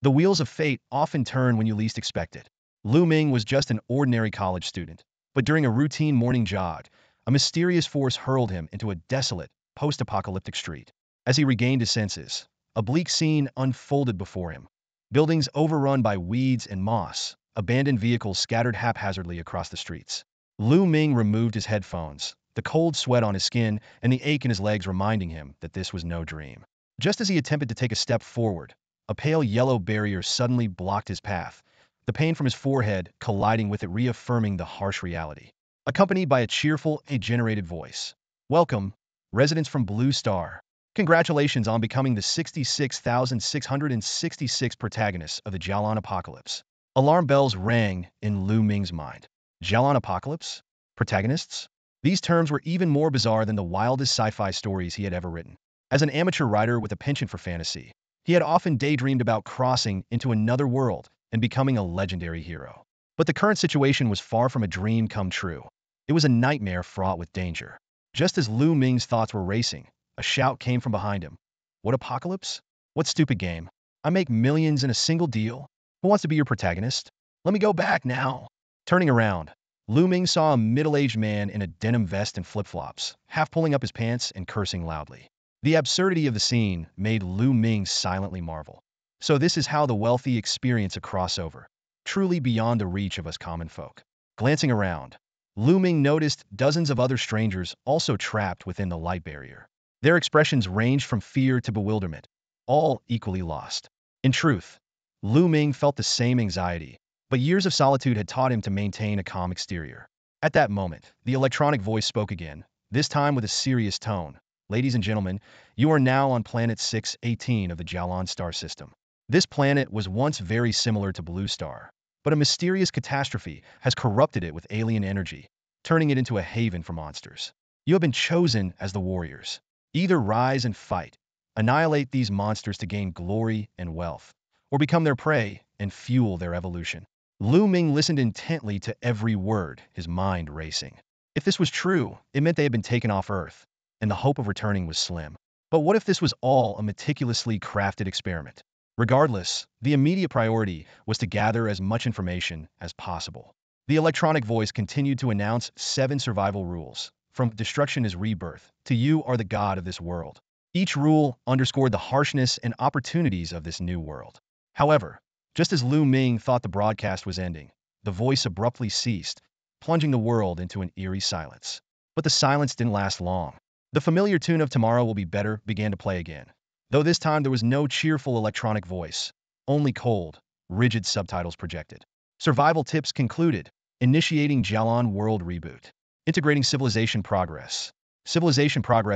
The wheels of fate often turn when you least expect it. Lu Ming was just an ordinary college student, but during a routine morning jog, a mysterious force hurled him into a desolate, post-apocalyptic street. As he regained his senses, a bleak scene unfolded before him. Buildings overrun by weeds and moss, abandoned vehicles scattered haphazardly across the streets. Lu Ming removed his headphones, the cold sweat on his skin and the ache in his legs reminding him that this was no dream. Just as he attempted to take a step forward, a pale yellow barrier suddenly blocked his path, the pain from his forehead colliding with it reaffirming the harsh reality. Accompanied by a cheerful, generated voice. "Welcome, residents from Blue Star. Congratulations on becoming the 66,666 protagonists of the Jalan apocalypse." Alarm bells rang in Lu Ming's mind. Jalan apocalypse? Protagonists? These terms were even more bizarre than the wildest sci-fi stories he had ever written. As an amateur writer with a penchant for fantasy, he had often daydreamed about crossing into another world and becoming a legendary hero. But the current situation was far from a dream come true. It was a nightmare fraught with danger. Just as Lu Ming's thoughts were racing, a shout came from behind him. "What apocalypse? What stupid game? I make millions in a single deal. Who wants to be your protagonist? Let me go back now." Turning around, Lu Ming saw a middle-aged man in a denim vest and flip-flops, half pulling up his pants and cursing loudly. The absurdity of the scene made Lu Ming silently marvel. So this is how the wealthy experience a crossover, truly beyond the reach of us common folk. Glancing around, Lu Ming noticed dozens of other strangers also trapped within the light barrier. Their expressions ranged from fear to bewilderment, all equally lost. In truth, Lu Ming felt the same anxiety, but years of solitude had taught him to maintain a calm exterior. At that moment, the electronic voice spoke again, this time with a serious tone. "Ladies and gentlemen, you are now on planet 618 of the Jalan star system. This planet was once very similar to Blue Star, but a mysterious catastrophe has corrupted it with alien energy, turning it into a haven for monsters. You have been chosen as the warriors. Either rise and fight, annihilate these monsters to gain glory and wealth, or become their prey and fuel their evolution." Lu Ming listened intently to every word, his mind racing. If this was true, it meant they had been taken off Earth, and the hope of returning was slim. But what if this was all a meticulously crafted experiment? Regardless, the immediate priority was to gather as much information as possible. The electronic voice continued to announce 7 survival rules. From "destruction is rebirth" to "you are the god of this world." Each rule underscored the harshness and opportunities of this new world. However, just as Lu Ming thought the broadcast was ending, the voice abruptly ceased, plunging the world into an eerie silence. But the silence didn't last long. The familiar tune of "Tomorrow Will Be Better" began to play again, though this time there was no cheerful electronic voice, only cold, rigid subtitles projected. Survival tips concluded, initiating Jalan world reboot, integrating civilization progress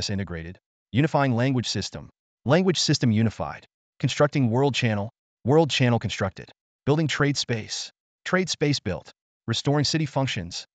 integrated, unifying language system unified, constructing world channel constructed, building trade space built, restoring city functions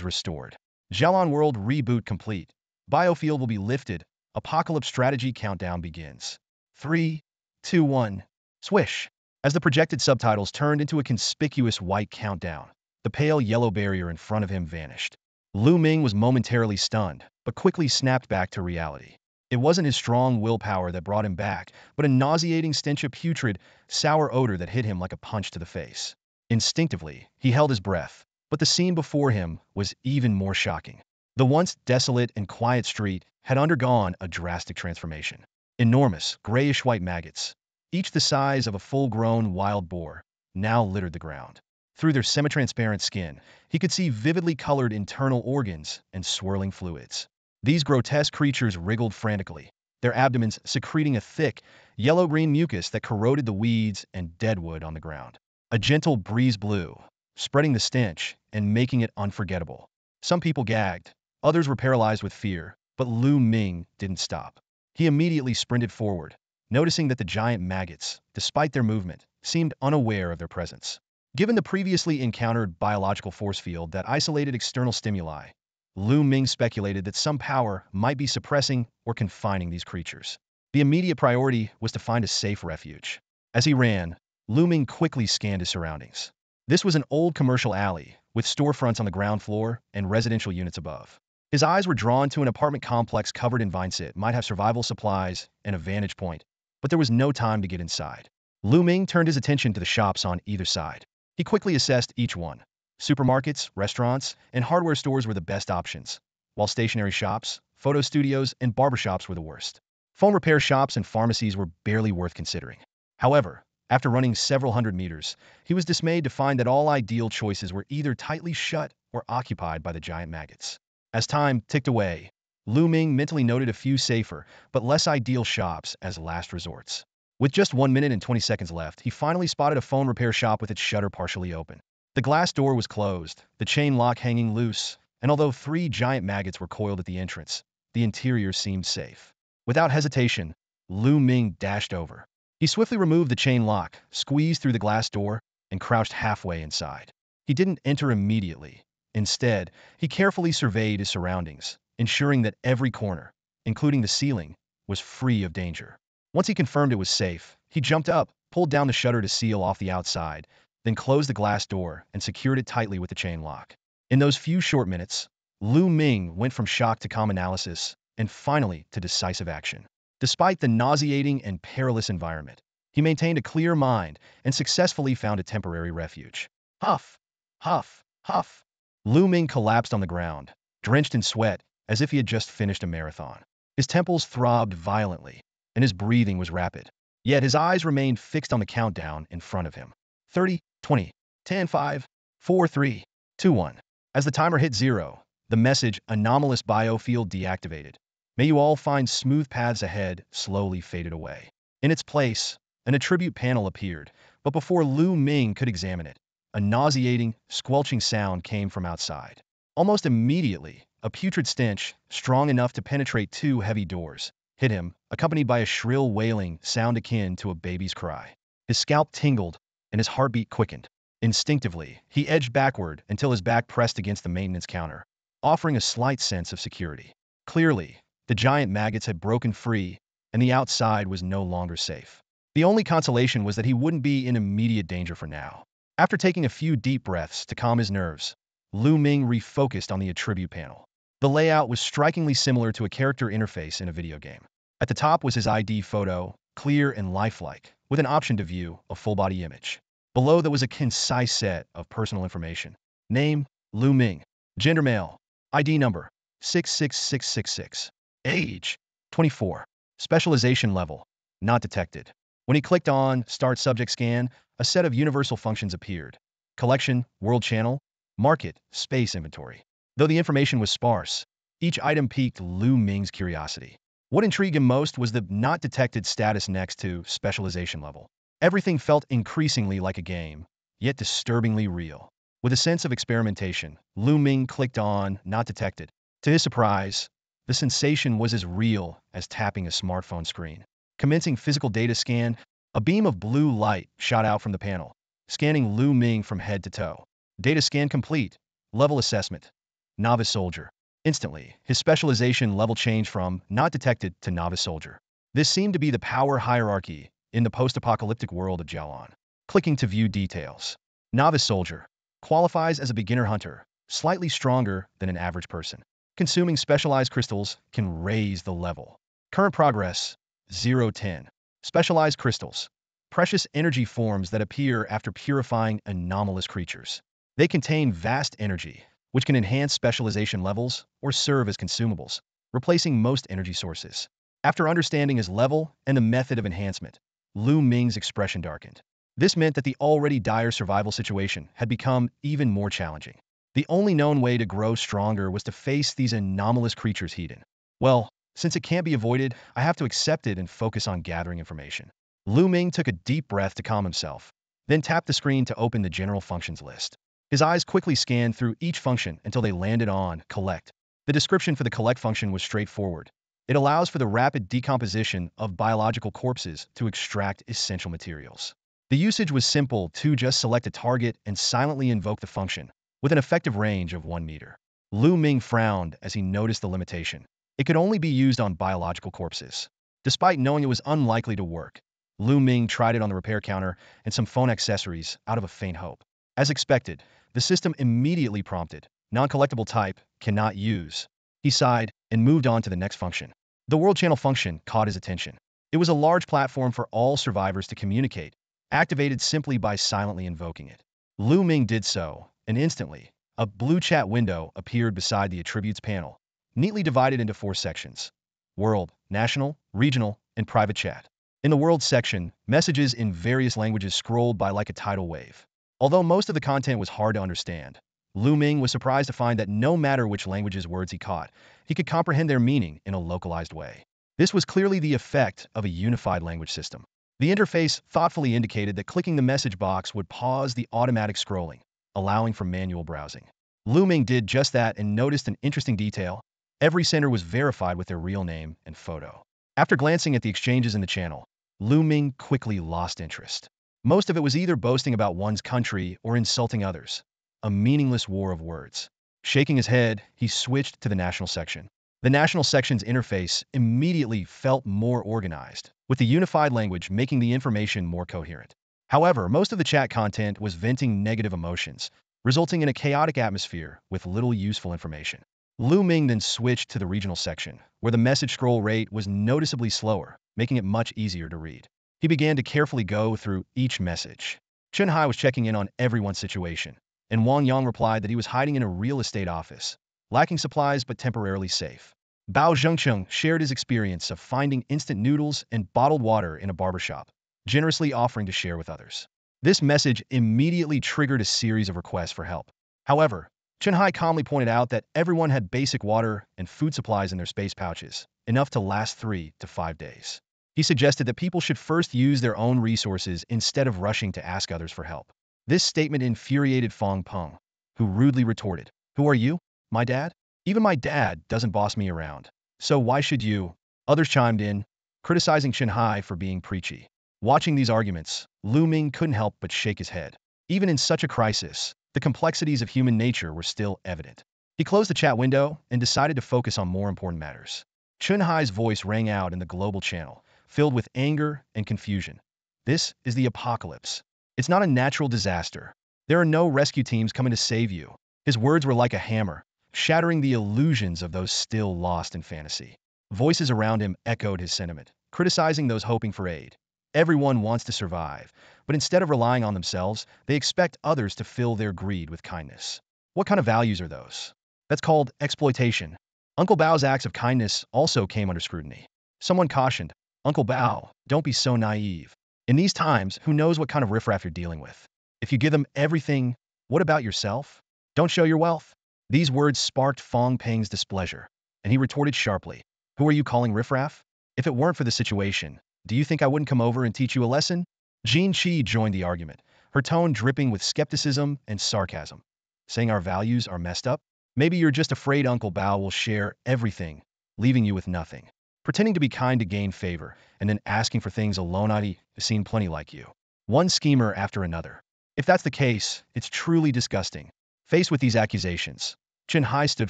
restored. Jalan world reboot complete. Biofield will be lifted. Apocalypse strategy countdown begins. 3, 2, 1. Swish. As the projected subtitles turned into a conspicuous white countdown, the pale yellow barrier in front of him vanished. Lu Ming was momentarily stunned, but quickly snapped back to reality. It wasn't his strong willpower that brought him back, but a nauseating stench of putrid, sour odor that hit him like a punch to the face. Instinctively, he held his breath, but the scene before him was even more shocking. The once desolate and quiet street had undergone a drastic transformation. Enormous, grayish-white maggots, each the size of a full-grown wild boar, now littered the ground. Through their semi-transparent skin, he could see vividly colored internal organs and swirling fluids. These grotesque creatures wriggled frantically, their abdomens secreting a thick, yellow-green mucus that corroded the weeds and deadwood on the ground. A gentle breeze blew, spreading the stench and making it unforgettable. Some people gagged, others were paralyzed with fear, but Lu Ming didn't stop. He immediately sprinted forward, noticing that the giant maggots, despite their movement, seemed unaware of their presence. Given the previously encountered biological force field that isolated external stimuli, Lu Ming speculated that some power might be suppressing or confining these creatures. The immediate priority was to find a safe refuge. As he ran, Lu Ming quickly scanned his surroundings. This was an old commercial alley, with storefronts on the ground floor and residential units above. His eyes were drawn to an apartment complex covered in vines that might have survival supplies and a vantage point, but there was no time to get inside. Lu Ming turned his attention to the shops on either side. He quickly assessed each one. Supermarkets, restaurants, and hardware stores were the best options, while stationery shops, photo studios, and barbershops were the worst. Phone repair shops and pharmacies were barely worth considering. However, after running several hundred meters, he was dismayed to find that all ideal choices were either tightly shut or occupied by the giant maggots. As time ticked away, Lu Ming mentally noted a few safer, but less ideal shops as last resorts. With just 1 minute and 20 seconds left, he finally spotted a phone repair shop with its shutter partially open. The glass door was closed, the chain lock hanging loose, and although 3 giant maggots were coiled at the entrance, the interior seemed safe. Without hesitation, Lu Ming dashed over. He swiftly removed the chain lock, squeezed through the glass door, and crouched halfway inside. He didn't enter immediately. Instead, he carefully surveyed his surroundings, ensuring that every corner, including the ceiling, was free of danger. Once he confirmed it was safe, he jumped up, pulled down the shutter to seal off the outside, then closed the glass door and secured it tightly with the chain lock. In those few short minutes, Lu Ming went from shock to calm analysis, and finally to decisive action. Despite the nauseating and perilous environment, he maintained a clear mind and successfully found a temporary refuge. Huff! Huff! Huff! Lu Ming collapsed on the ground, drenched in sweat, as if he had just finished a marathon. His temples throbbed violently, and his breathing was rapid. Yet his eyes remained fixed on the countdown in front of him. 30, 20, 10, 5, 4, 3, 2, 1. As the timer hit 0, the message, anomalous biofield deactivated. May you all find smooth paths ahead, slowly faded away. In its place, an attribute panel appeared, but before Lu Ming could examine it, a nauseating, squelching sound came from outside. Almost immediately, a putrid stench, strong enough to penetrate 2 heavy doors, hit him, accompanied by a shrill wailing sound akin to a baby's cry. His scalp tingled, and his heartbeat quickened. Instinctively, he edged backward until his back pressed against the maintenance counter, offering a slight sense of security. Clearly, the giant maggots had broken free, and the outside was no longer safe. The only consolation was that he wouldn't be in immediate danger for now. After taking a few deep breaths to calm his nerves, Lu Ming refocused on the attribute panel. The layout was strikingly similar to a character interface in a video game. At the top was his ID photo, clear and lifelike, with an option to view a full-body image. Below there was a concise set of personal information. Name, Lu Ming. Gender male. ID number, 66666. Age, 24. Specialization level, not detected. When he clicked on Start Subject Scan, a set of universal functions appeared. Collection, World Channel, Market, Space Inventory. Though the information was sparse, each item piqued Lu Ming's curiosity. What intrigued him most was the not detected status next to specialization level. Everything felt increasingly like a game, yet disturbingly real. With a sense of experimentation, Lu Ming clicked on Not Detected. To his surprise, the sensation was as real as tapping a smartphone screen. Commencing physical data scan, a beam of blue light shot out from the panel, scanning Lu Ming from head to toe. Data scan complete. Level assessment. Novice soldier. Instantly, his specialization level changed from Not Detected to Novice soldier. This seemed to be the power hierarchy in the post-apocalyptic world of Jalan. Clicking to view details. Novice soldier. Qualifies as a beginner hunter, slightly stronger than an average person. Consuming specialized crystals can raise the level. Current progress, 0-10. Specialized crystals. Precious energy forms that appear after purifying anomalous creatures. They contain vast energy, which can enhance specialization levels or serve as consumables, replacing most energy sources. After understanding his level and the method of enhancement, Lu Ming's expression darkened. This meant that the already dire survival situation had become even more challenging. The only known way to grow stronger was to face these anomalous creatures he'd. Well, since it can't be avoided, I have to accept it and focus on gathering information. Lu Ming took a deep breath to calm himself, then tapped the screen to open the general functions list. His eyes quickly scanned through each function until they landed on Collect. The description for the Collect function was straightforward. It allows for the rapid decomposition of biological corpses to extract essential materials. The usage was simple to just select a target and silently invoke the function, with an effective range of 1 meter. Lu Ming frowned as he noticed the limitation. It could only be used on biological corpses. Despite knowing it was unlikely to work, Lu Ming tried it on the repair counter and some phone accessories out of a faint hope. As expected, the system immediately prompted, non-collectible type, cannot use. He sighed and moved on to the next function. The World Channel function caught his attention. It was a large platform for all survivors to communicate, activated simply by silently invoking it. Lu Ming did so, and instantly, a blue chat window appeared beside the attributes panel, neatly divided into 4 sections: world, national, regional, and private chat. In the world section, messages in various languages scrolled by like a tidal wave. Although most of the content was hard to understand, Lu Ming was surprised to find that no matter which language's words he caught, he could comprehend their meaning in a localized way. This was clearly the effect of a unified language system. The interface thoughtfully indicated that clicking the message box would pause the automatic scrolling, allowing for manual browsing. Lu Ming did just that and noticed an interesting detail. Every sender was verified with their real name and photo. After glancing at the exchanges in the channel, Lu Ming quickly lost interest. Most of it was either boasting about one's country or insulting others. A meaningless war of words. Shaking his head, he switched to the national section. The national section's interface immediately felt more organized, with the unified language making the information more coherent. However, most of the chat content was venting negative emotions, resulting in a chaotic atmosphere with little useful information. Lu Ming then switched to the regional section, where the message scroll rate was noticeably slower, making it much easier to read. He began to carefully go through each message. Chen Hai was checking in on everyone's situation, and Wang Yang replied that he was hiding in a real estate office, lacking supplies but temporarily safe. Bao Zhengcheng shared his experience of finding instant noodles and bottled water in a barbershop, generously offering to share with others. This message immediately triggered a series of requests for help. However, Chen Hai calmly pointed out that everyone had basic water and food supplies in their space pouches, enough to last 3 to 5 days. He suggested that people should first use their own resources instead of rushing to ask others for help. This statement infuriated Fang Peng, who rudely retorted, "Who are you? My dad? Even my dad doesn't boss me around. So why should you?" Others chimed in, criticizing Chen Hai for being preachy. Watching these arguments, Lu Ming couldn't help but shake his head. Even in such a crisis, the complexities of human nature were still evident. He closed the chat window and decided to focus on more important matters. Chen Hai's voice rang out in the global channel, filled with anger and confusion. This is the apocalypse. It's not a natural disaster. There are no rescue teams coming to save you. His words were like a hammer, shattering the illusions of those still lost in fantasy. Voices around him echoed his sentiment, criticizing those hoping for aid. Everyone wants to survive, but instead of relying on themselves, they expect others to fill their greed with kindness. What kind of values are those? That's called exploitation. Uncle Bao's acts of kindness also came under scrutiny. Someone cautioned, "Uncle Bao, don't be so naive. In these times, who knows what kind of riffraff you're dealing with? If you give them everything, what about yourself? Don't show your wealth." These words sparked Fang Peng's displeasure, and he retorted sharply, "Who are you calling riffraff? If it weren't for the situation, do you think I wouldn't come over and teach you a lesson?" Jean Qi joined the argument, her tone dripping with skepticism and sarcasm. "Saying our values are messed up? Maybe you're just afraid Uncle Bao will share everything, leaving you with nothing. Pretending to be kind to gain favor, and then asking for things alone. I've seen plenty like you. One schemer after another. If that's the case, it's truly disgusting." Faced with these accusations, Chen Hai stood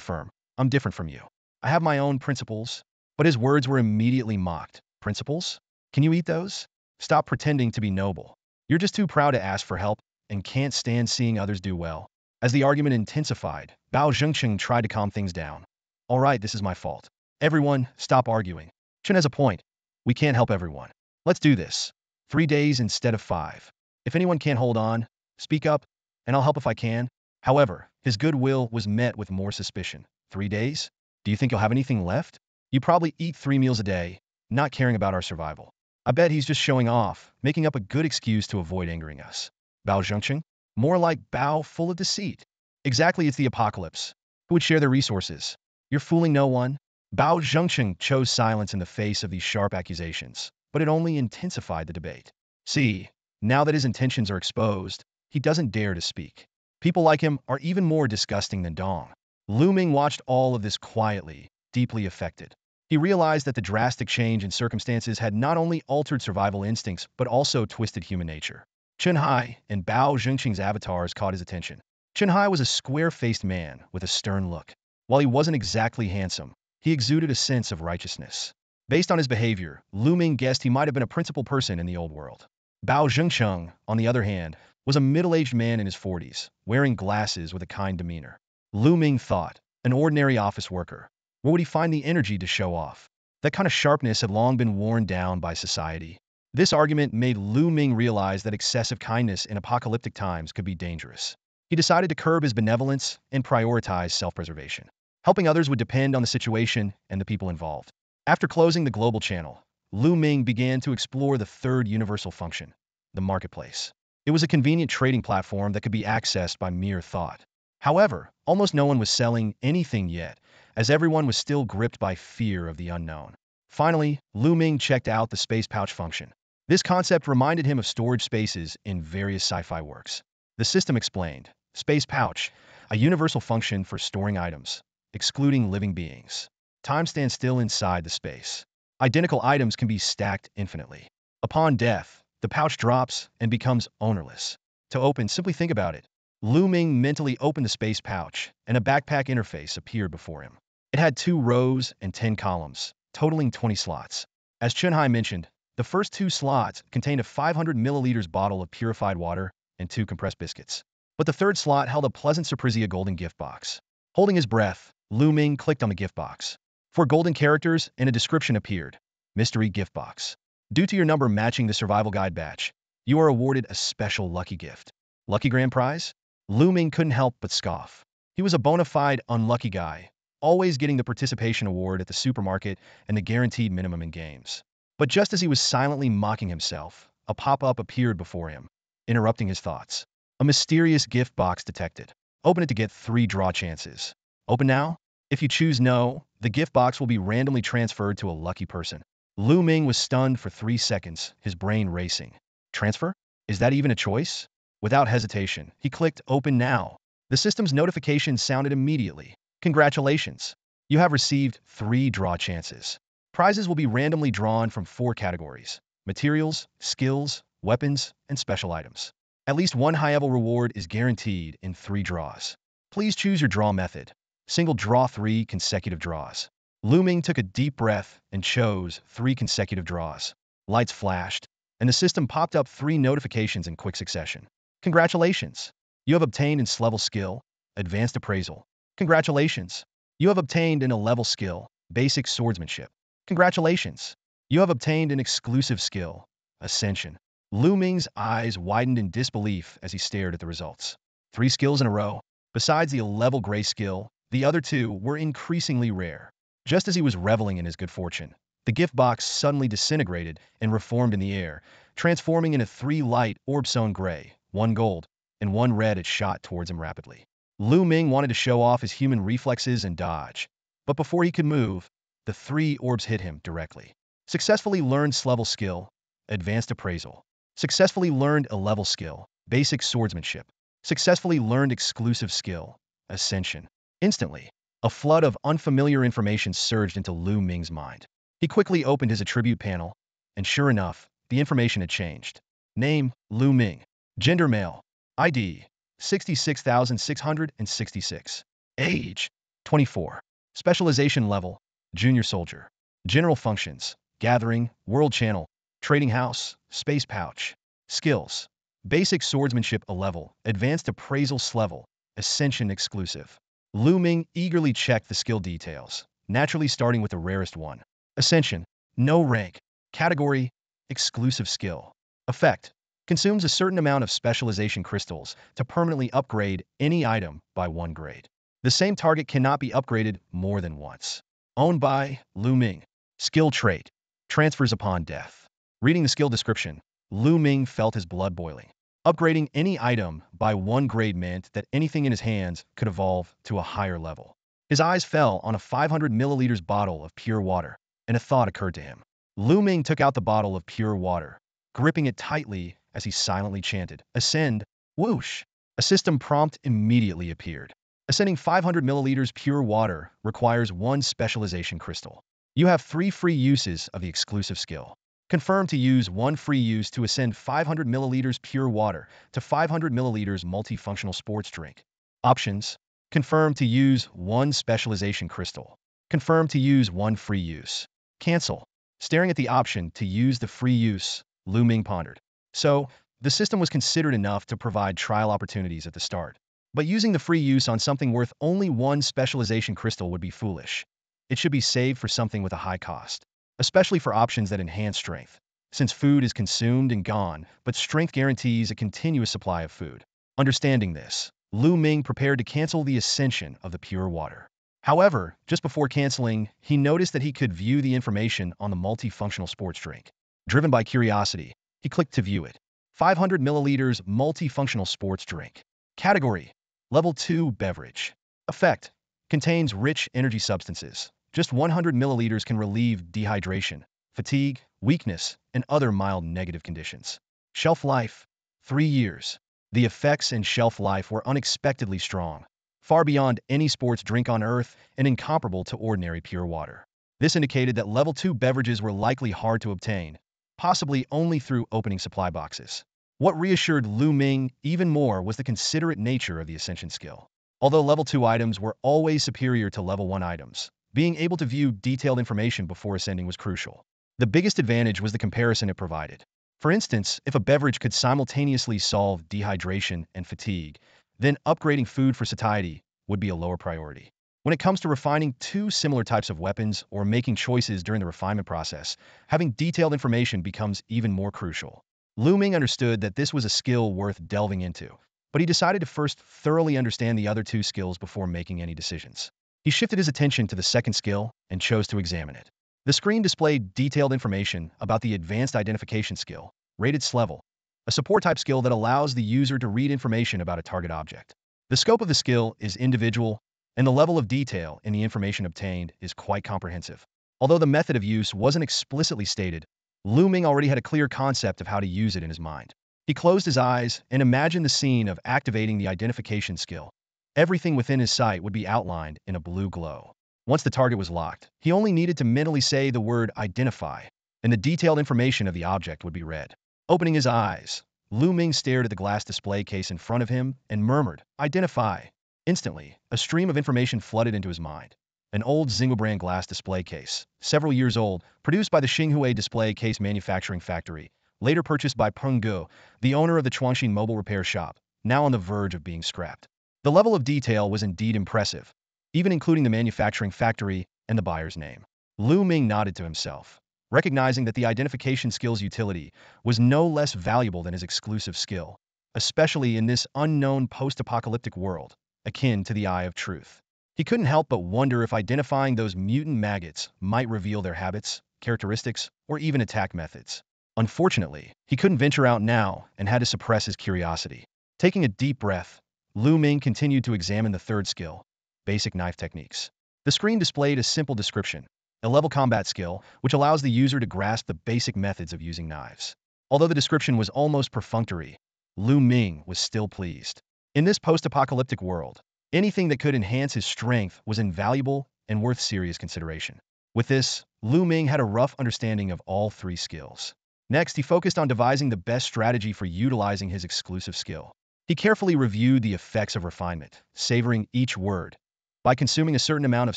firm. "I'm different from you. I have my own principles." But his words were immediately mocked. "Principles? Can you eat those? Stop pretending to be noble. You're just too proud to ask for help and can't stand seeing others do well." As the argument intensified, Bao Zhengcheng tried to calm things down. "All right, this is my fault. Everyone, stop arguing. Chen has a point. We can't help everyone. Let's do this. 3 days instead of 5. If anyone can't hold on, speak up, and I'll help if I can." However, his goodwill was met with more suspicion. 3 days? Do you think you'll have anything left? You probably eat 3 meals a day, not caring about our survival. I bet he's just showing off, making up a good excuse to avoid angering us. Bao Zhengcheng? More like Bao full of deceit. Exactly, it's the apocalypse. Who would share their resources? You're fooling no one. Bao Zhengcheng chose silence in the face of these sharp accusations, but it only intensified the debate. See, now that his intentions are exposed, he doesn't dare to speak. People like him are even more disgusting than Dong. Lu Ming watched all of this quietly, deeply affected. He realized that the drastic change in circumstances had not only altered survival instincts, but also twisted human nature. Chen Hai and Bao Zhengcheng's avatars caught his attention. Chen Hai was a square-faced man with a stern look. While he wasn't exactly handsome, he exuded a sense of righteousness. Based on his behavior, Lu Ming guessed he might have been a principal person in the old world. Bao Zhengcheng, on the other hand, was a middle-aged man in his 40s, wearing glasses with a kind demeanor. Lu Ming thought, an ordinary office worker. Where would he find the energy to show off? That kind of sharpness had long been worn down by society. This argument made Lu Ming realize that excessive kindness in apocalyptic times could be dangerous. He decided to curb his benevolence and prioritize self-preservation. Helping others would depend on the situation and the people involved. After closing the global channel, Lu Ming began to explore the third universal function, the marketplace. It was a convenient trading platform that could be accessed by mere thought. However, almost no one was selling anything yet, as everyone was still gripped by fear of the unknown. Finally, Lu Ming checked out the space pouch function. This concept reminded him of storage spaces in various sci-fi works. The system explained, space pouch, a universal function for storing items, excluding living beings. Time stands still inside the space. Identical items can be stacked infinitely. Upon death, the pouch drops and becomes ownerless. To open, simply think about it. Lu Ming mentally opened the space pouch, and a backpack interface appeared before him. It had 2 rows and 10 columns, totaling 20 slots. As Chunhai mentioned, the first 2 slots contained a 500 milliliters bottle of purified water and 2 compressed biscuits. But the third slot held a pleasant Surprizia golden gift box. Holding his breath, Lu Ming clicked on the gift box. 4 golden characters and a description appeared. Mystery gift box. Due to your number matching the survival guide batch, you are awarded a special lucky gift. Lucky grand prize? Lu Ming couldn't help but scoff. He was a bona fide unlucky guy, always getting the participation award at the supermarket and the guaranteed minimum in games. But just as he was silently mocking himself, a pop-up appeared before him, interrupting his thoughts. A mysterious gift box detected. Open it to get 3 draw chances. Open now? If you choose no, the gift box will be randomly transferred to a lucky person. Lu Ming was stunned for 3 seconds, his brain racing. Transfer? Is that even a choice? Without hesitation, he clicked Open Now. The system's notification sounded immediately. Congratulations! You have received 3 draw chances. Prizes will be randomly drawn from 4 categories: materials, skills, weapons, and special items. At least 1 high-level reward is guaranteed in 3 draws. Please choose your draw method. Single draw, 3 consecutive draws. Lu Ming took a deep breath and chose 3 consecutive draws. Lights flashed, and the system popped up 3 notifications in quick succession. Congratulations! You have obtained an S-level skill, Advanced Appraisal. Congratulations! You have obtained an A-level skill, Basic Swordsmanship. Congratulations! You have obtained an exclusive skill, Ascension. Lu Ming's eyes widened in disbelief as he stared at the results. 3 skills in a row. Besides the A-level gray skill, the other 2 were increasingly rare. Just as he was reveling in his good fortune, the gift box suddenly disintegrated and reformed in the air, transforming into 3 light orb-sewn gray, 1 gold, and 1 red. It shot towards him rapidly. Lu Ming wanted to show off his human reflexes and dodge, but before he could move, the 3 orbs hit him directly. Successfully learned S-level skill, Advanced Appraisal. Successfully learned A-level skill, Basic Swordsmanship. Successfully learned exclusive skill, Ascension. Instantly, a flood of unfamiliar information surged into Lu Ming's mind. He quickly opened his attribute panel, and sure enough, the information had changed. Name, Lu Ming. Gender, male. ID, 66,666. Age, 24. Specialization level, junior soldier. General functions, gathering, world channel, trading house, space pouch. Skills, basic swordsmanship A-level, advanced appraisal S-level, ascension exclusive. Lu Ming eagerly checked the skill details, naturally starting with the rarest one. Ascension, no rank. Category, exclusive skill. Effect, consumes a certain amount of specialization crystals to permanently upgrade any item by 1 grade. The same target cannot be upgraded more than once. Owned by Lu Ming. Skill trait, transfers upon death. Reading the skill description, Lu Ming felt his blood boiling. Upgrading any item by 1 grade meant that anything in his hands could evolve to a higher level. His eyes fell on a 500 milliliters bottle of pure water, and a thought occurred to him. Lu Ming took out the bottle of pure water, gripping it tightly as he silently chanted, Ascend, whoosh. A system prompt immediately appeared. Ascending 500 milliliters pure water requires 1 specialization crystal. You have 3 free uses of the exclusive skill. Confirm to use 1 free use to ascend 500 milliliters pure water to 500 milliliters multifunctional sports drink. Options. Confirm to use 1 specialization crystal. Confirm to use 1 free use. Cancel. Staring at the option to use the free use, Lu Ming pondered. So, the system was considered enough to provide trial opportunities at the start. But using the free use on something worth only 1 specialization crystal would be foolish. It should be saved for something with a high cost, especially for options that enhance strength. since food is consumed and gone, but strength guarantees a continuous supply of food. Understanding this, Lu Ming prepared to cancel the ascension of the pure water. However, just before canceling, he noticed that he could view the information on the multifunctional sports drink. Driven by curiosity, he clicked to view it. 500 milliliters multifunctional sports drink. Category: Level 2 beverage. Effect: contains rich energy substances. Just 100 milliliters can relieve dehydration, fatigue, weakness, and other mild negative conditions. Shelf life: 3 years. The effects and shelf life were unexpectedly strong, far beyond any sports drink on Earth and incomparable to ordinary pure water. This indicated that level 2 beverages were likely hard to obtain, possibly only through opening supply boxes. What reassured Lu Ming even more was the considerate nature of the Ascension skill. Although level 2 items were always superior to level 1 items, being able to view detailed information before ascending was crucial. The biggest advantage was the comparison it provided. For instance, if a beverage could simultaneously solve dehydration and fatigue, then upgrading food for satiety would be a lower priority. When it comes to refining two similar types of weapons or making choices during the refinement process, having detailed information becomes even more crucial. Lu Ming understood that this was a skill worth delving into, but he decided to first thoroughly understand the other two skills before making any decisions. He shifted his attention to the second skill and chose to examine it. The screen displayed detailed information about the Advanced Identification skill, rated S level, a support-type skill that allows the user to read information about a target object. The scope of the skill is individual, and the level of detail in the information obtained is quite comprehensive. Although the method of use wasn't explicitly stated, Lu Ming already had a clear concept of how to use it in his mind. He closed his eyes and imagined the scene of activating the identification skill. Everything within his sight would be outlined in a blue glow. Once the target was locked, he only needed to mentally say the word identify, and the detailed information of the object would be read. Opening his eyes, Lu Ming stared at the glass display case in front of him and murmured, "Identify." Instantly, a stream of information flooded into his mind. An old Zingelbrand glass display case, several years old, produced by the Xinghua Display Case Manufacturing Factory, later purchased by Peng Ge, the owner of the Chuanxin Mobile Repair Shop, now on the verge of being scrapped. The level of detail was indeed impressive, even including the manufacturing factory and the buyer's name. Lu Ming nodded to himself, recognizing that the identification skill's utility was no less valuable than his exclusive skill, especially in this unknown post-apocalyptic world, akin to the Eye of Truth. He couldn't help but wonder if identifying those mutant maggots might reveal their habits, characteristics, or even attack methods. Unfortunately, he couldn't venture out now and had to suppress his curiosity. Taking a deep breath, Lu Ming continued to examine the third skill, basic knife techniques. The screen displayed a simple description, a level combat skill, which allows the user to grasp the basic methods of using knives. Although the description was almost perfunctory, Lu Ming was still pleased. In this post-apocalyptic world, anything that could enhance his strength was invaluable and worth serious consideration. With this, Lu Ming had a rough understanding of all three skills. Next, he focused on devising the best strategy for utilizing his exclusive skill. He carefully reviewed the effects of refinement, savoring each word. By consuming a certain amount of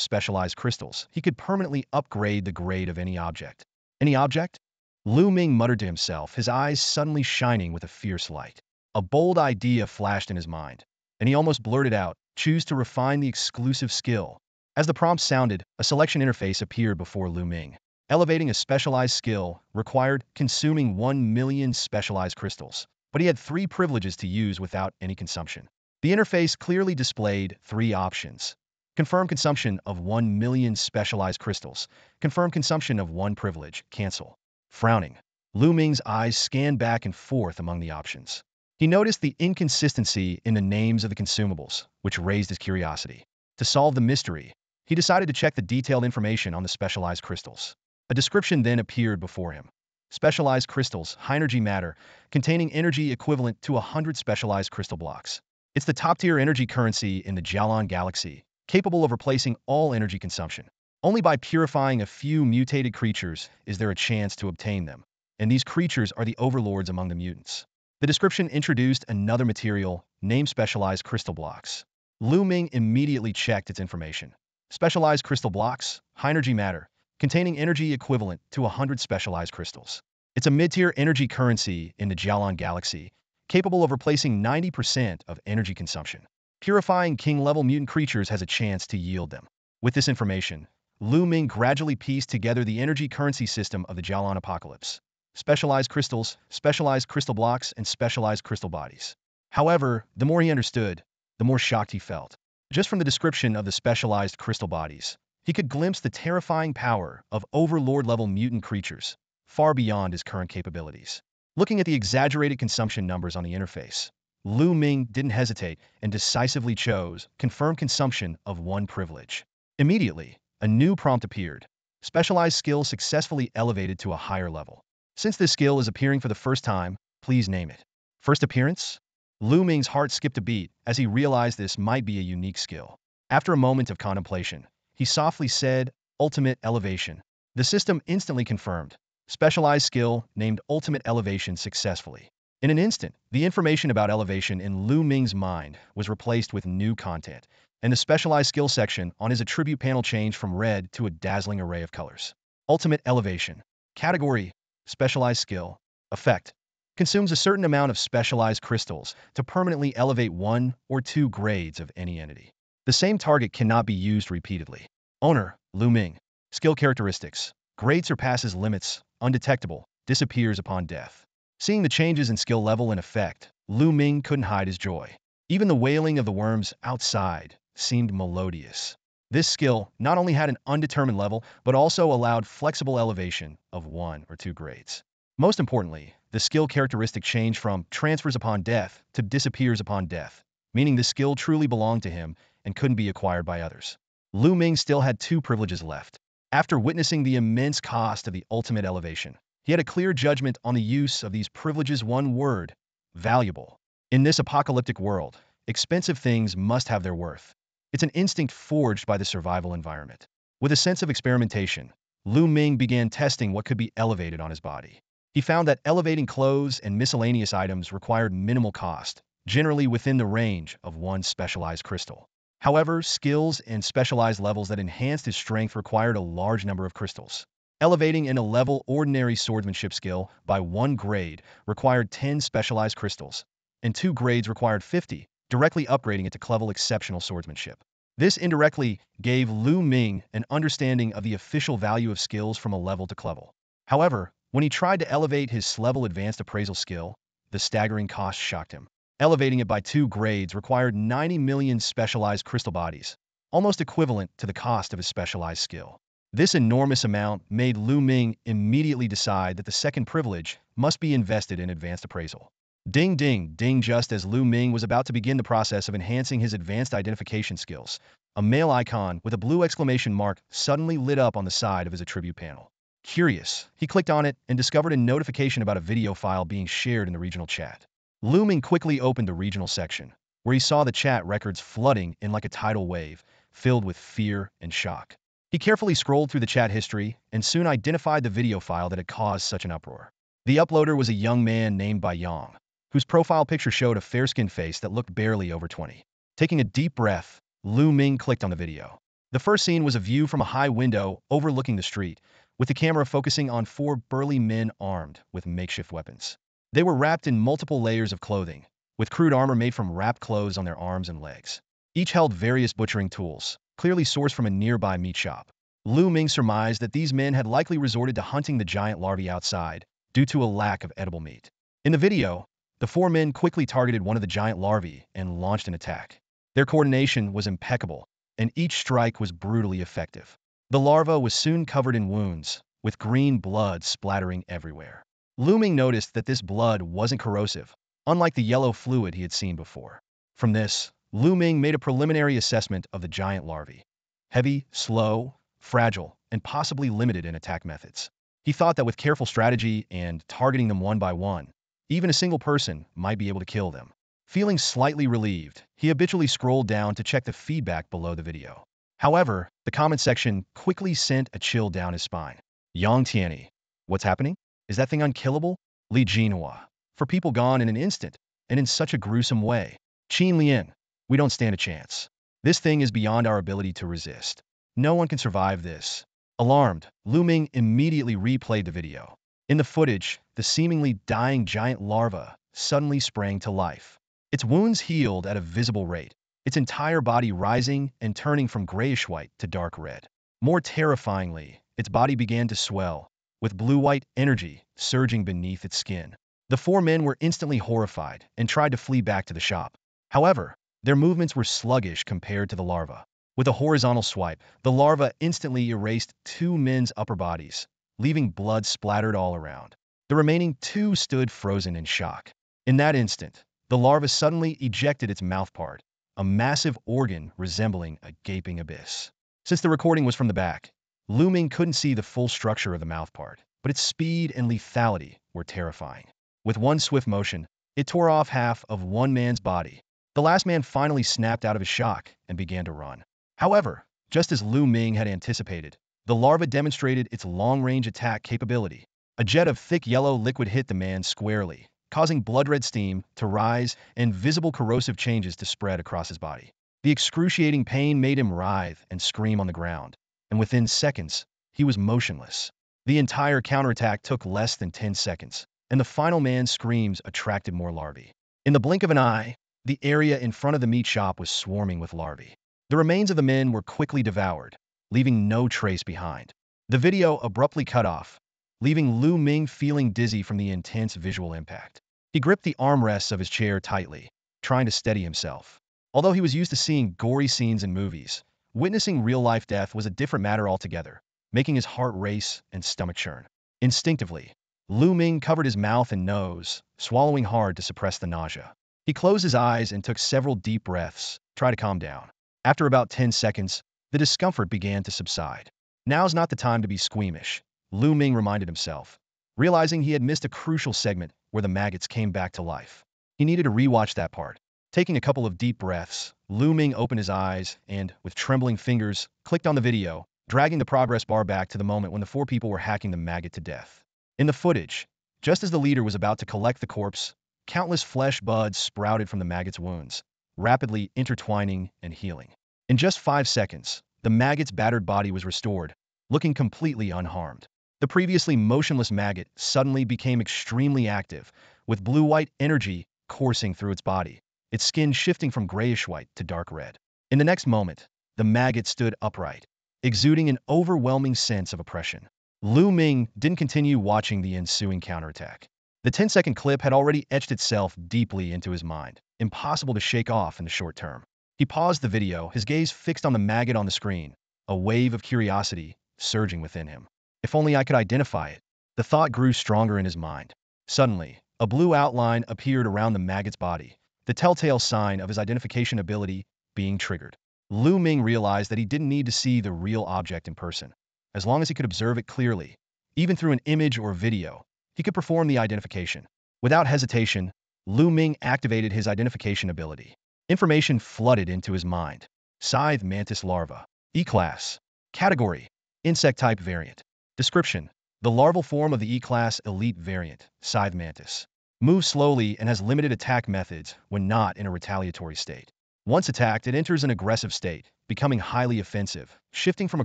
specialized crystals, he could permanently upgrade the grade of any object. Any object? Lu Ming muttered to himself, his eyes suddenly shining with a fierce light. A bold idea flashed in his mind, and he almost blurted out, "Choose to refine the exclusive skill." As the prompt sounded, a selection interface appeared before Lu Ming. Elevating a specialized skill required consuming 1 million specialized crystals, but he had 3 privileges to use without any consumption. The interface clearly displayed 3 options. Confirm consumption of 1 million specialized crystals. Confirm consumption of 1 privilege. Cancel. Frowning, Lu Ming's eyes scanned back and forth among the options. He noticed the inconsistency in the names of the consumables, which raised his curiosity. To solve the mystery, he decided to check the detailed information on the specialized crystals. A description then appeared before him. Specialized crystals, high energy matter, containing energy equivalent to 100 specialized crystal blocks. It's the top-tier energy currency in the Jalan galaxy, capable of replacing all energy consumption. Only by purifying a few mutated creatures is there a chance to obtain them, and these creatures are the overlords among the mutants. The description introduced another material, named specialized crystal blocks. Lu Ming immediately checked its information. Specialized crystal blocks, high energy matter, containing energy equivalent to 100 specialized crystals. It's a mid-tier energy currency in the Jalan galaxy, capable of replacing 90% of energy consumption. Purifying king-level mutant creatures has a chance to yield them. With this information, Lu Ming gradually pieced together the energy currency system of the Jalan apocalypse. specialized crystals, specialized crystal blocks, and specialized crystal bodies. However, the more he understood, the more shocked he felt. Just from the description of the specialized crystal bodies, he could glimpse the terrifying power of overlord-level mutant creatures, far beyond his current capabilities. Looking at the exaggerated consumption numbers on the interface, Lu Ming didn't hesitate and decisively chose confirm consumption of one privilege. Immediately, a new prompt appeared. Specialized skill successfully elevated to a higher level. Since this skill is appearing for the first time, please name it. First appearance? Lu Ming's heart skipped a beat as he realized this might be a unique skill. After a moment of contemplation, he softly said, Ultimate Elevation. The system instantly confirmed. Specialized skill named Ultimate Elevation successfully. In an instant, the information about elevation in Lu Ming's mind was replaced with new content, and the specialized skill section on his attribute panel changed from red to a dazzling array of colors. Ultimate Elevation. Category: Specialized Skill. Effect: consumes a certain amount of specialized crystals to permanently elevate 1 or 2 grades of any entity. The same target cannot be used repeatedly. Owner: Lu Ming. Skill characteristics: grade surpasses limits, undetectable, disappears upon death. Seeing the changes in skill level and effect, Lu Ming couldn't hide his joy. Even the wailing of the worms outside seemed melodious. This skill not only had an undetermined level, but also allowed flexible elevation of 1 or 2 grades. Most importantly, the skill characteristic changed from transfers upon death to disappears upon death, meaning the skill truly belonged to him and couldn't be acquired by others. Lu Ming still had 2 privileges left. After witnessing the immense cost of the ultimate elevation, he had a clear judgment on the use of these privileges. One word: valuable. In this apocalyptic world, expensive things must have their worth. It's an instinct forged by the survival environment. With a sense of experimentation, Lu Ming began testing what could be elevated on his body. He found that elevating clothes and miscellaneous items required minimal cost, generally within the range of 1 specialized crystal. However, skills and specialized levels that enhanced his strength required a large number of crystals. Elevating in a level ordinary swordsmanship skill by 1 grade required 10 specialized crystals, and 2 grades required 50, directly upgrading it to level exceptional swordsmanship. This indirectly gave Lu Ming an understanding of the official value of skills from a level to level. However, when he tried to elevate his level advanced appraisal skill, the staggering cost shocked him. Elevating it by 2 grades required 90 million specialized crystal bodies, almost equivalent to the cost of his specialized skill. This enormous amount made Lu Ming immediately decide that the second privilege must be invested in advanced appraisal. Ding ding ding. Just as Lu Ming was about to begin the process of enhancing his advanced identification skills, a male icon with a blue exclamation mark suddenly lit up on the side of his attribute panel. Curious, he clicked on it and discovered a notification about a video file being shared in the regional chat. Lu Ming quickly opened the regional section, where he saw the chat records flooding in like a tidal wave, filled with fear and shock. He carefully scrolled through the chat history and soon identified the video file that had caused such an uproar. The uploader was a young man named Yang, whose profile picture showed a fair-skinned face that looked barely over 20. Taking a deep breath, Lu Ming clicked on the video. The first scene was a view from a high window overlooking the street, with the camera focusing on 4 burly men armed with makeshift weapons. They were wrapped in multiple layers of clothing, with crude armor made from wrapped clothes on their arms and legs. Each held various butchering tools, clearly sourced from a nearby meat shop. Lu Ming surmised that these men had likely resorted to hunting the giant larvae outside due to a lack of edible meat. In the video, the 4 men quickly targeted one of the giant larvae and launched an attack. Their coordination was impeccable, and each strike was brutally effective. The larva was soon covered in wounds, with green blood splattering everywhere. Lu Ming noticed that this blood wasn't corrosive, unlike the yellow fluid he had seen before. From this, Lu Ming made a preliminary assessment of the giant larvae. Heavy, slow, fragile, and possibly limited in attack methods. He thought that with careful strategy and targeting them one by one, even a single person might be able to kill them. Feeling slightly relieved, he habitually scrolled down to check the feedback below the video. However, the comment section quickly sent a chill down his spine. Yang Tianyi, what's happening? Is that thing unkillable? Li Jinhua, for people gone in an instant, and in such a gruesome way. Qin Lian, we don't stand a chance. This thing is beyond our ability to resist. No one can survive this. Alarmed, Lu Ming immediately replayed the video. In the footage, the seemingly dying giant larva suddenly sprang to life. Its wounds healed at a visible rate, its entire body rising and turning from grayish-white to dark red. More terrifyingly, its body began to swell, with blue-white energy surging beneath its skin. The four men were instantly horrified and tried to flee back to the shop. However, their movements were sluggish compared to the larva. With a horizontal swipe, the larva instantly erased two men's upper bodies, leaving blood splattered all around. The remaining two stood frozen in shock. In that instant, the larva suddenly ejected its mouthpart, a massive organ resembling a gaping abyss. Since the recording was from the back, Ming couldn't see the full structure of the mouthpart, but its speed and lethality were terrifying. With one swift motion, it tore off half of one man's body. The last man finally snapped out of his shock and began to run. However, just as Ming had anticipated, the larva demonstrated its long-range attack capability. A jet of thick yellow liquid hit the man squarely, causing blood-red steam to rise and visible corrosive changes to spread across his body. The excruciating pain made him writhe and scream on the ground, and within seconds, he was motionless. The entire counterattack took less than 10 seconds, and the final man's screams attracted more larvae. In the blink of an eye, the area in front of the meat shop was swarming with larvae. The remains of the men were quickly devoured, leaving no trace behind. The video abruptly cut off, leaving Ming feeling dizzy from the intense visual impact. He gripped the armrests of his chair tightly, trying to steady himself. Although he was used to seeing gory scenes in movies, witnessing real-life death was a different matter altogether, making his heart race and stomach churn. Instinctively, Ming covered his mouth and nose, swallowing hard to suppress the nausea. He closed his eyes and took several deep breaths, trying to calm down. After about 10 seconds, the discomfort began to subside. Now's not the time to be squeamish, Ming reminded himself, realizing he had missed a crucial segment where the maggots came back to life. He needed to rewatch that part. Taking a couple of deep breaths, Ming opened his eyes and, with trembling fingers, clicked on the video, dragging the progress bar back to the moment when the four people were hacking the maggot to death. In the footage, just as the leader was about to collect the corpse, countless flesh buds sprouted from the maggot's wounds, rapidly intertwining and healing. In just 5 seconds, the maggot's battered body was restored, looking completely unharmed. The previously motionless maggot suddenly became extremely active, with blue-white energy coursing through its body, its skin shifting from grayish-white to dark red. In the next moment, the maggot stood upright, exuding an overwhelming sense of oppression. Ming didn't continue watching the ensuing counterattack. The 10-second clip had already etched itself deeply into his mind, impossible to shake off in the short term. He paused the video, his gaze fixed on the maggot on the screen, a wave of curiosity surging within him. If only I could identify it. The thought grew stronger in his mind. Suddenly, a blue outline appeared around the maggot's body, the telltale sign of his identification ability being triggered. Ming realized that he didn't need to see the real object in person. As long as he could observe it clearly, even through an image or video, he could perform the identification. Without hesitation, Ming activated his identification ability. Information flooded into his mind. Scythe mantis larva. E-class. Category: insect type variant. Description: the larval form of the E-class elite variant, Scythe mantis. Moves slowly and has limited attack methods when not in a retaliatory state. Once attacked, it enters an aggressive state, becoming highly offensive, shifting from a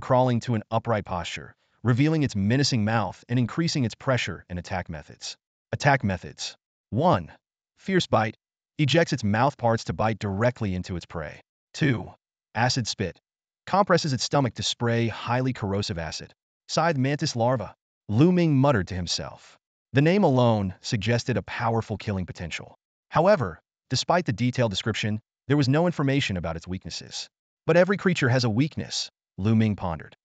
crawling to an upright posture, revealing its menacing mouth and increasing its pressure and attack methods. Attack methods: 1. Fierce bite. Ejects its mouth parts to bite directly into its prey. 2. Acid spit. Compresses its stomach to spray highly corrosive acid. Scythe mantis larva. Ming muttered to himself. The name alone suggested a powerful killing potential. However, despite the detailed description, there was no information about its weaknesses. But every creature has a weakness, Ming pondered.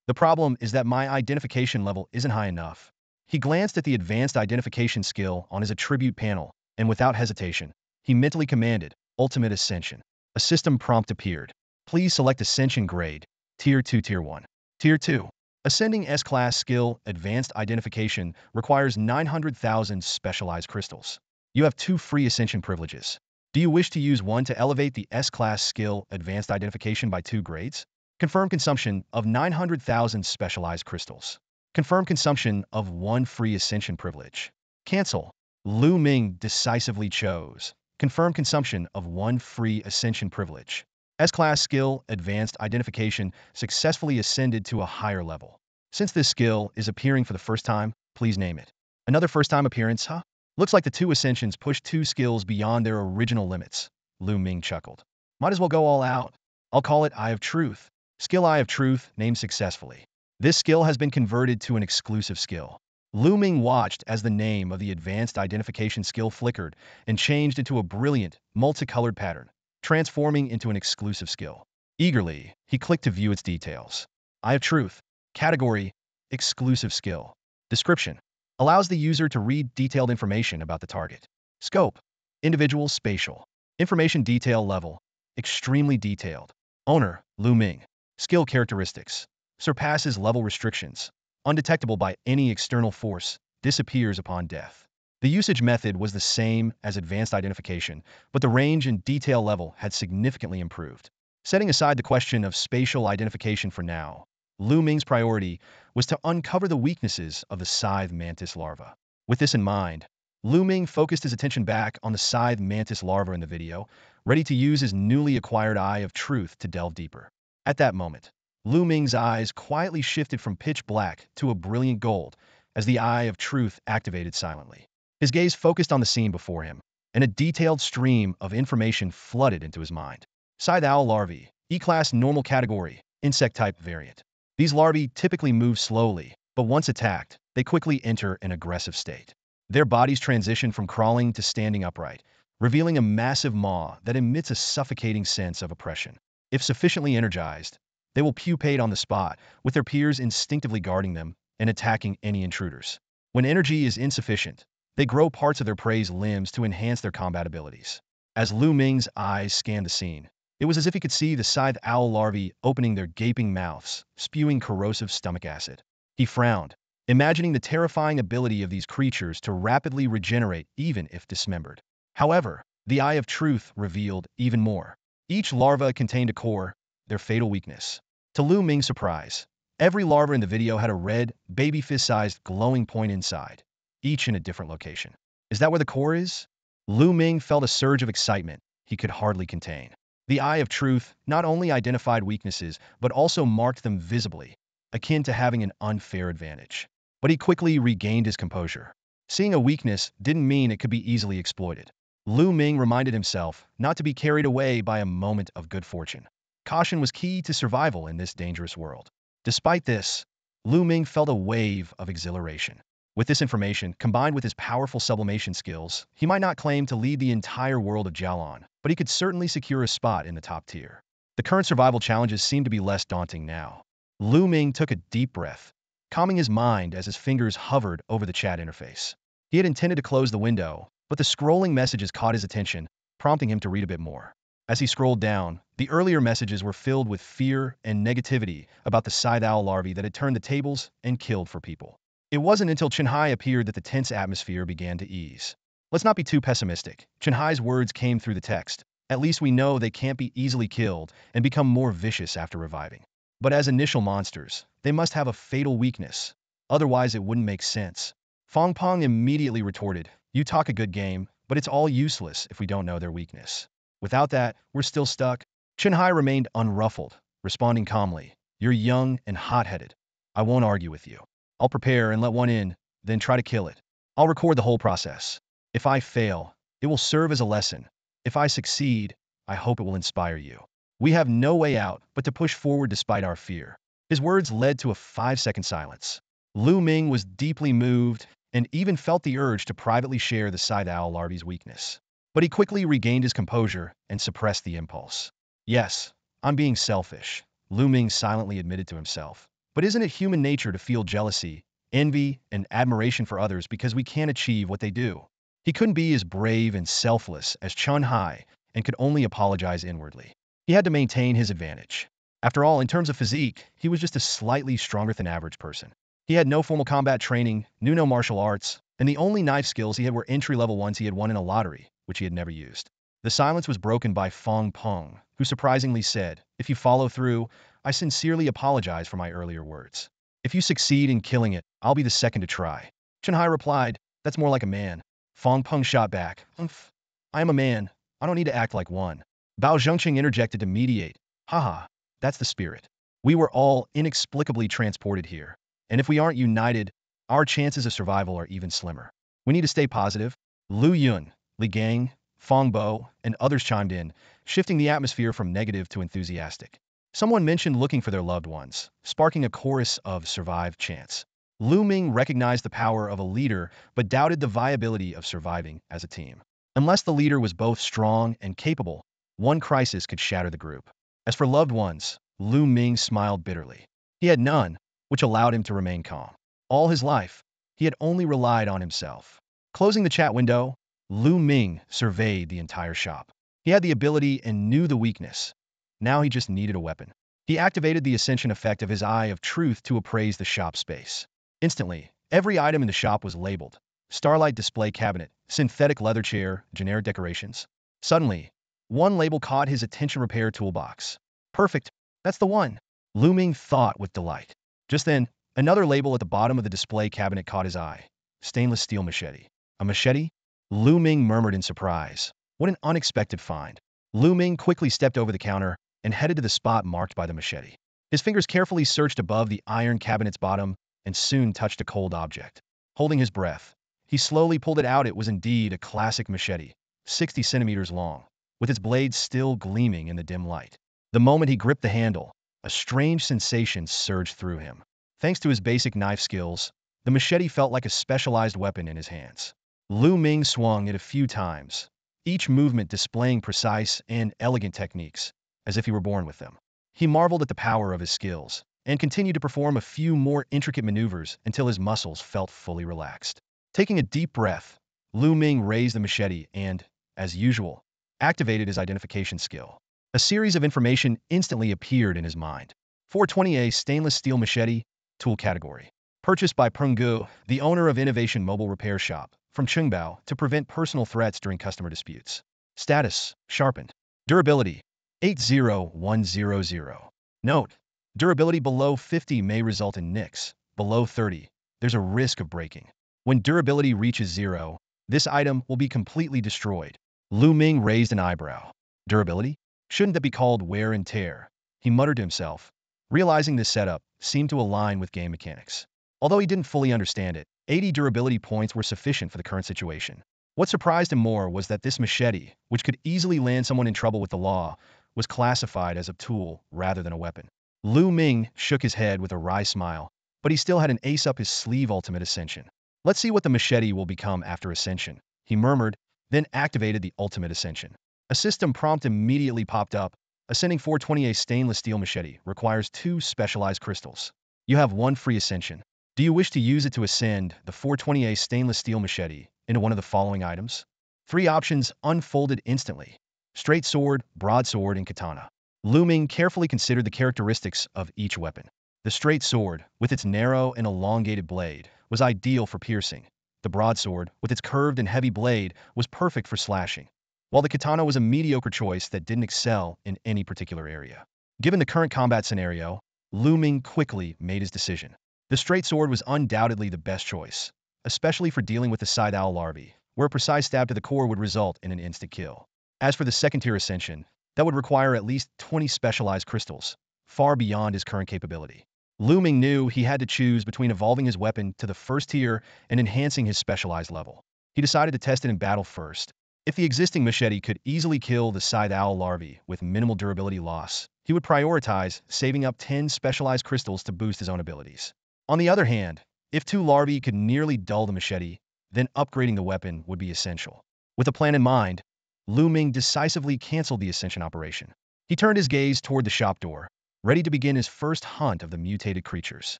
The problem is that my identification level isn't high enough. He glanced at the advanced identification skill on his attribute panel, and without hesitation, he mentally commanded, Ultimate Ascension. A system prompt appeared. Please select Ascension grade, Tier 2 Tier 1. Tier 2. Ascending S-Class skill, Advanced Identification, requires 900,000 specialized crystals. You have 2 free Ascension privileges. Do you wish to use one to elevate the S-Class skill, Advanced Identification by 2 grades? Confirm consumption of 900,000 specialized crystals. Confirm consumption of 1 free Ascension privilege. Cancel. Ming decisively chose. Confirm consumption of 1 free Ascension privilege. S-Class skill, Advanced Identification, successfully ascended to a higher level. Since this skill is appearing for the first time, please name it. Another first-time appearance, huh? Looks like the 2 Ascensions pushed 2 skills beyond their original limits, Ming chuckled. Might as well go all out. I'll call it Eye of Truth. Skill Eye of Truth, named successfully. This skill has been converted to an exclusive skill. Lu Ming watched as the name of the advanced identification skill flickered and changed into a brilliant, multicolored pattern, transforming into an exclusive skill. Eagerly, he clicked to view its details. Eye of Truth. Category: Exclusive Skill. Description: Allows the user to read detailed information about the target. Scope: Individual spatial. Information detail level: Extremely detailed. Owner: Lu Ming. Skill characteristics: Surpasses level restrictions. Undetectable by any external force. Disappears upon death. The usage method was the same as advanced identification, but the range and detail level had significantly improved. Setting aside the question of spatial identification for now, Lu Ming's priority was to uncover the weaknesses of the scythe mantis larva. With this in mind, Lu Ming focused his attention back on the scythe mantis larva in the video, ready to use his newly acquired Eye of Truth to delve deeper. At that moment, Lu Ming's eyes quietly shifted from pitch black to a brilliant gold as the Eye of Truth activated silently. His gaze focused on the scene before him, and a detailed stream of information flooded into his mind. Scythe owl larvae, E-class normal category, insect type variant. These larvae typically move slowly, but once attacked, they quickly enter an aggressive state. Their bodies transition from crawling to standing upright, revealing a massive maw that emits a suffocating sense of oppression. If sufficiently energized, they will pupate on the spot, with their peers instinctively guarding them and attacking any intruders. When energy is insufficient, they grow parts of their prey's limbs to enhance their combat abilities. As Lu Ming's eyes scanned the scene, it was as if he could see the scythe owl larvae opening their gaping mouths, spewing corrosive stomach acid. He frowned, imagining the terrifying ability of these creatures to rapidly regenerate even if dismembered. However, the Eye of Truth revealed even more. Each larva contained a core, their fatal weakness. To Lu Ming's surprise, every larva in the video had a red, baby fist-sized glowing point inside, each in a different location. Is that where the core is? Lu Ming felt a surge of excitement he could hardly contain. The Eye of Truth not only identified weaknesses, but also marked them visibly, akin to having an unfair advantage. But he quickly regained his composure. Seeing a weakness didn't mean it could be easily exploited. Lu Ming reminded himself not to be carried away by a moment of good fortune. Caution was key to survival in this dangerous world. Despite this, Lu Ming felt a wave of exhilaration. With this information, combined with his powerful sublimation skills, he might not claim to lead the entire world of Jalan, but he could certainly secure a spot in the top tier. The current survival challenges seemed to be less daunting now. Lu Ming took a deep breath, calming his mind as his fingers hovered over the chat interface. He had intended to close the window, but the scrolling messages caught his attention, prompting him to read a bit more. As he scrolled down, the earlier messages were filled with fear and negativity about the scythe owl larvae that had turned the tables and killed for people. It wasn't until Chenhai appeared that the tense atmosphere began to ease. Let's not be too pessimistic. Chenhai's words came through the text. At least we know they can't be easily killed and become more vicious after reviving. But as initial monsters, they must have a fatal weakness. Otherwise, it wouldn't make sense. Fong Pong immediately retorted, "You talk a good game, but it's all useless if we don't know their weakness. Without that, we're still stuck." Chenhai remained unruffled, responding calmly, "You're young and hot-headed. I won't argue with you. I'll prepare and let one in, then try to kill it. I'll record the whole process. If I fail, it will serve as a lesson. If I succeed, I hope it will inspire you. We have no way out but to push forward despite our fear." His words led to a 5-second silence. Lu Ming was deeply moved and even felt the urge to privately share the scythe owl larvae's weakness. But he quickly regained his composure and suppressed the impulse. "Yes, I'm being selfish," Lu Ming silently admitted to himself. "But isn't it human nature to feel jealousy, envy, and admiration for others because we can't achieve what they do?" He couldn't be as brave and selfless as Chun Hai and could only apologize inwardly. He had to maintain his advantage. After all, in terms of physique, he was just a slightly stronger than average person. He had no formal combat training, knew no martial arts, and the only knife skills he had were entry-level ones he had won in a lottery, which he had never used. The silence was broken by Fong Peng, who surprisingly said, "If you follow through, I sincerely apologize for my earlier words. If you succeed in killing it, I'll be the second to try." Chenhai replied, "That's more like a man." Fong Peng shot back, "Umph. I am a man. I don't need to act like one." Bao Zhengqing interjected to mediate, "Haha, that's the spirit. We were all inexplicably transported here, and if we aren't united, our chances of survival are even slimmer. We need to stay positive." Lu Yun, Li Gang, Fong Bo, and others chimed in, shifting the atmosphere from negative to enthusiastic. Someone mentioned looking for their loved ones, sparking a chorus of survive chants. Lu Ming recognized the power of a leader but doubted the viability of surviving as a team. Unless the leader was both strong and capable, one crisis could shatter the group. As for loved ones, Lu Ming smiled bitterly. He had none, which allowed him to remain calm. All his life, he had only relied on himself. Closing the chat window, Lu Ming surveyed the entire shop. He had the ability and knew the weakness. Now he just needed a weapon. He activated the ascension effect of his Eye of Truth to appraise the shop space. Instantly, every item in the shop was labeled. Starlight display cabinet, synthetic leather chair, generic decorations. Suddenly, one label caught his attention: repair toolbox. Perfect, that's the one. Lu Ming thought with delight. Just then, another label at the bottom of the display cabinet caught his eye. Stainless steel machete. A machete? Lu Ming murmured in surprise. What an unexpected find. Lu Ming quickly stepped over the counter and headed to the spot marked by the machete. His fingers carefully searched above the iron cabinet's bottom and soon touched a cold object. Holding his breath, he slowly pulled it out. It was indeed a classic machete, 60 centimeters long, with its blade still gleaming in the dim light. The moment he gripped the handle, a strange sensation surged through him. Thanks to his basic knife skills, the machete felt like a specialized weapon in his hands. Lu Ming swung it a few times, each movement displaying precise and elegant techniques, as if he were born with them. He marveled at the power of his skills, and continued to perform a few more intricate maneuvers until his muscles felt fully relaxed. Taking a deep breath, Lu Ming raised the machete and, as usual, activated his identification skill. A series of information instantly appeared in his mind. 420A stainless steel machete, tool category. Purchased by Gu, the owner of Innovation Mobile Repair Shop, from Qingbao to prevent personal threats during customer disputes. Status, sharpened. Durability, 80100. Note, durability below 50 may result in nicks. Below 30, there's a risk of breaking. When durability reaches 0, this item will be completely destroyed. Lu Ming raised an eyebrow. Durability? Shouldn't that be called wear and tear? He muttered to himself, realizing this setup seemed to align with game mechanics. Although he didn't fully understand it, 80 durability points were sufficient for the current situation. What surprised him more was that this machete, which could easily land someone in trouble with the law, was classified as a tool rather than a weapon. Lu Ming shook his head with a wry smile, but he still had an ace up his sleeve: ultimate ascension. Let's see what the machete will become after ascension, he murmured, then activated the ultimate ascension. A system prompt immediately popped up. Ascending 420A stainless steel machete requires 2 specialized crystals. You have 1 free ascension. Do you wish to use it to ascend the 420A stainless steel machete into one of the following items? 3 options unfolded instantly. Straight sword, broadsword, and katana. Lu Ming carefully considered the characteristics of each weapon. The straight sword, with its narrow and elongated blade, was ideal for piercing. The broadsword, with its curved and heavy blade, was perfect for slashing, while the katana was a mediocre choice that didn't excel in any particular area. Given the current combat scenario, Lu Ming quickly made his decision. The straight sword was undoubtedly the best choice, especially for dealing with the scythe owl larvae, where a precise stab to the core would result in an instant kill. As for the second-tier ascension, that would require at least 20 specialized crystals, far beyond his current capability. Lu Ming knew he had to choose between evolving his weapon to the first tier and enhancing his specialized level. He decided to test it in battle first. If the existing machete could easily kill the scythe owl larvae with minimal durability loss, he would prioritize saving up 10 specialized crystals to boost his own abilities. On the other hand, if 2 larvae could nearly dull the machete, then upgrading the weapon would be essential. With a plan in mind, Lu Ming decisively canceled the ascension operation. He turned his gaze toward the shop door, ready to begin his first hunt of the mutated creatures.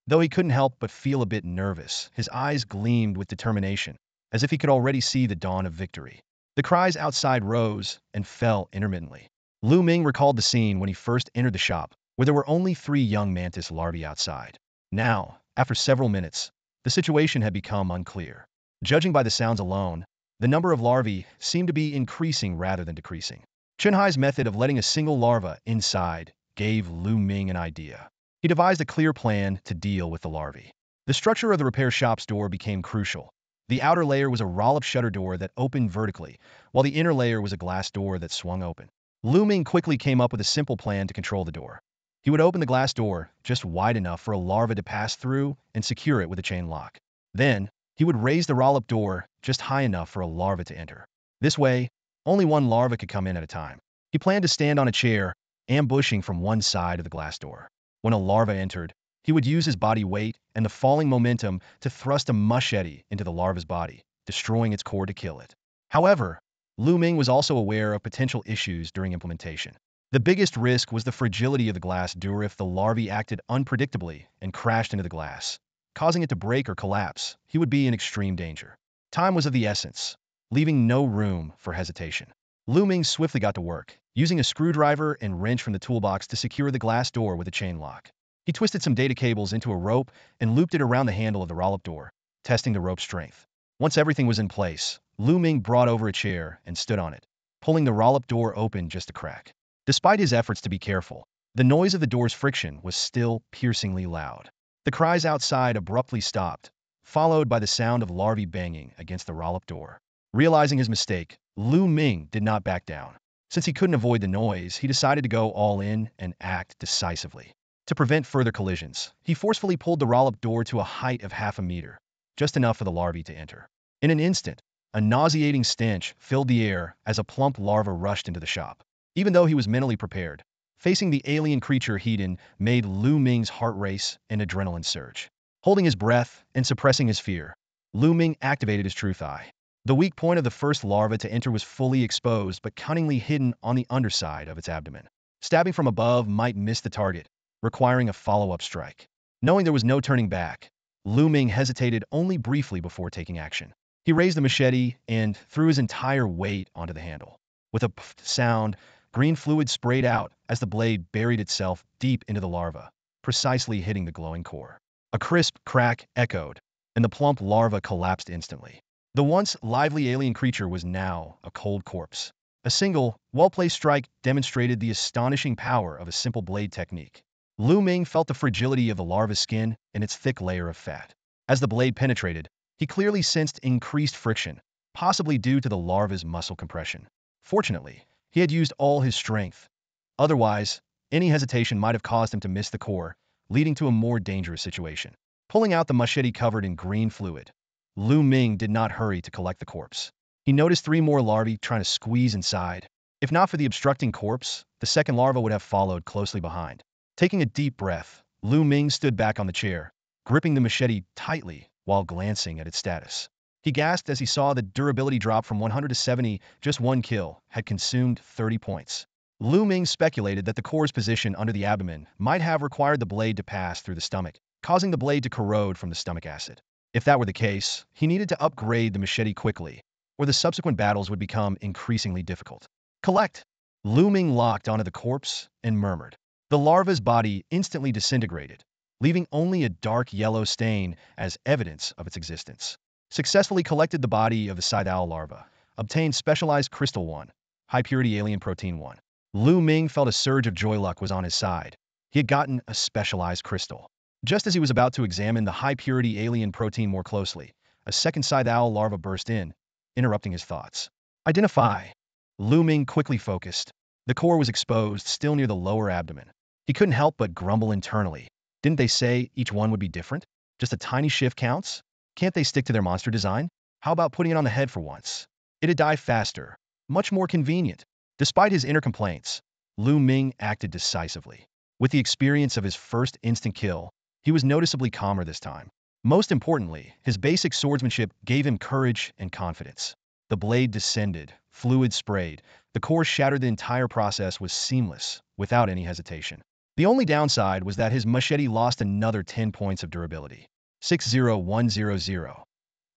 Though he couldn't help but feel a bit nervous, his eyes gleamed with determination, as if he could already see the dawn of victory. The cries outside rose and fell intermittently. Lu Ming recalled the scene when he first entered the shop, where there were only 3 young mantis larvae outside. Now, after several minutes, the situation had become unclear. Judging by the sounds alone, the number of larvae seemed to be increasing rather than decreasing. Chunhai's method of letting a single larva inside gave Lu Ming an idea. He devised a clear plan to deal with the larvae. The structure of the repair shop's door became crucial. The outer layer was a roll-up shutter door that opened vertically, while the inner layer was a glass door that swung open. Lu Ming quickly came up with a simple plan to control the door. He would open the glass door just wide enough for a larva to pass through and secure it with a chain lock. Then, he would raise the roll-up door just high enough for a larva to enter. This way, only one larva could come in at a time. He planned to stand on a chair, ambushing from one side of the glass door. When a larva entered, He would use his body weight and the falling momentum to thrust a machete into the larva's body, destroying its core to kill it. However, Lu Ming was also aware of potential issues during implementation. The biggest risk was the fragility of the glass door if the larvae acted unpredictably and crashed into the glass, causing it to break or collapse. He would be in extreme danger. Time was of the essence, leaving no room for hesitation. Lu Ming swiftly got to work, using a screwdriver and wrench from the toolbox to secure the glass door with a chain lock. He twisted some data cables into a rope and looped it around the handle of the roll-up door, testing the rope's strength. Once everything was in place, Lu Ming brought over a chair and stood on it, pulling the roll-up door open just a crack. Despite his efforts to be careful, the noise of the door's friction was still piercingly loud. The cries outside abruptly stopped, followed by the sound of larvae banging against the roll-up door. Realizing his mistake, Lu Ming did not back down. Since he couldn't avoid the noise, he decided to go all in and act decisively. To prevent further collisions, he forcefully pulled the roll-up door to a height of half a meter, just enough for the larvae to enter. In an instant, a nauseating stench filled the air as a plump larva rushed into the shop. Even though he was mentally prepared, facing the alien creature he'd made Lu Ming's heart race and adrenaline surge. Holding his breath and suppressing his fear, Lu Ming activated his truth eye. The weak point of the first larva to enter was fully exposed but cunningly hidden on the underside of its abdomen. Stabbing from above might miss the target, requiring a follow-up strike. Knowing there was no turning back, Lu Ming hesitated only briefly before taking action. He raised the machete and threw his entire weight onto the handle. With a pfft sound, green fluid sprayed out as the blade buried itself deep into the larva, precisely hitting the glowing core. A crisp crack echoed, and the plump larva collapsed instantly. The once lively alien creature was now a cold corpse. A single, well-placed strike demonstrated the astonishing power of a simple blade technique. Lu Ming felt the fragility of the larva's skin and its thick layer of fat. As the blade penetrated, he clearly sensed increased friction, possibly due to the larva's muscle compression. Fortunately, he had used all his strength. Otherwise, any hesitation might have caused him to miss the core, leading to a more dangerous situation. Pulling out the machete covered in green fluid, Lu Ming did not hurry to collect the corpse. He noticed 3 more larvae trying to squeeze inside. If not for the obstructing corpse, the second larva would have followed closely behind. Taking a deep breath, Lu Ming stood back on the chair, gripping the machete tightly while glancing at its status. He gasped as he saw the durability drop from 100 to 70. Just one kill had consumed 30 points. Lu Ming speculated that the core's position under the abdomen might have required the blade to pass through the stomach, causing the blade to corrode from the stomach acid. If that were the case, he needed to upgrade the machete quickly, or the subsequent battles would become increasingly difficult. Collect! Lu Ming locked onto the corpse and murmured. The larva's body instantly disintegrated, leaving only a dark yellow stain as evidence of its existence. Successfully collected the body of the scythe owl larva. Obtained specialized crystal 1, high-purity alien protein 1. Lu Ming felt a surge of joy. Luck was on his side. He had gotten a specialized crystal. Just as he was about to examine the high-purity alien protein more closely, a second scythe owl larva burst in, interrupting his thoughts. Identify! Lu Ming quickly focused. The core was exposed, still near the lower abdomen. He couldn't help but grumble internally. Didn't they say each one would be different? Just a tiny shift counts? Can't they stick to their monster design? How about putting it on the head for once? It'd die faster. Much more convenient. Despite his inner complaints, Lu Ming acted decisively. With the experience of his first instant kill, he was noticeably calmer this time. Most importantly, his basic swordsmanship gave him courage and confidence. The blade descended, fluid sprayed. The core shattered. The entire process was seamless, without any hesitation. The only downside was that his machete lost another 10 points of durability. 60100.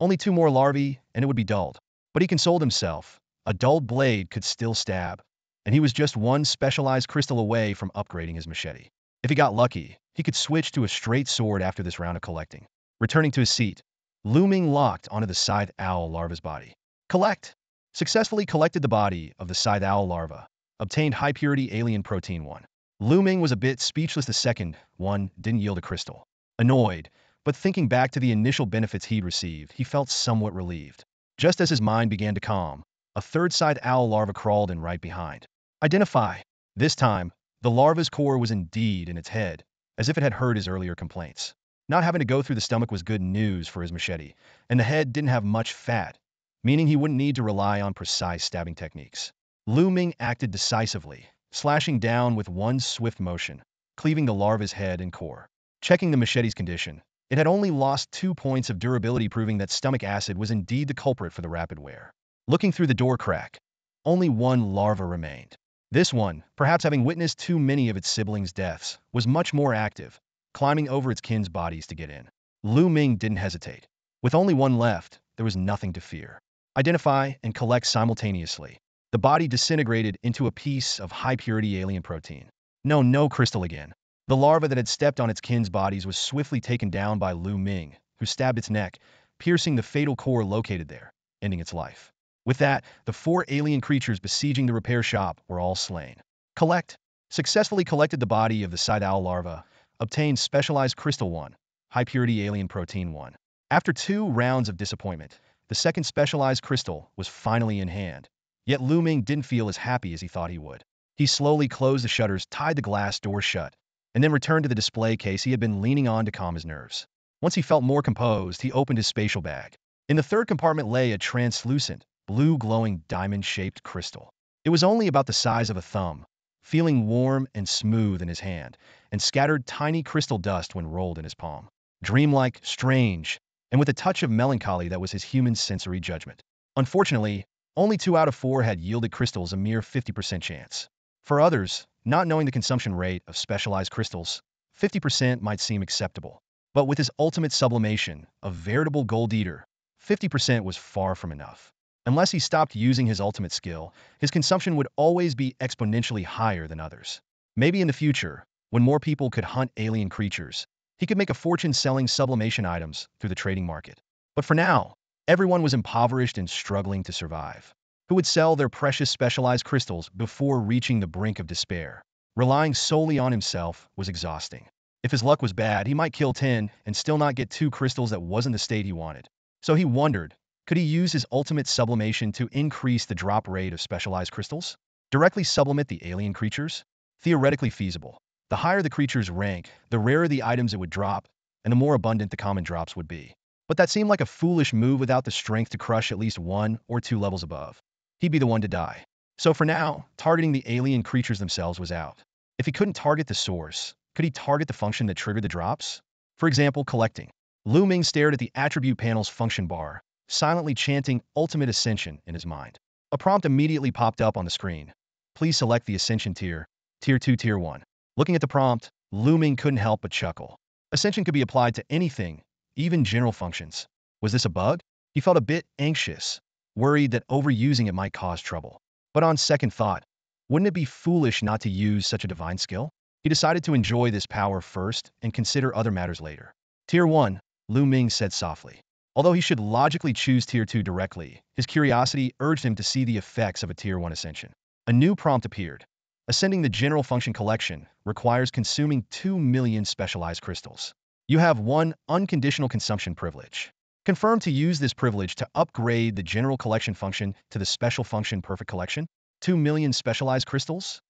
Only 2 more larvae, and it would be dulled. But he consoled himself. A dulled blade could still stab, and he was just 1 specialized crystal away from upgrading his machete. If he got lucky, he could switch to a straight sword after this round of collecting. Returning to his seat, Lu Ming locked onto the scythe owl larva's body. Collect! Successfully collected the body of the scythe owl larva. Obtained high-purity alien protein 1. Lu Ming was a bit speechless. The second one didn't yield a crystal. Annoyed, but thinking back to the initial benefits he'd received, he felt somewhat relieved. Just as his mind began to calm, a third scythe owl larva crawled in right behind. Identify! This time, the larva's core was indeed in its head, as if it had heard his earlier complaints. Not having to go through the stomach was good news for his machete, and the head didn't have much fat, meaning he wouldn't need to rely on precise stabbing techniques. Lu Ming acted decisively, slashing down with 1 swift motion, cleaving the larva's head and core. Checking the machete's condition, it had only lost 2 points of durability, proving that stomach acid was indeed the culprit for the rapid wear. Looking through the door crack, only one larva remained. This one, perhaps having witnessed too many of its siblings' deaths, was much more active, climbing over its kin's bodies to get in. Lu Ming didn't hesitate. With only one left, there was nothing to fear. Identify and collect simultaneously. The body disintegrated into a piece of high-purity alien protein. No crystal again. The larva that had stepped on its kin's bodies was swiftly taken down by Lu Ming, who stabbed its neck, piercing the fatal core located there, ending its life. With that, the 4 alien creatures besieging the repair shop were all slain. Collect. Successfully collected the body of the side owl larva, obtained specialized crystal 1, high-purity alien protein 1. After 2 rounds of disappointment, the second specialized crystal was finally in hand. Yet Lu Ming didn't feel as happy as he thought he would. He slowly closed the shutters, tied the glass door shut, and then returned to the display case he had been leaning on to calm his nerves. Once he felt more composed, he opened his spatial bag. In the third compartment lay a translucent, blue glowing diamond-shaped crystal. It was only about the size of a thumb, feeling warm and smooth in his hand, and scattered tiny crystal dust when rolled in his palm. Dreamlike, strange, and with a touch of melancholy that was his human sensory judgment. Unfortunately, only 2 out of 4 had yielded crystals, a mere 50% chance. For others, not knowing the consumption rate of specialized crystals, 50% might seem acceptable. But with his ultimate sublimation, a veritable gold eater, 50% was far from enough. Unless he stopped using his ultimate skill, his consumption would always be exponentially higher than others. Maybe in the future, when more people could hunt alien creatures, he could make a fortune selling sublimation items through the trading market. But for now, everyone was impoverished and struggling to survive. Who would sell their precious specialized crystals before reaching the brink of despair? Relying solely on himself was exhausting. If his luck was bad, he might kill 10 and still not get 2 crystals that wasn't the state he wanted. So he wondered, could he use his ultimate sublimation to increase the drop rate of specialized crystals? Directly sublimate the alien creatures? Theoretically feasible. The higher the creature's rank, the rarer the items it would drop, and the more abundant the common drops would be. But that seemed like a foolish move without the strength to crush at least 1 or 2 levels above. He'd be the one to die. So for now, targeting the alien creatures themselves was out. If he couldn't target the source, could he target the function that triggered the drops? For example, collecting. Lu Ming stared at the attribute panel's function bar, silently chanting Ultimate Ascension in his mind. A prompt immediately popped up on the screen. Please select the Ascension tier, Tier 2, Tier 1. Looking at the prompt, Lu Ming couldn't help but chuckle. Ascension could be applied to anything, even general functions. Was this a bug? He felt a bit anxious, worried that overusing it might cause trouble. But on second thought, wouldn't it be foolish not to use such a divine skill? He decided to enjoy this power first and consider other matters later. Tier 1, Lu Ming said softly. Although he should logically choose Tier 2 directly, his curiosity urged him to see the effects of a Tier 1 ascension. A new prompt appeared. Ascending the general function collection requires consuming 2 million specialized crystals. You have 1 unconditional consumption privilege. Confirm to use this privilege to upgrade the general collection function to the special function perfect collection. 2 million specialized crystals?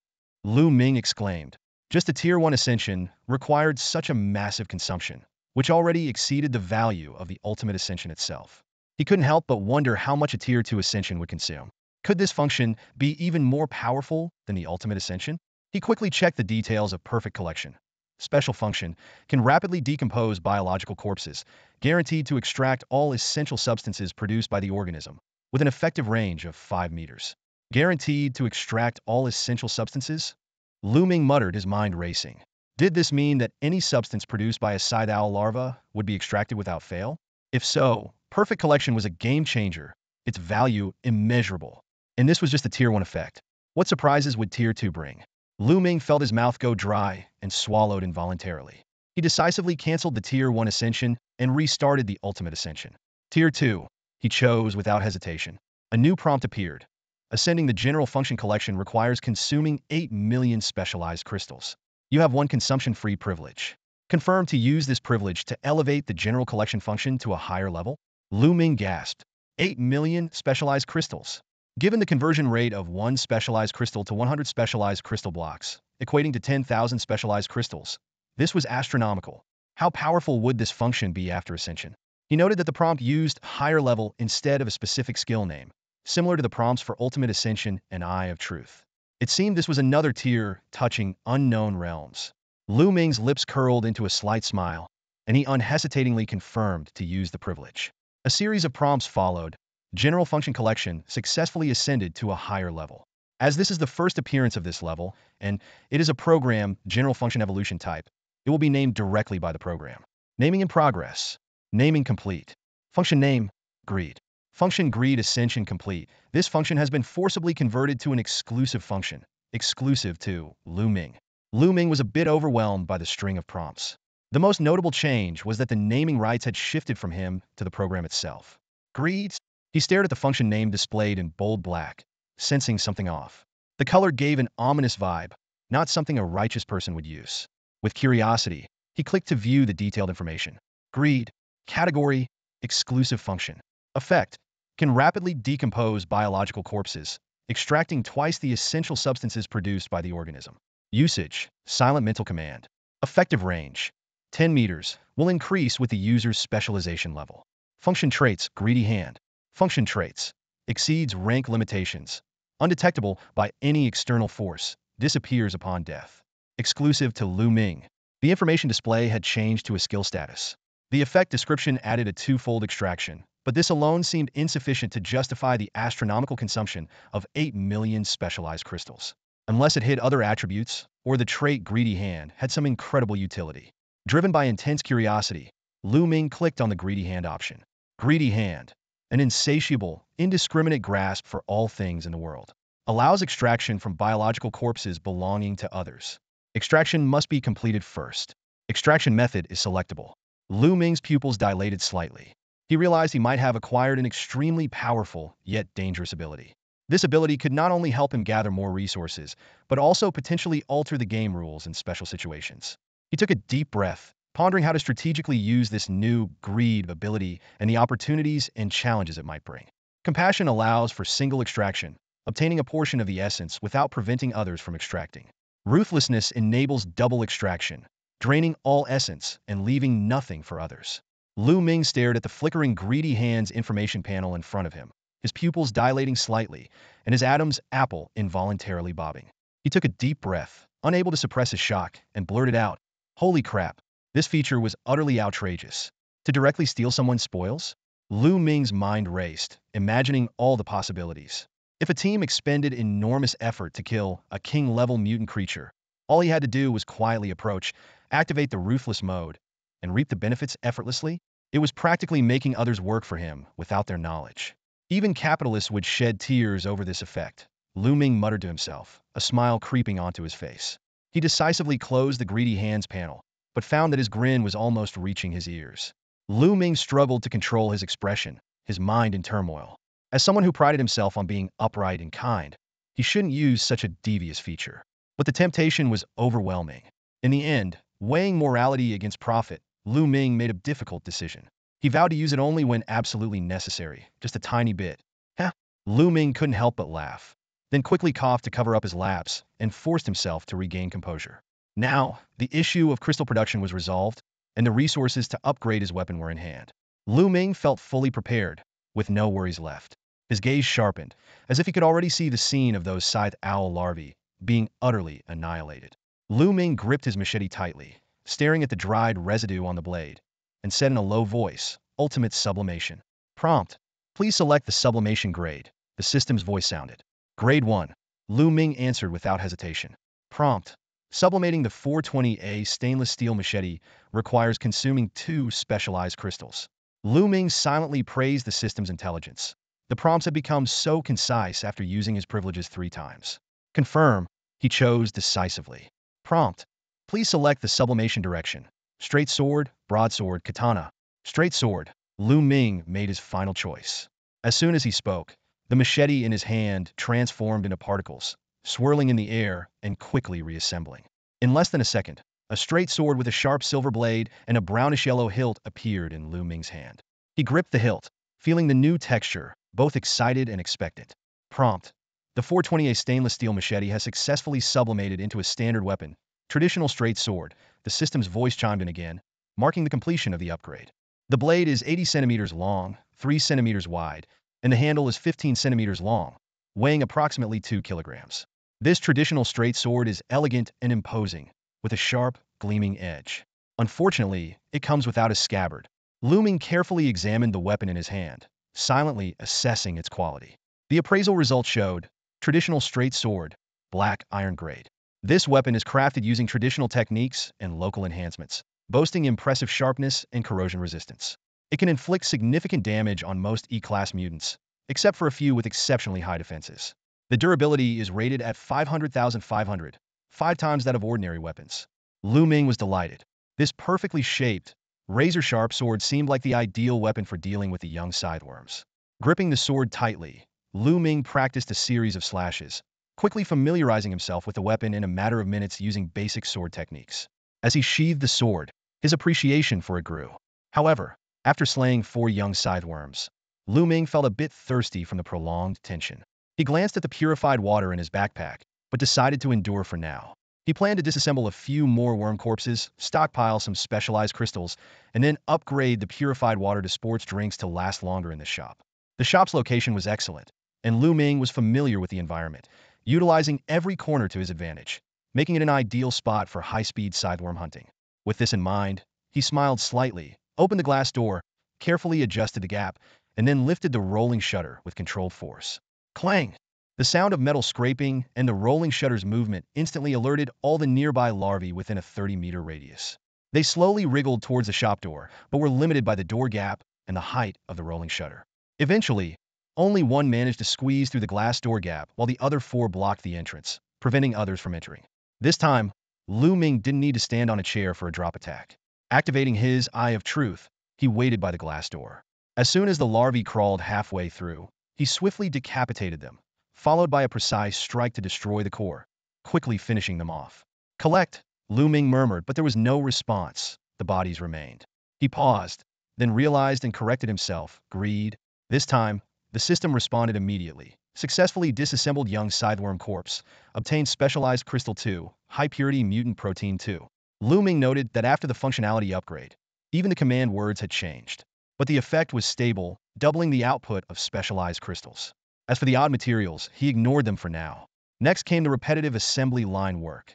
Lu Ming exclaimed. Just a Tier 1 ascension required such a massive consumption, which already exceeded the value of the ultimate ascension itself. He couldn't help but wonder how much a Tier 2 ascension would consume. Could this function be even more powerful than the ultimate ascension? He quickly checked the details of perfect collection. Special function can rapidly decompose biological corpses, guaranteed to extract all essential substances produced by the organism, with an effective range of 5 meters. Guaranteed to extract all essential substances? Lu Ming muttered, his mind racing. Did this mean that any substance produced by a side owl larva would be extracted without fail? If so, perfect collection was a game changer, its value immeasurable. And this was just a Tier 1 effect. What surprises would Tier 2 bring? Lu Ming felt his mouth go dry and swallowed involuntarily. He decisively canceled the Tier 1 ascension and restarted the ultimate ascension. Tier 2, he chose without hesitation. A new prompt appeared. Ascending the general function collection requires consuming 8 million specialized crystals. You have 1 consumption-free privilege. Confirm to use this privilege to elevate the general collection function to a higher level. Lu Ming gasped. 8 million specialized crystals. Given the conversion rate of 1 specialized crystal to 100 specialized crystal blocks, equating to 10,000 specialized crystals, this was astronomical. How powerful would this function be after ascension? He noted that the prompt used higher level instead of a specific skill name, similar to the prompts for Ultimate Ascension and Eye of Truth. It seemed this was another tier touching unknown realms. Lu Ming's lips curled into a slight smile, and he unhesitatingly confirmed to use the privilege. A series of prompts followed. General Function Collection successfully ascended to a higher level. As this is the first appearance of this level, and it is a program General Function Evolution type, it will be named directly by the program. Naming in progress. Naming complete. Function name, Greed. Function Greed Ascension complete. This function has been forcibly converted to an exclusive function, exclusive to Lu Ming. Lu Ming was a bit overwhelmed by the string of prompts. The most notable change was that the naming rights had shifted from him to the program itself. Greed? He stared at the function name displayed in bold black, sensing something off. The color gave an ominous vibe, not something a righteous person would use. With curiosity, he clicked to view the detailed information. Greed. Category. Exclusive function. Effect. Can rapidly decompose biological corpses, extracting twice the essential substances produced by the organism. Usage. Silent mental command. Effective range. 10 meters. Will increase with the user's specialization level. Function traits. Greedy hand. Function traits. Exceeds rank limitations. Undetectable by any external force. Disappears upon death. Exclusive to Lu Ming. The information display had changed to a skill status. The effect description added a twofold extraction, but this alone seemed insufficient to justify the astronomical consumption of 8 million specialized crystals. Unless it hid other attributes, or the trait Greedy Hand had some incredible utility. Driven by intense curiosity, Lu Ming clicked on the Greedy Hand option. Greedy Hand. An insatiable, indiscriminate grasp for all things in the world. Allows extraction from biological corpses belonging to others. Extraction must be completed first. Extraction method is selectable. Lu Ming's pupils dilated slightly. He realized he might have acquired an extremely powerful, yet dangerous ability. This ability could not only help him gather more resources, but also potentially alter the game rules in special situations. He took a deep breath, pondering how to strategically use this new greed ability and the opportunities and challenges it might bring. Compassion allows for single extraction, obtaining a portion of the essence without preventing others from extracting. Ruthlessness enables double extraction, draining all essence and leaving nothing for others. Lu Ming stared at the flickering Greedy Hand's information panel in front of him, his pupils dilating slightly, and his Adam's apple involuntarily bobbing. He took a deep breath, unable to suppress his shock, and blurted out, "Holy crap, this feature was utterly outrageous. To directly steal someone's spoils?" Lu Ming's mind raced, imagining all the possibilities. If a team expended enormous effort to kill a king-level mutant creature, all he had to do was quietly approach, activate the ruthless mode, and reap the benefits effortlessly. It was practically making others work for him without their knowledge. Even capitalists would shed tears over this effect. Lu Ming muttered to himself, a smile creeping onto his face. He decisively closed the Greedy Hands panel, but found that his grin was almost reaching his ears. Lu Ming struggled to control his expression, his mind in turmoil. As someone who prided himself on being upright and kind, he shouldn't use such a devious feature. But the temptation was overwhelming. In the end, weighing morality against profit, Lu Ming made a difficult decision. He vowed to use it only when absolutely necessary, just a tiny bit. Huh? Lu Ming couldn't help but laugh, then quickly coughed to cover up his lapse and forced himself to regain composure. Now, the issue of crystal production was resolved, and the resources to upgrade his weapon were in hand. Lu Ming felt fully prepared, with no worries left. His gaze sharpened, as if he could already see the scene of those scythe owl larvae being utterly annihilated. Lu Ming gripped his machete tightly, staring at the dried residue on the blade, and said in a low voice, "Ultimate sublimation." Prompt. Please select the sublimation grade. The system's voice sounded. Grade 1. Lu Ming answered without hesitation. Prompt. Sublimating the 420A stainless steel machete requires consuming 2 specialized crystals. Lu Ming silently praised the system's intelligence. The prompts had become so concise after using his privileges 3 times. Confirm. He chose decisively. Prompt. Please select the sublimation direction. Straight sword, broadsword, katana. Straight sword. Lu Ming made his final choice. As soon as he spoke, the machete in his hand transformed into particles, swirling in the air and quickly reassembling. In less than a second, a straight sword with a sharp silver blade and a brownish-yellow hilt appeared in Lu Ming's hand. He gripped the hilt, feeling the new texture, both excited and expectant. Prompt. The 420A stainless steel machete has successfully sublimated into a standard weapon, traditional straight sword. The system's voice chimed in again, marking the completion of the upgrade. The blade is 80 centimeters long, 3 centimeters wide, and the handle is 15 centimeters long, weighing approximately 2 kilograms. This traditional straight sword is elegant and imposing, with a sharp, gleaming edge. Unfortunately, it comes without a scabbard. Lu Ming carefully examined the weapon in his hand, silently assessing its quality. The appraisal results showed traditional straight sword, black iron grade. This weapon is crafted using traditional techniques and local enhancements, boasting impressive sharpness and corrosion resistance. It can inflict significant damage on most E-class mutants, except for a few with exceptionally high defenses. The durability is rated at 500,500, 5 times that of ordinary weapons. Lu Ming was delighted. This perfectly shaped, razor-sharp sword seemed like the ideal weapon for dealing with the young scytheworms. Gripping the sword tightly, Lu Ming practiced a series of slashes, quickly familiarizing himself with the weapon in a matter of minutes using basic sword techniques. As he sheathed the sword, his appreciation for it grew. However, after slaying 4 young scytheworms, Lu Ming felt a bit thirsty from the prolonged tension. He glanced at the purified water in his backpack, but decided to endure for now. He planned to disassemble a few more worm corpses, stockpile some specialized crystals, and then upgrade the purified water to sports drinks to last longer in the shop. The shop's location was excellent, and Lu Ming was familiar with the environment, utilizing every corner to his advantage, making it an ideal spot for high-speed scytheworm hunting. With this in mind, he smiled slightly, opened the glass door, carefully adjusted the gap, and then lifted the rolling shutter with controlled force. Clang! The sound of metal scraping and the rolling shutter's movement instantly alerted all the nearby larvae within a 30-meter radius. They slowly wriggled towards the shop door, but were limited by the door gap and the height of the rolling shutter. Eventually, only one managed to squeeze through the glass door gap while the other 4 blocked the entrance, preventing others from entering. This time, Lu Ming didn't need to stand on a chair for a drop attack. Activating his Eye of Truth, he waited by the glass door. As soon as the larvae crawled halfway through, he swiftly decapitated them, followed by a precise strike to destroy the core, quickly finishing them off. Collect, Lu Ming murmured, but there was no response. The bodies remained. He paused, then realized and corrected himself. Greed. This time, the system responded immediately, successfully disassembled young scytheworm corpse, obtained specialized crystal 2, high-purity mutant protein 2. Lu Ming noted that after the functionality upgrade, even the command words had changed, but the effect was stable, doubling the output of specialized crystals. As for the odd materials, he ignored them for now. Next came the repetitive assembly line work.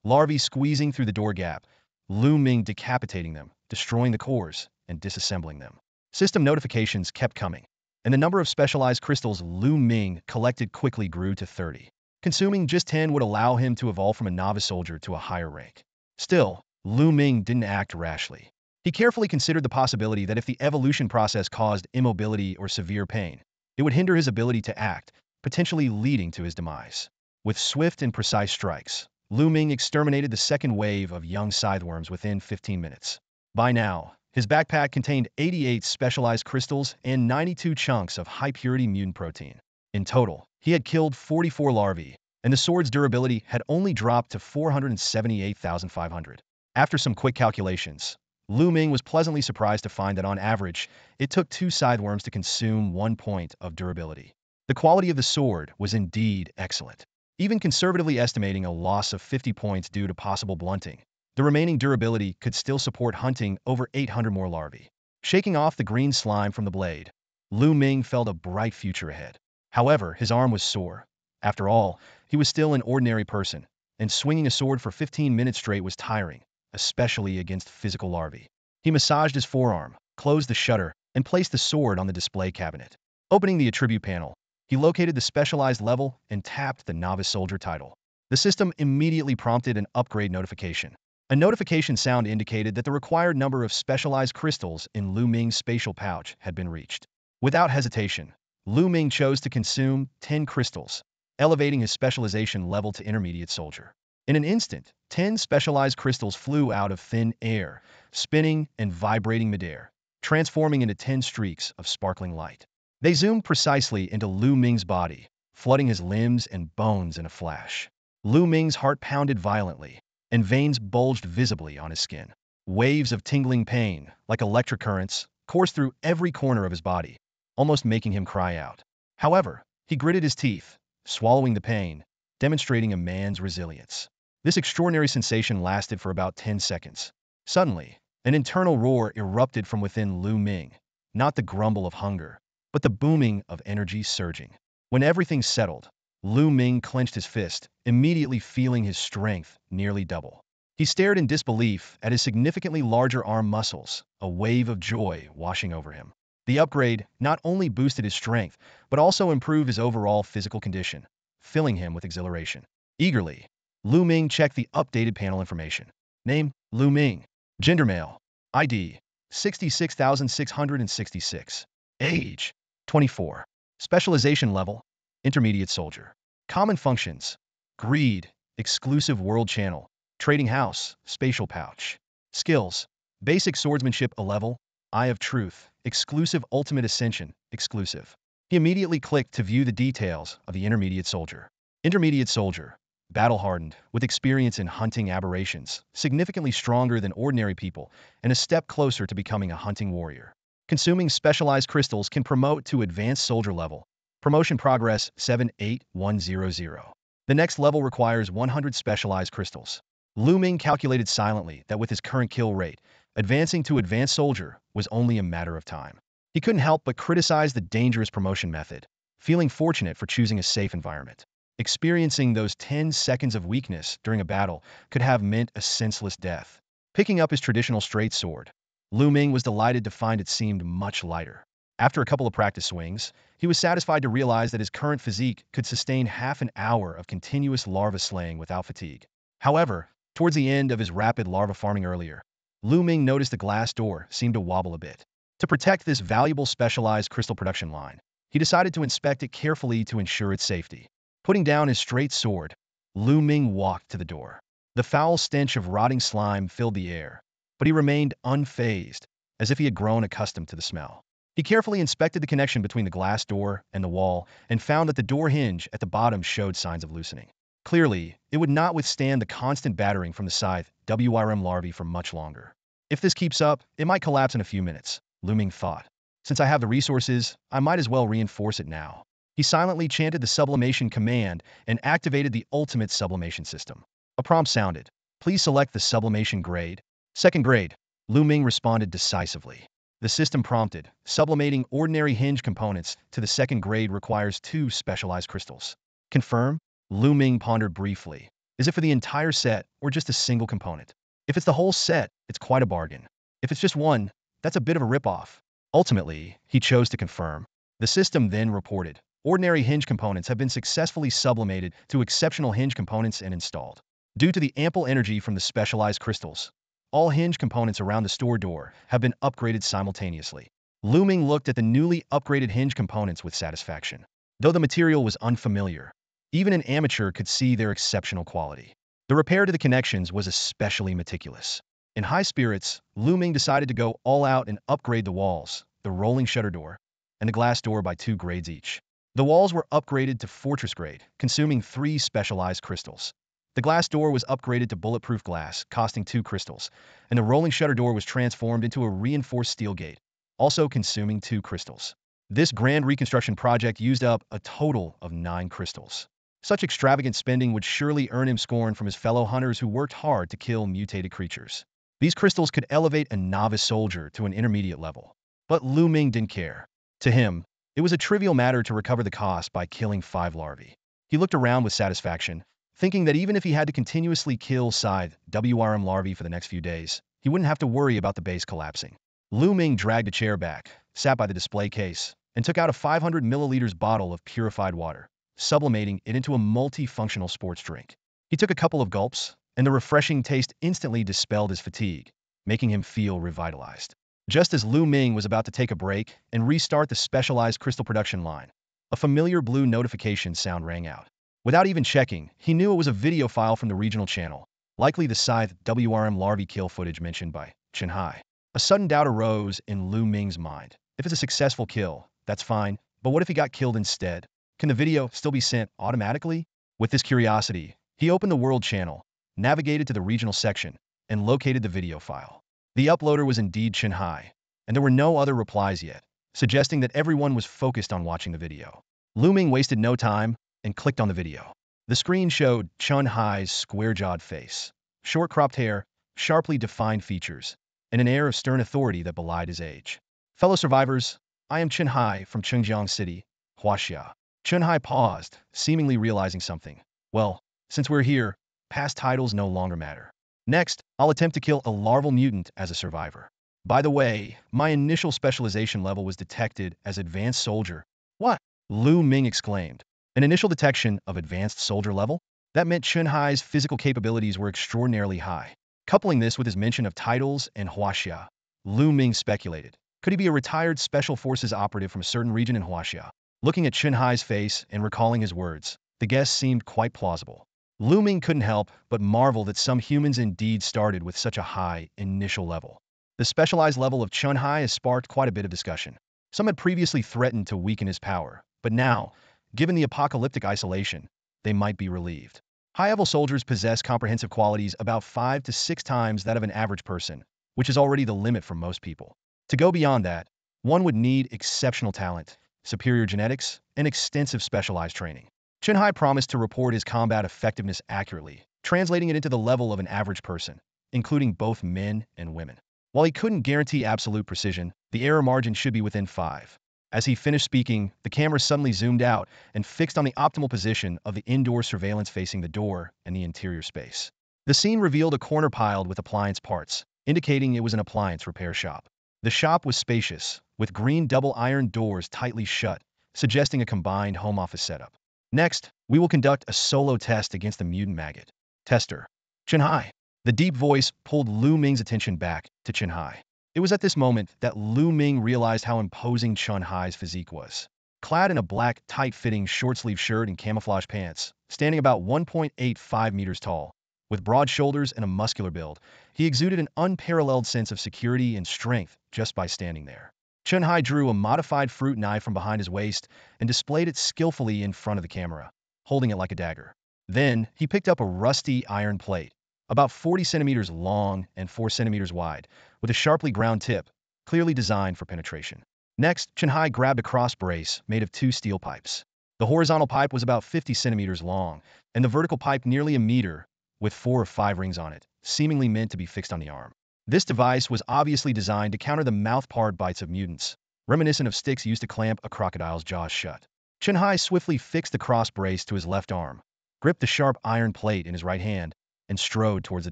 Larvae squeezing through the door gap, Lu Ming decapitating them, destroying the cores, and disassembling them. System notifications kept coming, and the number of specialized crystals Lu Ming collected quickly grew to 30. Consuming just 10 would allow him to evolve from a novice soldier to a higher rank. Still, Lu Ming didn't act rashly. He carefully considered the possibility that if the evolution process caused immobility or severe pain, it would hinder his ability to act, potentially leading to his demise. With swift and precise strikes, Lu Ming exterminated the second wave of young scytheworms within 15 minutes. By now, his backpack contained 88 specialized crystals and 92 chunks of high-purity mutant protein. In total, he had killed 44 larvae, and the sword's durability had only dropped to 478,500. After some quick calculations, Lu Ming was pleasantly surprised to find that on average, it took 2 scytheworms to consume 1 point of durability. The quality of the sword was indeed excellent. Even conservatively estimating a loss of 50 points due to possible blunting, the remaining durability could still support hunting over 800 more larvae. Shaking off the green slime from the blade, Lu Ming felt a bright future ahead. However, his arm was sore. After all, he was still an ordinary person, and swinging a sword for 15 minutes straight was tiring, especially against physical larvae. He massaged his forearm, closed the shutter, and placed the sword on the display cabinet. Opening the attribute panel, he located the specialized level and tapped the novice soldier title. The system immediately prompted an upgrade notification. A notification sound indicated that the required number of specialized crystals in Lu Ming's spatial pouch had been reached. Without hesitation, Lu Ming chose to consume 10 crystals, elevating his specialization level to intermediate soldier. In an instant, 10 specialized crystals flew out of thin air, spinning and vibrating midair, transforming into 10 streaks of sparkling light. They zoomed precisely into Lu Ming's body, flooding his limbs and bones in a flash. Lu Ming's heart pounded violently, and veins bulged visibly on his skin. Waves of tingling pain, like electric currents, coursed through every corner of his body, almost making him cry out. However, he gritted his teeth, swallowing the pain, demonstrating a man's resilience. This extraordinary sensation lasted for about 10 seconds. Suddenly, an internal roar erupted from within Lu Ming, not the grumble of hunger, but the booming of energy surging. When everything settled, Lu Ming clenched his fist, immediately feeling his strength nearly double. He stared in disbelief at his significantly larger arm muscles, a wave of joy washing over him. The upgrade not only boosted his strength, but also improved his overall physical condition, filling him with exhilaration. Eagerly, Lu Ming checked the updated panel information. Name, Lu Ming. Gender male. ID, 66,666. Age, 24. Specialization level, intermediate soldier. Common functions, greed, exclusive world channel, trading house, spatial pouch. Skills, basic swordsmanship a level, eye of truth, exclusive ultimate ascension, exclusive. He immediately clicked to view the details of the intermediate soldier. Intermediate soldier, battle-hardened, with experience in hunting aberrations, significantly stronger than ordinary people, and a step closer to becoming a hunting warrior. Consuming specialized crystals can promote to advanced soldier level. Promotion progress 78100. The next level requires 100 specialized crystals. Lu Ming calculated silently that with his current kill rate, advancing to advanced soldier was only a matter of time. He couldn't help but criticize the dangerous promotion method, feeling fortunate for choosing a safe environment. Experiencing those 10 seconds of weakness during a battle could have meant a senseless death. Picking up his traditional straight sword, Lu Ming was delighted to find it seemed much lighter. After a couple of practice swings, he was satisfied to realize that his current physique could sustain half an hour of continuous larva slaying without fatigue. However, towards the end of his rapid larva farming earlier, Lu Ming noticed the glass door seemed to wobble a bit. To protect this valuable specialized crystal production line, he decided to inspect it carefully to ensure its safety. Putting down his straight sword, Lu Ming walked to the door. The foul stench of rotting slime filled the air, but he remained unfazed, as if he had grown accustomed to the smell. He carefully inspected the connection between the glass door and the wall and found that the door hinge at the bottom showed signs of loosening. Clearly, it would not withstand the constant battering from the scythe WRM larvae for much longer. If this keeps up, it might collapse in a few minutes, Lu Ming thought. Since I have the resources, I might as well reinforce it now. He silently chanted the sublimation command and activated the ultimate sublimation system. A prompt sounded. Please select the sublimation grade. Second grade. Lu Ming responded decisively. The system prompted. Sublimating ordinary hinge components to the second grade requires 2 specialized crystals. Confirm? Lu Ming pondered briefly. Is it for the entire set or just a single component? If it's the whole set, it's quite a bargain. If it's just one, that's a bit of a ripoff. Ultimately, he chose to confirm. The system then reported. Ordinary hinge components have been successfully sublimated to exceptional hinge components and installed. Due to the ample energy from the specialized crystals, all hinge components around the store door have been upgraded simultaneously. Lu Ming looked at the newly upgraded hinge components with satisfaction. Though the material was unfamiliar, even an amateur could see their exceptional quality. The repair to the connections was especially meticulous. In high spirits, Lu Ming decided to go all out and upgrade the walls, the rolling shutter door, and the glass door by 2 grades each. The walls were upgraded to fortress grade, consuming 3 specialized crystals. The glass door was upgraded to bulletproof glass, costing 2 crystals, and the rolling shutter door was transformed into a reinforced steel gate, also consuming 2 crystals. This grand reconstruction project used up a total of 9 crystals. Such extravagant spending would surely earn him scorn from his fellow hunters who worked hard to kill mutated creatures. These crystals could elevate a novice soldier to an intermediate level. But Lu Ming didn't care. To him, it was a trivial matter to recover the cost by killing 5 larvae. He looked around with satisfaction, thinking that even if he had to continuously kill scythe WRM larvae for the next few days, he wouldn't have to worry about the base collapsing. Lu Ming dragged a chair back, sat by the display case, and took out a 500 milliliters bottle of purified water, sublimating it into a multifunctional sports drink. He took a couple of gulps, and the refreshing taste instantly dispelled his fatigue, making him feel revitalized. Just as Lu Ming was about to take a break and restart the specialized crystal production line, a familiar blue notification sound rang out. Without even checking, he knew it was a video file from the regional channel, likely the scythe WRM larvae kill footage mentioned by Hai. A sudden doubt arose in Lu Ming's mind. If it's a successful kill, that's fine, but what if he got killed instead? Can the video still be sent automatically? With this curiosity, he opened the world channel, navigated to the regional section, and located the video file. The uploader was indeed Hai, and there were no other replies yet, suggesting that everyone was focused on watching the video. Lu Ming wasted no time and clicked on the video. The screen showed Hai's square-jawed face, short cropped hair, sharply defined features, and an air of stern authority that belied his age. Fellow survivors, I am Hai from Chengjiang City, Huaxia. Hai paused, seemingly realizing something. Well, since we're here, past titles no longer matter. Next, I'll attempt to kill a larval mutant as a survivor. By the way, my initial specialization level was detected as Advanced Soldier. What? Lu Ming exclaimed. An initial detection of Advanced Soldier level? That meant Chunhai's physical capabilities were extraordinarily high. Coupling this with his mention of titles and huaxia, Lu Ming speculated. Could he be a retired Special Forces operative from a certain region in huaxia? Looking at Chunhai's face and recalling his words, the guess seemed quite plausible. Lu Ming couldn't help but marvel that some humans indeed started with such a high initial level. The specialized level of Chunhai has sparked quite a bit of discussion. Some had previously threatened to weaken his power, but now, given the apocalyptic isolation, they might be relieved. High-level soldiers possess comprehensive qualities about 5 to 6 times that of an average person, which is already the limit for most people. To go beyond that, one would need exceptional talent, superior genetics, and extensive specialized training. Chunhai promised to report his combat effectiveness accurately, translating it into the level of an average person, including both men and women. While he couldn't guarantee absolute precision, the error margin should be within 5. As he finished speaking, the camera suddenly zoomed out and fixed on the optimal position of the indoor surveillance facing the door and the interior space. The scene revealed a corner piled with appliance parts, indicating it was an appliance repair shop. The shop was spacious, with green double iron doors tightly shut, suggesting a combined home office setup. Next, we will conduct a solo test against the mutant maggot. Tester. Chunhai. The deep voice pulled Lu Ming's attention back to Chunhai. It was at this moment that Lu Ming realized how imposing Chunhai's physique was. Clad in a black, tight-fitting short-sleeve shirt and camouflage pants, standing about 1.85 meters tall, with broad shoulders and a muscular build, he exuded an unparalleled sense of security and strength just by standing there. Chunhai drew a modified fruit knife from behind his waist and displayed it skillfully in front of the camera, holding it like a dagger. Then, he picked up a rusty iron plate, about 40 centimeters long and 4 centimeters wide, with a sharply ground tip, clearly designed for penetration. Next, Chunhai grabbed a cross brace made of 2 steel pipes. The horizontal pipe was about 50 centimeters long, and the vertical pipe nearly a meter, with 4 or 5 rings on it, seemingly meant to be fixed on the arm. This device was obviously designed to counter the mouth-part bites of mutants, reminiscent of sticks used to clamp a crocodile's jaws shut. Chunhai swiftly fixed the cross brace to his left arm, gripped the sharp iron plate in his right hand, and strode towards the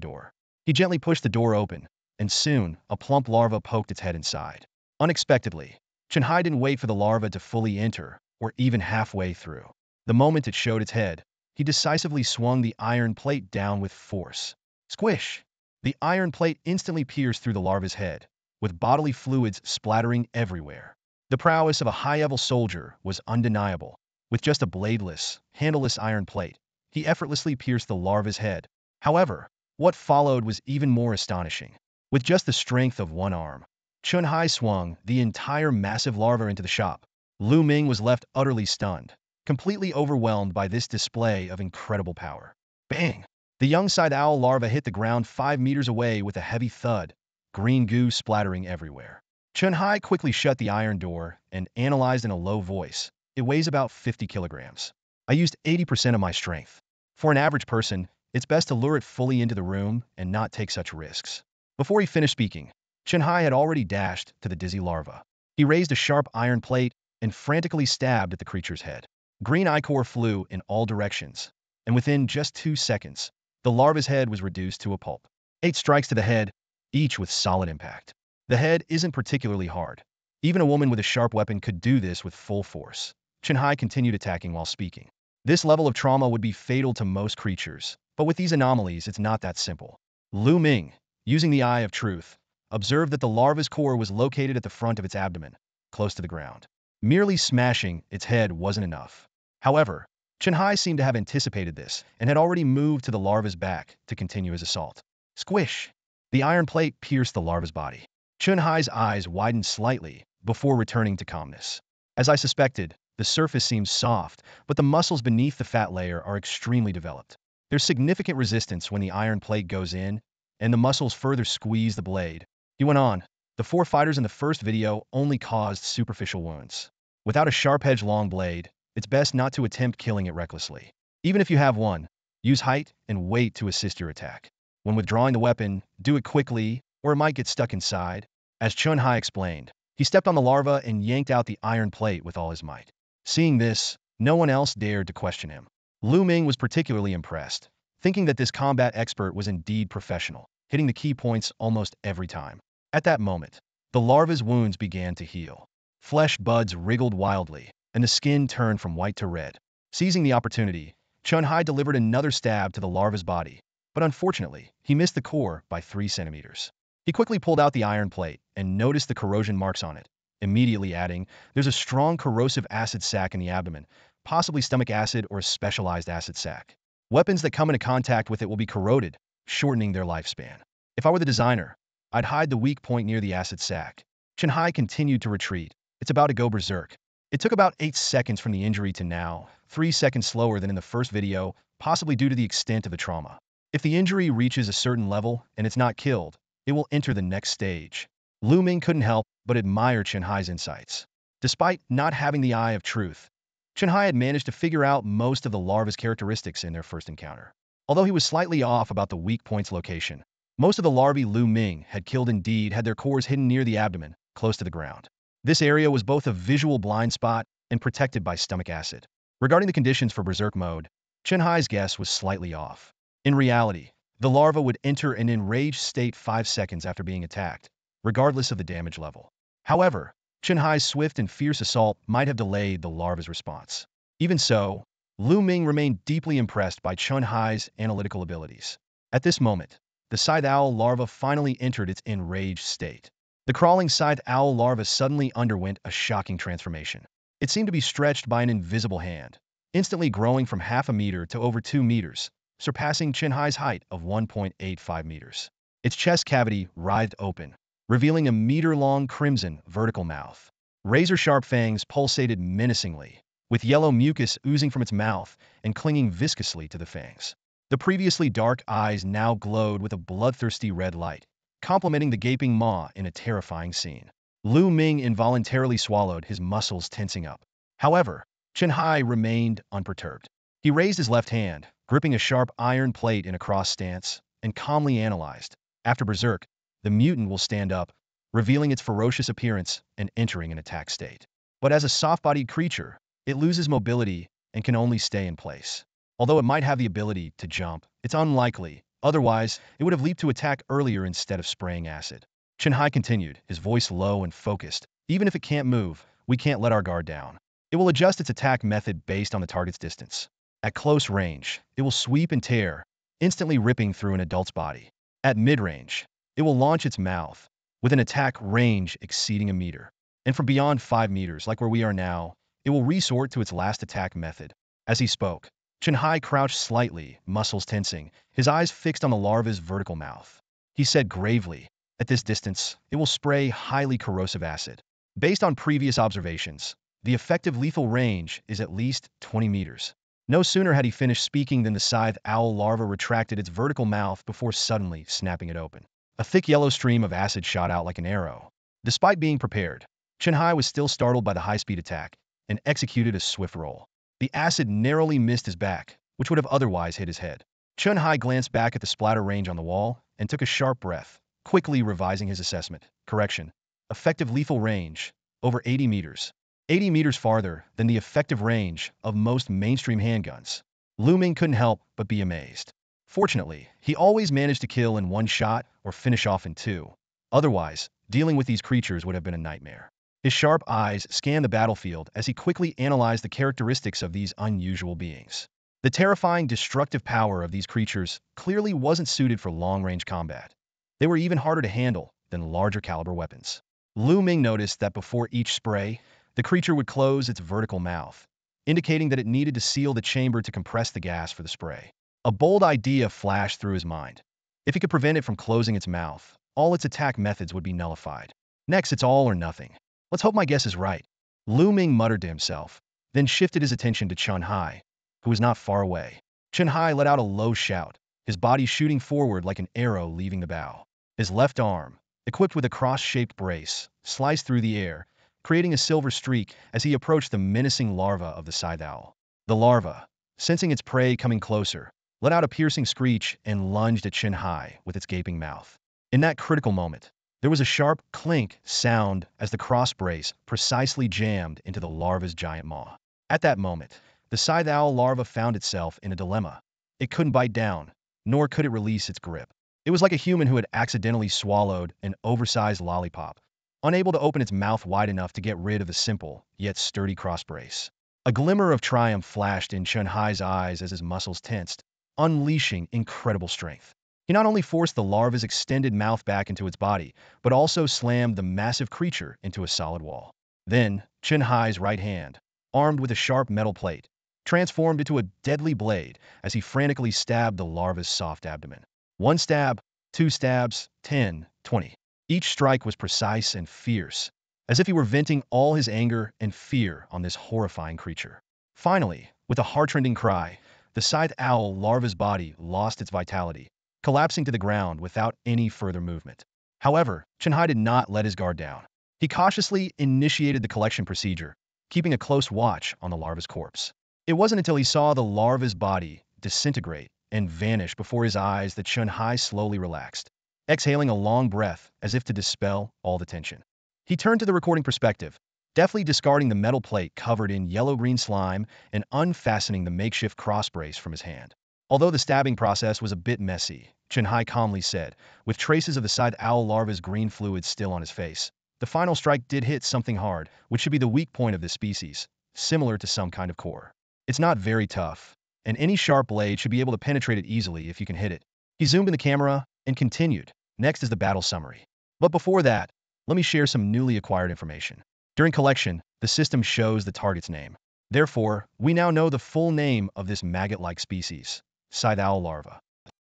door. He gently pushed the door open, and soon, a plump larva poked its head inside. Unexpectedly, Chunhai didn't wait for the larva to fully enter, or even halfway through. The moment it showed its head, he decisively swung the iron plate down with force. Squish! The iron plate instantly pierced through the larva's head, with bodily fluids splattering everywhere. The prowess of a high-level soldier was undeniable. With just a bladeless, handleless iron plate, he effortlessly pierced the larva's head. However, what followed was even more astonishing. With just the strength of one arm, Chunhai swung the entire massive larva into the shop. Lu Ming was left utterly stunned, completely overwhelmed by this display of incredible power. Bang! The young side owl larva hit the ground 5 meters away with a heavy thud, green goo splattering everywhere. Chunhai quickly shut the iron door and analyzed in a low voice. It weighs about 50 kilograms. I used 80% of my strength. For an average person, it's best to lure it fully into the room and not take such risks. Before he finished speaking, Chunhai had already dashed to the dizzy larva. He raised a sharp iron plate and frantically stabbed at the creature's head. Green ichor flew in all directions, and within just 2 seconds, the larva's head was reduced to a pulp. 8 strikes to the head, each with solid impact. The head isn't particularly hard. Even a woman with a sharp weapon could do this with full force. Chunhai continued attacking while speaking. This level of trauma would be fatal to most creatures, but with these anomalies, it's not that simple. Lu Ming, using the eye of truth, observed that the larva's core was located at the front of its abdomen, close to the ground. Merely smashing its head wasn't enough. However, Chunhai seemed to have anticipated this and had already moved to the larva's back to continue his assault. Squish! The iron plate pierced the larva's body. Chunhai's eyes widened slightly before returning to calmness. As I suspected, the surface seems soft, but the muscles beneath the fat layer are extremely developed. There's significant resistance when the iron plate goes in, and the muscles further squeeze the blade. He went on. The 4 fighters in the first video only caused superficial wounds. Without a sharp-edged long blade, it's best not to attempt killing it recklessly. Even if you have one, use height and weight to assist your attack. When withdrawing the weapon, do it quickly, or it might get stuck inside. As Chunhai explained, he stepped on the larva and yanked out the iron plate with all his might. Seeing this, no one else dared to question him. Lu Ming was particularly impressed, thinking that this combat expert was indeed professional, hitting the key points almost every time. At that moment, the larva's wounds began to heal. Flesh buds wriggled wildly, and the skin turned from white to red. Seizing the opportunity, Chun-Hai delivered another stab to the larva's body, but unfortunately, he missed the core by 3 centimeters. He quickly pulled out the iron plate and noticed the corrosion marks on it, immediately adding, "There's a strong corrosive acid sac in the abdomen, possibly stomach acid or a specialized acid sac. Weapons that come into contact with it will be corroded, shortening their lifespan. If I were the designer, I'd hide the weak point near the acid sac." Chun-Hai continued to retreat. It's about to go berserk. It took about 8 seconds from the injury to now, 3 seconds slower than in the first video, possibly due to the extent of the trauma. If the injury reaches a certain level and it's not killed, it will enter the next stage. Lu Ming couldn't help but admire Chun-Hai's insights. Despite not having the eye of truth, Chun-Hai had managed to figure out most of the larva's characteristics in their first encounter. Although he was slightly off about the weak point's location, most of the larvae Lu Ming had killed indeed had their cores hidden near the abdomen, close to the ground. This area was both a visual blind spot and protected by stomach acid. Regarding the conditions for berserk mode, Chun-Hai's guess was slightly off. In reality, the larva would enter an enraged state 5 seconds after being attacked, regardless of the damage level. However, Chun-Hai's swift and fierce assault might have delayed the larva's response. Even so, Lu Ming remained deeply impressed by Chun-Hai's analytical abilities. At this moment, the scythe owl larva finally entered its enraged state. The crawling scythe owl larva suddenly underwent a shocking transformation. It seemed to be stretched by an invisible hand, instantly growing from half a meter to over 2 meters, surpassing Chun-Hai's height of 1.85 meters. Its chest cavity writhed open, revealing a meter-long crimson vertical mouth. Razor-sharp fangs pulsated menacingly, with yellow mucus oozing from its mouth and clinging viscously to the fangs. The previously dark eyes now glowed with a bloodthirsty red light, complementing the gaping maw in a terrifying scene. Lu Ming involuntarily swallowed, his muscles tensing up. However, Chun-Hai remained unperturbed. He raised his left hand, gripping a sharp iron plate in a cross stance, and calmly analyzed. After berserk, the mutant will stand up, revealing its ferocious appearance and entering an attack state. But as a soft-bodied creature, it loses mobility and can only stay in place. Although it might have the ability to jump, it's unlikely. Otherwise, it would have leaped to attack earlier instead of spraying acid. Chun-Hai continued, his voice low and focused. "Even if it can't move, we can't let our guard down. It will adjust its attack method based on the target's distance. At close range, it will sweep and tear, instantly ripping through an adult's body. At mid-range, it will launch its mouth, with an attack range exceeding a meter. And from beyond 5 meters, like where we are now, it will resort to its last attack method." As he spoke, Chun-Hai crouched slightly, muscles tensing, his eyes fixed on the larva's vertical mouth. He said gravely, "At this distance, it will spray highly corrosive acid. Based on previous observations, the effective lethal range is at least 20 meters." No sooner had he finished speaking than the scythe owl larva retracted its vertical mouth before suddenly snapping it open. A thick yellow stream of acid shot out like an arrow. Despite being prepared, Chun-Hai was still startled by the high-speed attack and executed a swift roll. The acid narrowly missed his back, which would have otherwise hit his head. Chun-Hai glanced back at the splatter range on the wall and took a sharp breath, quickly revising his assessment. Correction. Effective lethal range, over 80 meters. 80 meters farther than the effective range of most mainstream handguns. Lu Ming couldn't help but be amazed. Fortunately, he always managed to kill in 1 shot or finish off in 2. Otherwise, dealing with these creatures would have been a nightmare. His sharp eyes scanned the battlefield as he quickly analyzed the characteristics of these unusual beings. The terrifying destructive power of these creatures clearly wasn't suited for long-range combat. They were even harder to handle than larger caliber weapons. Lu Ming noticed that before each spray, the creature would close its vertical mouth, indicating that it needed to seal the chamber to compress the gas for the spray. A bold idea flashed through his mind. If he could prevent it from closing its mouth, all its attack methods would be nullified. Next, it's all or nothing. Let's hope my guess is right. Lu Ming muttered to himself, then shifted his attention to Chun-Hai, who was not far away. Chun-Hai let out a low shout, his body shooting forward like an arrow leaving the bow. His left arm, equipped with a cross-shaped brace, sliced through the air, creating a silver streak as he approached the menacing larva of the scythe owl. The larva, sensing its prey coming closer, let out a piercing screech and lunged at Chun-Hai with its gaping mouth. In that critical moment, there was a sharp clink sound as the cross brace precisely jammed into the larva's giant maw. At that moment, the scythe owl larva found itself in a dilemma. It couldn't bite down, nor could it release its grip. It was like a human who had accidentally swallowed an oversized lollipop, unable to open its mouth wide enough to get rid of the simple, yet sturdy crossbrace. A glimmer of triumph flashed in Chun Hai's eyes as his muscles tensed, unleashing incredible strength. He not only forced the larva's extended mouth back into its body, but also slammed the massive creature into a solid wall. Then, Chun Hai's right hand, armed with a sharp metal plate, transformed into a deadly blade as he frantically stabbed the larva's soft abdomen. One stab, two stabs, 10, 20. Each strike was precise and fierce, as if he were venting all his anger and fear on this horrifying creature. Finally, with a heartrending cry, the scythe owl larva's body lost its vitality, collapsing to the ground without any further movement. However, Chun Hai did not let his guard down. He cautiously initiated the collection procedure, keeping a close watch on the larva's corpse. It wasn't until he saw the larva's body disintegrate and vanish before his eyes that Chun Hai slowly relaxed, exhaling a long breath as if to dispel all the tension. He turned to the recording perspective, deftly discarding the metal plate covered in yellow-green slime and unfastening the makeshift crossbrace from his hand. Although the stabbing process was a bit messy, Chun Hai calmly said, with traces of the scythe owl larva's green fluid still on his face, the final strike did hit something hard, which should be the weak point of this species, similar to some kind of core. It's not very tough, and any sharp blade should be able to penetrate it easily if you can hit it. He zoomed in the camera and continued. Next is the battle summary. But before that, let me share some newly acquired information. During collection, the system shows the target's name. Therefore, we now know the full name of this maggot-like species, scythe owl larva.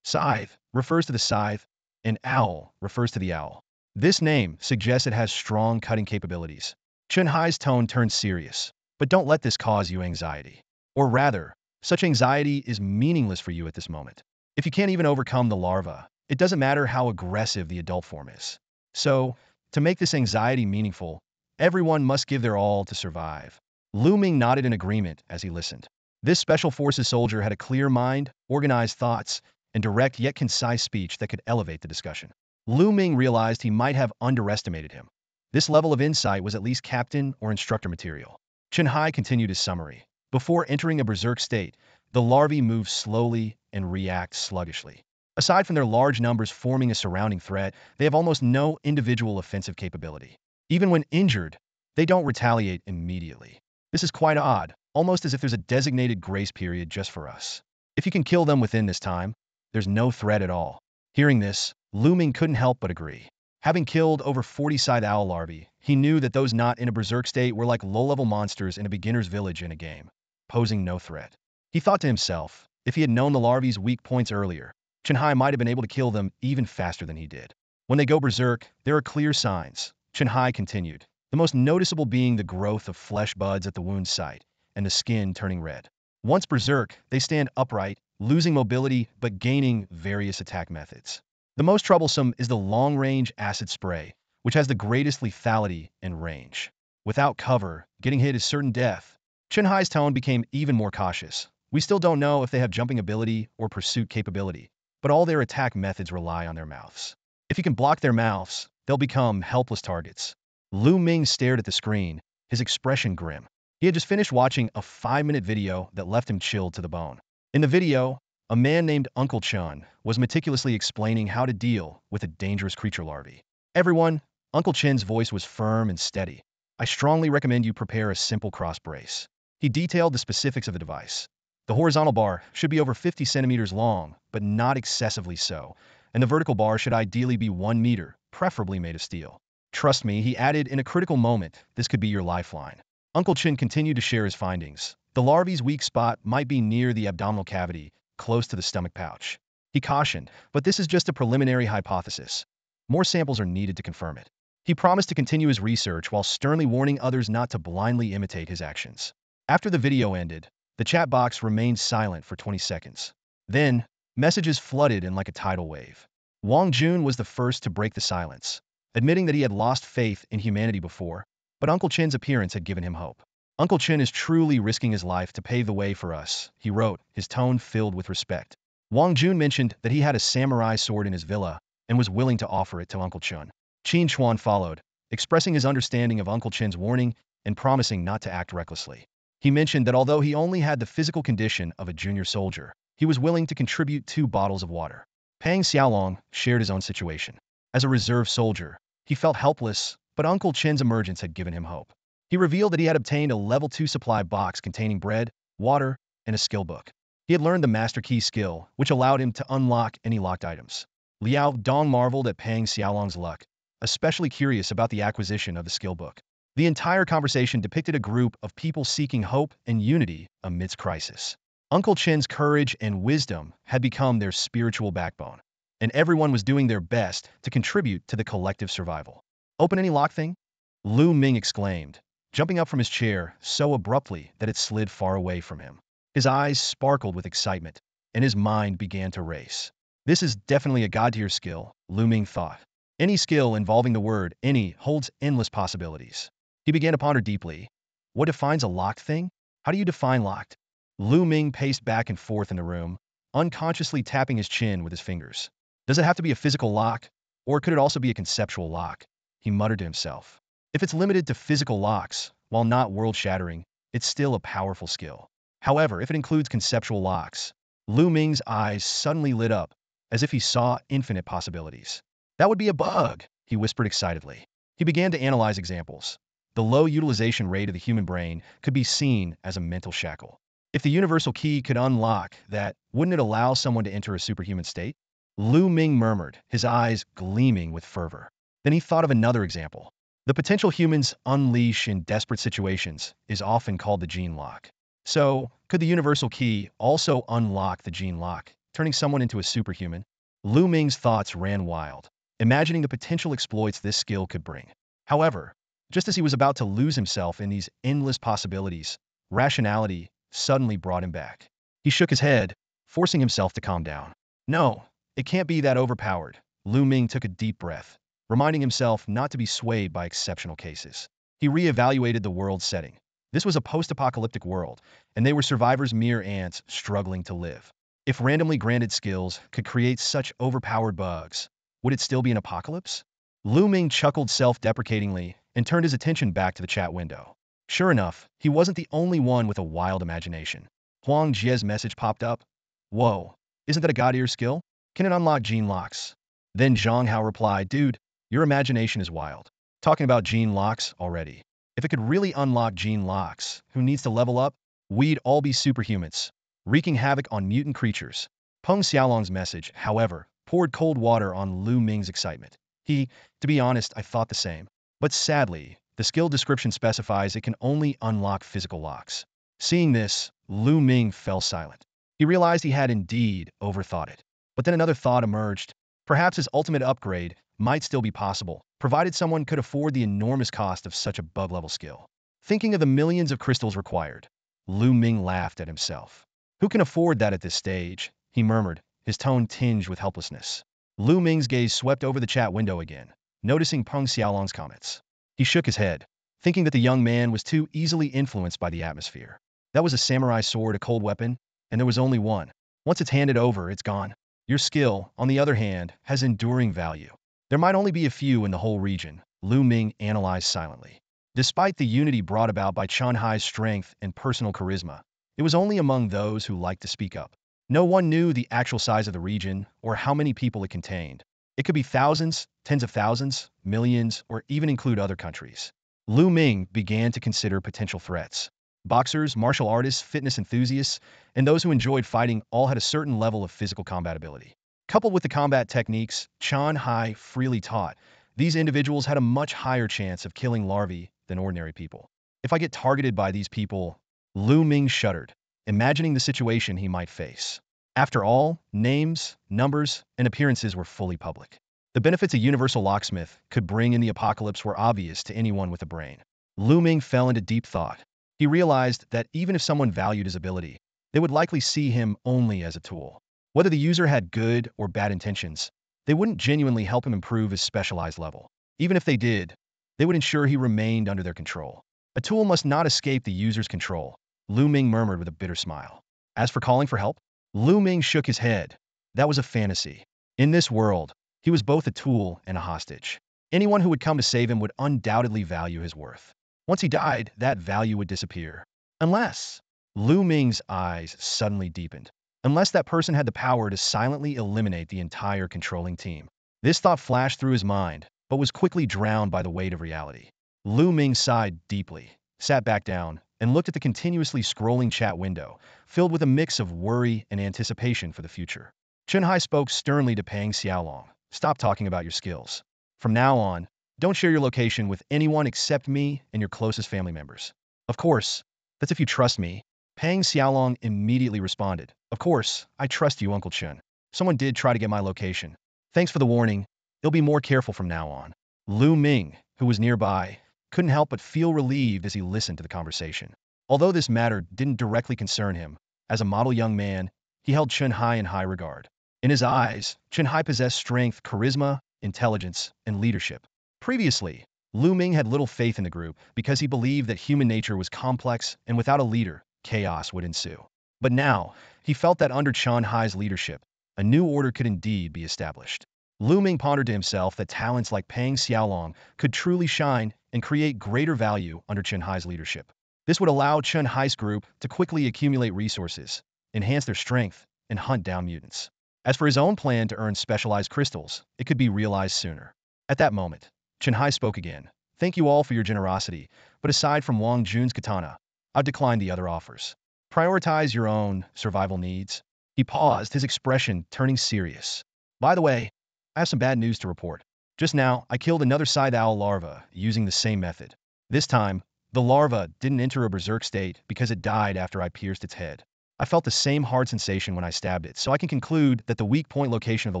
Scythe refers to the scythe, and owl refers to the owl. This name suggests it has strong cutting capabilities. Chun Hai's tone turned serious, but don't let this cause you anxiety. Or rather, such anxiety is meaningless for you at this moment. If you can't even overcome the larva, it doesn't matter how aggressive the adult form is. So, to make this anxiety meaningful, everyone must give their all to survive. Lu Ming nodded in agreement as he listened. This Special Forces soldier had a clear mind, organized thoughts, and direct yet concise speech that could elevate the discussion. Lu Ming realized he might have underestimated him. This level of insight was at least captain or instructor material. Chun Hai continued his summary. Before entering a berserk state, the larvae move slowly and react sluggishly. Aside from their large numbers forming a surrounding threat, they have almost no individual offensive capability. Even when injured, they don't retaliate immediately. This is quite odd, almost as if there's a designated grace period just for us. If you can kill them within this time, there's no threat at all. Hearing this, Lu Ming couldn't help but agree. Having killed over 40 scythe owl larvae, he knew that those not in a berserk state were like low-level monsters in a beginner's village in a game, posing no threat. He thought to himself, if he had known the larvae's weak points earlier, Chun Hai might have been able to kill them even faster than he did. When they go berserk, there are clear signs, Chun Hai continued, the most noticeable being the growth of flesh buds at the wound site and the skin turning red. Once berserk, they stand upright, losing mobility but gaining various attack methods. The most troublesome is the long-range acid spray, which has the greatest lethality and range. Without cover, getting hit is certain death. Chun Hai's tone became even more cautious. We still don't know if they have jumping ability or pursuit capability, but all their attack methods rely on their mouths. If you can block their mouths, they'll become helpless targets. Lu Ming stared at the screen, his expression grim. He had just finished watching a 5-minute video that left him chilled to the bone. In the video, a man named Uncle Chun was meticulously explaining how to deal with a dangerous creature larvae. Everyone, Uncle Chin's voice was firm and steady. I strongly recommend you prepare a simple cross brace. He detailed the specifics of the device. The horizontal bar should be over 50 centimeters long, but not excessively so, and the vertical bar should ideally be 1 meter, preferably made of steel. Trust me, he added, in a critical moment, this could be your lifeline. Uncle Chin continued to share his findings. The larvae's weak spot might be near the abdominal cavity, close to the stomach pouch. He cautioned, but this is just a preliminary hypothesis. More samples are needed to confirm it. He promised to continue his research while sternly warning others not to blindly imitate his actions. After the video ended, the chat box remained silent for 20 seconds. Then, messages flooded in like a tidal wave. Wang Jun was the first to break the silence, admitting that he had lost faith in humanity before, but Uncle Chin's appearance had given him hope. Uncle Chin is truly risking his life to pave the way for us, he wrote, his tone filled with respect. Wang Jun mentioned that he had a samurai sword in his villa and was willing to offer it to Uncle Chun. Qin Chuan followed, expressing his understanding of Uncle Chin's warning and promising not to act recklessly. He mentioned that although he only had the physical condition of a junior soldier, he was willing to contribute 2 bottles of water. Pang Xiaolong shared his own situation. As a reserve soldier, he felt helpless, but Uncle Chen's emergence had given him hope. He revealed that he had obtained a level 2 supply box containing bread, water, and a skill book. He had learned the Master Key skill, which allowed him to unlock any locked items. Liao Dong marveled at Pang Xiaolong's luck, especially curious about the acquisition of the skill book. The entire conversation depicted a group of people seeking hope and unity amidst crisis. Uncle Chen's courage and wisdom had become their spiritual backbone, and everyone was doing their best to contribute to the collective survival. Open any lock thing? Lu Ming exclaimed, jumping up from his chair so abruptly that it slid far away from him. His eyes sparkled with excitement, and his mind began to race. This is definitely a god-tier skill, Lu Ming thought. Any skill involving the word any holds endless possibilities. He began to ponder deeply. What defines a locked thing? How do you define locked? Lu Ming paced back and forth in the room, unconsciously tapping his chin with his fingers. Does it have to be a physical lock, or could it also be a conceptual lock? He muttered to himself. If it's limited to physical locks, while not world-shattering, it's still a powerful skill. However, if it includes conceptual locks, Lu Ming's eyes suddenly lit up, as if he saw infinite possibilities. That would be a bug, he whispered excitedly. He began to analyze examples. The low utilization rate of the human brain could be seen as a mental shackle. If the universal key could unlock that, wouldn't it allow someone to enter a superhuman state? Lu Ming murmured, his eyes gleaming with fervor. Then he thought of another example. The potential humans unleash in desperate situations is often called the gene lock. So, could the universal key also unlock the gene lock, turning someone into a superhuman? Lu Ming's thoughts ran wild, imagining the potential exploits this skill could bring. However, just as he was about to lose himself in these endless possibilities, rationality suddenly brought him back. He shook his head, forcing himself to calm down. No, it can't be that overpowered. Lu Ming took a deep breath, reminding himself not to be swayed by exceptional cases. He re-evaluated the world's setting. This was a post-apocalyptic world, and they were survivors mere ants struggling to live. If randomly granted skills could create such overpowered bugs, would it still be an apocalypse? Lu Ming chuckled self-deprecatingly and turned his attention back to the chat window. Sure enough, he wasn't the only one with a wild imagination. Huang Jie's message popped up. Whoa, isn't that a god-ear skill? Can it unlock gene locks? Then Zhang Hao replied, dude, your imagination is wild. Talking about gene locks already. If it could really unlock gene locks, who needs to level up? We'd all be superhumans, wreaking havoc on mutant creatures. Peng Xiaolong's message, however, poured cold water on Lu Ming's excitement. To be honest, I thought the same. But sadly, the skill description specifies it can only unlock physical locks. Seeing this, Lu Ming fell silent. He realized he had indeed overthought it. But then another thought emerged. Perhaps his ultimate upgrade might still be possible, provided someone could afford the enormous cost of such a bug-level skill. Thinking of the millions of crystals required, Lu Ming laughed at himself. Who can afford that at this stage? He murmured, his tone tinged with helplessness. Lu Ming's gaze swept over the chat window again, noticing Peng Xiaolong's comments. He shook his head, thinking that the young man was too easily influenced by the atmosphere. That was a samurai sword, a cold weapon, and there was only one. Once it's handed over, it's gone. Your skill, on the other hand, has enduring value. There might only be a few in the whole region, Lu Ming analyzed silently. Despite the unity brought about by Chen Hai's strength and personal charisma, it was only among those who liked to speak up. No one knew the actual size of the region or how many people it contained. It could be thousands, tens of thousands, millions, or even include other countries. Lu Ming began to consider potential threats. Boxers, martial artists, fitness enthusiasts, and those who enjoyed fighting all had a certain level of physical compatibility. Coupled with the combat techniques Chen Hai freely taught, these individuals had a much higher chance of killing larvae than ordinary people. If I get targeted by these people, Lu Ming shuddered, imagining the situation he might face. After all, names, numbers, and appearances were fully public. The benefits a universal locksmith could bring in the apocalypse were obvious to anyone with a brain. Lu Ming fell into deep thought. He realized that even if someone valued his ability, they would likely see him only as a tool. Whether the user had good or bad intentions, they wouldn't genuinely help him improve his specialized level. Even if they did, they would ensure he remained under their control. A tool must not escape the user's control, Lu Ming murmured with a bitter smile. As for calling for help, Lu Ming shook his head. That was a fantasy. In this world, he was both a tool and a hostage. Anyone who would come to save him would undoubtedly value his worth. Once he died, that value would disappear. Unless... Lu Ming's eyes suddenly deepened. unless that person had the power to silently eliminate the entire controlling team. This thought flashed through his mind, but was quickly drowned by the weight of reality. Lu Ming sighed deeply, sat back down, and looked at the continuously scrolling chat window, filled with a mix of worry and anticipation for the future. Chunhai spoke sternly to Pang Xiaolong. Stop talking about your skills. From now on, don't share your location with anyone except me and your closest family members. Of course, that's if you trust me. Pang Xiaolong immediately responded. Of course, I trust you, Uncle Chun. Someone did try to get my location. Thanks for the warning. He'll be more careful from now on. Lu Ming, who was nearby, couldn't help but feel relieved as he listened to the conversation. Although this matter didn't directly concern him, as a model young man, he held Chunhai in high regard. In his eyes, Chunhai possessed strength, charisma, intelligence, and leadership. Previously, Lu Ming had little faith in the group because he believed that human nature was complex and without a leader, chaos would ensue. But now, he felt that under Chunhai's leadership, a new order could indeed be established. Lu Ming pondered to himself that talents like Pang Xiaolong could truly shine and create greater value under Chunhai's leadership. This would allow Chunhai's group to quickly accumulate resources, enhance their strength, and hunt down mutants. As for his own plan to earn specialized crystals, it could be realized sooner. At that moment, Chunhai spoke again. Thank you all for your generosity, but aside from Wang Jun's katana, I've declined the other offers. Prioritize your own survival needs. He paused, his expression turning serious. By the way, I have some bad news to report. Just now, I killed another scythe owl larva using the same method. This time, the larva didn't enter a berserk state because it died after I pierced its head. I felt the same hard sensation when I stabbed it, so I can conclude that the weak point location of the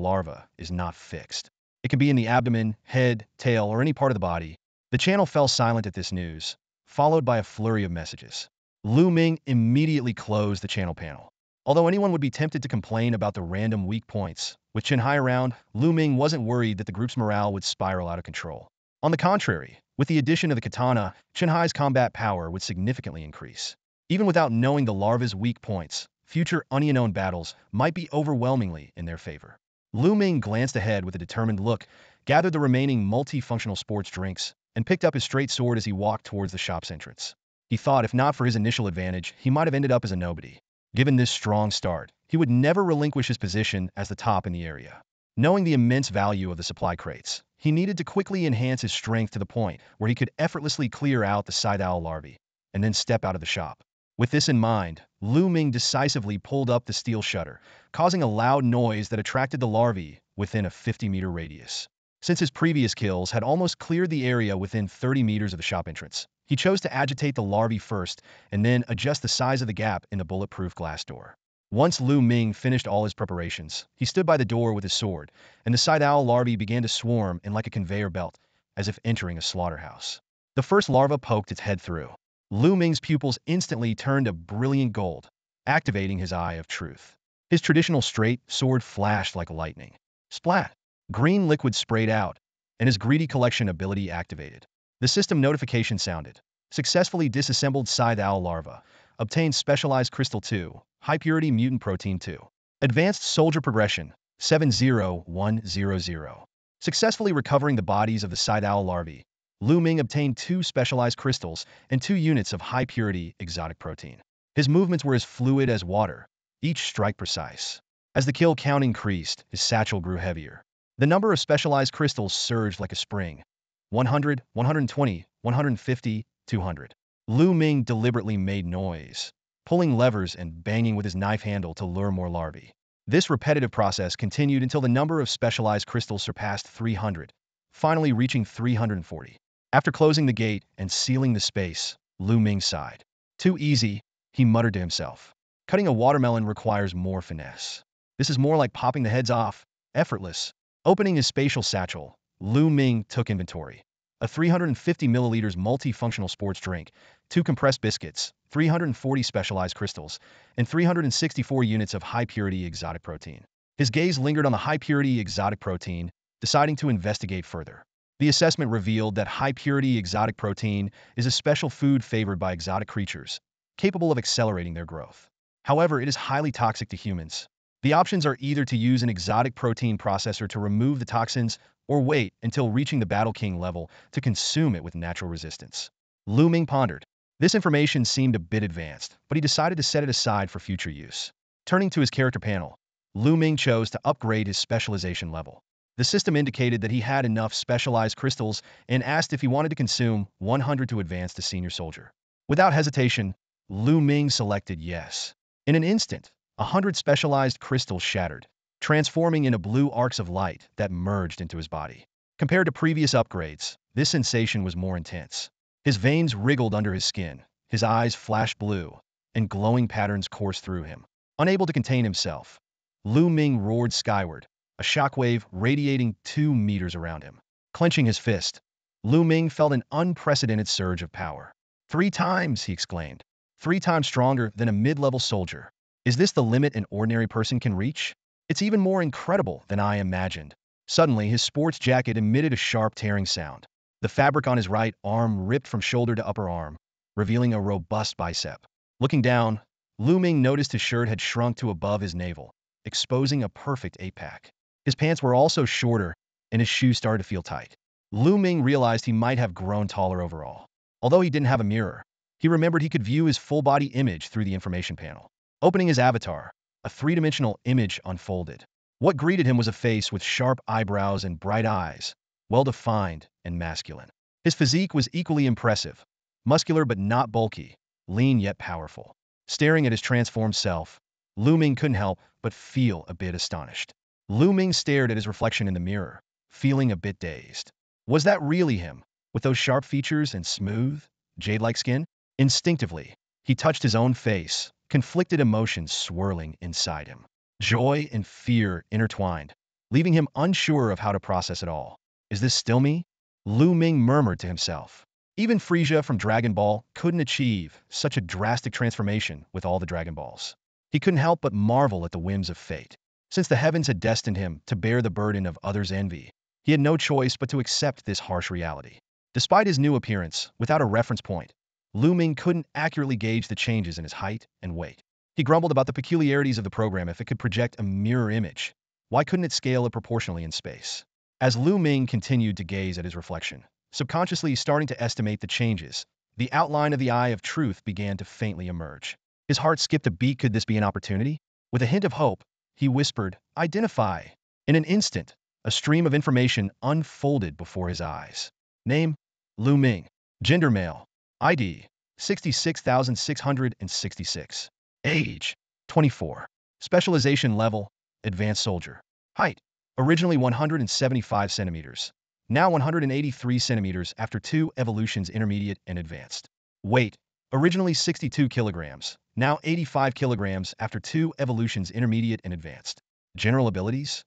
larva is not fixed. It can be in the abdomen, head, tail, or any part of the body. The channel fell silent at this news, followed by a flurry of messages. Lu Ming immediately closed the channel panel. Although anyone would be tempted to complain about the random weak points, with Chunhai around, Lu Ming wasn't worried that the group's morale would spiral out of control. On the contrary, with the addition of the katana, Chunhai's combat power would significantly increase. Even without knowing the larva's weak points, future unknown battles might be overwhelmingly in their favor. Lu Ming glanced ahead with a determined look, gathered the remaining multifunctional sports drinks, and picked up his straight sword as he walked towards the shop's entrance. He thought if not for his initial advantage, he might have ended up as a nobody. Given this strong start, he would never relinquish his position as the top in the area. Knowing the immense value of the supply crates, he needed to quickly enhance his strength to the point where he could effortlessly clear out the scythe owl larvae, and then step out of the shop. With this in mind, Lu Ming decisively pulled up the steel shutter, causing a loud noise that attracted the larvae within a 50-meter radius. Since his previous kills had almost cleared the area within 30 meters of the shop entrance, he chose to agitate the larvae first and then adjust the size of the gap in the bulletproof glass door. Once Lu Ming finished all his preparations, he stood by the door with his sword, and the scythe owl larvae began to swarm in like a conveyor belt, as if entering a slaughterhouse. The first larva poked its head through. Lu Ming's pupils instantly turned a brilliant gold, activating his eye of truth. His traditional straight sword flashed like lightning. Splat! Green liquid sprayed out, and his greedy collection ability activated. The system notification sounded. Successfully disassembled scythe owl larva. Obtained specialized crystal 2, high purity mutant protein 2. Advanced soldier progression, 70100. Successfully recovering the bodies of the scythe owl larvae, Lu Ming obtained 2 specialized crystals and 2 units of high purity exotic protein. His movements were as fluid as water, each strike precise. As the kill count increased, his satchel grew heavier. The number of specialized crystals surged like a spring. 100, 120, 150, 200. Lu Ming deliberately made noise, pulling levers and banging with his knife handle to lure more larvae. This repetitive process continued until the number of specialized crystals surpassed 300, finally reaching 340. After closing the gate and sealing the space, Lu Ming sighed. Too easy, he muttered to himself. Cutting a watermelon requires more finesse. This is more like popping the heads off, effortless. Opening his spatial satchel, Lu Ming took inventory. A 350 milliliters multifunctional sports drink, 2 compressed biscuits, 340 specialized crystals, and 364 units of high-purity exotic protein. His gaze lingered on the high-purity exotic protein, deciding to investigate further. The assessment revealed that high-purity exotic protein is a special food favored by exotic creatures, capable of accelerating their growth. However, it is highly toxic to humans. The options are either to use an exotic protein processor to remove the toxins or wait until reaching the Battle King level to consume it with natural resistance. Lu Ming pondered. This information seemed a bit advanced, but he decided to set it aside for future use. Turning to his character panel, Lu Ming chose to upgrade his specialization level. The system indicated that he had enough specialized crystals and asked if he wanted to consume 100 to advance to senior soldier. Without hesitation, Lu Ming selected yes. In an instant, 100 specialized crystals shattered, transforming into blue arcs of light that merged into his body. Compared to previous upgrades, this sensation was more intense. His veins wriggled under his skin, his eyes flashed blue, and glowing patterns coursed through him. Unable to contain himself, Lu Ming roared skyward, a shockwave radiating 2 meters around him. Clenching his fist, Lu Ming felt an unprecedented surge of power. 3 times, he exclaimed. 3 times stronger than a mid-level soldier. Is this the limit an ordinary person can reach? It's even more incredible than I imagined. Suddenly, his sports jacket emitted a sharp tearing sound. The fabric on his right arm ripped from shoulder to upper arm, revealing a robust bicep. Looking down, Lu Ming noticed his shirt had shrunk to above his navel, exposing a perfect 8-pack. His pants were also shorter, and his shoes started to feel tight. Lu Ming realized he might have grown taller overall. Although he didn't have a mirror, he remembered he could view his full-body image through the information panel. Opening his avatar, a 3-dimensional image unfolded. What greeted him was a face with sharp eyebrows and bright eyes, well-defined and masculine. His physique was equally impressive, muscular but not bulky, lean yet powerful. Staring at his transformed self, Lu Ming couldn't help but feel a bit astonished. Lu Ming stared at his reflection in the mirror, feeling a bit dazed. Was that really him, with those sharp features and smooth, jade-like skin? Instinctively, he touched his own face, conflicted emotions swirling inside him. Joy and fear intertwined, leaving him unsure of how to process it all. Is this still me? Lu Ming murmured to himself. Even Frieza from Dragon Ball couldn't achieve such a drastic transformation with all the Dragon Balls. He couldn't help but marvel at the whims of fate. Since the heavens had destined him to bear the burden of others' envy, he had no choice but to accept this harsh reality. Despite his new appearance, without a reference point, Lu Ming couldn't accurately gauge the changes in his height and weight. He grumbled about the peculiarities of the program. If it could project a mirror image, why couldn't it scale it proportionally in space? As Lu Ming continued to gaze at his reflection, subconsciously starting to estimate the changes, the outline of the Eye of Truth began to faintly emerge. His heart skipped a beat. Could this be an opportunity? With a hint of hope, he whispered, "Identify." In an instant, a stream of information unfolded before his eyes. Name: Lu Ming. Gender: male. ID: 66,666. Age: 24. Specialization level: advanced soldier. Height: originally 175 centimeters. Now 183 centimeters after 2 evolutions, intermediate and advanced. Weight: originally 62 kilograms. Now 85 kilograms after 2 evolutions, intermediate and advanced. General abilities: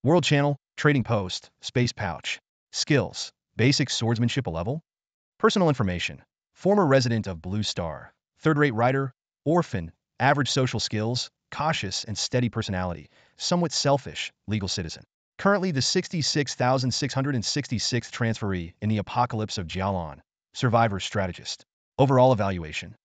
World Channel, Trading Post, Space Pouch. Skills: Basic Swordsmanship level. Personal information: Former resident of Blue Star, third-rate writer, orphan, average social skills, cautious and steady personality, somewhat selfish, legal citizen. Currently the 66,666th transferee in the Apocalypse of Jalan, survivor strategist. Overall evaluation: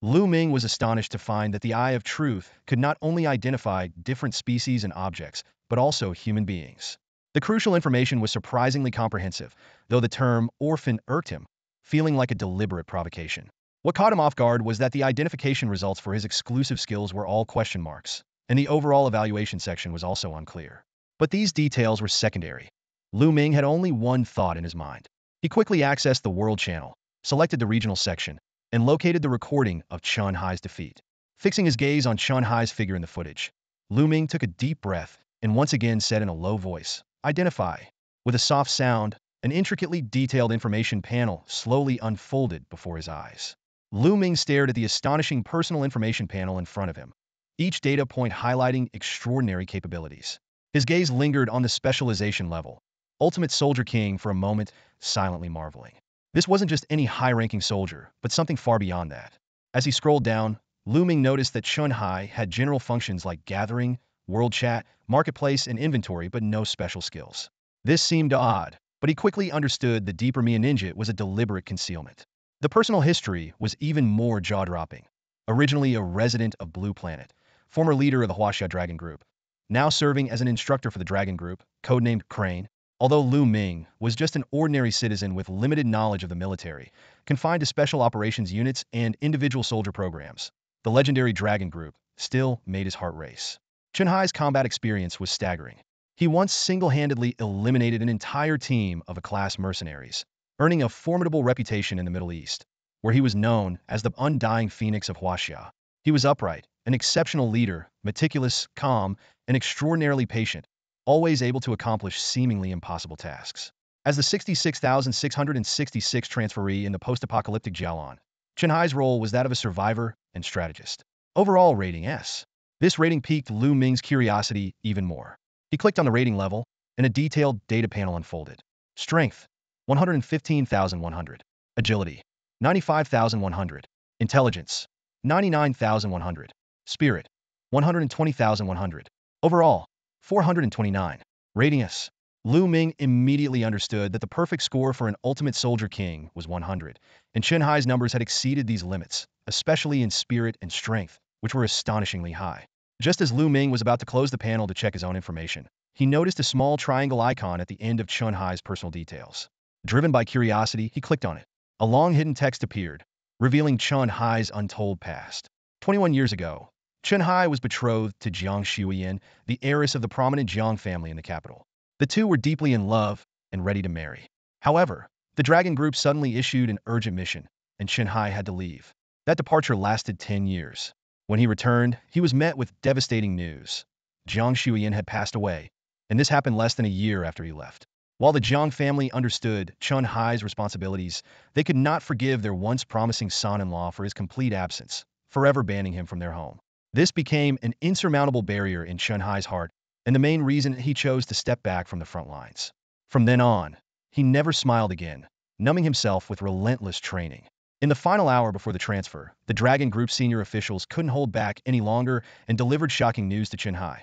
Lu Ming was astonished to find that the Eye of Truth could not only identify different species and objects, but also human beings. The crucial information was surprisingly comprehensive, though the term orphan irked him, feeling like a deliberate provocation. What caught him off guard was that the identification results for his exclusive skills were all question marks, and the overall evaluation section was also unclear. But these details were secondary. Lu Ming had only one thought in his mind. He quickly accessed the World Channel, selected the regional section, and located the recording of Chun Hai's defeat. Fixing his gaze on Chun Hai's figure in the footage, Lu Ming took a deep breath and once again said in a low voice, "Identify." With a soft sound, an intricately detailed information panel slowly unfolded before his eyes. Lu Ming stared at the astonishing personal information panel in front of him, each data point highlighting extraordinary capabilities. His gaze lingered on the specialization level, Ultimate Soldier King, for a moment, silently marveling. This wasn't just any high-ranking soldier, but something far beyond that. As he scrolled down, Lu Ming noticed that Chun Hai had general functions like gathering, world chat, marketplace, and inventory, but no special skills. This seemed odd, but he quickly understood the deeper Mia Ninja was a deliberate concealment. The personal history was even more jaw-dropping. Originally a resident of Blue Planet, former leader of the Huaxia Dragon Group, now serving as an instructor for the Dragon Group, codenamed Crane. Although Lu Ming was just an ordinary citizen with limited knowledge of the military, confined to special operations units and individual soldier programs, the legendary Dragon Group still made his heart race. Chen Hai's combat experience was staggering. He once single-handedly eliminated an entire team of A-class mercenaries, earning a formidable reputation in the Middle East, where he was known as the undying phoenix of Huaxia. He was upright, an exceptional leader, meticulous, calm, and extraordinarily patient, always able to accomplish seemingly impossible tasks. As the 66,666 transferee in the post-apocalyptic Jalan, Chen Hai's role was that of a survivor and strategist. Overall rating S. This rating piqued Lu Ming's curiosity even more. He clicked on the rating level, and a detailed data panel unfolded. Strength, 115,100. Agility, 95,100. Intelligence, 99,100. Spirit, 120,100. Overall, 429. Rating S. Lu Ming immediately understood that the perfect score for an ultimate soldier king was 100, and Chen Hai's numbers had exceeded these limits, especially in spirit and strength, which were astonishingly high. Just as Lu Ming was about to close the panel to check his own information, he noticed a small triangle icon at the end of Chen Hai's personal details. Driven by curiosity, he clicked on it. A long hidden text appeared, revealing Chen Hai's untold past. 21 years ago, Chen Hai was betrothed to Jiang Shuiyan, the heiress of the prominent Jiang family in the capital. The two were deeply in love and ready to marry. However, the Dragon Group suddenly issued an urgent mission, and Chen Hai had to leave. That departure lasted 10 years. When he returned, he was met with devastating news. Jiang Shuiyan had passed away, and this happened less than a year after he left. While the Jiang family understood Chen Hai's responsibilities, they could not forgive their once promising son-in-law for his complete absence, forever banning him from their home. This became an insurmountable barrier in Chen Hai's heart, and the main reason he chose to step back from the front lines. From then on, he never smiled again, numbing himself with relentless training. In the final hour before the transfer, the Dragon Group senior officials couldn't hold back any longer and delivered shocking news to Chen Hai.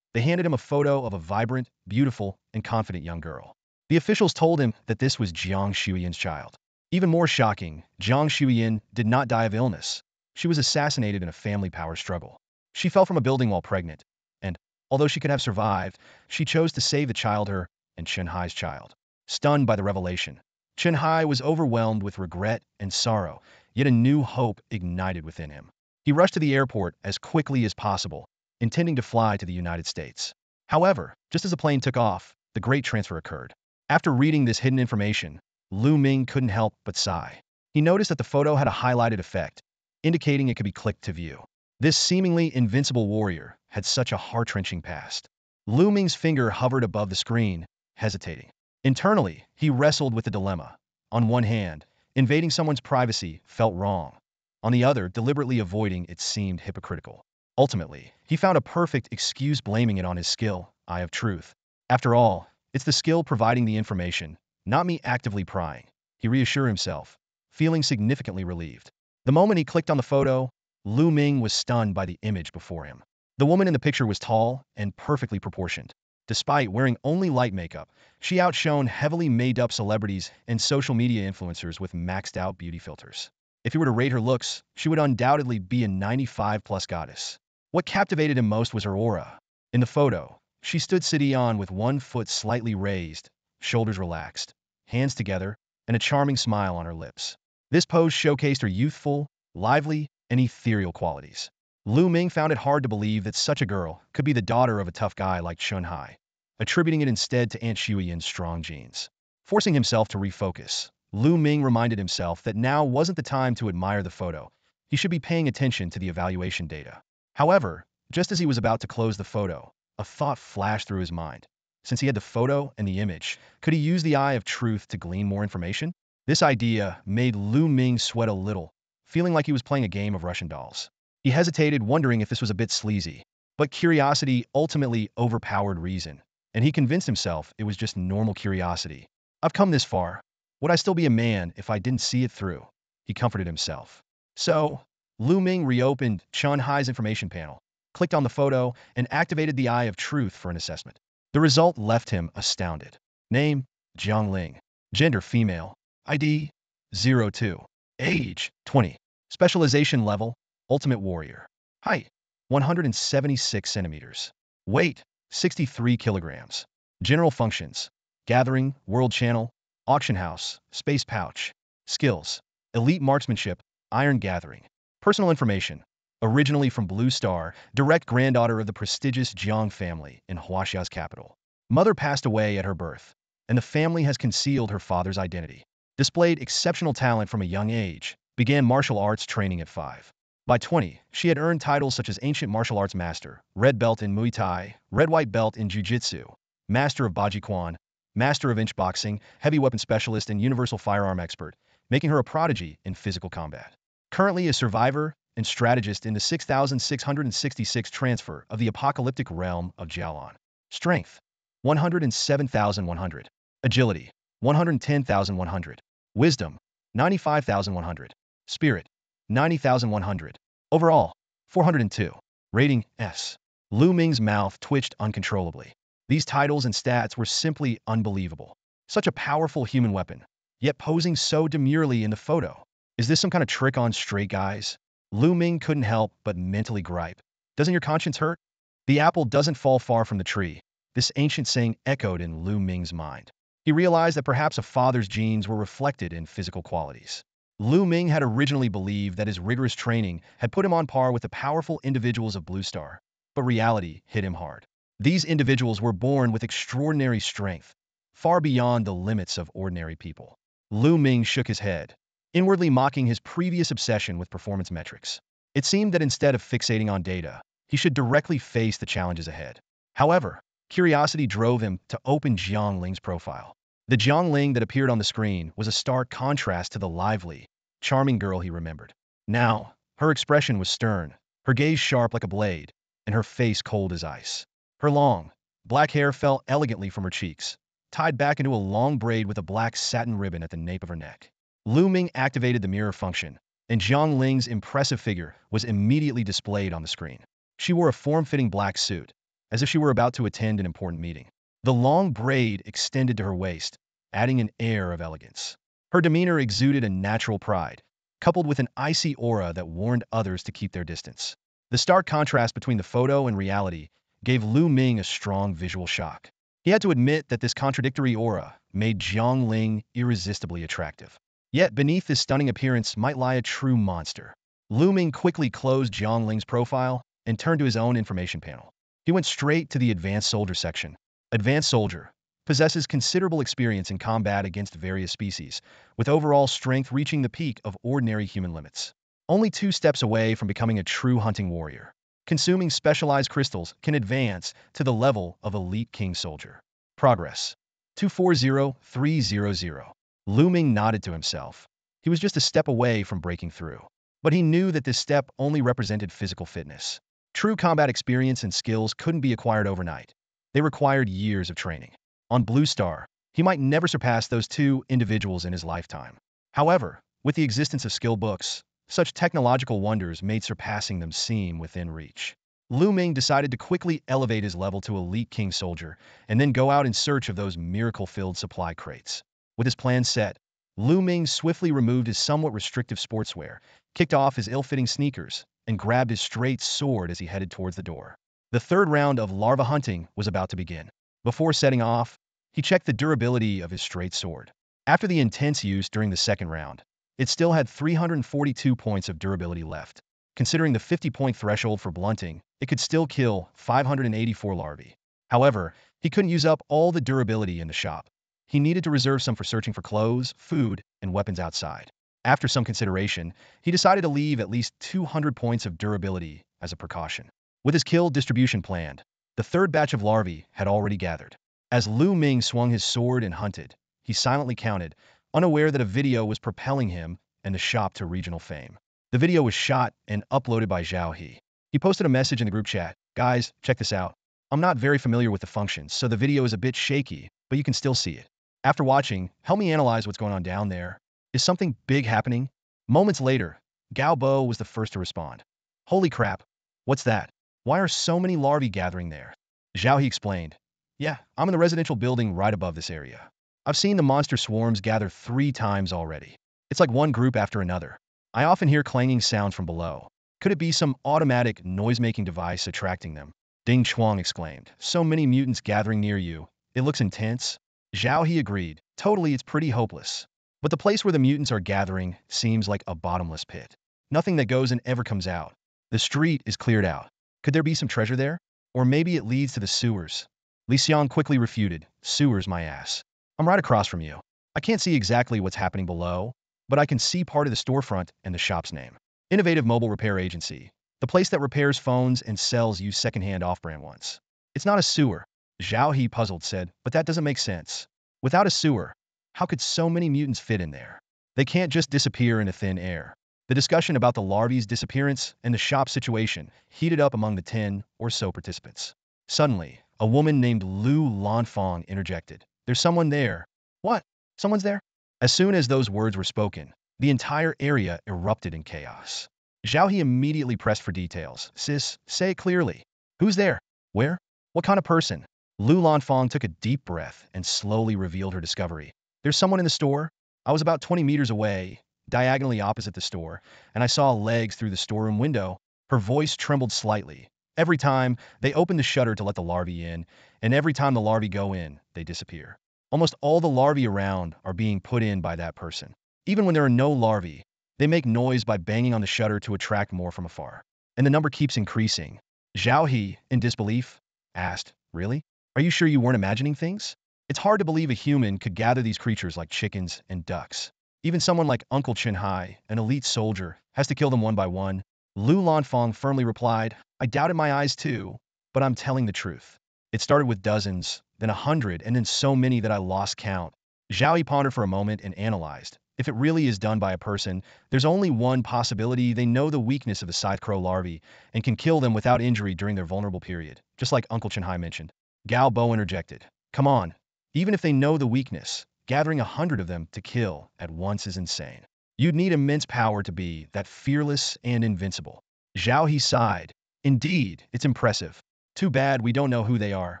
They handed him a photo of a vibrant, beautiful, and confident young girl. The officials told him that this was Jiang Shuiyan's child. Even more shocking, Jiang Shuiyan did not die of illness. She was assassinated in a family power struggle. She fell from a building while pregnant, and, although she could have survived, she chose to save the child, her and Chen Hai's child. Stunned by the revelation, Chen Hai was overwhelmed with regret and sorrow, yet a new hope ignited within him. He rushed to the airport as quickly as possible, intending to fly to the United States. However, just as the plane took off, the great transfer occurred. After reading this hidden information, Lu Ming couldn't help but sigh. He noticed that the photo had a highlighted effect, indicating it could be clicked to view. This seemingly invincible warrior had such a heart-wrenching past. Lu Ming's finger hovered above the screen, hesitating. Internally, he wrestled with the dilemma. On one hand, invading someone's privacy felt wrong. On the other, deliberately avoiding it seemed hypocritical. Ultimately, he found a perfect excuse, blaming it on his skill, eye of truth. After all, it's the skill providing the information, not me actively prying, he reassured himself, feeling significantly relieved. The moment he clicked on the photo, Lu Ming was stunned by the image before him. The woman in the picture was tall and perfectly proportioned. Despite wearing only light makeup, she outshone heavily made-up celebrities and social media influencers with maxed-out beauty filters. If he were to rate her looks, she would undoubtedly be a 95-plus goddess. What captivated him most was her aura. In the photo, she stood on with one foot slightly raised, shoulders relaxed, hands together, and a charming smile on her lips. This pose showcased her youthful, lively, and ethereal qualities. Lu Ming found it hard to believe that such a girl could be the daughter of a tough guy like Chen Hai, attributing it instead to Aunt Shuiyan's strong genes. Forcing himself to refocus, Lu Ming reminded himself that now wasn't the time to admire the photo. He should be paying attention to the evaluation data. However, just as he was about to close the photo, a thought flashed through his mind. Since he had the photo and the image, could he use the eye of truth to glean more information? This idea made Lu Ming sweat a little, feeling like he was playing a game of Russian dolls. He hesitated, wondering if this was a bit sleazy, but curiosity ultimately overpowered reason, and he convinced himself it was just normal curiosity. I've come this far. Would I still be a man if I didn't see it through? He comforted himself. So, Lu Ming reopened Chen Hai's information panel, clicked on the photo, and activated the Eye of Truth for an assessment. The result left him astounded. Name, Jiang Ling. Gender, female. ID, 02. Age, 20. Specialization level, Ultimate Warrior. Height, 176 centimeters. Weight, 63 kilograms. General functions, gathering, world channel, auction house, space pouch. Skills, elite marksmanship, iron gathering. Personal information, Originally from Blue Star, direct granddaughter of the prestigious Jiang family in Huaxia's capital. Mother passed away at her birth, and the family has concealed her father's identity. Displayed exceptional talent from a young age, began martial arts training at 5. By 20, she had earned titles such as Ancient Martial Arts Master, Red Belt in Muay Thai, Red-White Belt in Jiu-Jitsu, Master of Baji Quan, Master of Inch Boxing, Heavy Weapon Specialist, and Universal Firearm Expert, making her a prodigy in physical combat. Currently a survivor and strategist in the 6,666 transfer of the apocalyptic realm of Jalan. Strength, 107,100. Agility, 110,100. Wisdom, 95,100. Spirit, 90,100. Overall, 402. Rating, S. Lu Ming's mouth twitched uncontrollably. These titles and stats were simply unbelievable. Such a powerful human weapon, yet posing so demurely in the photo. Is this some kind of trick on straight guys? Lu Ming couldn't help but mentally gripe. Doesn't your conscience hurt? The apple doesn't fall far from the tree. This ancient saying echoed in Lu Ming's mind. He realized that perhaps a father's genes were reflected in physical qualities. Lu Ming had originally believed that his rigorous training had put him on par with the powerful individuals of Blue Star, but reality hit him hard. These individuals were born with extraordinary strength, far beyond the limits of ordinary people. Lu Ming shook his head, inwardly mocking his previous obsession with performance metrics. It seemed that instead of fixating on data, he should directly face the challenges ahead. However, curiosity drove him to open Jiang Ling's profile. The Jiang Ling that appeared on the screen was a stark contrast to the lively, charming girl he remembered. Now, her expression was stern, her gaze sharp like a blade, and her face cold as ice. Her long, black hair fell elegantly from her cheeks, tied back into a long braid with a black satin ribbon at the nape of her neck. Lu Ming activated the mirror function, and Jiang Ling's impressive figure was immediately displayed on the screen. She wore a form-fitting black suit, as if she were about to attend an important meeting. The long braid extended to her waist, adding an air of elegance. Her demeanor exuded a natural pride, coupled with an icy aura that warned others to keep their distance. The stark contrast between the photo and reality gave Lu Ming a strong visual shock. He had to admit that this contradictory aura made Jiang Ling irresistibly attractive. Yet beneath this stunning appearance might lie a true monster. Lu Ming quickly closed Jiang Ling's profile and turned to his own information panel. He went straight to the Advanced Soldier section. Advanced Soldier possesses considerable experience in combat against various species, with overall strength reaching the peak of ordinary human limits. Only 2 steps away from becoming a true hunting warrior. Consuming specialized crystals can advance to the level of Elite King Soldier. Progress, 240300. Lu Ming nodded to himself. He was just a step away from breaking through. But he knew that this step only represented physical fitness. True combat experience and skills couldn't be acquired overnight. They required years of training. On Blue Star, he might never surpass those 2 individuals in his lifetime. However, with the existence of skill books, such technological wonders made surpassing them seem within reach. Lu Ming decided to quickly elevate his level to Elite King Soldier and then go out in search of those miracle-filled supply crates. With his plan set, Lu Ming swiftly removed his somewhat restrictive sportswear, kicked off his ill-fitting sneakers, and grabbed his straight sword as he headed towards the door. The 3rd round of larva hunting was about to begin. Before setting off, he checked the durability of his straight sword. After the intense use during the 2nd round, it still had 342 points of durability left. Considering the 50-point threshold for blunting, it could still kill 584 larvae. However, he couldn't use up all the durability in the shop. He needed to reserve some for searching for clothes, food, and weapons outside. After some consideration, he decided to leave at least 200 points of durability as a precaution. With his kill distribution planned, the 3rd batch of larvae had already gathered. As Lu Ming swung his sword and hunted, he silently counted, unaware that a video was propelling him and the shop to regional fame. The video was shot and uploaded by Zhao He. He posted a message in the group chat, "Guys, check this out. I'm not very familiar with the functions, so the video is a bit shaky, but you can still see it. After watching, help me analyze what's going on down there. Is something big happening?" Moments later, Gao Bo was the first to respond. "Holy crap, what's that? Why are so many larvae gathering there?" Zhao He explained, "Yeah, I'm in the residential building right above this area. I've seen the monster swarms gather 3 times already. It's like one group after another. I often hear clanging sounds from below. Could it be some automatic noise-making device attracting them?" Ding Chuang exclaimed, "So many mutants gathering near you. It looks intense." Zhao He agreed, "Totally, it's pretty hopeless. But the place where the mutants are gathering seems like a bottomless pit. Nothing that goes in ever comes out. The street is cleared out. Could there be some treasure there? Or maybe it leads to the sewers. Li Xiang quickly refuted. Sewers, my ass. I'm right across from you. I can't see exactly what's happening below, but I can see part of the storefront and the shop's name. Innovative Mobile Repair Agency. The place that repairs phones and sells used secondhand off-brand ones. It's not a sewer, Zhao He puzzled said, but that doesn't make sense. Without a sewer, how could so many mutants fit in there? They can't just disappear into thin air. The discussion about the larvae's disappearance and the shop situation heated up among the 10 or so participants. Suddenly, a woman named Lu Lanfang interjected. There's someone there. What? Someone's there? As soon as those words were spoken, the entire area erupted in chaos. Zhao He immediately pressed for details. Sis, say it clearly. Who's there? Where? What kind of person? Lu Lanfang took a deep breath and slowly revealed her discovery. There's someone in the store. I was about 20 meters away, diagonally opposite the store, and I saw legs through the storeroom window. Her voice trembled slightly. Every time, they open the shutter to let the larvae in, and every time the larvae go in, they disappear. Almost all the larvae around are being put in by that person. Even when there are no larvae, they make noise by banging on the shutter to attract more from afar. And the number keeps increasing. Zhao He, in disbelief, asked, Really? Are you sure you weren't imagining things? It's hard to believe a human could gather these creatures like chickens and ducks. Even someone like Uncle Chen Hai, an elite soldier, has to kill them one by one. Lu Lanfang firmly replied, I doubted my eyes too, but I'm telling the truth. It started with dozens, then 100, and then so many that I lost count. Zhao Yi pondered for a moment and analyzed. If it really is done by a person, there's only one possibility: they know the weakness of the scythe crow larvae and can kill them without injury during their vulnerable period, just like Uncle Chen Hai mentioned. Gao Bo interjected. Come on, even if they know the weakness, gathering 100 of them to kill at once is insane. You'd need immense power to be that fearless and invincible. Zhao He sighed. Indeed, it's impressive. Too bad we don't know who they are.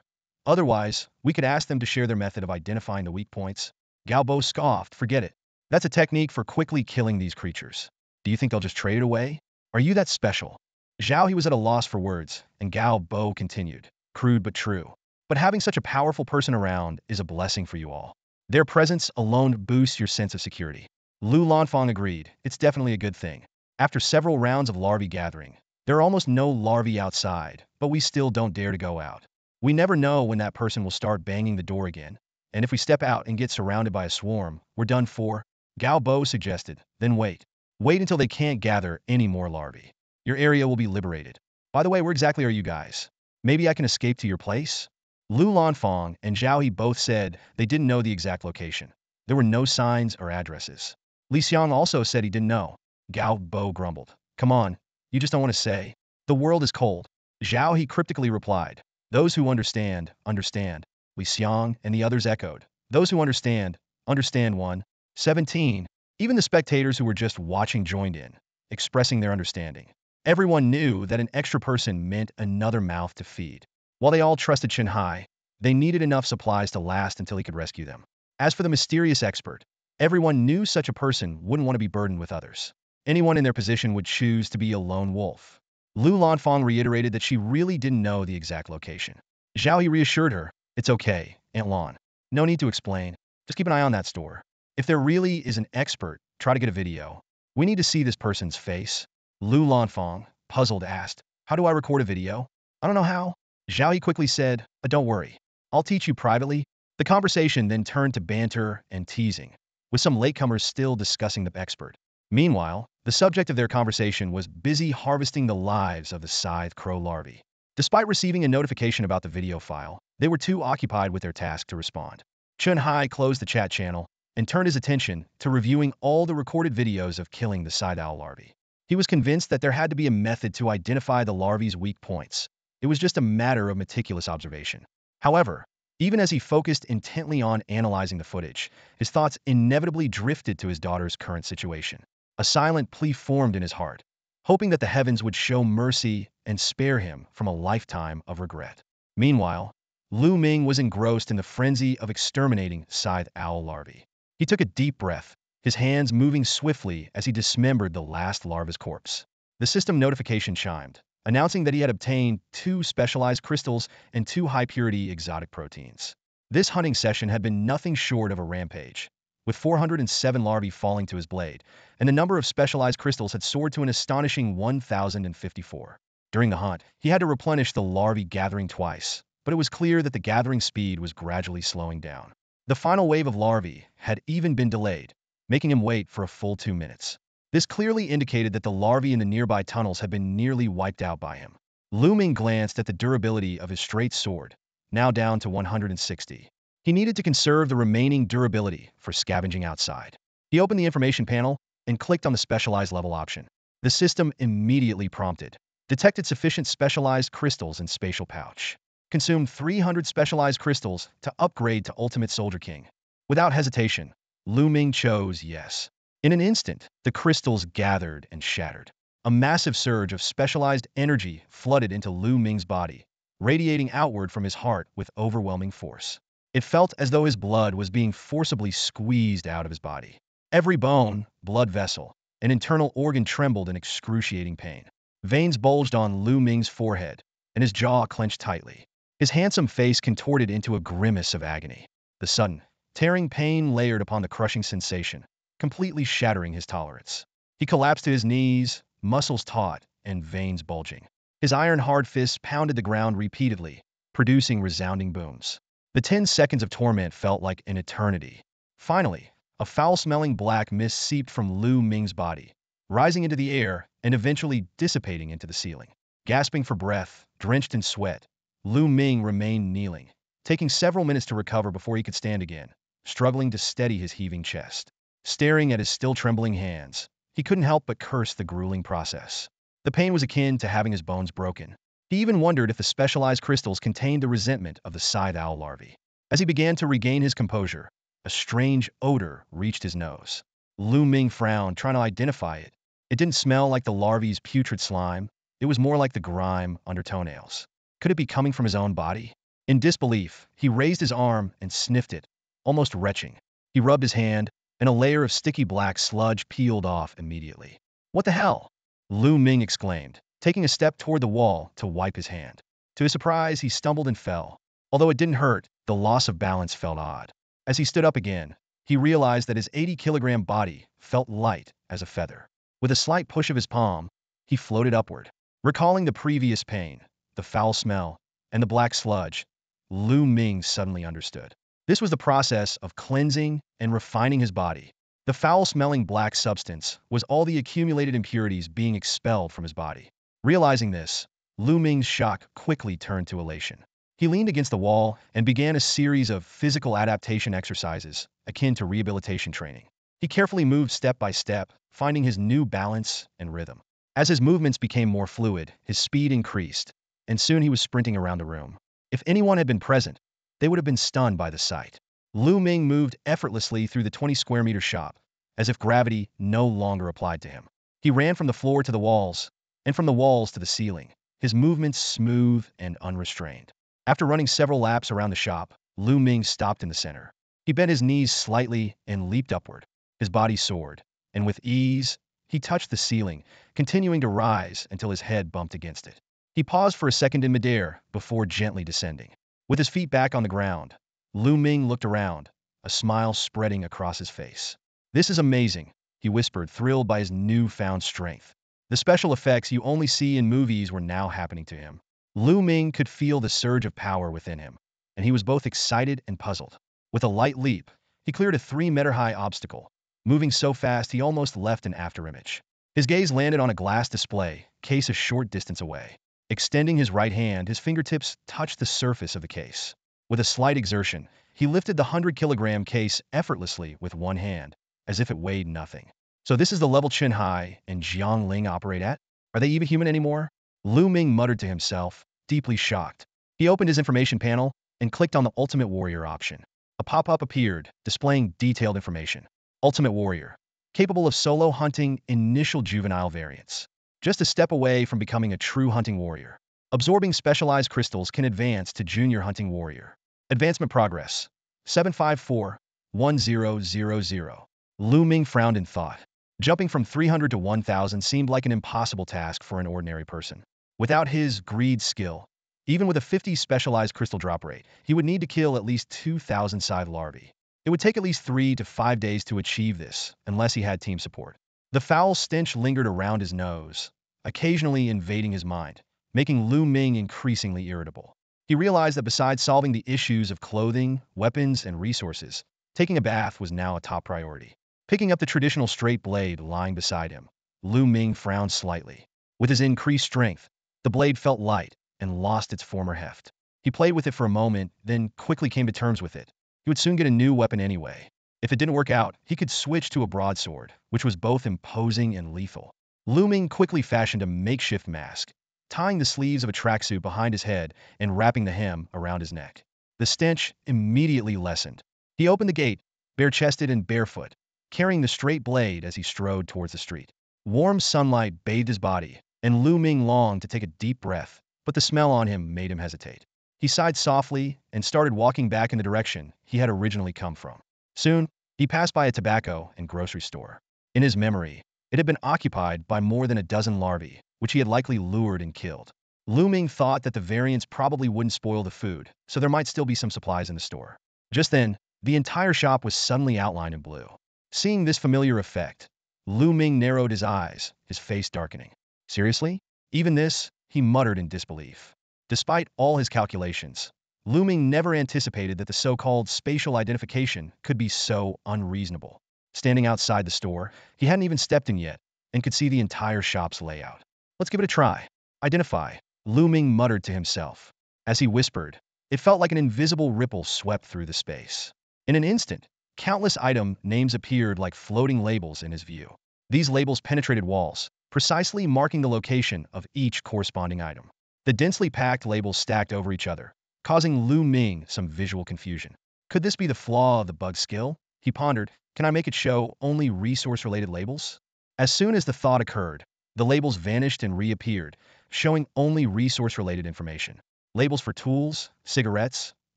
Otherwise, we could ask them to share their method of identifying the weak points. Gao Bo scoffed. Forget it. That's a technique for quickly killing these creatures. Do you think they'll just trade it away? Are you that special? Zhao He was at a loss for words, and Gao Bo continued. Crude but true. But having such a powerful person around is a blessing for you all. Their presence alone boosts your sense of security. Lu Lanfang agreed. It's definitely a good thing. After several rounds of larvae gathering, there are almost no larvae outside, but we still don't dare to go out. We never know when that person will start banging the door again, and if we step out and get surrounded by a swarm, we're done for. Gao Bo suggested. Then wait. Wait until they can't gather any more larvae. Your area will be liberated. By the way, where exactly are you guys? Maybe I can escape to your place? Lu Lanfang and Zhao He both said they didn't know the exact location. There were no signs or addresses. Li Xiang also said he didn't know. Gao Bo grumbled. Come on, you just don't want to say. The world is cold. Zhao He cryptically replied. Those who understand, understand. Li Xiang and the others echoed. Those who understand, understand. 17. Even the spectators who were just watching joined in, expressing their understanding. Everyone knew that an extra person meant another mouth to feed. While they all trusted Chen Hai, they needed enough supplies to last until he could rescue them. As for the mysterious expert, everyone knew such a person wouldn't want to be burdened with others. Anyone in their position would choose to be a lone wolf. Lu Lanfang reiterated that she really didn't know the exact location. Zhao He reassured her, It's okay, Aunt Lan. No need to explain. Just keep an eye on that store. If there really is an expert, try to get a video. We need to see this person's face. Lu Lanfang, puzzled, asked, How do I record a video? I don't know how. Zhao Yi quickly said, Don't worry. I'll teach you privately. The conversation then turned to banter and teasing, with some latecomers still discussing the expert. Meanwhile, the subject of their conversation was busy harvesting the lives of the scythe crow larvae. Despite receiving a notification about the video file, they were too occupied with their task to respond. Chen Hai closed the chat channel and turned his attention to reviewing all the recorded videos of killing the scythe owl larvae. He was convinced that there had to be a method to identify the larvae's weak points. It was just a matter of meticulous observation. However, even as he focused intently on analyzing the footage, his thoughts inevitably drifted to his daughter's current situation. A silent plea formed in his heart, hoping that the heavens would show mercy and spare him from a lifetime of regret. Meanwhile, Lu Ming was engrossed in the frenzy of exterminating scythe owl larvae. He took a deep breath, his hands moving swiftly as he dismembered the last larva's corpse. The system notification chimed, announcing that he had obtained 2 specialized crystals and 2 high-purity exotic proteins. This hunting session had been nothing short of a rampage. with 407 larvae falling to his blade, and the number of specialized crystals had soared to an astonishing 1,054. During the hunt, he had to replenish the larvae gathering twice, but it was clear that the gathering speed was gradually slowing down. The final wave of larvae had even been delayed, making him wait for a full 2 minutes. This clearly indicated that the larvae in the nearby tunnels had been nearly wiped out by him. Lu Ming glanced at the durability of his straight sword, now down to 160. He needed to conserve the remaining durability for scavenging outside. He opened the information panel and clicked on the specialized level option. The system immediately prompted. Detected sufficient specialized crystals in spatial pouch. Consumed 300 specialized crystals to upgrade to Ultimate Soldier King. Without hesitation, Lu Ming chose yes. In an instant, the crystals gathered and shattered. A massive surge of specialized energy flooded into Lu Ming's body, radiating outward from his heart with overwhelming force. It felt as though his blood was being forcibly squeezed out of his body. Every bone, blood vessel, and internal organ trembled in excruciating pain. Veins bulged on Lu Ming's forehead, and his jaw clenched tightly. His handsome face contorted into a grimace of agony. The sudden, tearing pain layered upon the crushing sensation, completely shattering his tolerance. He collapsed to his knees, muscles taut and veins bulging. His iron-hard fists pounded the ground repeatedly, producing resounding booms. The 10 seconds of torment felt like an eternity. Finally, a foul-smelling black mist seeped from Lu Ming's body, rising into the air and eventually dissipating into the ceiling. Gasping for breath, drenched in sweat, Lu Ming remained kneeling, taking several minutes to recover before he could stand again, struggling to steady his heaving chest. Staring at his still trembling hands, he couldn't help but curse the grueling process. The pain was akin to having his bones broken. He even wondered if the specialized crystals contained the resentment of the scythe owl larvae. As he began to regain his composure, a strange odor reached his nose. Lu Ming frowned, trying to identify it. It didn't smell like the larvae's putrid slime. It was more like the grime under toenails. Could it be coming from his own body? In disbelief, he raised his arm and sniffed it, almost retching. He rubbed his hand, and a layer of sticky black sludge peeled off immediately. What the hell? Lu Ming exclaimed, taking a step toward the wall to wipe his hand. To his surprise, he stumbled and fell. Although it didn't hurt, the loss of balance felt odd. As he stood up again, he realized that his 80-kilogram body felt light as a feather. With a slight push of his palm, he floated upward. Recalling the previous pain, the foul smell, and the black sludge, Lu Ming suddenly understood. This was the process of cleansing and refining his body. The foul-smelling black substance was all the accumulated impurities being expelled from his body. Realizing this, Lu Ming's shock quickly turned to elation. He leaned against the wall and began a series of physical adaptation exercises, akin to rehabilitation training. He carefully moved step by step, finding his new balance and rhythm. As his movements became more fluid, his speed increased, and soon he was sprinting around the room. If anyone had been present, they would have been stunned by the sight. Lu Ming moved effortlessly through the 20-square-meter shop, as if gravity no longer applied to him. He ran from the floor to the walls, and from the walls to the ceiling, his movements smooth and unrestrained. After running several laps around the shop, Lu Ming stopped in the center. He bent his knees slightly and leaped upward. His body soared, and with ease, he touched the ceiling, continuing to rise until his head bumped against it. He paused for a second in midair before gently descending. With his feet back on the ground, Lu Ming looked around, a smile spreading across his face. "This is amazing," he whispered, thrilled by his newfound strength. The special effects you only see in movies were now happening to him. Lu Ming could feel the surge of power within him, and he was both excited and puzzled. With a light leap, he cleared a 3-meter-high obstacle, moving so fast he almost left an afterimage. His gaze landed on a glass display case a short distance away. Extending his right hand, his fingertips touched the surface of the case. With a slight exertion, he lifted the 100-kilogram case effortlessly with one hand, as if it weighed nothing. So this is the level Chen Hai and Jiang Ling operate at? Are they even human anymore? Lu Ming muttered to himself, deeply shocked. He opened his information panel and clicked on the Ultimate Warrior option. A pop-up appeared, displaying detailed information. Ultimate Warrior, capable of solo hunting initial juvenile variants. Just a step away from becoming a true hunting warrior. Absorbing specialized crystals can advance to junior hunting warrior. Advancement progress, 754-1000. Lu Ming frowned in thought. Jumping from 300 to 1,000 seemed like an impossible task for an ordinary person. Without his greed skill, even with a 50 specialized crystal drop rate, he would need to kill at least 2,000 scythe larvae. It would take at least 3 to 5 days to achieve this, unless he had team support. The foul stench lingered around his nose, occasionally invading his mind, making Lu Ming increasingly irritable. He realized that besides solving the issues of clothing, weapons, and resources, taking a bath was now a top priority. Picking up the traditional straight blade lying beside him, Lu Ming frowned slightly. With his increased strength, the blade felt light and lost its former heft. He played with it for a moment, then quickly came to terms with it. He would soon get a new weapon anyway. If it didn't work out, he could switch to a broadsword, which was both imposing and lethal. Lu Ming quickly fashioned a makeshift mask, tying the sleeves of a tracksuit behind his head and wrapping the hem around his neck. The stench immediately lessened. He opened the gate, bare-chested and barefoot, carrying the straight blade as he strode towards the street. Warm sunlight bathed his body, and Lu Ming longed to take a deep breath, but the smell on him made him hesitate. He sighed softly and started walking back in the direction he had originally come from. Soon, he passed by a tobacco and grocery store. In his memory, it had been occupied by more than a dozen larvae, which he had likely lured and killed. Lu Ming thought that the variants probably wouldn't spoil the food, so there might still be some supplies in the store. Just then, the entire shop was suddenly outlined in blue. Seeing this familiar effect, Lu Ming narrowed his eyes, his face darkening. Seriously? Even this? He muttered in disbelief. Despite all his calculations, Lu Ming never anticipated that the so-called spatial identification could be so unreasonable. Standing outside the store, he hadn't even stepped in yet, and could see the entire shop's layout. Let's give it a try. Identify, Lu Ming muttered to himself. As he whispered, it felt like an invisible ripple swept through the space. In an instant, countless item names appeared like floating labels in his view. These labels penetrated walls, precisely marking the location of each corresponding item. The densely packed labels stacked over each other, causing Lu Ming some visual confusion. Could this be the flaw of the bug's skill? He pondered. Can I make it show only resource-related labels? As soon as the thought occurred, the labels vanished and reappeared, showing only resource-related information. Labels for tools, cigarettes,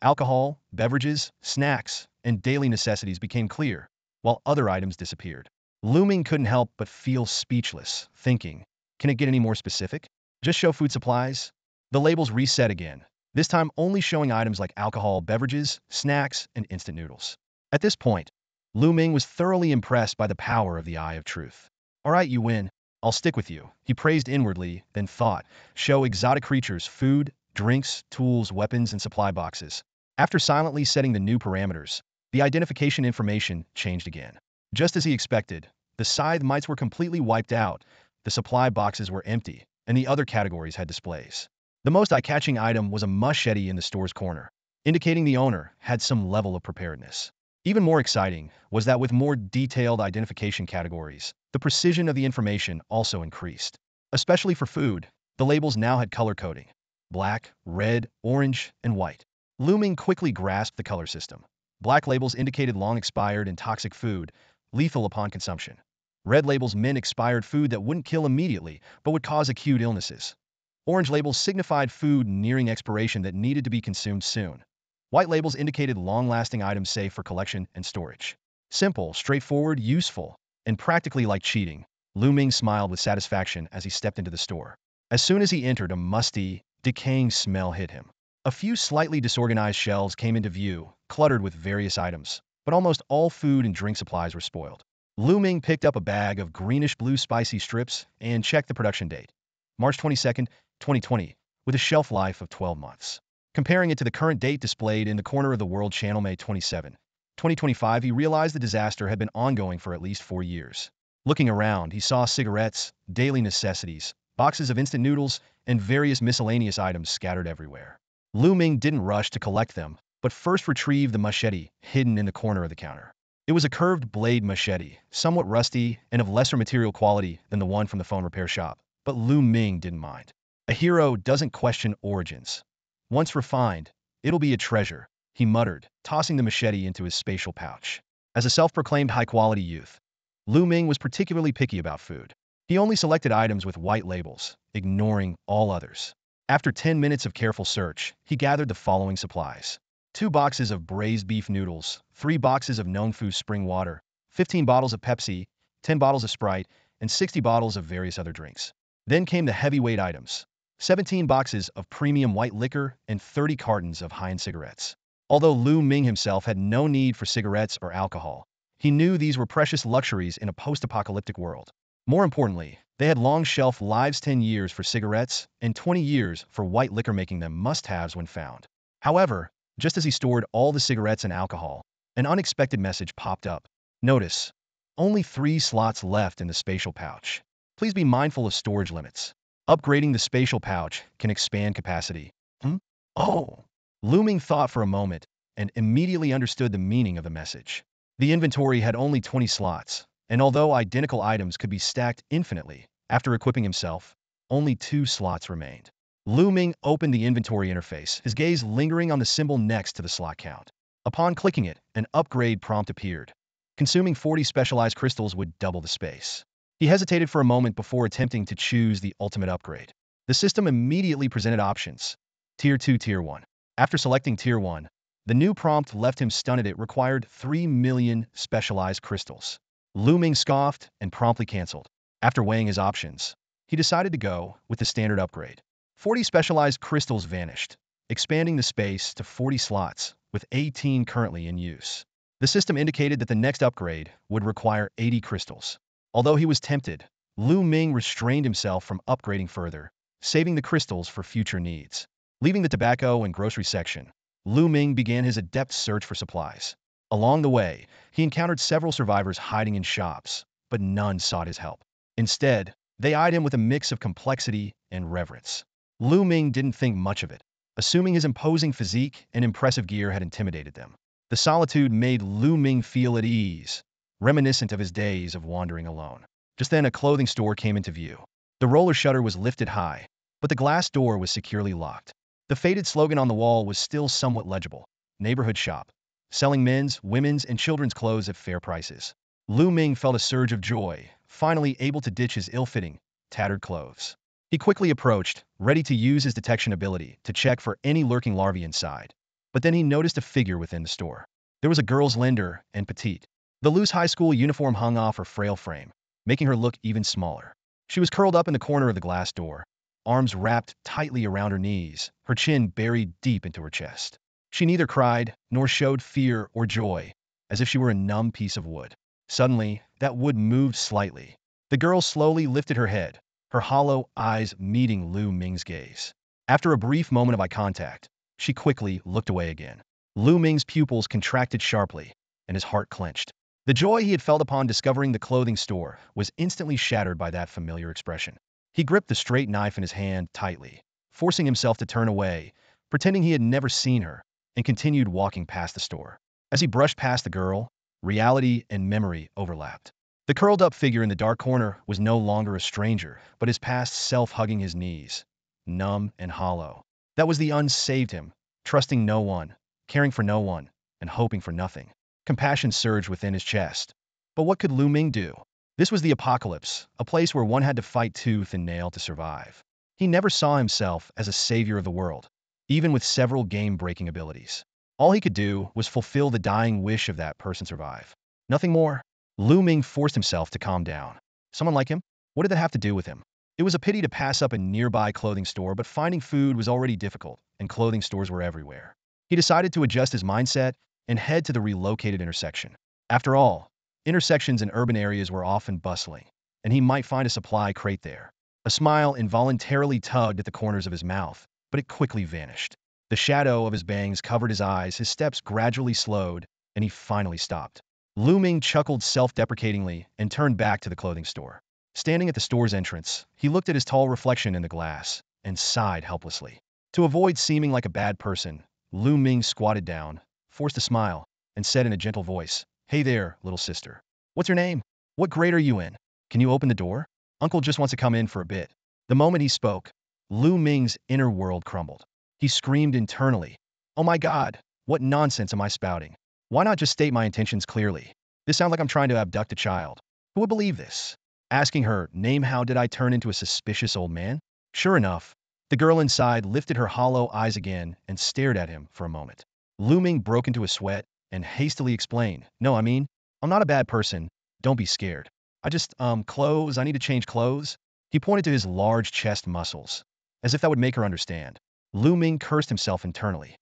alcohol, beverages, snacks, and daily necessities became clear, while other items disappeared. Lu Ming couldn't help but feel speechless, thinking, can it get any more specific? Just show food supplies? The labels reset again, this time only showing items like alcohol, beverages, snacks, and instant noodles. At this point, Lu Ming was thoroughly impressed by the power of the Eye of Truth. All right, you win. I'll stick with you, he praised inwardly, then thought, show exotic creatures food, drinks, tools, weapons, and supply boxes. After silently setting the new parameters, the identification information changed again. Just as he expected, the scythe mites were completely wiped out, the supply boxes were empty, and the other categories had displays. The most eye-catching item was a machete in the store's corner, indicating the owner had some level of preparedness. Even more exciting was that with more detailed identification categories, the precision of the information also increased. Especially for food, the labels now had color coding: black, red, orange, and white. Lu Ming quickly grasped the color system. Black labels indicated long-expired and toxic food, lethal upon consumption. Red labels meant expired food that wouldn't kill immediately, but would cause acute illnesses. Orange labels signified food nearing expiration that needed to be consumed soon. White labels indicated long-lasting items safe for collection and storage. Simple, straightforward, useful, and practically like cheating. Lu Ming smiled with satisfaction as he stepped into the store. As soon as he entered, a musty, decaying smell hit him. A few slightly disorganized shelves came into view, cluttered with various items, but almost all food and drink supplies were spoiled. Lu Ming picked up a bag of greenish-blue spicy strips and checked the production date, March 22nd, 2020, with a shelf life of 12 months. Comparing it to the current date displayed in the corner of the World Channel, May 27, 2025, he realized the disaster had been ongoing for at least 4 years. Looking around, he saw cigarettes, daily necessities, boxes of instant noodles, and various miscellaneous items scattered everywhere. Lu Ming didn't rush to collect them, but first retrieved the machete hidden in the corner of the counter. It was a curved blade machete, somewhat rusty and of lesser material quality than the one from the phone repair shop, but Lu Ming didn't mind. A hero doesn't question origins. Once refined, it'll be a treasure, he muttered, tossing the machete into his spatial pouch. As a self-proclaimed high-quality youth, Lu Ming was particularly picky about food. He only selected items with white labels, ignoring all others. After 10 minutes of careful search, he gathered the following supplies: 2 boxes of braised beef noodles, 3 boxes of known food spring water, 15 bottles of Pepsi, 10 bottles of Sprite, and 60 bottles of various other drinks. Then came the heavyweight items: 17 boxes of premium white liquor and 30 cartons of high-end cigarettes. Although Lu Ming himself had no need for cigarettes or alcohol, he knew these were precious luxuries in a post-apocalyptic world. More importantly, they had long shelf lives, 10 years for cigarettes and 20 years for white liquor, making them must-haves when found. However, just as he stored all the cigarettes and alcohol, an unexpected message popped up. Notice, only 3 slots left in the spatial pouch. Please be mindful of storage limits. Upgrading the spatial pouch can expand capacity. Oh. Lu Ming thought for a moment and immediately understood the meaning of the message. The inventory had only 20 slots, and although identical items could be stacked infinitely, after equipping himself, only 2 slots remained. Lu Ming opened the inventory interface, his gaze lingering on the symbol next to the slot count. Upon clicking it, an upgrade prompt appeared. Consuming 40 specialized crystals would double the space. He hesitated for a moment before attempting to choose the ultimate upgrade. The system immediately presented options. Tier 2, Tier 1. After selecting Tier 1, the new prompt left him stunned. It required 3 million specialized crystals. Lu Ming scoffed and promptly canceled. After weighing his options, he decided to go with the standard upgrade. 40 specialized crystals vanished, expanding the space to 40 slots, with 18 currently in use. The system indicated that the next upgrade would require 80 crystals. Although he was tempted, Lu Ming restrained himself from upgrading further, saving the crystals for future needs. Leaving the tobacco and grocery section, Lu Ming began his adept search for supplies. Along the way, he encountered several survivors hiding in shops, but none sought his help. Instead, they eyed him with a mix of complexity and reverence. Lu Ming didn't think much of it, assuming his imposing physique and impressive gear had intimidated them. The solitude made Lu Ming feel at ease, reminiscent of his days of wandering alone. Just then, a clothing store came into view. The roller shutter was lifted high, but the glass door was securely locked. The faded slogan on the wall was still somewhat legible. Neighborhood shop, selling men's, women's, and children's clothes at fair prices. Lu Ming felt a surge of joy, finally able to ditch his ill-fitting, tattered clothes. He quickly approached, ready to use his detection ability to check for any lurking larvae inside. But then he noticed a figure within the store. There was a girl, slender and petite. The loose high school uniform hung off her frail frame, making her look even smaller. She was curled up in the corner of the glass door, arms wrapped tightly around her knees, her chin buried deep into her chest. She neither cried nor showed fear or joy, as if she were a numb piece of wood. Suddenly, that wood moved slightly. The girl slowly lifted her head, her hollow eyes meeting Lu Ming's gaze. After a brief moment of eye contact, she quickly looked away again. Lu Ming's pupils contracted sharply, and his heart clenched. The joy he had felt upon discovering the clothing store was instantly shattered by that familiar expression. He gripped the straight knife in his hand tightly, forcing himself to turn away, pretending he had never seen her, and continued walking past the store. As he brushed past the girl, reality and memory overlapped. The curled-up figure in the dark corner was no longer a stranger, but his past self hugging his knees, numb and hollow. That was the unsaved him, trusting no one, caring for no one, and hoping for nothing. Compassion surged within his chest. But what could Lu Ming do? This was the apocalypse, a place where one had to fight tooth and nail to survive. He never saw himself as a savior of the world, even with several game-breaking abilities. All he could do was fulfill the dying wish of that person survive. Nothing more. Lu Ming forced himself to calm down. Someone like him? What did that have to do with him? It was a pity to pass up a nearby clothing store, but finding food was already difficult, and clothing stores were everywhere. He decided to adjust his mindset and head to the relocated intersection. After all, intersections in urban areas were often bustling, and he might find a supply crate there. A smile involuntarily tugged at the corners of his mouth, but it quickly vanished. The shadow of his bangs covered his eyes, his steps gradually slowed, and he finally stopped. Lu Ming chuckled self-deprecatingly and turned back to the clothing store. Standing at the store's entrance, he looked at his tall reflection in the glass and sighed helplessly. To avoid seeming like a bad person, Lu Ming squatted down, forced a smile, and said in a gentle voice, "Hey there, little sister. What's your name? What grade are you in? Can you open the door? Uncle just wants to come in for a bit." The moment he spoke, Lu Ming's inner world crumbled. He screamed internally, "Oh my God, what nonsense am I spouting? Why not just state my intentions clearly? This sounds like I'm trying to abduct a child. Who would believe this?" Asking her name, how did I turn into a suspicious old man? Sure enough, the girl inside lifted her hollow eyes again and stared at him for a moment. Lu Ming broke into a sweat and hastily explained, "No, I'm not a bad person. Don't be scared. I just, clothes, I need to change clothes." He pointed to his large chest muscles, as if that would make her understand. Lu Ming cursed himself internally.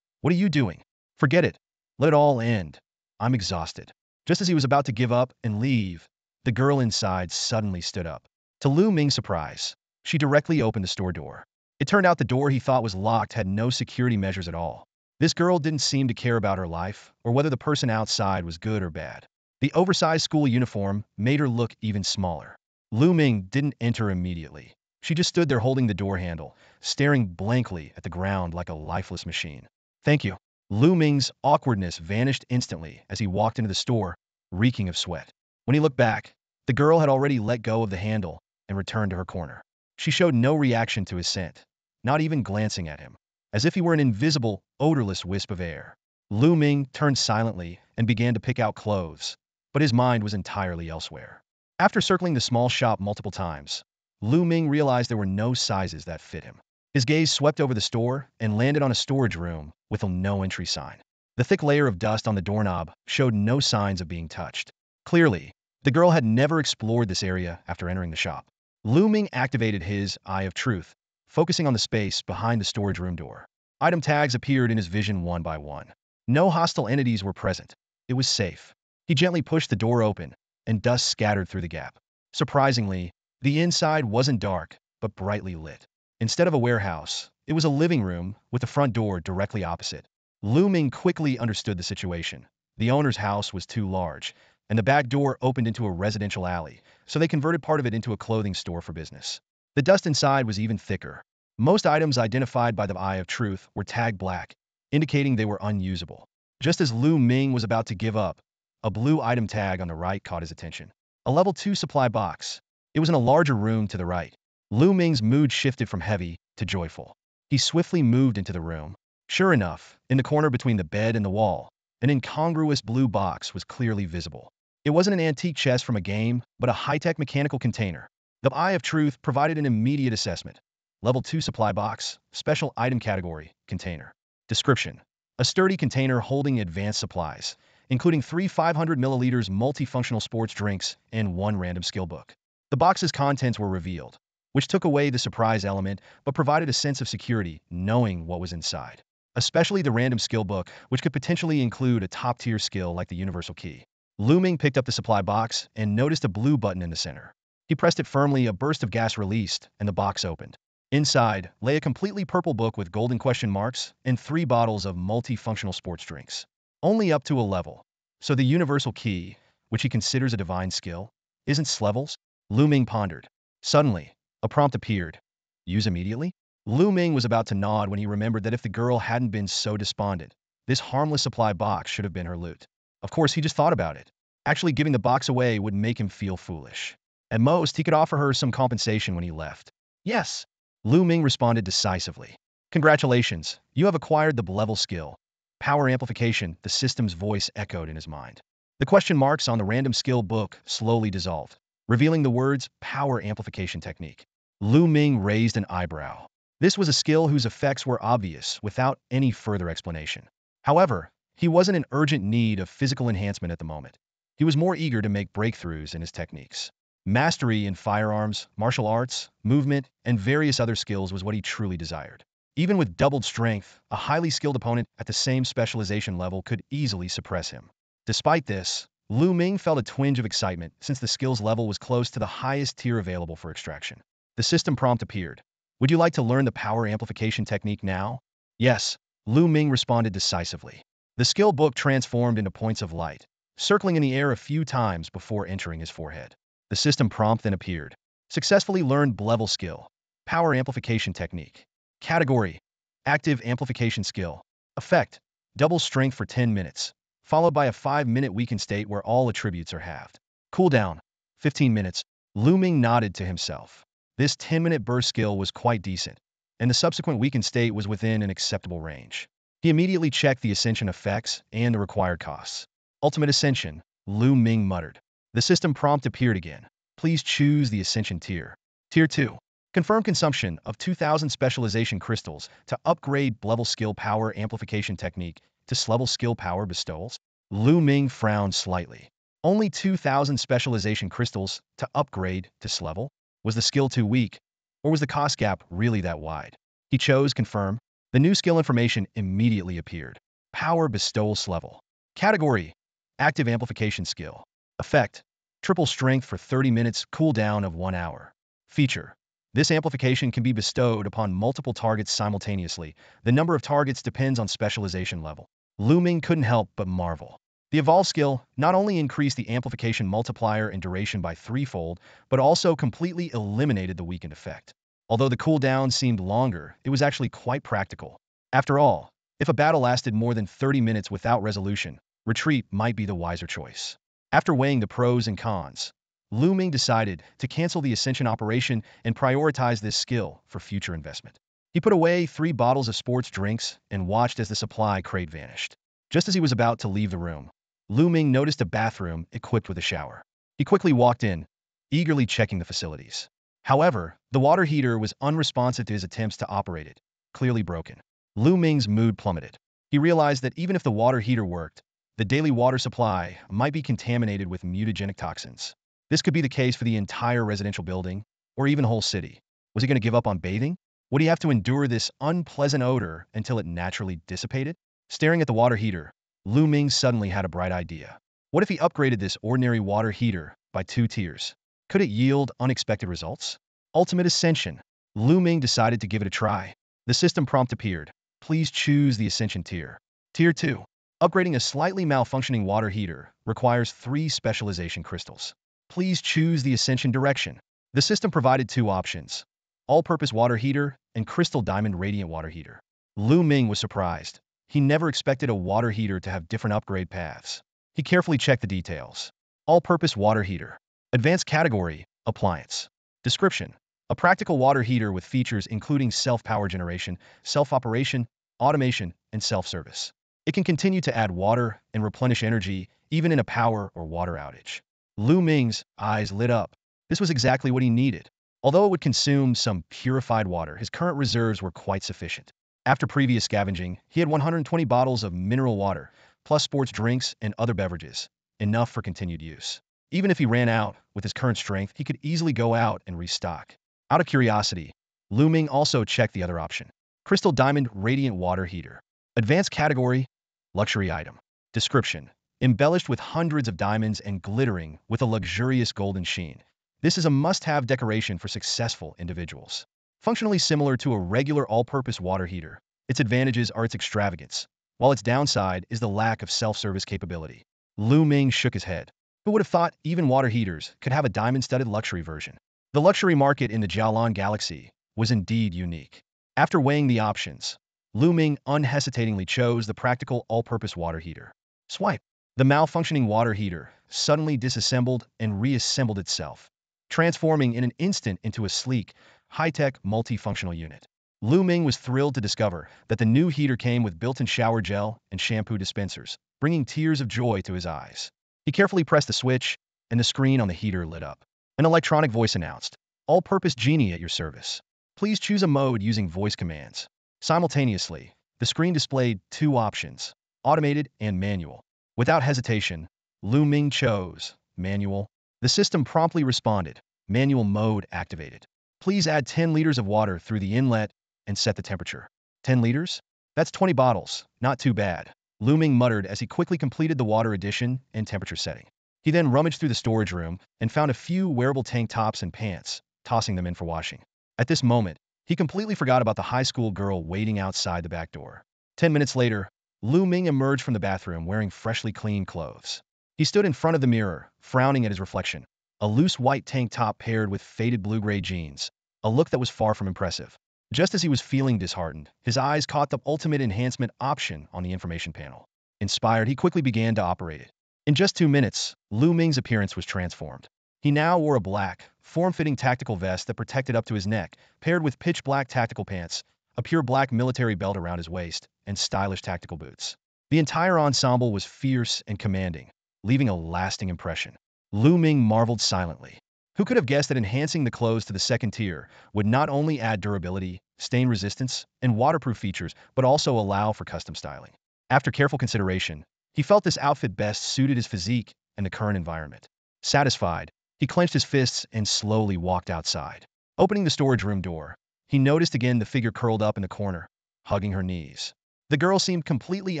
"What are you doing? Forget it. Let it all end. I'm exhausted. Just as he was about to give up and leave, the girl inside suddenly stood up. To Lu Ming's surprise, she directly opened the store door. It turned out the door he thought was locked had no security measures at all. This girl didn't seem to care about her life or whether the person outside was good or bad. The oversized school uniform made her look even smaller. Lu Ming didn't enter immediately. She just stood there holding the door handle, staring blankly at the ground like a lifeless machine. Thank you. Lu Ming's awkwardness vanished instantly as he walked into the store, reeking of sweat. When he looked back, the girl had already let go of the handle and returned to her corner. She showed no reaction to his scent, not even glancing at him, as if he were an invisible, odorless wisp of air. Lu Ming turned silently and began to pick out clothes, but his mind was entirely elsewhere. After circling the small shop multiple times, Lu Ming realized there were no sizes that fit him. His gaze swept over the store and landed on a storage room with a no entry sign. The thick layer of dust on the doorknob showed no signs of being touched. Clearly, the girl had never explored this area after entering the shop. Lu Ming activated his Eye of Truth, focusing on the space behind the storage room door. Item tags appeared in his vision one by one. No hostile entities were present. It was safe. He gently pushed the door open, and dust scattered through the gap. Surprisingly, the inside wasn't dark, but brightly lit. Instead of a warehouse, it was a living room with the front door directly opposite. Lu Ming quickly understood the situation. The owner's house was too large, and the back door opened into a residential alley, so they converted part of it into a clothing store for business. The dust inside was even thicker. Most items identified by the Eye of Truth were tagged black, indicating they were unusable. Just as Lu Ming was about to give up, a blue item tag on the right caught his attention. A level 2 supply box. It was in a larger room to the right. Lu Ming's mood shifted from heavy to joyful. He swiftly moved into the room. Sure enough, in the corner between the bed and the wall, an incongruous blue box was clearly visible. It wasn't an antique chest from a game, but a high-tech mechanical container. The Eye of Truth provided an immediate assessment. Level 2 supply box, special item category, container. Description: a sturdy container holding advanced supplies, including 3 500 milliliters multifunctional sports drinks and 1 random skill book. The box's contents were revealed, which took away the surprise element but provided a sense of security knowing what was inside. Especially the random skill book, which could potentially include a top-tier skill like the universal key. Lu Ming picked up the supply box and noticed a blue button in the center. He pressed it firmly, a burst of gas released, and the box opened. Inside lay a completely purple book with golden question marks and 3 bottles of multifunctional sports drinks. Only up to a level. So the universal key, which he considers a divine skill, isn't levels? Lu Ming pondered. Suddenly, a prompt appeared. Use immediately? Lu Ming was about to nod when he remembered that if the girl hadn't been so despondent, this harmless supply box should have been her loot. Of course, he just thought about it. Actually giving the box away would make him feel foolish. At most, he could offer her some compensation when he left. Yes. Lu Ming responded decisively. Congratulations, you have acquired the level skill. Power amplification, the system's voice echoed in his mind. The question marks on the random skill book slowly dissolved, revealing the words power amplification technique. Lu Ming raised an eyebrow. This was a skill whose effects were obvious without any further explanation. However, he wasn't in urgent need of physical enhancement at the moment. He was more eager to make breakthroughs in his techniques. Mastery in firearms, martial arts, movement, and various other skills was what he truly desired. Even with doubled strength, a highly skilled opponent at the same specialization level could easily suppress him. Despite this, Lu Ming felt a twinge of excitement since the skills level was close to the highest tier available for extraction. The system prompt appeared. Would you like to learn the power amplification technique now? Yes, Lu Ming responded decisively. The skill book transformed into points of light, circling in the air a few times before entering his forehead. The system prompt then appeared. Successfully learned level skill. Power amplification technique. Category: active amplification skill. Effect: double strength for 10 minutes, followed by a 5-minute weakened state where all attributes are halved. Cooldown: 15 minutes. Lu Ming nodded to himself. This 10-minute burst skill was quite decent, and the subsequent weakened state was within an acceptable range. He immediately checked the ascension effects and the required costs. Ultimate Ascension, Lu Ming muttered. The system prompt appeared again. Please choose the Ascension tier. Tier 2. Confirm consumption of 2,000 specialization crystals to upgrade level skill power amplification technique to level skill power bestowals. Lu Ming frowned slightly. Only 2,000 specialization crystals to upgrade to level? Was the skill too weak, or was the cost gap really that wide? He chose confirm. The new skill information immediately appeared. Power bestowal level. Category: active amplification skill. Effect: triple strength for 30 minutes, cooldown of 1 hour. Feature: this amplification can be bestowed upon multiple targets simultaneously. The number of targets depends on specialization level. Looming couldn't help but marvel. The evolve skill not only increased the amplification multiplier and duration by threefold, but also completely eliminated the weakened effect. Although the cooldown seemed longer, it was actually quite practical. After all, if a battle lasted more than 30 minutes without resolution, retreat might be the wiser choice. After weighing the pros and cons, Looming decided to cancel the Ascension operation and prioritize this skill for future investment. He put away 3 bottles of sports drinks and watched as the supply crate vanished. Just as he was about to leave the room, Looming noticed a bathroom equipped with a shower. He quickly walked in, eagerly checking the facilities. However, the water heater was unresponsive to his attempts to operate it, clearly broken. Looming's mood plummeted. He realized that even if the water heater worked, the daily water supply might be contaminated with mutagenic toxins. This could be the case for the entire residential building, or even whole city. Was he going to give up on bathing? Would he have to endure this unpleasant odor until it naturally dissipated? Staring at the water heater, Looming suddenly had a bright idea. What if he upgraded this ordinary water heater by 2 tiers? Could it yield unexpected results? Ultimate Ascension. Looming decided to give it a try. The system prompt appeared. Please choose the Ascension tier. Tier 2. Upgrading a slightly malfunctioning water heater requires 3 specialization crystals. Please choose the Ascension direction. The system provided 2 options: all-purpose water heater and crystal diamond radiant water heater. Looming was surprised. He never expected a water heater to have different upgrade paths. He carefully checked the details. All-purpose water heater. Advanced category: appliance. Description: a practical water heater with features including self-power generation, self-operation, automation, and self-service. It can continue to add water and replenish energy even in a power or water outage. Looming's eyes lit up. This was exactly what he needed. Although it would consume some purified water, his current reserves were quite sufficient. After previous scavenging, he had 120 bottles of mineral water, plus sports drinks and other beverages, enough for continued use. Even if he ran out, with his current strength, he could easily go out and restock. Out of curiosity, Looming also checked the other option: Crystal Diamond Radiant Water Heater. Advanced category: luxury item. Description: embellished with hundreds of diamonds and glittering with a luxurious golden sheen. This is a must-have decoration for successful individuals. Functionally similar to a regular all-purpose water heater, its advantages are its extravagance, while its downside is the lack of self-service capability. Looming shook his head. Who would have thought even water heaters could have a diamond-studded luxury version? The luxury market in the Jalan galaxy was indeed unique. After weighing the options, Looming unhesitatingly chose the practical all-purpose water heater. Swipe. The malfunctioning water heater suddenly disassembled and reassembled itself, transforming in an instant into a sleek, high-tech, multifunctional unit. Looming was thrilled to discover that the new heater came with built-in shower gel and shampoo dispensers, bringing tears of joy to his eyes. He carefully pressed the switch, and the screen on the heater lit up. An electronic voice announced, "All-purpose genie at your service. Please choose a mode using voice commands." Simultaneously, the screen displayed 2 options: automated and manual. Without hesitation, Looming chose manual. The system promptly responded, "Manual mode activated. Please add 10 liters of water through the inlet and set the temperature." 10 liters? That's 20 bottles. Not too bad. Looming muttered as he quickly completed the water addition and temperature setting. He then rummaged through the storage room and found a few wearable tank tops and pants, tossing them in for washing. At this moment, he completely forgot about the high school girl waiting outside the back door. 10 minutes later, Looming emerged from the bathroom wearing freshly cleaned clothes. He stood in front of the mirror, frowning at his reflection. A loose white tank top paired with faded blue-gray jeans, a look that was far from impressive. Just as he was feeling disheartened, his eyes caught the ultimate enhancement option on the information panel. Inspired, he quickly began to operate it. In just 2 minutes, Looming's appearance was transformed. He now wore a black, form-fitting tactical vest that protected up to his neck, paired with pitch-black tactical pants, a pure black military belt around his waist, and stylish tactical boots. The entire ensemble was fierce and commanding, leaving a lasting impression. Looming marveled silently. Who could have guessed that enhancing the clothes to the second tier would not only add durability, stain resistance, and waterproof features, but also allow for custom styling? After careful consideration, he felt this outfit best suited his physique and the current environment. Satisfied, he clenched his fists and slowly walked outside. Opening the storage room door, he noticed again the figure curled up in the corner, hugging her knees. The girl seemed completely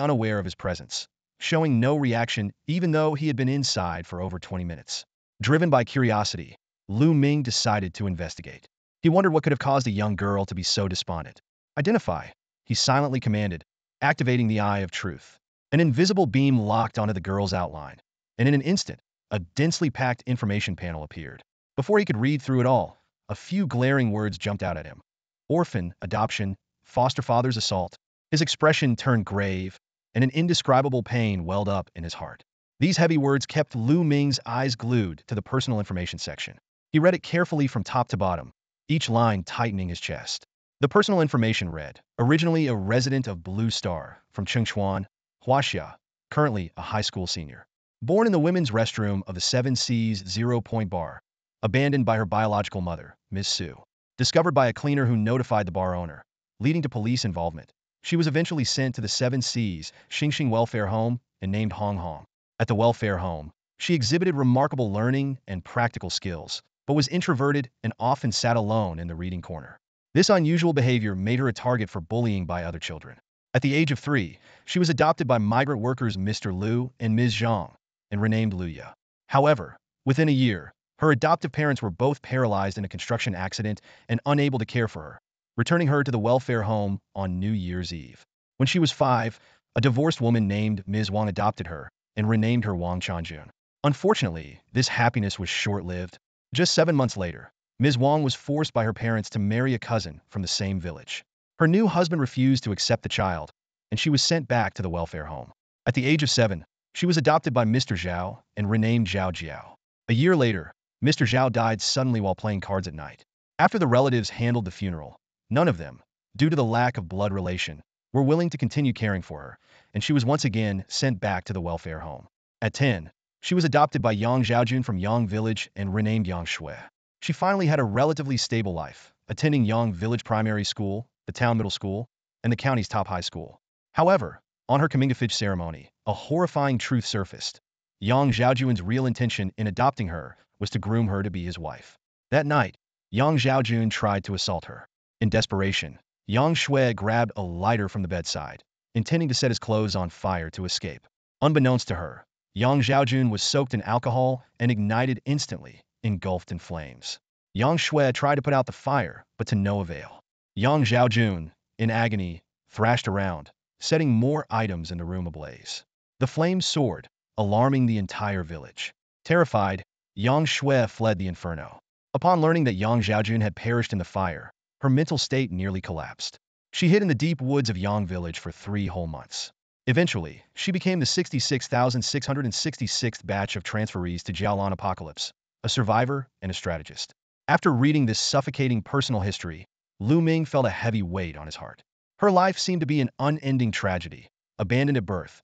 unaware of his presence, showing no reaction even though he had been inside for over 20 minutes. Driven by curiosity, Lu Ming decided to investigate. He wondered what could have caused a young girl to be so despondent. Identify, he silently commanded, activating the Eye of Truth. An invisible beam locked onto the girl's outline, and in an instant, a densely packed information panel appeared. Before he could read through it all, a few glaring words jumped out at him. Orphan, adoption, foster father's assault. His expression turned grave, and an indescribable pain welled up in his heart. These heavy words kept Lu Ming's eyes glued to the personal information section. He read it carefully from top to bottom, each line tightening his chest. The personal information read, originally a resident of Blue Star, from Chengchuan, Huaxia, currently a high school senior. Born in the women's restroom of the Seven Seas 0-point bar, abandoned by her biological mother, Ms. Su. Discovered by a cleaner who notified the bar owner, leading to police involvement. She was eventually sent to the Seven Seas Xingxing Welfare Home and named Hong Hong. At the welfare home, she exhibited remarkable learning and practical skills, but was introverted and often sat alone in the reading corner. This unusual behavior made her a target for bullying by other children. At the age of 3, she was adopted by migrant workers Mr. Liu and Ms. Zhang, and renamed Luya. However, within a year, her adoptive parents were both paralyzed in a construction accident and unable to care for her, returning her to the welfare home on New Year's Eve. When she was 5, a divorced woman named Ms. Wang adopted her and renamed her Wang Chanjun. Unfortunately, this happiness was short-lived. Just 7 months later, Ms. Wang was forced by her parents to marry a cousin from the same village. Her new husband refused to accept the child, and she was sent back to the welfare home. At the age of 7, she was adopted by Mr. Zhao and renamed Zhao Jiao. A year later, Mr. Zhao died suddenly while playing cards at night. After the relatives handled the funeral, none of them, due to the lack of blood relation, were willing to continue caring for her, and she was once again sent back to the welfare home. At 10, she was adopted by Yang Xiaojun from Yang Village and renamed Yang Shui. She finally had a relatively stable life, attending Yang Village Primary School, the town middle school, and the county's top high school. However, on her coming-of-age ceremony, a horrifying truth surfaced. Yang Xiaojun's real intention in adopting her was to groom her to be his wife. That night, Yang Xiaojun tried to assault her. In desperation, Yang Shui grabbed a lighter from the bedside, intending to set his clothes on fire to escape. Unbeknownst to her, Yang Xiaojun was soaked in alcohol and ignited instantly, engulfed in flames. Yang Shui tried to put out the fire, but to no avail. Yang Xiaojun, in agony, thrashed around, setting more items in the room ablaze. The flames soared, alarming the entire village. Terrified, Yang Shui fled the inferno. Upon learning that Yang Xiaojun had perished in the fire, her mental state nearly collapsed. She hid in the deep woods of Yang Village for 3 whole months. Eventually, she became the 66,666th batch of transferees to Jalan Apocalypse, a survivor and a strategist. After reading this suffocating personal history, Lu Ming felt a heavy weight on his heart. Her life seemed to be an unending tragedy, abandoned at birth,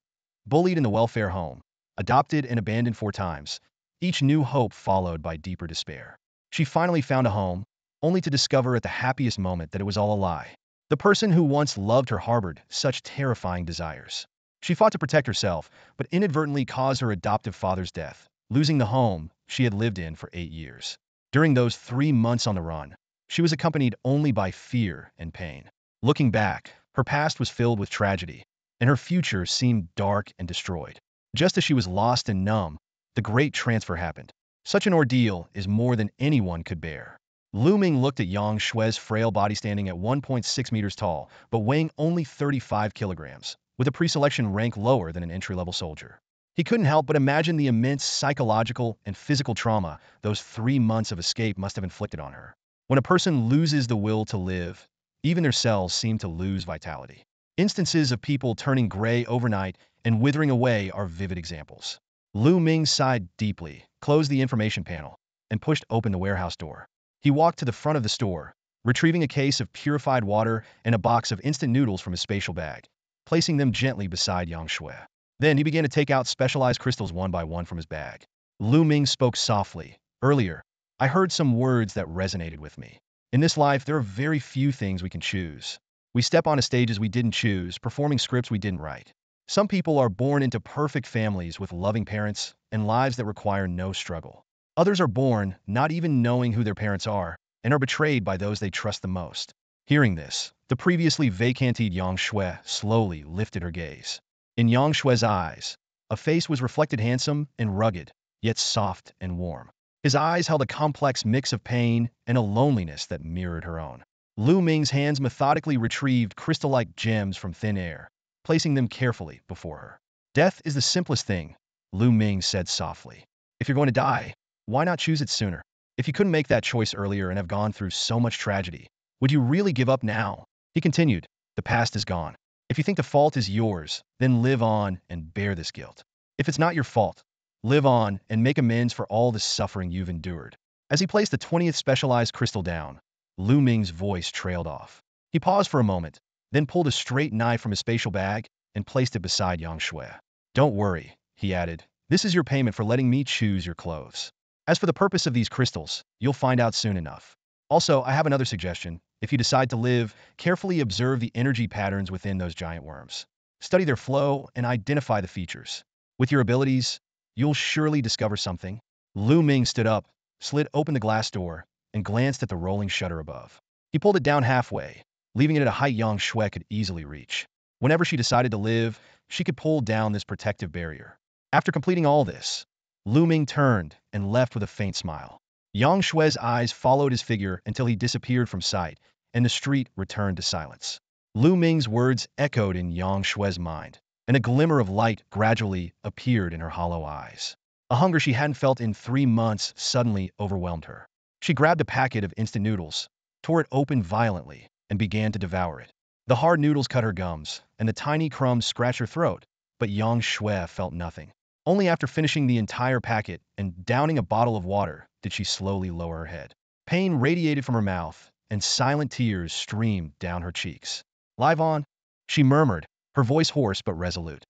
bullied in the welfare home, adopted and abandoned 4 times, each new hope followed by deeper despair. She finally found a home, only to discover at the happiest moment that it was all a lie. The person who once loved her harbored such terrifying desires. She fought to protect herself, but inadvertently caused her adoptive father's death, losing the home she had lived in for 8 years. During those 3 months on the run, she was accompanied only by fear and pain. Looking back, her past was filled with tragedy, and her future seemed dark and destroyed. Just as she was lost and numb, the great transfer happened. Such an ordeal is more than anyone could bear. Lu Ming looked at Yang Shui's frail body standing at 1.6 meters tall, but weighing only 35 kilograms, with a pre-selection rank lower than an entry-level soldier. He couldn't help but imagine the immense psychological and physical trauma those 3 months of escape must have inflicted on her. When a person loses the will to live, even their cells seem to lose vitality. Instances of people turning gray overnight and withering away are vivid examples. Lu Ming sighed deeply, closed the information panel, and pushed open the warehouse door. He walked to the front of the store, retrieving a case of purified water and a box of instant noodles from his spatial bag, placing them gently beside Yang Shui. Then he began to take out specialized crystals one by one from his bag. Lu Ming spoke softly. Earlier, I heard some words that resonated with me. In this life, there are very few things we can choose. We step onto stages we didn't choose, performing scripts we didn't write. Some people are born into perfect families with loving parents and lives that require no struggle. Others are born not even knowing who their parents are and are betrayed by those they trust the most. Hearing this, the previously vacanted Yang Shui slowly lifted her gaze. In Yang Shui's eyes, a face was reflected handsome and rugged, yet soft and warm. His eyes held a complex mix of pain and a loneliness that mirrored her own. Lu Ming's hands methodically retrieved crystal-like gems from thin air, placing them carefully before her. Death is the simplest thing, Lu Ming said softly. If you're going to die, why not choose it sooner? If you couldn't make that choice earlier and have gone through so much tragedy, would you really give up now? He continued, the past is gone. If you think the fault is yours, then live on and bear this guilt. If it's not your fault, live on and make amends for all the suffering you've endured. As he placed the 20th specialized crystal down, Lu Ming's voice trailed off. He paused for a moment, then pulled a straight knife from his spatial bag and placed it beside Yang Shui. Don't worry, he added. This is your payment for letting me choose your clothes. As for the purpose of these crystals, you'll find out soon enough. Also, I have another suggestion. If you decide to live, carefully observe the energy patterns within those giant worms. Study their flow and identify the features. With your abilities, you'll surely discover something. Lu Ming stood up, slid open the glass door, and glanced at the rolling shutter above. He pulled it down halfway, leaving it at a height Yang Shui could easily reach. Whenever she decided to live, she could pull down this protective barrier. After completing all this, Lu Ming turned and left with a faint smile. Yang Shui's eyes followed his figure until he disappeared from sight, and the street returned to silence. Lu Ming's words echoed in Yang Shui's mind, and a glimmer of light gradually appeared in her hollow eyes. A hunger she hadn't felt in 3 months suddenly overwhelmed her. She grabbed a packet of instant noodles, tore it open violently, and began to devour it. The hard noodles cut her gums, and the tiny crumbs scratched her throat, but Yang Shui felt nothing. Only after finishing the entire packet and downing a bottle of water did she slowly lower her head. Pain radiated from her mouth, and silent tears streamed down her cheeks. Live on, she murmured, her voice hoarse but resolute.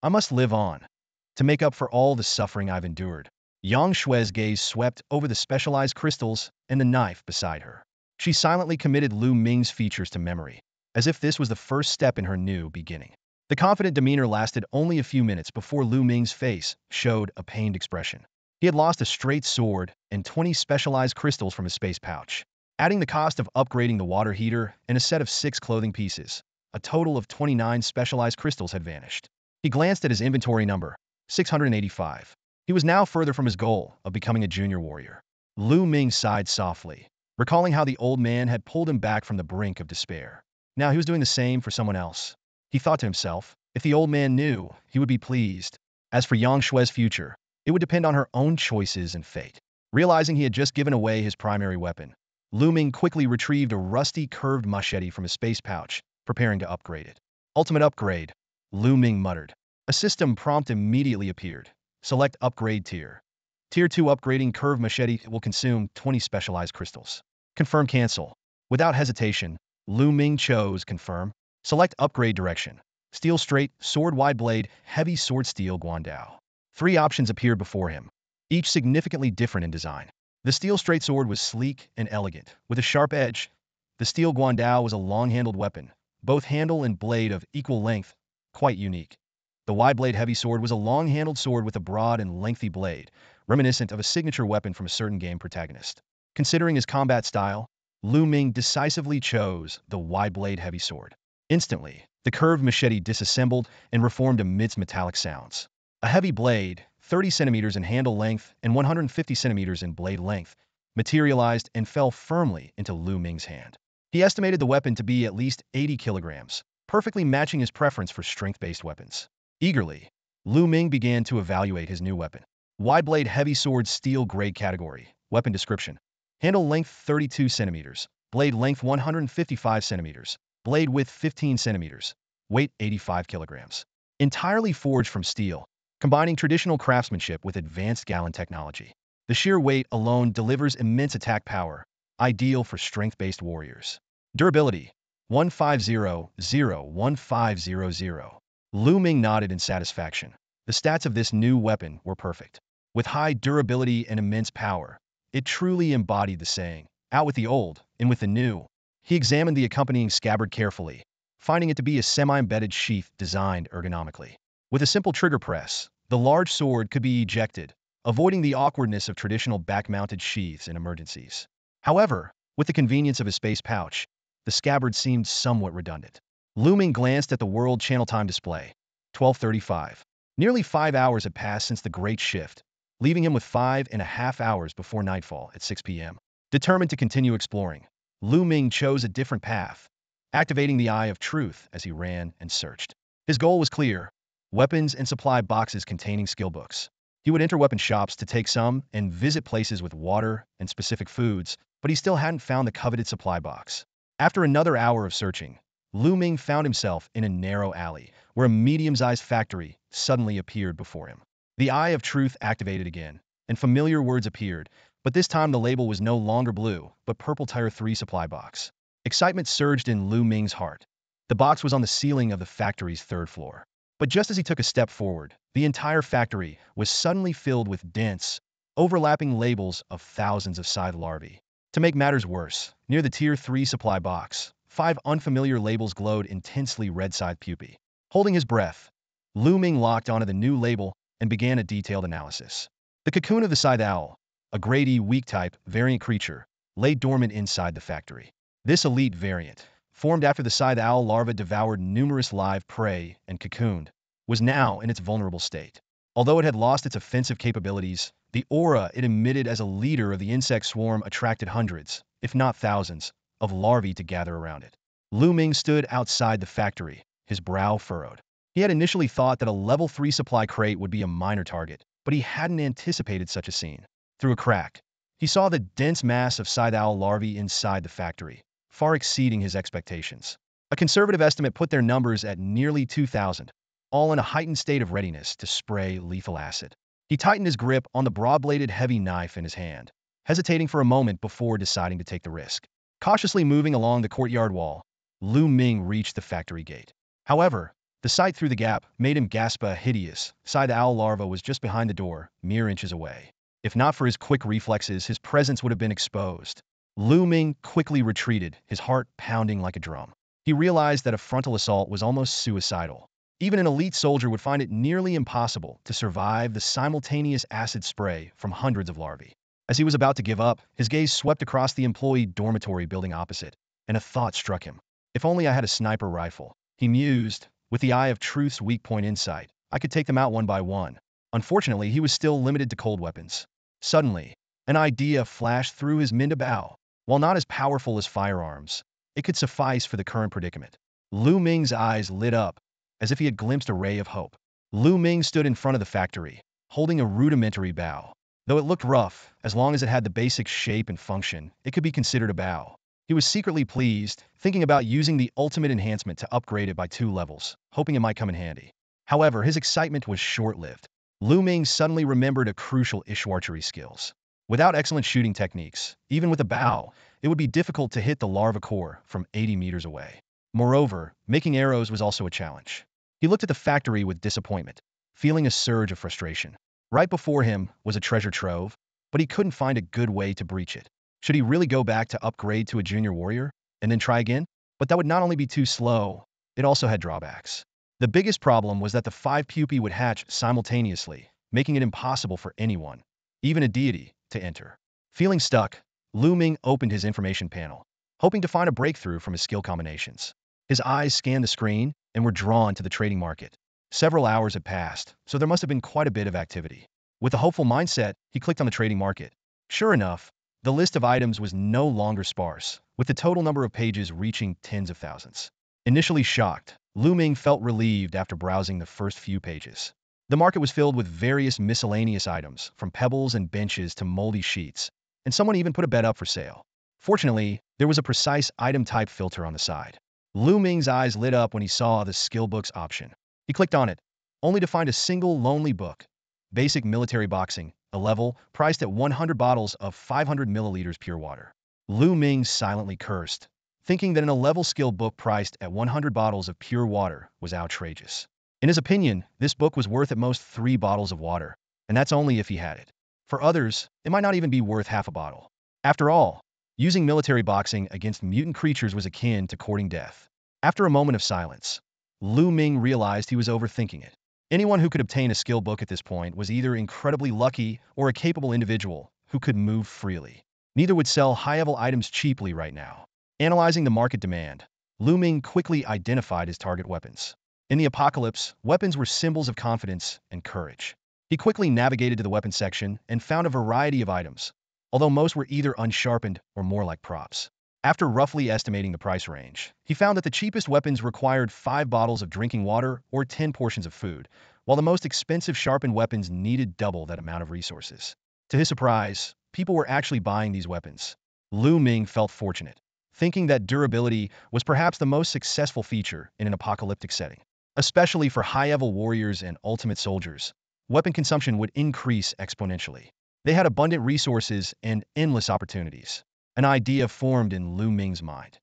I must live on, to make up for all the suffering I've endured. Yang Shui's gaze swept over the specialized crystals and the knife beside her. She silently committed Lu Ming's features to memory, as if this was the first step in her new beginning. The confident demeanor lasted only a few minutes before Lu Ming's face showed a pained expression. He had lost a straight sword and 20 specialized crystals from his space pouch. Adding the cost of upgrading the water heater and a set of 6 clothing pieces, a total of 29 specialized crystals had vanished. He glanced at his inventory number, 685. He was now further from his goal of becoming a junior warrior. Lu Ming sighed softly, recalling how the old man had pulled him back from the brink of despair. Now he was doing the same for someone else. He thought to himself, if the old man knew, he would be pleased. As for Yang Shui's future, it would depend on her own choices and fate. Realizing he had just given away his primary weapon, Lu Ming quickly retrieved a rusty curved machete from his space pouch, preparing to upgrade it. Ultimate upgrade, Lu Ming muttered. A system prompt immediately appeared. Select upgrade tier. Tier 2 upgrading curved machete will consume 20 specialized crystals. Confirm cancel. Without hesitation, Lu Ming chose confirm. Select upgrade direction. Steel straight, sword wide blade, heavy sword steel guandao. 3 options appeared before him, each significantly different in design. The steel straight sword was sleek and elegant, with a sharp edge. The steel guandao was a long-handled weapon, both handle and blade of equal length, quite unique. The wide blade heavy sword was a long-handled sword with a broad and lengthy blade, reminiscent of a signature weapon from a certain game protagonist. Considering his combat style, Lu Ming decisively chose the wide blade heavy sword. Instantly, the curved machete disassembled and reformed amidst metallic sounds. A heavy blade, 30 centimeters in handle length and 150 centimeters in blade length, materialized and fell firmly into Lu Ming's hand. He estimated the weapon to be at least 80 kilograms, perfectly matching his preference for strength-based weapons. Eagerly, Lu Ming began to evaluate his new weapon. Wide blade heavy sword steel grade category. Weapon description. Handle length 32 centimeters. Blade length 155 centimeters. Blade width 15 centimeters. Weight 85 kilograms. Entirely forged from steel, combining traditional craftsmanship with advanced Jalan technology. The sheer weight alone delivers immense attack power, ideal for strength-based warriors. Durability. 1500-1500. Lu Ming nodded in satisfaction. The stats of this new weapon were perfect. With high durability and immense power, it truly embodied the saying, out with the old, in with the new. He examined the accompanying scabbard carefully, finding it to be a semi-embedded sheath designed ergonomically. With a simple trigger press, the large sword could be ejected, avoiding the awkwardness of traditional back-mounted sheaths in emergencies. However, with the convenience of his space pouch, The scabbard seemed somewhat redundant. Lu Ming glanced at the World Channel Time display. 12:35. Nearly 5 hours had passed since the Great Shift, leaving him with 5.5 hours before nightfall at 6 p.m. Determined to continue exploring, Lu Ming chose a different path, activating the Eye of Truth as he ran and searched. His goal was clear: weapons and supply boxes containing skill books. He would enter weapon shops to take some and visit places with water and specific foods, but he still hadn't found the coveted supply box. After another hour of searching, Lu Ming found himself in a narrow alley where a medium-sized factory suddenly appeared before him. The Eye of Truth activated again, and familiar words appeared, but this time the label was no longer blue, but purple Tier 3 supply box. Excitement surged in Lu Ming's heart. The box was on the ceiling of the factory's 3rd floor. But just as he took a step forward, the entire factory was suddenly filled with dense, overlapping labels of thousands of scythe larvae. To make matters worse, near the Tier 3 supply box, 5 unfamiliar labels glowed intensely red scythe pupae. Holding his breath, Lu Ming locked onto the new label and began a detailed analysis. The cocoon of the scythe owl, a grade E weak-type variant creature, lay dormant inside the factory. This elite variant, formed after the scythe owl larva devoured numerous live prey and cocooned, was now in its vulnerable state. Although it had lost its offensive capabilities, the aura it emitted as a leader of the insect swarm attracted hundreds, if not thousands, of larvae to gather around it. Lu Ming stood outside the factory, his brow furrowed. He had initially thought that a level 3 supply crate would be a minor target, but he hadn't anticipated such a scene. Through a crack, he saw the dense mass of scythe owl larvae inside the factory, far exceeding his expectations. A conservative estimate put their numbers at nearly 2,000, all in a heightened state of readiness to spray lethal acid. He tightened his grip on the broad-bladed heavy knife in his hand, hesitating for a moment before deciding to take the risk. Cautiously moving along the courtyard wall, Lu Ming reached the factory gate. However, the sight through the gap made him gasp. A hideous scythe owl larva was just behind the door, mere inches away. If not for his quick reflexes, his presence would have been exposed. Lu Ming quickly retreated, his heart pounding like a drum. He realized that a frontal assault was almost suicidal. Even an elite soldier would find it nearly impossible to survive the simultaneous acid spray from hundreds of larvae. As he was about to give up, his gaze swept across the employee dormitory building opposite, and a thought struck him. If only I had a sniper rifle, he mused. With the Eye of Truth's weak point insight, I could take them out one by one. Unfortunately, he was still limited to cold weapons. Suddenly, an idea flashed through his mind. While not as powerful as firearms, it could suffice for the current predicament. Lu Ming's eyes lit up, as if he had glimpsed a ray of hope. Lu Ming stood in front of the factory, holding a rudimentary bow. Though it looked rough, as long as it had the basic shape and function, it could be considered a bow. He was secretly pleased, thinking about using the ultimate enhancement to upgrade it by 2 levels, hoping it might come in handy. However, his excitement was short-lived. Lu Ming suddenly remembered a crucial archery skills. Without excellent shooting techniques, even with a bow, it would be difficult to hit the larva core from 80 meters away. Moreover, making arrows was also a challenge. He looked at the factory with disappointment, feeling a surge of frustration. Right before him was a treasure trove, but he couldn't find a good way to breach it. Should he really go back to upgrade to a junior warrior, and then try again? But that would not only be too slow, it also had drawbacks. The biggest problem was that the 5 pupae would hatch simultaneously, making it impossible for anyone, even a deity, to enter. Feeling stuck, Lu Ming opened his information panel, hoping to find a breakthrough from his skill combinations. His eyes scanned the screen and were drawn to the trading market. Several hours had passed, so there must have been quite a bit of activity. With a hopeful mindset, he clicked on the trading market. Sure enough, the list of items was no longer sparse, with the total number of pages reaching tens of thousands. Initially shocked, Lu Ming felt relieved after browsing the first few pages. The market was filled with various miscellaneous items, from pebbles and benches to moldy sheets, and someone even put a bed up for sale. Fortunately, there was a precise item type filter on the side. Lu Ming's eyes lit up when he saw the skill books option. He clicked on it, only to find a single lonely book. Basic military boxing, a level, priced at 100 bottles of 500 milliliters pure water. Lu Ming silently cursed, thinking that an 11 skill book priced at 100 bottles of pure water was outrageous. In his opinion, this book was worth at most 3 bottles of water, and that's only if he had it. For others, it might not even be worth half a bottle. After all, using military boxing against mutant creatures was akin to courting death. After a moment of silence, Lu Ming realized he was overthinking it. Anyone who could obtain a skill book at this point was either incredibly lucky or a capable individual who could move freely. Neither would sell high-level items cheaply right now. Analyzing the market demand, Lu Ming quickly identified his target weapons. In the apocalypse, weapons were symbols of confidence and courage. He quickly navigated to the weapons section and found a variety of items, although most were either unsharpened or more like props. After roughly estimating the price range, he found that the cheapest weapons required 5 bottles of drinking water or 10 portions of food, while the most expensive sharpened weapons needed double that amount of resources. To his surprise, people were actually buying these weapons. Lu Ming felt fortunate, thinking that durability was perhaps the most successful feature in an apocalyptic setting. Especially for high-level warriors and ultimate soldiers, weapon consumption would increase exponentially. They had abundant resources and endless opportunities. An idea formed in Lu Ming's mind.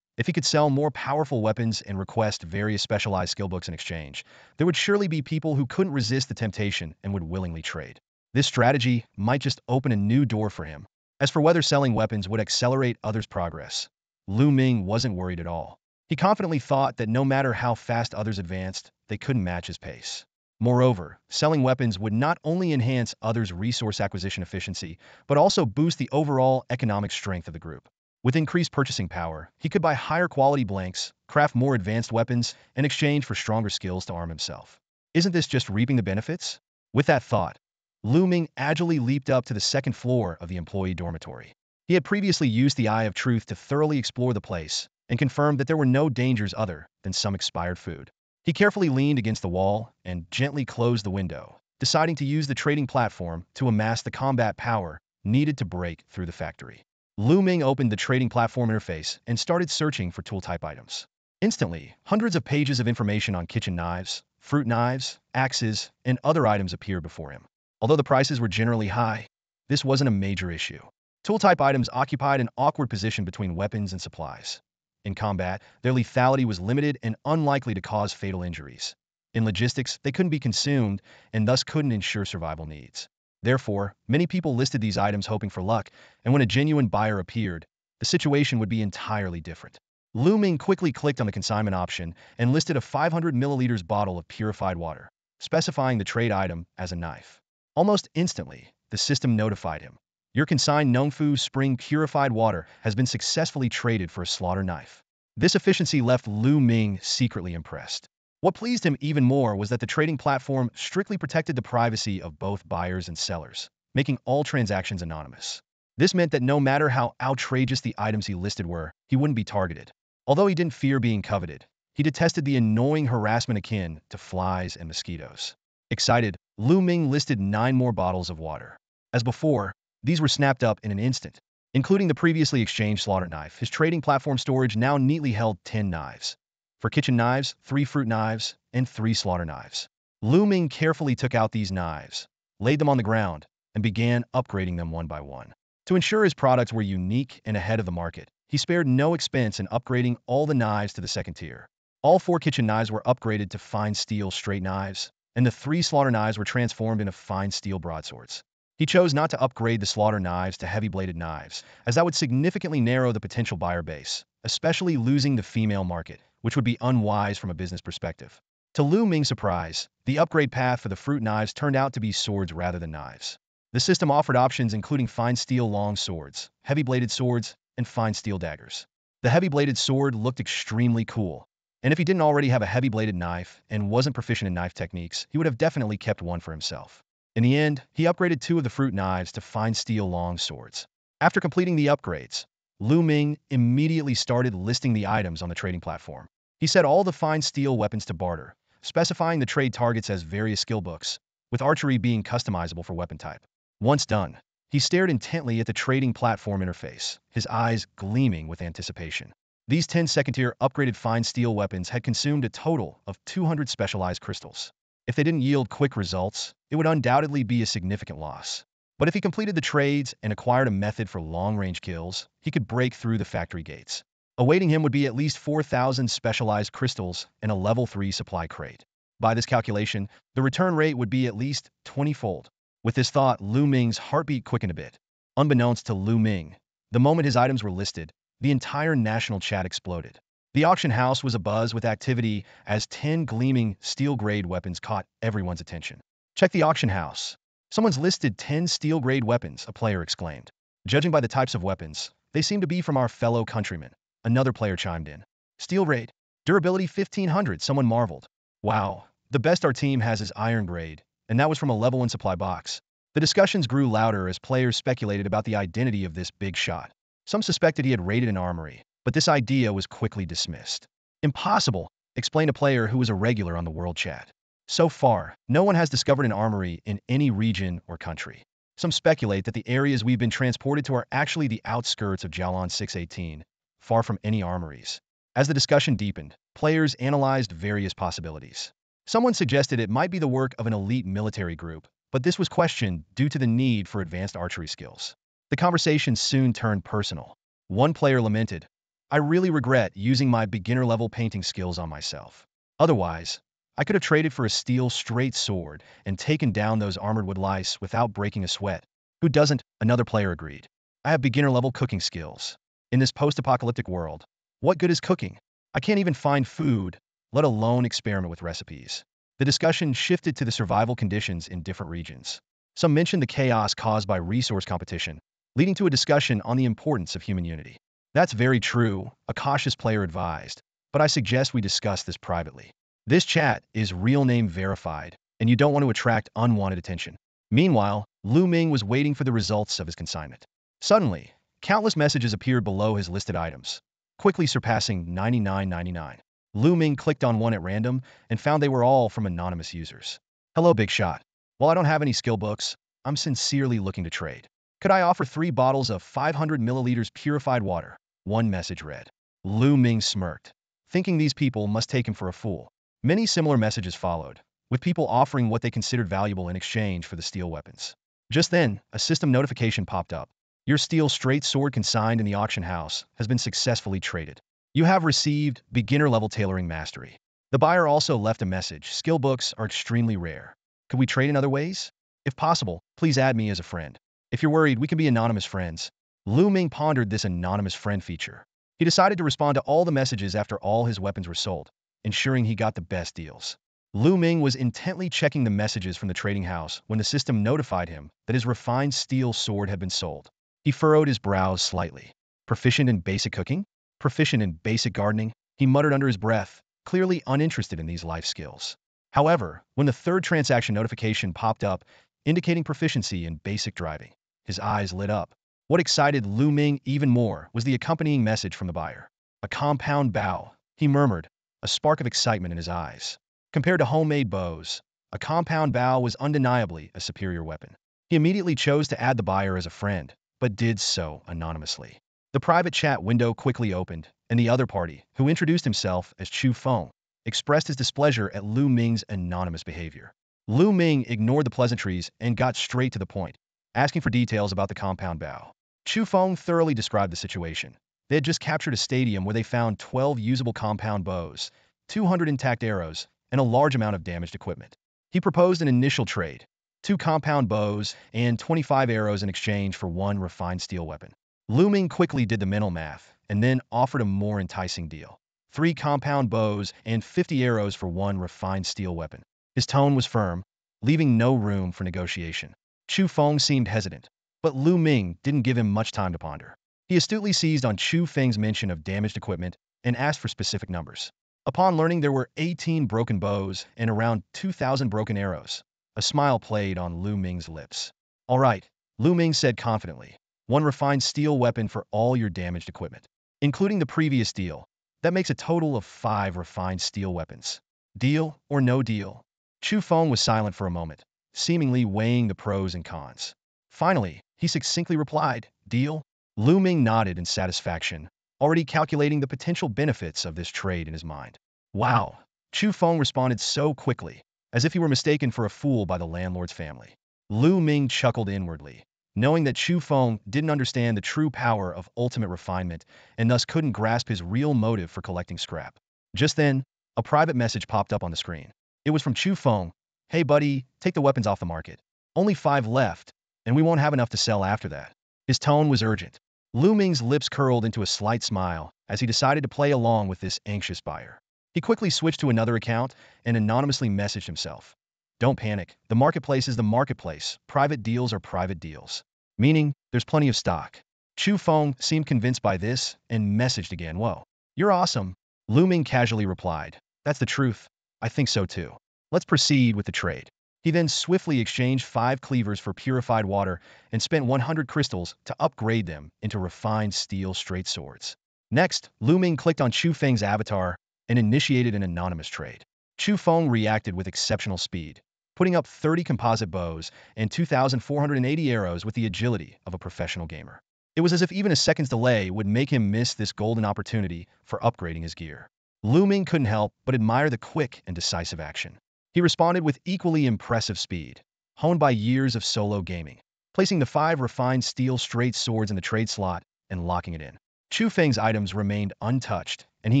If he could sell more powerful weapons and request various specialized skill books in exchange, there would surely be people who couldn't resist the temptation and would willingly trade. This strategy might just open a new door for him. As for whether selling weapons would accelerate others' progress, Lu Ming wasn't worried at all. He confidently thought that no matter how fast others advanced, they couldn't match his pace. Moreover, selling weapons would not only enhance others' resource acquisition efficiency, but also boost the overall economic strength of the group. With increased purchasing power, he could buy higher quality blanks, craft more advanced weapons, in exchange for stronger skills to arm himself. Isn't this just reaping the benefits? With that thought, Lu Ming agilely leaped up to the second floor of the employee dormitory. He had previously used the Eye of Truth to thoroughly explore the place and confirmed that there were no dangers other than some expired food. He carefully leaned against the wall and gently closed the window, deciding to use the trading platform to amass the combat power needed to break through the factory. Lu Ming opened the trading platform interface and started searching for tool-type items. Instantly, hundreds of pages of information on kitchen knives, fruit knives, axes, and other items appeared before him. Although the prices were generally high, this wasn't a major issue. Tool-type items occupied an awkward position between weapons and supplies. In combat, their lethality was limited and unlikely to cause fatal injuries. In logistics, they couldn't be consumed and thus couldn't ensure survival needs. Therefore, many people listed these items hoping for luck, and when a genuine buyer appeared, the situation would be entirely different. Lu Ming quickly clicked on the consignment option and listed a 500 milliliters bottle of purified water, specifying the trade item as a knife. Almost instantly, the system notified him. Your consigned Nongfu Spring purified water has been successfully traded for a slaughter knife. This efficiency left Lu Ming secretly impressed. What pleased him even more was that the trading platform strictly protected the privacy of both buyers and sellers, making all transactions anonymous. This meant that no matter how outrageous the items he listed were, he wouldn't be targeted. Although he didn't fear being coveted, he detested the annoying harassment akin to flies and mosquitoes. Excited, Lu Ming listed 9 more bottles of water. As before, these were snapped up in an instant. Including the previously exchanged slaughter knife, his trading platform storage now neatly held 10 knives. For kitchen knives, 3 fruit knives, and 3 slaughter knives. Lu Ming carefully took out these knives, laid them on the ground, and began upgrading them one by one. To ensure his products were unique and ahead of the market, he spared no expense in upgrading all the knives to the second tier. All 4 kitchen knives were upgraded to fine steel straight knives, and the 3 slaughter knives were transformed into fine steel broadswords. He chose not to upgrade the slaughter knives to heavy-bladed knives, as that would significantly narrow the potential buyer base, especially losing the female market, which would be unwise from a business perspective. To Lu Ming's surprise, the upgrade path for the fruit knives turned out to be swords rather than knives. The system offered options including fine steel long swords, heavy-bladed swords, and fine steel daggers. The heavy-bladed sword looked extremely cool, and if he didn't already have a heavy-bladed knife and wasn't proficient in knife techniques, he would have definitely kept one for himself. In the end, he upgraded 2 of the fruit knives to fine steel long swords. After completing the upgrades, Lu Ming immediately started listing the items on the trading platform. He set all the fine steel weapons to barter, specifying the trade targets as various skill books, with archery being customizable for weapon type. Once done, he stared intently at the trading platform interface, his eyes gleaming with anticipation. These 10 second-tier upgraded fine steel weapons had consumed a total of 200 specialized crystals. If they didn't yield quick results, it would undoubtedly be a significant loss. But if he completed the trades and acquired a method for long-range kills, he could break through the factory gates. Awaiting him would be at least 4,000 specialized crystals and a level 3 supply crate. By this calculation, the return rate would be at least 20-fold. With this thought, Lu Ming's heartbeat quickened a bit. Unbeknownst to Lu Ming, the moment his items were listed, the entire national chat exploded. The auction house was abuzz with activity as 10 gleaming steel-grade weapons caught everyone's attention. Check the auction house. Someone's listed 10 steel-grade weapons, a player exclaimed. Judging by the types of weapons, they seem to be from our fellow countrymen. another player chimed in. Steel grade. Durability 1500, someone marveled. Wow, the best our team has is iron grade, and that was from a level 1 supply box. The discussions grew louder as players speculated about the identity of this big shot. Some suspected he had raided an armory, but this idea was quickly dismissed. Impossible, explained a player who was a regular on the world chat. So far, no one has discovered an armory in any region or country. Some speculate that the areas we've been transported to are actually the outskirts of Jalan 618, far from any armories. As the discussion deepened, players analyzed various possibilities. Someone suggested it might be the work of an elite military group, but this was questioned due to the need for advanced archery skills. The conversation soon turned personal. One player lamented, "I really regret using my beginner-level painting skills on myself. Otherwise, I could have traded for a steel straight sword and taken down those armored wood lice without breaking a sweat." "Who doesn't?" another player agreed. "I have beginner-level cooking skills. In this post-apocalyptic world, what good is cooking? I can't even find food, let alone experiment with recipes." The discussion shifted to the survival conditions in different regions. Some mentioned the chaos caused by resource competition, leading to a discussion on the importance of human unity. "That's very true," a cautious player advised, "but I suggest we discuss this privately. This chat is real name verified, and you don't want to attract unwanted attention." Meanwhile, Lu Ming was waiting for the results of his consignment. Suddenly, countless messages appeared below his listed items, quickly surpassing 99.99. Lu Ming clicked on one at random and found they were all from anonymous users. "Hello, Big Shot. While I don't have any skill books, I'm sincerely looking to trade. Could I offer 3 bottles of 500 milliliters purified water?" One message read. Lu Ming smirked, thinking these people must take him for a fool. Many similar messages followed, with people offering what they considered valuable in exchange for the steel weapons. Just then, a system notification popped up. "Your steel straight sword consigned in the auction house has been successfully traded. You have received beginner-level tailoring mastery." The buyer also left a message. "Skill books are extremely rare. Could we trade in other ways? If possible, please add me as a friend. If you're worried, we can be anonymous friends." Lu Ming pondered this anonymous friend feature. He decided to respond to all the messages after all his weapons were sold, ensuring he got the best deals. Lu Ming was intently checking the messages from the trading house when the system notified him that his refined steel sword had been sold. He furrowed his brows slightly. "Proficient in basic cooking? Proficient in basic gardening?" he muttered under his breath, clearly uninterested in these life skills. However, when the third transaction notification popped up, indicating proficiency in basic driving, his eyes lit up. What excited Lu Ming even more was the accompanying message from the buyer. "A compound bow," he murmured, a spark of excitement in his eyes. Compared to homemade bows, a compound bow was undeniably a superior weapon. He immediately chose to add the buyer as a friend, but did so anonymously. The private chat window quickly opened, and the other party, who introduced himself as Chu Feng, expressed his displeasure at Lu Ming's anonymous behavior. Lu Ming ignored the pleasantries and got straight to the point, asking for details about the compound bow. Chu Feng thoroughly described the situation. They had just captured a stadium where they found 12 usable compound bows, 200 intact arrows, and a large amount of damaged equipment. He proposed an initial trade, 2 compound bows and 25 arrows in exchange for 1 refined steel weapon. Lu Ming quickly did the mental math and then offered a more enticing deal. 3 compound bows and 50 arrows for 1 refined steel weapon. His tone was firm, leaving no room for negotiation. Chu Feng seemed hesitant, but Lu Ming didn't give him much time to ponder. He astutely seized on Chu Feng's mention of damaged equipment and asked for specific numbers. Upon learning there were 18 broken bows and around 2,000 broken arrows, a smile played on Lu Ming's lips. "All right," Lu Ming said confidently. 1 refined steel weapon for all your damaged equipment. Including the previous deal, that makes a total of 5 refined steel weapons. Deal or no deal?" Chu Feng was silent for a moment, seemingly weighing the pros and cons. Finally, he succinctly replied, "Deal?" Lu Ming nodded in satisfaction, already calculating the potential benefits of this trade in his mind. "Wow!" Chu Feng responded so quickly, as if he were mistaken for a fool by the landlord's family. Lu Ming chuckled inwardly, knowing that Chu Feng didn't understand the true power of ultimate refinement and thus couldn't grasp his real motive for collecting scrap. Just then, a private message popped up on the screen. It was from Chu Feng. "Hey buddy, take the weapons off the market. Only 5 left, and we won't have enough to sell after that." His tone was urgent. Lu Ming's lips curled into a slight smile as he decided to play along with this anxious buyer. He quickly switched to another account and anonymously messaged himself. "Don't panic. The marketplace is the marketplace. Private deals are private deals. Meaning, there's plenty of stock. Chu Feng seemed convinced by this and messaged again. Whoa, you're awesome. Lu Ming casually replied, that's the truth. I think so too. Let's proceed with the trade. He then swiftly exchanged 5 cleavers for purified water and spent 100 crystals to upgrade them into refined steel straight swords. Next, Lu Ming clicked on Chu Feng's avatar and initiated an anonymous trade. Chu Feng reacted with exceptional speed, putting up 30 composite bows and 2,480 arrows with the agility of a professional gamer. It was as if even a second's delay would make him miss this golden opportunity for upgrading his gear. Lu Ming couldn't help but admire the quick and decisive action. He responded with equally impressive speed, honed by years of solo gaming, placing the 5 refined steel straight swords in the trade slot and locking it in. Chu Feng's items remained untouched, and he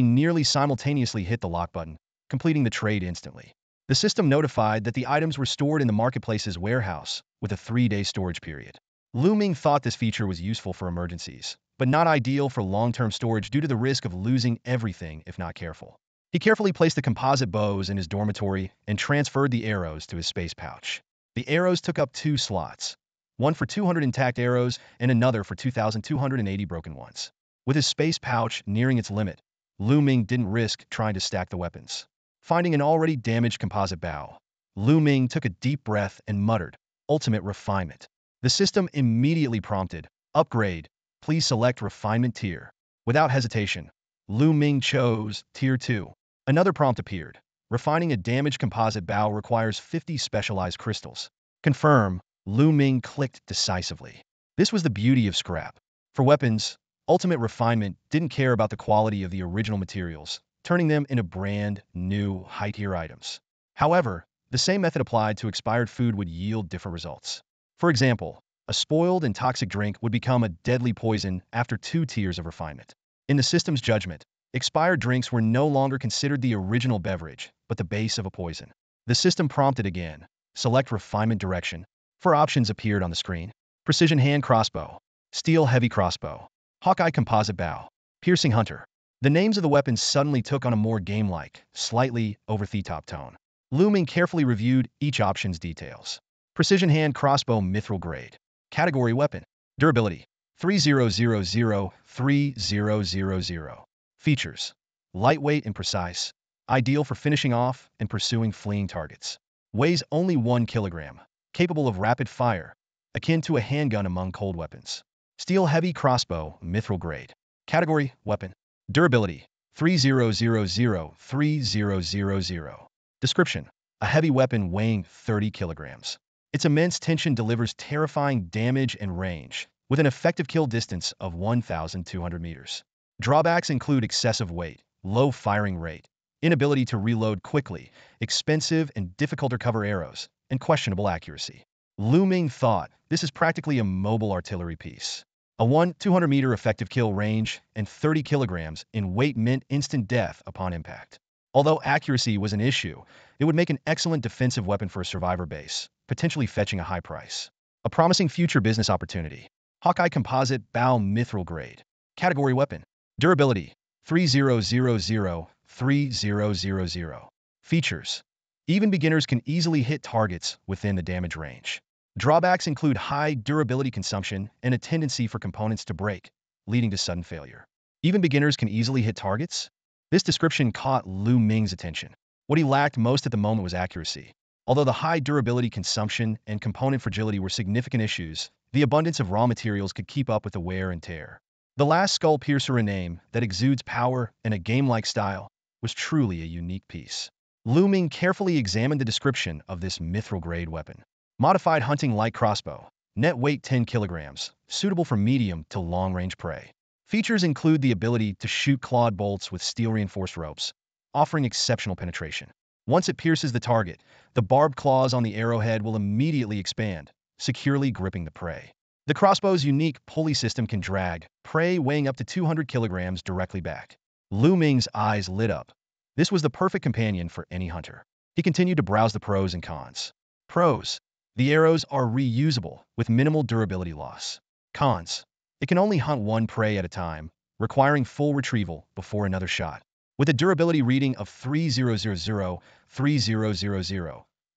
nearly simultaneously hit the lock button, completing the trade instantly. The system notified that the items were stored in the marketplace's warehouse with a 3-day storage period. Lu Ming thought this feature was useful for emergencies, but not ideal for long-term storage due to the risk of losing everything if not careful. He carefully placed the composite bows in his dormitory and transferred the arrows to his space pouch. The arrows took up 2 slots, one for 200 intact arrows and another for 2,280 broken ones. With his space pouch nearing its limit, Lu Ming didn't risk trying to stack the weapons. Finding an already damaged composite bow, Lu Ming took a deep breath and muttered, "Ultimate refinement." The system immediately prompted, "Upgrade, please select refinement tier." Without hesitation, Lu Ming chose Tier 2. Another prompt appeared. Refining a damaged composite bow requires 50 specialized crystals. Confirm, Lu Ming clicked decisively. This was the beauty of scrap. For weapons, Ultimate Refinement didn't care about the quality of the original materials, turning them into brand new high-tier items. However, the same method applied to expired food would yield different results. For example, a spoiled and toxic drink would become a deadly poison after 2 tiers of refinement. In the system's judgment, expired drinks were no longer considered the original beverage, but the base of a poison. The system prompted again, select refinement direction. 4 options appeared on the screen. Precision hand crossbow, steel heavy crossbow, Hawkeye composite bow, piercing hunter. The names of the weapons suddenly took on a more game-like, slightly over-the-top tone. Lu Ming carefully reviewed each option's details. Precision hand crossbow mithril grade. Category weapon. Durability. 3000. Features. Lightweight and precise. Ideal for finishing off and pursuing fleeing targets. Weighs only 1 kilogram. Capable of rapid fire, akin to a handgun among cold weapons. Steel heavy crossbow, mithril grade. Category weapon. Durability. 3000. Description. A heavy weapon weighing 30 kilograms. Its immense tension delivers terrifying damage and range, with an effective kill distance of 1,200 meters. Drawbacks include excessive weight, low firing rate, inability to reload quickly, expensive and difficult to recover arrows, and questionable accuracy. Lu Ming thought this is practically a mobile artillery piece. A 200-meter effective kill range and 30 kilograms in weight meant instant death upon impact. Although accuracy was an issue, it would make an excellent defensive weapon for a survivor base, potentially fetching a high price. A promising future business opportunity. Hawkeye composite bow mithril grade. Category weapon. Durability. 3000. Features. Even beginners can easily hit targets within the damage range. Drawbacks include high durability consumption and a tendency for components to break, leading to sudden failure. Even beginners can easily hit targets? This description caught Lu Ming's attention. What he lacked most at the moment was accuracy. Although the high durability consumption and component fragility were significant issues, the abundance of raw materials could keep up with the wear and tear. The last skull piercer, a name that exudes power and a game-like style, was truly a unique piece. Lu Ming carefully examined the description of this mithril-grade weapon. Modified hunting light crossbow. Net weight 10 kilograms, suitable for medium to long-range prey. Features include the ability to shoot clawed bolts with steel-reinforced ropes, offering exceptional penetration. Once it pierces the target, the barbed claws on the arrowhead will immediately expand, securely gripping the prey. The crossbow's unique pulley system can drag prey weighing up to 200 kilograms directly back. Lu Ming's eyes lit up. This was the perfect companion for any hunter. He continued to browse the pros and cons. Pros. The arrows are reusable, with minimal durability loss. Cons. It can only hunt one prey at a time, requiring full retrieval before another shot. With a durability reading of 3000,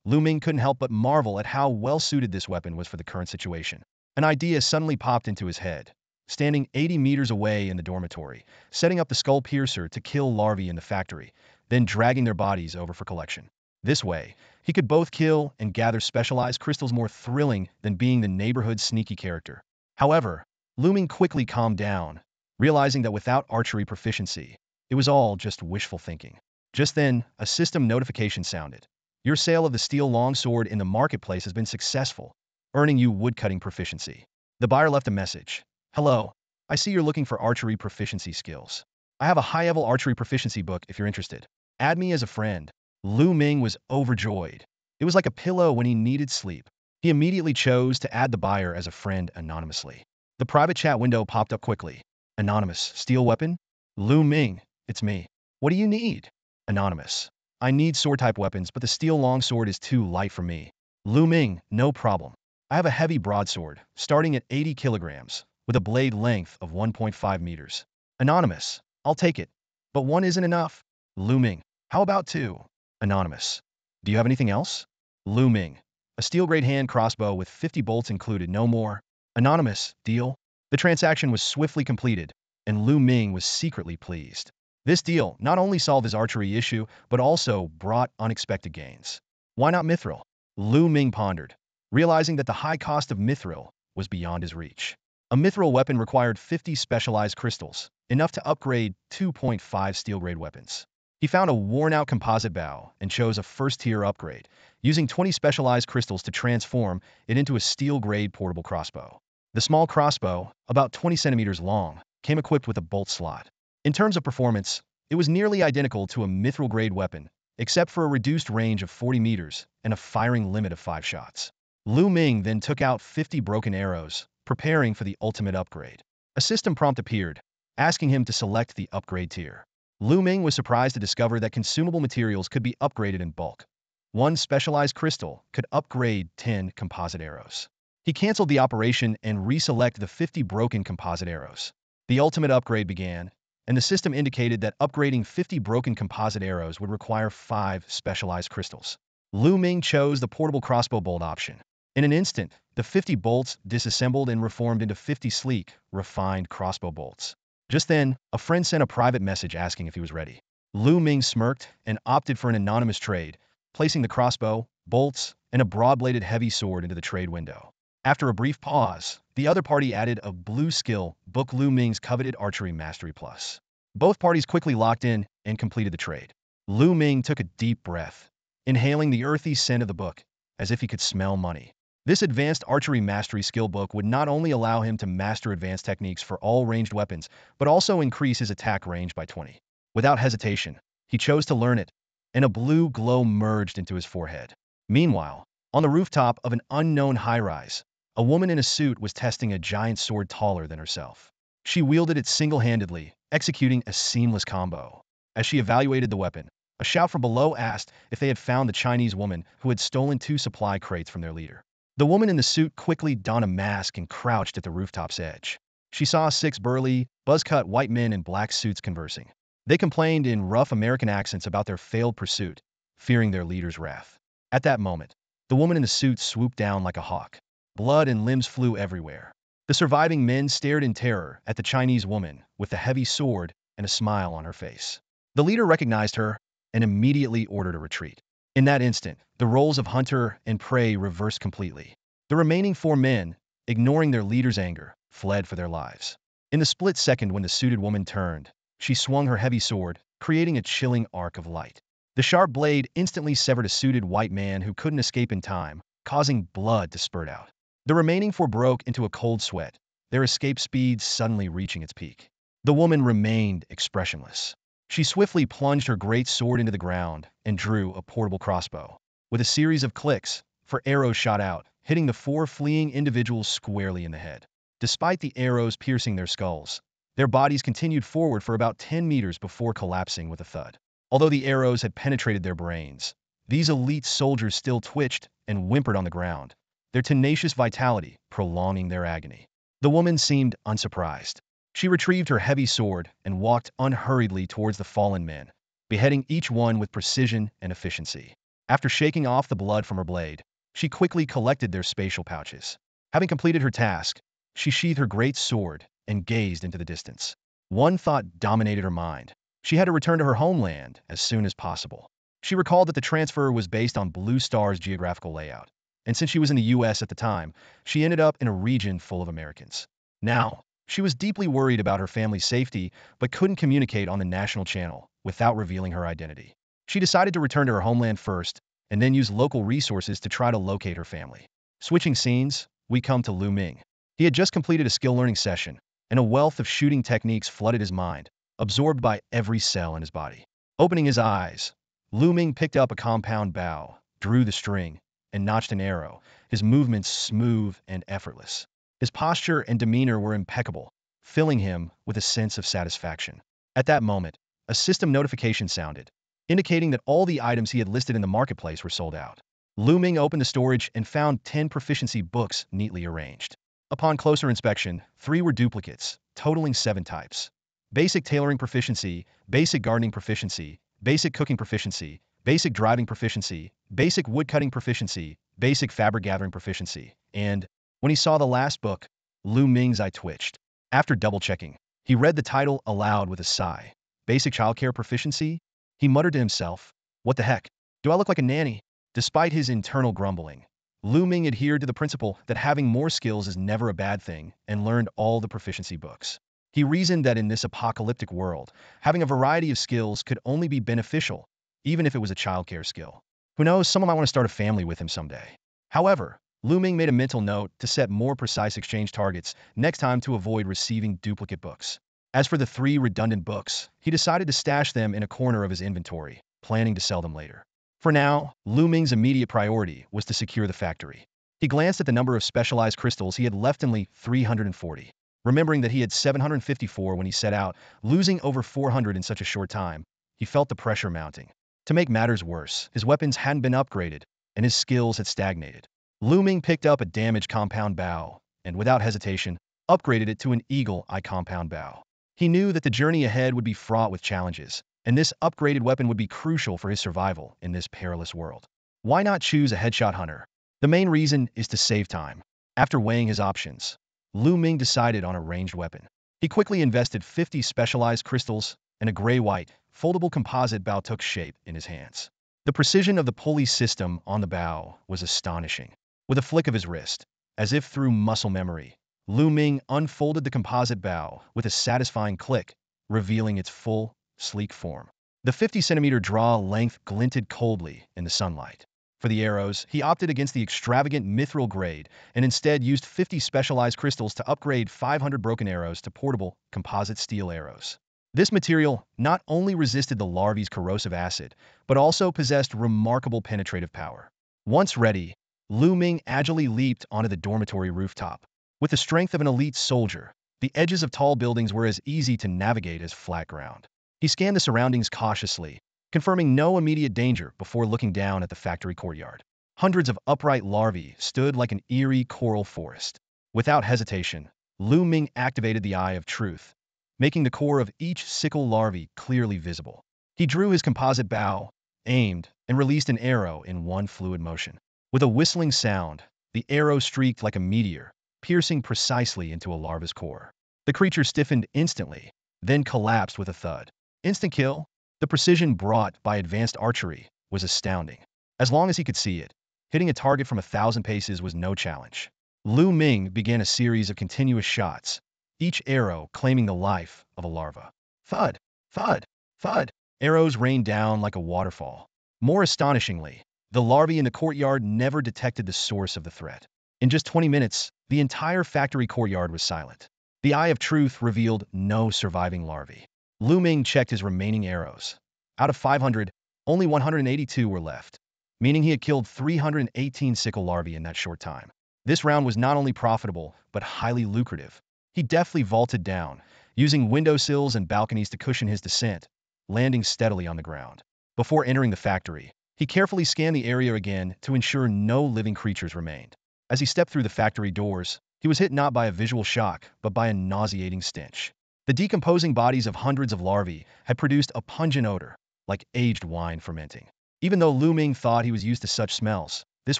Lu Ming couldn't help but marvel at how well-suited this weapon was for the current situation. An idea suddenly popped into his head. standing 80 meters away in the dormitory, setting up the skull piercer to kill larvae in the factory, then dragging their bodies over for collection. This way, he could both kill and gather specialized crystals more thrilling than being the neighborhood's sneaky character. However, Lu Ming quickly calmed down, realizing that without archery proficiency, it was all just wishful thinking. Just then, a system notification sounded. Your sale of the steel longsword in the marketplace has been successful, earning you woodcutting proficiency. The buyer left a message. Hello, I see you're looking for archery proficiency skills. I have a high-level archery proficiency book if you're interested. Add me as a friend. Lu Ming was overjoyed. It was like a pillow when he needed sleep. He immediately chose to add the buyer as a friend anonymously. The private chat window popped up quickly. Anonymous, steel weapon? Lu Ming, it's me. What do you need? Anonymous. I need sword-type weapons, but the steel longsword is too light for me. Lu Ming, no problem. I have a heavy broadsword, starting at 80 kilograms, with a blade length of 1.5 meters. Anonymous. I'll take it. But one isn't enough. Lu Ming. How about two? Anonymous. Do you have anything else? Lu Ming. A steel-grade hand crossbow with 50 bolts included, no more. Anonymous. Deal? The transaction was swiftly completed, and Lu Ming was secretly pleased. This deal not only solved his archery issue, but also brought unexpected gains. Why not mithril? Lu Ming pondered, realizing that the high cost of mithril was beyond his reach. A mithril weapon required 50 specialized crystals, enough to upgrade 2.5 steel-grade weapons. He found a worn-out composite bow and chose a first-tier upgrade, using 20 specialized crystals to transform it into a steel-grade portable crossbow. The small crossbow, about 20 centimeters long, came equipped with a bolt slot. In terms of performance, it was nearly identical to a mithril-grade weapon, except for a reduced range of 40 meters and a firing limit of 5 shots. Lu Ming then took out 50 broken arrows, preparing for the ultimate upgrade. A system prompt appeared, asking him to select the upgrade tier. Lu Ming was surprised to discover that consumable materials could be upgraded in bulk. One specialized crystal could upgrade 10 composite arrows. He canceled the operation and reselected the 50 broken composite arrows. The ultimate upgrade began, and the system indicated that upgrading 50 broken composite arrows would require 5 specialized crystals. Lu Ming chose the portable crossbow bolt option. In an instant, the 50 bolts disassembled and reformed into 50 sleek, refined crossbow bolts. Just then, a friend sent a private message asking if he was ready. Lu Ming smirked and opted for an anonymous trade, placing the crossbow, bolts, and a broad-bladed heavy sword into the trade window. After a brief pause, the other party added a blue skill book, Lu Ming's coveted Archery Mastery Plus. Both parties quickly locked in and completed the trade. Lu Ming took a deep breath, inhaling the earthy scent of the book, as if he could smell money. This advanced archery mastery skill book would not only allow him to master advanced techniques for all ranged weapons, but also increase his attack range by 20. Without hesitation, he chose to learn it, and a blue glow merged into his forehead. Meanwhile, on the rooftop of an unknown high-rise, a woman in a suit was testing a giant sword taller than herself. She wielded it single-handedly, executing a seamless combo. As she evaluated the weapon, a shout from below asked if they had found the Chinese woman who had stolen 2 supply crates from their leader. The woman in the suit quickly donned a mask and crouched at the rooftop's edge. She saw 6 burly, buzz-cut white men in black suits conversing. They complained in rough American accents about their failed pursuit, fearing their leader's wrath. At that moment, the woman in the suit swooped down like a hawk. Blood and limbs flew everywhere. The surviving men stared in terror at the Chinese woman with the heavy sword and a smile on her face. The leader recognized her and immediately ordered a retreat. In that instant, the roles of hunter and prey reversed completely. The remaining 4 men, ignoring their leader's anger, fled for their lives. In the split second when the suited woman turned, she swung her heavy sword, creating a chilling arc of light. The sharp blade instantly severed a suited white man who couldn't escape in time, causing blood to spurt out. The remaining 4 broke into a cold sweat, their escape speed suddenly reaching its peak. The woman remained expressionless. She swiftly plunged her great sword into the ground and drew a portable crossbow. With a series of clicks, 4 arrows shot out, hitting the 4 fleeing individuals squarely in the head. Despite the arrows piercing their skulls, their bodies continued forward for about 10 meters before collapsing with a thud. Although the arrows had penetrated their brains, these elite soldiers still twitched and whimpered on the ground, their tenacious vitality prolonging their agony. The woman seemed unsurprised. She retrieved her heavy sword and walked unhurriedly towards the fallen men, beheading each one with precision and efficiency. After shaking off the blood from her blade, she quickly collected their spatial pouches. Having completed her task, she sheathed her great sword and gazed into the distance. One thought dominated her mind. She had to return to her homeland as soon as possible. She recalled that the transfer was based on Blue Star's geographical layout, and since she was in the US at the time, she ended up in a region full of Americans. Now, she was deeply worried about her family's safety, but couldn't communicate on the national channel without revealing her identity. She decided to return to her homeland first, and then use local resources to try to locate her family. Switching scenes, we come to Lu Ming. He had just completed a skill learning session, and a wealth of shooting techniques flooded his mind, absorbed by every cell in his body. Opening his eyes, Lu Ming picked up a compound bow, drew the string, and notched an arrow, his movements smooth and effortless. His posture and demeanor were impeccable, filling him with a sense of satisfaction. At that moment, a system notification sounded, indicating that all the items he had listed in the marketplace were sold out. Lu Ming opened the storage and found 10 proficiency books neatly arranged. Upon closer inspection, 3 were duplicates, totaling 7 types. Basic tailoring proficiency, basic gardening proficiency, basic cooking proficiency, basic driving proficiency, basic woodcutting proficiency, basic fabric gathering proficiency, and, when he saw the last book, Lu Ming's eye twitched. After double-checking, he read the title aloud with a sigh. Basic childcare proficiency? He muttered to himself, "What the heck? Do I look like a nanny?" Despite his internal grumbling, Lu Ming adhered to the principle that having more skills is never a bad thing and learned all the proficiency books. He reasoned that in this apocalyptic world, having a variety of skills could only be beneficial, even if it was a childcare skill. Who knows, someone might want to start a family with him someday. However, Lu Ming made a mental note to set more precise exchange targets next time to avoid receiving duplicate books. As for the 3 redundant books, he decided to stash them in a corner of his inventory, planning to sell them later. For now, Lu Ming's immediate priority was to secure the factory. He glanced at the number of specialized crystals he had left, only 340. Remembering that he had 754 when he set out, losing over 400 in such a short time, he felt the pressure mounting. To make matters worse, his weapons hadn't been upgraded, and his skills had stagnated. Lu Ming picked up a damaged compound bow, and without hesitation, upgraded it to an eagle eye compound bow. He knew that the journey ahead would be fraught with challenges, and this upgraded weapon would be crucial for his survival in this perilous world. Why not choose a headshot hunter? The main reason is to save time. After weighing his options, Lu Ming decided on a ranged weapon. He quickly invested 50 specialized crystals, and a gray-white, foldable composite bow took shape in his hands. The precision of the pulley system on the bow was astonishing. With a flick of his wrist, as if through muscle memory, Lu Ming unfolded the composite bow with a satisfying click, revealing its full, sleek form. The 50-centimeter draw length glinted coldly in the sunlight. For the arrows, he opted against the extravagant mithril grade and instead used 50 specialized crystals to upgrade 500 broken arrows to portable, composite steel arrows. This material not only resisted the larvae's corrosive acid, but also possessed remarkable penetrative power. Once ready, Lu Ming agilely leaped onto the dormitory rooftop. With the strength of an elite soldier, the edges of tall buildings were as easy to navigate as flat ground. He scanned the surroundings cautiously, confirming no immediate danger before looking down at the factory courtyard. Hundreds of upright larvae stood like an eerie coral forest. Without hesitation, Lu Ming activated the Eye of Truth, making the core of each sickle larvae clearly visible. He drew his composite bow, aimed, and released an arrow in one fluid motion. With a whistling sound, the arrow streaked like a meteor, piercing precisely into a larva's core. The creature stiffened instantly, then collapsed with a thud. Instant kill? The precision brought by advanced archery was astounding. As long as he could see it, hitting a target from 1,000 paces was no challenge. Lu Ming began a series of continuous shots, each arrow claiming the life of a larva. Thud, thud, thud. Arrows rained down like a waterfall. More astonishingly, the larvae in the courtyard never detected the source of the threat. In just 20 minutes, the entire factory courtyard was silent. The Eye of Truth revealed no surviving larvae. Lu Ming checked his remaining arrows. Out of 500, only 182 were left, meaning he had killed 318 sickle larvae in that short time. This round was not only profitable, but highly lucrative. He deftly vaulted down, using windowsills and balconies to cushion his descent, landing steadily on the ground. Before entering the factory, he carefully scanned the area again to ensure no living creatures remained. As he stepped through the factory doors, he was hit not by a visual shock, but by a nauseating stench. The decomposing bodies of hundreds of larvae had produced a pungent odor, like aged wine fermenting. Even though Lu Ming thought he was used to such smells, this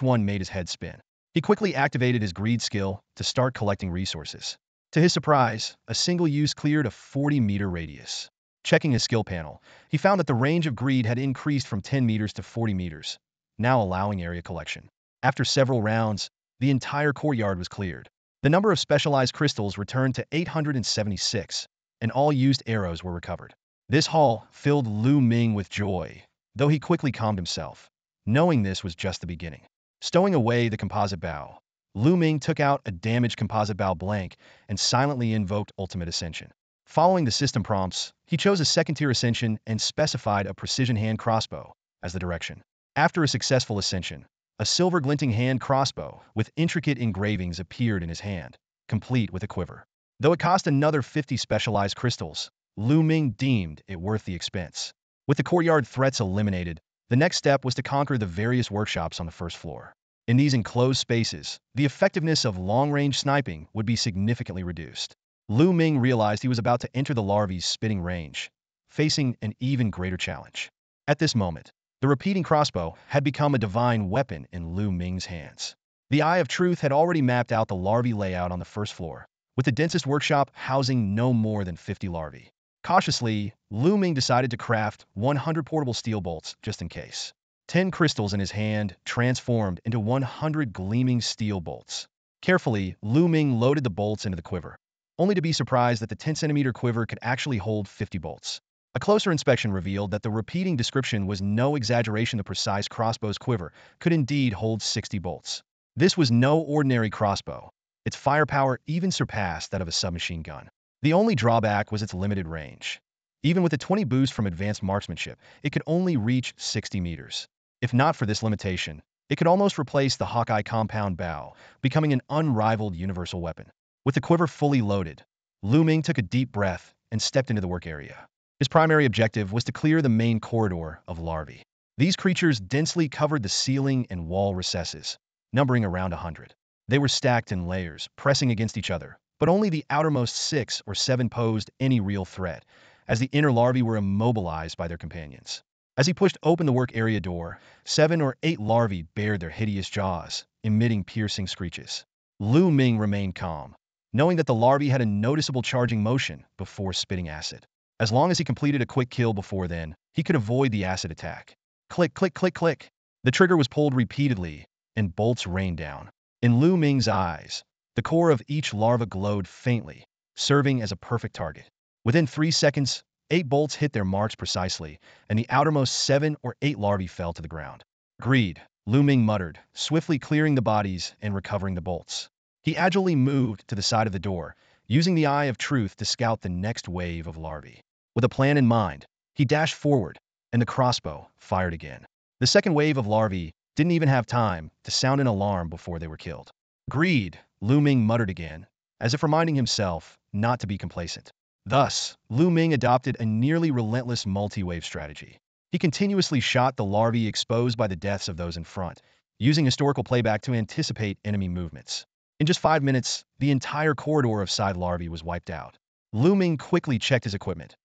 one made his head spin. He quickly activated his greed skill to start collecting resources. To his surprise, a single use cleared a 40-meter radius. Checking his skill panel, he found that the range of greed had increased from 10 meters to 40 meters, now allowing area collection. After several rounds, the entire courtyard was cleared. The number of specialized crystals returned to 876, and all used arrows were recovered. This haul filled Lu Ming with joy, though he quickly calmed himself, knowing this was just the beginning. Stowing away the composite bow, Lu Ming took out a damaged composite bow blank and silently invoked Ultimate Ascension. Following the system prompts, he chose a second-tier ascension and specified a precision hand crossbow as the direction. After a successful ascension, a silver glinting hand crossbow with intricate engravings appeared in his hand, complete with a quiver. Though it cost another 50 specialized crystals, Lu Ming deemed it worth the expense. With the courtyard threats eliminated, the next step was to conquer the various workshops on the first floor. In these enclosed spaces, the effectiveness of long-range sniping would be significantly reduced. Lu Ming realized he was about to enter the larvae's spitting range, facing an even greater challenge. At this moment, the repeating crossbow had become a divine weapon in Lu Ming's hands. The Eye of Truth had already mapped out the larvae layout on the first floor, with the densest workshop housing no more than 50 larvae. Cautiously, Lu Ming decided to craft 100 portable steel bolts just in case. 10 crystals in his hand transformed into 100 gleaming steel bolts. Carefully, Lu Ming loaded the bolts into the quiver, only to be surprised that the 10-centimeter quiver could actually hold 50 bolts. A closer inspection revealed that the repeating description was no exaggeration. The precise crossbow's quiver could indeed hold 60 bolts. This was no ordinary crossbow. Its firepower even surpassed that of a submachine gun. The only drawback was its limited range. Even with a 20 boost from advanced marksmanship, it could only reach 60 meters. If not for this limitation, it could almost replace the Hawkeye compound bow, becoming an unrivaled universal weapon. With the quiver fully loaded, Lu Ming took a deep breath and stepped into the work area. His primary objective was to clear the main corridor of larvae. These creatures densely covered the ceiling and wall recesses, numbering around 100. They were stacked in layers, pressing against each other, but only the outermost 6 or 7 posed any real threat, as the inner larvae were immobilized by their companions. As he pushed open the work area door, 7 or 8 larvae bared their hideous jaws, emitting piercing screeches. Lu Ming remained calm, knowing that the larvae had a noticeable charging motion before spitting acid. As long as he completed a quick kill before then, he could avoid the acid attack. Click, click, click, click. The trigger was pulled repeatedly, and bolts rained down. In Lu Ming's eyes, the core of each larva glowed faintly, serving as a perfect target. Within 3 seconds, 8 bolts hit their marks precisely, and the outermost 7 or 8 larvae fell to the ground. Greed, Lu Ming muttered, swiftly clearing the bodies and recovering the bolts. He agilely moved to the side of the door, using the Eye of Truth to scout the next wave of larvae. With a plan in mind, he dashed forward, and the crossbow fired again. The second wave of larvae didn't even have time to sound an alarm before they were killed. Greed, Lu Ming muttered again, as if reminding himself not to be complacent. Thus, Lu Ming adopted a nearly relentless multi-wave strategy. He continuously shot the larvae exposed by the deaths of those in front, using historical playback to anticipate enemy movements. In just 5 minutes, the entire corridor of side larvae was wiped out. Lu Ming quickly checked his equipment,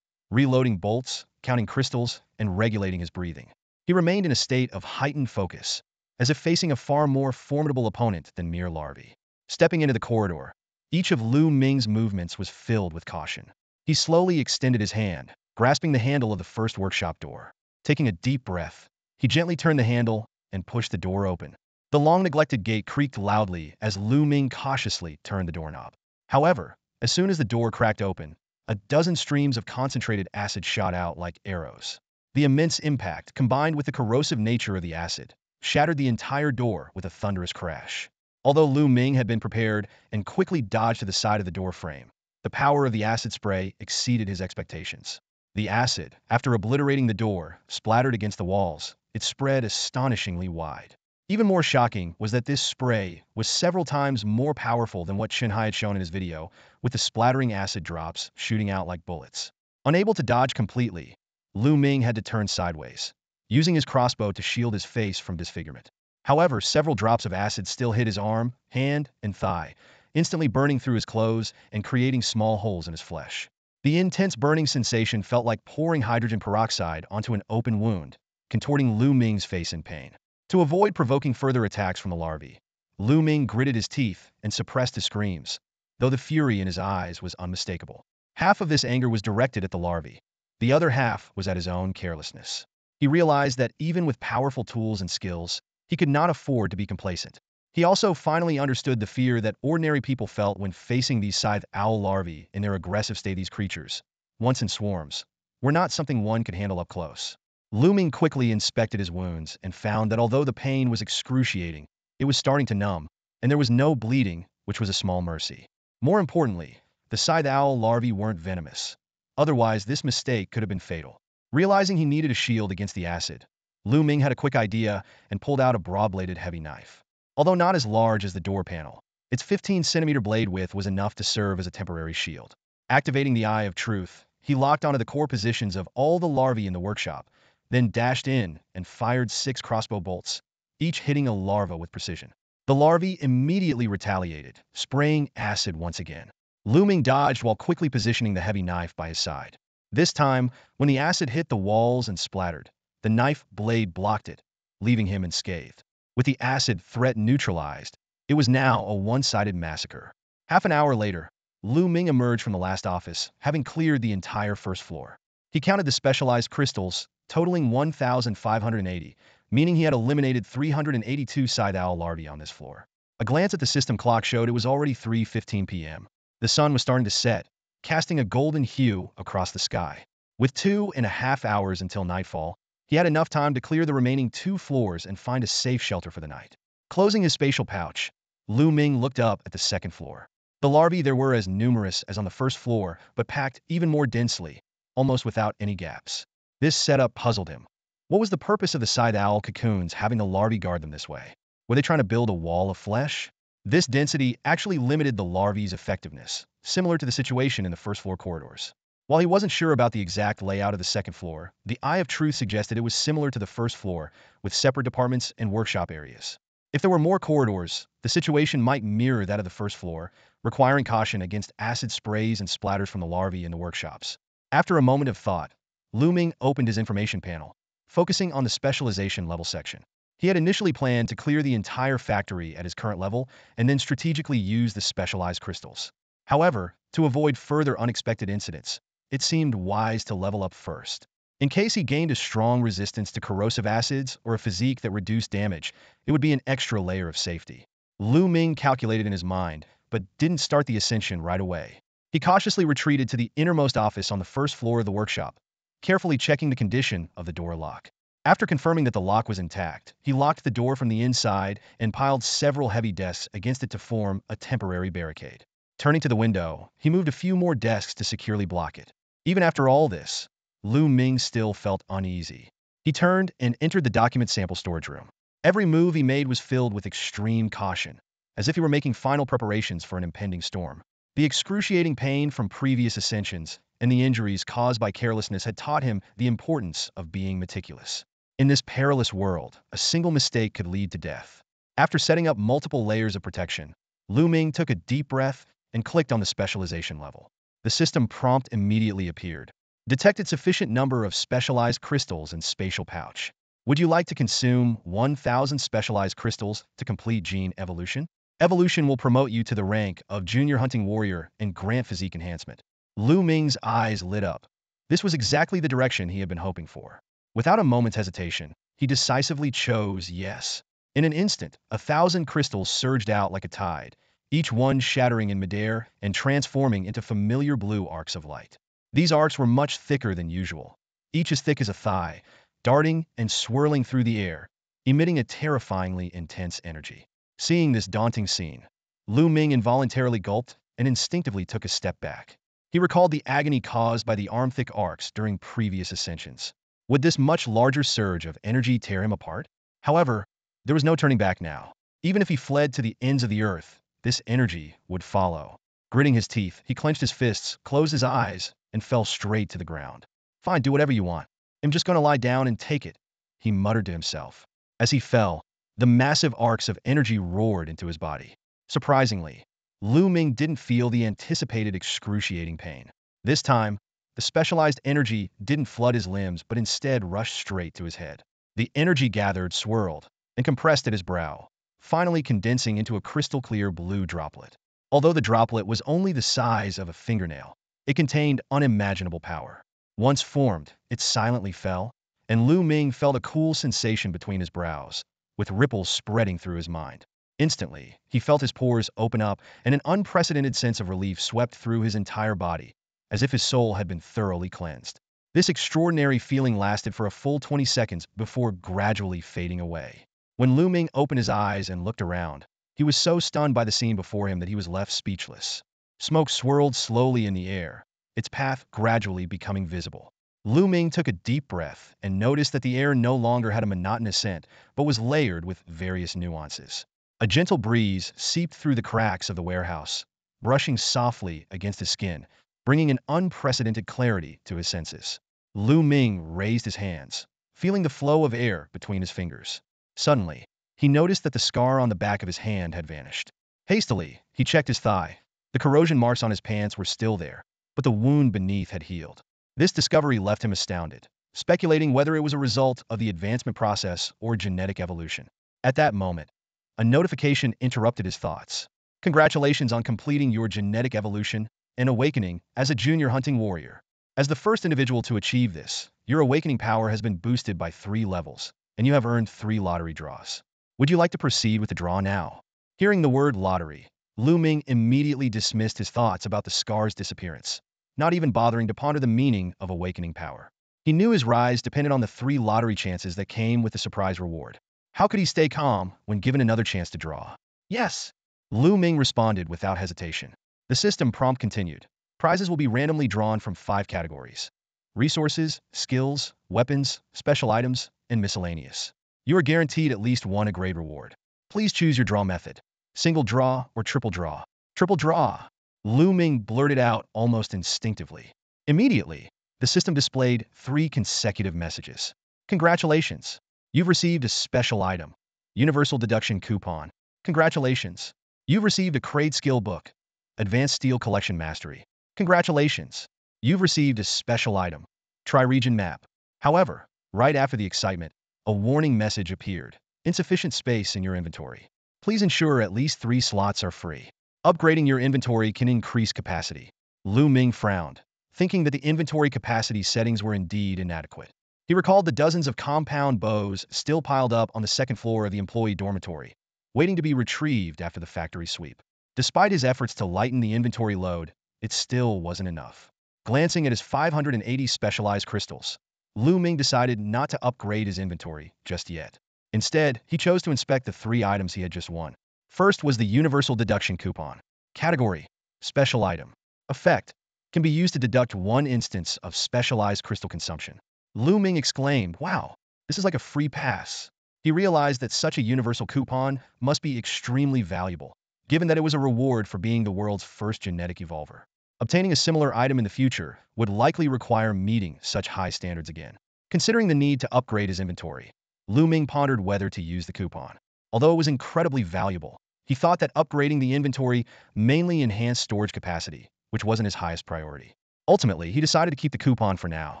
reloading bolts, counting crystals, and regulating his breathing. He remained in a state of heightened focus, as if facing a far more formidable opponent than mere larvae. Stepping into the corridor, each of Lu Ming's movements was filled with caution. He slowly extended his hand, grasping the handle of the first workshop door. Taking a deep breath, he gently turned the handle and pushed the door open. The long-neglected gate creaked loudly as Lu Ming cautiously turned the doorknob. However, as soon as the door cracked open, a dozen streams of concentrated acid shot out like arrows. The immense impact, combined with the corrosive nature of the acid, shattered the entire door with a thunderous crash. Although Lu Ming had been prepared and quickly dodged to the side of the door frame, the power of the acid spray exceeded his expectations. The acid, after obliterating the door, splattered against the walls. It spread astonishingly wide. Even more shocking was that this spray was several times more powerful than what Shinhai had shown in his video, with the splattering acid drops shooting out like bullets. Unable to dodge completely, Lu Ming had to turn sideways, using his crossbow to shield his face from disfigurement. However, several drops of acid still hit his arm, hand, and thigh, instantly burning through his clothes and creating small holes in his flesh. The intense burning sensation felt like pouring hydrogen peroxide onto an open wound, contorting Lu Ming's face in pain. To avoid provoking further attacks from the larvae, Lu Ming gritted his teeth and suppressed his screams, though the fury in his eyes was unmistakable. Half of this anger was directed at the larvae. The other half was at his own carelessness. He realized that even with powerful tools and skills, he could not afford to be complacent. He also finally understood the fear that ordinary people felt when facing these scythe owl larvae in their aggressive state. These creatures, once in swarms, were not something one could handle up close. Ming quickly inspected his wounds and found that although the pain was excruciating, it was starting to numb, and there was no bleeding, which was a small mercy. More importantly, the scythe owl larvae weren't venomous. Otherwise, this mistake could have been fatal. Realizing he needed a shield against the acid, Ming had a quick idea and pulled out a broad-bladed heavy knife. Although not as large as the door panel, its 15-centimeter blade width was enough to serve as a temporary shield. Activating the Eye of Truth, he locked onto the core positions of all the larvae in the workshop, then dashed in and fired 6 crossbow bolts, each hitting a larva with precision. The larvae immediately retaliated, spraying acid once again. Ming dodged while quickly positioning the heavy knife by his side. This time, when the acid hit the walls and splattered, the knife blade blocked it, leaving him unscathed. With the acid threat neutralized, it was now a one-sided massacre. Half an hour later, Ming emerged from the last office, having cleared the entire first floor. He counted the specialized crystals, totaling 1,580, meaning he had eliminated 382 scythe owl larvae on this floor. A glance at the system clock showed it was already 3:15 p.m. The sun was starting to set, casting a golden hue across the sky. With 2.5 hours until nightfall, he had enough time to clear the remaining 2 floors and find a safe shelter for the night. Closing his spatial pouch, Ming looked up at the second floor. The larvae there were as numerous as on the first floor, but packed even more densely, almost without any gaps. This setup puzzled him. What was the purpose of the scythe owl cocoons having the larvae guard them this way? Were they trying to build a wall of flesh? This density actually limited the larvae's effectiveness, similar to the situation in the first floor corridors. While he wasn't sure about the exact layout of the second floor, the Eye of Truth suggested it was similar to the first floor, with separate departments and workshop areas. If there were more corridors, the situation might mirror that of the first floor, requiring caution against acid sprays and splatters from the larvae in the workshops. After a moment of thought, Ming opened his information panel, focusing on the specialization level section. He had initially planned to clear the entire factory at his current level and then strategically use the specialized crystals. However, to avoid further unexpected incidents, it seemed wise to level up first. In case he gained a strong resistance to corrosive acids or a physique that reduced damage, it would be an extra layer of safety. Ming calculated in his mind, but didn't start the ascension right away. He cautiously retreated to the innermost office on the first floor of the workshop, carefully checking the condition of the door lock. After confirming that the lock was intact, he locked the door from the inside and piled several heavy desks against it to form a temporary barricade. Turning to the window, he moved a few more desks to securely block it. Even after all this, Ming still felt uneasy. He turned and entered the document sample storage room. Every move he made was filled with extreme caution, as if he were making final preparations for an impending storm. The excruciating pain from previous ascensions and the injuries caused by carelessness had taught him the importance of being meticulous. In this perilous world, a single mistake could lead to death. After setting up multiple layers of protection, Ming took a deep breath and clicked on the specialization level. The system prompt immediately appeared. Detected sufficient number of specialized crystals in spatial pouch. Would you like to consume 1,000 specialized crystals to complete gene evolution? Evolution will promote you to the rank of junior hunting warrior and grant physique enhancement. Ming's eyes lit up. This was exactly the direction he had been hoping for. Without a moment's hesitation, he decisively chose yes. In an instant, 1,000 crystals surged out like a tide, each one shattering in midair and transforming into familiar blue arcs of light. These arcs were much thicker than usual, each as thick as a thigh, darting and swirling through the air, emitting a terrifyingly intense energy. Seeing this daunting scene, Ming involuntarily gulped and instinctively took a step back. He recalled the agony caused by the arm-thick arcs during previous ascensions. Would this much larger surge of energy tear him apart? However, there was no turning back now. Even if he fled to the ends of the earth, this energy would follow. Gritting his teeth, he clenched his fists, closed his eyes, and fell straight to the ground. Fine, do whatever you want. I'm just going to lie down and take it, he muttered to himself. As he fell, the massive arcs of energy roared into his body. Surprisingly, Ming didn't feel the anticipated excruciating pain. This time, the specialized energy didn't flood his limbs but instead rushed straight to his head. The energy gathered, swirled, and compressed at his brow, finally condensing into a crystal-clear blue droplet. Although the droplet was only the size of a fingernail, it contained unimaginable power. Once formed, it silently fell, and Lu Ming felt a cool sensation between his brows, with ripples spreading through his mind. Instantly, he felt his pores open up, and an unprecedented sense of relief swept through his entire body, as if his soul had been thoroughly cleansed. This extraordinary feeling lasted for a full 20 seconds before gradually fading away. When Lu Ming opened his eyes and looked around, he was so stunned by the scene before him that he was left speechless. Smoke swirled slowly in the air, its path gradually becoming visible. Lu Ming took a deep breath and noticed that the air no longer had a monotonous scent, but was layered with various nuances. A gentle breeze seeped through the cracks of the warehouse, brushing softly against his skin, bringing an unprecedented clarity to his senses. Lu Ming raised his hands, feeling the flow of air between his fingers. Suddenly, he noticed that the scar on the back of his hand had vanished. Hastily, he checked his thigh. The corrosion marks on his pants were still there, but the wound beneath had healed. This discovery left him astounded, speculating whether it was a result of the advancement process or genetic evolution. At that moment, a notification interrupted his thoughts. Congratulations on completing your genetic evolution and awakening as a junior hunting warrior. As the first individual to achieve this, your awakening power has been boosted by 3 levels, and you have earned 3 lottery draws. Would you like to proceed with the draw now? Hearing the word lottery, Lu Ming immediately dismissed his thoughts about the scar's disappearance, not even bothering to ponder the meaning of awakening power. He knew his rise depended on the 3 lottery chances that came with the surprise reward. How could he stay calm when given another chance to draw? Yes. Lu Ming responded without hesitation. The system prompt continued. Prizes will be randomly drawn from 5 categories: resources, skills, weapons, special items, and miscellaneous. You are guaranteed at least 1 grade reward. Please choose your draw method: single draw or triple draw. Triple draw. Lu Ming blurted out almost instinctively. Immediately, the system displayed 3 consecutive messages. Congratulations! You've received a special item. Universal deduction coupon. Congratulations! You've received a Crade skill book. Advanced Steel Collection Mastery. Congratulations! You've received a special item. Tri-region map. However, right after the excitement, a warning message appeared. Insufficient space in your inventory. Please ensure at least 3 slots are free. Upgrading your inventory can increase capacity. Lu Ming frowned, thinking that the inventory capacity settings were indeed inadequate. He recalled the dozens of compound bows still piled up on the 2nd floor of the employee dormitory, waiting to be retrieved after the factory sweep. Despite his efforts to lighten the inventory load, it still wasn't enough. Glancing at his 580 specialized crystals, Lu Ming decided not to upgrade his inventory just yet. Instead, he chose to inspect the 3 items he had just won. First was the Universal Deduction Coupon. Category: Special Item. Effect: can be used to deduct 1 instance of specialized crystal consumption. Lu Ming exclaimed, "Wow, this is like a free pass." He realized that such a universal coupon must be extremely valuable, given that it was a reward for being the world's first genetic evolver. Obtaining a similar item in the future would likely require meeting such high standards again. Considering the need to upgrade his inventory, Lu Ming pondered whether to use the coupon. Although it was incredibly valuable, he thought that upgrading the inventory mainly enhanced storage capacity, which wasn't his highest priority. Ultimately, he decided to keep the coupon for now.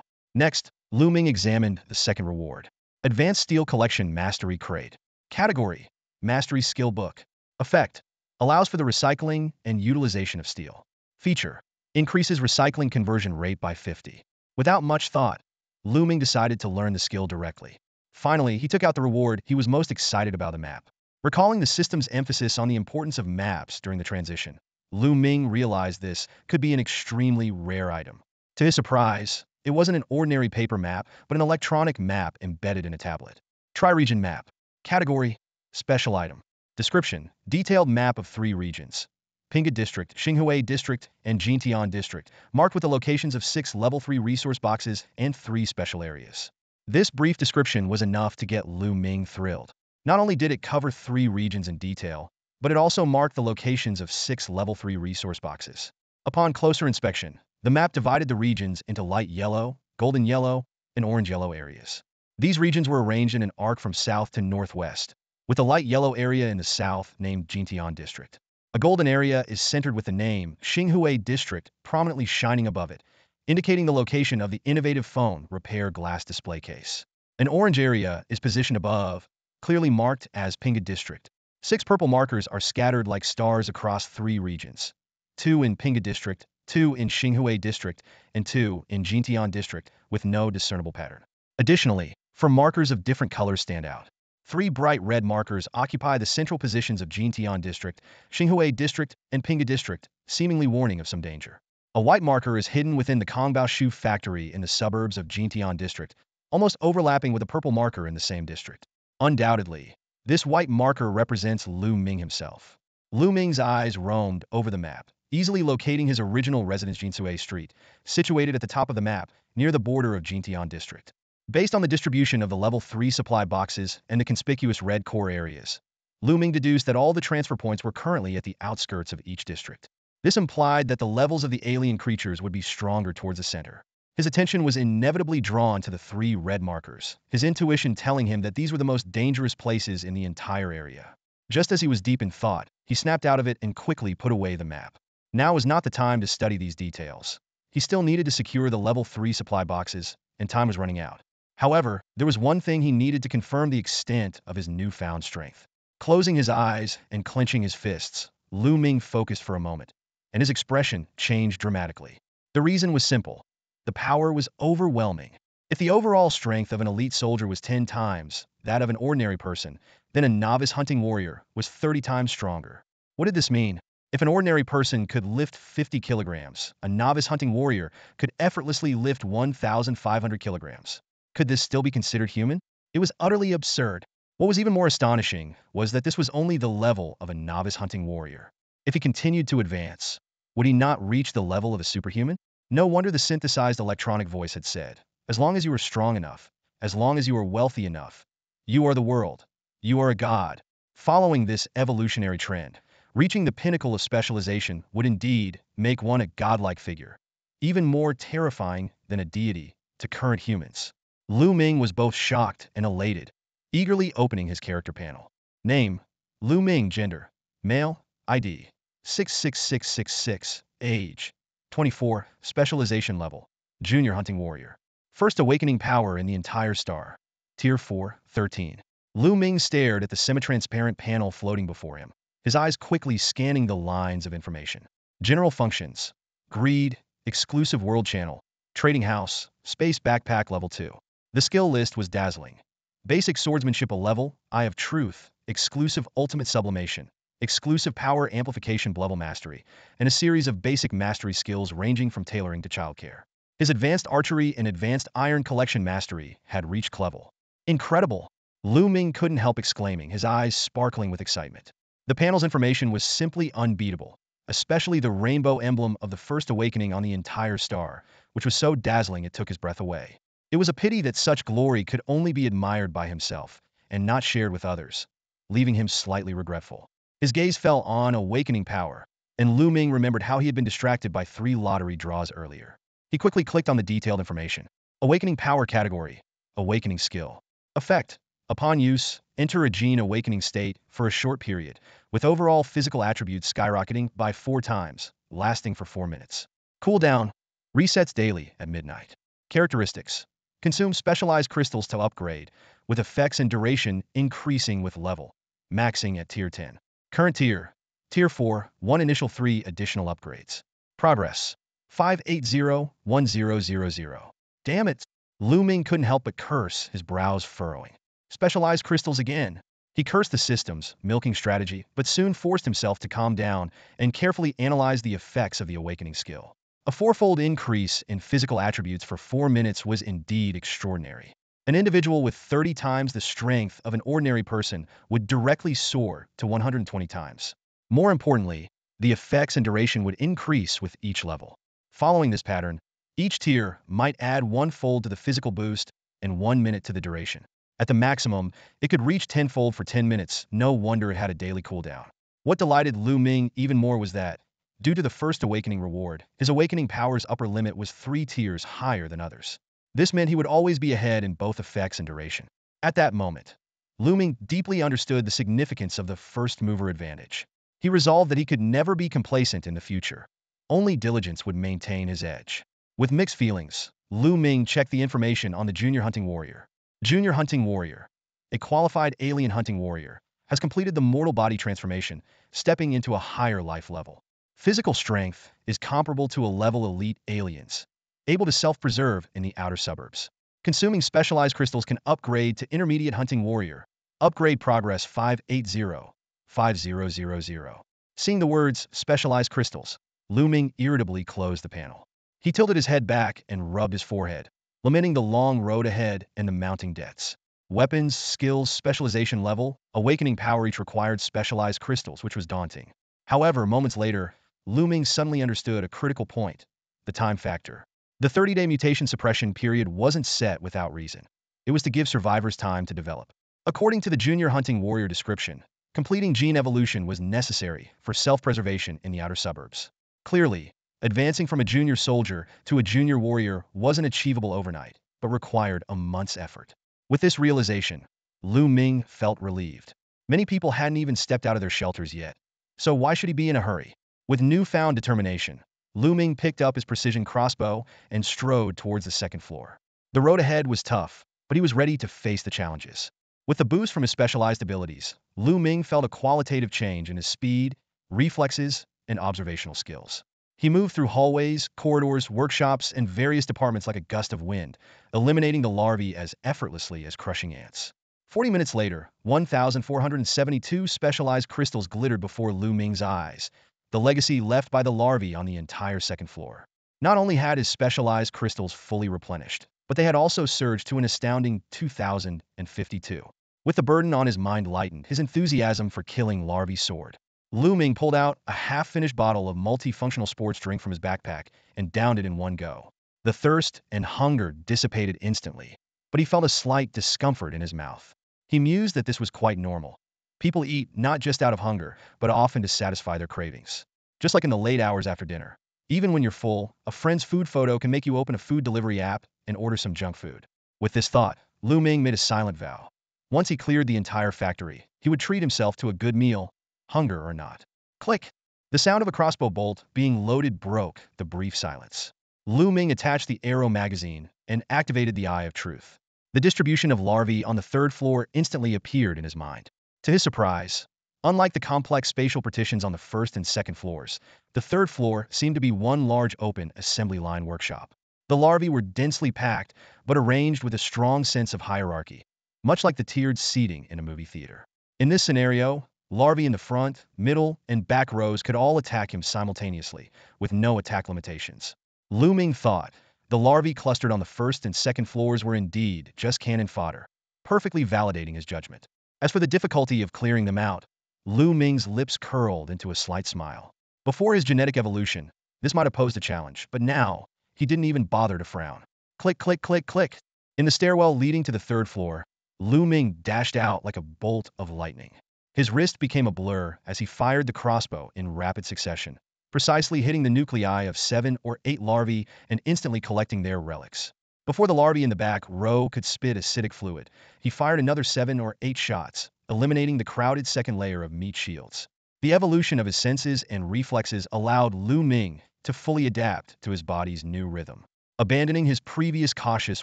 Next, Lu Ming examined the 2nd reward. Advanced Steel Collection Mastery Crate. Category: Mastery Skill Book. Effect: allows for the recycling and utilization of steel. Feature: increases recycling conversion rate by 50. Without much thought, Lu Ming decided to learn the skill directly. Finally, he took out the reward he was most excited about: the map. Recalling the system's emphasis on the importance of maps during the transition, Lu Ming realized this could be an extremely rare item. To his surprise, it wasn't an ordinary paper map, but an electronic map embedded in a tablet. Tri-region map. Category: Special Item. Description: detailed map of 3 regions: Pinga District, Xinhui District, and Jintian District, marked with the locations of 6 level 3 resource boxes and 3 special areas. This brief description was enough to get Lu Ming thrilled. Not only did it cover 3 regions in detail, but it also marked the locations of 6 level 3 resource boxes. Upon closer inspection, the map divided the regions into light yellow, golden yellow, and orange yellow areas. These regions were arranged in an arc from south to northwest, with the light yellow area in the south named Jintian District. A golden area is centered with the name Xinhui District prominently shining above it, indicating the location of the innovative phone repair glass display case. An orange area is positioned above, clearly marked as Pinga District, 6 purple markers are scattered like stars across 3 regions. 2 in Pinga District, 2 in Xinhui District, and 2 in Jintian District, with no discernible pattern. Additionally, 4 markers of different colors stand out. 3 bright red markers occupy the central positions of Jintian District, Xinhui District, and Pinga District, seemingly warning of some danger. A white marker is hidden within the Kongbao Shoe Factory in the suburbs of Jintian District, almost overlapping with a purple marker in the same district. Undoubtedly, this white marker represents Lu Ming himself. Lu Ming's eyes roamed over the map, easily locating his original residence Jinsui Street, situated at the top of the map, near the border of Jintian District. Based on the distribution of the level 3 supply boxes and the conspicuous red core areas, Lu Ming deduced that all the transfer points were currently at the outskirts of each district. This implied that the levels of the alien creatures would be stronger towards the center. His attention was inevitably drawn to the 3 red markers, his intuition telling him that these were the most dangerous places in the entire area. Just as he was deep in thought, he snapped out of it and quickly put away the map. Now was not the time to study these details. He still needed to secure the level 3 supply boxes, and time was running out. However, there was one thing he needed to confirm the extent of his newfound strength. Closing his eyes and clenching his fists, Lu Ming focused for a moment, and his expression changed dramatically. The reason was simple. The power was overwhelming. If the overall strength of an elite soldier was 10 times that of an ordinary person, then a novice hunting warrior was 30 times stronger. What did this mean? If an ordinary person could lift 50 kilograms, a novice hunting warrior could effortlessly lift 1,500 kilograms. Could this still be considered human? It was utterly absurd. What was even more astonishing was that this was only the level of a novice hunting warrior. If he continued to advance, would he not reach the level of a superhuman? No wonder the synthesized electronic voice had said, "As long as you are strong enough, as long as you are wealthy enough, you are the world. You are a god." Following this evolutionary trend, reaching the pinnacle of specialization would indeed make one a godlike figure, even more terrifying than a deity to current humans. Lu Ming was both shocked and elated, eagerly opening his character panel. Name: Lu Ming. Gender: male. ID: 66666. Age: 24. Specialization level: Junior Hunting Warrior. First awakening power in the entire star. Tier 4, 13. Lu Ming stared at the semi-transparent panel floating before him, his eyes quickly scanning the lines of information. General functions: greed, exclusive world channel, trading house, space backpack level 2. The skill list was dazzling. Basic swordsmanship a level, Eye of Truth, exclusive ultimate sublimation, exclusive power amplification level mastery, and a series of basic mastery skills ranging from tailoring to childcare. His advanced archery and advanced iron collection mastery had reached level. Incredible! Lu Ming couldn't help exclaiming, his eyes sparkling with excitement. The panel's information was simply unbeatable, especially the rainbow emblem of the first awakening on the entire star, which was so dazzling it took his breath away. It was a pity that such glory could only be admired by himself, and not shared with others, leaving him slightly regretful. His gaze fell on awakening power, and Lu Ming remembered how he had been distracted by 3 lottery draws earlier. He quickly clicked on the detailed information. Awakening power category: awakening skill. Effect: upon use, enter a gene awakening state for a short period, with overall physical attributes skyrocketing by 4 times, lasting for 4 minutes. Cooldown: resets daily at midnight. Characteristics: consume specialized crystals to upgrade, with effects and duration increasing with level, maxing at Tier 10. Current tier: Tier 4, 1 initial 3 additional upgrades. Progress: 5801000. Damn it! Lu Ming couldn't help but curse, his brows furrowing. Specialized crystals again. He cursed the system's milking strategy, but soon forced himself to calm down and carefully analyze the effects of the awakening skill. A 4-fold increase in physical attributes for 4 minutes was indeed extraordinary. An individual with 30 times the strength of an ordinary person would directly soar to 120 times. More importantly, the effects and duration would increase with each level. Following this pattern, each tier might add 1-fold to the physical boost and 1 minute to the duration. At the maximum, it could reach 10-fold for 10 minutes. No wonder it had a daily cooldown. What delighted Lu Ming even more was that, due to the first awakening reward, his awakening power's upper limit was 3 tiers higher than others. This meant he would always be ahead in both effects and duration. At that moment, Lu Ming deeply understood the significance of the first mover advantage. He resolved that he could never be complacent in the future. Only diligence would maintain his edge. With mixed feelings, Lu Ming checked the information on the Junior Hunting Warrior. Junior Hunting Warrior: a qualified alien hunting warrior, has completed the mortal body transformation, stepping into a higher life level. Physical strength is comparable to a level elite aliens, able to self-preserve in the outer suburbs. Consuming specialized crystals can upgrade to intermediate hunting warrior. Upgrade progress 580-5000. Seeing the words specialized crystals, Lu Ming irritably closed the panel. He tilted his head back and rubbed his forehead, lamenting the long road ahead and the mounting debts. Weapons, skills, specialization level, awakening power each required specialized crystals, which was daunting. However, moments later, Lu Ming suddenly understood a critical point: the time factor. The 30-day mutation suppression period wasn't set without reason. It was to give survivors time to develop. According to the junior hunting warrior description, completing gene evolution was necessary for self-preservation in the outer suburbs. Clearly, advancing from a junior soldier to a junior warrior wasn't achievable overnight, but required a month's effort. With this realization, Lu Ming felt relieved. Many people hadn't even stepped out of their shelters yet, so why should he be in a hurry? With newfound determination, Lu Ming picked up his precision crossbow and strode towards the second floor. The road ahead was tough, but he was ready to face the challenges. With the boost from his specialized abilities, Lu Ming felt a qualitative change in his speed, reflexes, and observational skills. He moved through hallways, corridors, workshops, and various departments like a gust of wind, eliminating the larvae as effortlessly as crushing ants. 40 minutes later, 1,472 specialized crystals glittered before Lu Ming's eyes, the legacy left by the larvae on the entire second floor. Not only had his specialized crystals fully replenished, but they had also surged to an astounding 2,052. With the burden on his mind lightened, his enthusiasm for killing larvae soared. Lu Ming pulled out a half-finished bottle of multifunctional sports drink from his backpack and downed it in one go. The thirst and hunger dissipated instantly, but he felt a slight discomfort in his mouth. He mused that this was quite normal. People eat not just out of hunger, but often to satisfy their cravings. Just like in the late hours after dinner. Even when you're full, a friend's food photo can make you open a food delivery app and order some junk food. With this thought, Lu Ming made a silent vow. Once he cleared the entire factory, he would treat himself to a good meal, hunger or not. Click! The sound of a crossbow bolt being loaded broke the brief silence. Lu Ming attached the arrow magazine and activated the Eye of Truth. The distribution of larvae on the third floor instantly appeared in his mind. To his surprise, unlike the complex spatial partitions on the first and second floors, the third floor seemed to be one large open assembly line workshop. The larvae were densely packed, but arranged with a strong sense of hierarchy, much like the tiered seating in a movie theater. In this scenario, larvae in the front, middle, and back rows could all attack him simultaneously, with no attack limitations. Lu Ming thought the larvae clustered on the first and second floors were indeed just cannon fodder, perfectly validating his judgment. As for the difficulty of clearing them out, Lu Ming's lips curled into a slight smile. Before his genetic evolution, this might have posed a challenge, but now, he didn't even bother to frown. Click, click, click, click. In the stairwell leading to the third floor, Lu Ming dashed out like a bolt of lightning. His wrist became a blur as he fired the crossbow in rapid succession, precisely hitting the nuclei of 7 or 8 larvae and instantly collecting their relics. Before the larvae in the back row could spit acidic fluid, he fired another 7 or 8 shots, eliminating the crowded second layer of meat shields. The evolution of his senses and reflexes allowed Lu Ming to fully adapt to his body's new rhythm. Abandoning his previous cautious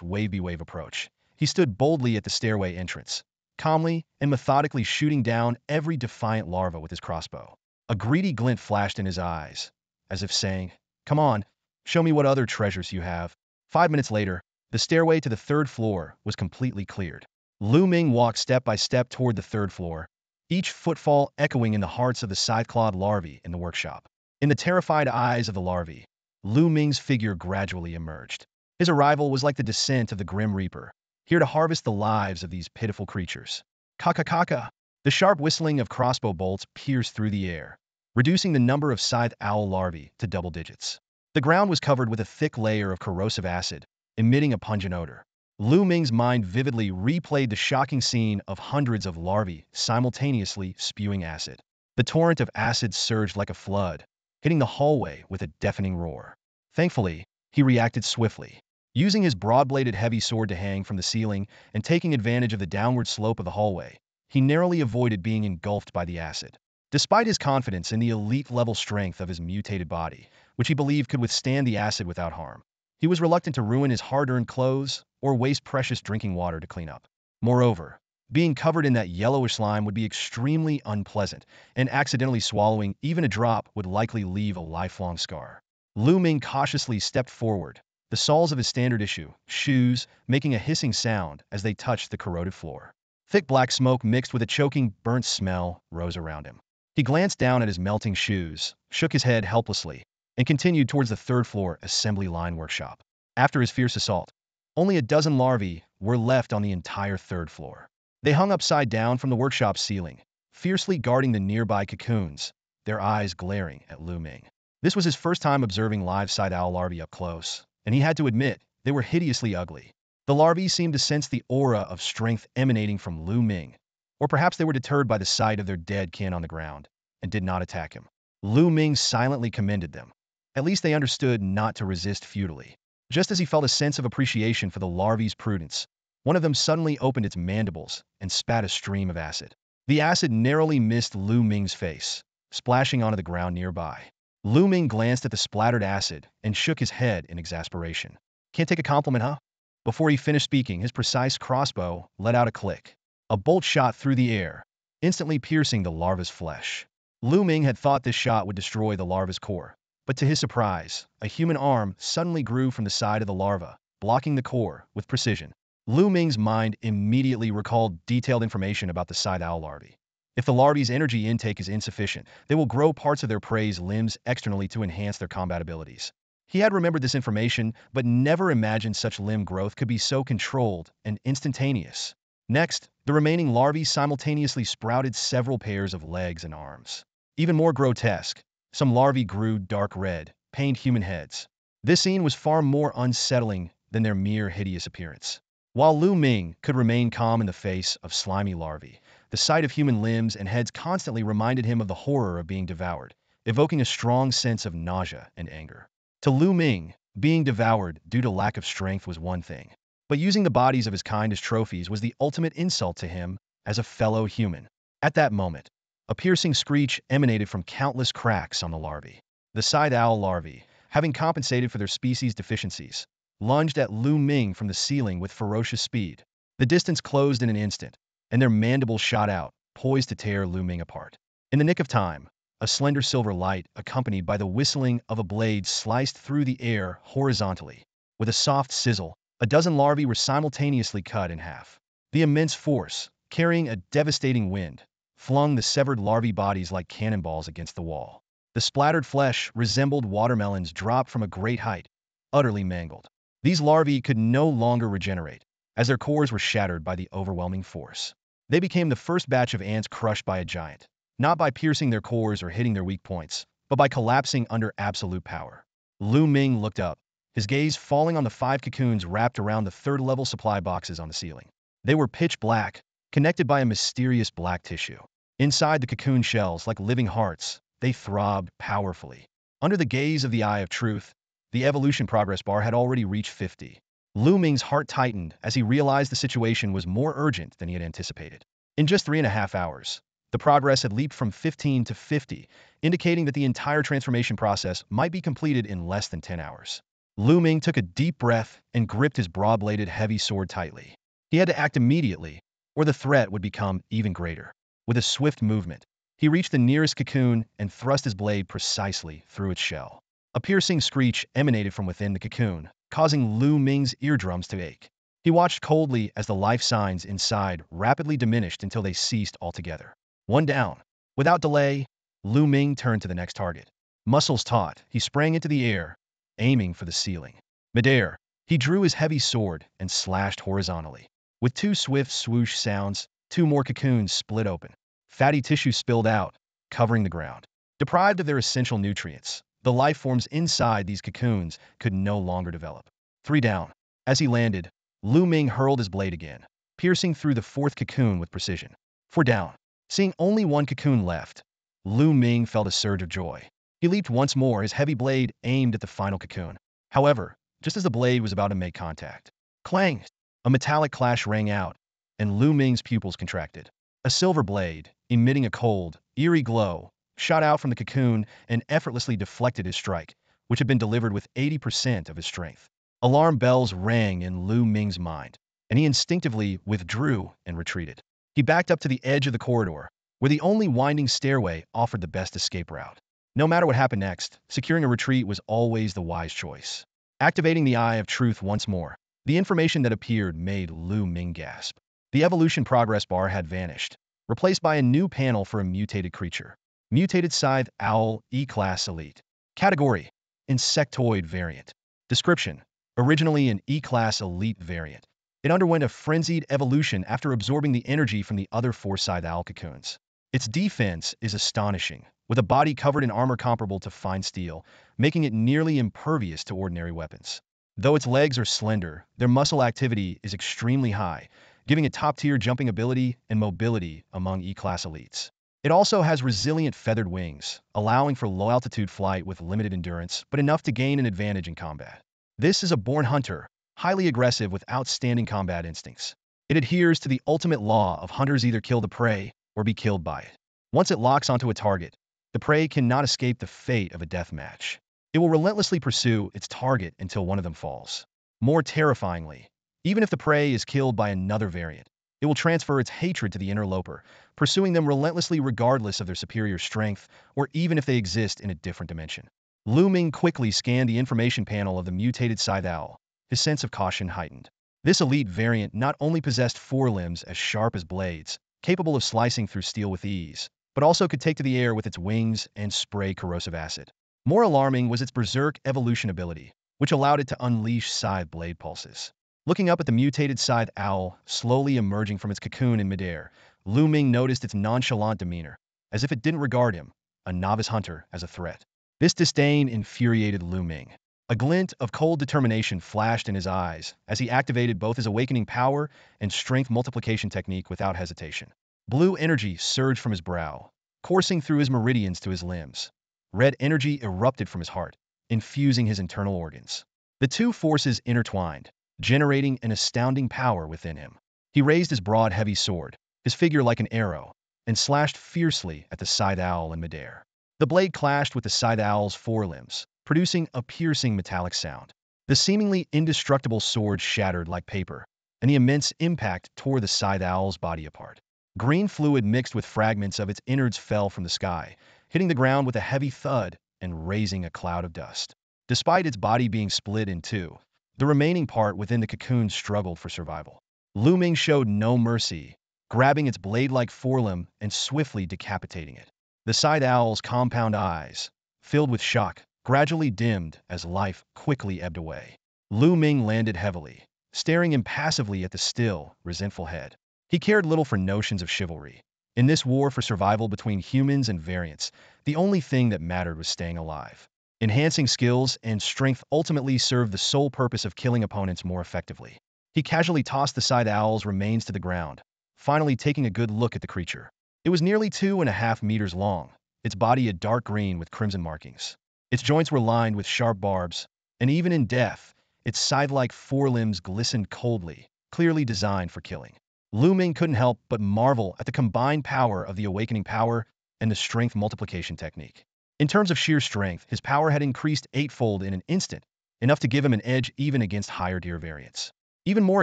wave-be-wave approach, he stood boldly at the stairway entrance, calmly and methodically shooting down every defiant larva with his crossbow. A greedy glint flashed in his eyes, as if saying, "Come on, show me what other treasures you have." 5 minutes later, the stairway to the third floor was completely cleared. Lu Ming walked step by step toward the third floor, each footfall echoing in the hearts of the scythe-clawed larvae in the workshop. In the terrified eyes of the larvae, Lu Ming's figure gradually emerged. His arrival was like the descent of the Grim Reaper, here to harvest the lives of these pitiful creatures. Ka-ka-ka-ka! The sharp whistling of crossbow bolts pierced through the air, reducing the number of scythe owl larvae to double digits. The ground was covered with a thick layer of corrosive acid, emitting a pungent odor. Lu Ming's mind vividly replayed the shocking scene of hundreds of larvae simultaneously spewing acid. The torrent of acid surged like a flood, hitting the hallway with a deafening roar. Thankfully, he reacted swiftly. Using his broad-bladed heavy sword to hang from the ceiling and taking advantage of the downward slope of the hallway, he narrowly avoided being engulfed by the acid. Despite his confidence in the elite-level strength of his mutated body, which he believed could withstand the acid without harm, he was reluctant to ruin his hard-earned clothes or waste precious drinking water to clean up. Moreover, Being covered in that yellowish slime would be extremely unpleasant, and accidentally swallowing even a drop would likely leave a lifelong scar. Lu Ming cautiously stepped forward, the soles of his standard issue shoes making a hissing sound as they touched the corroded floor. Thick black smoke mixed with a choking, burnt smell rose around him. He glanced down at his melting shoes, shook his head helplessly, and continued towards the third-floor assembly line workshop. After his fierce assault, only a dozen larvae were left on the entire third floor. They hung upside down from the workshop ceiling, fiercely guarding the nearby cocoons, their eyes glaring at Lu Ming. This was his first time observing live side owl larvae up close, and he had to admit they were hideously ugly. The larvae seemed to sense the aura of strength emanating from Lu Ming, or perhaps they were deterred by the sight of their dead kin on the ground, and did not attack him. Lu Ming silently commended them. At least they understood not to resist futilely. Just as he felt a sense of appreciation for the larvae's prudence, one of them suddenly opened its mandibles and spat a stream of acid. The acid narrowly missed Lu Ming's face, splashing onto the ground nearby. Lu Ming glanced at the splattered acid and shook his head in exasperation. Can't take a compliment, huh? Before he finished speaking, his precise crossbow let out a click. A bolt shot through the air, instantly piercing the larva's flesh. Lu Ming had thought this shot would destroy the larva's core, but to his surprise, a human arm suddenly grew from the side of the larva, blocking the core with precision. Lu Ming's mind immediately recalled detailed information about the side owl larvae. If the larvae's energy intake is insufficient, they will grow parts of their prey's limbs externally to enhance their combat abilities. He had remembered this information, but never imagined such limb growth could be so controlled and instantaneous. Next, the remaining larvae simultaneously sprouted several pairs of legs and arms. Even more grotesque, some larvae grew dark red, pained human heads. This scene was far more unsettling than their mere hideous appearance. While Lu Ming could remain calm in the face of slimy larvae, the sight of human limbs and heads constantly reminded him of the horror of being devoured, evoking a strong sense of nausea and anger. To Lu Ming, being devoured due to lack of strength was one thing, but using the bodies of his kind as trophies was the ultimate insult to him as a fellow human. At that moment, a piercing screech emanated from countless cracks on the larvae. The side owl larvae, having compensated for their species' deficiencies, lunged at Lu Ming from the ceiling with ferocious speed. The distance closed in an instant, and their mandibles shot out, poised to tear Lu Ming apart. In the nick of time, a slender silver light, accompanied by the whistling of a blade, sliced through the air horizontally. With a soft sizzle, a dozen larvae were simultaneously cut in half. The immense force, carrying a devastating wind, flung the severed larvae bodies like cannonballs against the wall. The splattered flesh resembled watermelons dropped from a great height, utterly mangled. These larvae could no longer regenerate, as their cores were shattered by the overwhelming force. They became the first batch of ants crushed by a giant, not by piercing their cores or hitting their weak points, but by collapsing under absolute power. Lu Ming looked up, his gaze falling on the 5 cocoons wrapped around the third-level supply boxes on the ceiling. They were pitch black, connected by a mysterious black tissue. Inside the cocoon shells, like living hearts, they throbbed powerfully. Under the gaze of the Eye of Truth, the evolution progress bar had already reached 50. Lu Ming's heart tightened as he realized the situation was more urgent than he had anticipated. In just 3.5 hours, the progress had leaped from 15 to 50, indicating that the entire transformation process might be completed in less than 10 hours. Lu Ming took a deep breath and gripped his broad-bladed heavy sword tightly. He had to act immediately, or the threat would become even greater. With a swift movement, he reached the nearest cocoon and thrust his blade precisely through its shell. A piercing screech emanated from within the cocoon, causing Lu Ming's eardrums to ache. He watched coldly as the life signs inside rapidly diminished until they ceased altogether. One down. Without delay, Lu Ming turned to the next target. Muscles taut, he sprang into the air, aiming for the ceiling. Midair, he drew his heavy sword and slashed horizontally. With 2 swift swoosh sounds, 2 more cocoons split open. Fatty tissue spilled out, covering the ground. Deprived of their essential nutrients, the life forms inside these cocoons could no longer develop. 3 down. As he landed, Lu Ming hurled his blade again, piercing through the 4th cocoon with precision. 4 down. Seeing only 1 cocoon left, Lu Ming felt a surge of joy. He leaped once more, his heavy blade aimed at the final cocoon. However, just as the blade was about to make contact, clang! A metallic clash rang out, and Lu Ming's pupils contracted. A silver blade, emitting a cold, eerie glow, shot out from the cocoon and effortlessly deflected his strike, which had been delivered with 80% of his strength. Alarm bells rang in Lu Ming's mind, and he instinctively withdrew and retreated. He backed up to the edge of the corridor, where the only winding stairway offered the best escape route. No matter what happened next, securing a retreat was always the wise choice. Activating the Eye of Truth once more, the information that appeared made Lu Ming gasp. The evolution progress bar had vanished, replaced by a new panel for a mutated creature. Mutated Scythe Owl E-Class Elite. Category: Insectoid Variant. Description: originally an E-Class Elite variant, it underwent a frenzied evolution after absorbing the energy from the other four-scythe owl cocoons. Its defense is astonishing, with a body covered in armor comparable to fine steel, making it nearly impervious to ordinary weapons. Though its legs are slender, their muscle activity is extremely high, giving it top-tier jumping ability and mobility among E-Class elites. It also has resilient feathered wings, allowing for low-altitude flight with limited endurance, but enough to gain an advantage in combat. This is a born hunter, highly aggressive with outstanding combat instincts. It adheres to the ultimate law of hunters either kill the prey or be killed by it. Once it locks onto a target, the prey cannot escape the fate of a death match. It will relentlessly pursue its target until one of them falls. More terrifyingly, even if the prey is killed by another variant, it will transfer its hatred to the interloper, pursuing them relentlessly regardless of their superior strength or even if they exist in a different dimension. Lu Ming quickly scanned the information panel of the mutated scythe owl, his sense of caution heightened. This elite variant not only possessed forelimbs as sharp as blades, capable of slicing through steel with ease, but also could take to the air with its wings and spray corrosive acid. More alarming was its berserk evolution ability, which allowed it to unleash scythe blade pulses. Looking up at the mutated scythe owl, slowly emerging from its cocoon in midair, Lu Ming noticed its nonchalant demeanor, as if it didn't regard him, a novice hunter, as a threat. This disdain infuriated Lu Ming. A glint of cold determination flashed in his eyes as he activated both his awakening power and strength multiplication technique without hesitation. Blue energy surged from his brow, coursing through his meridians to his limbs. Red energy erupted from his heart, infusing his internal organs. The two forces intertwined, generating an astounding power within him. He raised his broad, heavy sword, his figure like an arrow, and slashed fiercely at the scythe owl in midair. The blade clashed with the scythe owl's forelimbs, producing a piercing metallic sound. The seemingly indestructible sword shattered like paper, and the immense impact tore the scythe owl's body apart. Green fluid mixed with fragments of its innards fell from the sky, hitting the ground with a heavy thud and raising a cloud of dust. Despite its body being split in two, the remaining part within the cocoon struggled for survival. Lu Ming showed no mercy, grabbing its blade-like forelimb and swiftly decapitating it. The scythe owl's compound eyes, filled with shock, gradually dimmed as life quickly ebbed away. Lu Ming landed heavily, staring impassively at the still, resentful head. He cared little for notions of chivalry. In this war for survival between humans and variants, the only thing that mattered was staying alive. Enhancing skills and strength ultimately served the sole purpose of killing opponents more effectively. He casually tossed the scythe owl's remains to the ground, finally taking a good look at the creature. It was nearly 2.5 meters long, its body a dark green with crimson markings. Its joints were lined with sharp barbs, and even in death, its scythe-like forelimbs glistened coldly, clearly designed for killing. Lu Ming couldn't help but marvel at the combined power of the awakening power and the strength multiplication technique. In terms of sheer strength, his power had increased eightfold in an instant, enough to give him an edge even against higher-tier variants. Even more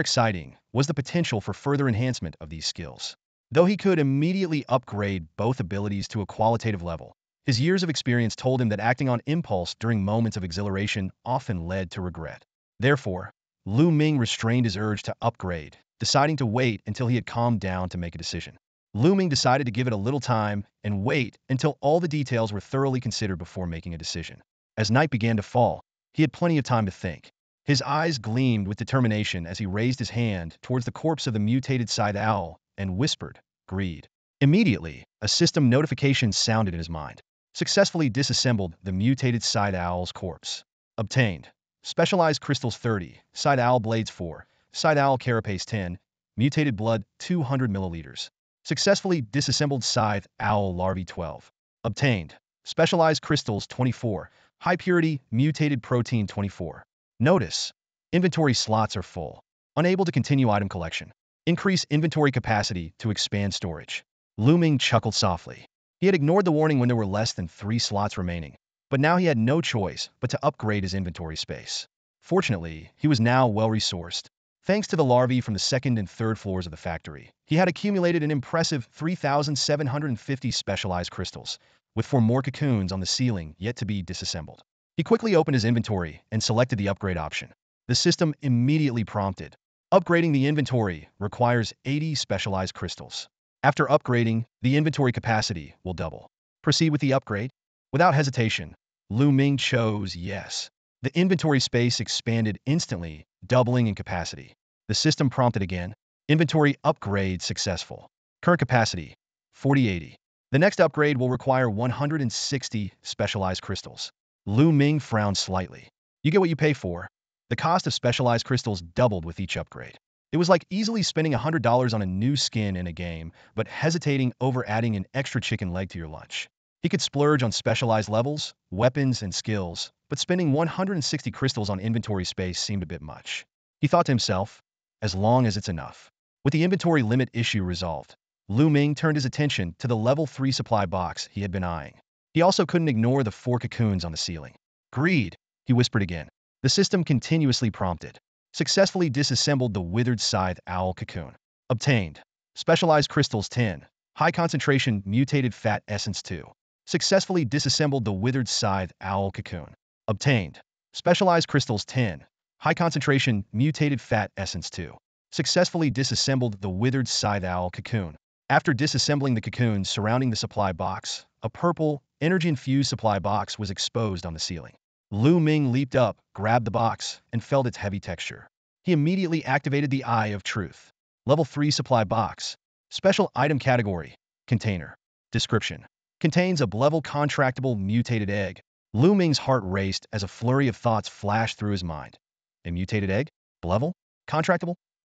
exciting was the potential for further enhancement of these skills. Though he could immediately upgrade both abilities to a qualitative level, his years of experience told him that acting on impulse during moments of exhilaration often led to regret. Therefore, Lu Ming restrained his urge to upgrade, deciding to wait until he had calmed down to make a decision. Lu Ming decided to give it a little time and wait until all the details were thoroughly considered before making a decision. As night began to fall, he had plenty of time to think. His eyes gleamed with determination as he raised his hand towards the corpse of the mutated scythe owl and whispered, "Greed." Immediately, a system notification sounded in his mind. Successfully disassembled the mutated scythe owl's corpse. Obtained. Specialized crystals 30, scythe owl blades 4, scythe owl carapace 10, mutated blood 200 milliliters. Successfully disassembled scythe owl larvae 12. Obtained. Specialized crystals 24, high purity mutated protein 24. Notice: inventory slots are full. Unable to continue item collection. Increase inventory capacity to expand storage. Lu Ming chuckled softly. He had ignored the warning when there were less than 3 slots remaining, but now he had no choice but to upgrade his inventory space. Fortunately, he was now well-resourced, Thanks to the larvae from the second and third floors of the factory, he had accumulated an impressive 3,750 specialized crystals, with 4 more cocoons on the ceiling yet to be disassembled. He quickly opened his inventory and selected the upgrade option. The system immediately prompted, "Upgrading the inventory requires 80 specialized crystals. After upgrading, the inventory capacity will double. Proceed with the upgrade?" Without hesitation, Lu Ming chose yes. The inventory space expanded instantly, doubling in capacity. The system prompted again, "Inventory upgrade successful. Current capacity, 4080. The next upgrade will require 160 specialized crystals." Lu Ming frowned slightly. You get what you pay for. The cost of specialized crystals doubled with each upgrade. It was like easily spending $100 on a new skin in a game, but hesitating over adding an extra chicken leg to your lunch. He could splurge on specialized levels, weapons, and skills, but spending 160 crystals on inventory space seemed a bit much. He thought to himself, as long as it's enough. With the inventory limit issue resolved, Lu Ming turned his attention to the level 3 supply box he had been eyeing. He also couldn't ignore the 4 cocoons on the ceiling. "Greed," he whispered again. The system continuously prompted, "Successfully disassembled the withered scythe owl cocoon. Obtained. Specialized crystals 10. High concentration mutated fat essence 2. Successfully disassembled the withered scythe owl cocoon. Obtained. Specialized crystals 10. High concentration mutated fat essence 2. Successfully disassembled the withered scythe owl cocoon." After disassembling the cocoons surrounding the supply box, a purple, energy-infused supply box was exposed on the ceiling. Lu Ming leaped up, grabbed the box, and felt its heavy texture. He immediately activated the Eye of Truth. Level 3 supply box. Special item category. Container. Description. Contains a level contractable mutated egg. Lu Ming's heart raced as a flurry of thoughts flashed through his mind. A mutated egg? Level? Contractable?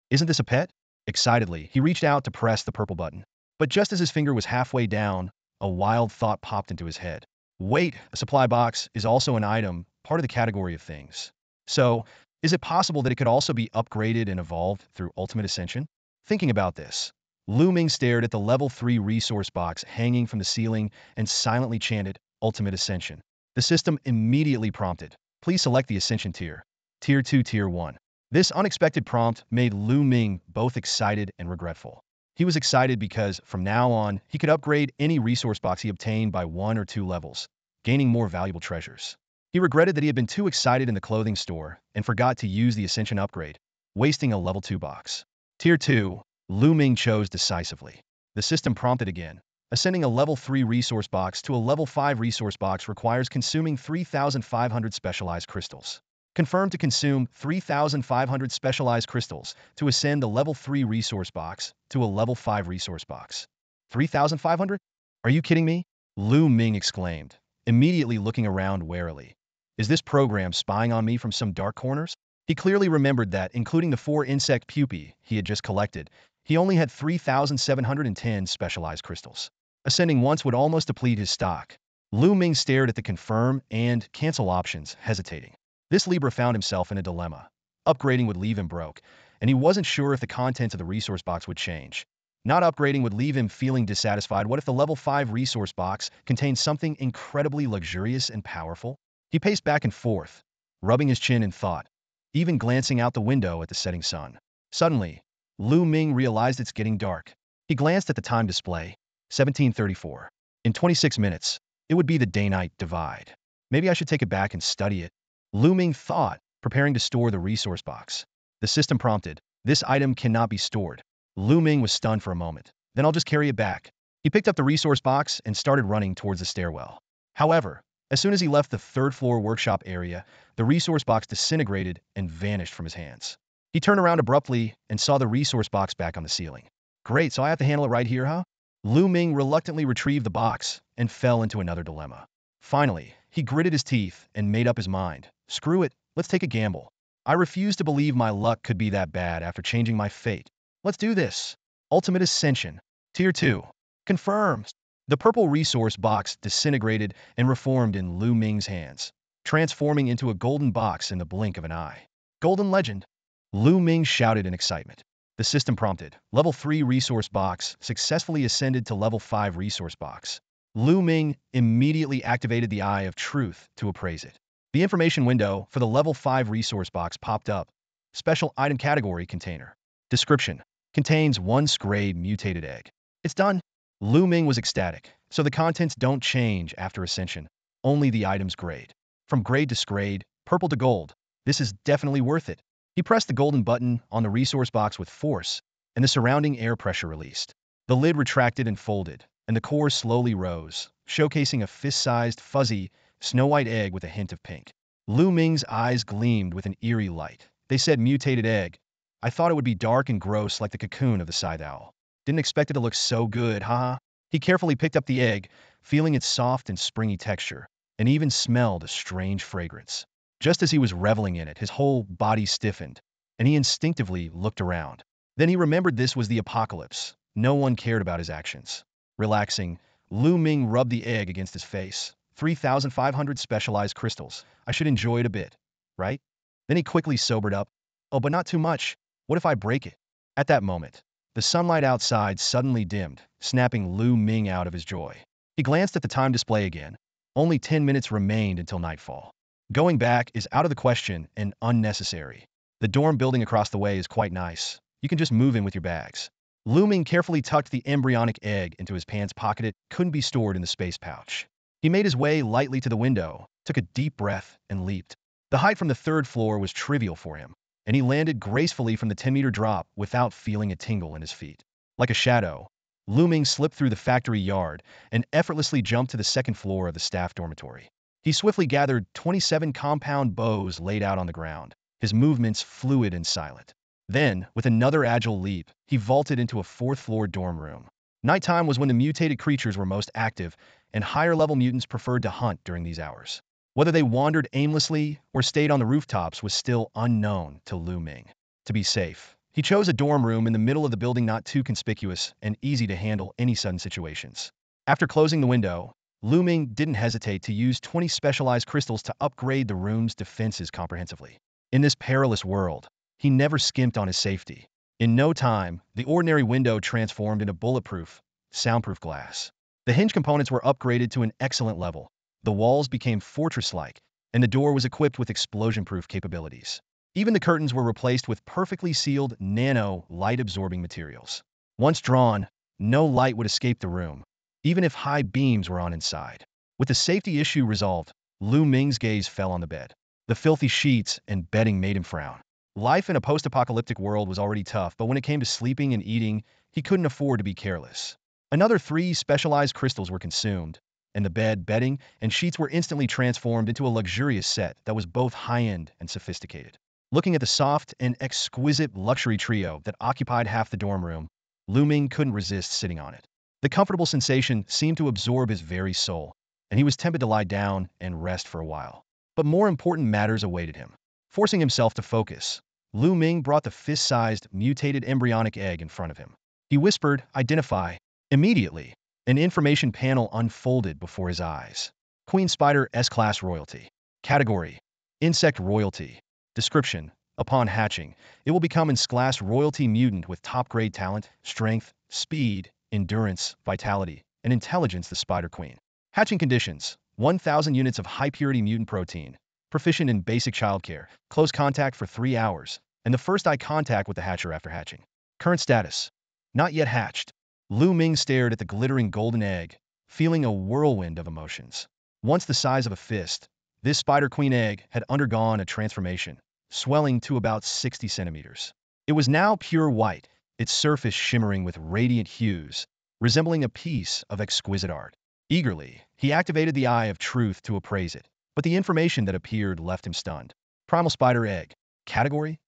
Isn't this a pet? Excitedly, he reached out to press the purple button. But just as his finger was halfway down, a wild thought popped into his head. Wait, a supply box is also an item, part of the category of things. So, is it possible that it could also be upgraded and evolved through ultimate ascension? Thinking about this, Lu Ming stared at the level 3 resource box hanging from the ceiling and silently chanted, "Ultimate Ascension." The system immediately prompted, "Please select the Ascension tier. Tier 2, Tier 1. This unexpected prompt made Lu Ming both excited and regretful. He was excited because, from now on, he could upgrade any resource box he obtained by 1 or 2 levels, gaining more valuable treasures. He regretted that he had been too excited in the clothing store and forgot to use the Ascension upgrade, wasting a level 2 box. Tier 2, Lu Ming chose decisively. The system prompted again. Ascending a level 3 resource box to a level 5 resource box requires consuming 3,500 specialized crystals. Confirm to consume 3,500 specialized crystals to ascend a level 3 resource box to a level 5 resource box. 3,500? Are you kidding me? Lu Ming exclaimed, immediately looking around warily. Is this program spying on me from some dark corners? He clearly remembered that, including the 4 insect pupae he had just collected, he only had 3,710 specialized crystals. Ascending once would almost deplete his stock. Lu Ming stared at the confirm and cancel options, hesitating. This Libra found himself in a dilemma. Upgrading would leave him broke, and he wasn't sure if the contents of the resource box would change. Not upgrading would leave him feeling dissatisfied. What if the level 5 resource box contained something incredibly luxurious and powerful? He paced back and forth, rubbing his chin in thought, even glancing out the window at the setting sun. Suddenly, Lu Ming realized it's getting dark. He glanced at the time display, 1734. In 26 minutes, it would be the day-night divide. Maybe I should take it back and study it. Lu Ming thought, preparing to store the resource box. The system prompted, "This item cannot be stored." Lu Ming was stunned for a moment. "Then I'll just carry it back." He picked up the resource box and started running towards the stairwell. However, as soon as he left the third-floor workshop area, the resource box disintegrated and vanished from his hands. He turned around abruptly and saw the resource box back on the ceiling. "Great, so I have to handle it right here, huh?" Lu Ming reluctantly retrieved the box and fell into another dilemma. Finally, he gritted his teeth and made up his mind. "Screw it, let's take a gamble. I refuse to believe my luck could be that bad after changing my fate. Let's do this." Ultimate Ascension. Tier 2. Confirmed. The purple resource box disintegrated and reformed in Lu Ming's hands, transforming into a golden box in the blink of an eye. "Golden Legend!" Lu Ming shouted in excitement. The system prompted, "Level 3 resource box successfully ascended to level 5 resource box." Lu Ming immediately activated the Eye of Truth to appraise it. The information window for the level 5 resource box popped up, Special item category container. Description. Contains 1 grade mutated egg. It's done. Lu Ming was ecstatic. So the contents don't change after ascension. Only the item's grade. From grade to scrade, purple to gold. This is definitely worth it. He pressed the golden button on the resource box with force, and the surrounding air pressure released. The lid retracted and folded, and the core slowly rose, showcasing a fist-sized, fuzzy, snow-white egg with a hint of pink. Lu Ming's eyes gleamed with an eerie light. They said mutated egg. I thought it would be dark and gross like the cocoon of the scythe owl. Didn't expect it to look so good, haha. He carefully picked up the egg, feeling its soft and springy texture, and even smelled a strange fragrance. Just as he was reveling in it, his whole body stiffened, and he instinctively looked around. Then he remembered this was the apocalypse. No one cared about his actions. Relaxing, Lu Ming rubbed the egg against his face. 3,500 specialized crystals. I should enjoy it a bit, right? Then he quickly sobered up. Oh, but not too much. What if I break it? At that moment, the sunlight outside suddenly dimmed, snapping Lu Ming out of his joy. He glanced at the time display again. Only 10 minutes remained until nightfall. Going back is out of the question and unnecessary. The dorm building across the way is quite nice. You can just move in with your bags. Lu Ming carefully tucked the embryonic egg into his pants pocket. It couldn't be stored in the space pouch. He made his way lightly to the window, took a deep breath, and leaped. The height from the 3rd floor was trivial for him, and he landed gracefully from the 10-meter drop without feeling a tingle in his feet. Like a shadow, Lu Ming slipped through the factory yard and effortlessly jumped to the 2nd floor of the staff dormitory. He swiftly gathered 27 compound bows laid out on the ground, his movements fluid and silent. Then, with another agile leap, he vaulted into a 4th-floor dorm room. Nighttime was when the mutated creatures were most active, and higher-level mutants preferred to hunt during these hours. Whether they wandered aimlessly or stayed on the rooftops was still unknown to Lu Ming. To be safe, he chose a dorm room in the middle of the building, not too conspicuous and easy to handle any sudden situations. After closing the window, Lu Ming didn't hesitate to use 20 specialized crystals to upgrade the room's defenses comprehensively. In this perilous world, he never skimped on his safety. In no time, the ordinary window transformed into bulletproof, soundproof glass. The hinge components were upgraded to an excellent level. The walls became fortress-like, and the door was equipped with explosion-proof capabilities. Even the curtains were replaced with perfectly sealed nano light-absorbing materials. Once drawn, no light would escape the room, even if high beams were on inside. With the safety issue resolved, Lu Ming's gaze fell on the bed. The filthy sheets and bedding made him frown. Life in a post-apocalyptic world was already tough, but when it came to sleeping and eating, he couldn't afford to be careless. Another 3 specialized crystals were consumed, and the bed, bedding, and sheets were instantly transformed into a luxurious set that was both high-end and sophisticated. Looking at the soft and exquisite luxury trio that occupied half the dorm room, Lu Ming couldn't resist sitting on it. The comfortable sensation seemed to absorb his very soul, and he was tempted to lie down and rest for a while. But more important matters awaited him. Forcing himself to focus, Lu Ming brought the fist-sized, mutated embryonic egg in front of him. He whispered, "Identify." Immediately, an information panel unfolded before his eyes. Queen Spider S-Class Royalty. Category: Insect Royalty. Description: Upon hatching, it will become an S-Class Royalty mutant with top-grade talent, strength, speed, endurance, vitality, and intelligence. The Spider Queen. Hatching conditions: 1,000 units of high-purity mutant protein, proficient in basic childcare, close contact for 3 hours, and the first eye contact with the hatcher after hatching. Current status: Not yet hatched. Lu Ming stared at the glittering golden egg, feeling a whirlwind of emotions. Once the size of a fist, this Spider Queen egg had undergone a transformation, swelling to about 60 centimeters. It was now pure white, its surface shimmering with radiant hues, resembling a piece of exquisite art. Eagerly, he activated the Eye of Truth to appraise it, but the information that appeared left him stunned. Primal Spider Egg. Category?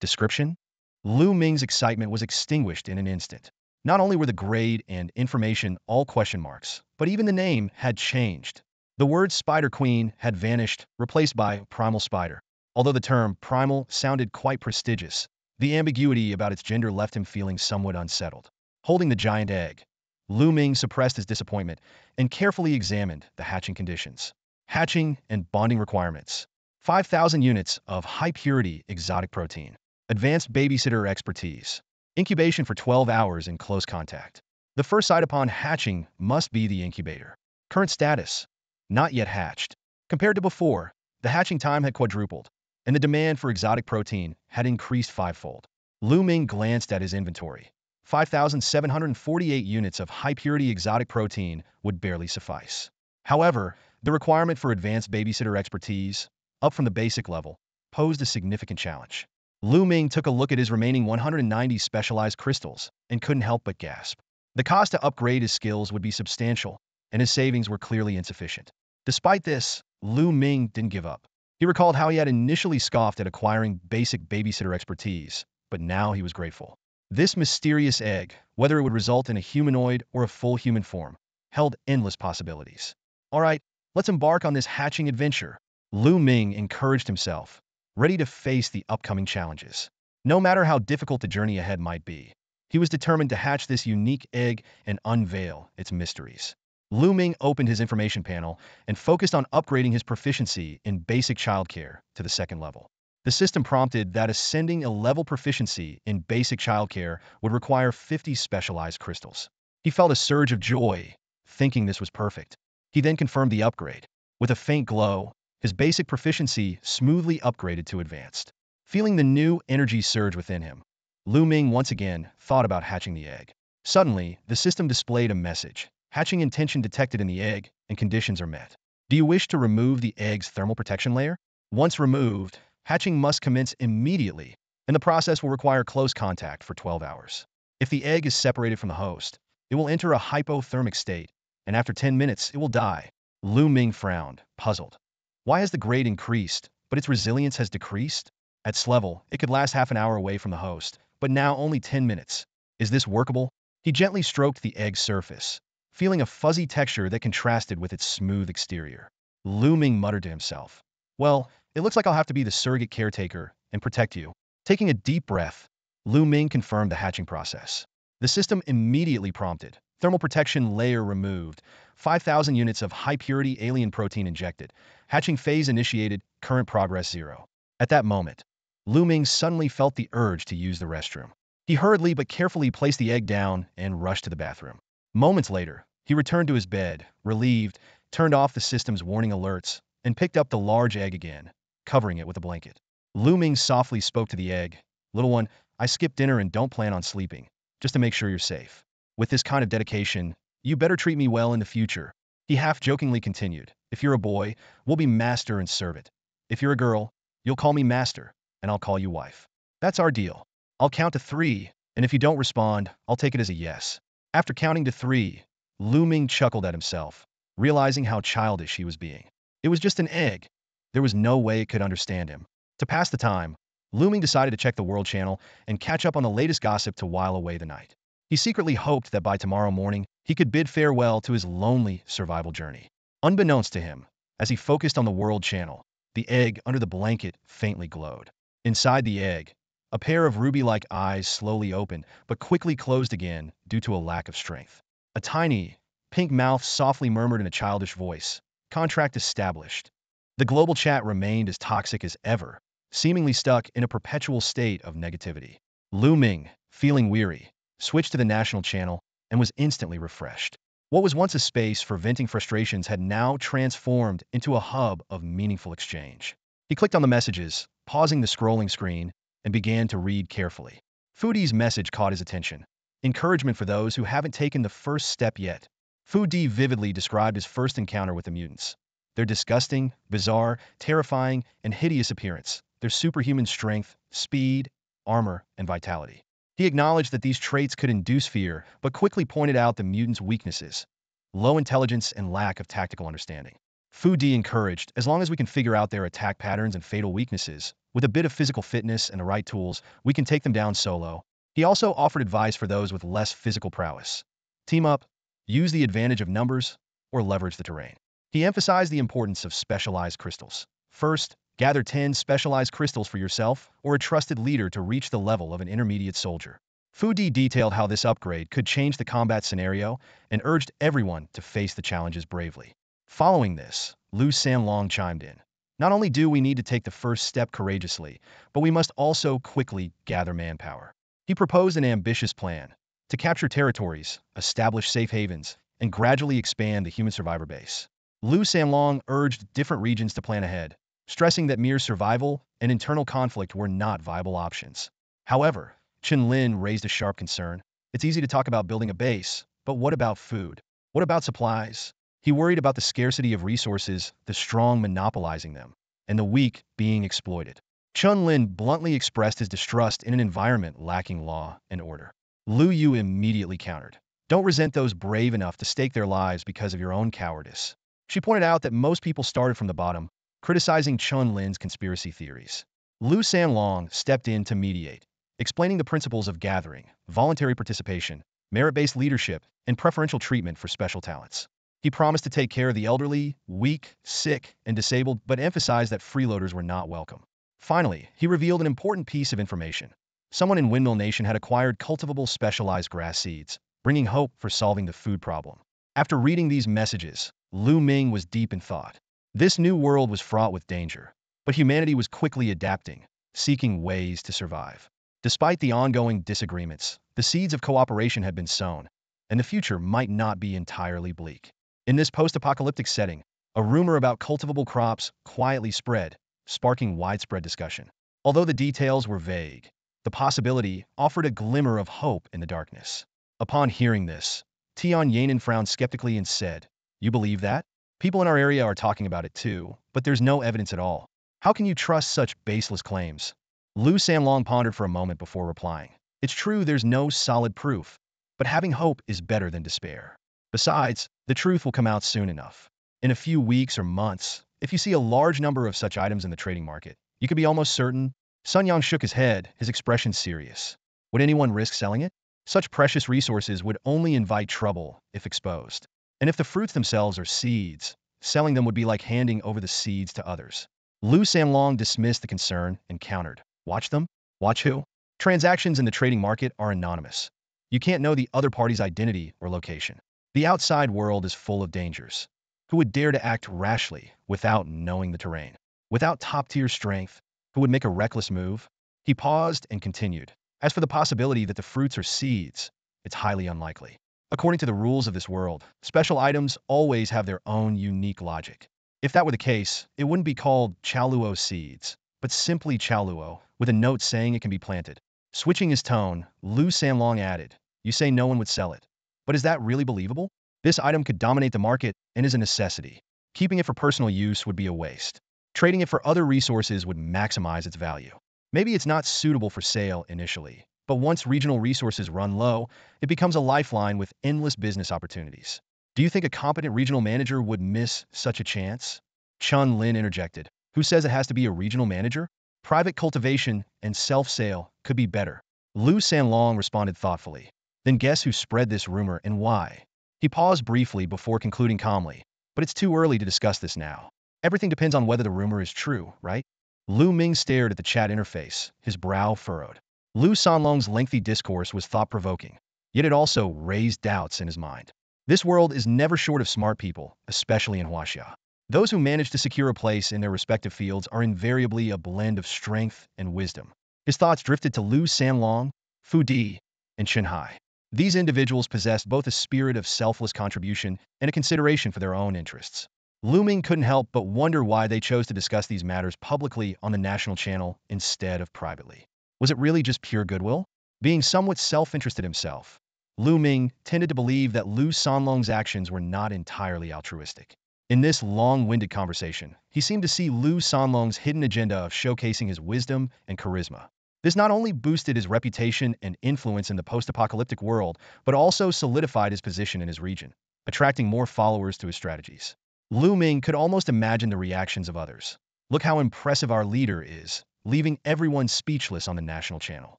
Description? Lu Ming's excitement was extinguished in an instant. Not only were the grade and information all question marks, but even the name had changed. The word Spider Queen had vanished, replaced by Primal Spider. Although the term primal sounded quite prestigious, the ambiguity about its gender left him feeling somewhat unsettled. Holding the giant egg, Lu Ming suppressed his disappointment and carefully examined the hatching conditions. Hatching and bonding requirements: 5,000 units of high-purity exotic protein. Advanced babysitter expertise. Incubation for 12 hours in close contact. The first sight upon hatching must be the incubator. Current status: Not yet hatched. Compared to before, the hatching time had quadrupled. and the demand for exotic protein had increased fivefold. Lu Ming glanced at his inventory. 5,748 units of high-purity exotic protein would barely suffice. However, the requirement for advanced babysitter expertise, up from the basic level, posed a significant challenge. Lu Ming took a look at his remaining 190 specialized crystals and couldn't help but gasp. The cost to upgrade his skills would be substantial, and his savings were clearly insufficient. Despite this, Lu Ming didn't give up. He recalled how he had initially scoffed at acquiring basic babysitter expertise, but now he was grateful. This mysterious egg, whether it would result in a humanoid or a full human form, held endless possibilities. All right, let's embark on this hatching adventure. Lu Ming encouraged himself, ready to face the upcoming challenges. No matter how difficult the journey ahead might be, he was determined to hatch this unique egg and unveil its mysteries. Lu Ming opened his information panel and focused on upgrading his proficiency in basic childcare to the second level. The system prompted that ascending a level proficiency in basic childcare would require 50 specialized crystals. He felt a surge of joy, thinking this was perfect. He then confirmed the upgrade. With a faint glow, his basic proficiency smoothly upgraded to advanced. Feeling the new energy surge within him, Lu Ming once again thought about hatching the egg. Suddenly, the system displayed a message. Hatching intention detected in the egg, and conditions are met. Do you wish to remove the egg's thermal protection layer? Once removed, hatching must commence immediately, and the process will require close contact for 12 hours. If the egg is separated from the host, it will enter a hypothermic state, and after 10 minutes, it will die. Lu Ming frowned, puzzled. Why has the grade increased, but its resilience has decreased? At S level, it could last half an hour away from the host, but now only 10 minutes. Is this workable? He gently stroked the egg's surface, feeling a fuzzy texture that contrasted with its smooth exterior. Lu Ming muttered to himself, well, it looks like I'll have to be the surrogate caretaker and protect you. Taking a deep breath, Lu Ming confirmed the hatching process. The system immediately prompted. Thermal protection layer removed. 5,000 units of high-purity alien protein injected. Hatching phase initiated. Current progress 0. At that moment, Lu Ming suddenly felt the urge to use the restroom. He hurriedly but carefully placed the egg down and rushed to the bathroom. Moments later, he returned to his bed, relieved, turned off the system's warning alerts, and picked up the large egg again, covering it with a blanket. Lu Ming softly spoke to the egg. Little one, I skipped dinner and don't plan on sleeping, just to make sure you're safe. With this kind of dedication, you better treat me well in the future. He half-jokingly continued. If you're a boy, we'll be master and servant. If you're a girl, you'll call me master, and I'll call you wife. That's our deal. I'll count to 3, and if you don't respond, I'll take it as a yes. After counting to 3, Lu Ming chuckled at himself, realizing how childish he was being. It was just an egg. There was no way it could understand him. To pass the time, Lu Ming decided to check the World Channel and catch up on the latest gossip to while away the night. He secretly hoped that by tomorrow morning, he could bid farewell to his lonely survival journey. Unbeknownst to him, as he focused on the World Channel, the egg under the blanket faintly glowed. Inside the egg, a pair of ruby-like eyes slowly opened, but quickly closed again due to a lack of strength. A tiny, pink mouth softly murmured in a childish voice, "Contract established." The global chat remained as toxic as ever, seemingly stuck in a perpetual state of negativity. Lu Ming, feeling weary, switched to the national channel and was instantly refreshed. What was once a space for venting frustrations had now transformed into a hub of meaningful exchange. He clicked on the messages, pausing the scrolling screen, and began to read carefully. Foodie's message caught his attention. Encouragement for those who haven't taken the first step yet. Foodie vividly described his first encounter with the mutants. Their disgusting, bizarre, terrifying, and hideous appearance, their superhuman strength, speed, armor, and vitality. He acknowledged that these traits could induce fear, but quickly pointed out the mutants' weaknesses: low intelligence and lack of tactical understanding. Foodie encouraged, as long as we can figure out their attack patterns and fatal weaknesses, with a bit of physical fitness and the right tools, we can take them down solo. He also offered advice for those with less physical prowess. Team up, use the advantage of numbers, or leverage the terrain. He emphasized the importance of specialized crystals. First, gather 10 specialized crystals for yourself or a trusted leader to reach the level of an intermediate soldier. Foodie detailed how this upgrade could change the combat scenario and urged everyone to face the challenges bravely. Following this, Lu Sanlong chimed in. Not only do we need to take the first step courageously, but we must also quickly gather manpower. He proposed an ambitious plan to capture territories, establish safe havens, and gradually expand the human survivor base. Lu Sanlong urged different regions to plan ahead, stressing that mere survival and internal conflict were not viable options. However, Chen Lin raised a sharp concern. It's easy to talk about building a base, but what about food? What about supplies? He worried about the scarcity of resources, the strong monopolizing them, and the weak being exploited. Chen Lin bluntly expressed his distrust in an environment lacking law and order. Lu Yu immediately countered. Don't resent those brave enough to stake their lives because of your own cowardice. She pointed out that most people started from the bottom, criticizing Chen Lin's conspiracy theories. Lu Sanlong stepped in to mediate, explaining the principles of gathering, voluntary participation, merit-based leadership, and preferential treatment for special talents. He promised to take care of the elderly, weak, sick, and disabled, but emphasized that freeloaders were not welcome. Finally, he revealed an important piece of information. Someone in Windmill Nation had acquired cultivable specialized grass seeds, bringing hope for solving the food problem. After reading these messages, Lu Ming was deep in thought. This new world was fraught with danger, but humanity was quickly adapting, seeking ways to survive. Despite the ongoing disagreements, the seeds of cooperation had been sown, and the future might not be entirely bleak. In this post-apocalyptic setting, a rumor about cultivable crops quietly spread, sparking widespread discussion. Although the details were vague, the possibility offered a glimmer of hope in the darkness. Upon hearing this, Tian Yanin frowned skeptically and said, "You believe that? People in our area are talking about it too, but there's no evidence at all. How can you trust such baseless claims?" Lu Sanlong pondered for a moment before replying. "It's true there's no solid proof, but having hope is better than despair. Besides, the truth will come out soon enough. In a few weeks or months, if you see a large number of such items in the trading market, you could be almost certain." Sun Yang shook his head, his expression serious. Would anyone risk selling it? Such precious resources would only invite trouble if exposed. And if the fruits themselves are seeds, selling them would be like handing over the seeds to others. Lu Sanlong dismissed the concern and countered. Watch them? Watch who? Transactions in the trading market are anonymous. You can't know the other party's identity or location. The outside world is full of dangers. Who would dare to act rashly without knowing the terrain? Without top-tier strength, who would make a reckless move? He paused and continued. As for the possibility that the fruits are seeds, it's highly unlikely. According to the rules of this world, special items always have their own unique logic. If that were the case, it wouldn't be called Chaluo seeds, but simply Chaluo, with a note saying it can be planted. Switching his tone, Lu Sanlong added, "You say no one would sell it. But is that really believable? This item could dominate the market and is a necessity. Keeping it for personal use would be a waste. Trading it for other resources would maximize its value. Maybe it's not suitable for sale initially, but once regional resources run low, it becomes a lifeline with endless business opportunities. Do you think a competent regional manager would miss such a chance?" Chun Lin interjected. "Who says it has to be a regional manager? Private cultivation and self-sale could be better." Lu Sanlong responded thoughtfully. "Then guess who spread this rumor and why?" He paused briefly before concluding calmly. "But it's too early to discuss this now. Everything depends on whether the rumor is true, right?" Lu Ming stared at the chat interface, his brow furrowed. Lu Sanlong's lengthy discourse was thought-provoking, yet it also raised doubts in his mind. This world is never short of smart people, especially in Huaxia. Those who manage to secure a place in their respective fields are invariably a blend of strength and wisdom. His thoughts drifted to Lu Sanlong, Fu Di, and Chen Hai. These individuals possessed both a spirit of selfless contribution and a consideration for their own interests. Lu Ming couldn't help but wonder why they chose to discuss these matters publicly on the national channel instead of privately. Was it really just pure goodwill? Being somewhat self-interested himself, Lu Ming tended to believe that Lu Sanlong's actions were not entirely altruistic. In this long-winded conversation, he seemed to see Lu Sanlong's hidden agenda of showcasing his wisdom and charisma. This not only boosted his reputation and influence in the post-apocalyptic world, but also solidified his position in his region, attracting more followers to his strategies. Lu Ming could almost imagine the reactions of others. Look how impressive our leader is, leaving everyone speechless on the national channel.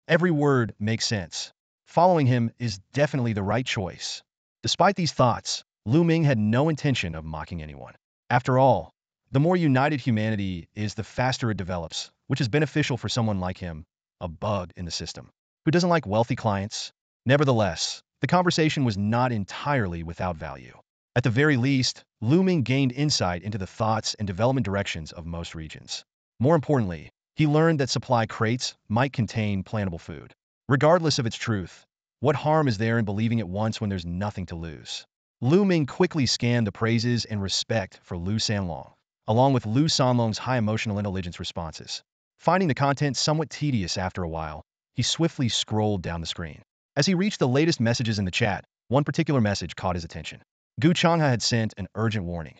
Every word makes sense. Following him is definitely the right choice. Despite these thoughts, Lu Ming had no intention of mocking anyone. After all, the more united humanity is, the faster it develops, which is beneficial for someone like him, a bug in the system. Who doesn't like wealthy clients? Nevertheless, the conversation was not entirely without value. At the very least, Lu Ming gained insight into the thoughts and development directions of most regions. More importantly, he learned that supply crates might contain plantable food. Regardless of its truth, what harm is there in believing it once when there's nothing to lose? Lu Ming quickly scanned the praises and respect for Lu Sanlong, along with Lu Sanlong's high emotional intelligence responses. Finding the content somewhat tedious after a while, he swiftly scrolled down the screen. As he reached the latest messages in the chat, one particular message caught his attention. Gu Changhe had sent an urgent warning.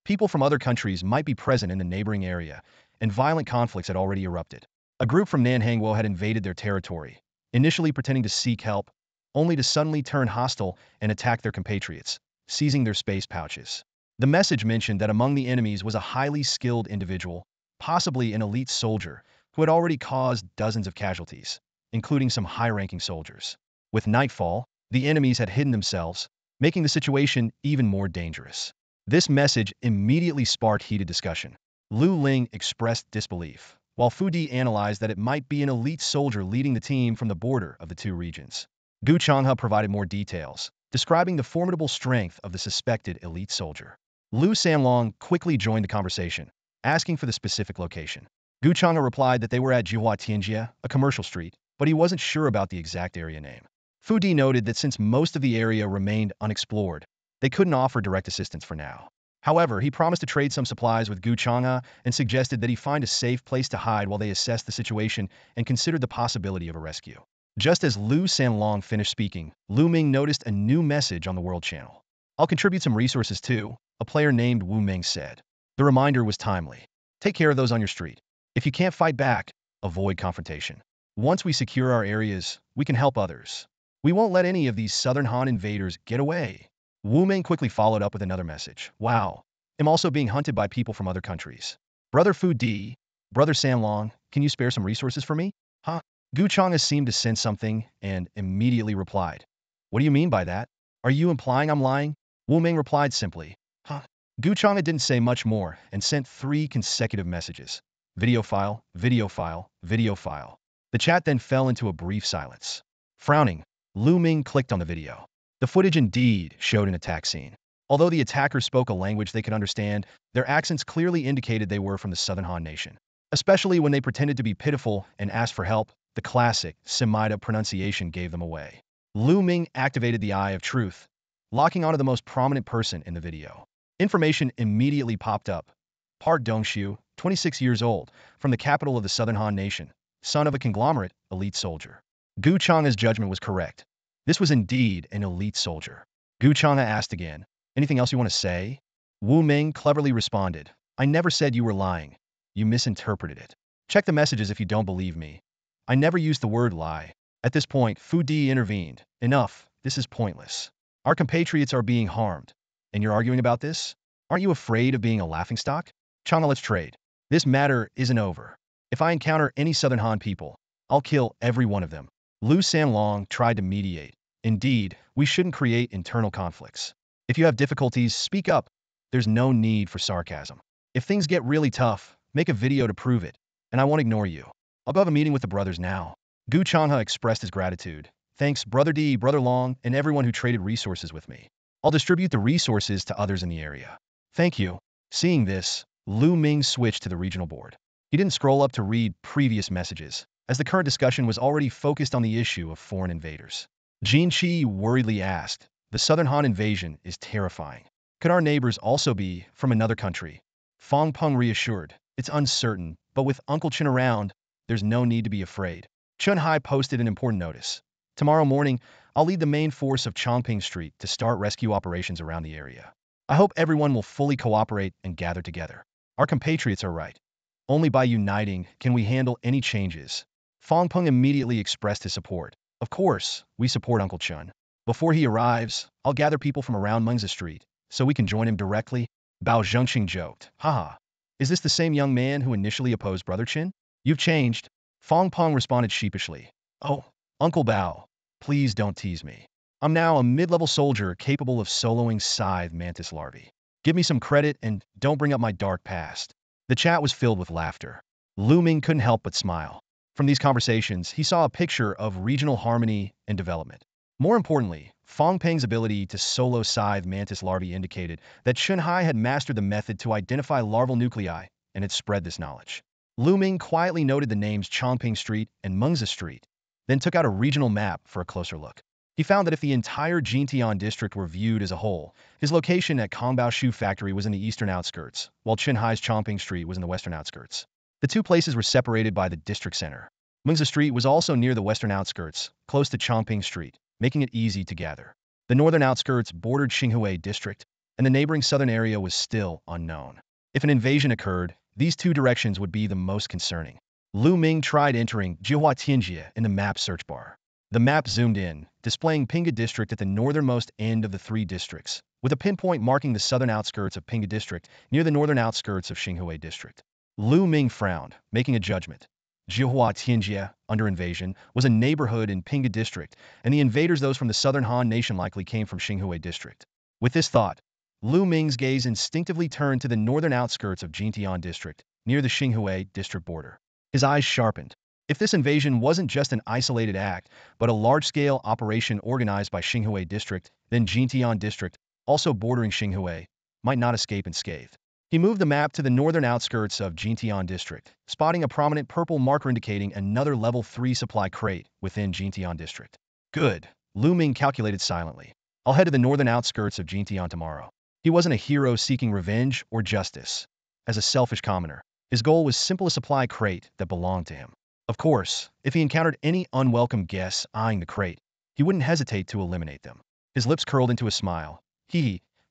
People from other countries might be present in the neighboring area, and violent conflicts had already erupted. A group from Nanhangwo had invaded their territory, initially pretending to seek help, only to suddenly turn hostile and attack their compatriots, seizing their space pouches. The message mentioned that among the enemies was a highly skilled individual, possibly an elite soldier, who had already caused dozens of casualties, including some high-ranking soldiers. With nightfall, the enemies had hidden themselves, making the situation even more dangerous. This message immediately sparked heated discussion. Lu Ling expressed disbelief, while Fu Di analyzed that it might be an elite soldier leading the team from the border of the two regions. Gu Changhe provided more details, describing the formidable strength of the suspected elite soldier. Lu Sanlong quickly joined the conversation, asking for the specific location. Gu Changhe replied that they were at Jihua Tianjia, a commercial street, but he wasn't sure about the exact area name. Fu Di noted that since most of the area remained unexplored, they couldn't offer direct assistance for now. However, he promised to trade some supplies with Gu Changhe and suggested that he find a safe place to hide while they assessed the situation and considered the possibility of a rescue. Just as Lu Sanlong finished speaking, Lu Ming noticed a new message on the World Channel. "I'll contribute some resources too," a player named Wu Ming said. The reminder was timely. Take care of those on your street. If you can't fight back, avoid confrontation. Once we secure our areas, we can help others. We won't let any of these Southern Han invaders get away. Wu Ming quickly followed up with another message. "Wow, I'm also being hunted by people from other countries. Brother Fu Di, Brother Sanlong, can you spare some resources for me?" Huh? Gu Changhe seemed to sense something and immediately replied. "What do you mean by that? Are you implying I'm lying?" Wu Ming replied simply. Huh? Gu Changhe didn't say much more and sent 3 consecutive messages. Video file, video file, video file. The chat then fell into a brief silence. Frowning, Lu Ming clicked on the video. The footage indeed showed an attack scene. Although the attackers spoke a language they could understand, their accents clearly indicated they were from the Southern Han nation. Especially when they pretended to be pitiful and asked for help, the classic Semita pronunciation gave them away. Lu Ming activated the Eye of Truth, locking onto the most prominent person in the video. Information immediately popped up. Park Dongxiu, 26 years old, from the capital of the Southern Han nation, son of a conglomerate, elite soldier. Gu Changhe's judgment was correct. This was indeed an elite soldier. Gu Changhe asked again, "Anything else you want to say?" Wu Ming cleverly responded, "I never said you were lying. You misinterpreted it. Check the messages if you don't believe me. I never used the word lie." At this point, Fu Di intervened. "Enough, this is pointless. Our compatriots are being harmed, and you're arguing about this? Aren't you afraid of being a laughingstock? Changhe, let's trade. This matter isn't over. If I encounter any Southern Han people, I'll kill every one of them." Lu Sanlong tried to mediate. "Indeed, we shouldn't create internal conflicts. If you have difficulties, speak up. There's no need for sarcasm. If things get really tough, make a video to prove it, and I won't ignore you. I'll go have a meeting with the brothers now." Gu Changhe expressed his gratitude. "Thanks, Brother Di, Brother Long, and everyone who traded resources with me. I'll distribute the resources to others in the area." "Thank you." Seeing this, Lu Ming switched to the regional board. He didn't scroll up to read previous messages, as the current discussion was already focused on the issue of foreign invaders. Jin Qi worriedly asked, "The Southern Han invasion is terrifying. Could our neighbors also be from another country?" Fong Peng reassured, "It's uncertain, but with Uncle Chen around, there's no need to be afraid." Chun Hai posted an important notice. "Tomorrow morning, I'll lead the main force of Chongping Street to start rescue operations around the area. I hope everyone will fully cooperate and gather together. Our compatriots are right. Only by uniting can we handle any changes." Fong Peng immediately expressed his support. "Of course, we support Uncle Chun. Before he arrives, I'll gather people from around Mengzi Street, so we can join him directly." Bao Zhengqing joked, "Haha, is this the same young man who initially opposed Brother Chin? You've changed." Fong Peng responded sheepishly, "Oh, Uncle Bao, please don't tease me. I'm now a mid-level soldier capable of soloing scythe mantis larvae. Give me some credit and don't bring up my dark past." The chat was filled with laughter. Lu Ming couldn't help but smile. From these conversations, he saw a picture of regional harmony and development. More importantly, Fong Peng's ability to solo scythe mantis larvae indicated that Chun Hai had mastered the method to identify larval nuclei and had spread this knowledge. Lu Ming quietly noted the names Chongping Street and Mengzi Street, then took out a regional map for a closer look. He found that if the entire Jintian district were viewed as a whole, his location at Kongbao Shoe Factory was in the eastern outskirts, while Qinhai's Chongping Street was in the western outskirts. The two places were separated by the district center. Mingzi Street was also near the western outskirts, close to Chongping Street, making it easy to gather. The northern outskirts bordered Xinhui district, and the neighboring southern area was still unknown. If an invasion occurred, these two directions would be the most concerning. Lu Ming tried entering Jihua Tianjie in the map search bar. The map zoomed in, displaying Pinga District at the northernmost end of the three districts, with a pinpoint marking the southern outskirts of Pinga District near the northern outskirts of Xinhui District. Lu Ming frowned, making a judgment. Jihua Tianjie, under invasion, was a neighborhood in Pinga District, and the invaders, those from the southern Han Nation, likely came from Xinhui District. With this thought, Lu Ming's gaze instinctively turned to the northern outskirts of Jintian District, near the Xinhui District border. His eyes sharpened. If this invasion wasn't just an isolated act, but a large-scale operation organized by Xinhui District, then Jintian District, also bordering Xinhui, might not escape unscathed. He moved the map to the northern outskirts of Jintian District, spotting a prominent purple marker indicating another level 3 supply crate within Jintian District. Good, Lu Ming calculated silently. I'll head to the northern outskirts of Jintian tomorrow. He wasn't a hero seeking revenge or justice. As a selfish commoner, his goal was simply a supply crate that belonged to him. Of course, if he encountered any unwelcome guests eyeing the crate, he wouldn't hesitate to eliminate them. His lips curled into a smile.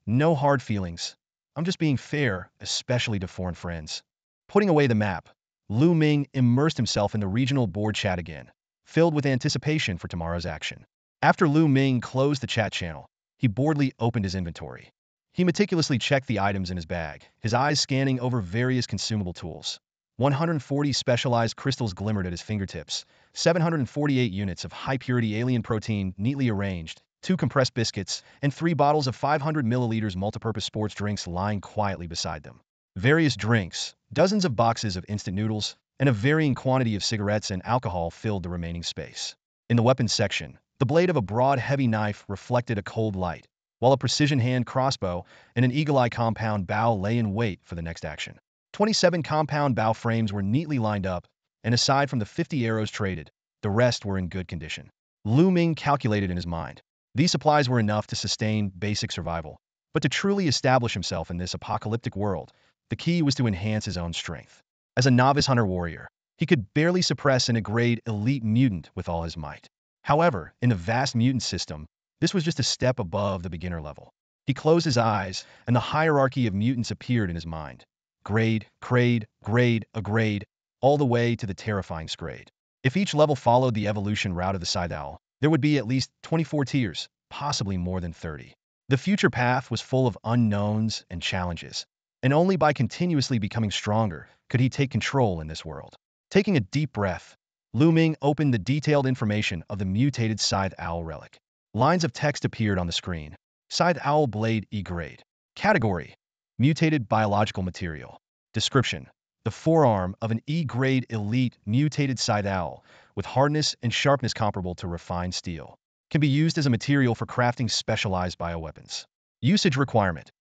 No hard feelings. I'm just being fair, especially to foreign friends. Putting away the map, Lu Ming immersed himself in the regional board chat again, filled with anticipation for tomorrow's action. After Lu Ming closed the chat channel, he boredly opened his inventory. He meticulously checked the items in his bag, his eyes scanning over various consumable tools. 140 specialized crystals glimmered at his fingertips, 748 units of high-purity alien protein neatly arranged, 2 compressed biscuits, and 3 bottles of 500 milliliters multipurpose sports drinks lying quietly beside them. Various drinks, dozens of boxes of instant noodles, and a varying quantity of cigarettes and alcohol filled the remaining space. In the weapons section, the blade of a broad, heavy knife reflected a cold light, while a precision hand crossbow and an eagle-eye compound bow lay in wait for the next action. 27 compound bow frames were neatly lined up, and aside from the 50 arrows traded, the rest were in good condition. Lu Ming calculated in his mind. These supplies were enough to sustain basic survival, but to truly establish himself in this apocalyptic world, the key was to enhance his own strength. As a novice hunter-warrior, he could barely suppress an grade elite mutant with all his might. However, in the vast mutant system, this was just a step above the beginner level. He closed his eyes, and the hierarchy of mutants appeared in his mind. Grade, a grade, all the way to the terrifying Scrade. If each level followed the evolution route of the Scythe Owl, there would be at least 24 tiers, possibly more than 30. The future path was full of unknowns and challenges, and only by continuously becoming stronger could he take control in this world. Taking a deep breath, Lu Ming opened the detailed information of the mutated Scythe Owl relic. Lines of text appeared on the screen. Scythe Owl Blade E-Grade. Category: Mutated biological material. Description: the forearm of an E-grade elite mutated scythe owl, with hardness and sharpness comparable to refined steel. Can be used as a material for crafting specialized bioweapons. Usage requirement: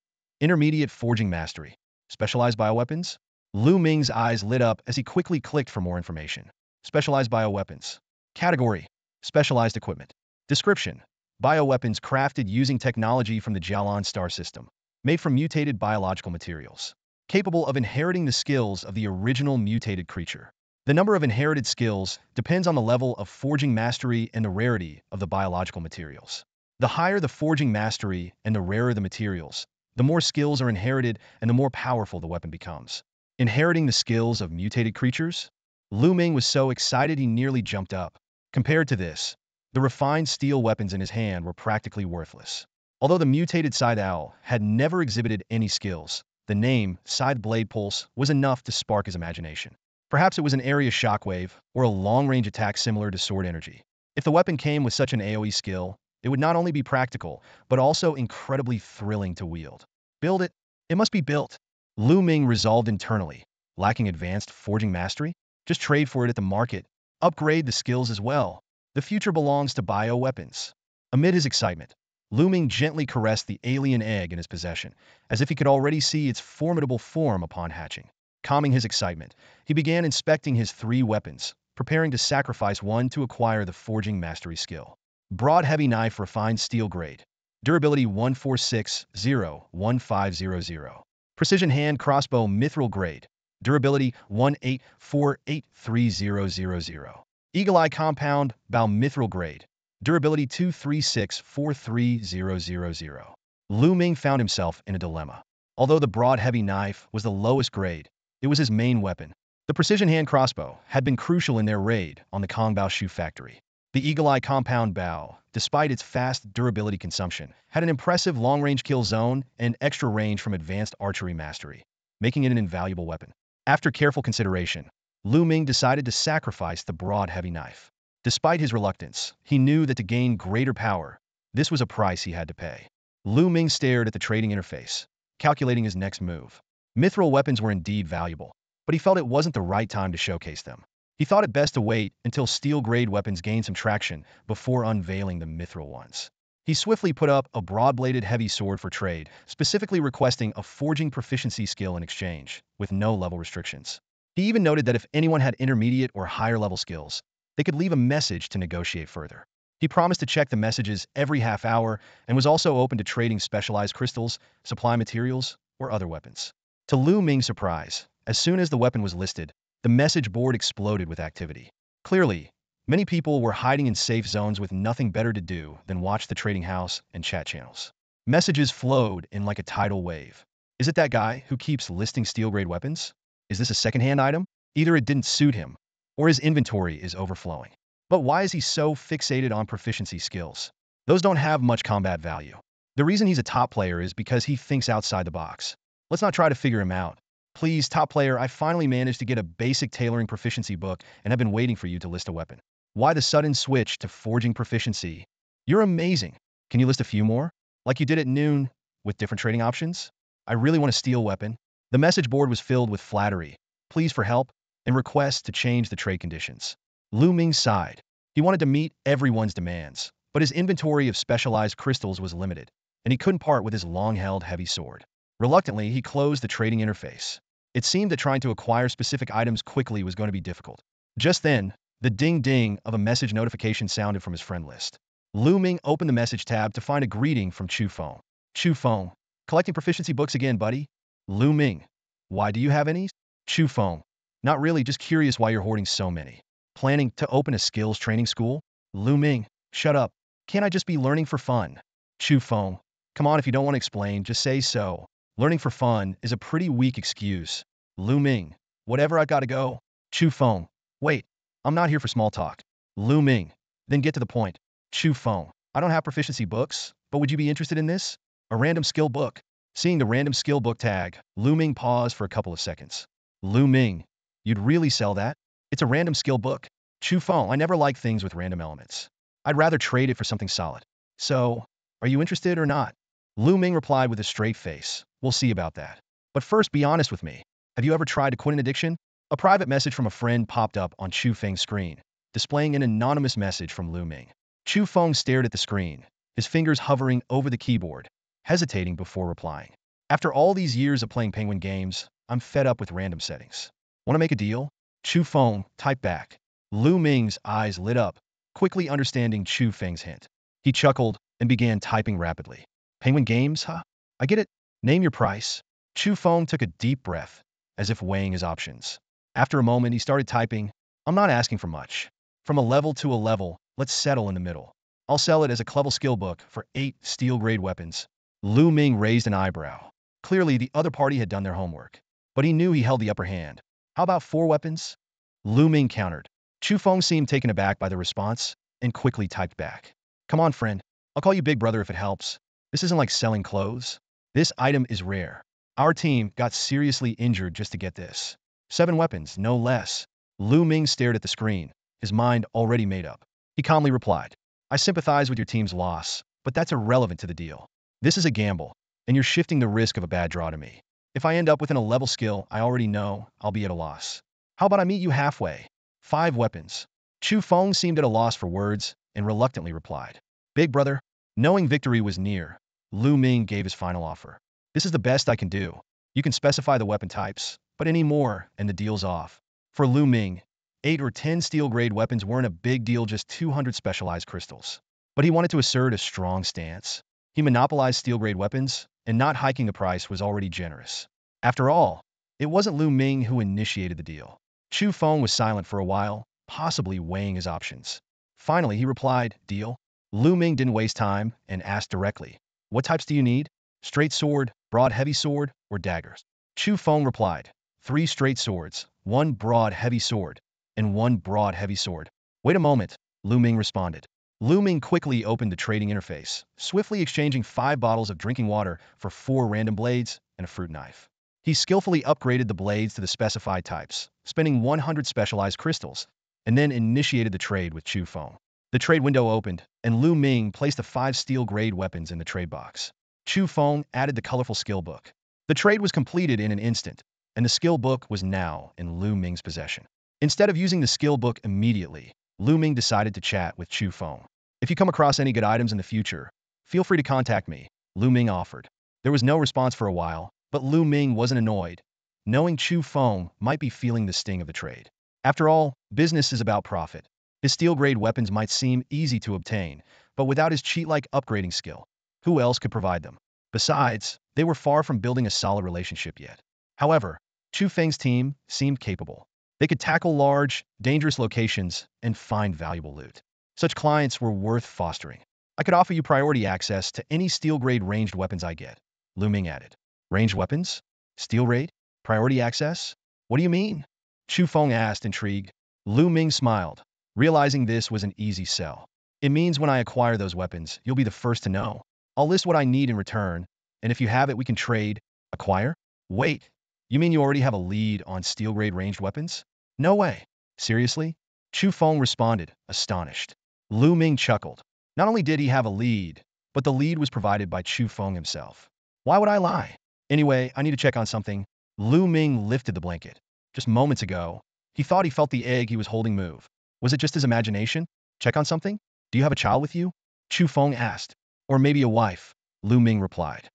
intermediate forging mastery. Specialized bioweapons? Lu Ming's eyes lit up as he quickly clicked for more information. Specialized bioweapons. Category: specialized equipment. Description: bioweapons crafted using technology from the Jalan star system, made from mutated biological materials, capable of inheriting the skills of the original mutated creature. The number of inherited skills depends on the level of forging mastery and the rarity of the biological materials. The higher the forging mastery and the rarer the materials, the more skills are inherited and the more powerful the weapon becomes. Inheriting the skills of mutated creatures? Lu Ming was so excited he nearly jumped up. Compared to this, the refined steel weapons in his hand were practically worthless. Although the mutated Scythe Owl had never exhibited any skills, the name Scythe Blade Pulse was enough to spark his imagination. Perhaps it was an area shockwave or a long-range attack similar to sword energy. If the weapon came with such an AoE skill, it would not only be practical, but also incredibly thrilling to wield. Build it. It must be built. Lu Ming resolved internally. Lacking advanced forging mastery? Just trade for it at the market. Upgrade the skills as well. The future belongs to bioweapons. Amid his excitement, Lu Ming gently caressed the alien egg in his possession, as if he could already see its formidable form upon hatching. Calming his excitement, he began inspecting his 3 weapons, preparing to sacrifice one to acquire the forging mastery skill. Broad heavy knife refined steel grade. Durability 1460-1500. Precision hand crossbow mithril grade. Durability 1848-33000. Eagle eye compound bow mithril grade. Durability 236-43000. Lu Ming found himself in a dilemma. Although the broad heavy knife was the lowest grade, it was his main weapon. The precision hand crossbow had been crucial in their raid on the Kongbao shoe factory. The Eagle Eye compound bow, despite its fast durability consumption, had an impressive long-range kill zone and extra range from advanced archery mastery, making it an invaluable weapon. After careful consideration, Lu Ming decided to sacrifice the broad heavy knife. Despite his reluctance, he knew that to gain greater power, this was a price he had to pay. Lu Ming stared at the trading interface, calculating his next move. Mithril weapons were indeed valuable, but he felt it wasn't the right time to showcase them. He thought it best to wait until steel-grade weapons gained some traction before unveiling the mithril ones. He swiftly put up a broad-bladed heavy sword for trade, specifically requesting a forging proficiency skill in exchange, with no level restrictions. He even noted that if anyone had intermediate or higher-level skills, they could leave a message to negotiate further. He promised to check the messages every half hour and was also open to trading specialized crystals, supply materials, or other weapons. To Lu Ming's surprise, as soon as the weapon was listed, the message board exploded with activity. Clearly, many people were hiding in safe zones with nothing better to do than watch the trading house and chat channels. Messages flowed in like a tidal wave. Is it that guy who keeps listing steel-grade weapons? Is this a second-hand item? Either it didn't suit him, or his inventory is overflowing. But why is he so fixated on proficiency skills? Those don't have much combat value. The reason he's a top player is because he thinks outside the box. Let's not try to figure him out. Please, top player, I finally managed to get a basic tailoring proficiency book and have been waiting for you to list a weapon. Why the sudden switch to forging proficiency? You're amazing. Can you list a few more? Like you did at noon, with different trading options? I really want a steel weapon. The message board was filled with flattery, pleas for help, and requests to change the trade conditions. Lu Ming sighed. He wanted to meet everyone's demands, but his inventory of specialized crystals was limited, and he couldn't part with his long-held heavy sword. Reluctantly, he closed the trading interface. It seemed that trying to acquire specific items quickly was going to be difficult. Just then, the ding-ding of a message notification sounded from his friend list. Lu Ming opened the message tab to find a greeting from Chu Feng. Chu Feng, collecting proficiency books again, buddy? Lu Ming, why do you have any? Chu Feng, not really, just curious why you're hoarding so many. Planning to open a skills training school? Lu Ming, shut up. Can't I just be learning for fun? Chu Feng, come on, if you don't want to explain, just say so. Learning for fun is a pretty weak excuse. Lu Ming, whatever, I gotta go. Chu Feng, wait, I'm not here for small talk. Lu Ming, then get to the point. Chu Feng, I don't have proficiency books, but would you be interested in this? A random skill book. Seeing the random skill book tag, Lu Ming paused for a couple of seconds. Lu Ming, you'd really sell that? It's a random skill book. Chu Feng, I never like things with random elements. I'd rather trade it for something solid. So, are you interested or not? Lu Ming replied with a straight face. We'll see about that. But first, be honest with me. Have you ever tried to quit an addiction? A private message from a friend popped up on Chu Feng's screen, displaying an anonymous message from Lu Ming. Chu Feng stared at the screen, his fingers hovering over the keyboard, hesitating before replying. After all these years of playing penguin games, I'm fed up with random settings. Want to make a deal? Chu Feng typed back. Lu Ming's eyes lit up, quickly understanding Chu Feng's hint. He chuckled and began typing rapidly. Penguin games, huh? I get it. Name your price. Chu Feng took a deep breath, as if weighing his options. After a moment, he started typing. I'm not asking for much. From a level to a level, let's settle in the middle. I'll sell it as a clever skill book for 8 steel-grade weapons. Lu Ming raised an eyebrow. Clearly, the other party had done their homework, but he knew he held the upper hand. How about 4 weapons? Lu Ming countered. Chu Feng seemed taken aback by the response and quickly typed back. Come on, friend. I'll call you big brother if it helps. This isn't like selling clothes. This item is rare. Our team got seriously injured just to get this. 7 weapons, no less. Lu Ming stared at the screen, his mind already made up. He calmly replied, I sympathize with your team's loss, but that's irrelevant to the deal. This is a gamble, and you're shifting the risk of a bad draw to me. If I end up within a level skill I already know, I'll be at a loss. How about I meet you halfway? 5 weapons. Chu Feng seemed at a loss for words and reluctantly replied. Big brother. Knowing victory was near, Lu Ming gave his final offer. This is the best I can do. You can specify the weapon types, but any more and the deal's off. For Lu Ming, 8 or 10 steel-grade weapons weren't a big deal, just 200 specialized crystals. but he wanted to assert a strong stance. He monopolized steel-grade weapons, and not hiking the price was already generous. After all, it wasn't Lu Ming who initiated the deal. Chu Feng was silent for a while, possibly weighing his options. Finally, he replied, "Deal." Lu Ming didn't waste time and asked directly, "What types do you need? Straight sword, broad heavy sword, or daggers?" Chu Feng replied, "3 straight swords, 1 broad heavy sword, and 1 broad heavy sword." "Wait a moment," Lu Ming responded. Lu Ming quickly opened the trading interface, swiftly exchanging 5 bottles of drinking water for 4 random blades and a fruit knife. He skillfully upgraded the blades to the specified types, spending 100 specialized crystals, and then initiated the trade with Chu Feng. The trade window opened, and Lu Ming placed the 5 steel-grade weapons in the trade box. Chu Feng added the colorful skill book. The trade was completed in an instant, and the skill book was now in Lu Ming's possession. Instead of using the skill book immediately, Lu Ming decided to chat with Chu Feng. "If you come across any good items in the future, feel free to contact me," Lu Ming offered. There was no response for a while, but Lu Ming wasn't annoyed, knowing Chu Feng might be feeling the sting of the trade. After all, business is about profit. His steel-grade weapons might seem easy to obtain, but without his cheat-like upgrading skill, who else could provide them? Besides, they were far from building a solid relationship yet. However, Chu Feng's team seemed capable. They could tackle large, dangerous locations and find valuable loot. Such clients were worth fostering. "I could offer you priority access to any steel-grade ranged weapons I get," Lu Ming added. "Ranged weapons? Steel raid? Priority access? What do you mean?" Chu Feng asked, intrigued. Lu Ming smiled, realizing this was an easy sell. "It means when I acquire those weapons, you'll be the first to know. I'll list what I need in return, and if you have it, we can trade." "Acquire? Wait, you mean you already have a lead on steel-grade ranged weapons?" "No way." "Seriously?" Chu Feng responded, astonished. Lu Ming chuckled. Not only did he have a lead, but the lead was provided by Chu Feng himself. "Why would I lie? Anyway, I need to check on something." Lu Ming lifted the blanket. Just moments ago, he thought he felt the egg he was holding move. Was it just his imagination? "Check on something? Do you have a child with you?" Chu Feng asked. "Or maybe a wife," Lu Ming replied.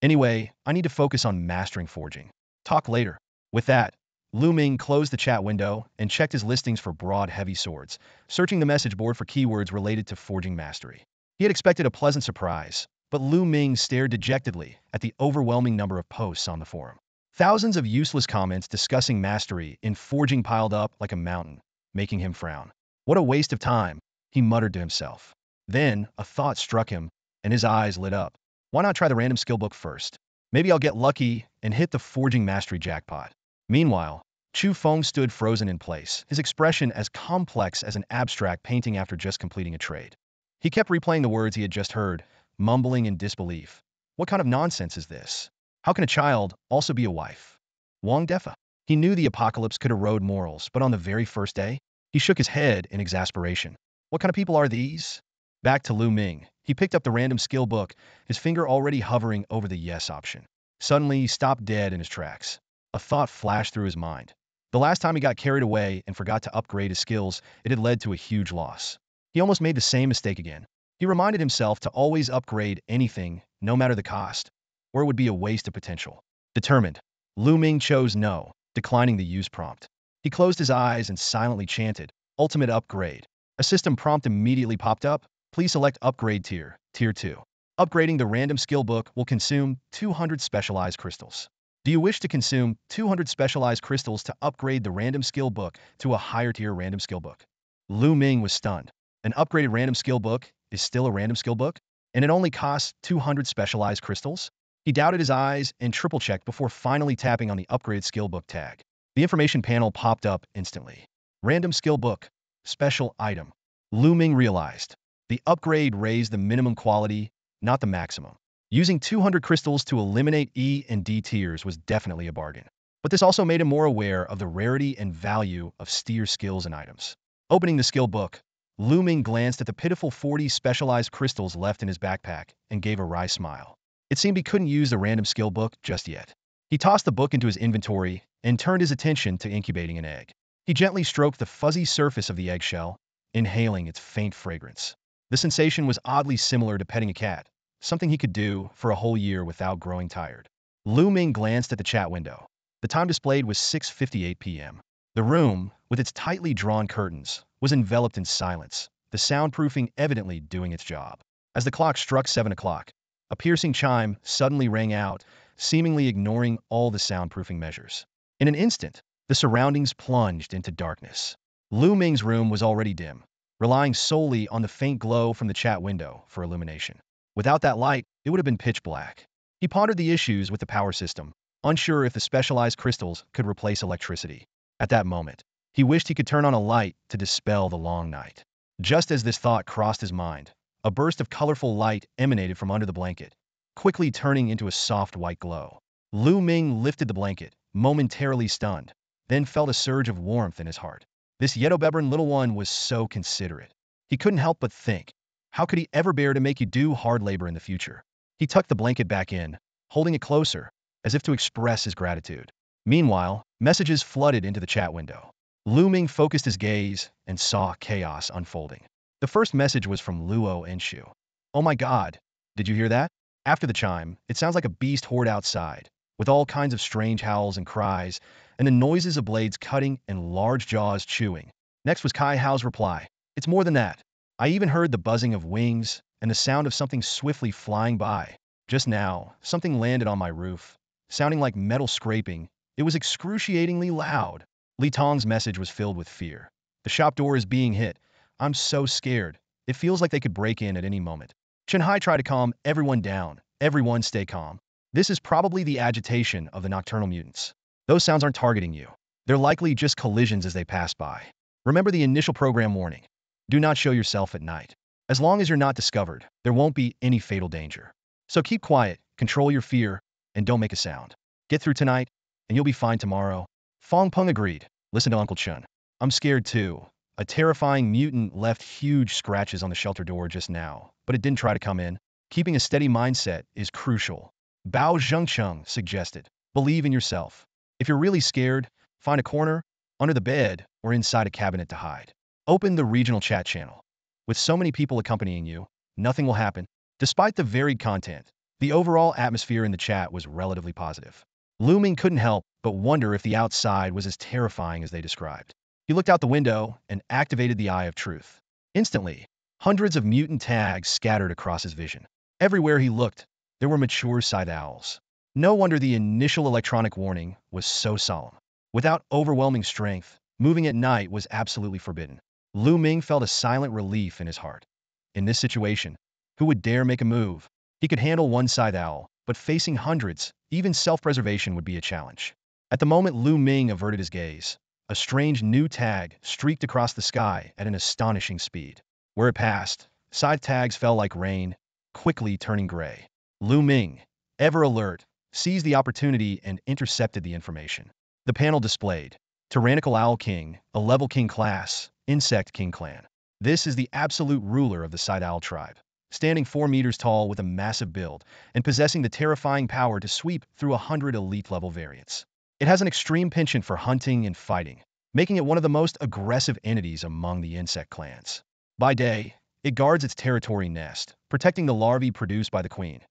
"Anyway, I need to focus on mastering forging. Talk later." With that, Lu Ming closed the chat window and checked his listings for broad, heavy swords, searching the message board for keywords related to forging mastery. He had expected a pleasant surprise, but Lu Ming stared dejectedly at the overwhelming number of posts on the forum. Thousands of useless comments discussing mastery in forging piled up like a mountain, making him frown. "What a waste of time," he muttered to himself. Then, a thought struck him, and his eyes lit up. Why not try the random skill book first? Maybe I'll get lucky and hit the forging mastery jackpot. Meanwhile, Chu Feng stood frozen in place, his expression as complex as an abstract painting after just completing a trade. He kept replaying the words he had just heard, mumbling in disbelief. What kind of nonsense is this? How can a child also be a wife? Wang Defa. He knew the apocalypse could erode morals, but on the very first day, he shook his head in exasperation. What kind of people are these? Back to Lu Ming. He picked up the random skill book, his finger already hovering over the yes option. Suddenly, he stopped dead in his tracks. A thought flashed through his mind. The last time he got carried away and forgot to upgrade his skills, it had led to a huge loss. He almost made the same mistake again. He reminded himself to always upgrade anything, no matter the cost, or it would be a waste of potential. Determined, Lu Ming chose no, declining the use prompt. He closed his eyes and silently chanted, "Ultimate upgrade." A system prompt immediately popped up. "Please select upgrade tier, tier 2. Upgrading the random skill book will consume 200 specialized crystals. Do you wish to consume 200 specialized crystals to upgrade the random skill book to a higher tier random skill book?" Lu Ming was stunned. An upgraded random skill book is still a random skill book, and it only costs 200 specialized crystals? He doubted his eyes and triple-checked before finally tapping on the upgraded skill book tag. The information panel popped up instantly. Random skill book. Special item. Lu Ming realized. The upgrade raised the minimum quality, not the maximum. Using 200 crystals to eliminate E and D tiers was definitely a bargain. But this also made him more aware of the rarity and value of steer skills and items. Opening the skill book, Lu Ming glanced at the pitiful 40 specialized crystals left in his backpack and gave a wry smile. It seemed he couldn't use the random skill book just yet. He tossed the book into his inventory and turned his attention to incubating an egg. He gently stroked the fuzzy surface of the eggshell, inhaling its faint fragrance. The sensation was oddly similar to petting a cat, something he could do for a whole year without growing tired. Lu Ming glanced at the chat window. The time displayed was 6:58 p.m. The room, with its tightly drawn curtains, was enveloped in silence, the soundproofing evidently doing its job. As the clock struck 7 o'clock, a piercing chime suddenly rang out, seemingly ignoring all the soundproofing measures. In an instant, the surroundings plunged into darkness. Lu Ming's room was already dim, relying solely on the faint glow from the chat window for illumination. Without that light, it would have been pitch black. He pondered the issues with the power system, unsure if the specialized crystals could replace electricity. At that moment, he wished he could turn on a light to dispel the long night. Just as this thought crossed his mind, a burst of colorful light emanated from under the blanket, quickly turning into a soft white glow. Lu Ming lifted the blanket, momentarily stunned, then felt a surge of warmth in his heart. This Yedobebran little one was so considerate. He couldn't help but think, how could he ever bear to make you do hard labor in the future? He tucked the blanket back in, holding it closer, as if to express his gratitude. Meanwhile, messages flooded into the chat window. Lu Ming focused his gaze and saw chaos unfolding. The first message was from Luo Enshu. "Oh my god, did you hear that?" After the chime, it sounds like a beast horde outside, with all kinds of strange howls and cries, and the noises of blades cutting and large jaws chewing. Next was Kai Hao's reply. "It's more than that. I even heard the buzzing of wings and the sound of something swiftly flying by. Just now, something landed on my roof, sounding like metal scraping. It was excruciatingly loud." Li Tong's message was filled with fear. "The shop door is being hit. I'm so scared. It feels like they could break in at any moment." Chen Hai tried to calm everyone down. "Everyone stay calm. This is probably the agitation of the nocturnal mutants. Those sounds aren't targeting you. They're likely just collisions as they pass by. Remember the initial program warning. Do not show yourself at night. As long as you're not discovered, there won't be any fatal danger. So keep quiet, control your fear, and don't make a sound. Get through tonight, and you'll be fine tomorrow." Fong Peng agreed. "Listen to Uncle Chen. I'm scared too. A terrifying mutant left huge scratches on the shelter door just now, but it didn't try to come in. Keeping a steady mindset is crucial." Bao Zhengcheng suggested. "Believe in yourself. If you're really scared, find a corner, under the bed, or inside a cabinet to hide. Open the regional chat channel. With so many people accompanying you, nothing will happen." Despite the varied content, the overall atmosphere in the chat was relatively positive. Lu Ming couldn't help but wonder if the outside was as terrifying as they described. He looked out the window and activated the Eye of Truth. Instantly, hundreds of mutant tags scattered across his vision. Everywhere he looked, there were mature scythe owls. No wonder the initial electronic warning was so solemn. Without overwhelming strength, moving at night was absolutely forbidden. Lu Ming felt a silent relief in his heart. In this situation, who would dare make a move? He could handle one scythe owl, but facing hundreds, even self-preservation would be a challenge. At the moment Lu Ming averted his gaze, a strange new tag streaked across the sky at an astonishing speed. Where it passed, scythe tags fell like rain, quickly turning gray. Lu Ming, ever alert, seized the opportunity and intercepted the information. The panel displayed, Tyrannical Owl King, a level king class, Insect King clan. This is the absolute ruler of the scythe owl tribe, standing 4 meters tall with a massive build, and possessing the terrifying power to sweep through 100 elite-level variants. It has an extreme penchant for hunting and fighting, making it one of the most aggressive entities among the insect clans. By day, it guards its territory nest, protecting the larvae produced by the queen.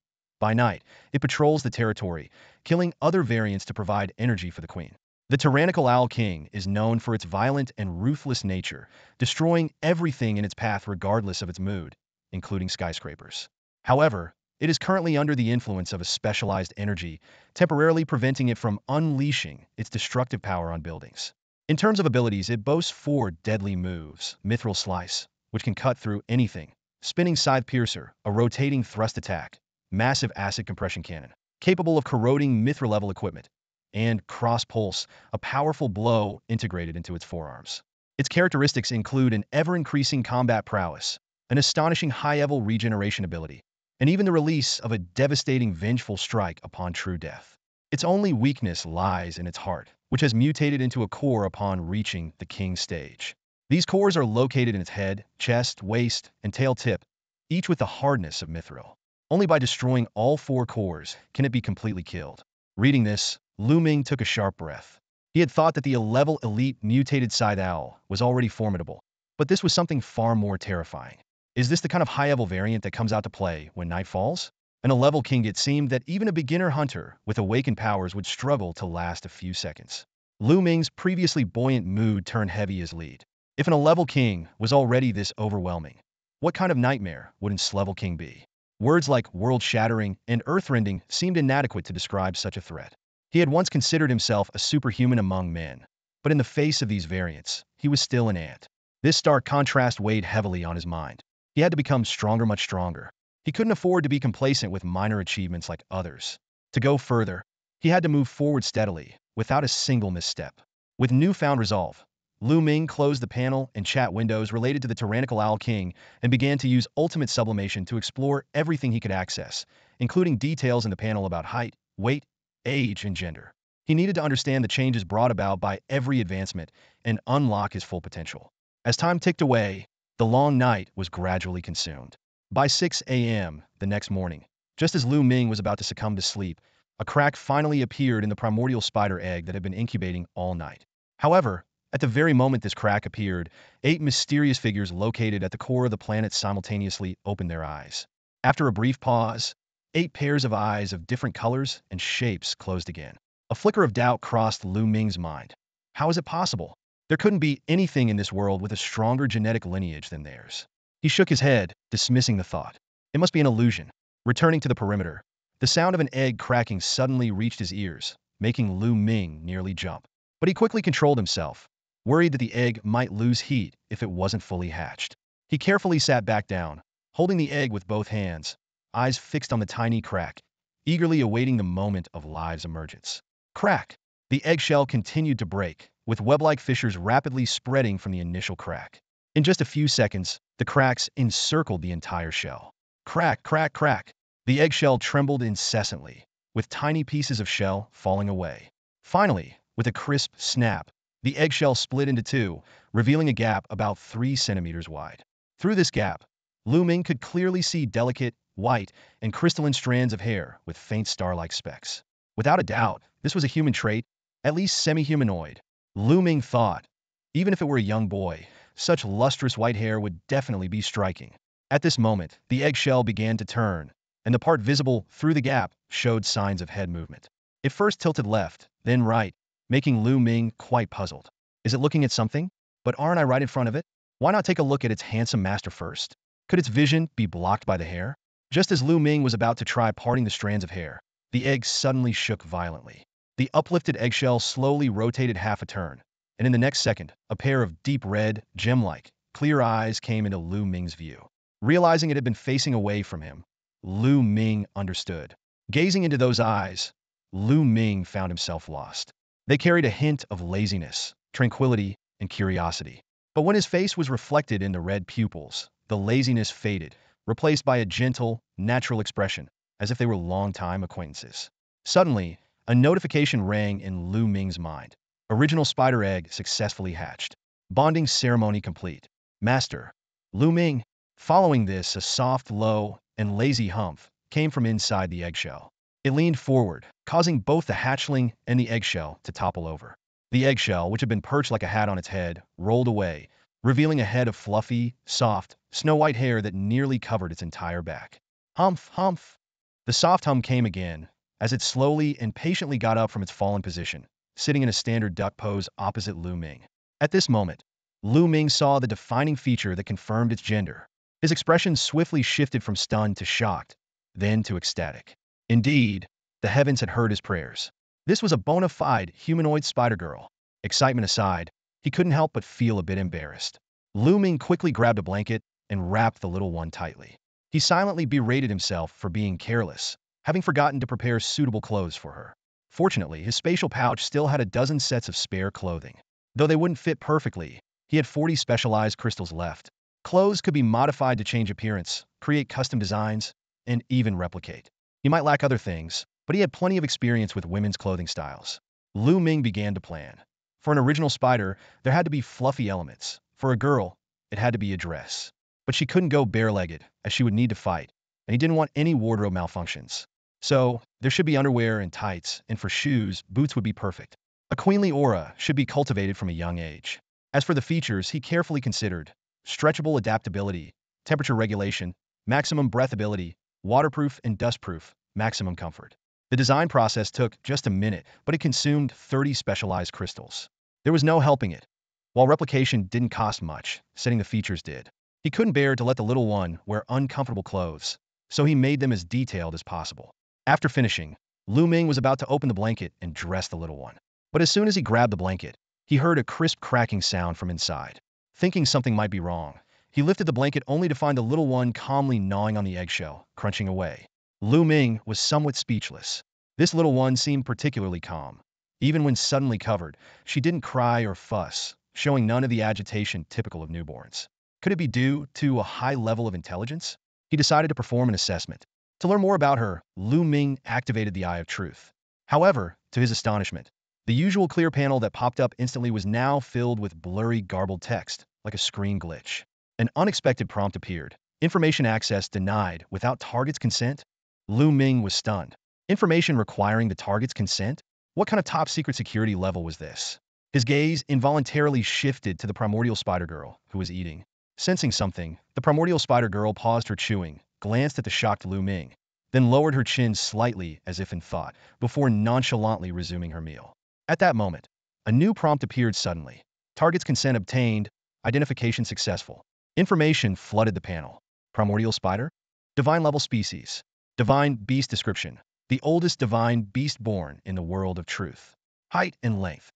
By night, it patrols the territory, killing other variants to provide energy for the queen. The Tyrannical Owl King is known for its violent and ruthless nature, destroying everything in its path regardless of its mood, including skyscrapers. However, it is currently under the influence of a specialized energy, temporarily preventing it from unleashing its destructive power on buildings. In terms of abilities, it boasts 4 deadly moves: Mithril Slice, which can cut through anything; Spinning Scythe Piercer, a rotating thrust attack; Massive Acid Compression Cannon, capable of corroding mithril-level equipment; and Cross Pulse, a powerful blow integrated into its forearms. Its characteristics include an ever-increasing combat prowess, an astonishing high-level regeneration ability, and even the release of a devastating vengeful strike upon true death. Its only weakness lies in its heart, which has mutated into a core upon reaching the king stage. These cores are located in its head, chest, waist, and tail tip, each with the hardness of mithril. Only by destroying all 4 cores can it be completely killed. Reading this, Lu Ming took a sharp breath. He had thought that the level elite mutated scythe owl was already formidable, but this was something far more terrifying. Is this the kind of high-level variant that comes out to play when night falls? In a level king, it seemed that even a beginner hunter with awakened powers would struggle to last a few seconds. Lu Ming's previously buoyant mood turned heavy as lead. If an level king was already this overwhelming, what kind of nightmare would an level king be? Words like world-shattering and earth-rending seemed inadequate to describe such a threat. He had once considered himself a superhuman among men, but in the face of these variants, he was still an ant. This stark contrast weighed heavily on his mind. He had to become stronger, much stronger. He couldn't afford to be complacent with minor achievements like others. To go further, he had to move forward steadily, without a single misstep. With newfound resolve, Lu Ming closed the panel and chat windows related to the tyrannical Owl King and began to use ultimate sublimation to explore everything he could access, including details in the panel about height, weight, age, and gender. He needed to understand the changes brought about by every advancement and unlock his full potential. As time ticked away, the long night was gradually consumed. By 6 a.m. the next morning, just as Lu Ming was about to succumb to sleep, a crack finally appeared in the primordial spider egg that had been incubating all night. However, at the very moment this crack appeared, 8 mysterious figures located at the core of the planet simultaneously opened their eyes. After a brief pause, 8 pairs of eyes of different colors and shapes closed again. A flicker of doubt crossed Lu Ming's mind. How is it possible? There couldn't be anything in this world with a stronger genetic lineage than theirs. He shook his head, dismissing the thought. It must be an illusion. Returning to the perimeter, the sound of an egg cracking suddenly reached his ears, making Lu Ming nearly jump. But he quickly controlled himself, worried that the egg might lose heat if it wasn't fully hatched. He carefully sat back down, holding the egg with both hands, eyes fixed on the tiny crack, eagerly awaiting the moment of life's emergence. Crack! The eggshell continued to break, with web-like fissures rapidly spreading from the initial crack. In just a few seconds, the cracks encircled the entire shell. Crack, crack, crack! The eggshell trembled incessantly, with tiny pieces of shell falling away. Finally, with a crisp snap, the eggshell split into two, revealing a gap about 3 centimeters wide. Through this gap, Lu Ming could clearly see delicate, white, and crystalline strands of hair with faint star-like specks. Without a doubt, this was a human trait, at least semi-humanoid. Lu Ming thought, even if it were a young boy, such lustrous white hair would definitely be striking. At this moment, the eggshell began to turn, and the part visible through the gap showed signs of head movement. It first tilted left, then right, making Lu Ming quite puzzled. Is it looking at something? But aren't I right in front of it? Why not take a look at its handsome master first? Could its vision be blocked by the hair? Just as Lu Ming was about to try parting the strands of hair, the egg suddenly shook violently. The uplifted eggshell slowly rotated half a turn, and in the next second, a pair of deep red, gem-like, clear eyes came into Lu Ming's view. Realizing it had been facing away from him, Lu Ming understood. Gazing into those eyes, Lu Ming found himself lost. They carried a hint of laziness, tranquility, and curiosity. But when his face was reflected in the red pupils, the laziness faded, replaced by a gentle, natural expression, as if they were long-time acquaintances. Suddenly, a notification rang in Lu Ming's mind. Original spider egg successfully hatched. Bonding ceremony complete. Master, Lu Ming. Following this, a soft, low, and lazy humph came from inside the eggshell. It leaned forward, causing both the hatchling and the eggshell to topple over. The eggshell, which had been perched like a hat on its head, rolled away, revealing a head of fluffy, soft, snow-white hair that nearly covered its entire back. Humph, humph! The soft hum came again, as it slowly and patiently got up from its fallen position, sitting in a standard duck pose opposite Lu Ming. At this moment, Lu Ming saw the defining feature that confirmed its gender. His expression swiftly shifted from stunned to shocked, then to ecstatic. Indeed, the heavens had heard his prayers. This was a bona fide humanoid spider girl. Excitement aside, he couldn't help but feel a bit embarrassed. Lu Ming quickly grabbed a blanket and wrapped the little one tightly. He silently berated himself for being careless, having forgotten to prepare suitable clothes for her. Fortunately, his spatial pouch still had a dozen sets of spare clothing. Though they wouldn't fit perfectly, he had 40 specialized crystals left. Clothes could be modified to change appearance, create custom designs, and even replicate. He might lack other things, but he had plenty of experience with women's clothing styles. Lu Ming began to plan. For an original spider, there had to be fluffy elements. For a girl, it had to be a dress. But she couldn't go bare-legged, as she would need to fight, and he didn't want any wardrobe malfunctions. So, there should be underwear and tights, and for shoes, boots would be perfect. A queenly aura should be cultivated from a young age. As for the features, he carefully considered stretchable adaptability, temperature regulation, maximum breathability, waterproof and dustproof, maximum comfort. The design process took just a minute, but it consumed 30 specialized crystals. There was no helping it. While replication didn't cost much, setting the features did. He couldn't bear to let the little one wear uncomfortable clothes, so he made them as detailed as possible. After finishing, Lu Ming was about to open the blanket and dress the little one. But as soon as he grabbed the blanket, he heard a crisp cracking sound from inside. Thinking something might be wrong, he lifted the blanket only to find the little one calmly gnawing on the eggshell, crunching away. Lu Ming was somewhat speechless. This little one seemed particularly calm. Even when suddenly covered, she didn't cry or fuss, showing none of the agitation typical of newborns. Could it be due to a high level of intelligence? He decided to perform an assessment. To learn more about her, Lu Ming activated the Eye of Truth. However, to his astonishment, the usual clear panel that popped up instantly was now filled with blurry, garbled text, like a screen glitch. An unexpected prompt appeared. Information access denied without target's consent? Lu Ming was stunned. Information requiring the target's consent? What kind of top-secret security level was this? His gaze involuntarily shifted to the primordial spider girl, who was eating. Sensing something, the primordial spider girl paused her chewing, glanced at the shocked Lu Ming, then lowered her chin slightly as if in thought, before nonchalantly resuming her meal. At that moment, a new prompt appeared suddenly. Target's consent obtained, identification successful. Information flooded the panel. Primordial spider? Divine level species. Divine beast description. The oldest divine beast born in the world of truth. Height and length.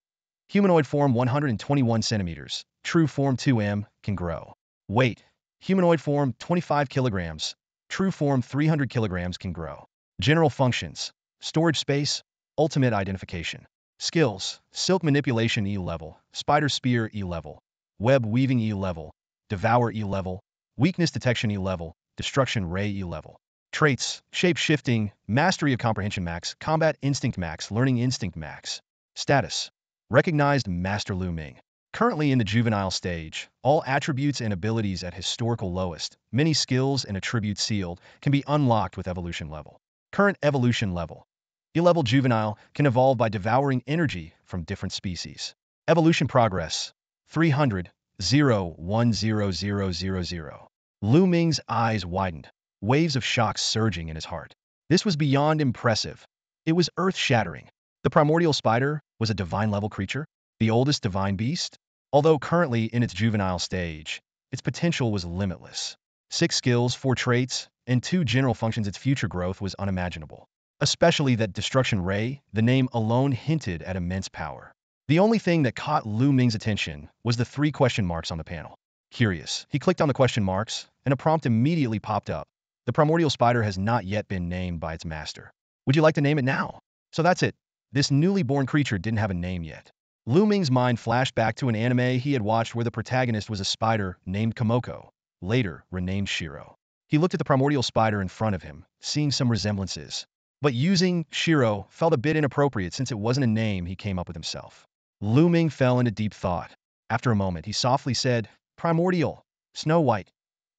Humanoid form 121 centimeters. True form 2 m, can grow. Weight. Humanoid form 25 kilograms. True form 300 kilograms, can grow. General functions. Storage space. Ultimate identification. Skills. Silk manipulation E level. Spider spear E level. Web weaving E level. Devour E level. Weakness detection E level. Destruction ray E level. Traits. Shape-shifting. Mastery of comprehension max. Combat instinct max. Learning instinct max. Status. Recognized Master Lu Ming. Currently in the juvenile stage, all attributes and abilities at historical lowest, many skills and attributes sealed, can be unlocked with evolution level. Current evolution level. E-level juvenile can evolve by devouring energy from different species. Evolution progress. 300, 10000. Lu Ming's eyes widened, waves of shock surging in his heart. This was beyond impressive. It was earth-shattering. The primordial spider was a divine-level creature, the oldest divine beast. Although currently in its juvenile stage, its potential was limitless. 6 skills, 4 traits, and 2 general functions. Its future growth was unimaginable. Especially that destruction ray, the name alone hinted at immense power. The only thing that caught Lu Ming's attention was the 3 question marks on the panel. Curious, he clicked on the question marks, and a prompt immediately popped up. The primordial spider has not yet been named by its master. Would you like to name it now? So that's it. This newly born creature didn't have a name yet. Lu Ming's mind flashed back to an anime he had watched where the protagonist was a spider named Komoko, later renamed Shiro. He looked at the primordial spider in front of him, seeing some resemblances. But using Shiro felt a bit inappropriate since it wasn't a name he came up with himself. Lu Ming fell into deep thought. After a moment, he softly said, Primordial, Snow White.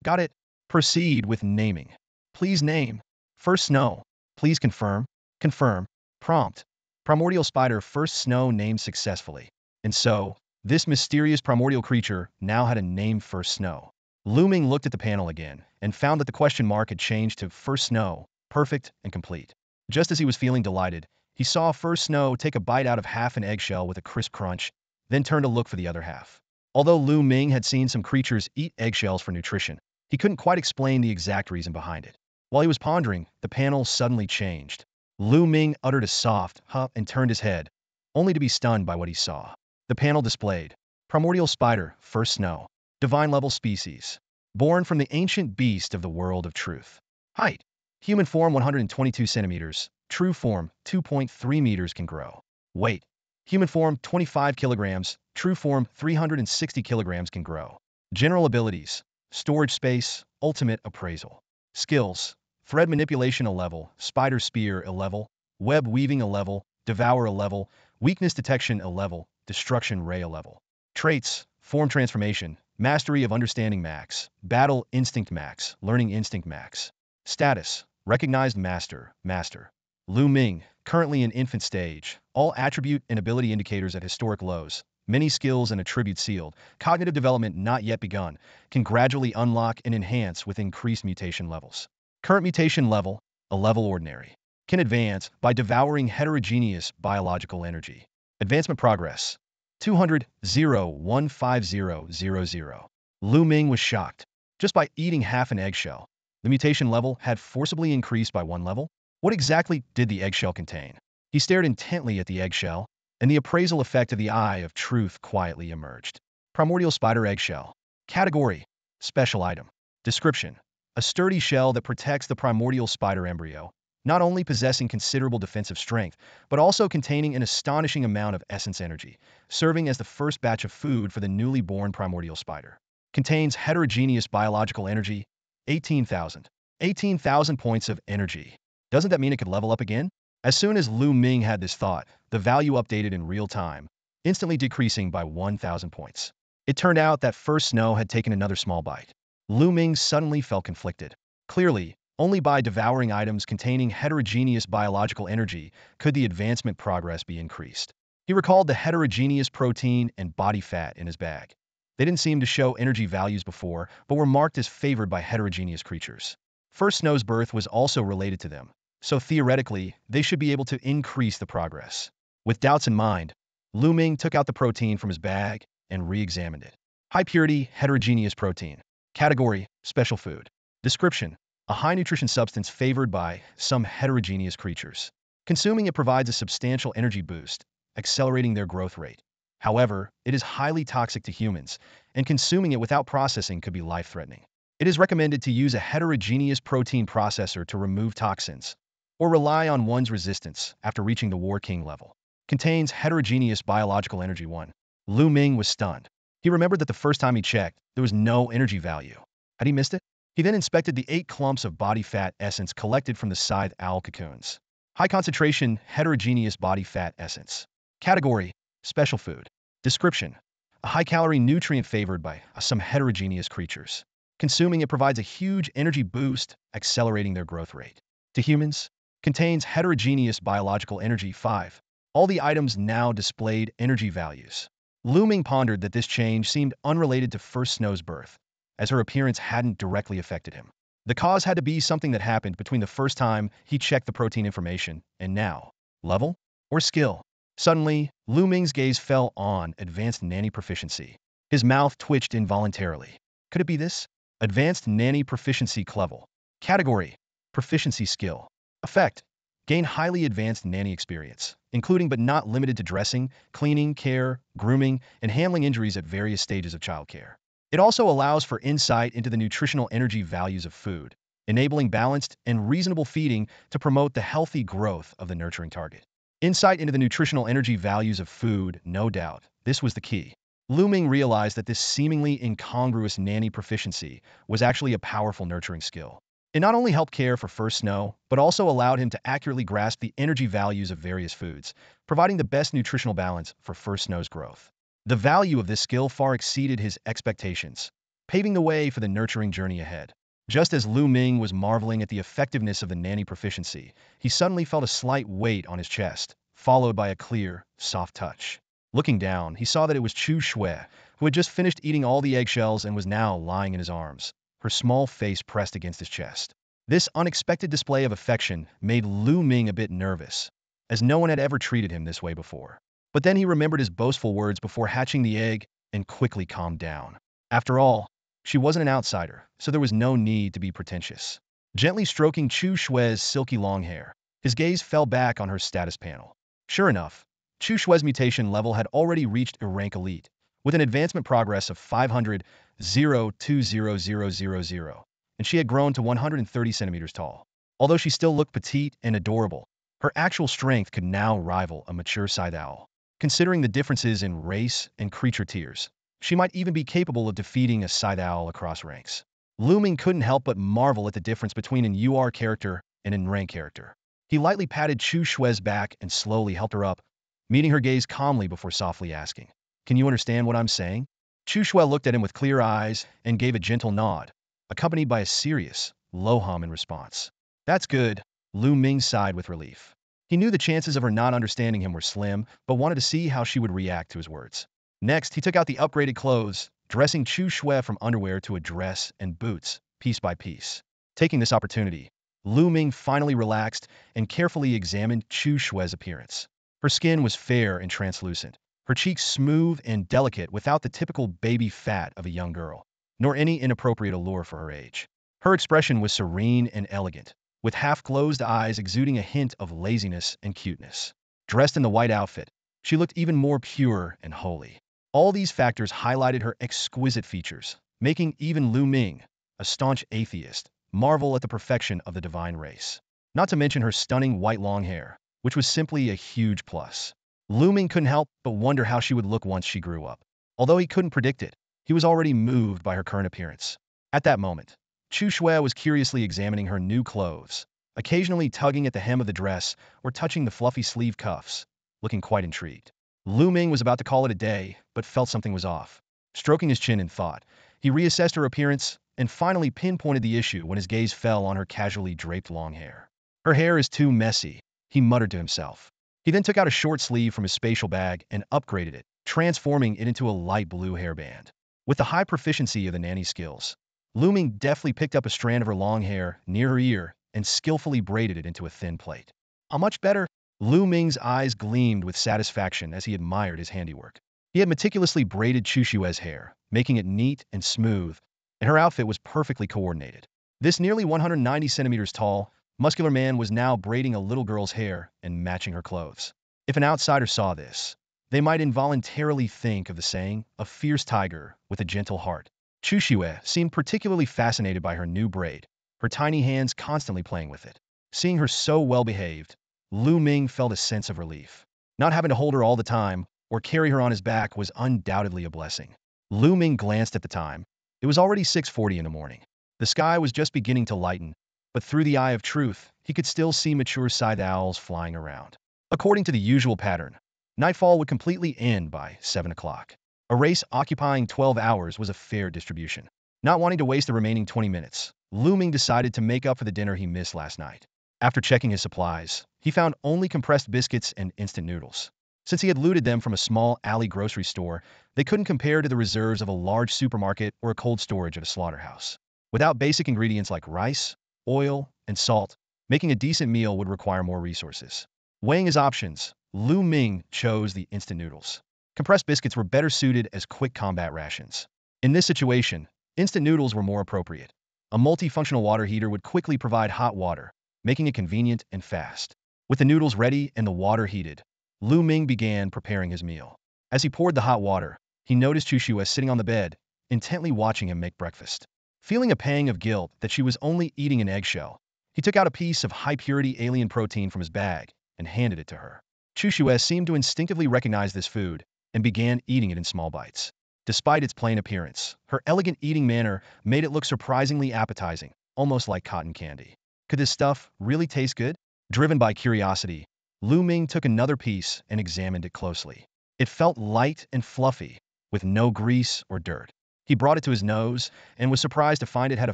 Got it. Proceed with naming. Please name. First Snow. Please confirm. Confirm. Prompt. Primordial spider first Snow named successfully. And so, this mysterious primordial creature now had a name First Snow. Lu Ming looked at the panel again and found that the question mark had changed to First Snow, perfect and complete. Just as he was feeling delighted, he saw First Snow take a bite out of half an eggshell with a crisp crunch, then turn to look for the other half. Although Lu Ming had seen some creatures eat eggshells for nutrition, he couldn't quite explain the exact reason behind it. While he was pondering, the panel suddenly changed. Lu Ming uttered a soft huff and turned his head, only to be stunned by what he saw. The panel displayed Primordial Spider, First Snow, Divine Level Species, born from the ancient beast of the world of truth. Height, Human form 122 centimeters, True form 2.3 meters, can grow. Weight, Human form 25 kilograms, True form 360 kilograms, can grow. General abilities, Storage space, Ultimate appraisal. Skills, Thread manipulation a level, Spider spear a level, Web weaving a level, Devour a level, Weakness detection a level, Destruction ray a level. Traits, Form transformation, Mastery of understanding max, Battle instinct max, Learning instinct max. Status, Recognized master, Master. Lu Ming, currently in infant stage, all attribute and ability indicators at historic lows, many skills and attributes sealed, cognitive development not yet begun, can gradually unlock and enhance with increased mutation levels. Current mutation level, a level ordinary, can advance by devouring heterogeneous biological energy. Advancement progress. 200,150,000. Lu Ming was shocked. Just by eating half an eggshell, the mutation level had forcibly increased by 1 level? What exactly did the eggshell contain? He stared intently at the eggshell, and the appraisal effect of the eye of truth quietly emerged. Primordial spider eggshell. Category: special item. Description: a sturdy shell that protects the primordial spider embryo, not only possessing considerable defensive strength, but also containing an astonishing amount of essence energy, serving as the first batch of food for the newly born primordial spider. Contains heterogeneous biological energy, 18,000. 18,000 points of energy. Doesn't that mean it could level up again? As soon as Lu Ming had this thought, the value updated in real time, instantly decreasing by 1,000 points. It turned out that First Snow had taken another small bite. Lu Ming suddenly felt conflicted. Clearly, only by devouring items containing heterogeneous biological energy could the advancement progress be increased. He recalled the heterogeneous protein and body fat in his bag. They didn't seem to show energy values before, but were marked as favored by heterogeneous creatures. First Snow's birth was also related to them, so theoretically, they should be able to increase the progress. With doubts in mind, Lu Ming took out the protein from his bag and re-examined it. High-purity, heterogeneous protein. Category: special food. Description: a high-nutrition substance favored by some heterogeneous creatures. Consuming it provides a substantial energy boost, accelerating their growth rate. However, it is highly toxic to humans, and consuming it without processing could be life-threatening. It is recommended to use a heterogeneous protein processor to remove toxins, or rely on one's resistance after reaching the War King level. Contains heterogeneous biological energy 1. Lu Ming was stunned. He remembered that the first time he checked, there was no energy value. Had he missed it? He then inspected the 8 clumps of body fat essence collected from the scythe owl cocoons. High concentration, heterogeneous body fat essence. Category: special food. Description: a high-calorie nutrient favored by some heterogeneous creatures. Consuming it provides a huge energy boost, accelerating their growth rate. To humans, contains heterogeneous biological energy 5. All the items now displayed energy values. Lu Ming pondered that this change seemed unrelated to First Snow's birth, as her appearance hadn't directly affected him. The cause had to be something that happened between the first time he checked the protein information and now. Level? Or skill? Suddenly, Lu Ming's gaze fell on advanced nanny proficiency. His mouth twitched involuntarily. Could it be this? Advanced nanny proficiency level. Category: proficiency skill. Effect: gain highly advanced nanny experience, including but not limited to dressing, cleaning, care, grooming, and handling injuries at various stages of childcare. It also allows for insight into the nutritional energy values of food, enabling balanced and reasonable feeding to promote the healthy growth of the nurturing target. Insight into the nutritional energy values of food, no doubt, this was the key. Lu Ming realized that this seemingly incongruous nanny proficiency was actually a powerful nurturing skill. It not only helped care for First Snow, but also allowed him to accurately grasp the energy values of various foods, providing the best nutritional balance for First Snow's growth. The value of this skill far exceeded his expectations, paving the way for the nurturing journey ahead. Just as Lu Ming was marveling at the effectiveness of the nanny proficiency, he suddenly felt a slight weight on his chest, followed by a clear, soft touch. Looking down, he saw that it was Chu Shui, who had just finished eating all the eggshells and was now lying in his arms, her small face pressed against his chest. This unexpected display of affection made Lu Ming a bit nervous, as no one had ever treated him this way before. But then he remembered his boastful words before hatching the egg and quickly calmed down. After all, she wasn't an outsider, so there was no need to be pretentious. Gently stroking Chu Shui's silky long hair, his gaze fell back on her status panel. Sure enough, Chu Shui's mutation level had already reached a rank elite, with an advancement progress of 500,020,000, and she had grown to 130 centimeters tall. Although she still looked petite and adorable, her actual strength could now rival a mature scythe owl. Considering the differences in race and creature tiers, she might even be capable of defeating a scythe owl across ranks. Lu Ming couldn't help but marvel at the difference between an UR character and an rank character. He lightly patted Chu Shui's back and slowly helped her up, meeting her gaze calmly before softly asking, "Can you understand what I'm saying?" Chu Shui looked at him with clear eyes and gave a gentle nod, accompanied by a serious, low hum in response. "That's good," Lu Ming sighed with relief. He knew the chances of her not understanding him were slim, but wanted to see how she would react to his words. Next, he took out the upgraded clothes, dressing Chu Shui from underwear to a dress and boots, piece by piece. Taking this opportunity, Lu Ming finally relaxed and carefully examined Chu Shui's appearance. Her skin was fair and translucent, her cheeks smooth and delicate without the typical baby fat of a young girl, nor any inappropriate allure for her age. Her expression was serene and elegant, with half-closed eyes exuding a hint of laziness and cuteness. Dressed in the white outfit, she looked even more pure and holy. All these factors highlighted her exquisite features, making even Lu Ming, a staunch atheist, marvel at the perfection of the divine race. Not to mention her stunning white long hair, which was simply a huge plus. Lu Ming couldn't help but wonder how she would look once she grew up. Although he couldn't predict it, he was already moved by her current appearance. At that moment, Chu Shui was curiously examining her new clothes, occasionally tugging at the hem of the dress or touching the fluffy sleeve cuffs, looking quite intrigued. Lu Ming was about to call it a day, but felt something was off. Stroking his chin in thought, he reassessed her appearance and finally pinpointed the issue when his gaze fell on her casually draped long hair. Her hair is too messy, he muttered to himself. He then took out a short sleeve from his spatial bag and upgraded it, transforming it into a light blue hairband. With the high proficiency of the nanny skills, Lu Ming deftly picked up a strand of her long hair near her ear and skillfully braided it into a thin plait. Much better. Lu Ming's eyes gleamed with satisfaction as he admired his handiwork. He had meticulously braided Chu Shui's hair, making it neat and smooth, and her outfit was perfectly coordinated. This nearly 190 centimeters tall, muscular man was now braiding a little girl's hair and matching her clothes. If an outsider saw this, they might involuntarily think of the saying, a fierce tiger with a gentle heart. Chu Shui seemed particularly fascinated by her new braid, her tiny hands constantly playing with it. Seeing her so well behaved, Lu Ming felt a sense of relief. Not having to hold her all the time or carry her on his back was undoubtedly a blessing. Lu Ming glanced at the time. It was already 6:40 in the morning. The sky was just beginning to lighten, but through the eye of truth, he could still see mature side owls flying around. According to the usual pattern, nightfall would completely end by 7 o'clock. A race occupying 12 hours was a fair distribution. Not wanting to waste the remaining 20 minutes, Lu Ming decided to make up for the dinner he missed last night. After checking his supplies, he found only compressed biscuits and instant noodles. Since he had looted them from a small alley grocery store, they couldn't compare to the reserves of a large supermarket or a cold storage at a slaughterhouse. Without basic ingredients like rice, oil, and salt, making a decent meal would require more resources. Weighing his options, Lu Ming chose the instant noodles. Compressed biscuits were better suited as quick combat rations. In this situation, instant noodles were more appropriate. A multifunctional water heater would quickly provide hot water, making it convenient and fast. With the noodles ready and the water heated, Lu Ming began preparing his meal. As he poured the hot water, he noticed Chu Shui sitting on the bed, intently watching him make breakfast. Feeling a pang of guilt that she was only eating an eggshell, he took out a piece of high-purity alien protein from his bag and handed it to her. Chu Shui seemed to instinctively recognize this food and began eating it in small bites. Despite its plain appearance, her elegant eating manner made it look surprisingly appetizing, almost like cotton candy. Could this stuff really taste good? Driven by curiosity, Lu Ming took another piece and examined it closely. It felt light and fluffy, with no grease or dirt. He brought it to his nose and was surprised to find it had a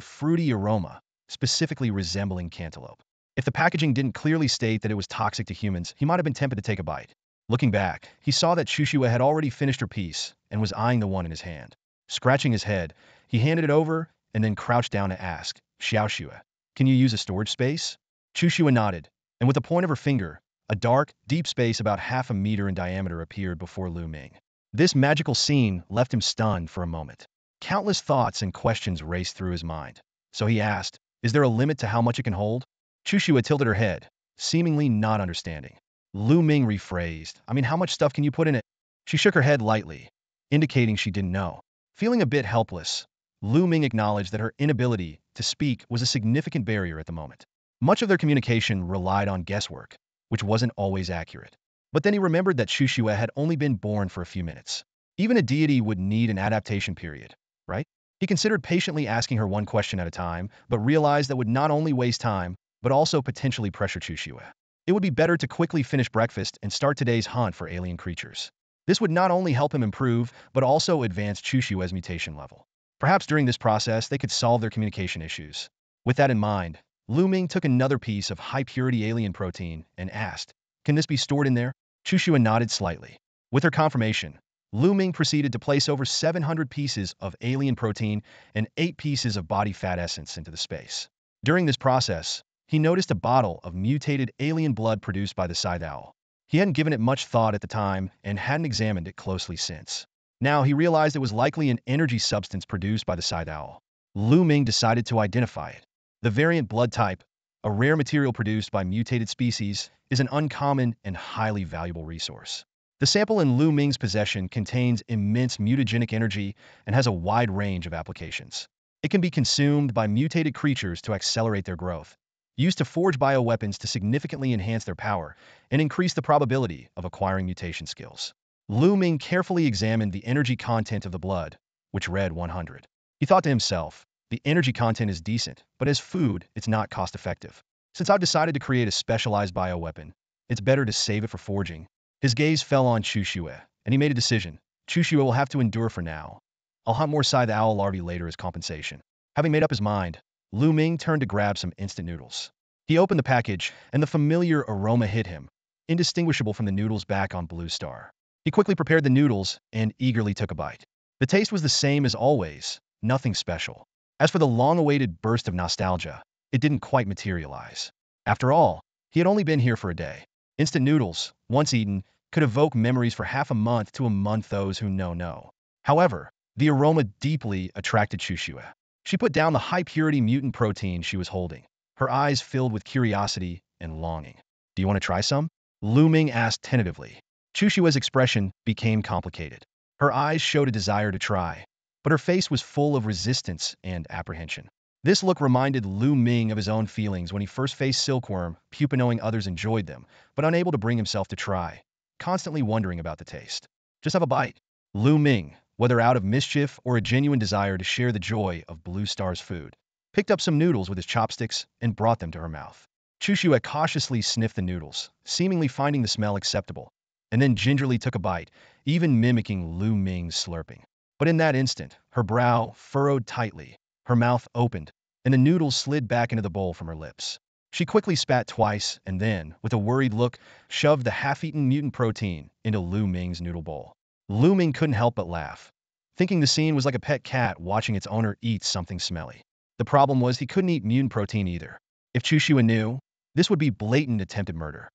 fruity aroma, specifically resembling cantaloupe. If the packaging didn't clearly state that it was toxic to humans, he might have been tempted to take a bite. Looking back, he saw that Chu Shui had already finished her piece and was eyeing the one in his hand. Scratching his head, he handed it over and then crouched down to ask, "Xiao Shui, can you use a storage space?" Chu Shui nodded, and with the point of her finger, a dark, deep space about half a meter in diameter appeared before Lu Ming. This magical scene left him stunned for a moment. Countless thoughts and questions raced through his mind. So he asked, "Is there a limit to how much it can hold?" Chu Shui tilted her head, seemingly not understanding. Lu Ming rephrased, how much stuff can you put in it?" She shook her head lightly, indicating she didn't know. Feeling a bit helpless, Lu Ming acknowledged that her inability to speak was a significant barrier at the moment. Much of their communication relied on guesswork, which wasn't always accurate. But then he remembered that Chu Shui had only been born for a few minutes. Even a deity would need an adaptation period, right? He considered patiently asking her one question at a time, but realized that would not only waste time, but also potentially pressure Chu Shui. It would be better to quickly finish breakfast and start today's hunt for alien creatures. This would not only help him improve, but also advance Chu Shui's mutation level. Perhaps during this process, they could solve their communication issues. With that in mind, Lu Ming took another piece of high-purity alien protein and asked, "Can this be stored in there?" Chu Shui nodded slightly. With her confirmation, Lu Ming proceeded to place over 700 pieces of alien protein and 8 pieces of body fat essence into the space. During this process, he noticed a bottle of mutated alien blood produced by the scythe owl. He hadn't given it much thought at the time and hadn't examined it closely since. Now he realized it was likely an energy substance produced by the scythe owl. Lu Ming decided to identify it. The variant blood type, a rare material produced by mutated species, is an uncommon and highly valuable resource. The sample in Lu Ming's possession contains immense mutagenic energy and has a wide range of applications. It can be consumed by mutated creatures to accelerate their growth, used to forge bioweapons to significantly enhance their power and increase the probability of acquiring mutation skills. Lu Ming carefully examined the energy content of the blood, which read 100. He thought to himself, the energy content is decent, but as food, it's not cost-effective. Since I've decided to create a specialized bioweapon, it's better to save it for forging. His gaze fell on Chushue, and he made a decision. Chushue will have to endure for now. I'll hunt more scythe owl larvae later as compensation. Having made up his mind, Lu Ming turned to grab some instant noodles. He opened the package, and the familiar aroma hit him, indistinguishable from the noodles back on Blue Star. He quickly prepared the noodles and eagerly took a bite. The taste was the same as always, nothing special. As for the long-awaited burst of nostalgia, it didn't quite materialize. After all, he had only been here for a day. Instant noodles, once eaten, could evoke memories for half a month to a month those who know. However, the aroma deeply attracted Chushue. She put down the high-purity mutant protein she was holding, her eyes filled with curiosity and longing. Do you want to try some? Lu Ming asked tentatively. Chushue's expression became complicated. Her eyes showed a desire to try, but her face was full of resistance and apprehension. This look reminded Lu Ming of his own feelings when he first faced silkworm, pupa knowing others enjoyed them, but unable to bring himself to try, constantly wondering about the taste. Just have a bite. Lu Ming, whether out of mischief or a genuine desire to share the joy of Blue Star's food, picked up some noodles with his chopsticks and brought them to her mouth. Chushue cautiously sniffed the noodles, seemingly finding the smell acceptable, and then gingerly took a bite, even mimicking Lu Ming's slurping. But in that instant, her brow furrowed tightly, her mouth opened, and the noodles slid back into the bowl from her lips. She quickly spat twice and then, with a worried look, shoved the half-eaten mutant protein into Lu Ming's noodle bowl. Lu Ming couldn't help but laugh, thinking the scene was like a pet cat watching its owner eat something smelly. The problem was he couldn't eat mutant protein either. If Chushue knew, this would be blatant attempted murder.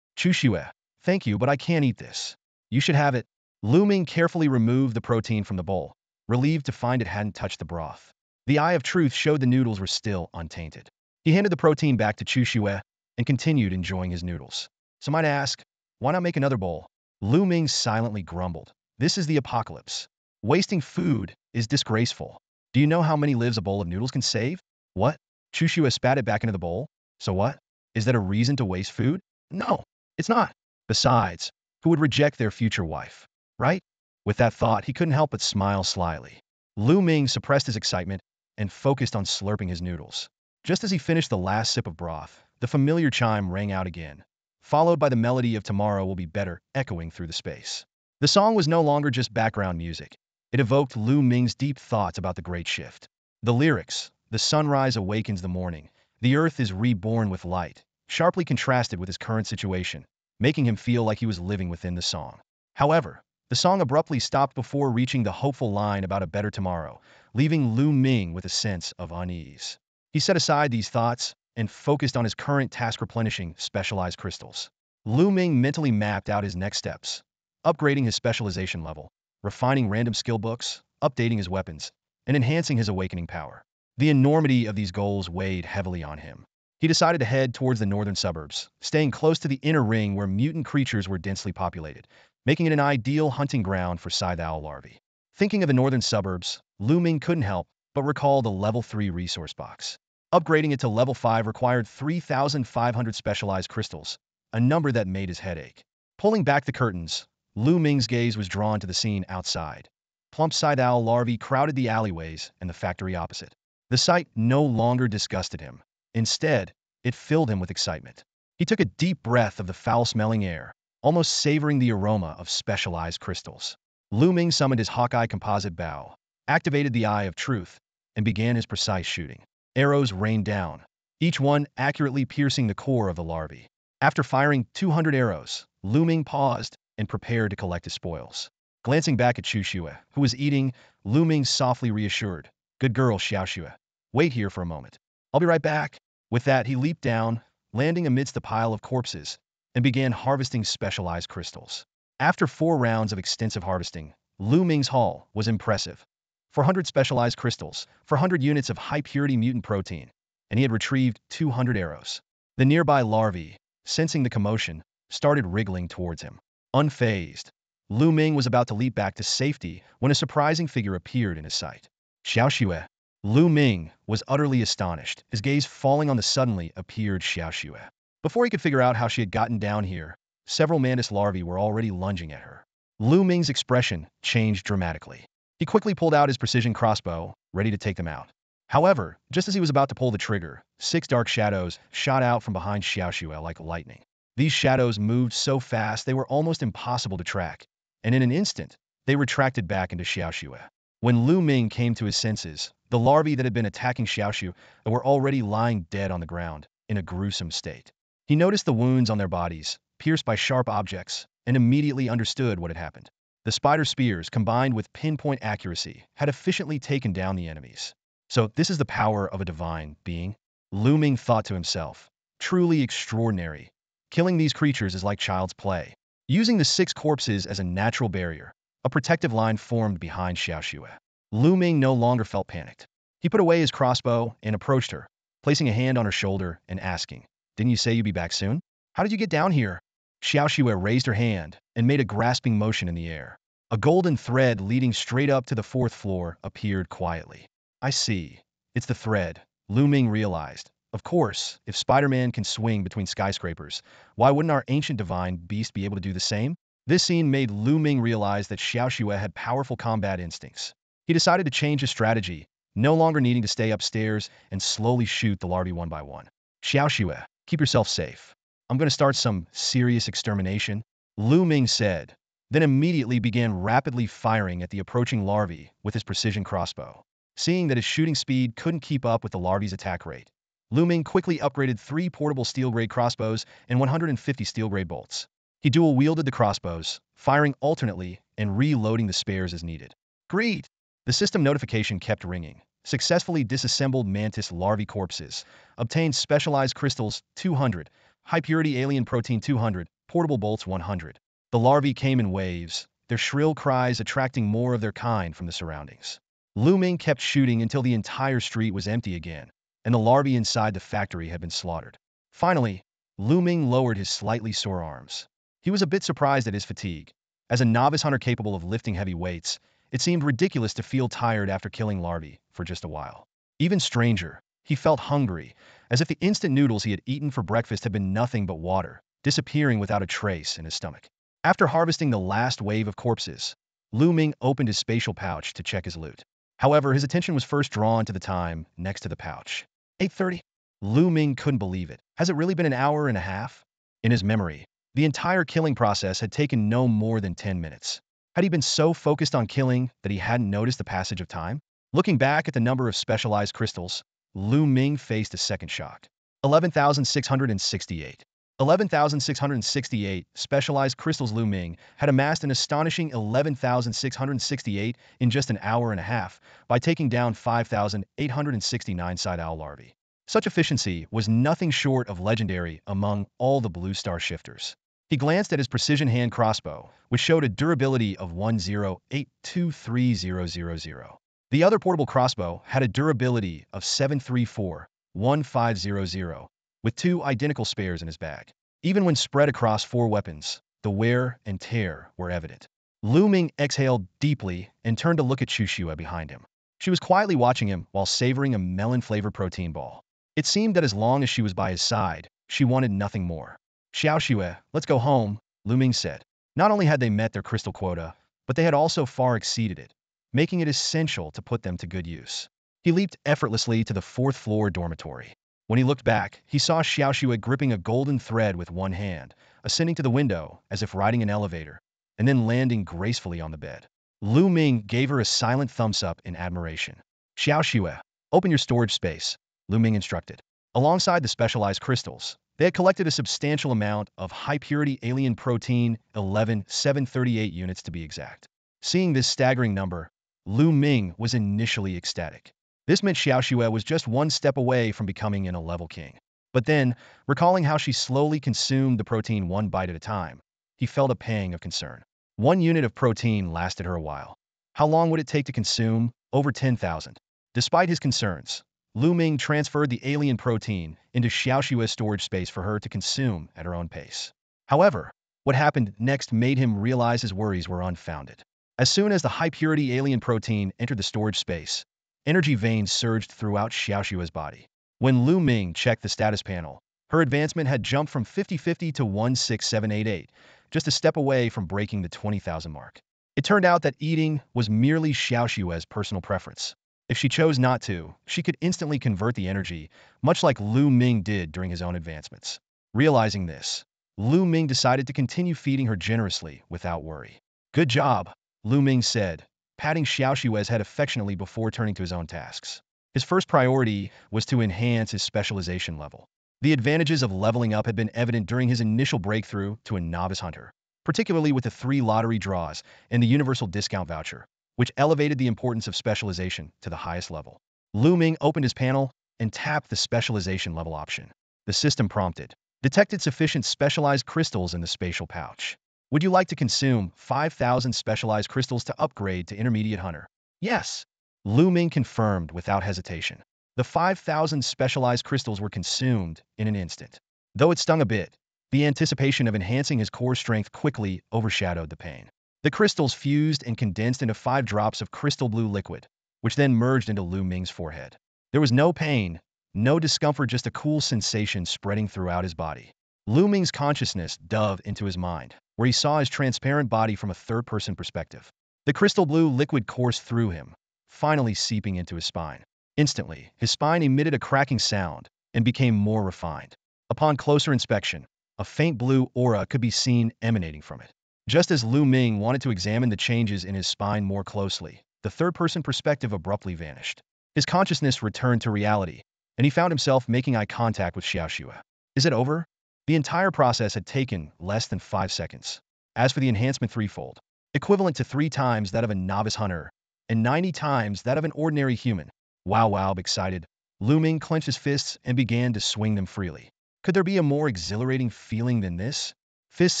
Chushue, thank you, but I can't eat this. You should have it. Lu Ming carefully removed the protein from the bowl, relieved to find it hadn't touched the broth. The eye of truth showed the noodles were still untainted. He handed the protein back to Chushue and continued enjoying his noodles. Some might ask, why not make another bowl? Lu Ming silently grumbled. This is the apocalypse. Wasting food is disgraceful. Do you know how many lives a bowl of noodles can save? What? Chushue spat it back into the bowl. So what? Is that a reason to waste food? No, it's not. Besides, who would reject their future wife? Right? With that thought, he couldn't help but smile slyly. Lu Ming suppressed his excitement and focused on slurping his noodles. Just as he finished the last sip of broth, the familiar chime rang out again, followed by the melody of Tomorrow Will Be Better echoing through the space. The song was no longer just background music. It evoked Lu Ming's deep thoughts about the Great Shift. The lyrics, the sunrise awakens the morning, the earth is reborn with light, sharply contrasted with his current situation, making him feel like he was living within the song. However, the song abruptly stopped before reaching the hopeful line about a better tomorrow, leaving Lu Ming with a sense of unease. He set aside these thoughts and focused on his current task replenishing specialized crystals. Lu Ming mentally mapped out his next steps, upgrading his specialization level, refining random skill books, updating his weapons, and enhancing his awakening power. The enormity of these goals weighed heavily on him. He decided to head towards the northern suburbs, staying close to the inner ring where mutant creatures were densely populated, making it an ideal hunting ground for scythe owl larvae. Thinking of the northern suburbs, Lu Ming couldn't help but recall the level 3 resource box. Upgrading it to level 5 required 3,500 specialized crystals, a number that made his head ache. Pulling back the curtains, Lu Ming's gaze was drawn to the scene outside. Plump scythe owl larvae crowded the alleyways and the factory opposite. The sight no longer disgusted him. Instead, it filled him with excitement. He took a deep breath of the foul-smelling air, almost savoring the aroma of specialized crystals. Lu Ming summoned his Hawkeye composite bow, activated the Eye of Truth, and began his precise shooting. Arrows rained down, each one accurately piercing the core of the larvae. After firing 200 arrows, Lu Ming paused and prepared to collect his spoils. Glancing back at Chushue, who was eating, Lu Ming softly reassured, "Good girl, Xiaoxue. Wait here for a moment. I'll be right back." With that, he leaped down, landing amidst the pile of corpses, and began harvesting specialized crystals. After 4 rounds of extensive harvesting, Lu Ming's haul was impressive. 400 specialized crystals, 400 units of high-purity mutant protein, and he had retrieved 200 arrows. The nearby larvae, sensing the commotion, started wriggling towards him. Unfazed, Lu Ming was about to leap back to safety when a surprising figure appeared in his sight. Xiaoxue. Lu Ming was utterly astonished, his gaze falling on the suddenly appeared Xiaoxue. Before he could figure out how she had gotten down here, several mantis larvae were already lunging at her. Lu Ming's expression changed dramatically. He quickly pulled out his precision crossbow, ready to take them out. However, just as he was about to pull the trigger, 6 dark shadows shot out from behind Xiaoxue like lightning. These shadows moved so fast they were almost impossible to track, and in an instant, they retracted back into Xiaoxue. When Lu Ming came to his senses, the larvae that had been attacking Xiaoxue were already lying dead on the ground, in a gruesome state. He noticed the wounds on their bodies, pierced by sharp objects, and immediately understood what had happened. The spider spears, combined with pinpoint accuracy, had efficiently taken down the enemies. So this is the power of a divine being? Lu Ming thought to himself. Truly extraordinary. Killing these creatures is like child's play. Using the 6 corpses as a natural barrier, a protective line formed behind Xiaoxue. Lu Ming no longer felt panicked. He put away his crossbow and approached her, placing a hand on her shoulder and asking, "Didn't you say you'd be back soon? How did you get down here?" Xiaoxue raised her hand and made a grasping motion in the air. A golden thread leading straight up to the 4th floor appeared quietly. "I see. It's the thread," Lu Ming realized. Of course, if Spider-Man can swing between skyscrapers, why wouldn't our ancient divine beast be able to do the same? This scene made Lu Ming realize that Xiaoxue had powerful combat instincts. He decided to change his strategy, no longer needing to stay upstairs and slowly shoot the larvae one by one. "Xiaoxue, keep yourself safe. I'm going to start some serious extermination," Lu Ming said, then immediately began rapidly firing at the approaching larvae with his precision crossbow. Seeing that his shooting speed couldn't keep up with the larvae's attack rate, Lu Ming quickly upgraded 3 portable steel-grade crossbows and 150 steel-grade bolts. He dual-wielded the crossbows, firing alternately and reloading the spares as needed. "Great!" The system notification kept ringing. Successfully disassembled mantis larvae corpses. Obtained specialized crystals 200, high-purity alien protein 200, portable bolts 100. The larvae came in waves, their shrill cries attracting more of their kind from the surroundings. Lu Ming kept shooting until the entire street was empty again, and the larvae inside the factory had been slaughtered. Finally, Lu Ming lowered his slightly sore arms. He was a bit surprised at his fatigue. As a novice hunter capable of lifting heavy weights, it seemed ridiculous to feel tired after killing larvae for just a while. Even stranger, he felt hungry, as if the instant noodles he had eaten for breakfast had been nothing but water, disappearing without a trace in his stomach. After harvesting the last wave of corpses, Lu Ming opened his spatial pouch to check his loot. However, his attention was first drawn to the time next to the pouch. 8:30. Lu Ming couldn't believe it. Has it really been an hour and a half? In his memory, the entire killing process had taken no more than 10 minutes. Had he been so focused on killing that he hadn't noticed the passage of time? Looking back at the number of specialized crystals, Lu Ming faced a second shock. 11,668. 11,668 specialized crystals. Lu Ming had amassed an astonishing 11,668 in just an hour and a half by taking down 5,869 side owl larvae. Such efficiency was nothing short of legendary among all the blue star shifters. He glanced at his precision hand crossbow, which showed a durability of 10823000. The other portable crossbow had a durability of 7341500, with 2 identical spares in his bag. Even when spread across 4 weapons, the wear and tear were evident. Lu Ming exhaled deeply and turned to look at Xiaoxue behind him. She was quietly watching him while savoring a melon-flavored protein ball. It seemed that as long as she was by his side, she wanted nothing more. "Xiaoxue, let's go home," Lu Ming said. Not only had they met their crystal quota, but they had also far exceeded it, making it essential to put them to good use. He leaped effortlessly to the 4th floor dormitory. When he looked back, he saw Xiaoxue gripping a golden thread with one hand, ascending to the window as if riding an elevator, and then landing gracefully on the bed. Lu Ming gave her a silent thumbs-up in admiration. "Xiaoxue, open your storage space," Lu Ming instructed. Alongside the specialized crystals, they had collected a substantial amount of high-purity alien protein, 11,738 units to be exact. Seeing this staggering number, Lu Ming was initially ecstatic. This meant Xiaoxue was just one step away from becoming an A-level king. But then, recalling how she slowly consumed the protein one bite at a time, he felt a pang of concern. One unit of protein lasted her a while. How long would it take to consume? Over 10,000. Despite his concerns, Lu Ming transferred the alien protein into Xiaoshua's storage space for her to consume at her own pace. However, what happened next made him realize his worries were unfounded. As soon as the high-purity alien protein entered the storage space, energy veins surged throughout Xiaoshua's body. When Lu Ming checked the status panel, her advancement had jumped from 50-50 to 16788, just a step away from breaking the 20,000 mark. It turned out that eating was merely Xiaoshua's personal preference. If she chose not to, she could instantly convert the energy, much like Lu Ming did during his own advancements. Realizing this, Lu Ming decided to continue feeding her generously without worry. Good job, Lu Ming said, patting Xiaoshua's head affectionately before turning to his own tasks. His first priority was to enhance his specialization level. The advantages of leveling up had been evident during his initial breakthrough to a novice hunter, particularly with the 3 lottery draws and the universal discount voucher, which elevated the importance of specialization to the highest level. Lu Ming opened his panel and tapped the specialization level option. The system prompted, detected sufficient specialized crystals in the spatial pouch. Would you like to consume 5,000 specialized crystals to upgrade to intermediate hunter? Yes. Lu Ming confirmed without hesitation. The 5,000 specialized crystals were consumed in an instant. Though it stung a bit, the anticipation of enhancing his core strength quickly overshadowed the pain. The crystals fused and condensed into 5 drops of crystal blue liquid, which then merged into Lu Ming's forehead. There was no pain, no discomfort, just a cool sensation spreading throughout his body. Lu Ming's consciousness dove into his mind, where he saw his transparent body from a third-person perspective. The crystal blue liquid coursed through him, finally seeping into his spine. Instantly, his spine emitted a cracking sound and became more refined. Upon closer inspection, a faint blue aura could be seen emanating from it. Just as Lu Ming wanted to examine the changes in his spine more closely, the third-person perspective abruptly vanished. His consciousness returned to reality, and he found himself making eye contact with Xiaoshua. Is it over? The entire process had taken less than 5 seconds. As for the enhancement threefold, equivalent to 3 times that of a novice hunter, and 90 times that of an ordinary human. Wow, excited, Lu Ming clenched his fists and began to swing them freely. Could there be a more exhilarating feeling than this? Fists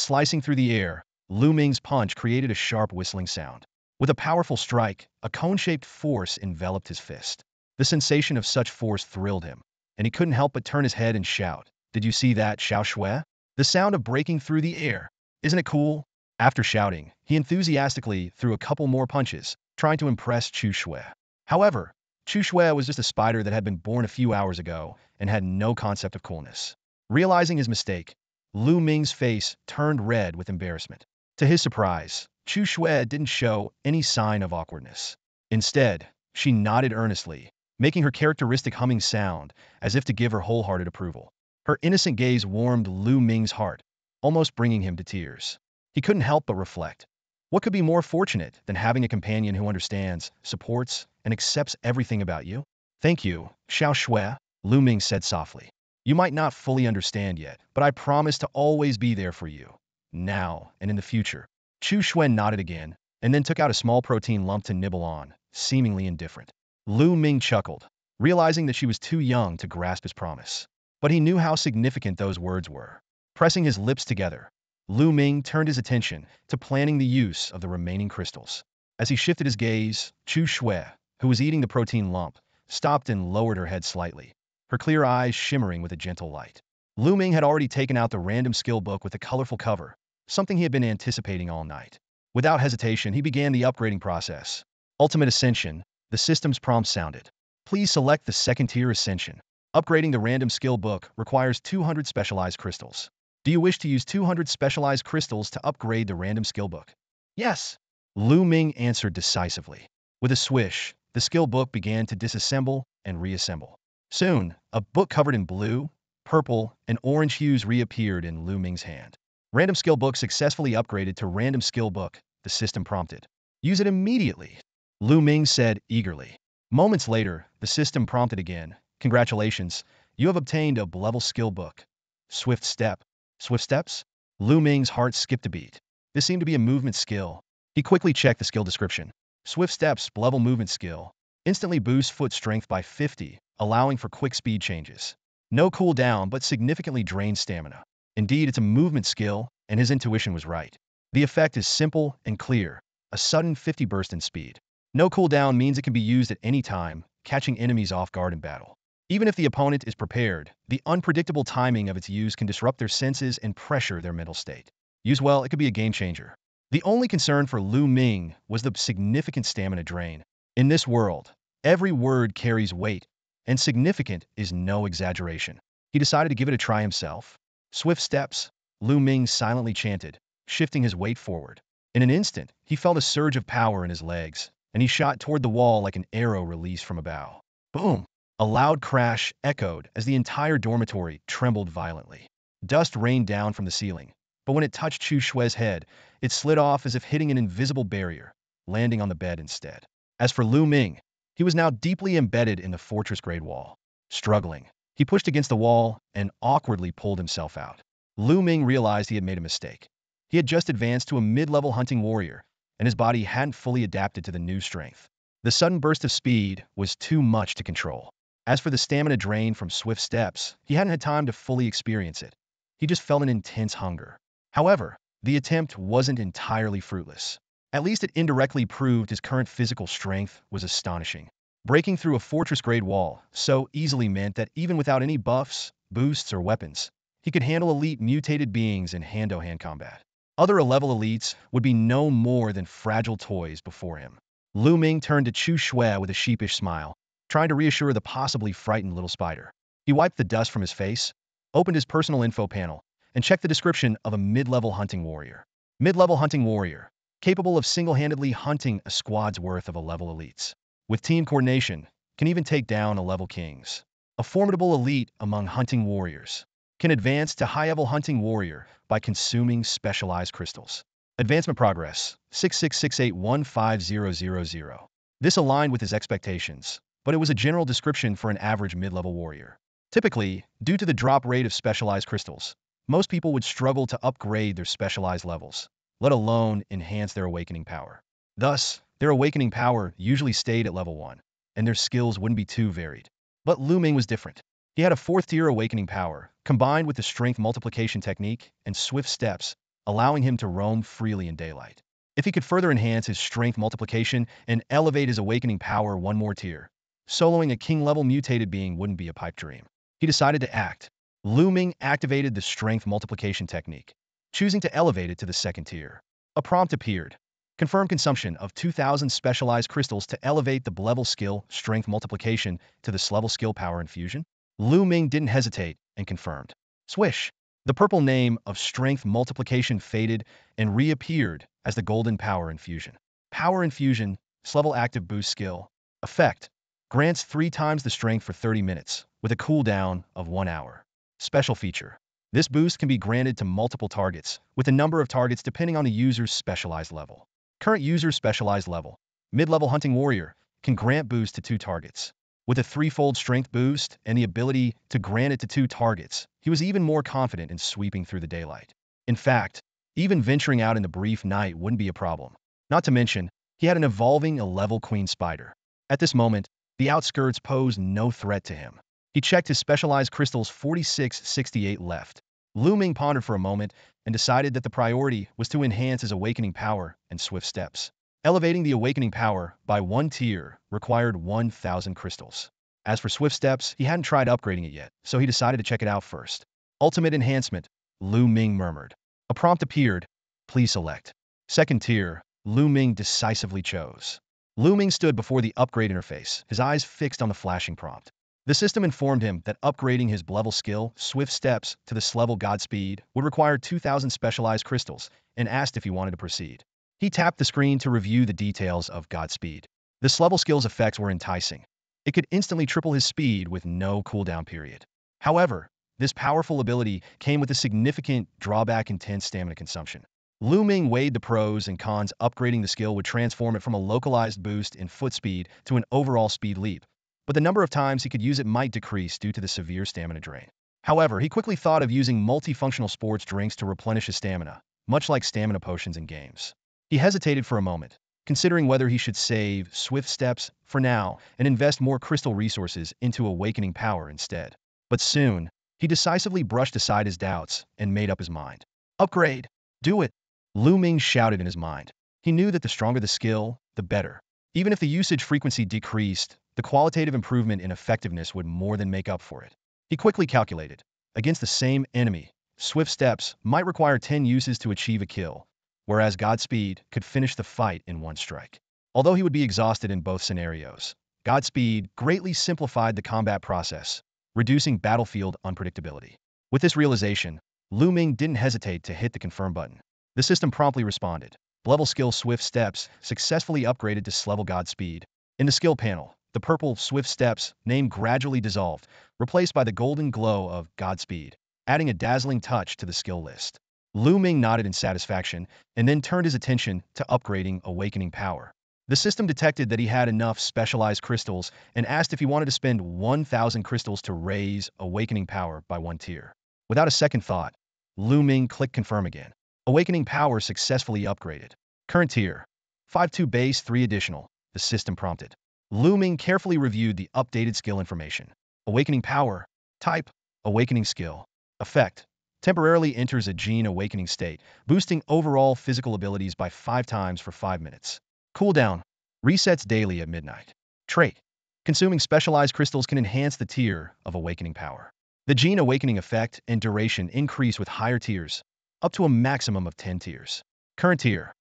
slicing through the air, Lu Ming's punch created a sharp whistling sound. With a powerful strike, a cone-shaped force enveloped his fist. The sensation of such force thrilled him, and he couldn't help but turn his head and shout, "Did you see that, Xiaoshui? The sound of breaking through the air. Isn't it cool?" After shouting, he enthusiastically threw a couple more punches, trying to impress Chu Shui. However, Chu Shui was just a spider that had been born a few hours ago and had no concept of coolness. Realizing his mistake, Lu Ming's face turned red with embarrassment. To his surprise, Chu Shui didn't show any sign of awkwardness. Instead, she nodded earnestly, making her characteristic humming sound as if to give her wholehearted approval. Her innocent gaze warmed Lu Ming's heart, almost bringing him to tears. He couldn't help but reflect. What could be more fortunate than having a companion who understands, supports, and accepts everything about you? Thank you, Xiao Shui, Lu Ming said softly. You might not fully understand yet, but I promise to always be there for you, now and in the future. Chu Shui nodded again, and then took out a small protein lump to nibble on, seemingly indifferent. Lu Ming chuckled, realizing that she was too young to grasp his promise. But he knew how significant those words were. Pressing his lips together, Lu Ming turned his attention to planning the use of the remaining crystals. As he shifted his gaze, Chu Shui, who was eating the protein lump, stopped and lowered her head slightly, her clear eyes shimmering with a gentle light. Lu Ming had already taken out the random skill book with a colorful cover, something he had been anticipating all night. Without hesitation, he began the upgrading process. Ultimate Ascension, the system's prompt sounded. Please select the second-tier Ascension. Upgrading the random skill book requires 200 specialized crystals. Do you wish to use 200 specialized crystals to upgrade the random skill book? Yes. Lu Ming answered decisively. With a swish, the skill book began to disassemble and reassemble. Soon, a book covered in blue, purple, and orange hues reappeared in Lu Ming's hand. Random skill book successfully upgraded to random skill book, the system prompted. Use it immediately, Lu Ming said eagerly. Moments later, the system prompted again. Congratulations, you have obtained a level skill book. Swift step. Swift steps? Lu Ming's heart skipped a beat. This seemed to be a movement skill. He quickly checked the skill description. Swift steps, level movement skill. Instantly boosts foot strength by 50, allowing for quick speed changes. No cooldown, but significantly drained stamina. Indeed, it's a movement skill, and his intuition was right. The effect is simple and clear, a sudden 50 burst in speed. No cooldown means it can be used at any time, catching enemies off guard in battle. Even if the opponent is prepared, the unpredictable timing of its use can disrupt their senses and pressure their mental state. Used well, it could be a game changer. The only concern for Lu Ming was the significant stamina drain. In this world, every word carries weight, and significant is no exaggeration. He decided to give it a try himself. Swift steps, Lu Ming silently chanted, shifting his weight forward. In an instant, he felt a surge of power in his legs, and he shot toward the wall like an arrow released from a bow. Boom! A loud crash echoed as the entire dormitory trembled violently. Dust rained down from the ceiling, but when it touched Chu Shui's head, it slid off as if hitting an invisible barrier, landing on the bed instead. As for Lu Ming, he was now deeply embedded in the fortress-grade wall. Struggling, he pushed against the wall and awkwardly pulled himself out. Lu Ming realized he had made a mistake. He had just advanced to a mid-level hunting warrior, and his body hadn't fully adapted to the new strength. The sudden burst of speed was too much to control. As for the stamina drain from swift steps, he hadn't had time to fully experience it. He just felt an intense hunger. However, the attempt wasn't entirely fruitless. At least it indirectly proved his current physical strength was astonishing. Breaking through a fortress-grade wall so easily meant that even without any buffs, boosts, or weapons, he could handle elite mutated beings in hand-to-hand combat. Other level elites would be no more than fragile toys before him. Lu Ming turned to Chu Shui with a sheepish smile, trying to reassure the possibly frightened little spider. He wiped the dust from his face, opened his personal info panel, and checked the description of a mid-level hunting warrior. Mid-level hunting warrior, capable of single-handedly hunting a squad's worth of a level elites. With team coordination, can even take down a level kings. A formidable elite among hunting warriors. Can advance to high-level hunting warrior by consuming specialized crystals. Advancement progress, 66681500. This aligned with his expectations, but it was a general description for an average mid-level warrior. Typically, due to the drop rate of specialized crystals, most people would struggle to upgrade their specialized levels, let alone enhance their awakening power. Thus, their awakening power usually stayed at level 1, and their skills wouldn't be too varied. But Lu Ming was different. He had a 4th-tier awakening power, combined with the strength multiplication technique and swift steps, allowing him to roam freely in daylight. If he could further enhance his strength multiplication and elevate his awakening power one more tier, soloing a king-level mutated being wouldn't be a pipe dream. He decided to act. Lu Ming activated the strength multiplication technique, choosing to elevate it to the 2nd tier. A prompt appeared. Confirm consumption of 2,000 specialized crystals to elevate the level skill strength multiplication to this level skill power infusion. Lu Ming didn't hesitate and confirmed. Swish! The purple name of strength multiplication faded and reappeared as the golden power infusion. Power infusion, level active boost skill. Effect. Grants 3 times the strength for 30 minutes, with a cooldown of 1 hour. Special feature. This boost can be granted to multiple targets, with a number of targets depending on the user's specialized level. Current user's specialized level. Mid-level hunting warrior can grant boost to 2 targets. With a 3-fold strength boost and the ability to grant it to 2 targets, he was even more confident in sweeping through the daylight. In fact, even venturing out in the brief night wouldn't be a problem. Not to mention, he had an evolving level queen spider. At this moment, the outskirts posed no threat to him. He checked his specialized crystals 4668 left. Lu Ming pondered for a moment and decided that the priority was to enhance his awakening power and swift steps. Elevating the awakening power by 1 tier required 1,000 crystals. As for swift steps, he hadn't tried upgrading it yet, so he decided to check it out first. Ultimate enhancement, Lu Ming murmured. A prompt appeared. Please select. 2nd tier, Lu Ming decisively chose. Lu Ming stood before the upgrade interface, his eyes fixed on the flashing prompt. The system informed him that upgrading his level skill, swift steps, to this level Godspeed would require 2,000 specialized crystals, and asked if he wanted to proceed. He tapped the screen to review the details of Godspeed. This level skill's effects were enticing. It could instantly triple his speed with no cooldown period. However, this powerful ability came with a significant drawback: intense stamina consumption. Lu Ming weighed the pros and cons. Upgrading the skill would transform it from a localized boost in foot speed to an overall speed leap, but the number of times he could use it might decrease due to the severe stamina drain. However, he quickly thought of using multifunctional sports drinks to replenish his stamina, much like stamina potions in games. He hesitated for a moment, considering whether he should save swift steps for now and invest more crystal resources into awakening power instead. But soon, he decisively brushed aside his doubts and made up his mind. Upgrade! Do it! Lu Ming shouted in his mind. He knew that the stronger the skill, the better. Even if the usage frequency decreased, the qualitative improvement in effectiveness would more than make up for it. He quickly calculated. Against the same enemy, swift steps might require 10 uses to achieve a kill, whereas Godspeed could finish the fight in one strike. Although he would be exhausted in both scenarios, Godspeed greatly simplified the combat process, reducing battlefield unpredictability. With this realization, Lu Ming didn't hesitate to hit the confirm button. The system promptly responded. Level skill Swift Steps successfully upgraded to S-level Godspeed. In the skill panel, the purple Swift Steps name gradually dissolved, replaced by the golden glow of Godspeed, adding a dazzling touch to the skill list. Lu Ming nodded in satisfaction and then turned his attention to upgrading Awakening Power. The system detected that he had enough specialized crystals and asked if he wanted to spend 1,000 crystals to raise Awakening Power by 1 tier. Without a second thought, Lu Ming clicked Confirm again. Awakening Power successfully upgraded. Current tier, 5-2 base 3 additional, the system prompted. Lu Ming carefully reviewed the updated skill information. Awakening Power, Type, Awakening Skill. Effect, temporarily enters a gene awakening state, boosting overall physical abilities by 5 times for 5 minutes. Cooldown, resets daily at midnight. Trait, consuming specialized crystals can enhance the tier of Awakening Power. The gene awakening effect and duration increase with higher tiers, up to a maximum of 10 tiers. Current tier,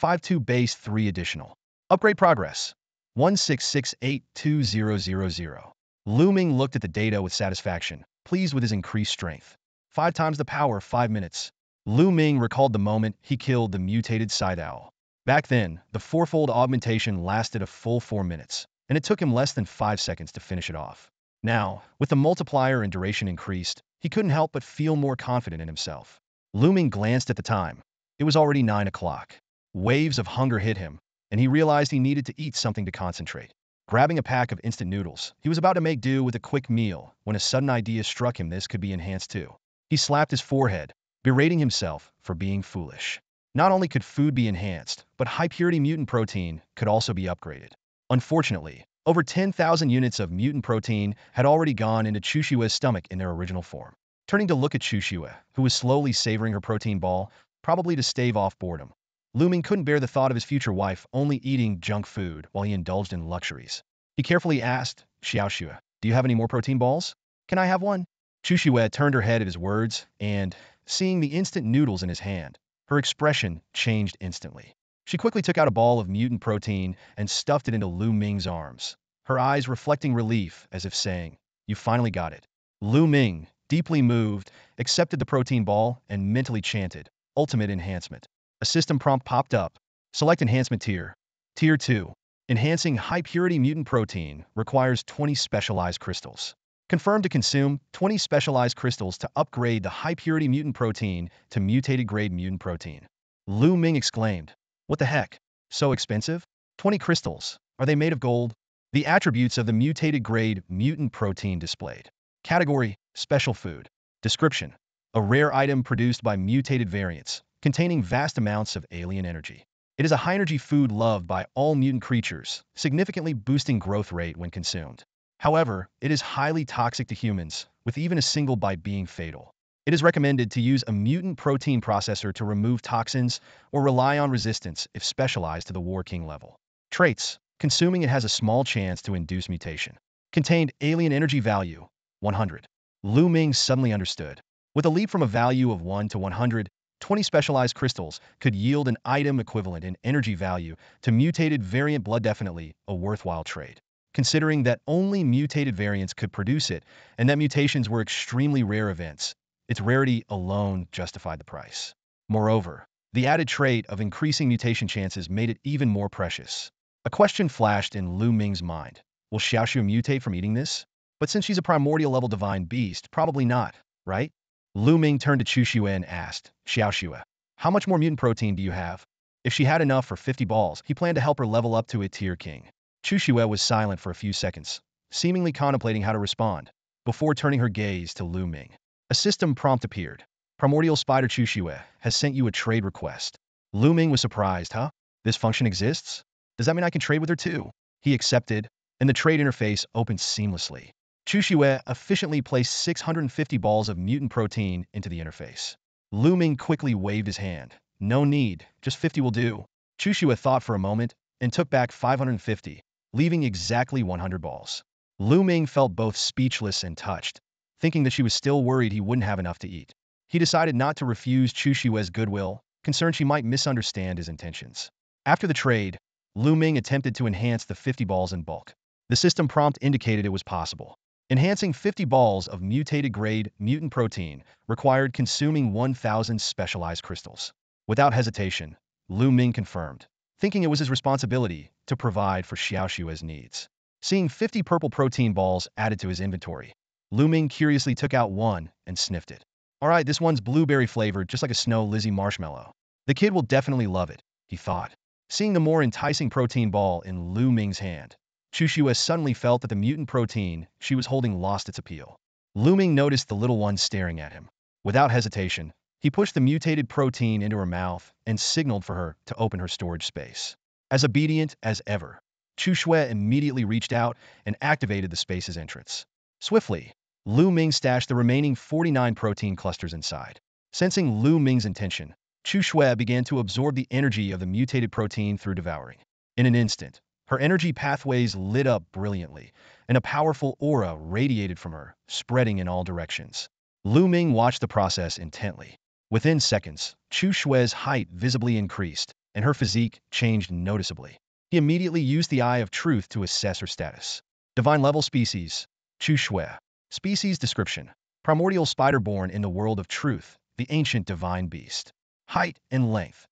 5-2 base 3 additional. Upgrade progress, 1668200. Lu Ming looked at the data with satisfaction, pleased with his increased strength. 5 times the power, 5 minutes. Lu Ming recalled the moment he killed the mutated scythe owl. Back then, the fourfold augmentation lasted a full 4 minutes, and it took him less than 5 seconds to finish it off. Now, with the multiplier and duration increased, he couldn't help but feel more confident in himself. Lu Ming glanced at the time. It was already 9 o'clock. Waves of hunger hit him, and he realized he needed to eat something to concentrate. Grabbing a pack of instant noodles, he was about to make do with a quick meal when a sudden idea struck him this could be enhanced too. He slapped his forehead, berating himself for being foolish. Not only could food be enhanced, but high-purity mutant protein could also be upgraded. Unfortunately, over 10,000 units of mutant protein had already gone into Chushue's stomach in their original form. Turning to look at Chushue, who was slowly savoring her protein ball, probably to stave off boredom, Lu Ming couldn't bear the thought of his future wife only eating junk food while he indulged in luxuries. He carefully asked, Xiaoxue, do you have any more protein balls? Can I have one? Chushue turned her head at his words, and, seeing the instant noodles in his hand, her expression changed instantly. She quickly took out a ball of mutant protein and stuffed it into Lu Ming's arms, her eyes reflecting relief as if saying, you finally got it. Lu Ming, deeply moved, accepted the protein ball and mentally chanted, Ultimate Enhancement. A system prompt popped up. Select Enhancement Tier. Tier 2. Enhancing high-purity mutant protein requires 20 specialized crystals. Confirm to consume 20 specialized crystals to upgrade the high-purity mutant protein to mutated-grade mutant protein. Lu Ming exclaimed, what the heck? So expensive? 20 crystals. Are they made of gold? The attributes of the mutated-grade mutant protein displayed. Category, Special Food. Description, a rare item produced by mutated variants, containing vast amounts of alien energy. It is a high-energy food loved by all mutant creatures, significantly boosting growth rate when consumed. However, it is highly toxic to humans, with even a single bite being fatal. It is recommended to use a mutant protein processor to remove toxins or rely on resistance if specialized to the War King level. Traits, consuming it has a small chance to induce mutation. Contained alien energy value, 100. Lu Ming suddenly understood. With a leap from a value of 1 to 100, 20 specialized crystals could yield an item equivalent in energy value to mutated variant blood, definitely a worthwhile trade. Considering that only mutated variants could produce it, and that mutations were extremely rare events, its rarity alone justified the price. Moreover, the added trait of increasing mutation chances made it even more precious. A question flashed in Lu Ming's mind. Will Xiaoxue mutate from eating this? But since she's a primordial level divine beast, probably not, right? Lu Ming turned to Chushue and asked, Xiaoxue, how much more mutant protein do you have? If she had enough for 50 balls, he planned to help her level up to a tier king. Chushue was silent for a few seconds, seemingly contemplating how to respond, before turning her gaze to Lu Ming. A system prompt appeared. Primordial Spider Chushue has sent you a trade request. Lu Ming was surprised, huh? This function exists? Does that mean I can trade with her too? He accepted, and the trade interface opened seamlessly. Chu Shue efficiently placed 650 balls of mutant protein into the interface. Lu Ming quickly waved his hand. No need, just 50 will do. Chu Shue thought for a moment and took back 550, leaving exactly 100 balls. Lu Ming felt both speechless and touched, thinking that she was still worried he wouldn't have enough to eat. He decided not to refuse Chu Shue's goodwill, concerned she might misunderstand his intentions. After the trade, Lu Ming attempted to enhance the 50 balls in bulk. The system prompt indicated it was possible. Enhancing 50 balls of mutated grade mutant protein required consuming 1,000 specialized crystals. Without hesitation, Lu Ming confirmed, thinking it was his responsibility to provide for Xiao Shue's needs. Seeing 50 purple protein balls added to his inventory, Lu Ming curiously took out one and sniffed it. Alright, this one's blueberry flavored, just like a Snow Lizzie marshmallow. The kid will definitely love it, he thought. Seeing the more enticing protein ball in Lu Ming's hand, Chu Shue suddenly felt that the mutant protein she was holding lost its appeal. Lu Ming noticed the little one staring at him. Without hesitation, he pushed the mutated protein into her mouth and signaled for her to open her storage space. As obedient as ever, Chu Shue immediately reached out and activated the space's entrance. Swiftly, Lu Ming stashed the remaining 49 protein clusters inside. Sensing Lu Ming's intention, Chu Shue began to absorb the energy of the mutated protein through devouring. In an instant, her energy pathways lit up brilliantly, and a powerful aura radiated from her, spreading in all directions. Lu Ming watched the process intently. Within seconds, Chu Shue's height visibly increased, and her physique changed noticeably. He immediately used the Eye of Truth to assess her status. Divine level species, Chu Shue. Species description, primordial spider born in the world of truth, the ancient divine beast. Height and length.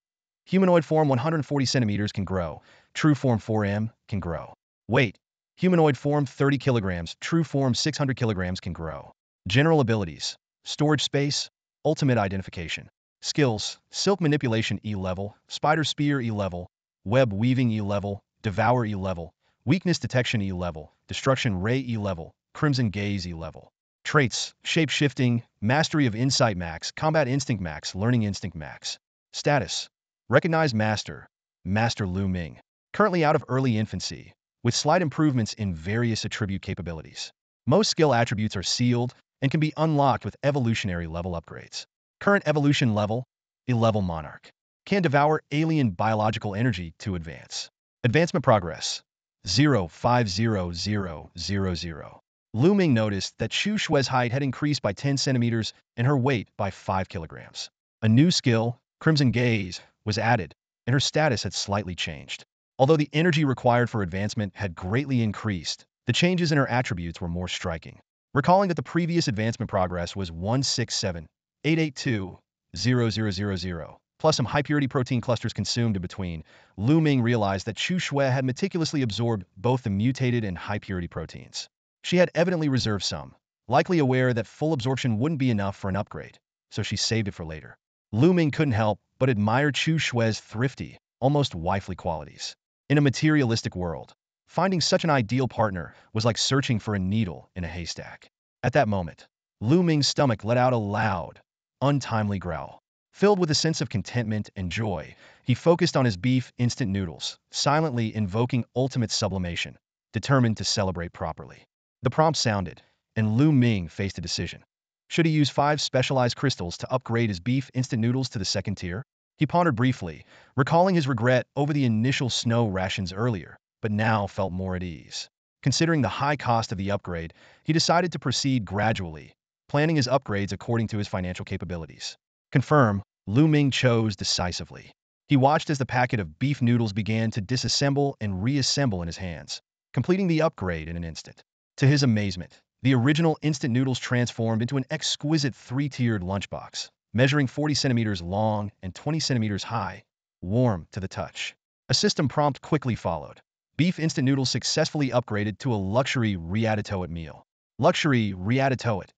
Humanoid form 140 centimeters can grow. True form 4M can grow. Weight. Humanoid form 30 kilograms. True form 600 kilograms can grow. General abilities. Storage space. Ultimate identification. Skills. Silk manipulation E level. Spider spear E level. Web weaving E level. Devour E level. Weakness detection E level. Destruction ray E level. Crimson gaze E level. Traits. Shape-shifting. Mastery of insight max. Combat instinct max. Learning instinct max. Status. Recognized master. Master Lu Ming. Currently out of early infancy, with slight improvements in various attribute capabilities. Most skill attributes are sealed and can be unlocked with evolutionary level upgrades. Current evolution level, E-level monarch. Can devour alien biological energy to advance. Advancement progress, 0.50000. Lu Ming noticed that Chu Shue's height had increased by 10 centimeters and her weight by 5 kilograms. A new skill, Crimson Gaze, was added, and her status had slightly changed. Although the energy required for advancement had greatly increased, the changes in her attributes were more striking. Recalling that the previous advancement progress was 167,882,0000, plus some high-purity protein clusters consumed in between, Lu Ming realized that Chu Shue had meticulously absorbed both the mutated and high-purity proteins. She had evidently reserved some, likely aware that full absorption wouldn't be enough for an upgrade, so she saved it for later. Lu Ming couldn't help but admire Chu Shue's thrifty, almost wifely qualities. In a materialistic world, finding such an ideal partner was like searching for a needle in a haystack. At that moment, Lu Ming's stomach let out a loud, untimely growl. Filled with a sense of contentment and joy, he focused on his beef instant noodles, silently invoking ultimate sublimation, determined to celebrate properly. The prompt sounded, and Lu Ming faced a decision. Should he use 5 specialized crystals to upgrade his beef instant noodles to the second tier? He pondered briefly, recalling his regret over the initial snow rations earlier, but now felt more at ease. Considering the high cost of the upgrade, he decided to proceed gradually, planning his upgrades according to his financial capabilities. Confirm, Lu Ming chose decisively. He watched as the packet of beef noodles began to disassemble and reassemble in his hands, completing the upgrade in an instant. To his amazement, the original instant noodles transformed into an exquisite 3-tiered lunchbox, measuring 40 centimeters long and 20 centimeters high, warm to the touch. A system prompt quickly followed. Beef instant noodles successfully upgraded to a luxury ratatouille meal. Luxury ratatouille.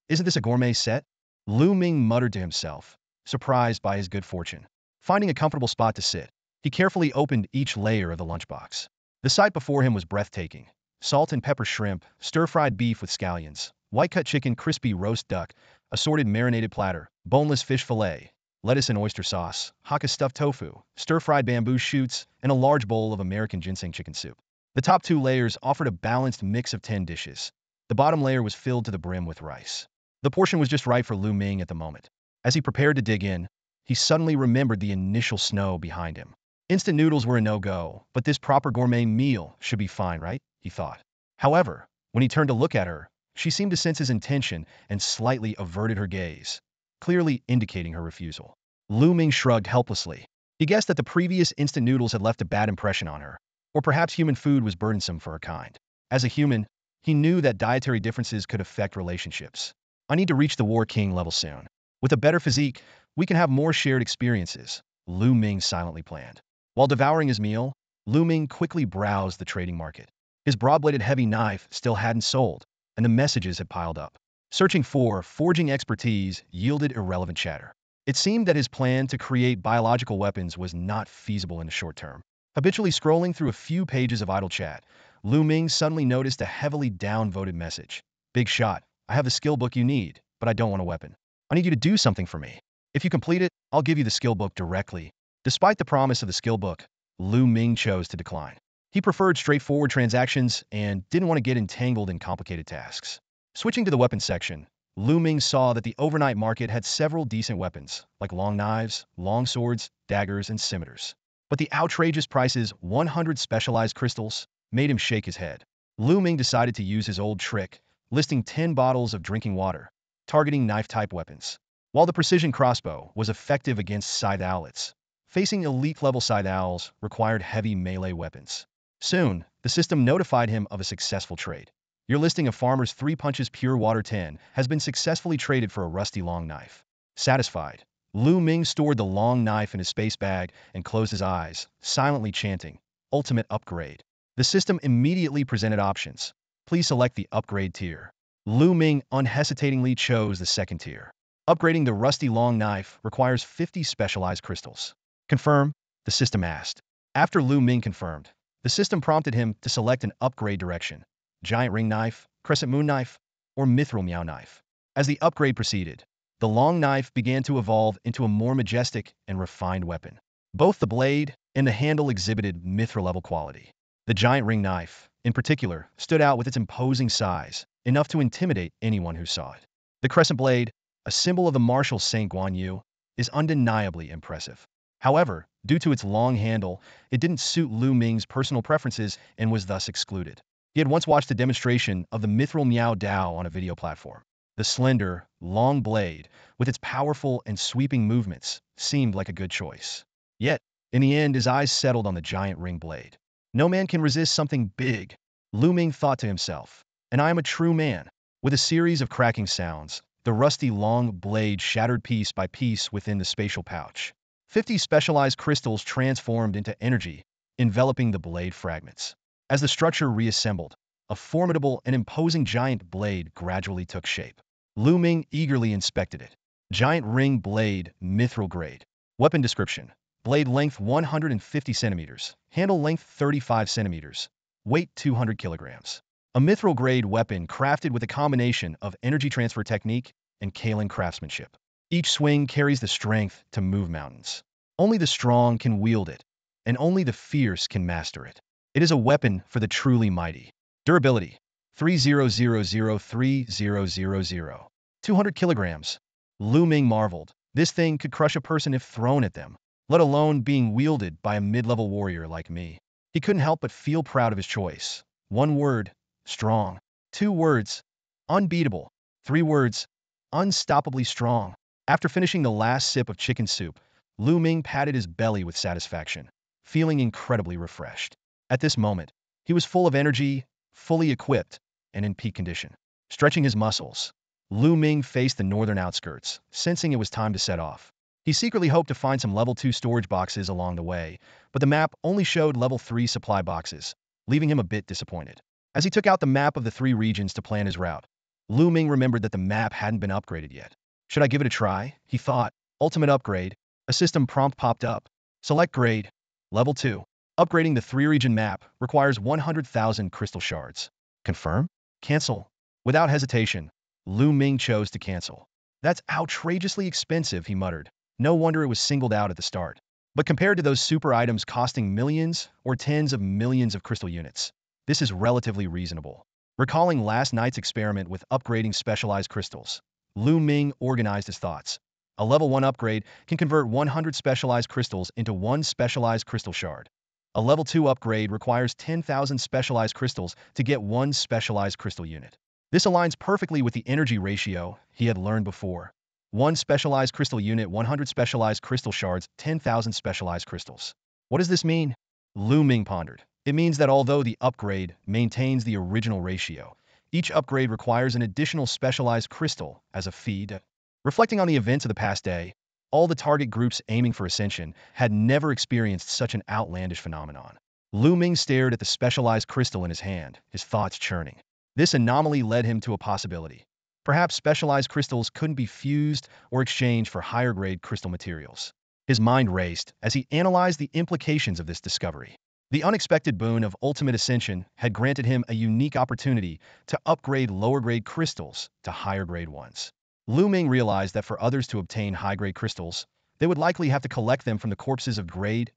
Isn't this a gourmet set? Lu Ming muttered to himself, surprised by his good fortune. Finding a comfortable spot to sit, he carefully opened each layer of the lunchbox. The sight before him was breathtaking. Salt and pepper shrimp, stir-fried beef with scallions, white-cut chicken, crispy roast duck, assorted marinated platter, boneless fish fillet, lettuce and oyster sauce, Hakka stuffed tofu, stir-fried bamboo shoots, and a large bowl of American ginseng chicken soup. The top 2 layers offered a balanced mix of 10 dishes, The bottom layer was filled to the brim with rice. The portion was just right for Lu Ming at the moment. As he prepared to dig in, he suddenly remembered the initial snow behind him. Instant noodles were a no-go, but this proper gourmet meal should be fine, right? He thought. However, when he turned to look at her, she seemed to sense his intention and slightly averted her gaze, clearly indicating her refusal. Lu Ming shrugged helplessly. He guessed that the previous instant noodles had left a bad impression on her, or perhaps human food was burdensome for her kind. As a human, he knew that dietary differences could affect relationships. I need to reach the War King level soon. With a better physique, we can have more shared experiences, Lu Ming silently planned. While devouring his meal, Lu Ming quickly browsed the trading market. His broad-bladed heavy knife still hadn't sold, and the messages had piled up. Searching for forging expertise yielded irrelevant chatter. It seemed that his plan to create biological weapons was not feasible in the short term. Habitually scrolling through a few pages of idle chat, Lu Ming suddenly noticed a heavily downvoted message. Big shot, I have the skill book you need, but I don't want a weapon. I need you to do something for me. If you complete it, I'll give you the skill book directly. Despite the promise of the skill book, Lu Ming chose to decline. He preferred straightforward transactions and didn't want to get entangled in complicated tasks. Switching to the weapons section, Lu Ming saw that the overnight market had several decent weapons, like long knives, long swords, daggers, and scimitars. But the outrageous prices, 100 specialized crystals, made him shake his head. Lu Ming decided to use his old trick, listing 10 bottles of drinking water, targeting knife-type weapons. While the precision crossbow was effective against scythe owlets, facing elite-level scythe owls required heavy melee weapons. Soon, the system notified him of a successful trade. Your listing of Farmer's 3 Punches Pure Water 10 has been successfully traded for a rusty long knife. Satisfied, Lu Ming stored the long knife in his space bag and closed his eyes, silently chanting, Ultimate Upgrade. The system immediately presented options. Please select the upgrade tier. Lu Ming unhesitatingly chose the second tier. Upgrading the rusty long knife requires 50 specialized crystals. Confirm, the system asked. After Lu Ming confirmed, the system prompted him to select an upgrade direction. Giant ring knife, crescent moon knife, or mithril meow knife. As the upgrade proceeded, the long knife began to evolve into a more majestic and refined weapon. Both the blade and the handle exhibited mithril-level quality. The giant ring knife, in particular, stood out with its imposing size, enough to intimidate anyone who saw it. The crescent blade, a symbol of the martial Saint Guan Yu, is undeniably impressive. However, due to its long handle, it didn't suit Lu Ming's personal preferences and was thus excluded. He had once watched a demonstration of the mithril Miao Dao on a video platform. The slender, long blade, with its powerful and sweeping movements, seemed like a good choice. Yet, in the end, his eyes settled on the giant ring blade. No man can resist something big, Lu Ming thought to himself, and I am a true man. With a series of cracking sounds, the rusty long blade shattered piece by piece within the spatial pouch. 50 specialized crystals transformed into energy, enveloping the blade fragments. As the structure reassembled, a formidable and imposing giant blade gradually took shape. Lu Ming eagerly inspected it. Giant ring blade, mithril grade. Weapon description. Blade length 150 centimeters, handle length 35 centimeters, weight 200 kilograms. A mithril grade weapon crafted with a combination of energy transfer technique and Kaling craftsmanship. Each swing carries the strength to move mountains. Only the strong can wield it, and only the fierce can master it. It is a weapon for the truly mighty. Durability, 30003000. 200 kilograms. Lu Ming marveled. This thing could crush a person if thrown at them, let alone being wielded by a mid-level warrior like me. He couldn't help but feel proud of his choice. 1 word, strong. 2 words, unbeatable. 3 words, unstoppably strong. After finishing the last sip of chicken soup, Lu Ming patted his belly with satisfaction, feeling incredibly refreshed. At this moment, he was full of energy, fully equipped, and in peak condition. Stretching his muscles, Lu Ming faced the northern outskirts, sensing it was time to set off. He secretly hoped to find some level 2 storage boxes along the way, but the map only showed level 3 supply boxes, leaving him a bit disappointed. As he took out the map of the 3 regions to plan his route, Lu Ming remembered that the map hadn't been upgraded yet. Should I give it a try? He thought. Ultimate upgrade. A system prompt popped up. Select grade. Level 2. Upgrading the 3-region map requires 100,000 crystal shards. Confirm? Cancel. Without hesitation, Lu Ming chose to cancel. That's outrageously expensive, he muttered. No wonder it was singled out at the start. But compared to those super items costing millions or tens of millions of crystal units, this is relatively reasonable. Recalling last night's experiment with upgrading specialized crystals, Lu Ming organized his thoughts. A level 1 upgrade can convert 100 specialized crystals into one specialized crystal shard. A level 2 upgrade requires 10,000 specialized crystals to get one specialized crystal unit. This aligns perfectly with the energy ratio he had learned before. One specialized crystal unit, 100 specialized crystal shards, 10,000 specialized crystals. What does this mean? Lu Ming pondered. It means that although the upgrade maintains the original ratio, each upgrade requires an additional specialized crystal as a feed. Reflecting on the events of the past day, all the target groups aiming for ascension had never experienced such an outlandish phenomenon. Lu Ming stared at the specialized crystal in his hand, his thoughts churning. This anomaly led him to a possibility. Perhaps specialized crystals couldn't be fused or exchanged for higher-grade crystal materials. His mind raced as he analyzed the implications of this discovery. The unexpected boon of ultimate ascension had granted him a unique opportunity to upgrade lower-grade crystals to higher-grade ones. Lu Ming realized that for others to obtain high-grade crystals, they would likely have to collect them from the corpses of grade,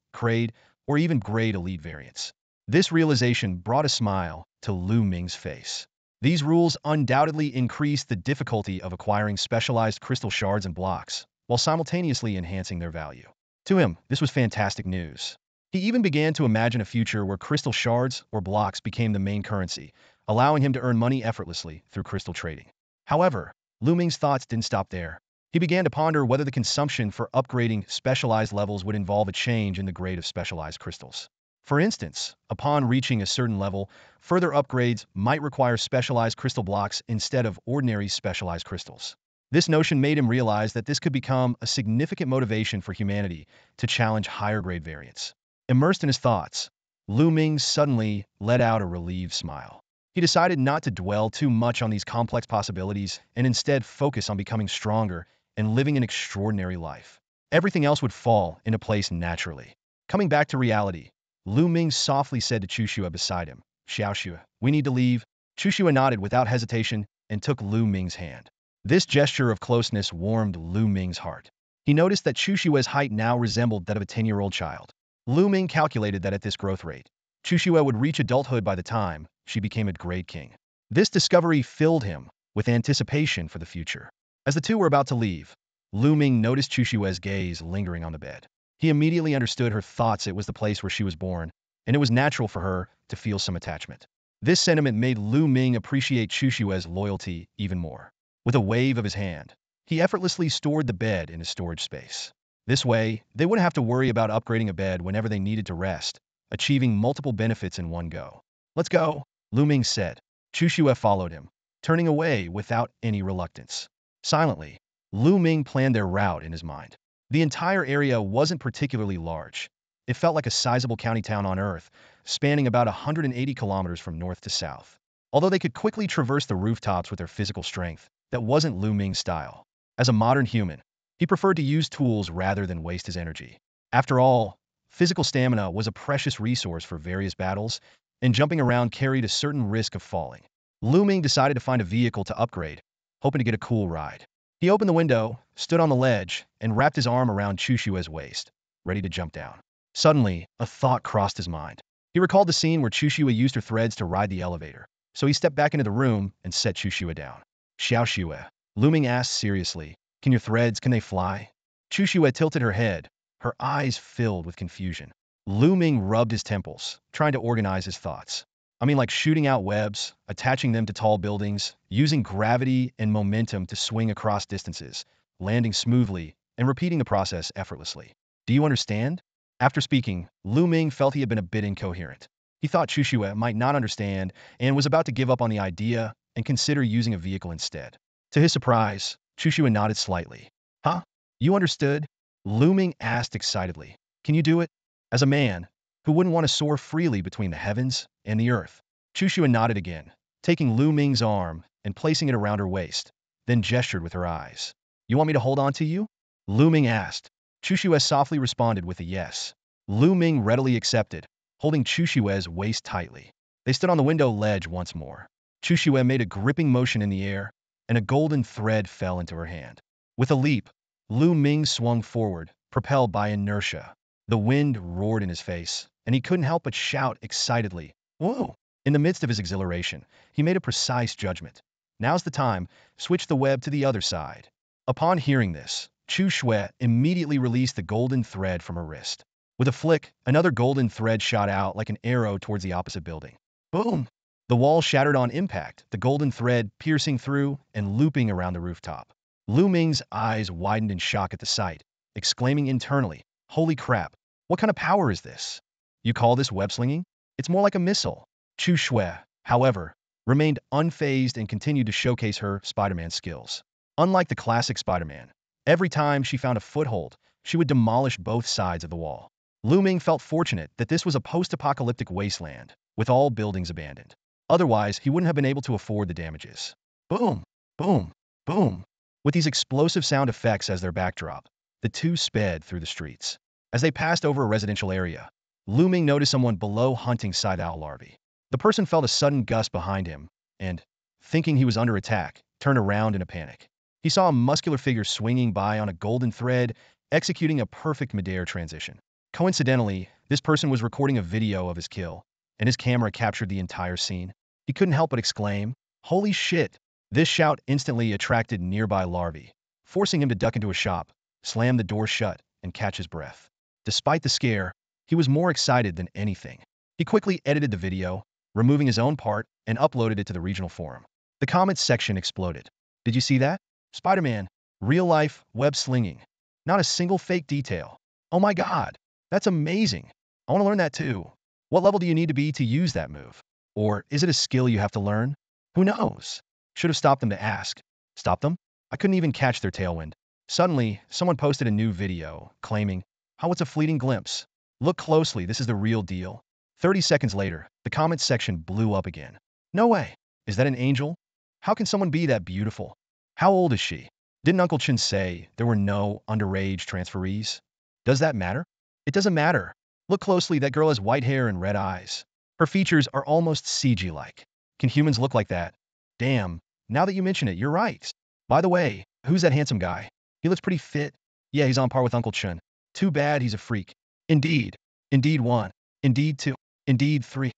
or even grade elite variants. This realization brought a smile to Lu Ming's face. These rules undoubtedly increased the difficulty of acquiring specialized crystal shards and blocks, while simultaneously enhancing their value. To him, this was fantastic news. He even began to imagine a future where crystal shards or blocks became the main currency, allowing him to earn money effortlessly through crystal trading. However, Lu Ming's thoughts didn't stop there. He began to ponder whether the consumption for upgrading specialized levels would involve a change in the grade of specialized crystals. For instance, upon reaching a certain level, further upgrades might require specialized crystal blocks instead of ordinary specialized crystals. This notion made him realize that this could become a significant motivation for humanity to challenge higher-grade variants. Immersed in his thoughts, Lu Ming suddenly let out a relieved smile. He decided not to dwell too much on these complex possibilities and instead focus on becoming stronger and living an extraordinary life. Everything else would fall into place naturally. Coming back to reality, Lu Ming softly said to Chushua beside him, "Xiaoxua, we need to leave." Chushua nodded without hesitation and took Lu Ming's hand. This gesture of closeness warmed Lu Ming's heart. He noticed that Chushua's height now resembled that of a 10-year-old child. Lu Ming calculated that at this growth rate, Chushua would reach adulthood by the time she became a great king. This discovery filled him with anticipation for the future. As the two were about to leave, Lu Ming noticed Chushua's gaze lingering on the bed. He immediately understood her thoughts. It was the place where she was born, and it was natural for her to feel some attachment. This sentiment made Lu Ming appreciate Chushua's loyalty even more. With a wave of his hand, he effortlessly stored the bed in his storage space. This way, they wouldn't have to worry about upgrading a bed whenever they needed to rest, achieving multiple benefits in one go. "Let's go," Lu Ming said. Chushua followed him, turning away without any reluctance. Silently, Lu Ming planned their route in his mind. The entire area wasn't particularly large. It felt like a sizable county town on Earth, spanning about 180 kilometers from north to south. Although they could quickly traverse the rooftops with their physical strength, that wasn't Lu Ming's style. As a modern human, he preferred to use tools rather than waste his energy. After all, physical stamina was a precious resource for various battles, and jumping around carried a certain risk of falling. Lu Ming decided to find a vehicle to upgrade, hoping to get a cool ride. He opened the window, stood on the ledge, and wrapped his arm around Chushua's waist, ready to jump down. Suddenly, a thought crossed his mind. He recalled the scene where Chushua used her threads to ride the elevator, so he stepped back into the room and set Chushua down. "Xiaoxua," Lu Ming asked seriously, can they fly?" Chushua tilted her head, her eyes filled with confusion. Lu Ming rubbed his temples, trying to organize his thoughts. "I mean, like shooting out webs, attaching them to tall buildings, using gravity and momentum to swing across distances, landing smoothly, and repeating the process effortlessly. Do you understand?" After speaking, Lu Ming felt he had been a bit incoherent. He thought Chushua might not understand and was about to give up on the idea and consider using a vehicle instead. To his surprise, Chushua nodded slightly. "Huh? You understood?" Lu Ming asked excitedly. "Can you do it?" As a man, who wouldn't want to soar freely between the heavens and the earth? Chushua nodded again, taking Lu Ming's arm and placing it around her waist, then gestured with her eyes. "You want me to hold on to you?" Lu Ming asked. Chushua softly responded with a yes. Lu Ming readily accepted, holding Chushua's waist tightly. They stood on the window ledge once more. Chushua made a gripping motion in the air, and a golden thread fell into her hand. With a leap, Lu Ming swung forward, propelled by inertia. The wind roared in his face, and he couldn't help but shout excitedly, "Whoa!" In the midst of his exhilaration, he made a precise judgment. Now's the time, switch the web to the other side. Upon hearing this, Chu Shui immediately released the golden thread from her wrist. With a flick, another golden thread shot out like an arrow towards the opposite building. Boom! The wall shattered on impact, the golden thread piercing through and looping around the rooftop. Lu Ming's eyes widened in shock at the sight, exclaiming internally, "Holy crap! What kind of power is this? You call this web-slinging? It's more like a missile." Chu Shui, however, remained unfazed and continued to showcase her Spider-Man skills. Unlike the classic Spider-Man, every time she found a foothold, she would demolish both sides of the wall. Lu Ming felt fortunate that this was a post-apocalyptic wasteland, with all buildings abandoned. Otherwise, he wouldn't have been able to afford the damages. Boom! Boom! Boom! With these explosive sound effects as their backdrop, the two sped through the streets. As they passed over a residential area, Lu Ming noticed someone below hunting side owl larvae. The person felt a sudden gust behind him and, thinking he was under attack, turned around in a panic. He saw a muscular figure swinging by on a golden thread, executing a perfect midair transition. Coincidentally, this person was recording a video of his kill, and his camera captured the entire scene. He couldn't help but exclaim, "Holy shit!" This shout instantly attracted nearby larvae, forcing him to duck into a shop, slam the door shut, and catch his breath. Despite the scare, he was more excited than anything. He quickly edited the video, removing his own part, and uploaded it to the regional forum. The comments section exploded. "Did you see that? Spider-Man, real-life, web-slinging. Not a single fake detail. Oh my god, that's amazing. I want to learn that too. What level do you need to be to use that move? Or is it a skill you have to learn? Who knows?" Should have stopped them to ask. Stop them? I couldn't even catch their tailwind. Suddenly, someone posted a new video, claiming, "How it's a fleeting glimpse. Look closely, this is the real deal." 30 seconds later, the comments section blew up again. "No way. Is that an angel? How can someone be that beautiful? How old is she? Didn't Uncle Chin say there were no underage transferees? Does that matter? It doesn't matter. Look closely, that girl has white hair and red eyes. Her features are almost CG-like. Can humans look like that? Damn, now that you mention it, you're right. By the way, who's that handsome guy? He looks pretty fit. Yeah, he's on par with Uncle Chun. Too bad he's a freak. Indeed. Indeed 1. Indeed 2. Indeed 3.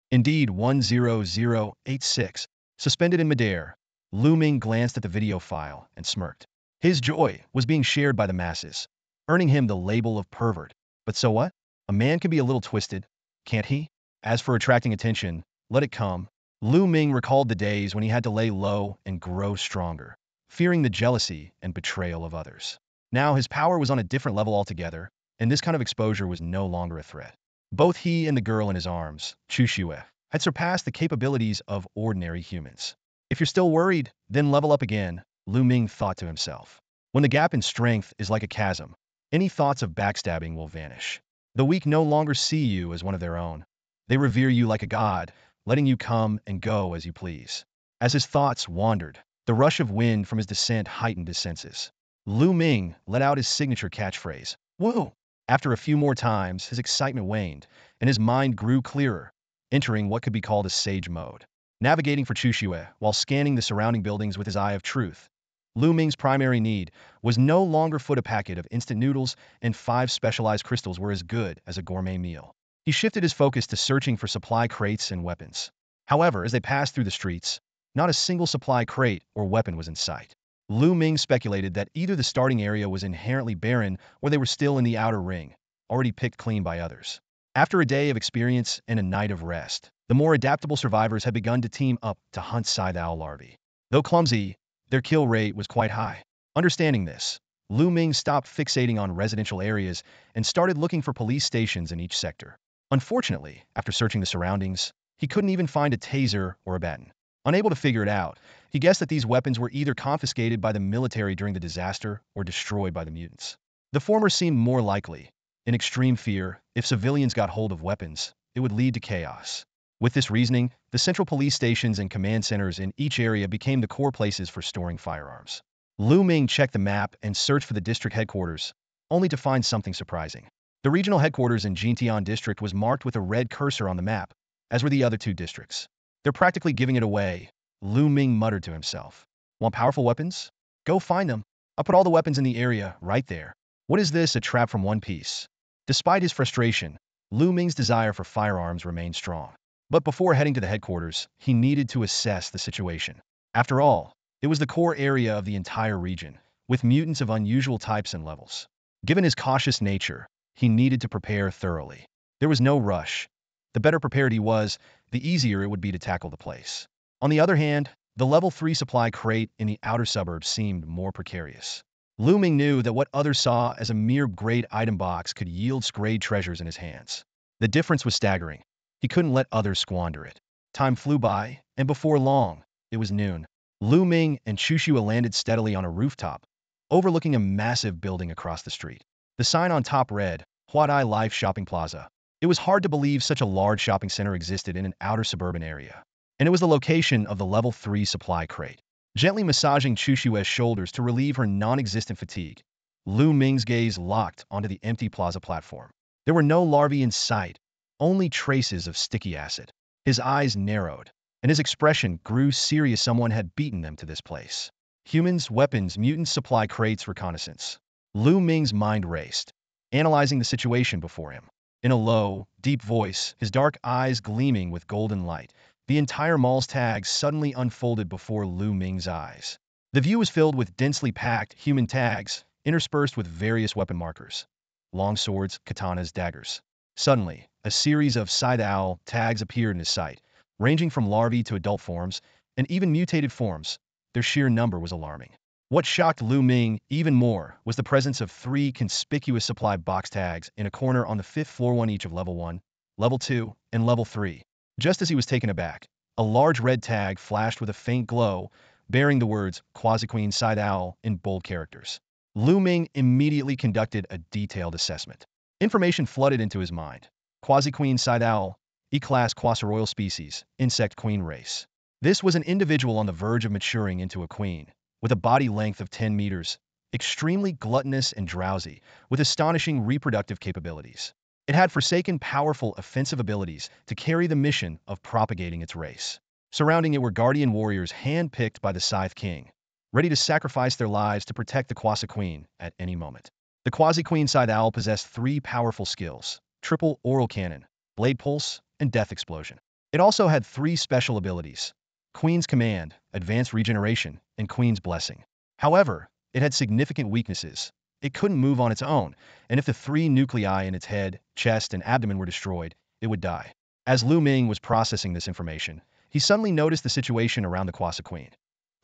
Indeed 10086. Suspended in midair, Lu Ming glanced at the video file and smirked. His joy was being shared by the masses, earning him the label of pervert. But so what? A man can be a little twisted, can't he? As for attracting attention, let it come. Lu Ming recalled the days when he had to lay low and grow stronger, fearing the jealousy and betrayal of others. Now his power was on a different level altogether, and this kind of exposure was no longer a threat. Both he and the girl in his arms, Chu Shui, had surpassed the capabilities of ordinary humans. If you're still worried, then level up again, Lu Ming thought to himself. When the gap in strength is like a chasm, any thoughts of backstabbing will vanish. The weak no longer see you as one of their own. They revere you like a god, letting you come and go as you please. As his thoughts wandered, the rush of wind from his descent heightened his senses. Lu Ming let out his signature catchphrase, "Whoa!" After a few more times, his excitement waned, and his mind grew clearer, entering what could be called a sage mode. Navigating for Chu Shui while scanning the surrounding buildings with his eye of truth, Lu Ming's primary need was no longer foot. A packet of instant noodles and 5 specialized crystals were as good as a gourmet meal. He shifted his focus to searching for supply crates and weapons. However, as they passed through the streets, not a single supply crate or weapon was in sight. Lu Ming speculated that either the starting area was inherently barren or they were still in the outer ring, already picked clean by others. After a day of experience and a night of rest, the more adaptable survivors had begun to team up to hunt scythe owl larvae. Though clumsy, their kill rate was quite high. Understanding this, Lu Ming stopped fixating on residential areas and started looking for police stations in each sector. Unfortunately, after searching the surroundings, he couldn't even find a taser or a baton. Unable to figure it out, he guessed that these weapons were either confiscated by the military during the disaster or destroyed by the mutants. The former seemed more likely. In extreme fear, if civilians got hold of weapons, it would lead to chaos. With this reasoning, the central police stations and command centers in each area became the core places for storing firearms. Lu Ming checked the map and searched for the district headquarters, only to find something surprising. The regional headquarters in Jintian district was marked with a red cursor on the map, as were the other 2 districts. They're practically giving it away, Lu Ming muttered to himself. Want powerful weapons? Go find them. I put all the weapons in the area, right there. What is this, a trap from One Piece? Despite his frustration, Lu Ming's desire for firearms remained strong. But before heading to the headquarters, he needed to assess the situation. After all, it was the core area of the entire region, with mutants of unusual types and levels. Given his cautious nature, he needed to prepare thoroughly. There was no rush. The better prepared he was, the easier it would be to tackle the place. On the other hand, the level 3 supply crate in the outer suburbs seemed more precarious. Lu Ming knew that what others saw as a mere grade item box could yield grade treasures in his hands. The difference was staggering. He couldn't let others squander it. Time flew by, and before long, it was noon. Lu Ming and Chushua landed steadily on a rooftop, overlooking a massive building across the street. The sign on top read, Huadai Life Shopping Plaza. It was hard to believe such a large shopping center existed in an outer suburban area. And it was the location of the level 3 supply crate. Gently massaging Chushua's shoulders to relieve her non-existent fatigue, Lu Ming's gaze locked onto the empty plaza platform. There were no larvae in sight, only traces of sticky acid. His eyes narrowed, and his expression grew serious. Someone had beaten them to this place. Humans, weapons, mutants, supply crates, reconnaissance. Lu Ming's mind raced, analyzing the situation before him. In a low, deep voice, his dark eyes gleaming with golden light, the entire mall's tags suddenly unfolded before Lu Ming's eyes. The view was filled with densely packed human tags, interspersed with various weapon markers. Long swords, katanas, daggers. Suddenly, a series of side owl tags appeared in his sight, ranging from larvae to adult forms, and even mutated forms. Their sheer number was alarming. What shocked Lu Ming even more was the presence of 3 conspicuous supply box tags in a corner on the 5th floor, one each of level 1, level 2, and level 3. Just as he was taken aback, a large red tag flashed with a faint glow, bearing the words Quasi-Queen Side Owl in bold characters. Lu Ming immediately conducted a detailed assessment. Information flooded into his mind. Quasi-Queen Side Owl, E-Class Quasi-Royal Species, Insect Queen Race. This was an individual on the verge of maturing into a queen, with a body length of 10 meters, extremely gluttonous and drowsy, with astonishing reproductive capabilities. It had forsaken powerful offensive abilities to carry the mission of propagating its race. Surrounding it were guardian warriors hand-picked by the Scythe King, ready to sacrifice their lives to protect the Quasi-Queen at any moment. The Quasi-Queen Side Owl possessed 3 powerful skills: triple oral cannon, blade pulse, and death explosion. It also had 3 special abilities: Queen's Command, Advanced Regeneration, and Queen's Blessing. However, it had significant weaknesses. It couldn't move on its own, and if the 3 nuclei in its head, chest, and abdomen were destroyed, it would die. As Lu Ming was processing this information, he suddenly noticed the situation around the Quasi-Queen.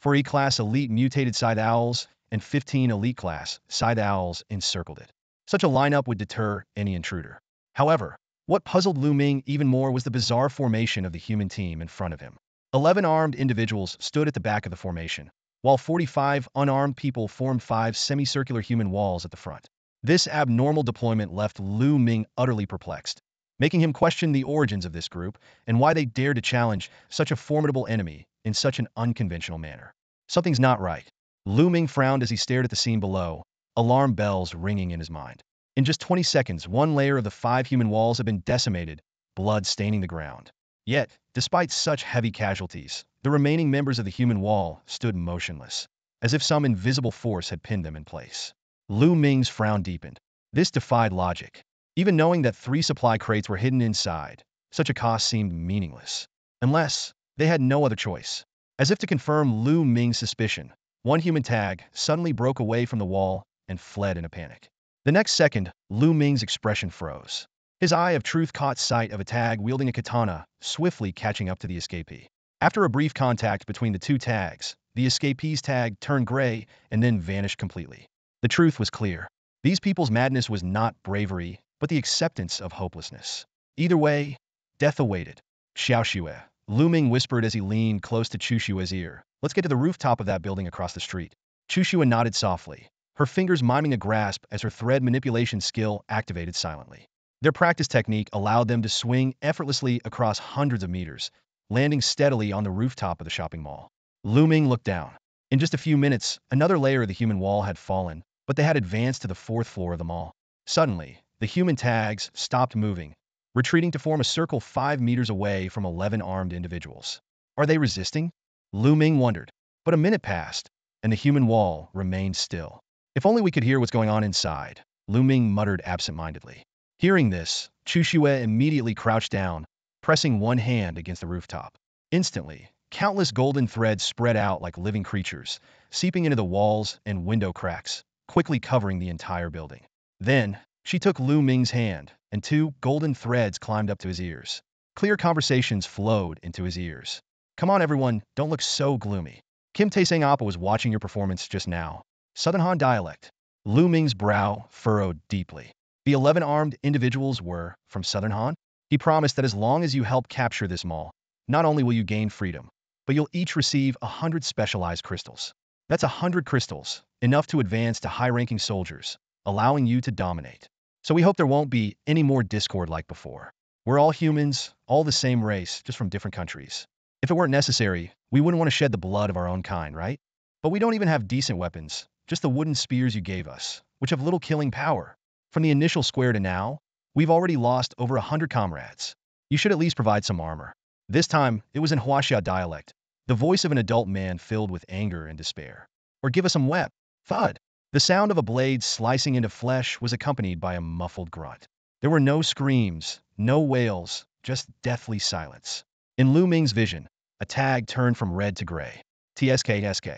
4 E-Class Elite Mutated Side Owls and 15 Elite Class Side Owls encircled it. Such a lineup would deter any intruder. However, what puzzled Lu Ming even more was the bizarre formation of the human team in front of him. 11 armed individuals stood at the back of the formation, while 45 unarmed people formed 5 semicircular human walls at the front. This abnormal deployment left Lu Ming utterly perplexed, making him question the origins of this group and why they dared to challenge such a formidable enemy in such an unconventional manner. Something's not right. Lu Ming frowned as he stared at the scene below, alarm bells ringing in his mind. In just 20 seconds, one layer of the 5 human walls had been decimated, blood staining the ground. Yet, despite such heavy casualties, the remaining members of the human wall stood motionless, as if some invisible force had pinned them in place. Lu Ming's frown deepened. This defied logic. Even knowing that 3 supply crates were hidden inside, such a cost seemed meaningless. Unless they had no other choice. As if to confirm Lu Ming's suspicion, one human tag suddenly broke away from the wall and fled in a panic. The next second, Lu Ming's expression froze. His eye of truth caught sight of a tag wielding a katana, swiftly catching up to the escapee. After a brief contact between the 2 tags, the escapee's tag turned gray and then vanished completely. The truth was clear. These people's madness was not bravery, but the acceptance of hopelessness. Either way, death awaited. Xiaoxue, Lu Ming whispered as he leaned close to Chushua's ear. Let's get to the rooftop of that building across the street. Chushua nodded softly, her fingers miming a grasp as her thread manipulation skill activated silently. Their practice technique allowed them to swing effortlessly across hundreds of meters, landing steadily on the rooftop of the shopping mall. Lu Ming looked down. In just a few minutes, another layer of the human wall had fallen, but they had advanced to the 4th floor of the mall. Suddenly, the human tags stopped moving, retreating to form a circle 5 meters away from 11 armed individuals. Are they resisting? Lu Ming wondered. But a minute passed, and the human wall remained still. If only we could hear what's going on inside, Lu Ming muttered absent-mindedly. Hearing this, Chushue immediately crouched down, pressing one hand against the rooftop. Instantly, countless golden threads spread out like living creatures, seeping into the walls and window cracks, quickly covering the entire building. Then, she took Lu Ming's hand, and two golden threads climbed up to his ears. Clear conversations flowed into his ears. Come on, everyone, don't look so gloomy. Kim Taesang Appa was watching your performance just now. Southern Han dialect. Lu Ming's brow furrowed deeply. The 11 armed individuals were from Southern Han? He promised that as long as you help capture this mall, not only will you gain freedom, but you'll each receive 100 specialized crystals. That's 100 crystals, enough to advance to high-ranking soldiers, allowing you to dominate. So we hope there won't be any more discord like before. We're all humans, all the same race, just from different countries. If it weren't necessary, we wouldn't want to shed the blood of our own kind, right? But we don't even have decent weapons, just the wooden spears you gave us, which have little killing power. From the initial square to now, we've already lost over 100 comrades. You should at least provide some armor. This time, it was in Huaxia dialect, the voice of an adult man filled with anger and despair. Or give us some web. Thud. The sound of a blade slicing into flesh was accompanied by a muffled grunt. There were no screams, no wails, just deathly silence. In Lu Ming's vision, a tag turned from red to gray. TSK.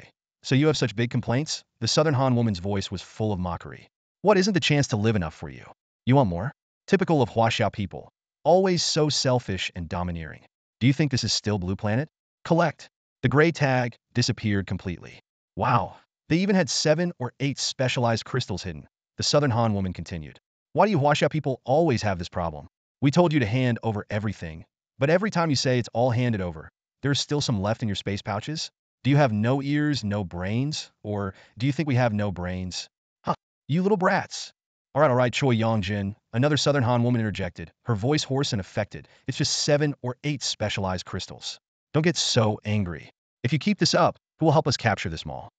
So you have such big complaints? The Southern Han woman's voice was full of mockery. What isn't the chance to live enough for you? You want more? Typical of Huaxia people. Always so selfish and domineering. Do you think this is still Blue Planet? Collect. The gray tag disappeared completely. Wow. They even had 7 or 8 specialized crystals hidden. The Southern Han woman continued. Why do you Huaxia people always have this problem? We told you to hand over everything, but every time you say it's all handed over, there's still some left in your space pouches? Do you have no ears, no brains? Or do you think we have no brains? Huh, you little brats. All right, Choi Yongjin, another Southern Han woman interjected, her voice hoarse and affected. It's just 7 or 8 specialized crystals. Don't get so angry. If you keep this up, who will help us capture this mall?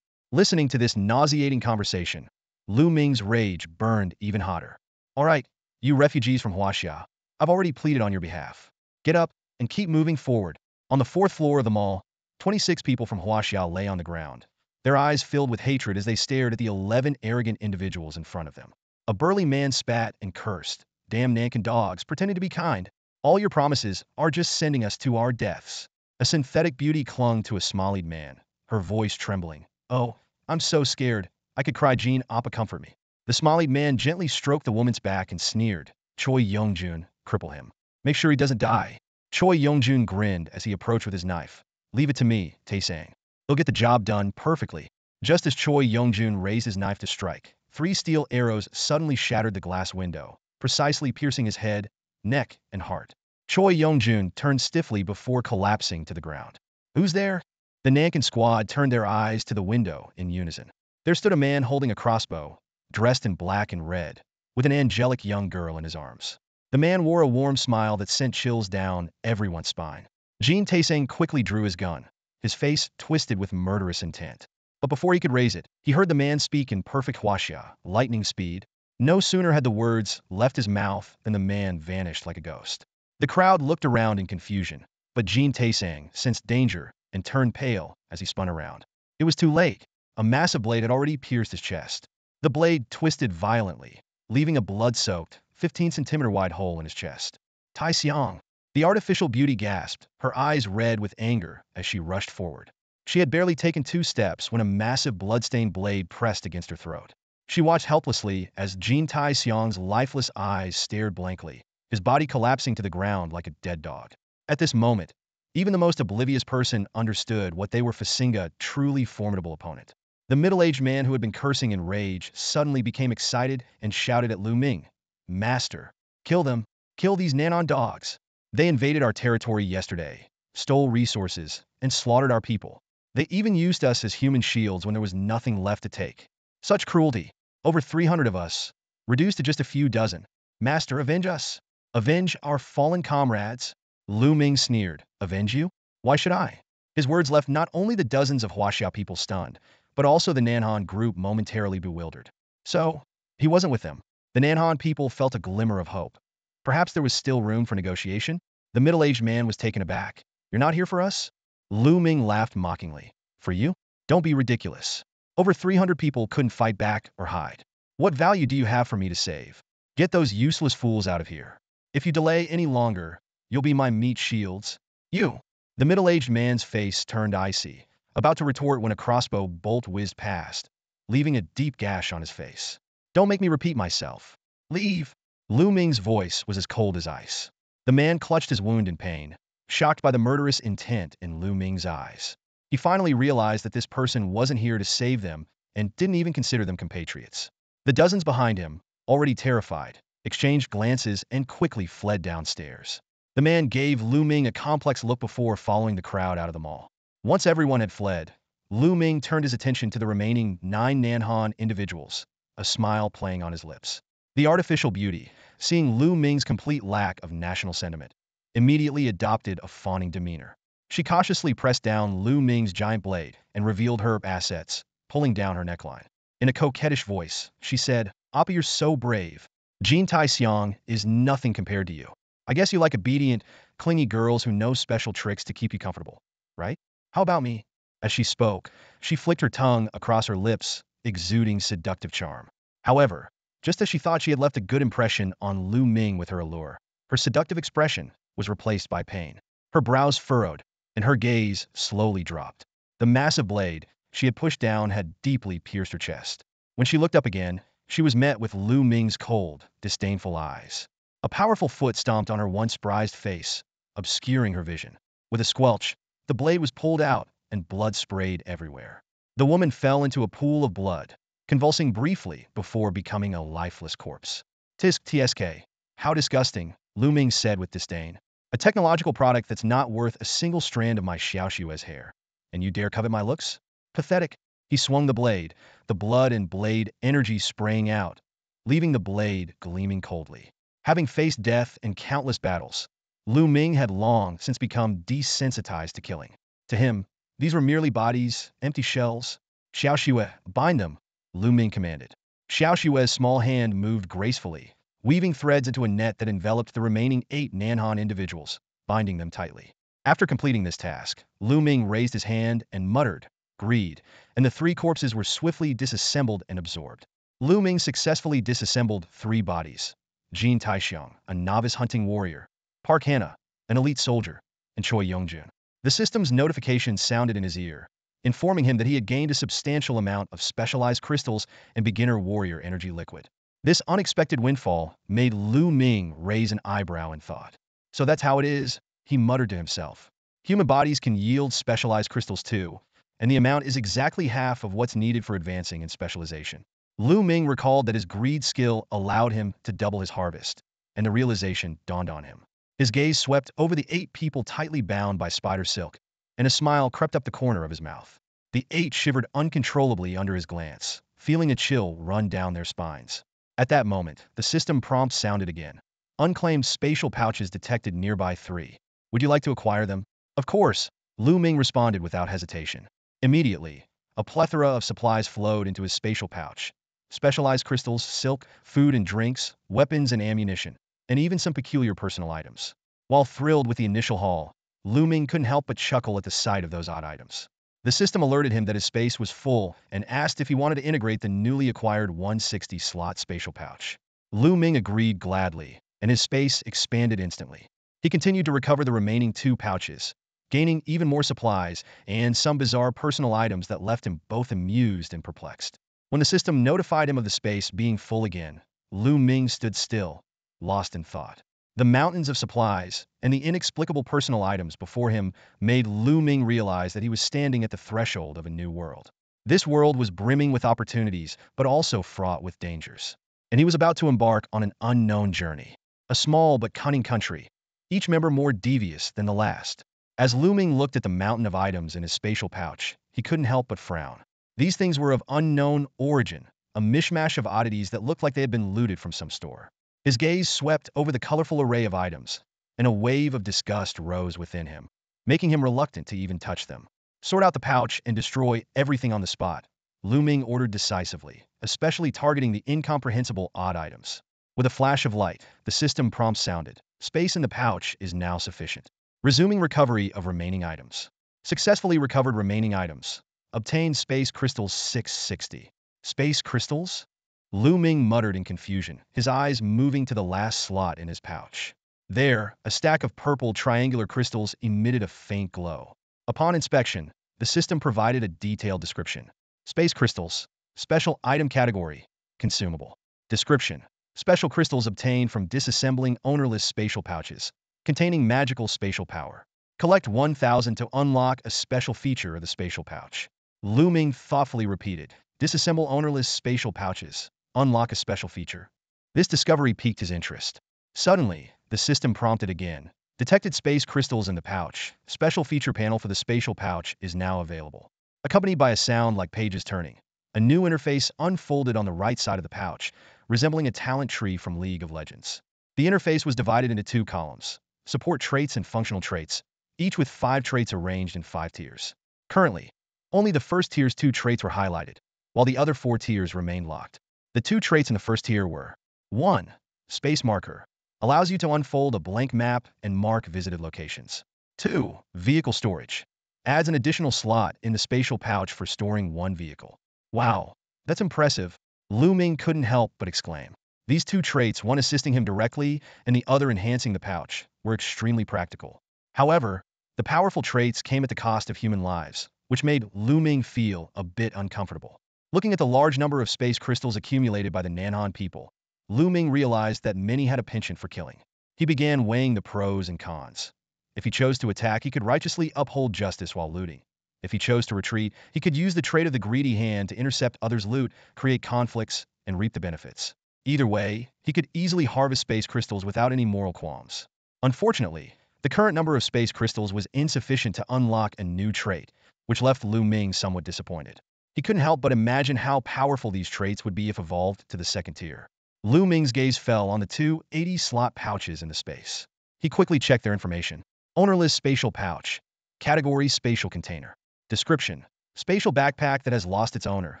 Listening to this nauseating conversation, Lu Ming's rage burned even hotter. All right, you refugees from Huaxia, I've already pleaded on your behalf. Get up and keep moving forward. On the 4th floor of the mall, 26 people from Huaxia lay on the ground, their eyes filled with hatred as they stared at the 11 arrogant individuals in front of them. A burly man spat and cursed. Damn Nankin dogs, pretending to be kind. All your promises are just sending us to our deaths. A synthetic beauty clung to a smiley man, her voice trembling. Oh, I'm so scared. I could cry. Jean Appa, comfort me. The smiley man gently stroked the woman's back and sneered. Choi Yongjun, cripple him. Make sure he doesn't die. Choi Yongjun grinned as he approached with his knife. Leave it to me, Taesang. He'll get the job done perfectly. Just as Choi Yongjun raised his knife to strike, 3 steel arrows suddenly shattered the glass window, precisely piercing his head, neck, and heart. Choi Yongjun turned stiffly before collapsing to the ground. Who's there? The Nankin squad turned their eyes to the window in unison. There stood a man holding a crossbow, dressed in black and red, with an angelic young girl in his arms. The man wore a warm smile that sent chills down everyone's spine. Jean Taesang quickly drew his gun, his face twisted with murderous intent. But before he could raise it, he heard the man speak in perfect Huaxia, lightning speed. No sooner had the words left his mouth than the man vanished like a ghost. The crowd looked around in confusion, but Jean Taesang sensed danger and turned pale as he spun around. It was too late. A massive blade had already pierced his chest. The blade twisted violently, leaving a blood-soaked, 15-centimeter wide hole in his chest. Tai Xiang. The artificial beauty gasped, her eyes red with anger as she rushed forward. She had barely taken 2 steps when a massive blood-stained blade pressed against her throat. She watched helplessly as Jean Tai Xiang's lifeless eyes stared blankly, his body collapsing to the ground like a dead dog. At this moment, even the most oblivious person understood what they were facing a truly formidable opponent. The middle-aged man who had been cursing in rage suddenly became excited and shouted at Lu Ming. Master, kill them, kill these Nanon dogs. They invaded our territory yesterday, stole resources, and slaughtered our people. They even used us as human shields when there was nothing left to take. Such cruelty. Over 300 of us, reduced to just a few dozen. Master, avenge us. Avenge our fallen comrades. Lu Ming sneered. Avenge you? Why should I? His words left not only the dozens of Huaxia people stunned, but also the Nanhan group momentarily bewildered. So, he wasn't with them. The Nanhan people felt a glimmer of hope. Perhaps there was still room for negotiation? The middle-aged man was taken aback. You're not here for us? Lu Ming laughed mockingly. For you? Don't be ridiculous. Over 300 people couldn't fight back or hide. What value do you have for me to save? Get those useless fools out of here. If you delay any longer, You'll be my meat shields. You! The middle-aged man's face turned icy, about to retort when a crossbow bolt whizzed past, leaving a deep gash on his face. Don't make me repeat myself. Leave! Lu Ming's voice was as cold as ice. The man clutched his wound in pain, shocked by the murderous intent in Lu Ming's eyes. He finally realized that this person wasn't here to save them and didn't even consider them compatriots. The dozens behind him, already terrified, exchanged glances and quickly fled downstairs. The man gave Lu Ming a complex look before following the crowd out of the mall. Once everyone had fled, Lu Ming turned his attention to the remaining 9 Nanhan individuals, a smile playing on his lips. The artificial beauty, seeing Lu Ming's complete lack of national sentiment, immediately adopted a fawning demeanor. She cautiously pressed down Lu Ming's giant blade and revealed her assets, pulling down her neckline. In a coquettish voice, she said, "Appa, you're so brave. Jin Tai Xiang is nothing compared to you. I guess you like obedient, clingy girls who know special tricks to keep you comfortable, right? How about me?" As she spoke, she flicked her tongue across her lips, exuding seductive charm. However, just as she thought she had left a good impression on Lu Ming with her allure, her seductive expression was replaced by pain. Her brows furrowed, and her gaze slowly dropped. The massive blade she had pushed down had deeply pierced her chest. When she looked up again, she was met with Lu Ming's cold, disdainful eyes. A powerful foot stomped on her once prized face, obscuring her vision. With a squelch, the blade was pulled out, and blood sprayed everywhere. The woman fell into a pool of blood, convulsing briefly before becoming a lifeless corpse. Tisk tsk. How disgusting, Lu Ming said with disdain. A technological product that's not worth a single strand of my Xiaoshua's hair. And you dare covet my looks? Pathetic. He swung the blade, the blood and blade energy spraying out, leaving the blade gleaming coldly. Having faced death in countless battles, Lu Ming had long since become desensitized to killing. To him, these were merely bodies, empty shells. Xiaoxue, bind them, Lu Ming commanded. Xiaoxue's small hand moved gracefully, weaving threads into a net that enveloped the remaining 8 Nanhan individuals, binding them tightly. After completing this task, Lu Ming raised his hand and muttered, "Greed," and the 3 corpses were swiftly disassembled and absorbed. Lu Ming successfully disassembled 3 bodies: Jin Taixiang, a novice hunting warrior; Park Hannah, an elite soldier; and Choi Yongjun. The system's notification sounded in his ear, informing him that he had gained a substantial amount of specialized crystals and beginner warrior energy liquid. This unexpected windfall made Lu Ming raise an eyebrow in thought. So that's how it is, he muttered to himself. Human bodies can yield specialized crystals too, and the amount is exactly half of what's needed for advancing in specialization. Lu Ming recalled that his greed skill allowed him to double his harvest, and the realization dawned on him. His gaze swept over the 8 people tightly bound by spider silk, and a smile crept up the corner of his mouth. The 8 shivered uncontrollably under his glance, feeling a chill run down their spines. At that moment, the system prompt sounded again. Unclaimed spatial pouches detected nearby 3. Would you like to acquire them? Of course, Lu Ming responded without hesitation. Immediately, a plethora of supplies flowed into his spatial pouch. Specialized crystals, silk, food and drinks, weapons and ammunition, and even some peculiar personal items. While thrilled with the initial haul, Lu Ming couldn't help but chuckle at the sight of those odd items. The system alerted him that his space was full and asked if he wanted to integrate the newly acquired 160-slot spatial pouch. Lu Ming agreed gladly, and his space expanded instantly. He continued to recover the remaining 2 pouches, gaining even more supplies and some bizarre personal items that left him both amused and perplexed. When the system notified him of the space being full again, Lu Ming stood still, lost in thought. The mountains of supplies and the inexplicable personal items before him made Lu Ming realize that he was standing at the threshold of a new world. This world was brimming with opportunities, but also fraught with dangers. And he was about to embark on an unknown journey. A small but cunning country, each member more devious than the last. As Lu Ming looked at the mountain of items in his spatial pouch, he couldn't help but frown. These things were of unknown origin, a mishmash of oddities that looked like they had been looted from some store. His gaze swept over the colorful array of items, and a wave of disgust rose within him, making him reluctant to even touch them. Sort out the pouch and destroy everything on the spot, Lu Ming ordered decisively, especially targeting the incomprehensible odd items. With a flash of light, the system prompt sounded. Space in the pouch is now sufficient. Resuming recovery of remaining items. Successfully recovered remaining items. Obtained space crystals 660. Space crystals? Lu Ming muttered in confusion, his eyes moving to the last slot in his pouch. There, a stack of purple triangular crystals emitted a faint glow. Upon inspection, the system provided a detailed description. Space crystals. Special item category. Consumable. Description. Special crystals obtained from disassembling ownerless spatial pouches, containing magical spatial power. Collect 1,000 to unlock a special feature of the spatial pouch. Lu Ming thoughtfully repeated, disassemble ownerless spatial pouches. Unlock a special feature. This discovery piqued his interest. Suddenly, the system prompted again. Detected space crystals in the pouch. Special feature panel for the spatial pouch is now available. Accompanied by a sound like pages turning. A new interface unfolded on the right side of the pouch, resembling a talent tree from League of Legends. The interface was divided into 2 columns. Support traits and functional traits, each with 5 traits arranged in 5 tiers. Currently, only the first tier's 2 traits were highlighted, while the other 4 tiers remained locked. The 2 traits in the first tier were 1. Space Marker. Allows you to unfold a blank map and mark visited locations. 2. Vehicle Storage. Adds an additional slot in the spatial pouch for storing 1 vehicle. Wow, that's impressive. Lu Ming couldn't help but exclaim. These 2 traits, one assisting him directly and the other enhancing the pouch, were extremely practical. However, the powerful traits came at the cost of human lives, which made Lu Ming feel a bit uncomfortable. Looking at the large number of space crystals accumulated by the Nanhan people, Lu Ming realized that many had a penchant for killing. He began weighing the pros and cons. If he chose to attack, he could righteously uphold justice while looting. If he chose to retreat, he could use the trait of the greedy hand to intercept others' loot, create conflicts, and reap the benefits. Either way, he could easily harvest space crystals without any moral qualms. Unfortunately, the current number of space crystals was insufficient to unlock a new trait, which left Lu Ming somewhat disappointed. He couldn't help but imagine how powerful these traits would be if evolved to the second tier. Lu Ming's gaze fell on the 2 80-slot pouches in the space. He quickly checked their information. Ownerless spatial pouch. Category spatial container. Description. Spatial backpack that has lost its owner.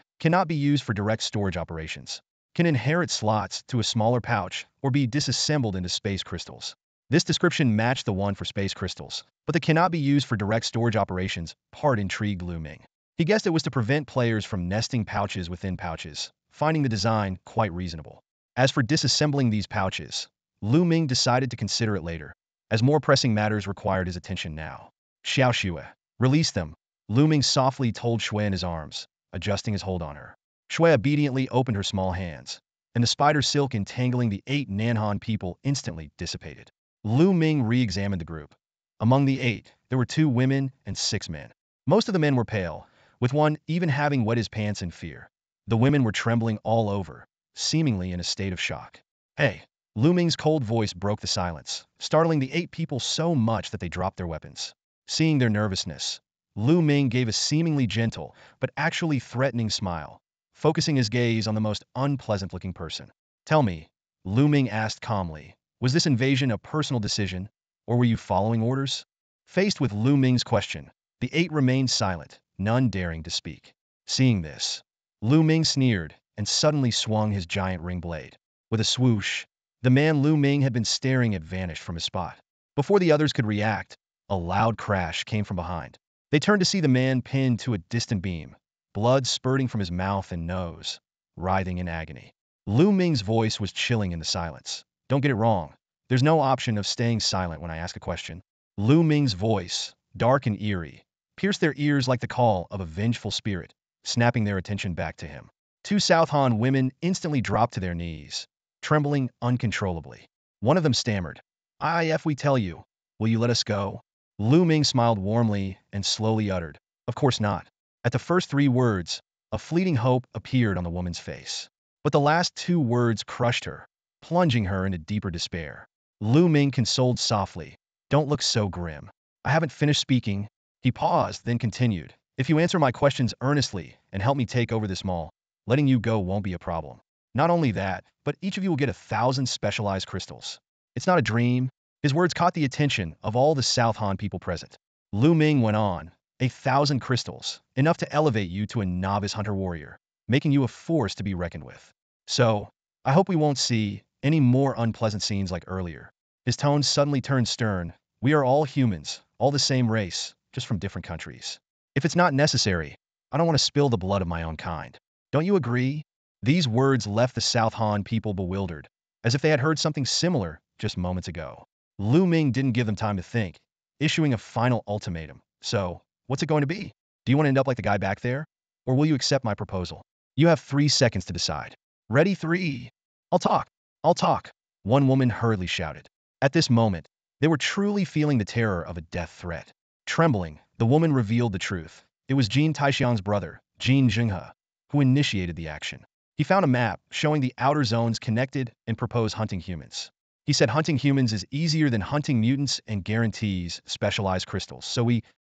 Cannot be used for direct storage operations. Can inherit slots to a smaller pouch or be disassembled into space crystals. This description matched the one for space crystals, but the cannot be used for direct storage operations part intrigued Lu Ming. He guessed it was to prevent players from nesting pouches within pouches, finding the design quite reasonable. As for disassembling these pouches, Lu Ming decided to consider it later, as more pressing matters required his attention now. Xiao Xue, release them, Lu Ming softly told Xue in his arms, adjusting his hold on her. Xue obediently opened her small hands, and the spider silk entangling the 8 Nanhan people instantly dissipated. Lu Ming re-examined the group. Among the 8, there were 2 women and 6 men. Most of the men were pale, with one even having wet his pants in fear. The women were trembling all over, seemingly in a state of shock. Hey! Lu Ming's cold voice broke the silence, startling the 8 people so much that they dropped their weapons. Seeing their nervousness, Lu Ming gave a seemingly gentle, but actually threatening smile, focusing his gaze on the most unpleasant-looking person. Tell me, Lu Ming asked calmly, was this invasion a personal decision, or were you following orders? Faced with Lu Ming's question, the 8 remained silent, none daring to speak. Seeing this, Lu Ming sneered and suddenly swung his giant ring blade. With a swoosh, the man Lu Ming had been staring at vanished from his spot. Before the others could react, a loud crash came from behind. They turned to see the man pinned to a distant beam, blood spurting from his mouth and nose, writhing in agony. Lu Ming's voice was chilling in the silence. Don't get it wrong. There's no option of staying silent when I ask a question. Lu Ming's voice, dark and eerie, pierced their ears like the call of a vengeful spirit, snapping their attention back to him. 2 South Han women instantly dropped to their knees, trembling uncontrollably. One of them stammered, "If we tell you, will you let us go?" Lu Ming smiled warmly and slowly uttered, "Of course not." At the first 3 words, a fleeting hope appeared on the woman's face. But the last 2 words crushed her, plunging her into deeper despair. Lu Ming consoled softly, "Don't look so grim. I haven't finished speaking." He paused, then continued, "If you answer my questions earnestly and help me take over this mall, letting you go won't be a problem. Not only that, but each of you will get 1,000 specialized crystals. It's not a dream." His words caught the attention of all the South Han people present. Lu Ming went on, 1,000 crystals, enough to elevate you to a novice hunter-warrior, making you a force to be reckoned with. So, I hope we won't see any more unpleasant scenes like earlier. His tone suddenly turned stern. We are all humans, all the same race, just from different countries. If it's not necessary, I don't want to spill the blood of my own kind. Don't you agree? These words left the South Han people bewildered, as if they had heard something similar just moments ago. Lu Ming didn't give them time to think, issuing a final ultimatum. So, what's it going to be? Do you want to end up like the guy back there? Or will you accept my proposal? You have 3 seconds to decide. Ready? 3. I'll talk. I'll talk. One woman hurriedly shouted. At this moment, they were truly feeling the terror of a death threat. Trembling, the woman revealed the truth. It was Jin Taixiang's brother, Jin Jinghe, who initiated the action. He found a map showing the outer zones connected and proposed hunting humans. He said hunting humans is easier than hunting mutants and guarantees specialized crystals.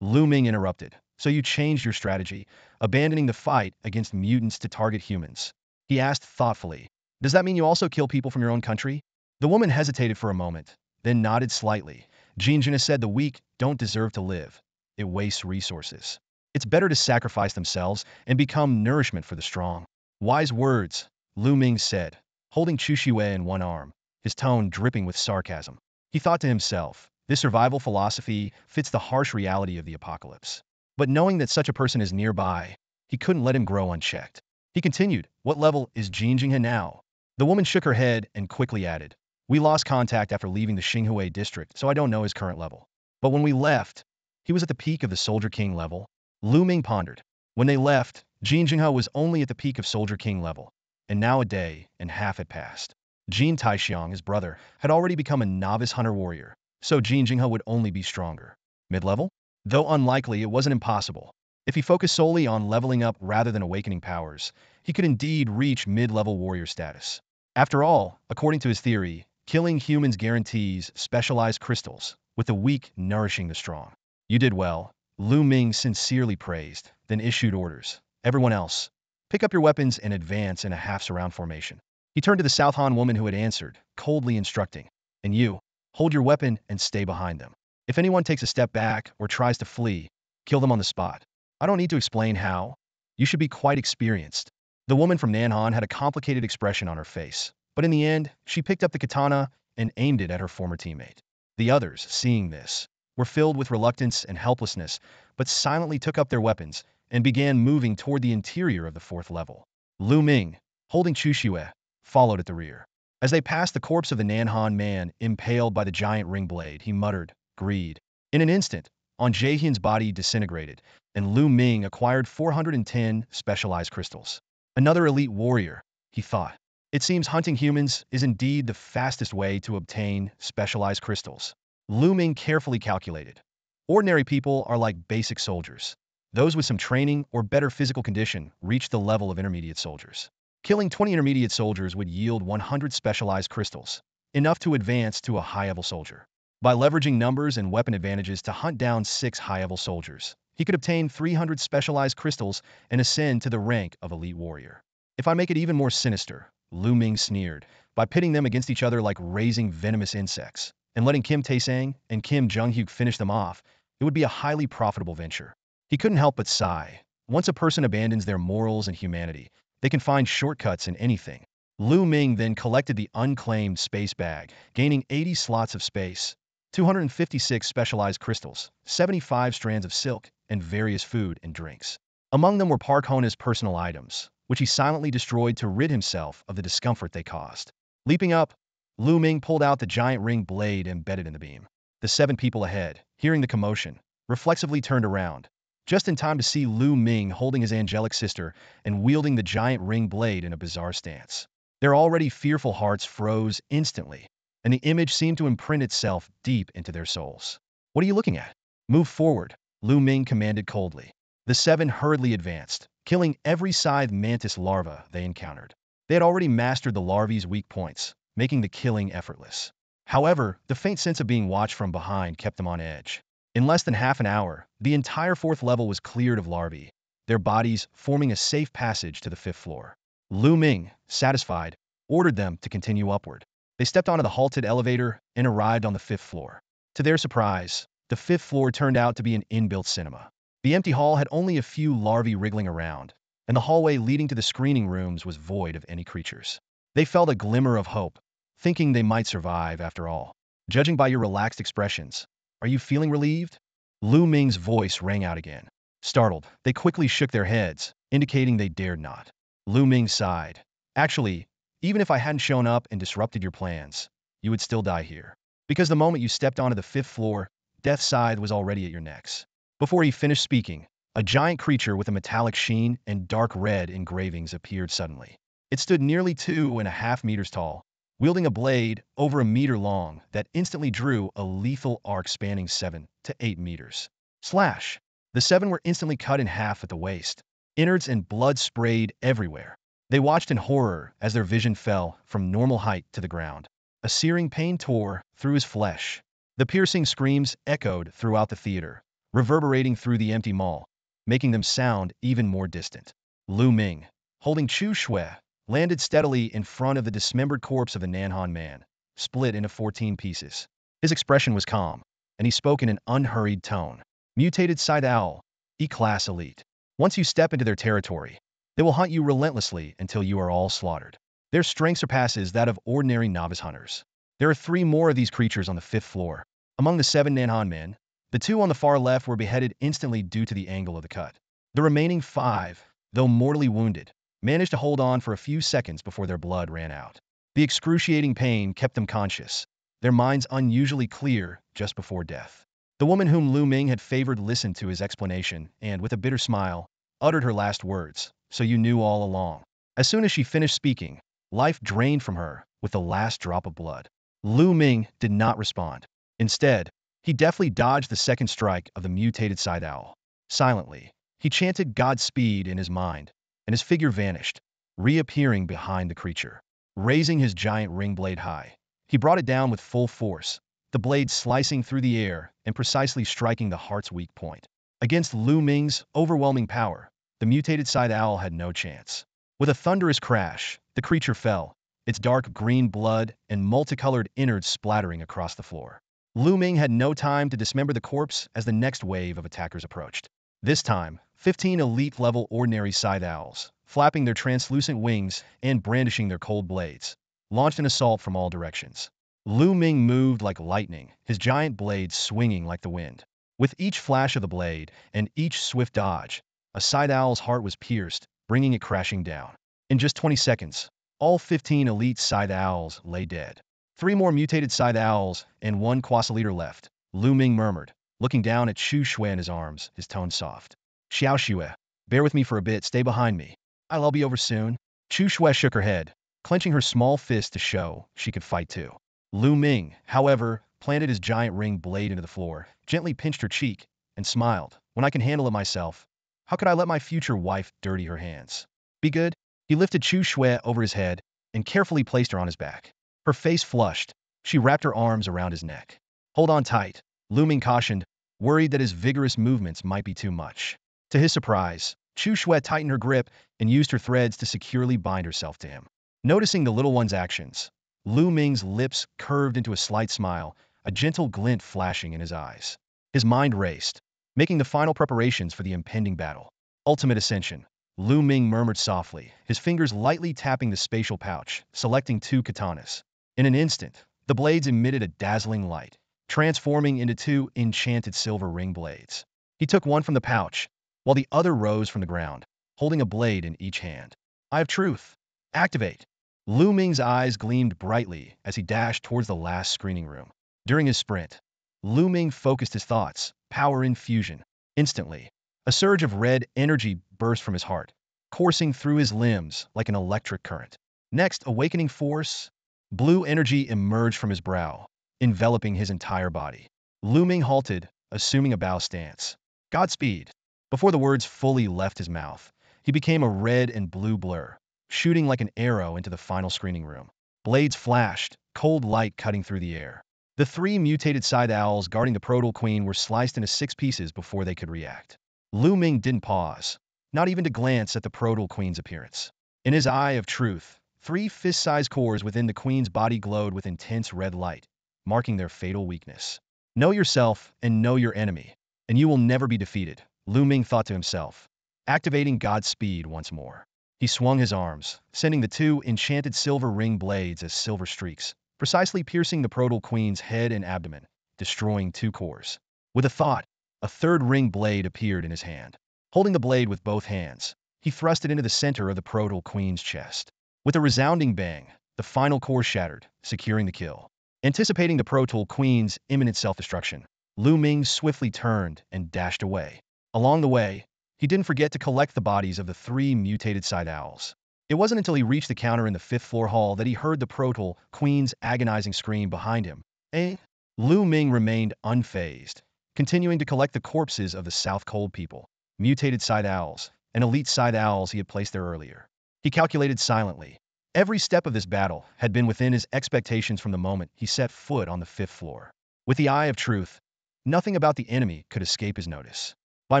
Lu Ming interrupted. So you changed your strategy, abandoning the fight against mutants to target humans. He asked thoughtfully, does that mean you also kill people from your own country? The woman hesitated for a moment, then nodded slightly. Jin Jinghe said the weak don't deserve to live. It wastes resources. It's better to sacrifice themselves and become nourishment for the strong. Wise words, Lu Ming said, holding Chu Shue in one arm, his tone dripping with sarcasm. He thought to himself, this survival philosophy fits the harsh reality of the apocalypse. But knowing that such a person is nearby, he couldn't let him grow unchecked. He continued, what level is Jin Jinghe now? The woman shook her head and quickly added, we lost contact after leaving the Xinhui district, so I don't know his current level. But when we left, he was at the peak of the Soldier King level. Lu Ming pondered. When they left, Jin Jinghe was only at the peak of Soldier King level, and now a day and half had passed. Jin Taixiang, his brother, had already become a novice hunter-warrior, so Jin Jinghe would only be stronger. Mid-level? Though unlikely, it wasn't impossible. If he focused solely on leveling up rather than awakening powers, he could indeed reach mid-level warrior status. After all, according to his theory, killing humans guarantees specialized crystals, with the weak nourishing the strong. You did well, Lu Ming sincerely praised, then issued orders. Everyone else, pick up your weapons and advance in a half-surround formation. He turned to the South Han woman who had answered, coldly instructing, and you, hold your weapon and stay behind them. If anyone takes a step back or tries to flee, kill them on the spot. I don't need to explain how. You should be quite experienced. The woman from Nanhan had a complicated expression on her face, but in the end, she picked up the katana and aimed it at her former teammate. The others, seeing this, were filled with reluctance and helplessness, but silently took up their weapons and began moving toward the interior of the 4th level. Lu Ming, holding Chu Shue, followed at the rear. As they passed the corpse of the Nanhan man impaled by the giant ring blade, he muttered, greed. In an instant, On Jaehyun's body disintegrated, and Lu Ming acquired 410 specialized crystals. Another elite warrior, he thought. It seems hunting humans is indeed the fastest way to obtain specialized crystals. Lu Ming carefully calculated. Ordinary people are like basic soldiers. Those with some training or better physical condition reach the level of intermediate soldiers. Killing 20 intermediate soldiers would yield 100 specialized crystals, enough to advance to a high-level soldier. By leveraging numbers and weapon advantages to hunt down 6 high-level soldiers, he could obtain 300 specialized crystals and ascend to the rank of elite warrior. If I make it even more sinister, Lu Ming sneered, by pitting them against each other like raising venomous insects, and letting Kim Taesang and Kim Jung-hyuk finish them off, it would be a highly profitable venture. He couldn't help but sigh. Once a person abandons their morals and humanity, they can find shortcuts in anything. Lu Ming then collected the unclaimed space bag, gaining 80 slots of space, 256 specialized crystals, 75 strands of silk, and various food and drinks. Among them were Park Hona's personal items, which he silently destroyed to rid himself of the discomfort they caused. Leaping up, Lu Ming pulled out the giant ring blade embedded in the beam. The 7 people ahead, hearing the commotion, reflexively turned around, just in time to see Lu Ming holding his angelic sister and wielding the giant ring blade in a bizarre stance. Their already fearful hearts froze instantly, and the image seemed to imprint itself deep into their souls. What are you looking at? Move forward, Lu Ming commanded coldly. The 7 hurriedly advanced, killing every scythe mantis larva they encountered. They had already mastered the larvae's weak points, making the killing effortless. However, the faint sense of being watched from behind kept them on edge. In less than half an hour, the entire 4th level was cleared of larvae, their bodies forming a safe passage to the 5th floor. Lu Ming, satisfied, ordered them to continue upward. They stepped onto the halted elevator and arrived on the 5th floor. To their surprise, the 5th floor turned out to be an inbuilt cinema. The empty hall had only a few larvae wriggling around, and the hallway leading to the screening rooms was void of any creatures. They felt a glimmer of hope, thinking they might survive after all. Judging by your relaxed expressions, are you feeling relieved? Lu Ming's voice rang out again. Startled, they quickly shook their heads, indicating they dared not. Lu Ming sighed. Actually, even if I hadn't shown up and disrupted your plans, you would still die here. because the moment you stepped onto the fifth floor, Death's scythe was already at your necks. Before he finished speaking, a giant creature with a metallic sheen and dark red engravings appeared suddenly. It stood nearly 2.5 meters tall, wielding a blade over a meter long that instantly drew a lethal arc spanning 7 to 8 meters. Slash! The seven were instantly cut in half at the waist. Innards and blood sprayed everywhere. They watched in horror as their vision fell from normal height to the ground. A searing pain tore through his flesh. The piercing screams echoed throughout the theater, reverberating through the empty mall, making them sound even more distant. Lu Ming, holding Chu Shui, landed steadily in front of the dismembered corpse of the Nanhan man, split into 14 pieces. His expression was calm, and he spoke in an unhurried tone. Mutated Scythe Owl, E-Class Elite. Once you step into their territory, they will hunt you relentlessly until you are all slaughtered. Their strength surpasses that of ordinary novice hunters. There are 3 more of these creatures on the 5th floor. Among the 7 Nanhan men, the 2 on the far left were beheaded instantly due to the angle of the cut. The remaining 5, though mortally wounded, managed to hold on for a few seconds before their blood ran out. The excruciating pain kept them conscious, their minds unusually clear just before death. The woman whom Lu Ming had favored listened to his explanation and, with a bitter smile, uttered her last words, "So you knew all along." As soon as she finished speaking, life drained from her with the last drop of blood. Lu Ming did not respond. Instead, he deftly dodged the second strike of the mutated scythe owl. Silently, he chanted Godspeed in his mind, and his figure vanished, reappearing behind the creature. Raising his giant ring blade high, he brought it down with full force, the blade slicing through the air and precisely striking the heart's weak point. Against Lu Ming's overwhelming power, the mutated scythe owl had no chance. With a thunderous crash, the creature fell, its dark green blood and multicolored innards splattering across the floor. Lu Ming had no time to dismember the corpse as the next wave of attackers approached. This time, 15 elite-level ordinary scythe owls, flapping their translucent wings and brandishing their cold blades, launched an assault from all directions. Lu Ming moved like lightning, his giant blade swinging like the wind. With each flash of the blade and each swift dodge, a scythe owl's heart was pierced, bringing it crashing down. In just 20 seconds, all 15 elite scythe owls lay dead. 3 more mutated scythe owls and 1 quasi-leader left, Lu Ming murmured, looking down at Chu Shui in his arms, his tone soft. "Xiao Shui, bear with me for a bit, stay behind me. I'll be over soon." Chu Shui shook her head, clenching her small fist to show she could fight too. Lu Ming, however, planted his giant ring blade into the floor, gently pinched her cheek, and smiled. "When I can handle it myself, how could I let my future wife dirty her hands? Be good." He lifted Chu Shui over his head and carefully placed her on his back. Her face flushed. She wrapped her arms around his neck. "Hold on tight," Lu Ming cautioned, worried that his vigorous movements might be too much. To his surprise, Chu Shui tightened her grip and used her threads to securely bind herself to him. Noticing the little one's actions, Lu Ming's lips curved into a slight smile, a gentle glint flashing in his eyes. His mind raced, making the final preparations for the impending battle. Ultimate Ascension. Lu Ming murmured softly, his fingers lightly tapping the spatial pouch, selecting 2 katanas. In an instant, the blades emitted a dazzling light, transforming into 2 enchanted silver ring blades. He took one from the pouch, while the other rose from the ground, holding a blade in each hand. "Eye of Truth. Activate." Lu Ming's eyes gleamed brightly as he dashed towards the last screening room. During his sprint, Lu Ming focused his thoughts, power infusion. Instantly, a surge of red energy burst from his heart, coursing through his limbs like an electric current. Next, awakening force, blue energy emerged from his brow, enveloping his entire body. Lu Ming halted, assuming a bow stance. "Godspeed." Before the words fully left his mouth, he became a red and blue blur, shooting like an arrow into the final screening room. Blades flashed, cold light cutting through the air. The 3 mutated scythe owls guarding the Proto Queen were sliced into 6 pieces before they could react. Lu Ming didn't pause, not even to glance at the Proto Queen's appearance. In his eye of truth, 3 fist-sized cores within the Queen's body glowed with intense red light, marking their fatal weakness. "Know yourself and know your enemy, and you will never be defeated," Lu Ming thought to himself, activating Godspeed once more. He swung his arms, sending the 2 enchanted silver ring blades as silver streaks, precisely piercing the Proto Queen's head and abdomen, destroying 2 cores. With a thought, a 3rd ring blade appeared in his hand. Holding the blade with both hands, he thrust it into the center of the Proto Queen's chest. With a resounding bang, the final core shattered, securing the kill. Anticipating the Pro Tool Queen's imminent self-destruction, Lu Ming swiftly turned and dashed away. Along the way, he didn't forget to collect the bodies of the 3 mutated side owls. It wasn't until he reached the counter in the 5th-floor hall that he heard the Pro Tool Queen's agonizing scream behind him. Eh? Lu Ming remained unfazed, continuing to collect the corpses of the South Cold people, mutated side owls, and elite side owls he had placed there earlier. He calculated silently. Every step of this battle had been within his expectations from the moment he set foot on the 5th floor. With the eye of truth, nothing about the enemy could escape his notice. By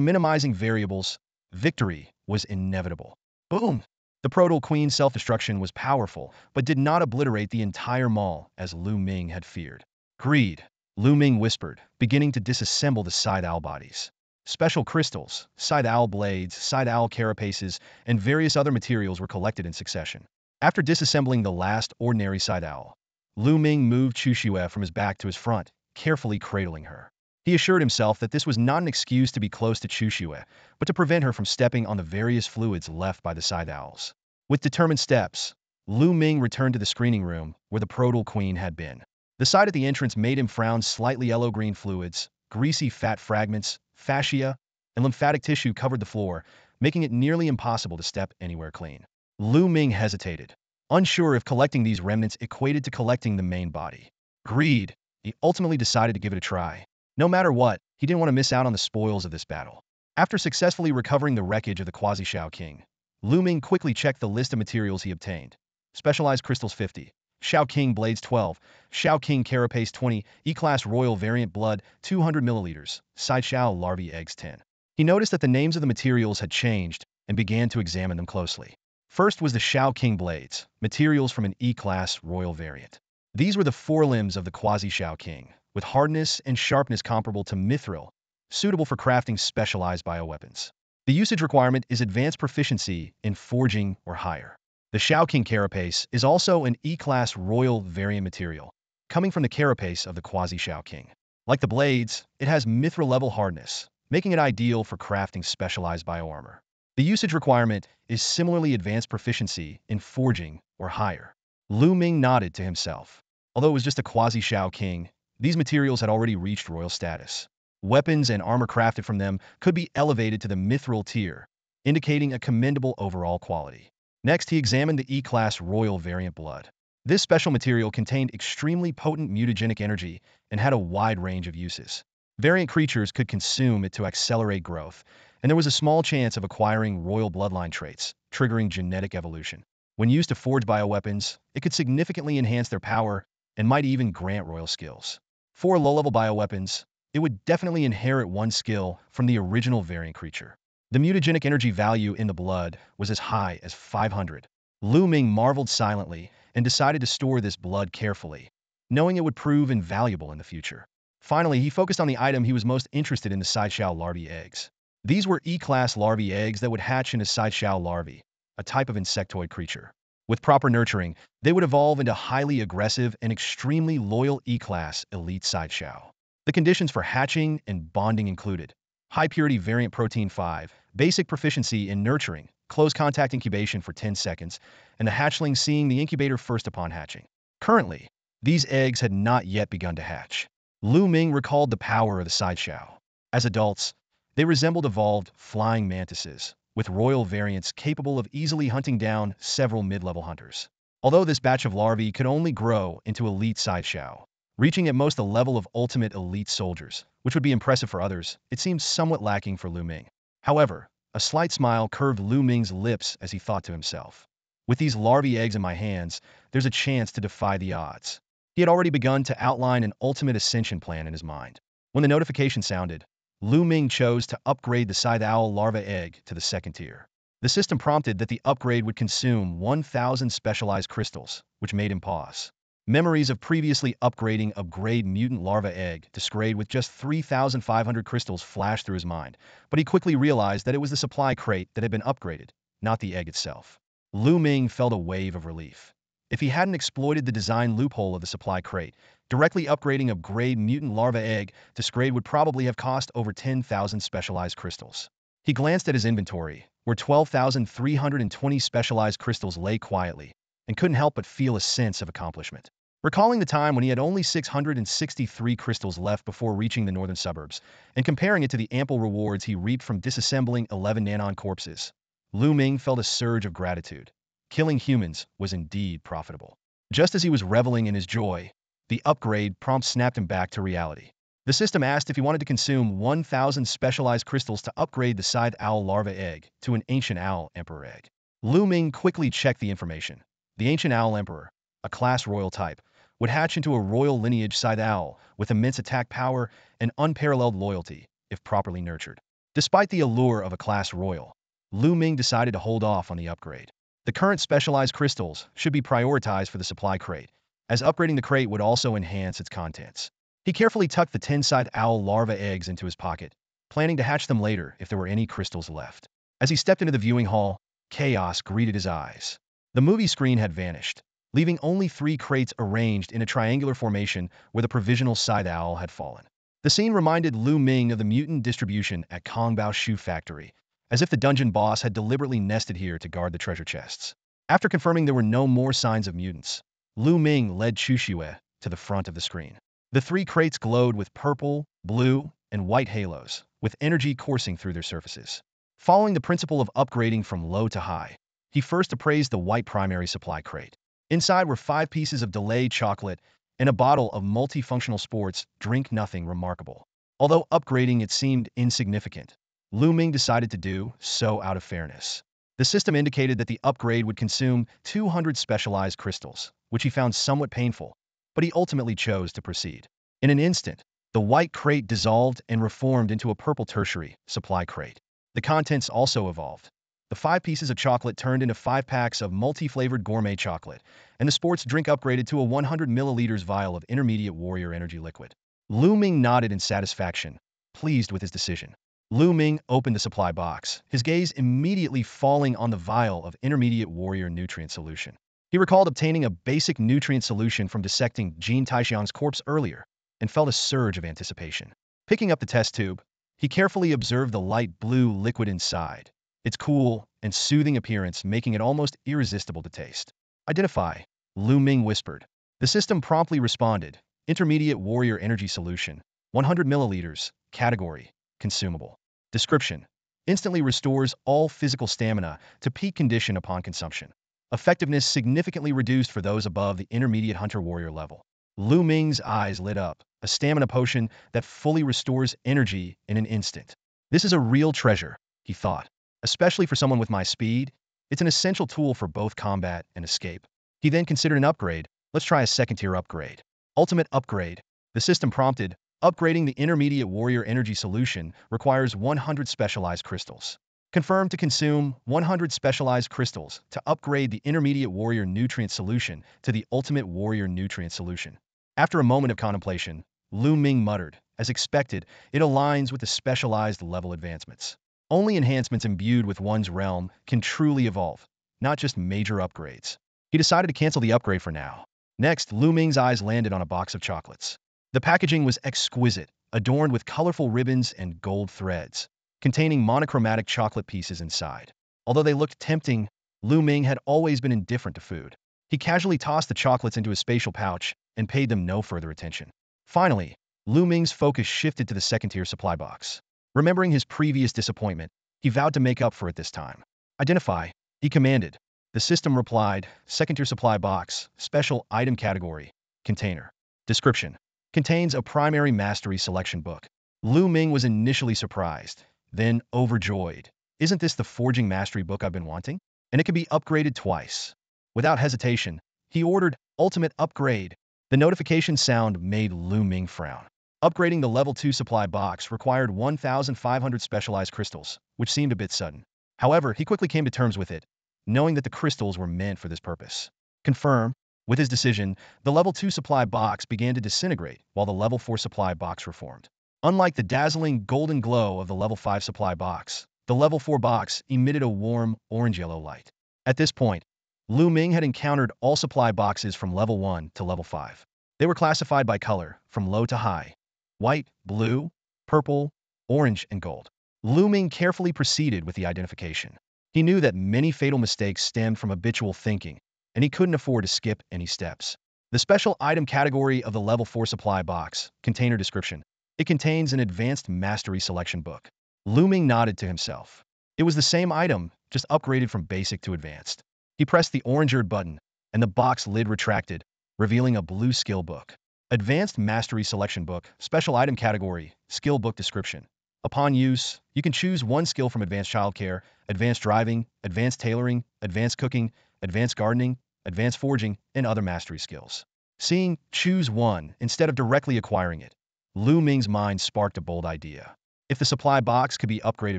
minimizing variables, victory was inevitable. Boom! The Proto Queen's self-destruction was powerful, but did not obliterate the entire mall as Lu Ming had feared. Greed, Lu Ming whispered, beginning to disassemble the side owl bodies. Special crystals, side owl blades, side owl carapaces, and various other materials were collected in succession. After disassembling the last ordinary side owl, Lu Ming moved Chuxue from his back to his front, carefully cradling her. He assured himself that this was not an excuse to be close to Chuxue, but to prevent her from stepping on the various fluids left by the side owls. With determined steps, Lu Ming returned to the screening room where the Proto Queen had been. The sight at the entrance made him frown. Slightly yellow-green fluids, greasy fat fragments, fascia, and lymphatic tissue covered the floor, making it nearly impossible to step anywhere clean. Lu Ming hesitated, unsure if collecting these remnants equated to collecting the main body. Greed, he ultimately decided to give it a try. No matter what, he didn't want to miss out on the spoils of this battle. After successfully recovering the wreckage of the Quasi-Shao King, Lu Ming quickly checked the list of materials he obtained. Specialized crystals 50, Shao King blades 12, Shao King carapace 20, E-class royal variant blood 200 milliliters, side Shao larvae eggs 10. He noticed that the names of the materials had changed and began to examine them closely. First was the Shao King blades, materials from an E-class royal variant. These were the forelimbs of the Quasi-Shao King, with hardness and sharpness comparable to mithril, suitable for crafting specialized bioweapons. The usage requirement is advanced proficiency in forging or higher. The Shao King carapace is also an E-class royal variant material, coming from the carapace of the Quasi-Shao King. Like the blades, it has mithril-level hardness, making it ideal for crafting specialized bioarmor. The usage requirement is similarly advanced proficiency in forging or higher. Lu Ming nodded to himself. Although it was just a Quasi-Shao King, these materials had already reached royal status. Weapons and armor crafted from them could be elevated to the mithril tier, indicating a commendable overall quality. Next, he examined the E-class royal variant blood. This special material contained extremely potent mutagenic energy and had a wide range of uses. Variant creatures could consume it to accelerate growth, and there was a small chance of acquiring royal bloodline traits, triggering genetic evolution. When used to forge bioweapons, it could significantly enhance their power and might even grant royal skills. For low-level bioweapons, it would definitely inherit one skill from the original variant creature. The mutagenic energy value in the blood was as high as 500. Lu Ming marveled silently and decided to store this blood carefully, knowing it would prove invaluable in the future. Finally, he focused on the item he was most interested in, the Sideshao larvae eggs. These were E-class larvae eggs that would hatch into Sideshao larvae, a type of insectoid creature. With proper nurturing, they would evolve into highly aggressive and extremely loyal E-class elite Sideshao. The conditions for hatching and bonding included high-purity variant protein 5, basic proficiency in nurturing, close contact incubation for 10 seconds, and the hatchling seeing the incubator first upon hatching. Currently, these eggs had not yet begun to hatch. Lu Ming recalled the power of the Sideshao. As adults, they resembled evolved flying mantises, with royal variants capable of easily hunting down several mid-level hunters. Although this batch of larvae could only grow into elite Sideshao, reaching at most a level of ultimate elite soldiers, which would be impressive for others, it seemed somewhat lacking for Lu Ming. However, a slight smile curved Lu Ming's lips as he thought to himself. With these larvae eggs in my hands, there's a chance to defy the odds. He had already begun to outline an ultimate ascension plan in his mind. When the notification sounded, Lu Ming chose to upgrade the side owl larva egg to the 2nd tier. The system prompted that the upgrade would consume 1,000 specialized crystals, which made him pause. Memories of previously upgrading a grade mutant larva egg to Scrade with just 3,500 crystals flashed through his mind, but he quickly realized that it was the supply crate that had been upgraded, not the egg itself. Lu Ming felt a wave of relief. If he hadn't exploited the design loophole of the supply crate, directly upgrading a grade mutant larva egg to Scrade would probably have cost over 10,000 specialized crystals. He glanced at his inventory, where 12,320 specialized crystals lay quietly, and couldn't help but feel a sense of accomplishment. Recalling the time when he had only 663 crystals left before reaching the northern suburbs, and comparing it to the ample rewards he reaped from disassembling 11 Nanon corpses, Lu Ming felt a surge of gratitude. Killing humans was indeed profitable. Just as he was reveling in his joy, the upgrade prompt snapped him back to reality. The system asked if he wanted to consume 1,000 specialized crystals to upgrade the scythe owl larva egg to an ancient owl emperor egg. Lu Ming quickly checked the information. The ancient owl emperor, a class royal type, would hatch into a royal lineage scythe owl with immense attack power and unparalleled loyalty if properly nurtured. Despite the allure of a class royal, Lu Ming decided to hold off on the upgrade. The current specialized crystals should be prioritized for the supply crate, as upgrading the crate would also enhance its contents. He carefully tucked the 10 scythe owl larva eggs into his pocket, planning to hatch them later if there were any crystals left. As he stepped into the viewing hall, chaos greeted his eyes. The movie screen had vanished, leaving only 3 crates arranged in a triangular formation where the provisional scythe owl had fallen. The scene reminded Lu Ming of the mutant distribution at Kongbao Shoe Factory, as if the dungeon boss had deliberately nested here to guard the treasure chests. After confirming there were no more signs of mutants, Lu Ming led Chuxue to the front of the screen. The 3 crates glowed with purple, blue, and white halos, with energy coursing through their surfaces. Following the principle of upgrading from low to high, he first appraised the white primary supply crate. Inside were 5 pieces of delayed chocolate and a bottle of multifunctional sports drink, nothing remarkable. Although upgrading it seemed insignificant, Lu Ming decided to do so out of fairness. The system indicated that the upgrade would consume 200 specialized crystals, which he found somewhat painful, but he ultimately chose to proceed. In an instant, the white crate dissolved and reformed into a purple tertiary supply crate. The contents also evolved. The 5 pieces of chocolate turned into 5 packs of multi-flavored gourmet chocolate, and the sports drink upgraded to a 100 milliliters vial of intermediate warrior energy liquid. Lu Ming nodded in satisfaction, pleased with his decision. Lu Ming opened the supply box, his gaze immediately falling on the vial of intermediate warrior nutrient solution. He recalled obtaining a basic nutrient solution from dissecting Jin Taixiang's corpse earlier, and felt a surge of anticipation. Picking up the test tube, he carefully observed the light blue liquid inside, its cool and soothing appearance making it almost irresistible to taste. Identify, Lu Ming whispered. The system promptly responded, intermediate warrior energy solution, 100 milliliters, category, consumable. Description, instantly restores all physical stamina to peak condition upon consumption. Effectiveness significantly reduced for those above the intermediate hunter-warrior level. Lu Ming's eyes lit up, a stamina potion that fully restores energy in an instant. This is a real treasure, he thought. Especially for someone with my speed, it's an essential tool for both combat and escape. He then considered an upgrade. Let's try a second-tier upgrade. Ultimate upgrade. The system prompted, upgrading the intermediate warrior energy solution requires 100 specialized crystals. Confirmed to consume 100 specialized crystals to upgrade the intermediate warrior nutrient solution to the ultimate warrior nutrient solution. After a moment of contemplation, Lu Ming muttered, as expected, it aligns with the specialized level advancements. Only enhancements imbued with one's realm can truly evolve, not just major upgrades. He decided to cancel the upgrade for now. Next, Lu Ming's eyes landed on a box of chocolates. The packaging was exquisite, adorned with colorful ribbons and gold threads, containing monochromatic chocolate pieces inside. Although they looked tempting, Lu Ming had always been indifferent to food. He casually tossed the chocolates into his spatial pouch and paid them no further attention. Finally, Lu Ming's focus shifted to the second-tier supply box. Remembering his previous disappointment, he vowed to make up for it this time. Identify, he commanded. The system replied, second-tier supply box, special item category, container. Description, contains a primary mastery selection book. Lu Ming was initially surprised, then overjoyed. Isn't this the forging mastery book I've been wanting? And it can be upgraded twice. Without hesitation, he ordered ultimate upgrade. The notification sound made Lu Ming frown. Upgrading the level 2 supply box required 1,500 specialized crystals, which seemed a bit sudden. However, he quickly came to terms with it, knowing that the crystals were meant for this purpose. Confirm. With his decision, the level 2 supply box began to disintegrate while the level 4 supply box reformed. Unlike the dazzling golden glow of the level 5 supply box, the level 4 box emitted a warm orange-yellow light. At this point, Lu Ming had encountered all supply boxes from level 1 to level 5. They were classified by color, from low to high: white, blue, purple, orange, and gold. Lu Ming carefully proceeded with the identification. He knew that many fatal mistakes stemmed from habitual thinking, and he couldn't afford to skip any steps. The special item category of the Level 4 supply box, container description. It contains an advanced mastery selection book. Lu Ming nodded to himself. It was the same item, just upgraded from basic to advanced. He pressed the orange-eared button, and the box lid retracted, revealing a blue skill book. Advanced Mastery Selection Book, Special Item Category, Skill Book Description. Upon use, you can choose one skill from Advanced Childcare, Advanced Driving, Advanced Tailoring, Advanced Cooking, Advanced Gardening, Advanced Forging, and other mastery skills. Seeing choose one instead of directly acquiring it, Lu Ming's mind sparked a bold idea. If the supply box could be upgraded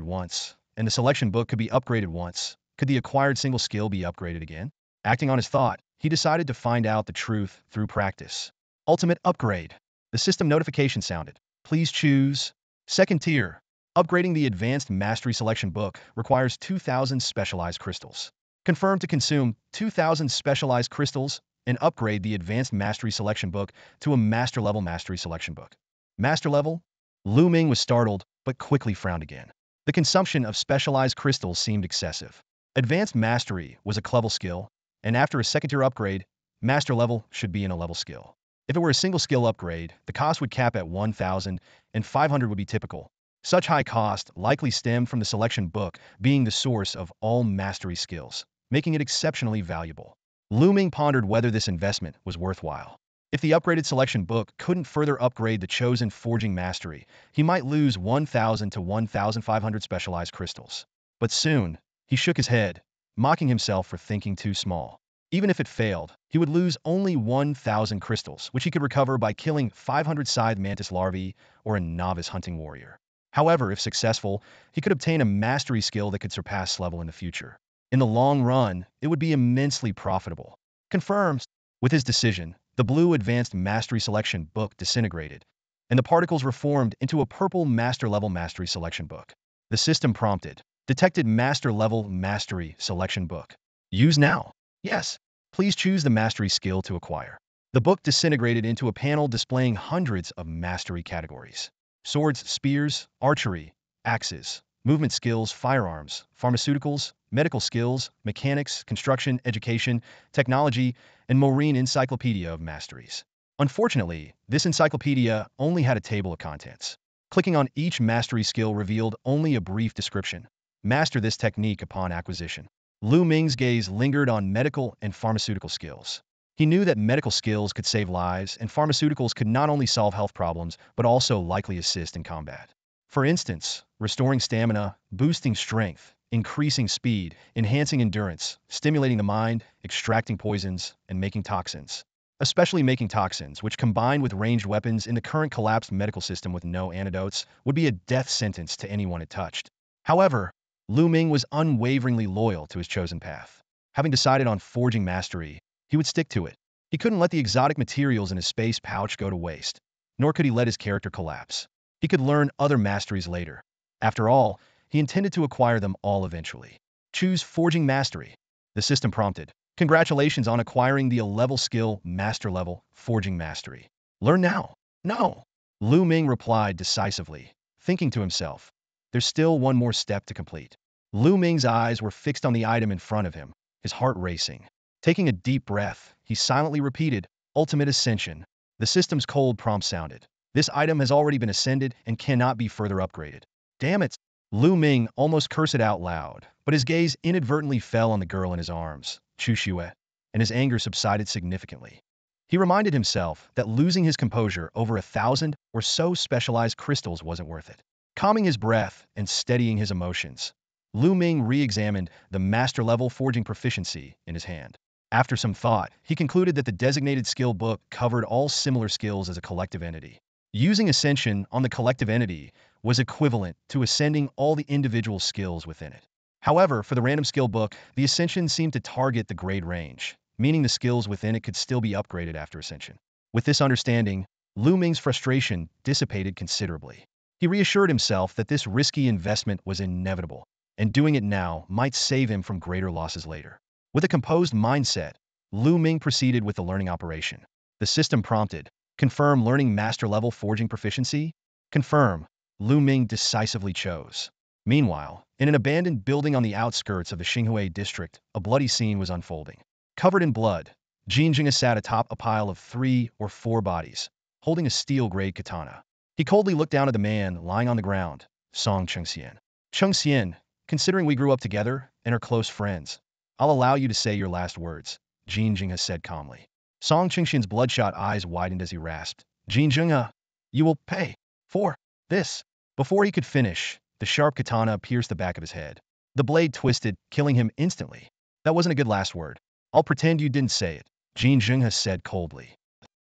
once, and the selection book could be upgraded once, could the acquired single skill be upgraded again? Acting on his thought, he decided to find out the truth through practice. Ultimate upgrade. The system notification sounded. Please choose second tier. Upgrading the Advanced Mastery Selection Book requires 2,000 specialized crystals. Confirm to consume 2,000 specialized crystals and upgrade the Advanced Mastery Selection Book to a Master Level Mastery Selection Book. Master Level? Lu Ming was startled, but quickly frowned again. The consumption of specialized crystals seemed excessive. Advanced Mastery was a level skill, and after a second-tier upgrade, Master Level should be in a level skill. If it were a single skill upgrade, the cost would cap at 1,500 would be typical. Such high cost likely stemmed from the selection book being the source of all mastery skills, making it exceptionally valuable. Lu Ming pondered whether this investment was worthwhile. If the upgraded selection book couldn't further upgrade the chosen forging mastery, he might lose 1,000 to 1,500 specialized crystals. But soon, he shook his head, mocking himself for thinking too small. Even if it failed, he would lose only 1,000 crystals, which he could recover by killing 500 scythe mantis larvae or a novice hunting warrior. However, if successful, he could obtain a mastery skill that could surpass level in the future. In the long run, it would be immensely profitable. Confirmed. With his decision, the blue Advanced Mastery Selection Book disintegrated, and the particles reformed into a purple Master Level Mastery Selection Book. The system prompted, detected Master Level Mastery Selection Book. Use now. Yes. Please choose the mastery skill to acquire. The book disintegrated into a panel displaying hundreds of mastery categories. Swords, spears, archery, axes, movement skills, firearms, pharmaceuticals, medical skills, mechanics, construction, education, technology, and marine encyclopedia of masteries. Unfortunately, this encyclopedia only had a table of contents. Clicking on each mastery skill revealed only a brief description. Master this technique upon acquisition. Lu Ming's gaze lingered on medical and pharmaceutical skills. He knew that medical skills could save lives and pharmaceuticals could not only solve health problems but also likely assist in combat. For instance, restoring stamina, boosting strength, increasing speed, enhancing endurance, stimulating the mind, extracting poisons, and making toxins. Especially making toxins, which combined with ranged weapons in the current collapsed medical system with no antidotes, would be a death sentence to anyone it touched. However, Lu Ming was unwaveringly loyal to his chosen path. Having decided on forging mastery, he would stick to it. He couldn't let the exotic materials in his space pouch go to waste, nor could he let his character collapse. He could learn other masteries later. After all, he intended to acquire them all eventually. Choose Forging Mastery. The system prompted. Congratulations on acquiring the level skill Master Level Forging Mastery. Learn now. No. Lu Ming replied decisively, thinking to himself, there's still one more step to complete. Lu Ming's eyes were fixed on the item in front of him, his heart racing. Taking a deep breath, he silently repeated, Ultimate Ascension. The system's cold prompt sounded. This item has already been ascended and cannot be further upgraded. Damn it! Lu Ming almost cursed out loud, but his gaze inadvertently fell on the girl in his arms, Chu Xue, and his anger subsided significantly. He reminded himself that losing his composure over 1,000 or so specialized crystals wasn't worth it. Calming his breath and steadying his emotions, Lu Ming re-examined the master-level forging proficiency in his hand. After some thought, he concluded that the designated skill book covered all similar skills as a collective entity. Using Ascension on the collective entity was equivalent to ascending all the individual skills within it. However, for the random skill book, the Ascension seemed to target the grade range, meaning the skills within it could still be upgraded after Ascension. With this understanding, Lu Ming's frustration dissipated considerably. He reassured himself that this risky investment was inevitable, and doing it now might save him from greater losses later. With a composed mindset, Lu Ming proceeded with the learning operation. The system prompted, confirm learning master-level forging proficiency? Confirm. Lu Ming decisively chose. Meanwhile, in an abandoned building on the outskirts of the Xinhui district, a bloody scene was unfolding. Covered in blood, Jinjinga sat atop a pile of 3 or 4 bodies, holding a steel-grade katana. He coldly looked down at the man lying on the ground, Song Chengxian. Chengxian, considering we grew up together and are close friends, I'll allow you to say your last words, Jinjinga said calmly. Song Chengxian's bloodshot eyes widened as he rasped, Jinjinga, you will pay for this. Before he could finish, the sharp katana pierced the back of his head. The blade twisted, killing him instantly. That wasn't a good last word. I'll pretend you didn't say it, Jinjinga said coldly.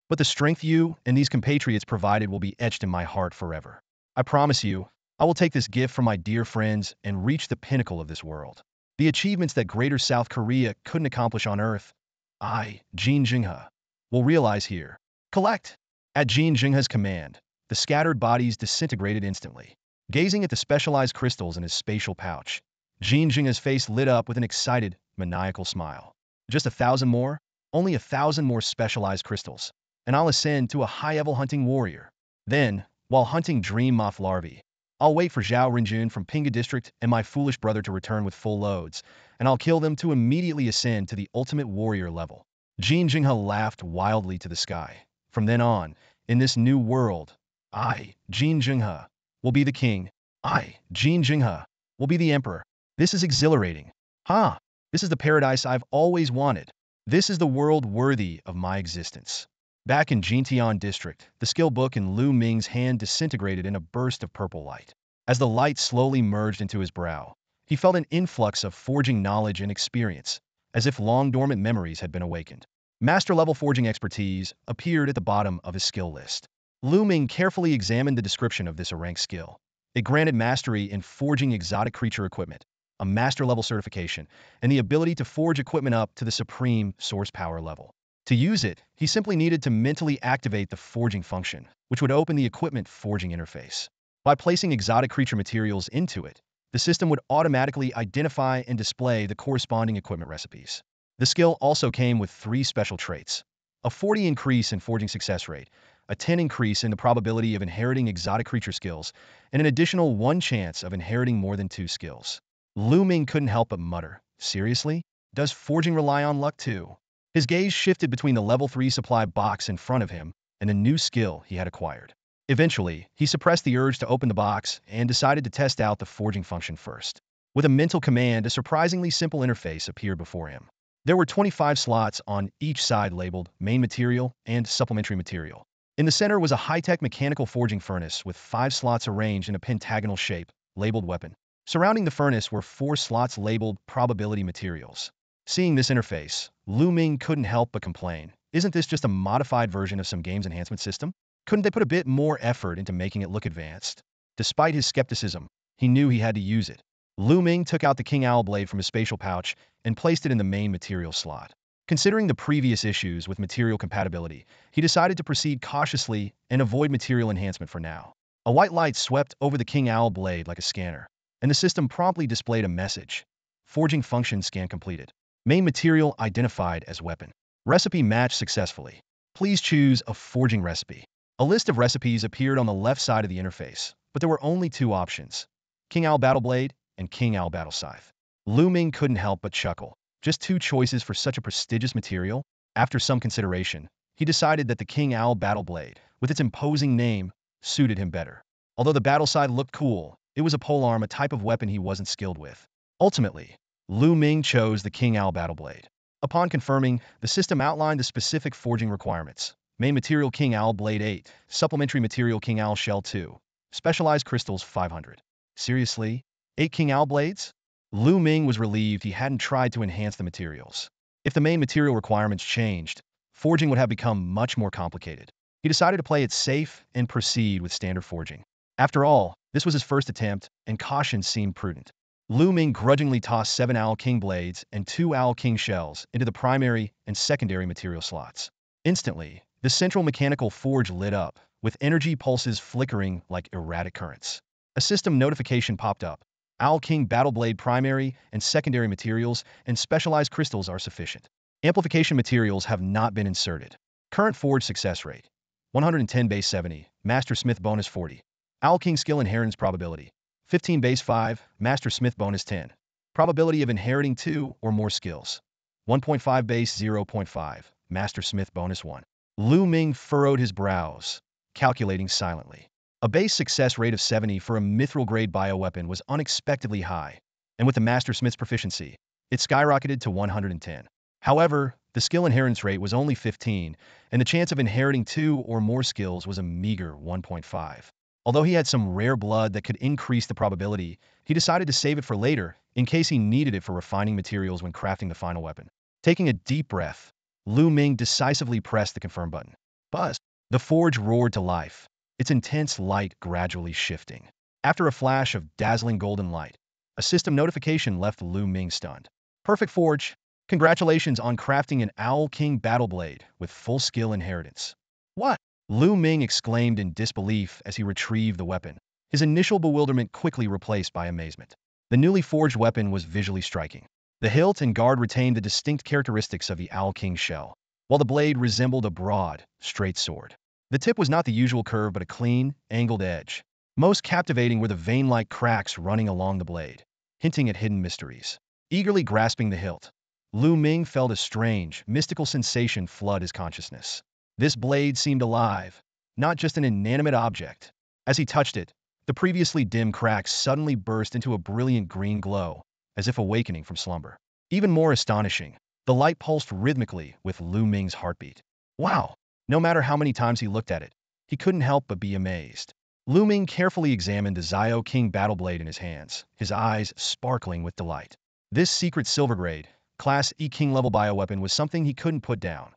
But the strength you and these compatriots provided will be etched in my heart forever. I promise you, I will take this gift from my dear friends and reach the pinnacle of this world. The achievements that Greater South Korea couldn't accomplish on Earth, I, Jinjinga, will realize here. Collect! At Jinjinga's command, the scattered bodies disintegrated instantly. Gazing at the specialized crystals in his spatial pouch, Jinjinga's face lit up with an excited, maniacal smile. Just 1,000 more? Only 1,000 more specialized crystals, and I'll ascend to a high-level hunting warrior. Then, while hunting dream moth larvae, I'll wait for Zhao Renjun from Pinga District and my foolish brother to return with full loads, and I'll kill them to immediately ascend to the ultimate warrior level. Jinjinga laughed wildly to the sky. From then on, in this new world, I, Jinjinga, will be the king. I, Jinjinga, will be the emperor. This is exhilarating. Ha! This is the paradise I've always wanted. This is the world worthy of my existence. Back in Jintian District, the skill book in Lu Ming's hand disintegrated in a burst of purple light. As the light slowly merged into his brow, he felt an influx of forging knowledge and experience, as if long-dormant memories had been awakened. Master-level forging expertise appeared at the bottom of his skill list. Lu Ming carefully examined the description of this rank skill. It granted mastery in forging exotic creature equipment, a master-level certification, and the ability to forge equipment up to the supreme source power level. To use it, he simply needed to mentally activate the forging function, which would open the equipment forging interface. By placing exotic creature materials into it, the system would automatically identify and display the corresponding equipment recipes. The skill also came with 3 special traits: a 40 increase in forging success rate, a 10 increase in the probability of inheriting exotic creature skills, and an additional 1 chance of inheriting more than 2 skills. Lu Ming couldn't help but mutter, seriously? Does forging rely on luck too? His gaze shifted between the level 3 supply box in front of him and the new skill he had acquired. Eventually, he suppressed the urge to open the box and decided to test out the forging function first. With a mental command, a surprisingly simple interface appeared before him. There were 25 slots on each side labeled main material and supplementary material. In the center was a high-tech mechanical forging furnace with 5 slots arranged in a pentagonal shape, labeled weapon. Surrounding the furnace were 4 slots labeled probability materials. Seeing this interface, Lu Ming couldn't help but complain. Isn't this just a modified version of some game's enhancement system? Couldn't they put a bit more effort into making it look advanced? Despite his skepticism, he knew he had to use it. Lu Ming took out the King Owl blade from his spatial pouch and placed it in the main material slot. Considering the previous issues with material compatibility, he decided to proceed cautiously and avoid material enhancement for now. A white light swept over the King Owl blade like a scanner, and the system promptly displayed a message. Forging function scan completed. Main material identified as weapon. Recipe matched successfully. Please choose a forging recipe. A list of recipes appeared on the left side of the interface, but there were only 2 options: King Owl Battle Blade and King Owl Battle Scythe. Lu Ming couldn't help but chuckle. Just 2 choices for such a prestigious material? After some consideration, he decided that the King Owl Battle Blade, with its imposing name, suited him better. Although the battle scythe looked cool, it was a polearm, a type of weapon he wasn't skilled with. Ultimately, Lu Ming chose the King Owl Battle Blade. Upon confirming, the system outlined the specific forging requirements. Main material King Owl Blade 8, supplementary material King Owl Shell 2, specialized crystals 500. Seriously? 8 King Owl Blades? Lu Ming was relieved he hadn't tried to enhance the materials. If the main material requirements changed, forging would have become much more complicated. He decided to play it safe and proceed with standard forging. After all, this was his first attempt, and caution seemed prudent. Lu Ming grudgingly tossed 7 Owl King blades and 2 Owl King shells into the primary and secondary material slots. Instantly, the central mechanical forge lit up, with energy pulses flickering like erratic currents. A system notification popped up. Owl King Battle Blade primary and secondary materials and specialized crystals are sufficient. Amplification materials have not been inserted. Current forge success rate: 110 base 70, Master Smith bonus 40. Owl King skill inheritance probability: 15 base 5, Master Smith bonus 10. Probability of inheriting 2 or more skills: 1.5 base 0.5, Master Smith bonus 1. Lu Ming furrowed his brows, calculating silently. A base success rate of 70 for a mithril-grade bioweapon was unexpectedly high, and with the Master Smith's proficiency, it skyrocketed to 110. However, the skill inheritance rate was only 15, and the chance of inheriting 2 or more skills was a meager 1.5. Although he had some rare blood that could increase the probability, he decided to save it for later, in case he needed it for refining materials when crafting the final weapon. Taking a deep breath, Lu Ming decisively pressed the confirm button. Buzz! The forge roared to life, its intense light gradually shifting. After a flash of dazzling golden light, a system notification left Lu Ming stunned. Perfect forge! Congratulations on crafting an Owl King battle blade with full skill inheritance. What? Lu Ming exclaimed in disbelief as he retrieved the weapon, his initial bewilderment quickly replaced by amazement. The newly forged weapon was visually striking. The hilt and guard retained the distinct characteristics of the Owl King shell, while the blade resembled a broad, straight sword. The tip was not the usual curve but a clean, angled edge. Most captivating were the vein-like cracks running along the blade, hinting at hidden mysteries. Eagerly grasping the hilt, Lu Ming felt a strange, mystical sensation flood his consciousness. This blade seemed alive, not just an inanimate object. As he touched it, the previously dim cracks suddenly burst into a brilliant green glow, as if awakening from slumber. Even more astonishing, the light pulsed rhythmically with Lu Ming's heartbeat. Wow! No matter how many times he looked at it, he couldn't help but be amazed. Lu Ming carefully examined the Zio King battle blade in his hands, his eyes sparkling with delight. This secret silver grade, Class E King level bioweapon was something he couldn't put down.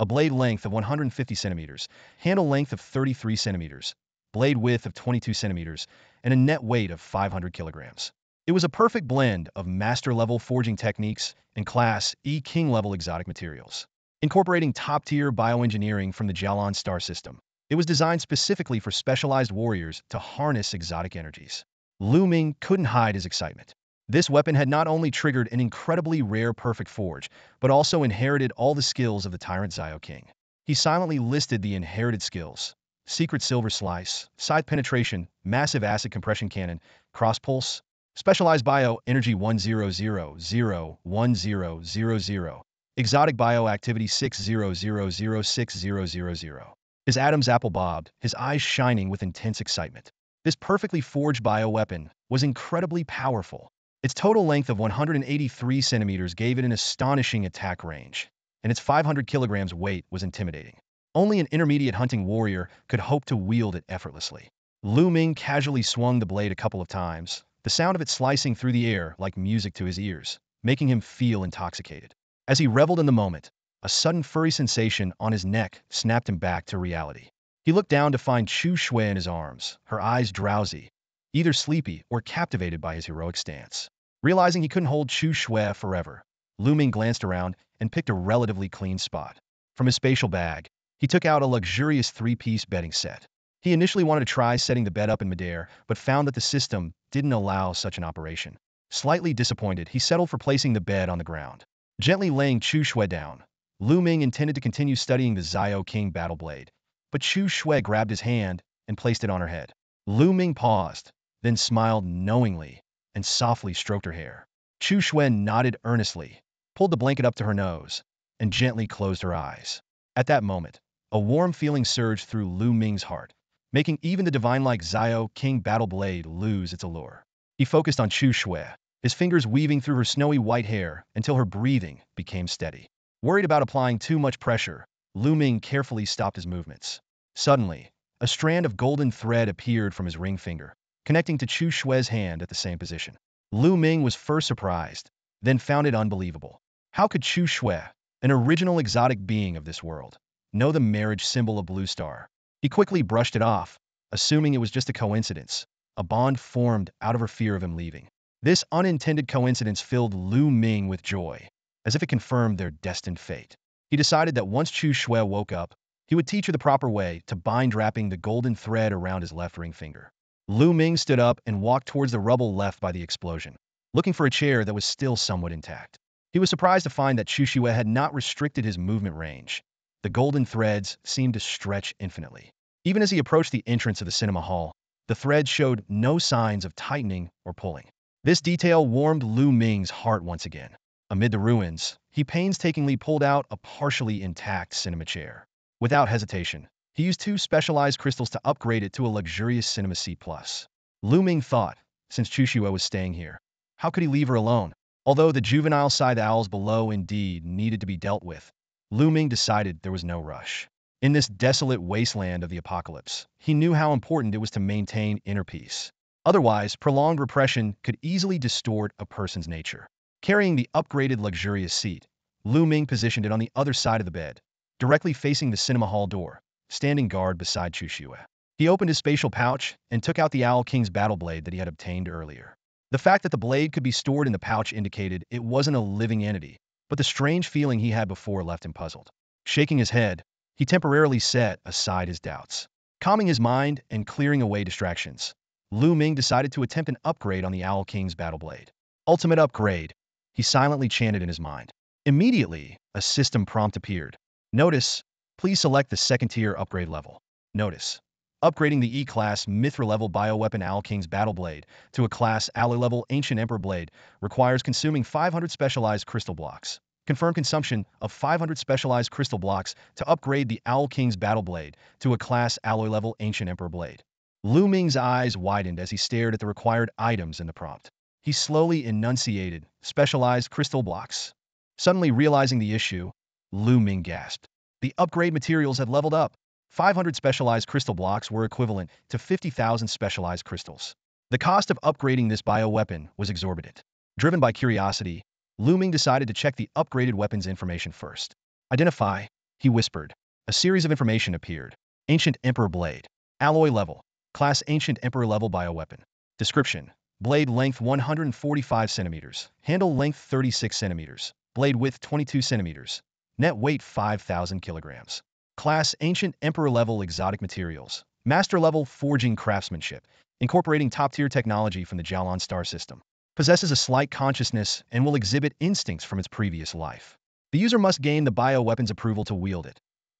A blade length of 150 centimeters, handle length of 33 centimeters, blade width of 22 centimeters, and a net weight of 500 kilograms. It was a perfect blend of master-level forging techniques and Class E King-level exotic materials. Incorporating top-tier bioengineering from the Jalan star system, it was designed specifically for specialized warriors to harness exotic energies. Lu Ming couldn't hide his excitement. This weapon had not only triggered an incredibly rare perfect forge, but also inherited all the skills of the Tyrant Zio King. He silently listed the inherited skills: Secret Silver Slice, Scythe Penetration, Massive Acid Compression Cannon, Cross Pulse, Specialized Bio Energy 10001000, Exotic Bioactivity 600060000. His Adam's apple bobbed, his eyes shining with intense excitement. This perfectly forged bioweapon was incredibly powerful. Its total length of 183 centimeters gave it an astonishing attack range, and its 500 kilograms weight was intimidating. Only an intermediate hunting warrior could hope to wield it effortlessly. Lu Ming casually swung the blade a couple of times, the sound of it slicing through the air like music to his ears, making him feel intoxicated. As he reveled in the moment, a sudden furry sensation on his neck snapped him back to reality. He looked down to find Chu Shui in his arms, her eyes drowsy, either sleepy or captivated by his heroic stance. Realizing he couldn't hold Chu Shui forever, Lu Ming glanced around and picked a relatively clean spot. From his spatial bag, he took out a luxurious 3-piece bedding set. He initially wanted to try setting the bed up in midair, but found that the system didn't allow such an operation. Slightly disappointed, he settled for placing the bed on the ground. Gently laying Chu Shui down, Lu Ming intended to continue studying the Zio King battle blade, but Chu Shui grabbed his hand and placed it on her head. Lu Ming paused, then smiled knowingly and softly stroked her hair. Chu Shui nodded earnestly, pulled the blanket up to her nose, and gently closed her eyes. At that moment, a warm feeling surged through Lu Ming's heart, making even the divine-like Zio King battle blade lose its allure. He focused on Chu Shui, his fingers weaving through her snowy white hair until her breathing became steady. Worried about applying too much pressure, Lu Ming carefully stopped his movements. Suddenly, a strand of golden thread appeared from his ring finger, connecting to Chu Shui's hand at the same position. Lu Ming was first surprised, then found it unbelievable. How could Chu Shui, an original exotic being of this world, know the marriage symbol of Blue Star? He quickly brushed it off, assuming it was just a coincidence, a bond formed out of her fear of him leaving. This unintended coincidence filled Lu Ming with joy, as if it confirmed their destined fate. He decided that once Chu Shui woke up, he would teach her the proper way to bind, wrapping the golden thread around his left ring finger. Lu Ming stood up and walked towards the rubble left by the explosion, looking for a chair that was still somewhat intact. He was surprised to find that Chu Shui had not restricted his movement range. The golden threads seemed to stretch infinitely. Even as he approached the entrance of the cinema hall, the threads showed no signs of tightening or pulling. This detail warmed Lu Ming's heart once again. Amid the ruins, he painstakingly pulled out a partially intact cinema chair. Without hesitation, he used 2 specialized crystals to upgrade it to a luxurious cinema seat plus. Lu Ming thought, since Chushua was staying here, how could he leave her alone? Although the juvenile scythe owls below indeed needed to be dealt with, Lu Ming decided there was no rush. In this desolate wasteland of the apocalypse, he knew how important it was to maintain inner peace. Otherwise, prolonged repression could easily distort a person's nature. Carrying the upgraded luxurious seat, Lu Ming positioned it on the other side of the bed, directly facing the cinema hall door, standing guard beside Chushua. He opened his spatial pouch and took out the Owl King's battle blade that he had obtained earlier. The fact that the blade could be stored in the pouch indicated it wasn't a living entity, but the strange feeling he had before left him puzzled. Shaking his head, he temporarily set aside his doubts. Calming his mind and clearing away distractions, Lu Ming decided to attempt an upgrade on the Owl King's battle blade. Ultimate upgrade, he silently chanted in his mind. Immediately, a system prompt appeared. Notice, please select the second-tier upgrade level. Notice, upgrading the E-Class Mithril-level bioweapon Owl King's battle blade to a Class Alloy-level Ancient Emperor blade requires consuming 500 specialized crystal blocks. Confirm consumption of 500 specialized crystal blocks to upgrade the Owl King's battle blade to a Class Alloy-level Ancient Emperor blade. Lu Ming's eyes widened as he stared at the required items in the prompt. He slowly enunciated, specialized crystal blocks. Suddenly realizing the issue, Lu Ming gasped. The upgrade materials had leveled up. 500 specialized crystal blocks were equivalent to 50,000 specialized crystals. The cost of upgrading this bioweapon was exorbitant. Driven by curiosity, Lu Ming decided to check the upgraded weapon's information first. Identify, he whispered. A series of information appeared. Ancient Emperor Blade. Alloy level. Class Ancient Emperor level bioweapon. Description. Blade length 145 centimeters. Handle length 36 centimeters. Blade width 22 centimeters. Net weight 5,000 kilograms. Class Ancient Emperor level exotic materials. Master level forging craftsmanship, incorporating top-tier technology from the Jalan star system. Possesses a slight consciousness and will exhibit instincts from its previous life. The user must gain the bioweapon's approval to wield it.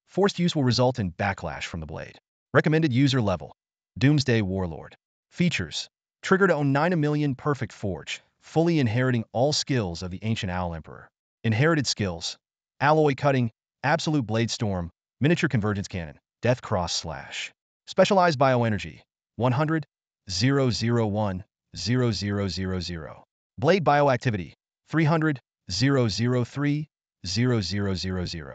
Forced use will result in backlash from the blade. Recommended user level. Doomsday Warlord. Features. Trigger to own 9 million perfect forge, fully inheriting all skills of the Ancient Owl Emperor. Inherited skills. Alloy cutting, absolute blade storm, miniature convergence cannon, death cross slash. Specialized bioenergy. 100, 001, 0000. Blade bioactivity. 300, 003, 0000.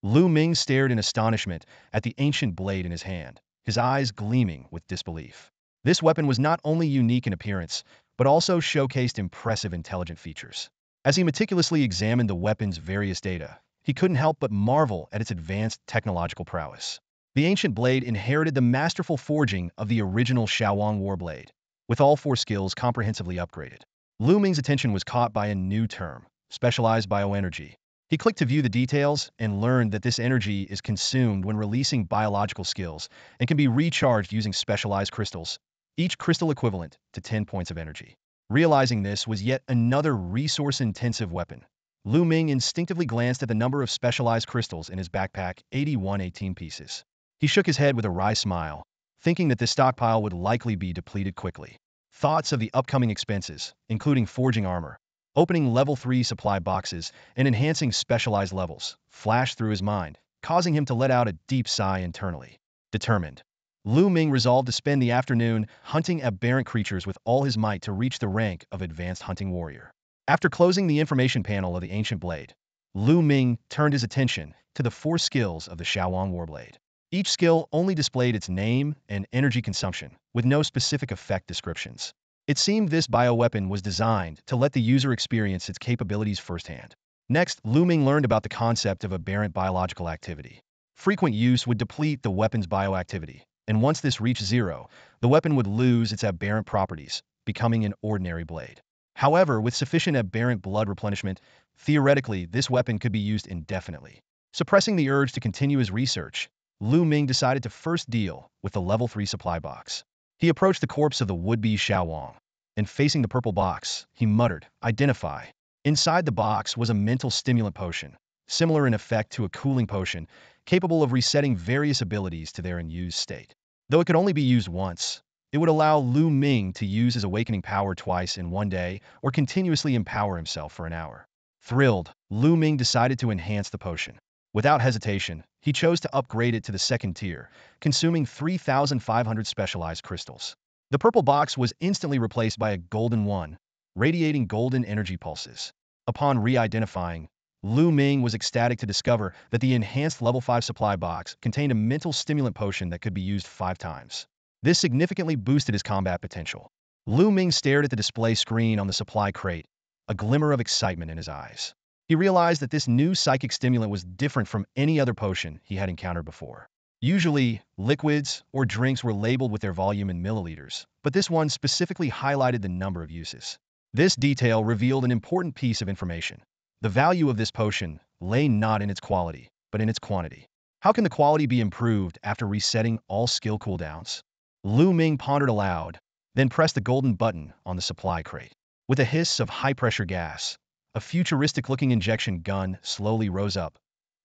Lu Ming stared in astonishment at the ancient blade in his hand, his eyes gleaming with disbelief. This weapon was not only unique in appearance, but also showcased impressive intelligent features. As he meticulously examined the weapon's various data, he couldn't help but marvel at its advanced technological prowess. The ancient blade inherited the masterful forging of the original Shaowang Warblade, with all 4 skills comprehensively upgraded. Lu Ming's attention was caught by a new term, specialized bioenergy. He clicked to view the details and learned that this energy is consumed when releasing biological skills and can be recharged using specialized crystals, each crystal equivalent to 10 points of energy. Realizing this was yet another resource-intensive weapon, Lu Ming instinctively glanced at the number of specialized crystals in his backpack, 8118 pieces. He shook his head with a wry smile, thinking that this stockpile would likely be depleted quickly. Thoughts of the upcoming expenses, including forging armor, opening level 3 supply boxes, and enhancing specialized levels, flashed through his mind, causing him to let out a deep sigh internally. Determined, Lu Ming resolved to spend the afternoon hunting aberrant creatures with all his might to reach the rank of advanced hunting warrior. After closing the information panel of the ancient blade, Lu Ming turned his attention to the 4 skills of the Shaowang Warblade. Each skill only displayed its name and energy consumption, with no specific effect descriptions. It seemed this bioweapon was designed to let the user experience its capabilities firsthand. Next, Lu Ming learned about the concept of aberrant biological activity. Frequent use would deplete the weapon's bioactivity, and once this reached 0, the weapon would lose its aberrant properties, becoming an ordinary blade. However, with sufficient aberrant blood replenishment, theoretically, this weapon could be used indefinitely. Suppressing the urge to continue his research, Lu Ming decided to first deal with the level 3 supply box. He approached the corpse of the would-be Shaowang, and facing the purple box, he muttered, "Identify." Inside the box was a mental stimulant potion, similar in effect to a cooling potion, capable of resetting various abilities to their unused state. Though it could only be used once, it would allow Lu Ming to use his awakening power twice in one day or continuously empower himself for an hour. Thrilled, Lu Ming decided to enhance the potion. Without hesitation, he chose to upgrade it to the second tier, consuming 3,500 specialized crystals. The purple box was instantly replaced by a golden one, radiating golden energy pulses. Upon re-identifying, Lu Ming was ecstatic to discover that the enhanced level 5 supply box contained a mental stimulant potion that could be used 5 times. This significantly boosted his combat potential. Lu Ming stared at the display screen on the supply crate, a glimmer of excitement in his eyes. He realized that this new psychic stimulant was different from any other potion he had encountered before. Usually, liquids or drinks were labeled with their volume in milliliters, but this one specifically highlighted the number of uses. This detail revealed an important piece of information. The value of this potion lay not in its quality, but in its quantity. How can the quality be improved after resetting all skill cooldowns? Lu Ming pondered aloud, then pressed the golden button on the supply crate. With a hiss of high-pressure gas, a futuristic-looking injection gun slowly rose up,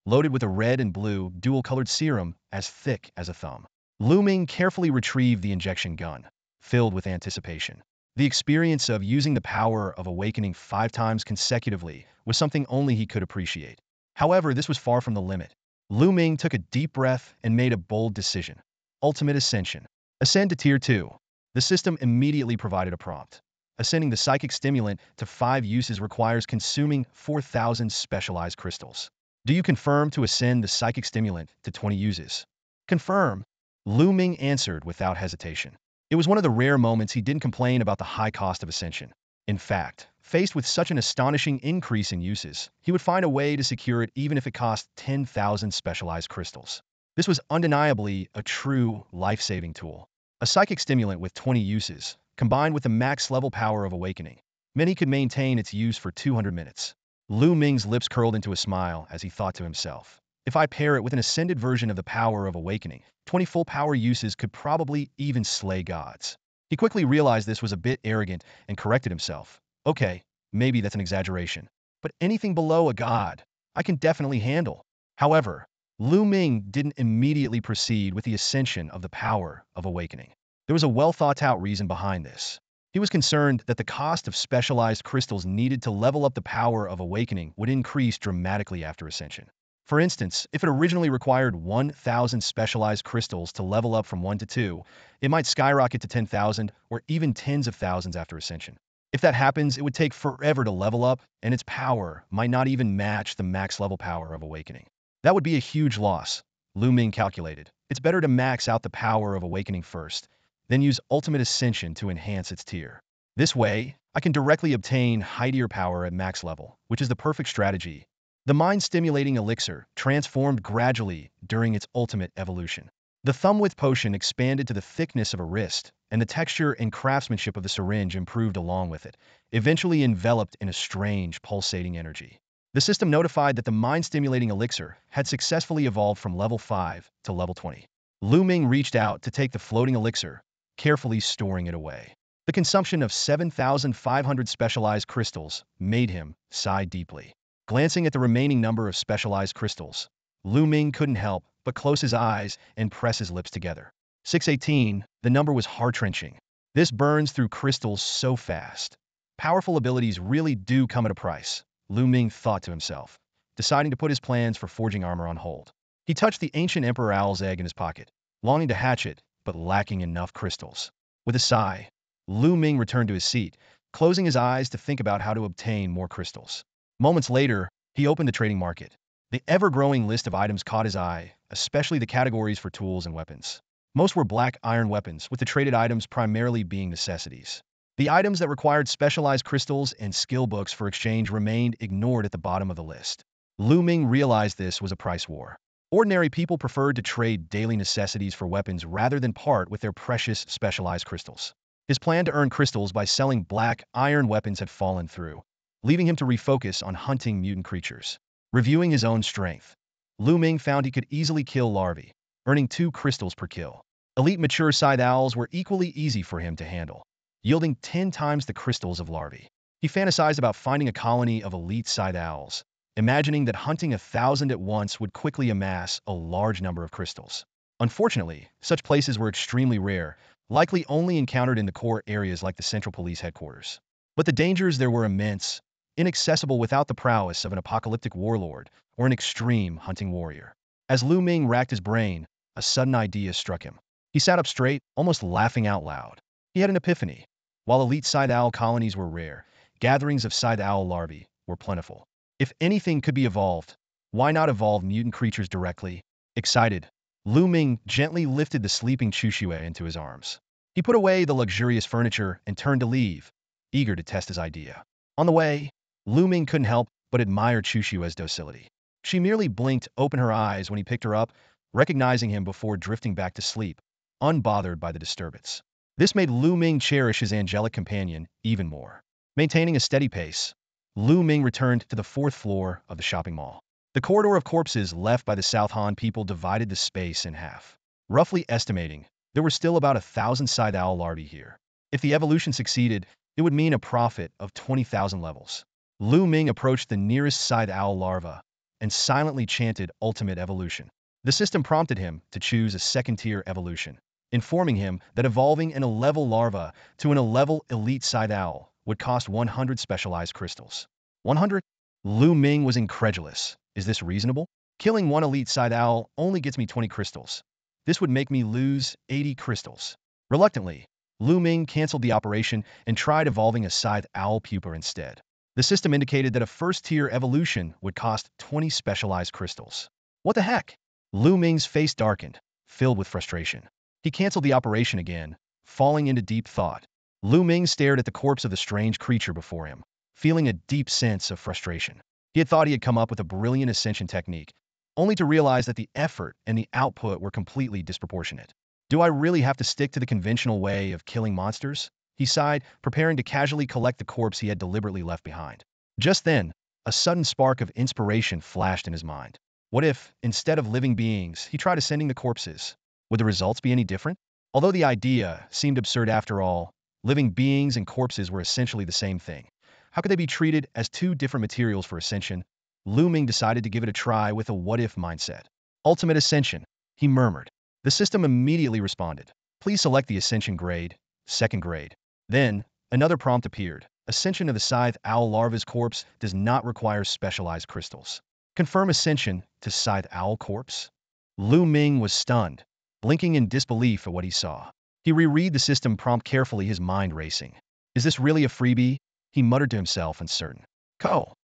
loaded with a red and blue dual-colored serum as thick as a thumb. Lu Ming carefully retrieved the injection gun, filled with anticipation. The experience of using the power of awakening 5 times consecutively was something only he could appreciate. However, this was far from the limit. Lu Ming took a deep breath and made a bold decision. Ultimate Ascension. Ascend to Tier 2. The system immediately provided a prompt. Ascending the psychic stimulant to 5 uses requires consuming 4,000 specialized crystals. Do you confirm to ascend the psychic stimulant to 20 uses? Confirm. Lu Ming answered without hesitation. It was one of the rare moments he didn't complain about the high cost of ascension. In fact, faced with such an astonishing increase in uses, he would find a way to secure it even if it cost 10,000 specialized crystals. This was undeniably a true life-saving tool. A psychic stimulant with 20 uses, combined with the max level power of awakening, many could maintain its use for 200 minutes. Lu Ming's lips curled into a smile as he thought to himself. If I pair it with an ascended version of the power of awakening, 20 full power uses could probably even slay gods. He quickly realized this was a bit arrogant and corrected himself. Okay, maybe that's an exaggeration, but anything below a god, I can definitely handle. However, Lu Ming didn't immediately proceed with the ascension of the power of awakening. There was a well-thought-out reason behind this. He was concerned that the cost of specialized crystals needed to level up the power of awakening would increase dramatically after ascension. For instance, if it originally required 1,000 specialized crystals to level up from 1 to 2, it might skyrocket to 10,000 or even tens of thousands after ascension. If that happens, it would take forever to level up, and its power might not even match the max level power of awakening. That would be a huge loss, Lu Ming calculated. It's better to max out the power of awakening first, then use Ultimate Ascension to enhance its tier. This way, I can directly obtain high tier power at max level, which is the perfect strategy. The mind-stimulating elixir transformed gradually during its ultimate evolution. The thumb-width potion expanded to the thickness of a wrist, and the texture and craftsmanship of the syringe improved along with it, eventually enveloped in a strange, pulsating energy. The system notified that the mind-stimulating elixir had successfully evolved from level 5 to level 20. Lu Ming reached out to take the floating elixir, carefully storing it away. The consumption of 7,500 specialized crystals made him sigh deeply. Glancing at the remaining number of specialized crystals, Lu Ming couldn't help but close his eyes and press his lips together. 618, the number was heart-wrenching. This burns through crystals so fast. Powerful abilities really do come at a price, Lu Ming thought to himself, deciding to put his plans for forging armor on hold. He touched the ancient Emperor Owl's egg in his pocket, longing to hatch it, but lacking enough crystals. With a sigh, Lu Ming returned to his seat, closing his eyes to think about how to obtain more crystals. Moments later, he opened the trading market. The ever-growing list of items caught his eye, especially the categories for tools and weapons. Most were black iron weapons, with the traded items primarily being necessities. The items that required specialized crystals and skill books for exchange remained ignored at the bottom of the list. Lu Ming realized this was a price war. Ordinary people preferred to trade daily necessities for weapons rather than part with their precious specialized crystals. His plan to earn crystals by selling black iron weapons had fallen through, leaving him to refocus on hunting mutant creatures. Reviewing his own strength, Lu Ming found he could easily kill larvae, earning 2 crystals per kill. Elite mature scythe owls were equally easy for him to handle, yielding 10 times the crystals of larvae. He fantasized about finding a colony of elite scythe owls, imagining that hunting 1,000 at once would quickly amass a large number of crystals. Unfortunately, such places were extremely rare, likely only encountered in the core areas like the Central Police Headquarters. But the dangers there were immense. inaccessible without the prowess of an apocalyptic warlord or an extreme hunting warrior. As Lu Ming racked his brain, a sudden idea struck him. He sat up straight, almost laughing out loud. He had an epiphany. While elite side owl colonies were rare, gatherings of side owl larvae were plentiful. If anything could be evolved, why not evolve mutant creatures directly? Excited, Lu Ming gently lifted the sleeping Chushue into his arms. He put away the luxurious furniture and turned to leave, eager to test his idea. On the way, Lu Ming couldn't help but admire Chushue's docility. She merely blinked open her eyes when he picked her up, recognizing him before drifting back to sleep, unbothered by the disturbance. This made Lu Ming cherish his angelic companion even more. Maintaining a steady pace, Lu Ming returned to the fourth floor of the shopping mall. The corridor of corpses left by the South Han people divided the space in half. Roughly estimating, there were still about 1,000 side owl larvae here. If the evolution succeeded, it would mean a profit of 20,000 levels. Lu Ming approached the nearest side owl larva and silently chanted ultimate evolution. The system prompted him to choose a second-tier evolution, informing him that evolving an 11 larva to an 11 elite side owl would cost 100 specialized crystals. 100? Lu Ming was incredulous. Is this reasonable? Killing one elite side owl only gets me 20 crystals. This would make me lose 80 crystals. Reluctantly, Lu Ming canceled the operation and tried evolving a scythe owl pupa instead. The system indicated that a first-tier evolution would cost 20 specialized crystals. What the heck? Lu Ming's face darkened, filled with frustration. He canceled the operation again, falling into deep thought. Lu Ming stared at the corpse of the strange creature before him, feeling a deep sense of frustration. He had thought he had come up with a brilliant ascension technique, only to realize that the effort and the output were completely disproportionate. Do I really have to stick to the conventional way of killing monsters? He sighed, preparing to casually collect the corpse he had deliberately left behind. Just then, a sudden spark of inspiration flashed in his mind. What if, instead of living beings, he tried ascending the corpses? Would the results be any different? Although the idea seemed absurd after all, living beings and corpses were essentially the same thing. How could they be treated as two different materials for ascension? Lu Ming decided to give it a try with a what-if mindset. Ultimate ascension, he murmured. The system immediately responded. Please select the ascension grade, second grade. Then, another prompt appeared. Ascension of the scythe owl larva's corpse does not require specialized crystals. Confirm ascension to scythe owl corpse? Lu Ming was stunned, blinking in disbelief at what he saw. He reread the system prompt carefully, his mind racing. Is this really a freebie? He muttered to himself, uncertain.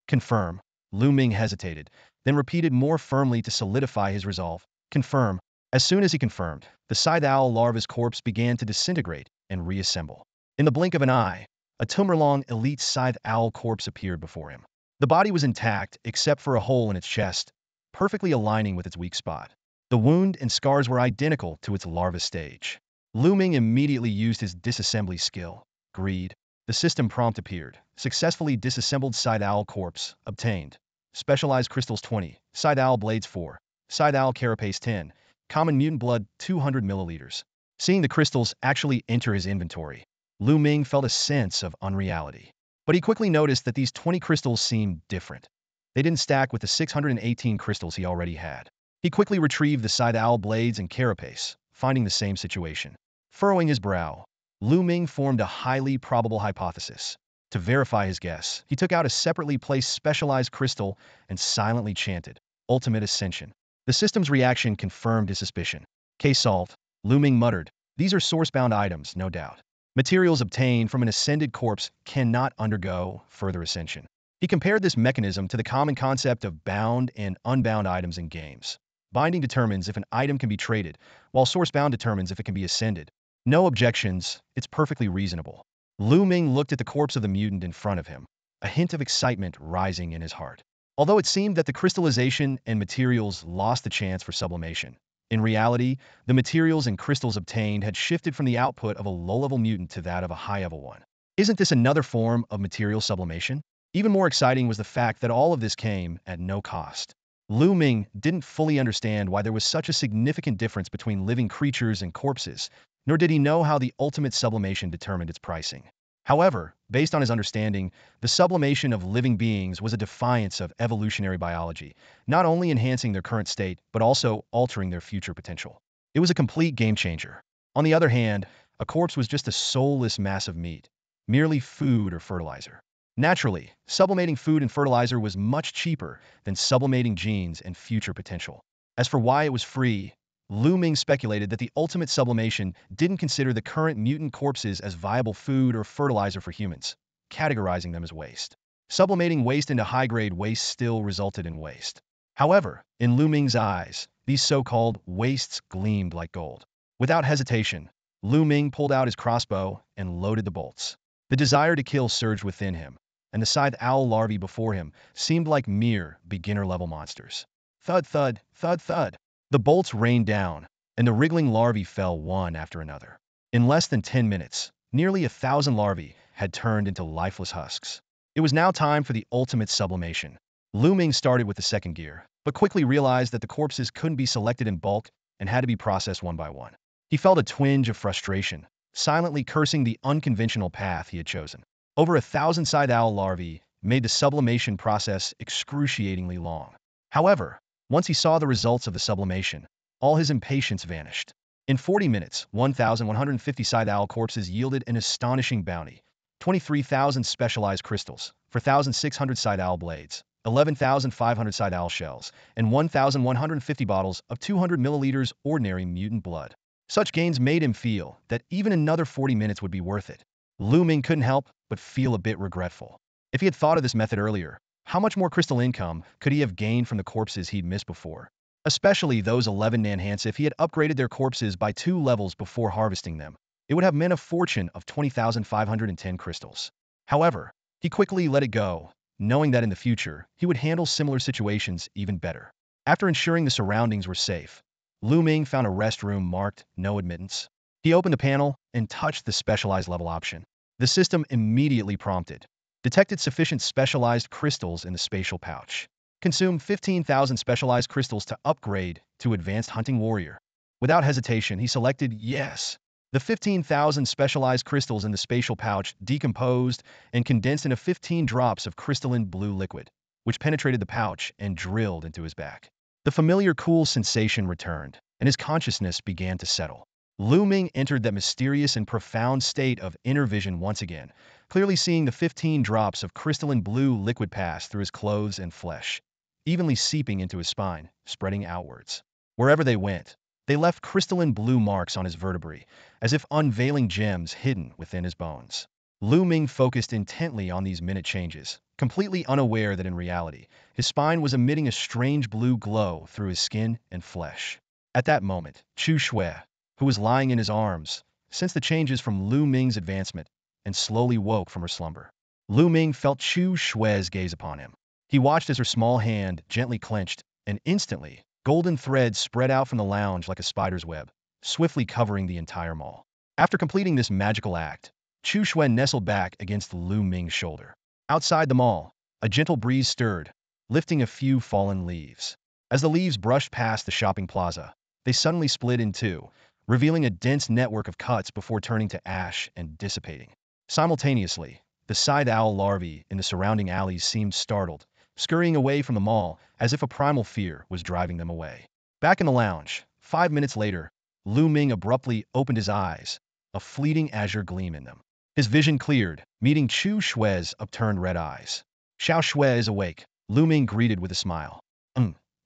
Confirm. Lu Ming hesitated, then repeated more firmly to solidify his resolve. Confirm. As soon as he confirmed, the scythe owl larva's corpse began to disintegrate and reassemble. In the blink of an eye, a tumor-long elite scythe owl corpse appeared before him. The body was intact except for a hole in its chest, perfectly aligning with its weak spot. The wound and scars were identical to its larva stage. Lu Ming immediately used his disassembly skill. Greed. The system prompt appeared. Successfully disassembled scythe owl corpse. Obtained. Specialized crystals 20. Scythe owl blades 4. Scythe owl carapace 10. Common mutant blood 200 milliliters. Seeing the crystals actually enter his inventory, Lu Ming felt a sense of unreality. But he quickly noticed that these 20 crystals seemed different. They didn't stack with the 618 crystals he already had. He quickly retrieved the scythe owl blades and carapace, finding the same situation. Furrowing his brow, Lu Ming formed a highly probable hypothesis. To verify his guess, he took out a separately placed specialized crystal and silently chanted, Ultimate Ascension. The system's reaction confirmed his suspicion. Case solved, Lu Ming muttered. These are source-bound items, no doubt. Materials obtained from an ascended corpse cannot undergo further ascension. He compared this mechanism to the common concept of bound and unbound items in games. Binding determines if an item can be traded, while source-bound determines if it can be ascended. No objections, it's perfectly reasonable. Lu Ming looked at the corpse of the mutant in front of him, a hint of excitement rising in his heart. Although it seemed that the crystallization and materials lost the chance for sublimation, in reality, the materials and crystals obtained had shifted from the output of a low-level mutant to that of a high-level one. Isn't this another form of material sublimation? Even more exciting was the fact that all of this came at no cost. Lu Ming didn't fully understand why there was such a significant difference between living creatures and corpses, nor did he know how the ultimate sublimation determined its pricing. However, based on his understanding, the sublimation of living beings was a defiance of evolutionary biology, not only enhancing their current state, but also altering their future potential. It was a complete game changer. On the other hand, a corpse was just a soulless mass of meat, merely food or fertilizer. Naturally, sublimating food and fertilizer was much cheaper than sublimating genes and future potential. As for why it was free, Lu Ming speculated that the ultimate sublimation didn't consider the current mutant corpses as viable food or fertilizer for humans, categorizing them as waste. Sublimating waste into high-grade waste still resulted in waste. However, in Lu Ming's eyes, these so-called wastes gleamed like gold. Without hesitation, Lu Ming pulled out his crossbow and loaded the bolts. The desire to kill surged within him, and the scythe owl larvae before him seemed like mere beginner-level monsters. Thud, thud, thud, thud. The bolts rained down, and the wriggling larvae fell one after another. In less than 10 minutes, nearly 1,000 larvae had turned into lifeless husks. It was now time for the ultimate sublimation. Lu Ming started with the second gear, but quickly realized that the corpses couldn't be selected in bulk and had to be processed one by one. He felt a twinge of frustration, silently cursing the unconventional path he had chosen. Over 1,000 scythe owl larvae made the sublimation process excruciatingly long. However, once he saw the results of the sublimation, all his impatience vanished. In 40 minutes, 1,150 scythe owl corpses yielded an astonishing bounty: 23,000 specialized crystals, 4,600 scythe owl blades, 11,500 scythe owl shells, and 1,150 bottles of 200 milliliters ordinary mutant blood. Such gains made him feel that even another 40 minutes would be worth it. Lu Ming couldn't help but feel a bit regretful. If he had thought of this method earlier, how much more crystal income could he have gained from the corpses he'd missed before? Especially those 11 Nanhans. If he had upgraded their corpses by 2 levels before harvesting them, it would have meant a fortune of 20,510 crystals. However, he quickly let it go, knowing that in the future, he would handle similar situations even better. After ensuring the surroundings were safe, Lu Ming found a restroom marked "No Admittance." He opened the panel and touched the specialized level option. The system immediately prompted, detected sufficient specialized crystals in the spatial pouch. Consume 15,000 specialized crystals to upgrade to Advanced Hunting Warrior. Without hesitation, he selected yes. The 15,000 specialized crystals in the spatial pouch decomposed and condensed into 15 drops of crystalline blue liquid, which penetrated the pouch and drilled into his back. The familiar cool sensation returned, and his consciousness began to settle. Lu Ming entered that mysterious and profound state of inner vision once again, clearly seeing the 15 drops of crystalline blue liquid pass through his clothes and flesh, evenly seeping into his spine, spreading outwards. Wherever they went, they left crystalline blue marks on his vertebrae, as if unveiling gems hidden within his bones. Lu Ming focused intently on these minute changes, completely unaware that in reality, his spine was emitting a strange blue glow through his skin and flesh. At that moment, Chu Shui, who was lying in his arms, sensed the changes from Lu Ming's advancement and slowly woke from her slumber. Lu Ming felt Chu Shui's gaze upon him. He watched as her small hand gently clenched, and instantly, golden threads spread out from the lounge like a spider's web, swiftly covering the entire mall. After completing this magical act, Chu Shui nestled back against Lu Ming's shoulder. Outside the mall, a gentle breeze stirred, lifting a few fallen leaves. As the leaves brushed past the shopping plaza, they suddenly split in two, revealing a dense network of cuts before turning to ash and dissipating. Simultaneously, the scythe owl larvae in the surrounding alleys seemed startled, scurrying away from the mall as if a primal fear was driving them away. Back in the lounge, 5 minutes later, Lu Ming abruptly opened his eyes, a fleeting azure gleam in them. His vision cleared, meeting Chu Shui's upturned red eyes. "Xiao Shui is awake," Lu Ming greeted with a smile.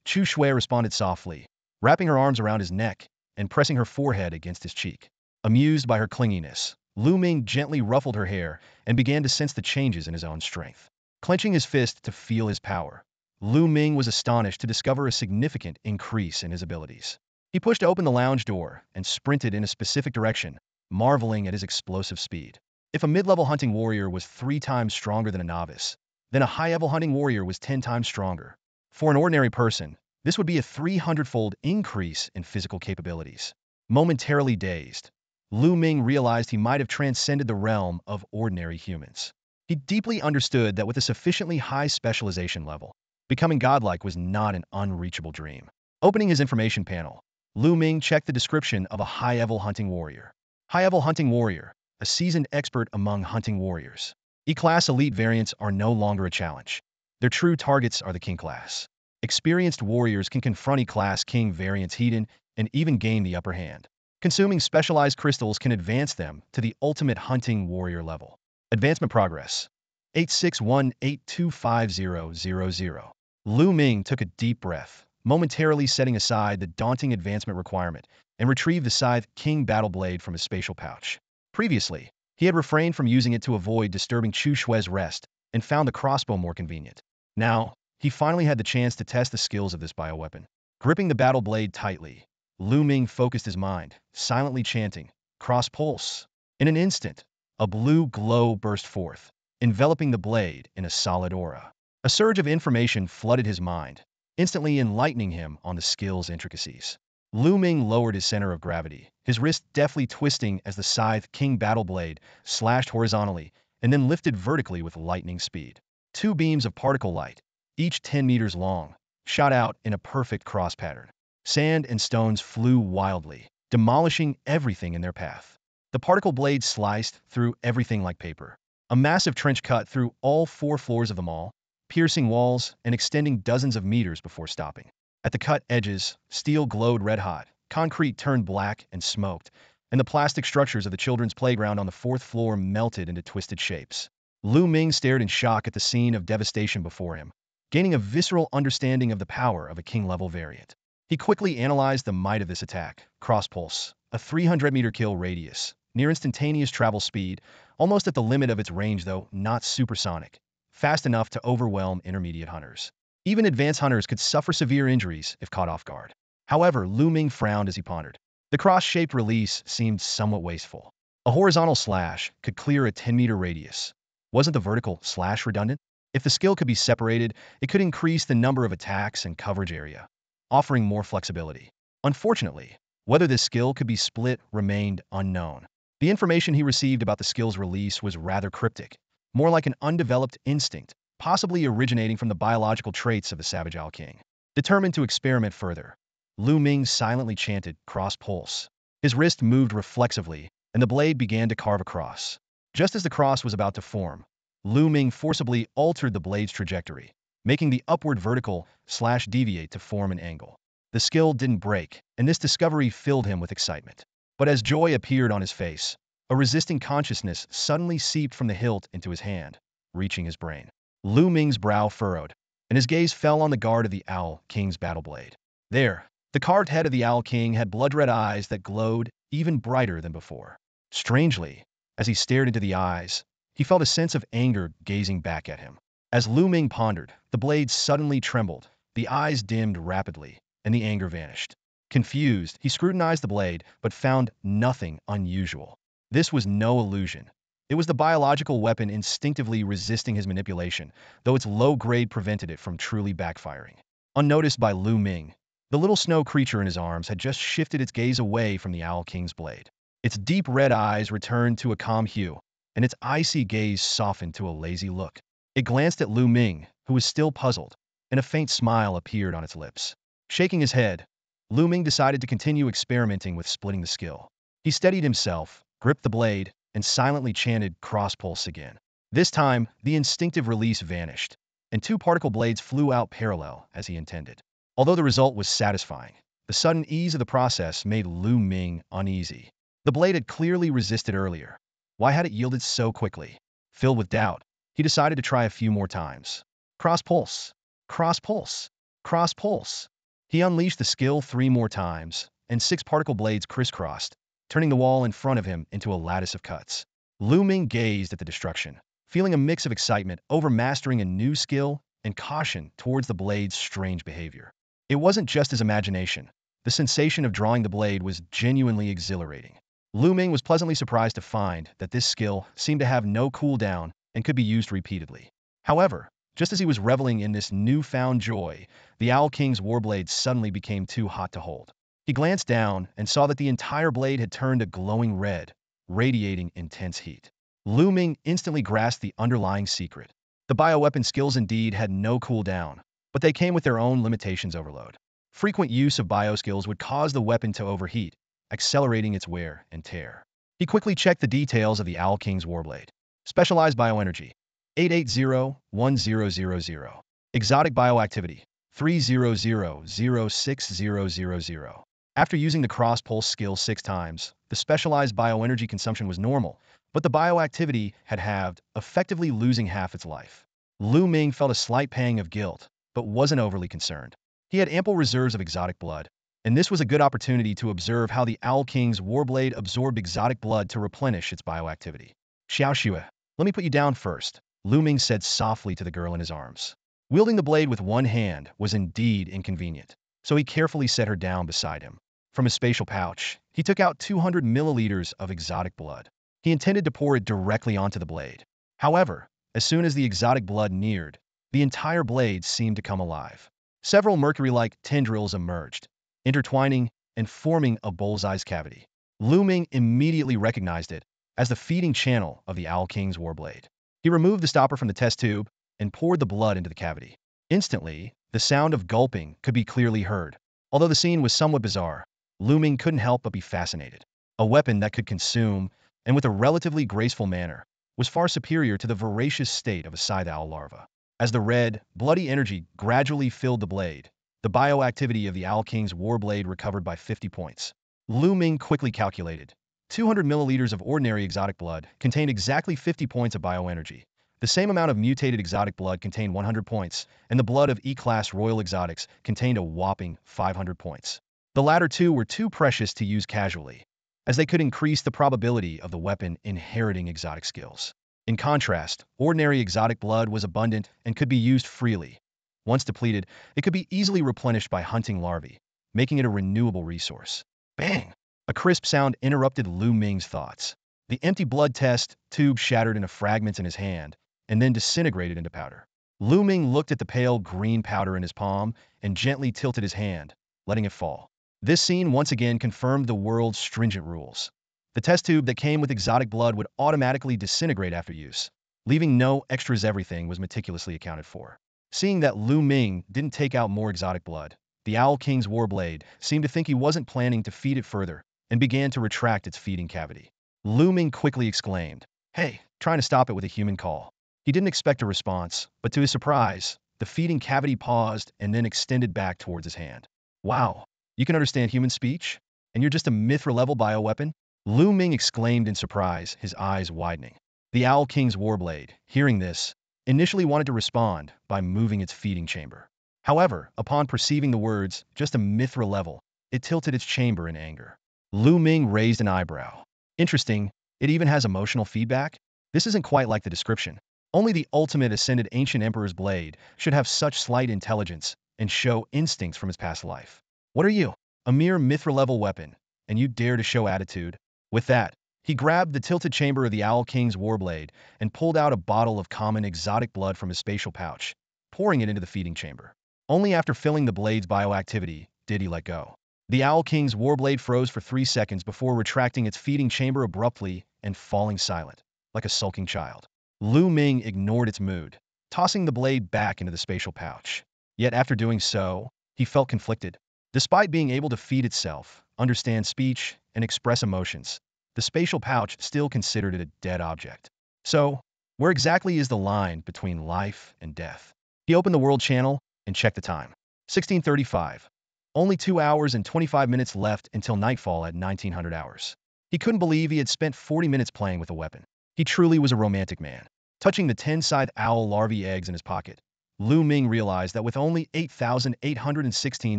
Chu Shui responded softly, wrapping her arms around his neck and pressing her forehead against his cheek. Amused by her clinginess, Lu Ming gently ruffled her hair and began to sense the changes in his own strength. Clenching his fist to feel his power, Lu Ming was astonished to discover a significant increase in his abilities. He pushed open the lounge door and sprinted in a specific direction, marveling at his explosive speed. If a mid-level hunting warrior was 3 times stronger than a novice, then a high-level hunting warrior was 10 times stronger. For an ordinary person, this would be a 300-fold increase in physical capabilities. Momentarily dazed, Lu Ming realized he might have transcended the realm of ordinary humans. He deeply understood that with a sufficiently high specialization level, becoming godlike was not an unreachable dream. Opening his information panel, Lu Ming checked the description of a high-level hunting warrior. High-level hunting warrior, a seasoned expert among hunting warriors. E-class elite variants are no longer a challenge. Their true targets are the king class. Experienced warriors can confront E-class king variants hidden and even gain the upper hand. Consuming specialized crystals can advance them to the ultimate hunting warrior level. Advancement progress. 861825000. Lu Ming took a deep breath, momentarily setting aside the daunting advancement requirement, and retrieved the Scythe King battle blade from his spatial pouch. Previously, he had refrained from using it to avoid disturbing Chu Shui's rest and found the crossbow more convenient. Now, he finally had the chance to test the skills of this bioweapon. Gripping the battle blade tightly, Lu Ming focused his mind, silently chanting, "Cross pulse." In an instant, a blue glow burst forth, enveloping the blade in a solid aura. A surge of information flooded his mind, instantly enlightening him on the skill's intricacies. Lu Ming lowered his center of gravity, his wrist deftly twisting as the Scythe King battle blade slashed horizontally and then lifted vertically with lightning speed. Two beams of particle light, each 10 meters long, shot out in a perfect cross pattern. Sand and stones flew wildly, demolishing everything in their path. The particle blade sliced through everything like paper. A massive trench cut through all 4 floors of the mall, piercing walls and extending dozens of meters before stopping. At the cut edges, steel glowed red-hot, concrete turned black and smoked, and the plastic structures of the children's playground on the 4th floor melted into twisted shapes. Lu Ming stared in shock at the scene of devastation before him, gaining a visceral understanding of the power of a king-level variant. He quickly analyzed the might of this attack. Cross-pulse, a 300-meter kill radius, near instantaneous travel speed, almost at the limit of its range though not supersonic, fast enough to overwhelm intermediate hunters. Even advanced hunters could suffer severe injuries if caught off guard. However, Lu Ming frowned as he pondered. The cross-shaped release seemed somewhat wasteful. A horizontal slash could clear a 10-meter radius. Wasn't the vertical slash redundant? If the skill could be separated, it could increase the number of attacks and coverage area, offering more flexibility. Unfortunately, whether this skill could be split remained unknown. The information he received about the skill's release was rather cryptic, more like an undeveloped instinct, possibly originating from the biological traits of the Savage Owl King. Determined to experiment further, Lu Ming silently chanted, "Cross pulse." His wrist moved reflexively, and the blade began to carve a cross. Just as the cross was about to form, Lu Ming forcibly altered the blade's trajectory, making the upward vertical slash deviate to form an angle. The skill didn't break, and this discovery filled him with excitement. But as joy appeared on his face, a resisting consciousness suddenly seeped from the hilt into his hand, reaching his brain. Lu Ming's brow furrowed, and his gaze fell on the guard of the Owl King's battle blade. There, the carved head of the Owl King had blood-red eyes that glowed even brighter than before. Strangely, as he stared into the eyes, he felt a sense of anger gazing back at him. As Lu Ming pondered, the blade suddenly trembled, the eyes dimmed rapidly, and the anger vanished. Confused, he scrutinized the blade, but found nothing unusual. This was no illusion. It was the biological weapon instinctively resisting his manipulation, though its low grade prevented it from truly backfiring. Unnoticed by Lu Ming, the little snow creature in his arms had just shifted its gaze away from the Owl King's blade. Its deep red eyes returned to a calm hue, and its icy gaze softened to a lazy look. It glanced at Lu Ming, who was still puzzled, and a faint smile appeared on its lips. Shaking his head, Lu Ming decided to continue experimenting with splitting the skill. He steadied himself, gripped the blade, and silently chanted "Cross pulse" again. This time, the instinctive release vanished, and 2 particle blades flew out parallel as he intended. Although the result was satisfying, the sudden ease of the process made Lu Ming uneasy. The blade had clearly resisted earlier. Why had it yielded so quickly? Filled with doubt, he decided to try a few more times. Cross pulse, cross pulse, cross pulse. He unleashed the skill 3 more times, and 6 particle blades crisscrossed, turning the wall in front of him into a lattice of cuts. Lu Ming gazed at the destruction, feeling a mix of excitement over mastering a new skill and caution towards the blade's strange behavior. It wasn't just his imagination. The sensation of drawing the blade was genuinely exhilarating. Lu Ming was pleasantly surprised to find that this skill seemed to have no cooldown and could be used repeatedly. However, just as he was reveling in this newfound joy, the Owl King's warblade suddenly became too hot to hold. He glanced down and saw that the entire blade had turned a glowing red, radiating intense heat. Lu Ming instantly grasped the underlying secret. The bioweapon skills indeed had no cooldown, but they came with their own limitations overload. Frequent use of bioskills would cause the weapon to overheat, accelerating its wear and tear. He quickly checked the details of the Owl King's warblade. Specialized bioenergy, 880-1000. Exotic bioactivity, 300-06000. After using the cross-pulse skill 6 times, the specialized bioenergy consumption was normal, but the bioactivity had halved, effectively losing half its life. Lu Ming felt a slight pang of guilt, but wasn't overly concerned. He had ample reserves of exotic blood, and this was a good opportunity to observe how the Owl King's warblade absorbed exotic blood to replenish its bioactivity. Xiao Xue, let me put you down first, Lu Ming said softly to the girl in his arms. Wielding the blade with one hand was indeed inconvenient, so he carefully set her down beside him. From his spatial pouch, he took out 200 milliliters of exotic blood. He intended to pour it directly onto the blade. However, as soon as the exotic blood neared, the entire blade seemed to come alive. Several mercury-like tendrils emerged, intertwining and forming a bullseye's cavity. Lu Ming immediately recognized it as the feeding channel of the Owl King's warblade. He removed the stopper from the test tube and poured the blood into the cavity. Instantly, the sound of gulping could be clearly heard. Although the scene was somewhat bizarre, Lu Ming couldn't help but be fascinated. A weapon that could consume, and with a relatively graceful manner, was far superior to the voracious state of a scythe owl larva. As the red, bloody energy gradually filled the blade, the bioactivity of the Owl King's warblade recovered by 50 points. Lu Ming quickly calculated. 200 milliliters of ordinary exotic blood contained exactly 50 points of bioenergy. The same amount of mutated exotic blood contained 100 points, and the blood of E-class royal exotics contained a whopping 500 points. The latter two were too precious to use casually, as they could increase the probability of the weapon inheriting exotic skills. In contrast, ordinary exotic blood was abundant and could be used freely. Once depleted, it could be easily replenished by hunting larvae, making it a renewable resource. Bang! A crisp sound interrupted Lu Ming's thoughts. The empty blood test tube shattered into fragments in his hand, and then disintegrated into powder. Lu Ming looked at the pale green powder in his palm and gently tilted his hand, letting it fall. This scene once again confirmed the world's stringent rules. The test tube that came with exotic blood would automatically disintegrate after use, leaving no extras. Everything was meticulously accounted for. Seeing that Lu Ming didn't take out more exotic blood, the Owl King's warblade seemed to think he wasn't planning to feed it further and began to retract its feeding cavity. Lu Ming quickly exclaimed, "Hey, trying to stop it with a human call." He didn't expect a response, but to his surprise, the feeding cavity paused and then extended back towards his hand. "Wow, you can understand human speech? And you're just a Mithra-level bioweapon?" Lu Ming exclaimed in surprise, his eyes widening. The Owl King's warblade, hearing this, initially wanted to respond by moving its feeding chamber. However, upon perceiving the words, "just a Mithra level," it tilted its chamber in anger. Lu Ming raised an eyebrow. "Interesting, it even has emotional feedback? This isn't quite like the description. Only the ultimate ascended ancient emperor's blade should have such slight intelligence and show instincts from his past life. What are you? A mere Mithra-level weapon, and you dare to show attitude?" With that, he grabbed the tilted chamber of the Owl King's warblade and pulled out a bottle of common exotic blood from his spatial pouch, pouring it into the feeding chamber. Only after filling the blade's bioactivity did he let go. The Owl King's warblade froze for 3 seconds before retracting its feeding chamber abruptly and falling silent, like a sulking child. Lu Ming ignored its mood, tossing the blade back into the spatial pouch. Yet after doing so, he felt conflicted. Despite being able to feed itself, understand speech, and express emotions, the spatial pouch still considered it a dead object. So, where exactly is the line between life and death? He opened the world channel and checked the time. 1635. Only 2 hours and 25 minutes left until nightfall at 1900 hours. He couldn't believe he had spent 40 minutes playing with a weapon. He truly was a romantic man. Touching the 10-scythe owl larvae eggs in his pocket, Lu Ming realized that with only 8,816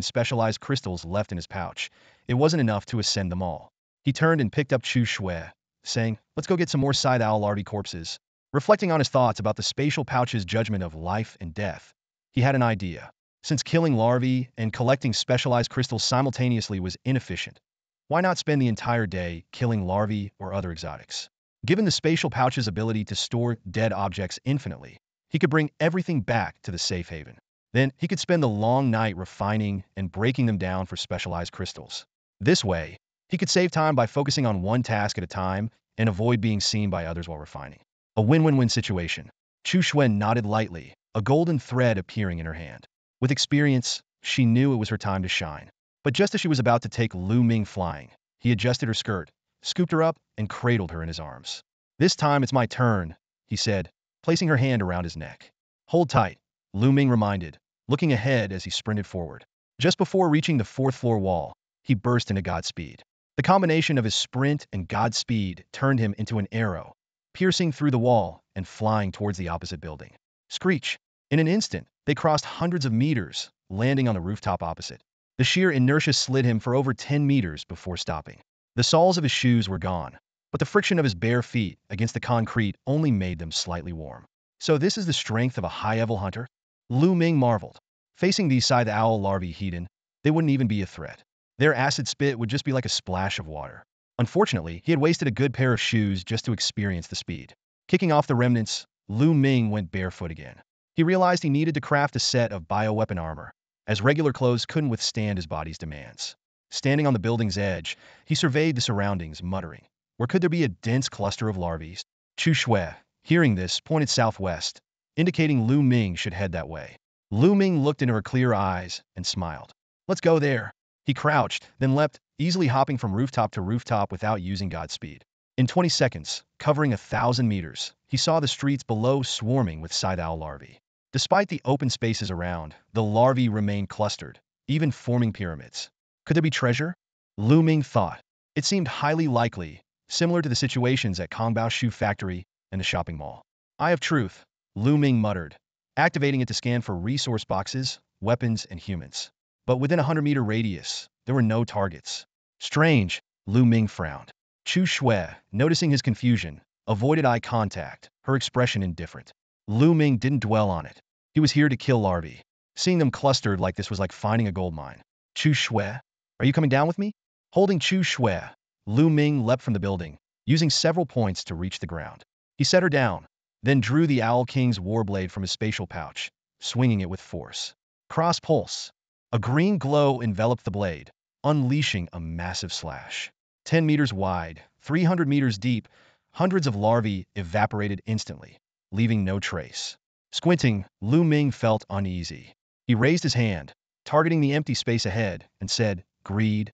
specialized crystals left in his pouch, it wasn't enough to ascend them all. He turned and picked up Chu Shui, saying, "Let's go get some more scythe owl larvae corpses." Reflecting on his thoughts about the spatial pouch's judgment of life and death, he had an idea. Since killing larvae and collecting specialized crystals simultaneously was inefficient, why not spend the entire day killing larvae or other exotics? Given the spatial pouch's ability to store dead objects infinitely, he could bring everything back to the safe haven. Then he could spend the long night refining and breaking them down for specialized crystals. This way, he could save time by focusing on one task at a time and avoid being seen by others while refining. A win-win-win situation. Chu Xuen nodded lightly, a golden thread appearing in her hand. With experience, she knew it was her time to shine. But just as she was about to take Lu Ming flying, he adjusted her skirt, scooped her up, and cradled her in his arms. "This time it's my turn," he said, placing her hand around his neck. "Hold tight," Lu Ming reminded, looking ahead as he sprinted forward. Just before reaching the 4th-floor wall, he burst into Godspeed. The combination of his sprint and Godspeed turned him into an arrow, piercing through the wall and flying towards the opposite building. Screech! In an instant, they crossed hundreds of meters, landing on the rooftop opposite. The sheer inertia slid him for over 10 meters before stopping. The soles of his shoes were gone, but the friction of his bare feet against the concrete only made them slightly warm. So this is the strength of a high-level hunter? Lu Ming marveled. Facing these scythe owl larvae heathen, they wouldn't even be a threat. Their acid spit would just be like a splash of water. Unfortunately, he had wasted a good pair of shoes just to experience the speed. Kicking off the remnants, Lu Ming went barefoot again. He realized he needed to craft a set of bioweapon armor, as regular clothes couldn't withstand his body's demands. Standing on the building's edge, he surveyed the surroundings, muttering, where could there be a dense cluster of larvae? Chu Shui, hearing this, pointed southwest, indicating Lu Ming should head that way. Lu Ming looked into her clear eyes and smiled. Let's go there. He crouched, then leapt, easily hopping from rooftop to rooftop without using Godspeed. In 20 seconds, covering 1,000 meters, he saw the streets below swarming with scythe owl larvae. Despite the open spaces around, the larvae remained clustered, even forming pyramids. Could there be treasure? Lu Ming thought. It seemed highly likely, similar to the situations at Kongbao Shoe Factory and the shopping mall. Eye of Truth, Lu Ming muttered, activating it to scan for resource boxes, weapons, and humans. But within a 100-meter radius, there were no targets. Strange, Lu Ming frowned. Chu Shui, noticing his confusion, avoided eye contact, her expression indifferent. Lu Ming didn't dwell on it. He was here to kill larvae. Seeing them clustered like this was like finding a gold mine. Chu Shui, are you coming down with me? Holding Chu Shui, Lu Ming leapt from the building, using several points to reach the ground. He set her down, then drew the Owl King's warblade from his spatial pouch, swinging it with force. Cross pulse. A green glow enveloped the blade, unleashing a massive slash. 10 meters wide, 300 meters deep, hundreds of larvae evaporated instantly, leaving no trace. Squinting, Lu Ming felt uneasy. He raised his hand, targeting the empty space ahead, and said, Greed.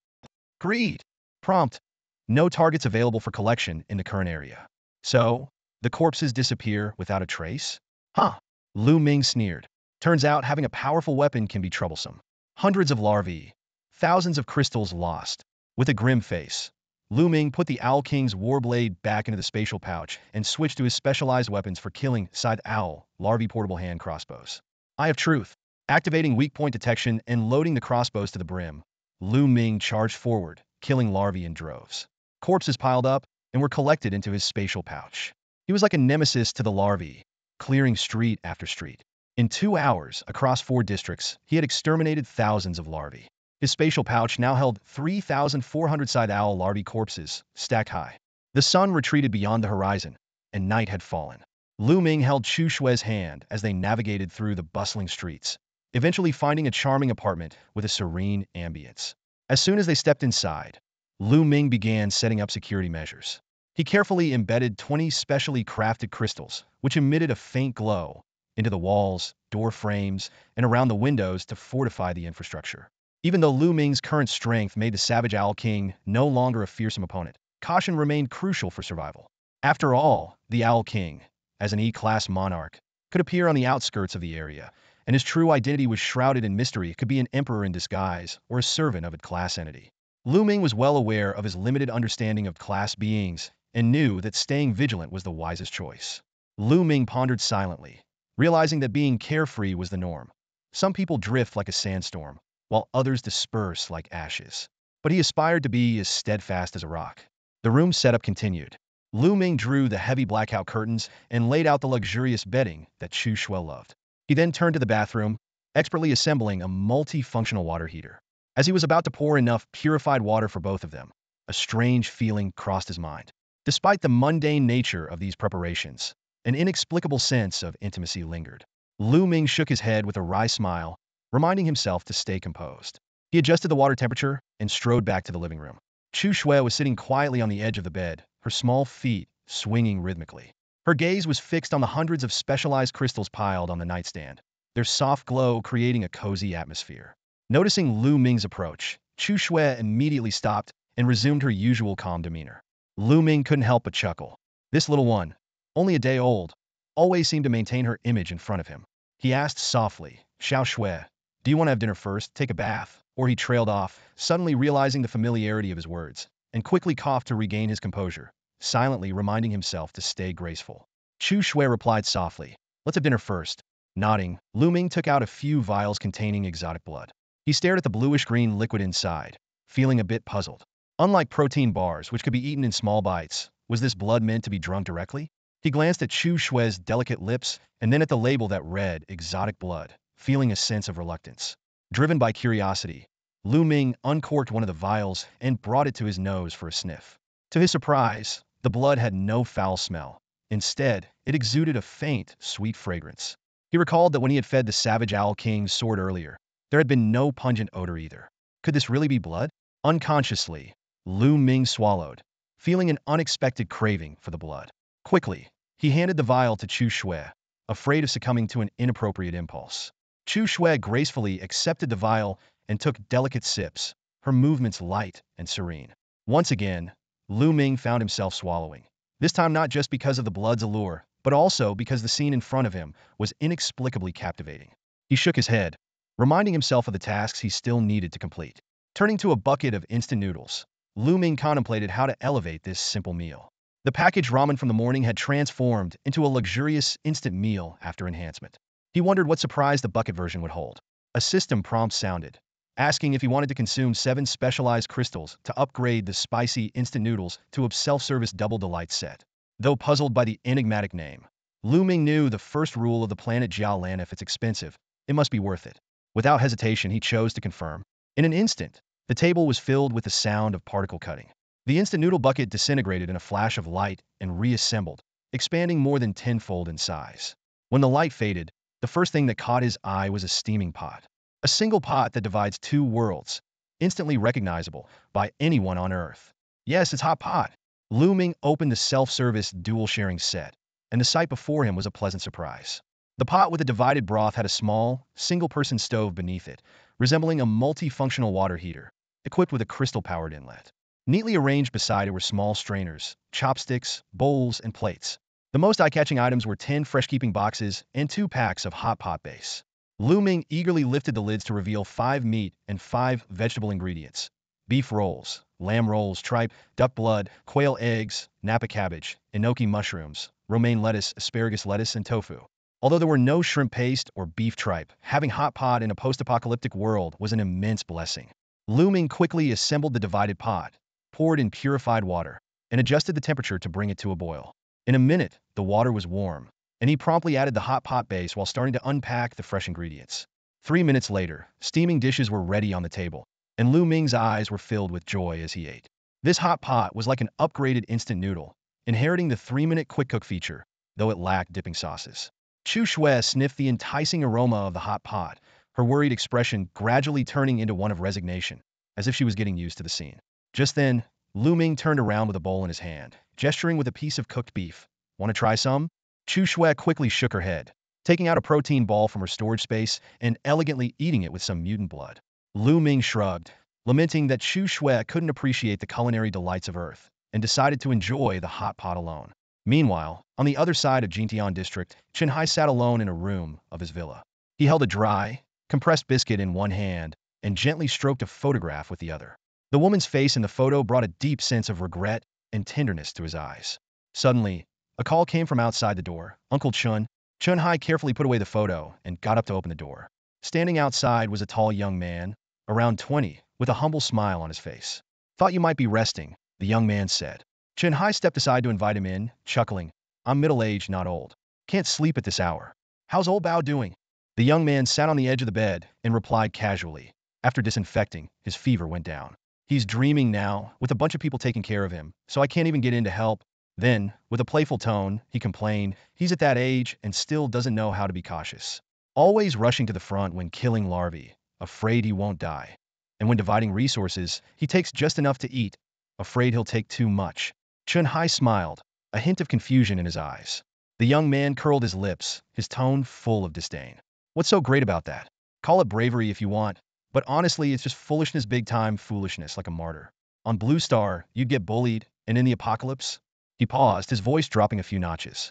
Greed. Prompt. No targets available for collection in the current area. So, the corpses disappear without a trace? Huh. Lu Ming sneered. Turns out having a powerful weapon can be troublesome. Hundreds of larvae. Thousands of crystals lost. With a grim face, Lu Ming put the Owl King's warblade back into the spatial pouch and switched to his specialized weapons for killing scythe owl, larvae portable hand crossbows. Eye of Truth. Activating weak point detection and loading the crossbows to the brim, Lu Ming charged forward, killing larvae in droves. Corpses piled up and were collected into his spatial pouch. He was like a nemesis to the larvae, clearing street after street. In 2 hours, across 4 districts, he had exterminated thousands of larvae. His spatial pouch now held 3,400 scythe owl larvae corpses, stacked high. The sun retreated beyond the horizon, and night had fallen. Lu Ming held Chu Shui's hand as they navigated through the bustling streets, eventually finding a charming apartment with a serene ambience. As soon as they stepped inside, Lu Ming began setting up security measures. He carefully embedded 20 specially crafted crystals, which emitted a faint glow, into the walls, door frames, and around the windows to fortify the infrastructure. Even though Lu Ming's current strength made the Savage Owl King no longer a fearsome opponent, caution remained crucial for survival. After all, the Owl King, as an E-class monarch, could appear on the outskirts of the area, and his true identity was shrouded in mystery. Could be an emperor in disguise or a servant of a class entity. Lu Ming was well aware of his limited understanding of class beings and knew that staying vigilant was the wisest choice. Lu Ming pondered silently, realizing that being carefree was the norm. Some people drift like a sandstorm, while others disperse like ashes. But he aspired to be as steadfast as a rock. The room setup continued. Lu Ming drew the heavy blackout curtains and laid out the luxurious bedding that Chu Shui loved. He then turned to the bathroom, expertly assembling a multifunctional water heater. As he was about to pour enough purified water for both of them, a strange feeling crossed his mind. Despite the mundane nature of these preparations, an inexplicable sense of intimacy lingered. Lu Ming shook his head with a wry smile, reminding himself to stay composed. He adjusted the water temperature and strode back to the living room. Chu Shui was sitting quietly on the edge of the bed, her small feet swinging rhythmically. Her gaze was fixed on the hundreds of specialized crystals piled on the nightstand, their soft glow creating a cozy atmosphere. Noticing Lu Ming's approach, Chu Shui immediately stopped and resumed her usual calm demeanor. Lu Ming couldn't help but chuckle. This little one, only a day old, always seemed to maintain her image in front of him. He asked softly, Xiao Shui, do you want to have dinner first, take a bath? Or he trailed off, suddenly realizing the familiarity of his words, and quickly coughed to regain his composure. silently reminding himself to stay graceful. Chu Shui replied softly, "Let's have dinner first." Nodding, Lu Ming took out a few vials containing exotic blood. He stared at the bluish-green liquid inside, feeling a bit puzzled. Unlike protein bars, which could be eaten in small bites, was this blood meant to be drunk directly? He glanced at Chu Shui's delicate lips and then at the label that read exotic blood, feeling a sense of reluctance. Driven by curiosity, Lu Ming uncorked one of the vials and brought it to his nose for a sniff. To his surprise, the blood had no foul smell. Instead, it exuded a faint, sweet fragrance. He recalled that when he had fed the savage Owl King's sword earlier, there had been no pungent odor either. Could this really be blood? Unconsciously, Lu Ming swallowed, feeling an unexpected craving for the blood. Quickly, he handed the vial to Chu Shui, afraid of succumbing to an inappropriate impulse. Chu Shui gracefully accepted the vial and took delicate sips, her movements light and serene. Once again, Lu Ming found himself swallowing. This time not just because of the blood's allure, but also because the scene in front of him was inexplicably captivating. He shook his head, reminding himself of the tasks he still needed to complete. Turning to a bucket of instant noodles, Lu Ming contemplated how to elevate this simple meal. The packaged ramen from the morning had transformed into a luxurious instant meal after enhancement. He wondered what surprise the bucket version would hold. A system prompt sounded, asking if he wanted to consume 7 specialized crystals to upgrade the spicy instant noodles to a self-service double delight set. Though puzzled by the enigmatic name, Lu Ming knew the first rule of the planet Jalan: if it's expensive, it must be worth it. Without hesitation, he chose to confirm. In an instant, the table was filled with the sound of particle cutting. The instant noodle bucket disintegrated in a flash of light and reassembled, expanding more than tenfold in size. When the light faded, the first thing that caught his eye was a steaming pot. A single pot that divides 2 worlds, instantly recognizable by anyone on Earth. Yes, it's hot pot. Lu Ming opened the self-service dual-sharing set, and the sight before him was a pleasant surprise. The pot with the divided broth had a small, single-person stove beneath it, resembling a multifunctional water heater, equipped with a crystal-powered inlet. Neatly arranged beside it were small strainers, chopsticks, bowls, and plates. The most eye-catching items were 10 fresh-keeping boxes and 2 packs of hot pot base. Lu Ming eagerly lifted the lids to reveal 5 meat and 5 vegetable ingredients: beef rolls, lamb rolls, tripe, duck blood, quail eggs, napa cabbage, enoki mushrooms, romaine lettuce, asparagus lettuce, and tofu. Although there were no shrimp paste or beef tripe, having hot pot in a post-apocalyptic world was an immense blessing. Lu Ming quickly assembled the divided pot, poured in purified water, and adjusted the temperature to bring it to a boil. In a minute, the water was warm, and he promptly added the hot pot base while starting to unpack the fresh ingredients. 3 minutes later, steaming dishes were ready on the table, and Lu Ming's eyes were filled with joy as he ate. This hot pot was like an upgraded instant noodle, inheriting the 3-minute quick cook feature, though it lacked dipping sauces. Chu Shui sniffed the enticing aroma of the hot pot, her worried expression gradually turning into one of resignation, as if she was getting used to the scene. Just then, Lu Ming turned around with a bowl in his hand, gesturing with a piece of cooked beef. "Want to try some?" Chu Shui quickly shook her head, taking out a protein ball from her storage space and elegantly eating it with some mutant blood. Lu Ming shrugged, lamenting that Chu Shui couldn't appreciate the culinary delights of Earth, and decided to enjoy the hot pot alone. Meanwhile, on the other side of Jintian district, Chen Hai sat alone in a room of his villa. He held a dry, compressed biscuit in one hand and gently stroked a photograph with the other. The woman's face in the photo brought a deep sense of regret and tenderness to his eyes. Suddenly, a call came from outside the door. "Uncle Chun." Chun Hai carefully put away the photo and got up to open the door. Standing outside was a tall young man, around 20, with a humble smile on his face. "Thought you might be resting," the young man said. Chun Hai stepped aside to invite him in, chuckling. "I'm middle-aged, not old. Can't sleep at this hour. How's old Bao doing?" The young man sat on the edge of the bed and replied casually. After disinfecting, his fever went down. "He's dreaming now, with a bunch of people taking care of him, so I can't even get in to help." Then, with a playful tone, he complained, "He's at that age and still doesn't know how to be cautious. Always rushing to the front when killing larvae, afraid he won't die. And when dividing resources, he takes just enough to eat, afraid he'll take too much." Chun Hai smiled, a hint of confusion in his eyes. The young man curled his lips, his tone full of disdain. "What's so great about that? Call it bravery if you want, but honestly, it's just foolishness, big-time foolishness, like a martyr. On Blue Star, you'd get bullied, and in the apocalypse?" He paused, his voice dropping a few notches.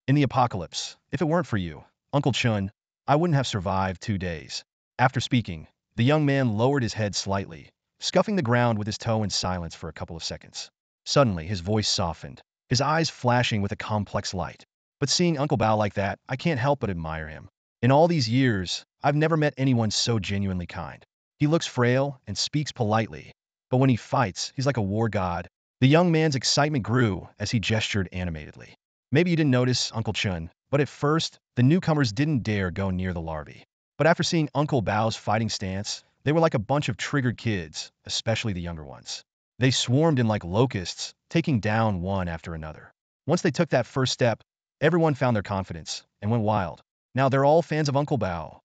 "In the apocalypse, if it weren't for you, Uncle Chun, I wouldn't have survived 2 days." After speaking, the young man lowered his head slightly, scuffing the ground with his toe in silence for a couple of seconds. Suddenly, his voice softened, his eyes flashing with a complex light. But seeing Uncle Bao like that, I can't help but admire him. In all these years, I've never met anyone so genuinely kind. He looks frail and speaks politely, but when he fights, he's like a war god. The young man's excitement grew as he gestured animatedly. Maybe you didn't notice, Uncle Chun, but at first, the newcomers didn't dare go near the larvae. But after seeing Uncle Bao's fighting stance, they were like a bunch of triggered kids, especially the younger ones. They swarmed in like locusts, taking down one after another. Once they took that first step, everyone found their confidence and went wild. Now they're all fans of Uncle Bao.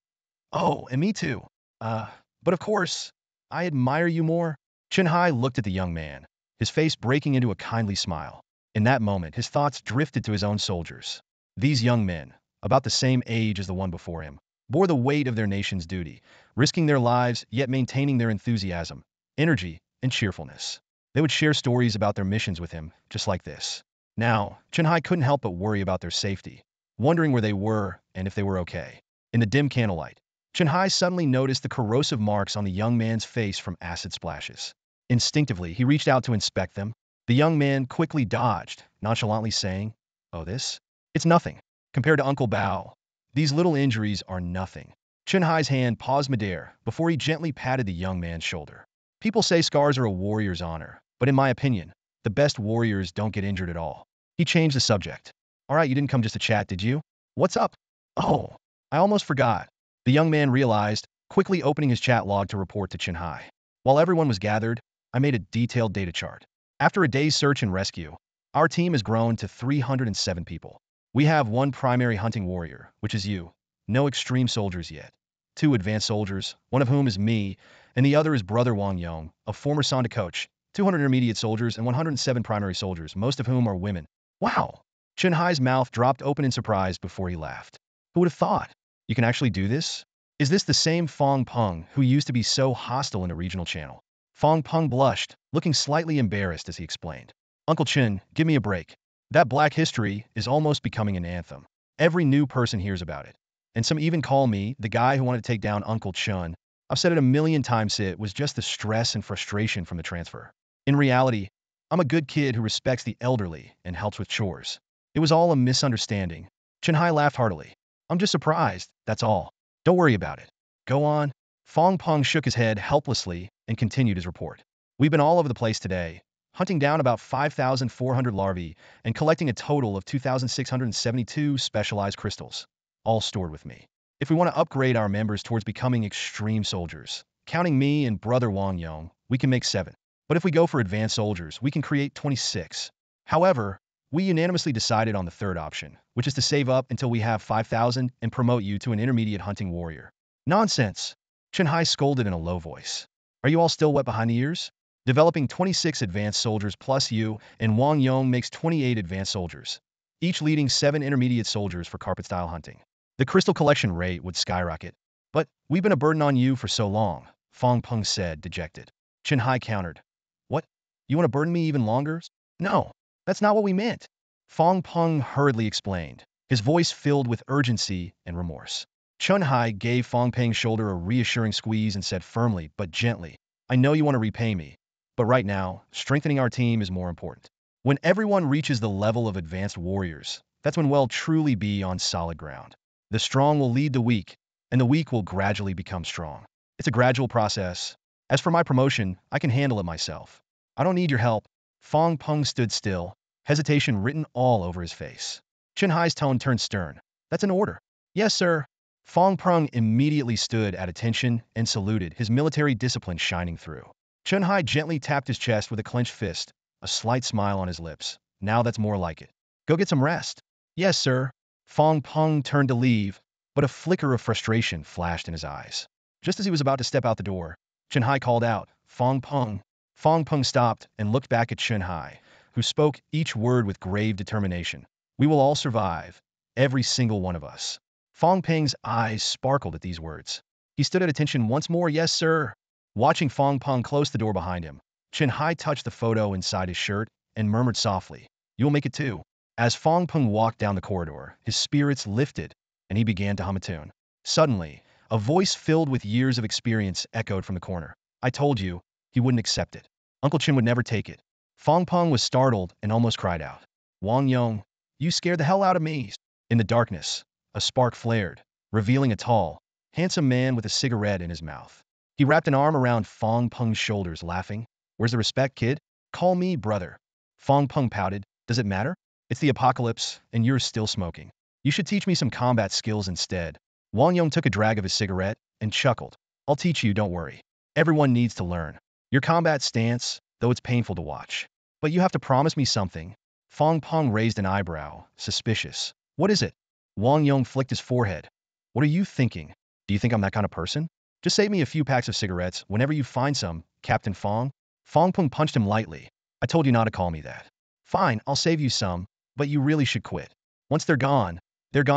Oh, and me too. But of course, I admire you more. Chen Hai looked at the young man, his face breaking into a kindly smile. In that moment, his thoughts drifted to his own soldiers. These young men, about the same age as the one before him, bore the weight of their nation's duty, risking their lives yet maintaining their enthusiasm, energy, and cheerfulness. They would share stories about their missions with him, just like this. Now, Chen Hai couldn't help but worry about their safety, wondering where they were and if they were okay. In the dim candlelight, Chen Hai suddenly noticed the corrosive marks on the young man's face from acid splashes. Instinctively, he reached out to inspect them. The young man quickly dodged, nonchalantly saying, "Oh, this? It's nothing. Compared to Uncle Bao, these little injuries are nothing." Chen Hai's hand paused midair before he gently patted the young man's shoulder. People say scars are a warrior's honor, but in my opinion, the best warriors don't get injured at all. He changed the subject. "All right, you didn't come just to chat, did you? What's up?" "Oh, I almost forgot." The young man realized, quickly opening his chat log to report to Chen Hai. "While everyone was gathered, I made a detailed data chart. After a day's search and rescue, our team has grown to 307 people. We have one primary hunting warrior, which is you. No extreme soldiers yet. 2 advanced soldiers, one of whom is me, and the other is Brother Wang Yong, a former Sonda coach. 200 intermediate soldiers and 107 primary soldiers, most of whom are women." "Wow!" Chen Hai's mouth dropped open in surprise before he laughed. "Who would have thought? You can actually do this? Is this the same Fong Peng who used to be so hostile in a regional channel?" Fong Peng blushed, looking slightly embarrassed as he explained. "Uncle Chen, give me a break. That black history is almost becoming an anthem. Every new person hears about it. And some even call me the guy who wanted to take down Uncle Chun. I've said it a million times, it was just the stress and frustration from the transfer. In reality, I'm a good kid who respects the elderly and helps with chores. It was all a misunderstanding." Chen Hai laughed heartily. "I'm just surprised, that's all. Don't worry about it. Go on." Fong Peng shook his head helplessly and continued his report. "We've been all over the place today, hunting down about 5,400 larvae and collecting a total of 2,672 specialized crystals, all stored with me. If we want to upgrade our members towards becoming extreme soldiers, counting me and Brother Wang Yong, we can make 7. But if we go for advanced soldiers, we can create 26. However, we unanimously decided on the third option, which is to save up until we have 5,000 and promote you to an intermediate hunting warrior." "Nonsense!" Chen Hai scolded in a low voice. "Are you all still wet behind the ears? Developing 26 advanced soldiers plus you and Wang Yong makes 28 advanced soldiers, each leading 7 intermediate soldiers for carpet-style hunting. The crystal collection rate would skyrocket." "But we've been a burden on you for so long," Fong Peng said, dejected. Chen Hai countered. "What? You want to burden me even longer?" "No, that's not what we meant," Fong Peng hurriedly explained, his voice filled with urgency and remorse. Chen Hai gave Fong Peng's shoulder a reassuring squeeze and said firmly but gently, "I know you want to repay me, but right now, strengthening our team is more important. When everyone reaches the level of advanced warriors, that's when we'll truly be on solid ground. The strong will lead the weak, and the weak will gradually become strong. It's a gradual process. As for my promotion, I can handle it myself. I don't need your help." Fong Peng stood still, hesitation written all over his face. Chen Hai's tone turned stern. "That's an order." "Yes, sir." Fong Peng immediately stood at attention and saluted, his military discipline shining through. Chen Hai gently tapped his chest with a clenched fist, a slight smile on his lips. "Now that's more like it. Go get some rest." "Yes, sir." Fong Peng turned to leave, but a flicker of frustration flashed in his eyes. Just as he was about to step out the door, Chen Hai called out, "Fong Peng." Fong Peng stopped and looked back at Chen Hai, who spoke each word with grave determination. "We will all survive, every single one of us." Fong Peng's eyes sparkled at these words. He stood at attention once more. "Yes, sir." Watching Fong Peng close the door behind him, Chen Hai touched the photo inside his shirt and murmured softly, "You'll make it too." As Fong Peng walked down the corridor, his spirits lifted, and he began to hum a tune. Suddenly, a voice filled with years of experience echoed from the corner. "I told you, he wouldn't accept it. Uncle Chen would never take it." Fong Peng was startled and almost cried out. Wang Yong, you scared the hell out of me. In the darkness, a spark flared, revealing a tall, handsome man with a cigarette in his mouth. He wrapped an arm around Fong Peng's shoulders, laughing. Where's the respect, kid? Call me brother. Fong Peng pouted. Does it matter? It's the apocalypse, and you're still smoking. You should teach me some combat skills instead. Wang Yong took a drag of his cigarette and chuckled. I'll teach you, don't worry. Everyone needs to learn. Your combat stance, though it's painful to watch. But you have to promise me something. Fong Peng raised an eyebrow, suspicious. What is it? Wang Yong flicked his forehead. What are you thinking? Do you think I'm that kind of person? Just save me a few packs of cigarettes whenever you find some, Captain Fong. Fong Peng punched him lightly. I told you not to call me that. Fine, I'll save you some, but you really should quit. Once they're gone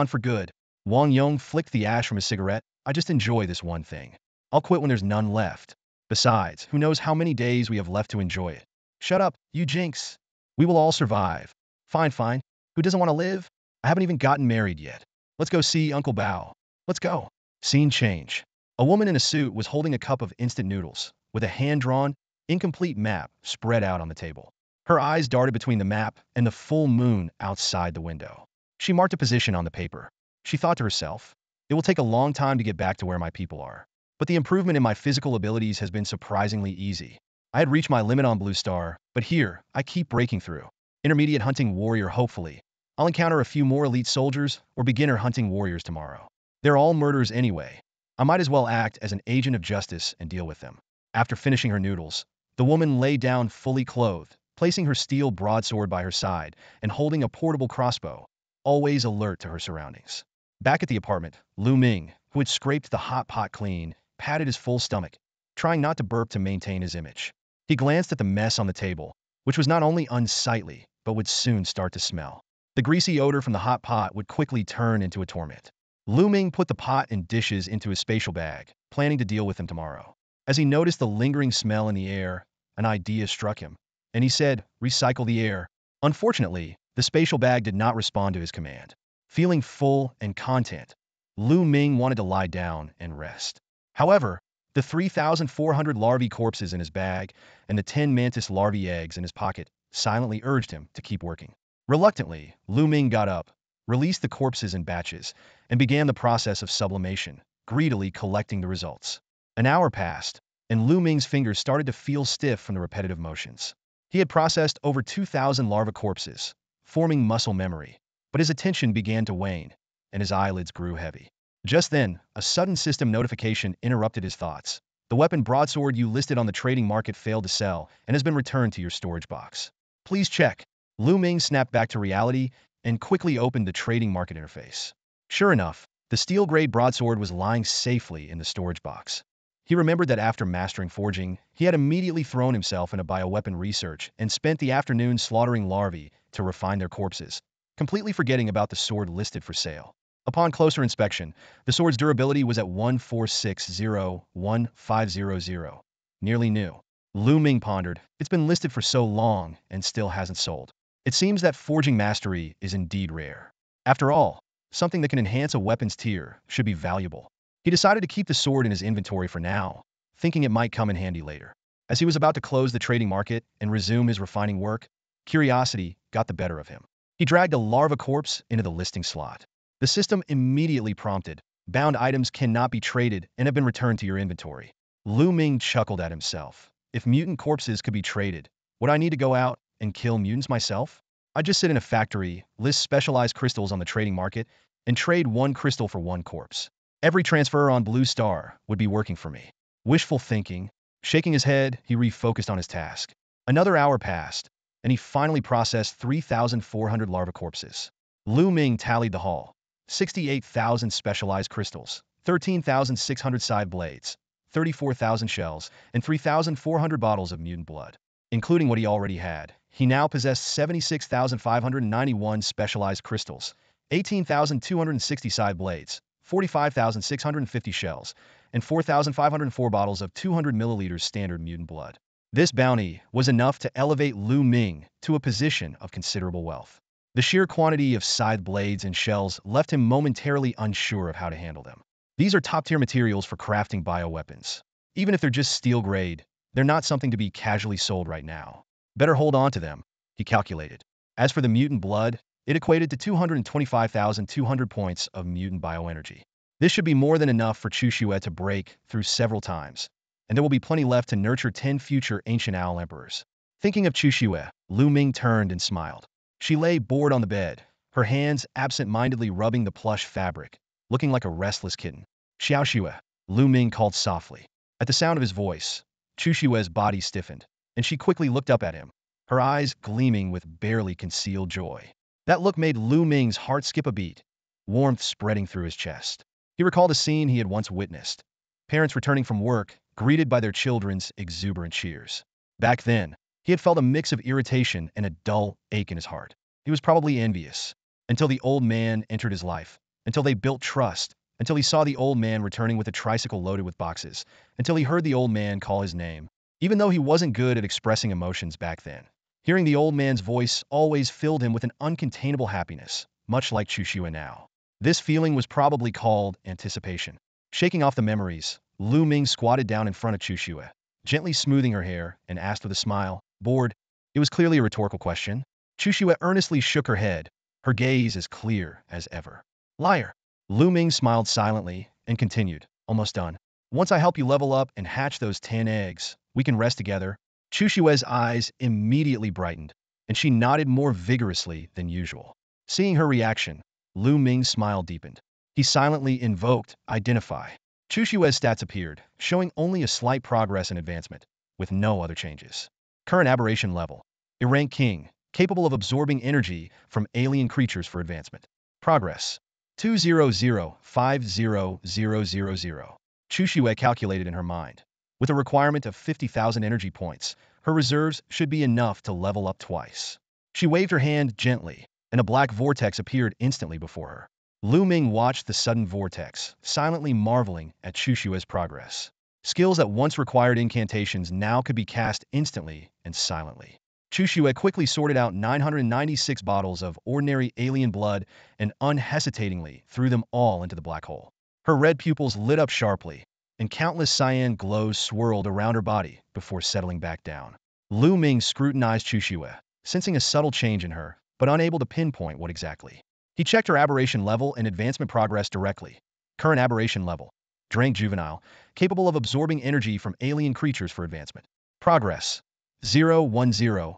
for good. Wang Yong flicked the ash from his cigarette. I just enjoy this one thing. I'll quit when there's none left. Besides, who knows how many days we have left to enjoy it. Shut up, you jinx. We will all survive. Fine, fine. Who doesn't want to live? I haven't even gotten married yet. Let's go see Uncle Bao. Let's go. Scene change. A woman in a suit was holding a cup of instant noodles, with a hand-drawn, incomplete map spread out on the table. Her eyes darted between the map and the full moon outside the window. She marked a position on the paper. She thought to herself, it will take a long time to get back to where my people are. But the improvement in my physical abilities has been surprisingly easy. I had reached my limit on Blue Star, but here, I keep breaking through. Intermediate hunting warrior, hopefully. I'll encounter a few more elite soldiers or beginner hunting warriors tomorrow. They're all murderers anyway. I might as well act as an agent of justice and deal with them. After finishing her noodles, the woman lay down fully clothed, placing her steel broadsword by her side and holding a portable crossbow, always alert to her surroundings. Back at the apartment, Lu Ming, who had scraped the hot pot clean, patted his full stomach, trying not to burp to maintain his image. He glanced at the mess on the table, which was not only unsightly, but would soon start to smell. The greasy odor from the hot pot would quickly turn into a torment. Lu Ming put the pot and dishes into his spatial bag, planning to deal with them tomorrow. As he noticed the lingering smell in the air, an idea struck him, and he said, recycle the air. Unfortunately, the spatial bag did not respond to his command. Feeling full and content, Lu Ming wanted to lie down and rest. However, the 3,400 larvae corpses in his bag and the 10 mantis larvae eggs in his pocket silently urged him to keep working. Reluctantly, Lu Ming got up, released the corpses in batches, and began the process of sublimation, greedily collecting the results. An hour passed, and Lu Ming's fingers started to feel stiff from the repetitive motions. He had processed over 2,000 larva corpses, forming muscle memory, but his attention began to wane, and his eyelids grew heavy. Just then, a sudden system notification interrupted his thoughts. The weapon broadsword you listed on the trading market failed to sell and has been returned to your storage box. Please check. Lu Ming snapped back to reality and quickly opened the trading market interface. Sure enough, the steel-grade broadsword was lying safely in the storage box. He remembered that after mastering forging, he had immediately thrown himself into bioweapon research and spent the afternoon slaughtering larvae to refine their corpses, completely forgetting about the sword listed for sale. Upon closer inspection, the sword's durability was at 1460-1500, nearly new. Lu Ming pondered, it's been listed for so long and still hasn't sold. It seems that forging mastery is indeed rare. After all, something that can enhance a weapon's tier should be valuable. He decided to keep the sword in his inventory for now, thinking it might come in handy later. As he was about to close the trading market and resume his refining work, curiosity got the better of him. He dragged a larva corpse into the listing slot. The system immediately prompted, bound items cannot be traded and have been returned to your inventory. Lu Ming chuckled at himself. If mutant corpses could be traded, would I need to go out and kill mutants myself? I'd just sit in a factory, list specialized crystals on the trading market, and trade one crystal for one corpse. Every transfer on Blue Star would be working for me. Wishful thinking. Shaking his head, he refocused on his task. Another hour passed, and he finally processed 3,400 larva corpses. Lu Ming tallied the haul. 68,000 specialized crystals, 13,600 side blades, 34,000 shells, and 3,400 bottles of mutant blood. Including what he already had, he now possessed 76,591 specialized crystals, 18,260 side blades, 45,650 shells, and 4,504 bottles of 200 milliliters standard mutant blood. This bounty was enough to elevate Lu Ming to a position of considerable wealth. The sheer quantity of scythe blades and shells left him momentarily unsure of how to handle them. These are top-tier materials for crafting bioweapons. Even if they're just steel grade, they're not something to be casually sold right now. Better hold on to them, he calculated. As for the mutant blood, it equated to 225,200 points of mutant bioenergy. This should be more than enough for Chu Xue to break through several times, and there will be plenty left to nurture 10 future ancient owl emperors. Thinking of Chu Xue, Lu Ming turned and smiled. She lay bored on the bed, her hands absent-mindedly rubbing the plush fabric, looking like a restless kitten. Xiao Xue, Lu Ming called softly. At the sound of his voice, Chu Xue's body stiffened, and she quickly looked up at him, her eyes gleaming with barely concealed joy. That look made Lu Ming's heart skip a beat, warmth spreading through his chest. He recalled a scene he had once witnessed. Parents returning from work, greeted by their children's exuberant cheers. Back then, he had felt a mix of irritation and a dull ache in his heart. He was probably envious. Until the old man entered his life, until they built trust, until he saw the old man returning with a tricycle loaded with boxes, until he heard the old man call his name. Even though he wasn't good at expressing emotions back then, hearing the old man's voice always filled him with an uncontainable happiness, much like Chu Xue now. This feeling was probably called anticipation. Shaking off the memories, Lu Ming squatted down in front of Chu Xue, gently smoothing her hair, and asked with a smile, bored. It was clearly a rhetorical question. Chu Xue earnestly shook her head, her gaze as clear as ever. Liar. Lu Ming smiled silently and continued, almost done. Once I help you level up and hatch those 10 eggs, we can rest together. Chu Xue's eyes immediately brightened, and she nodded more vigorously than usual. Seeing her reaction, Lu Ming's smile deepened. He silently invoked Identify. Chu Xue's stats appeared, showing only a slight progress in advancement, with no other changes. Current aberration level. A rank king, capable of absorbing energy from alien creatures for advancement. Progress. 200,500,000. Chu Xue calculated in her mind. With a requirement of 50,000 energy points, her reserves should be enough to level up twice. She waved her hand gently, and a black vortex appeared instantly before her. Lu Ming watched the sudden vortex, silently marveling at Chu Xue's progress. Skills that once required incantations now could be cast instantly and silently. Chu Xue quickly sorted out 996 bottles of ordinary alien blood and unhesitatingly threw them all into the black hole. Her red pupils lit up sharply, and countless cyan glows swirled around her body before settling back down. Lu Ming scrutinized Chu Xue, sensing a subtle change in her, but unable to pinpoint what exactly. He checked her aberration level and advancement progress directly. Current aberration level. Drank juvenile, capable of absorbing energy from alien creatures for advancement. Progress. 010,000.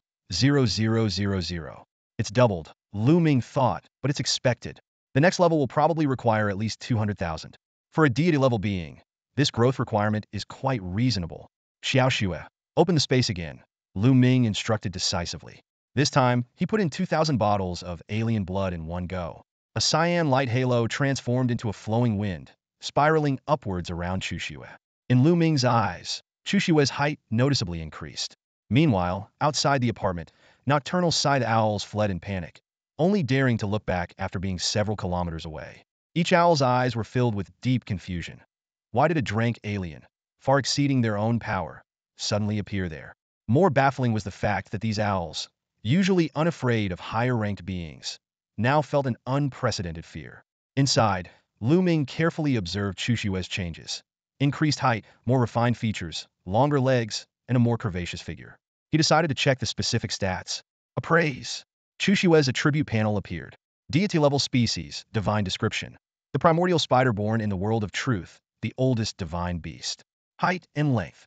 It's doubled, Lu Ming thought, but it's expected. The next level will probably require at least 200,000. For a deity-level being, this growth requirement is quite reasonable. Xiao Xue, open the space again, Lu Ming instructed decisively. This time, he put in 2,000 bottles of alien blood in one go. A cyan light halo transformed into a flowing wind, spiraling upwards around Chu Xue. In Lu Ming's eyes, Chu Xue's height noticeably increased. Meanwhile, outside the apartment, nocturnal side owls fled in panic, only daring to look back after being several kilometers away. Each owl's eyes were filled with deep confusion. Why did a drank alien, far exceeding their own power, suddenly appear there? More baffling was the fact that these owls, usually unafraid of higher-ranked beings, now felt an unprecedented fear. Inside, Lu Ming carefully observed Chu Xue's changes. Increased height, more refined features, longer legs, and a more curvaceous figure. He decided to check the specific stats. Appraise. Chu Xue's attribute panel appeared. Deity-level species, divine description. The primordial spider born in the world of truth, the oldest divine beast. Height and length.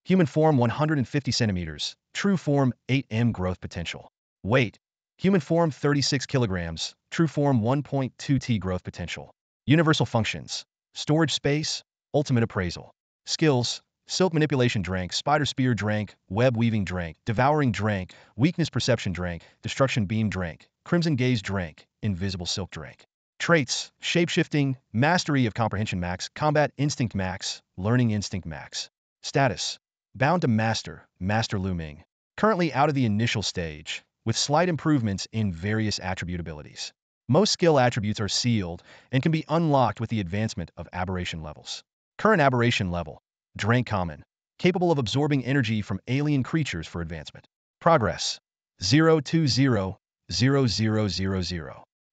Human form 150 centimeters, true form 8 m growth potential. Weight. Human form 36 kilograms, true form 1.2 t growth potential. Universal functions. Storage space, ultimate appraisal. Skills. Silk manipulation drank, spider spear drank, web weaving drank, devouring drank, weakness perception drank, destruction beam drank, crimson gaze drank, invisible silk drank. Traits, shapeshifting, mastery of comprehension max, combat instinct max, learning instinct max. Status, bound to master, Master Lu Ming. Currently out of the initial stage, with slight improvements in various attribute abilities. Most skill attributes are sealed and can be unlocked with the advancement of aberration levels. Current aberration level. Drank common, capable of absorbing energy from alien creatures for advancement. Progress. 020,000.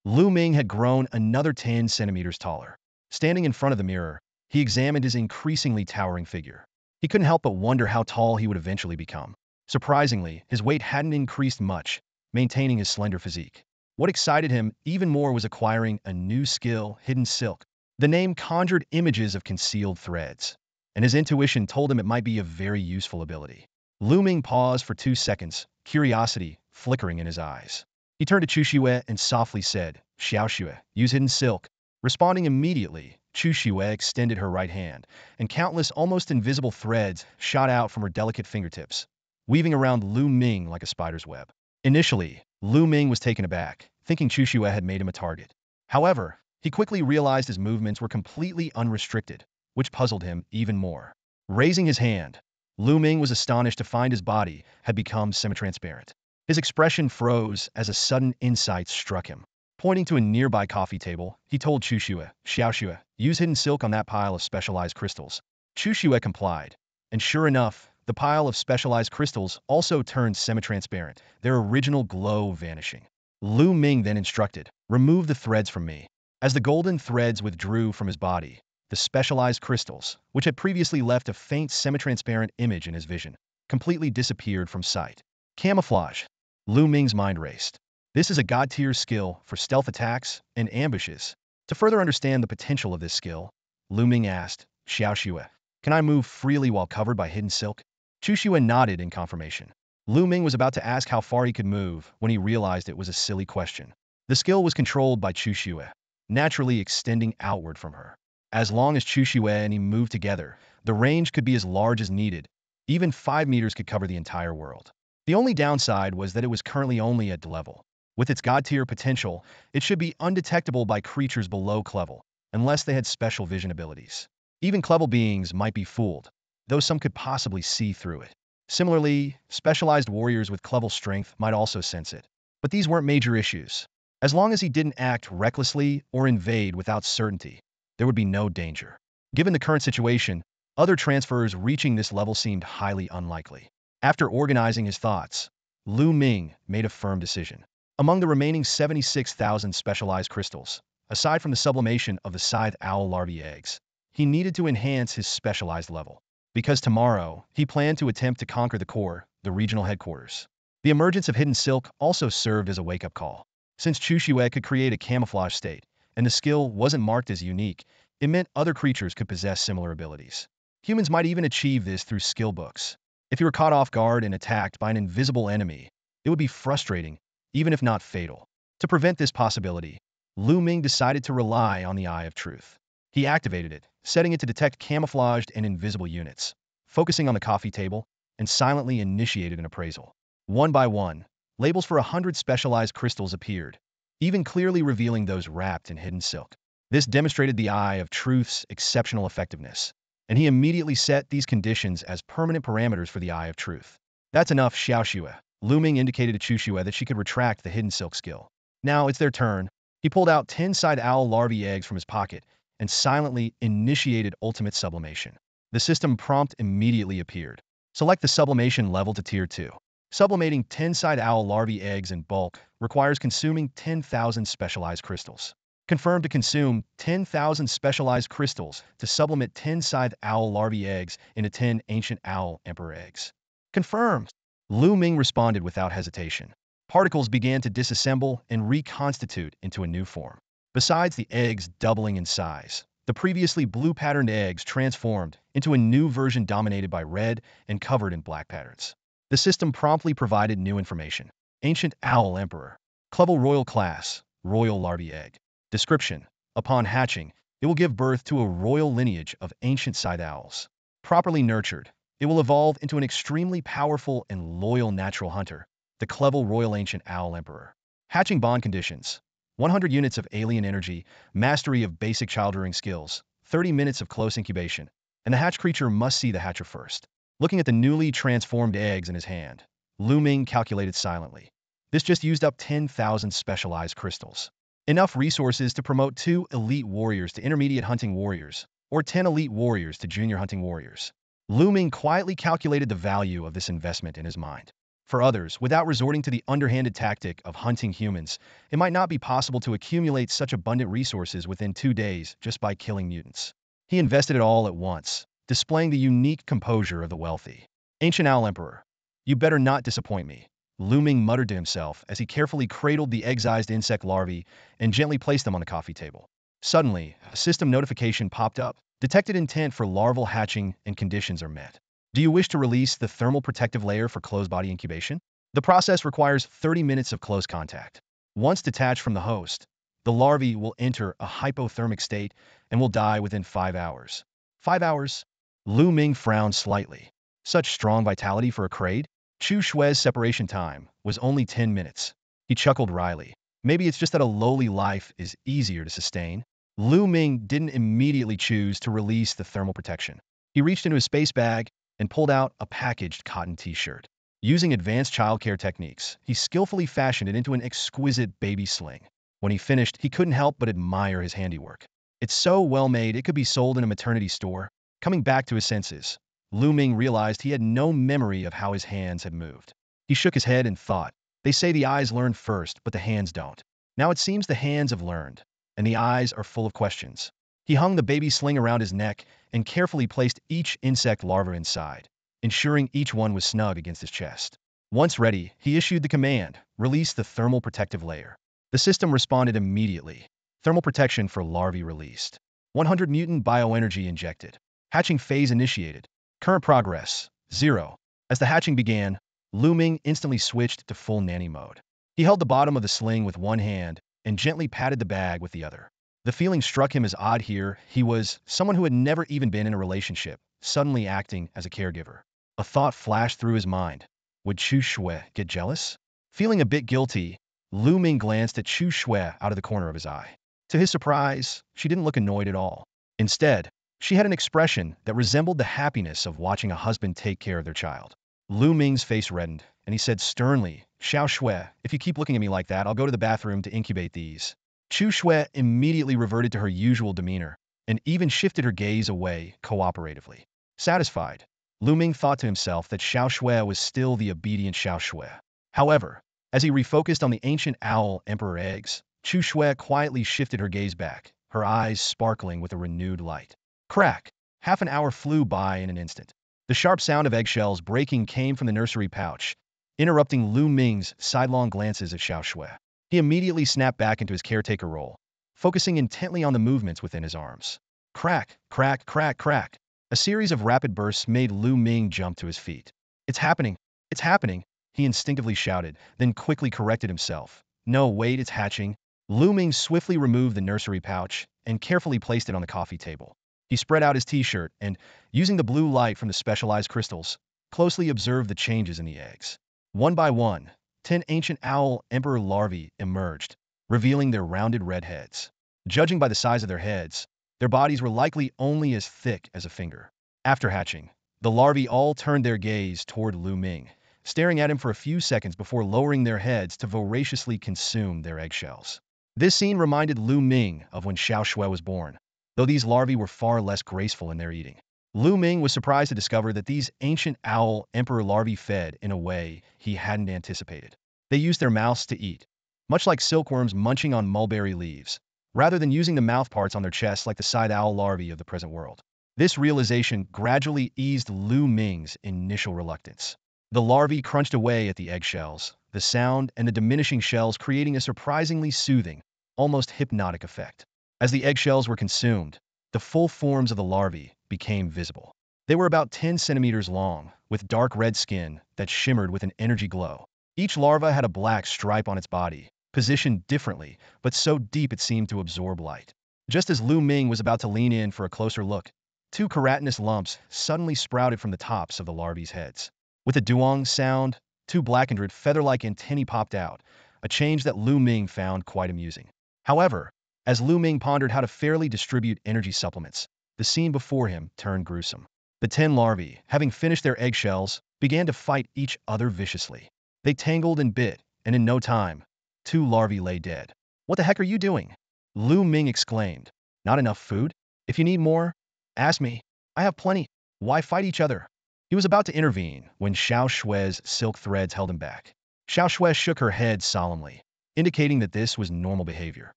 Lu Ming had grown another 10 centimeters taller. Standing in front of the mirror, he examined his increasingly towering figure. He couldn't help but wonder how tall he would eventually become. Surprisingly, his weight hadn't increased much, maintaining his slender physique. What excited him even more was acquiring a new skill, hidden silk. The name conjured images of concealed threads, and his intuition told him it might be a very useful ability. Lu Ming paused for 2 seconds, curiosity flickering in his eyes. He turned to Chu Shue and softly said, Xiao Shue, use hidden silk. Responding immediately, Chu Shue extended her right hand, and countless almost invisible threads shot out from her delicate fingertips, weaving around Lu Ming like a spider's web. Initially, Lu Ming was taken aback, thinking Chu Shue had made him a target. However, he quickly realized his movements were completely unrestricted, which puzzled him even more. Raising his hand, Lu Ming was astonished to find his body had become semi-transparent. His expression froze as a sudden insight struck him. Pointing to a nearby coffee table, he told Chu Shue, Xiao Shue, use hidden silk on that pile of specialized crystals. Chu Shue complied, and sure enough, the pile of specialized crystals also turned semi-transparent, their original glow vanishing. Lu Ming then instructed, remove the threads from me. As the golden threads withdrew from his body, the specialized crystals, which had previously left a faint semi-transparent image in his vision, completely disappeared from sight. Camouflage. Lu Ming's mind raced. This is a god-tier skill for stealth attacks and ambushes. To further understand the potential of this skill, Lu Ming asked, Xiao Shue, can I move freely while covered by hidden silk? Chu Shue nodded in confirmation. Lu Ming was about to ask how far he could move when he realized it was a silly question. The skill was controlled by Chu Shue, naturally extending outward from her. As long as Chu Shue and he moved together, the range could be as large as needed. Even 5 meters could cover the entire world. The only downside was that it was currently only at level. With its god-tier potential, it should be undetectable by creatures below level, unless they had special vision abilities. Even level beings might be fooled, though some could possibly see through it. Similarly, specialized warriors with level strength might also sense it. But these weren't major issues. As long as he didn't act recklessly or invade without certainty, there would be no danger. Given the current situation, other transfers reaching this level seemed highly unlikely. After organizing his thoughts, Lu Ming made a firm decision. Among the remaining 76,000 specialized crystals, aside from the sublimation of the scythe owl larvae eggs, he needed to enhance his specialized level. Because tomorrow, he planned to attempt to conquer the core, the regional headquarters. The emergence of hidden silk also served as a wake-up call. Since Chu Shue could create a camouflage state, and the skill wasn't marked as unique, it meant other creatures could possess similar abilities. Humans might even achieve this through skill books. If you were caught off guard and attacked by an invisible enemy, it would be frustrating, even if not fatal. To prevent this possibility, Lu Ming decided to rely on the Eye of Truth. He activated it, setting it to detect camouflaged and invisible units, focusing on the coffee table, and silently initiated an appraisal. One by one, labels for 100 specialized crystals appeared, even clearly revealing those wrapped in hidden silk. This demonstrated the Eye of Truth's exceptional effectiveness, and he immediately set these conditions as permanent parameters for the Eye of Truth. That's enough, Xiao Shue. Lu Ming indicated to Chu Shue that she could retract the hidden silk skill. Now it's their turn. He pulled out 10 side owl larvae eggs from his pocket and silently initiated ultimate sublimation. The system prompt immediately appeared. Select the sublimation level to Tier 2. Sublimating 10 side owl larvae eggs in bulk requires consuming 10,000 specialized crystals. Confirm to consume 10,000 specialized crystals to sublimate 10 scythe owl larvae eggs into 10 ancient owl emperor eggs. Confirmed. Lu Ming responded without hesitation. Particles began to disassemble and reconstitute into a new form. Besides the eggs doubling in size, the previously blue-patterned eggs transformed into a new version dominated by red and covered in black patterns. The system promptly provided new information. Ancient Owl Emperor. Clubble Royal Class. Royal Larvae Egg. Description. Upon hatching, it will give birth to a royal lineage of ancient scythe owls. Properly nurtured, it will evolve into an extremely powerful and loyal natural hunter, the Clubble Royal Ancient Owl Emperor. Hatching bond conditions. 100 units of alien energy, mastery of basic child-rearing skills, 30 minutes of close incubation, and the hatch creature must see the hatcher first. Looking at the newly transformed eggs in his hand, Lu Ming calculated silently. This just used up 10,000 specialized crystals. Enough resources to promote 2 elite warriors to intermediate hunting warriors, or 10 elite warriors to junior hunting warriors. Lu Ming quietly calculated the value of this investment in his mind. For others, without resorting to the underhanded tactic of hunting humans, it might not be possible to accumulate such abundant resources within 2 days just by killing mutants. He invested it all at once, displaying the unique composure of the wealthy. Ancient Owl Emperor. You better not disappoint me, Lu Ming muttered to himself as he carefully cradled the egg-sized insect larvae and gently placed them on the coffee table. Suddenly, a system notification popped up. Detected intent for larval hatching and conditions are met. Do you wish to release the thermal protective layer for closed body incubation? The process requires 30 minutes of close contact. Once detached from the host, the larvae will enter a hypothermic state and will die within 5 hours. 5 hours? Lu Ming frowned slightly. Such strong vitality for a crate? Chu Shue's separation time was only 10 minutes. He chuckled wryly. Maybe it's just that a lowly life is easier to sustain. Lu Ming didn't immediately choose to release the thermal protection. He reached into his space bag and pulled out a packaged cotton t-shirt. Using advanced childcare techniques, he skillfully fashioned it into an exquisite baby sling. When he finished, he couldn't help but admire his handiwork. It's so well made it could be sold in a maternity store. Coming back to his senses, Lu Ming realized he had no memory of how his hands had moved. He shook his head and thought, they say the eyes learn first, but the hands don't. Now it seems the hands have learned, and the eyes are full of questions. He hung the baby sling around his neck and carefully placed each insect larva inside, ensuring each one was snug against his chest. Once ready, he issued the command, release the thermal protective layer. The system responded immediately. Thermal protection for larvae released. 100 mutant bioenergy injected. Hatching phase initiated. Current progress, 0. As the hatching began, Lu Ming instantly switched to full nanny mode. He held the bottom of the sling with one hand and gently patted the bag with the other. The feeling struck him as odd here. He was someone who had never even been in a relationship, suddenly acting as a caregiver. A thought flashed through his mind. Would Chu Shui get jealous? Feeling a bit guilty, Lu Ming glanced at Chu Shui out of the corner of his eye. To his surprise, she didn't look annoyed at all. Instead, she had an expression that resembled the happiness of watching a husband take care of their child. Lu Ming's face reddened, and he said sternly, Xiao Shui, if you keep looking at me like that, I'll go to the bathroom to incubate these. Chu Shui immediately reverted to her usual demeanor, and even shifted her gaze away cooperatively. Satisfied, Lu Ming thought to himself that Xiao Shui was still the obedient Xiao Shui. However, as he refocused on the ancient owl emperor eggs, Chu Shui quietly shifted her gaze back, her eyes sparkling with a renewed light. Crack! Half an hour flew by in an instant. The sharp sound of eggshells breaking came from the nursery pouch, interrupting Lu Ming's sidelong glances at Xiao Shui. He immediately snapped back into his caretaker role, focusing intently on the movements within his arms. Crack, crack, crack, crack. A series of rapid bursts made Lu Ming jump to his feet. It's happening! It's happening! He instinctively shouted, then quickly corrected himself. No, wait, it's hatching. Lu Ming swiftly removed the nursery pouch and carefully placed it on the coffee table. He spread out his t-shirt and, using the blue light from the specialized crystals, closely observed the changes in the eggs. One by one, 10 ancient owl emperor larvae emerged, revealing their rounded red heads. Judging by the size of their heads, their bodies were likely only as thick as a finger. After hatching, the larvae all turned their gaze toward Lu Ming, staring at him for a few seconds before lowering their heads to voraciously consume their eggshells. This scene reminded Lu Ming of when Xiao Shui was born, though these larvae were far less graceful in their eating. Lu Ming was surprised to discover that these ancient owl emperor larvae fed in a way he hadn't anticipated. They used their mouths to eat, much like silkworms munching on mulberry leaves, rather than using the mouthparts on their chests like the side owl larvae of the present world. This realization gradually eased Lu Ming's initial reluctance. The larvae crunched away at the eggshells, the sound and the diminishing shells creating a surprisingly soothing, almost hypnotic effect. As the eggshells were consumed, the full forms of the larvae became visible. They were about 10 centimeters long, with dark red skin that shimmered with an energy glow. Each larva had a black stripe on its body, positioned differently, but so deep it seemed to absorb light. Just as Lu Ming was about to lean in for a closer look, 2 keratinous lumps suddenly sprouted from the tops of the larvae's heads. With a duong sound, 2 blackened feather-like antennae popped out, a change that Lu Ming found quite amusing. However, as Lu Ming pondered how to fairly distribute energy supplements, the scene before him turned gruesome. The 10 larvae, having finished their eggshells, began to fight each other viciously. They tangled and bit, and in no time, 2 larvae lay dead. What the heck are you doing? Lu Ming exclaimed. Not enough food? If you need more, ask me. I have plenty. Why fight each other? He was about to intervene when Xiao Shui's silk threads held him back. Xiao Shui shook her head solemnly, indicating that this was normal behavior.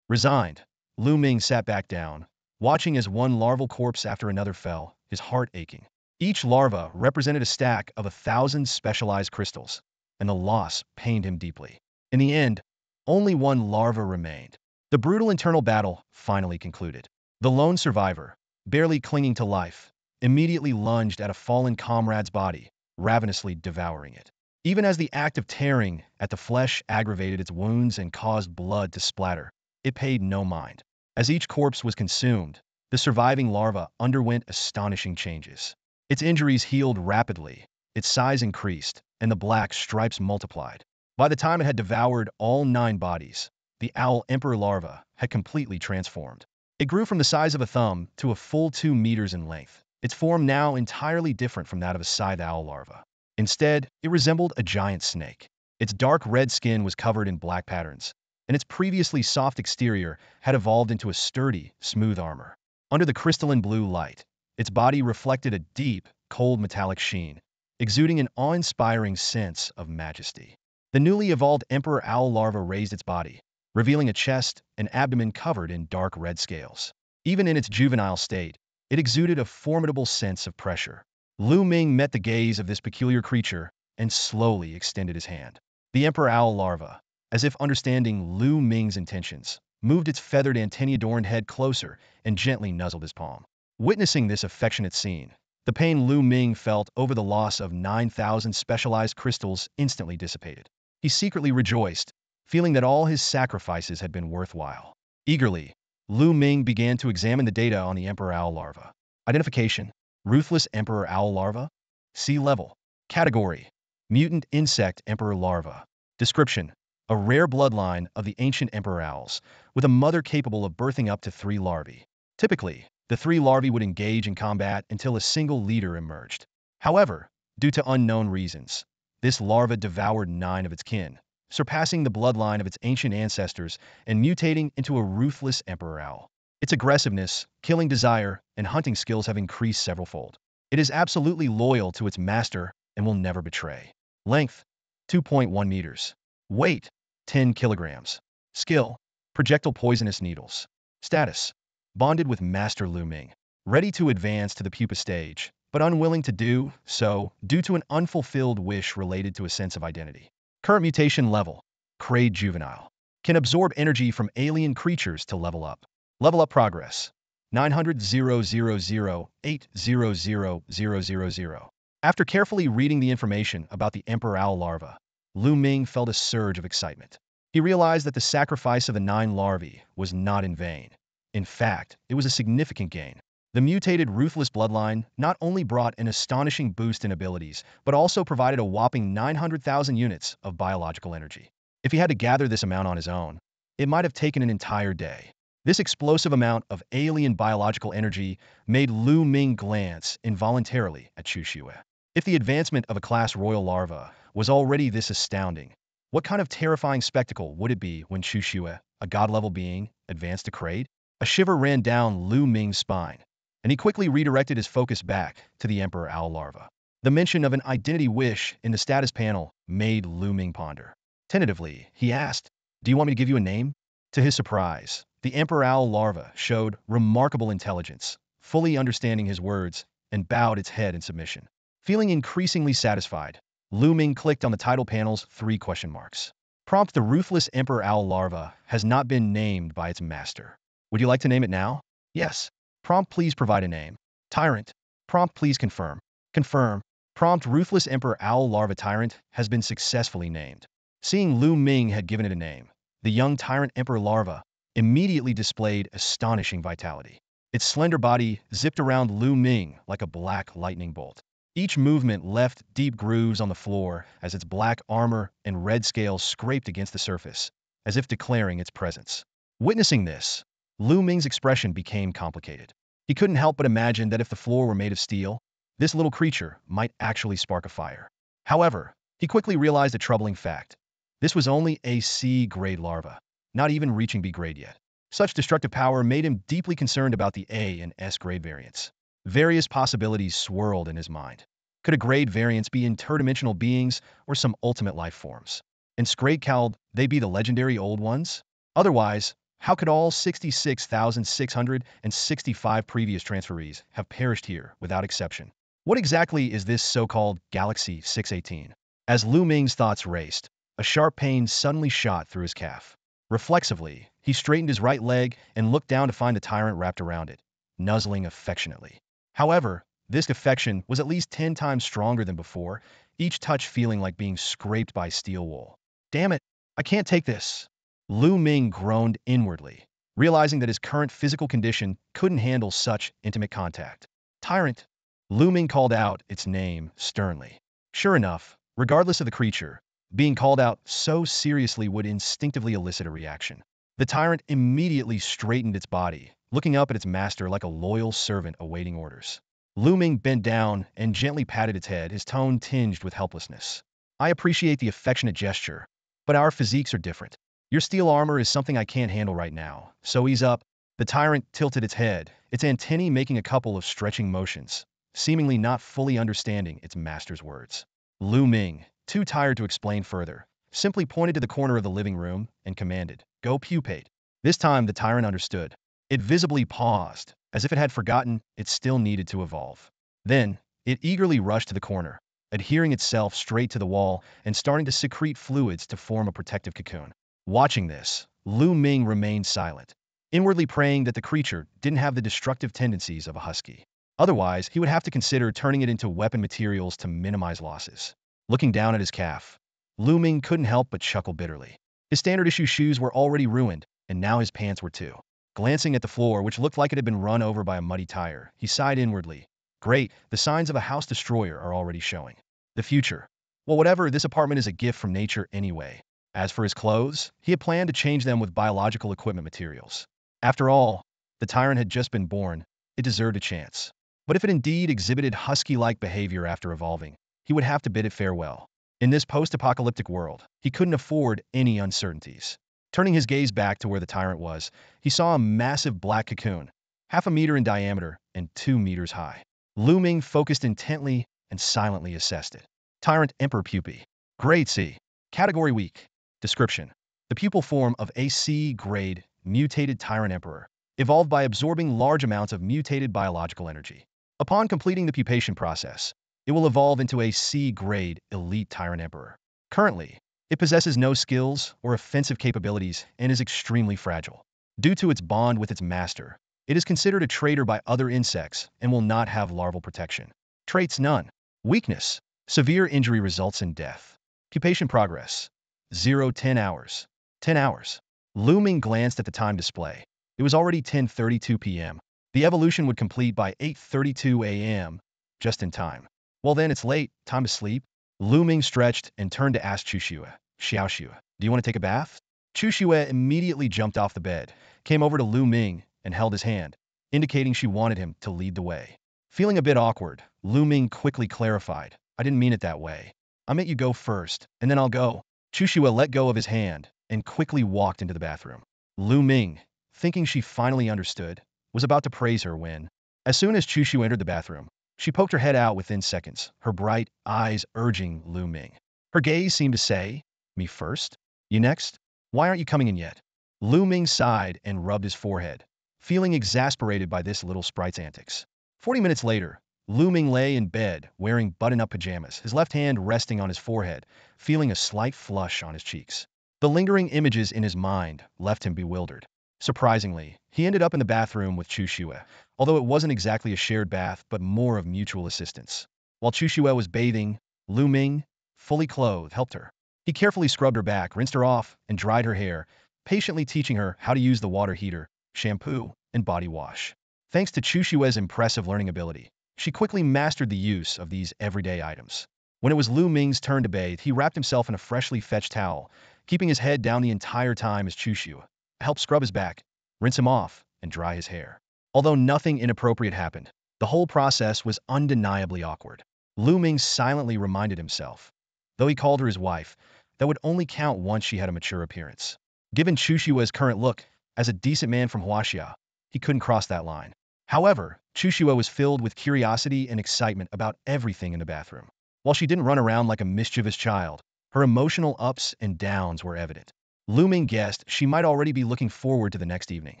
Resigned, Lu Ming sat back down, watching as one larval corpse after another fell, his heart aching. Each larva represented a stack of 1,000 specialized crystals, and the loss pained him deeply. In the end, only one larva remained. The brutal internal battle finally concluded. The lone survivor, barely clinging to life, immediately lunged at a fallen comrade's body, ravenously devouring it. Even as the act of tearing at the flesh aggravated its wounds and caused blood to splatter, it paid no mind. As each corpse was consumed, the surviving larva underwent astonishing changes. Its injuries healed rapidly, its size increased, and the black stripes multiplied. By the time it had devoured all 9 bodies, the owl emperor larva had completely transformed. It grew from the size of a thumb to a full 2 meters in length, its form now entirely different from that of a scythe owl larva. Instead, it resembled a giant snake. Its dark red skin was covered in black patterns, and its previously soft exterior had evolved into a sturdy, smooth armor. Under the crystalline blue light, its body reflected a deep, cold metallic sheen, exuding an awe-inspiring sense of majesty. The newly evolved emperor owl larva raised its body, revealing a chest and abdomen covered in dark red scales. Even in its juvenile state, it exuded a formidable sense of pressure. Lu Ming met the gaze of this peculiar creature and slowly extended his hand. The emperor owl larva, as if understanding Lu Ming's intentions, moved its feathered antennae-adorned head closer and gently nuzzled his palm. Witnessing this affectionate scene, the pain Lu Ming felt over the loss of 9,000 specialized crystals instantly dissipated. He secretly rejoiced, feeling that all his sacrifices had been worthwhile. Eagerly, Lu Ming began to examine the data on the emperor owl larva. Identification: ruthless emperor owl larva. Sea level. Category: mutant insect emperor larva. Description: a rare bloodline of the ancient emperor owls, with a mother capable of birthing up to 3 larvae. Typically, the 3 larvae would engage in combat until a single leader emerged. However, due to unknown reasons, this larva devoured 9 of its kin, surpassing the bloodline of its ancient ancestors and mutating into a ruthless emperor owl. Its aggressiveness, killing desire, and hunting skills have increased several-fold. It is absolutely loyal to its master and will never betray. Length: 2.1 meters. Weight: 10 kilograms. Skill: projectile poisonous needles. Status: bonded with Master Lu Ming. Ready to advance to the pupa stage, but unwilling to do so due to an unfulfilled wish related to a sense of identity. Current mutation level: Crade juvenile. Can absorb energy from alien creatures to level up. Level up progress: 900,000,800,000. After carefully reading the information about the emperor owl larva, Lu Ming felt a surge of excitement. He realized that the sacrifice of the 9 larvae was not in vain. In fact, it was a significant gain. The mutated ruthless bloodline not only brought an astonishing boost in abilities, but also provided a whopping 900,000 units of biological energy. If he had to gather this amount on his own, it might have taken an entire day. This explosive amount of alien biological energy made Lu Ming glance involuntarily at Chu Xue. If the advancement of a class royal larva was already this astounding, what kind of terrifying spectacle would it be when Chu Xue, a god-level being, advanced to Crade? A shiver ran down Lu Ming's spine, and he quickly redirected his focus back to the emperor owl larva. The mention of an identity wish in the status panel made Lu Ming ponder. Tentatively, he asked, "Do you want me to give you a name?" To his surprise, the emperor owl larva showed remarkable intelligence, fully understanding his words, and bowed its head in submission. Feeling increasingly satisfied, Lu Ming clicked on the title panel's 3 question marks. Prompt: the ruthless emperor owl larva has not been named by its master. Would you like to name it now? Yes. Prompt: please provide a name. Tyrant. Prompt: please confirm. Confirm. Prompt: ruthless emperor owl larva tyrant has been successfully named. Seeing Lu Ming had given it a name, the young tyrant emperor larva immediately displayed astonishing vitality. Its slender body zipped around Lu Ming like a black lightning bolt. Each movement left deep grooves on the floor as its black armor and red scales scraped against the surface, as if declaring its presence. Witnessing this, Lu Ming's expression became complicated. He couldn't help but imagine that if the floor were made of steel, this little creature might actually spark a fire. However, he quickly realized a troubling fact. This was only a C-grade larva, not even reaching B-grade yet. Such destructive power made him deeply concerned about the A and S-grade variants. Various possibilities swirled in his mind. Could a grade variants be interdimensional beings or some ultimate life forms? And Scrade-Cald, they be the legendary old ones? Otherwise, how could all 66,665 previous transferees have perished here without exception? What exactly is this so-called Galaxy 618? As Lu Ming's thoughts raced, a sharp pain suddenly shot through his calf. Reflexively, he straightened his right leg and looked down to find the tyrant wrapped around it, nuzzling affectionately. However, this affection was at least 10 times stronger than before, each touch feeling like being scraped by steel wool. Damn it, I can't take this. Lu Ming groaned inwardly, realizing that his current physical condition couldn't handle such intimate contact. Tyrant. Lu Ming called out its name sternly. Sure enough, regardless of the creature, being called out so seriously would instinctively elicit a reaction. The tyrant immediately straightened its body, looking up at its master like a loyal servant awaiting orders. Lu Ming bent down and gently patted its head, his tone tinged with helplessness. I appreciate the affectionate gesture, but our physiques are different. Your steel armor is something I can't handle right now, so ease up. The tyrant tilted its head, its antennae making a couple of stretching motions, seemingly not fully understanding its master's words. Lu Ming, too tired to explain further, simply pointed to the corner of the living room and commanded, "Go pupate." This time the tyrant understood. It visibly paused, as if it had forgotten it still needed to evolve. Then, it eagerly rushed to the corner, adhering itself straight to the wall and starting to secrete fluids to form a protective cocoon. Watching this, Lu Ming remained silent, inwardly praying that the creature didn't have the destructive tendencies of a husky. Otherwise, he would have to consider turning it into weapon materials to minimize losses. Looking down at his calf, Lu Ming couldn't help but chuckle bitterly. His standard issue shoes were already ruined, and now his pants were too. Glancing at the floor, which looked like it had been run over by a muddy tire, he sighed inwardly. Great, the signs of a house destroyer are already showing. The future. Well, whatever, this apartment is a gift from nature anyway. As for his clothes, he had planned to change them with biological equipment materials. After all, the tyrant had just been born. It deserved a chance. But if it indeed exhibited husky-like behavior after evolving, he would have to bid it farewell. In this post-apocalyptic world, he couldn't afford any uncertainties. Turning his gaze back to where the tyrant was, he saw a massive black cocoon, 1/2 meter in diameter and 2 meters high. Lu Ming focused intently and silently assessed it. Tyrant Emperor Pupae. Grade C. Category Weak. Description. The pupal form of a C-grade, mutated tyrant emperor, evolved by absorbing large amounts of mutated biological energy. Upon completing the pupation process, it will evolve into a C-grade elite tyrant emperor. Currently, it possesses no skills or offensive capabilities and is extremely fragile. Due to its bond with its master, it is considered a traitor by other insects and will not have larval protection. Traits none. Weakness. Severe injury results in death. Pupation progress. 0-10 hours. 10 hours. Lu Ming glanced at the time display. It was already 10:32 p.m. The evolution would complete by 8:32 a.m., just in time. Well then, it's late. Time to sleep. Lu Ming stretched and turned to ask Xiao Xue, do you want to take a bath? Xue immediately jumped off the bed, came over to Lu Ming, and held his hand, indicating she wanted him to lead the way. Feeling a bit awkward, Lu Ming quickly clarified, I didn't mean it that way. I meant you go first, and then I'll go. Xue let go of his hand and quickly walked into the bathroom. Lu Ming, thinking she finally understood, was about to praise her when, as soon as Xue entered the bathroom, she poked her head out within seconds, her bright eyes urging Lu Ming. Her gaze seemed to say, me first? You next? Why aren't you coming in yet? Lu Ming sighed and rubbed his forehead, feeling exasperated by this little sprite's antics. 40 minutes later, Lu Ming lay in bed wearing button-up pajamas, his left hand resting on his forehead, feeling a slight flush on his cheeks. The lingering images in his mind left him bewildered. Surprisingly, he ended up in the bathroom with Xue, although it wasn't exactly a shared bath but more of mutual assistance. While Xue was bathing, Lu Ming, fully clothed, helped her. He carefully scrubbed her back, rinsed her off, and dried her hair, patiently teaching her how to use the water heater, shampoo, and body wash. Thanks to Xue's impressive learning ability, she quickly mastered the use of these everyday items. When it was Lu Ming's turn to bathe, he wrapped himself in a freshly fetched towel, keeping his head down the entire time as Xue helped scrub his back, rinse him off, and dry his hair. Although nothing inappropriate happened, the whole process was undeniably awkward. Lu Ming silently reminded himself, though he called her his wife, that would only count once she had a mature appearance. Given Xue's current look, as a decent man from Huaxia, he couldn't cross that line. However, Xue was filled with curiosity and excitement about everything in the bathroom. While she didn't run around like a mischievous child, her emotional ups and downs were evident. Lu Ming guessed she might already be looking forward to the next evening.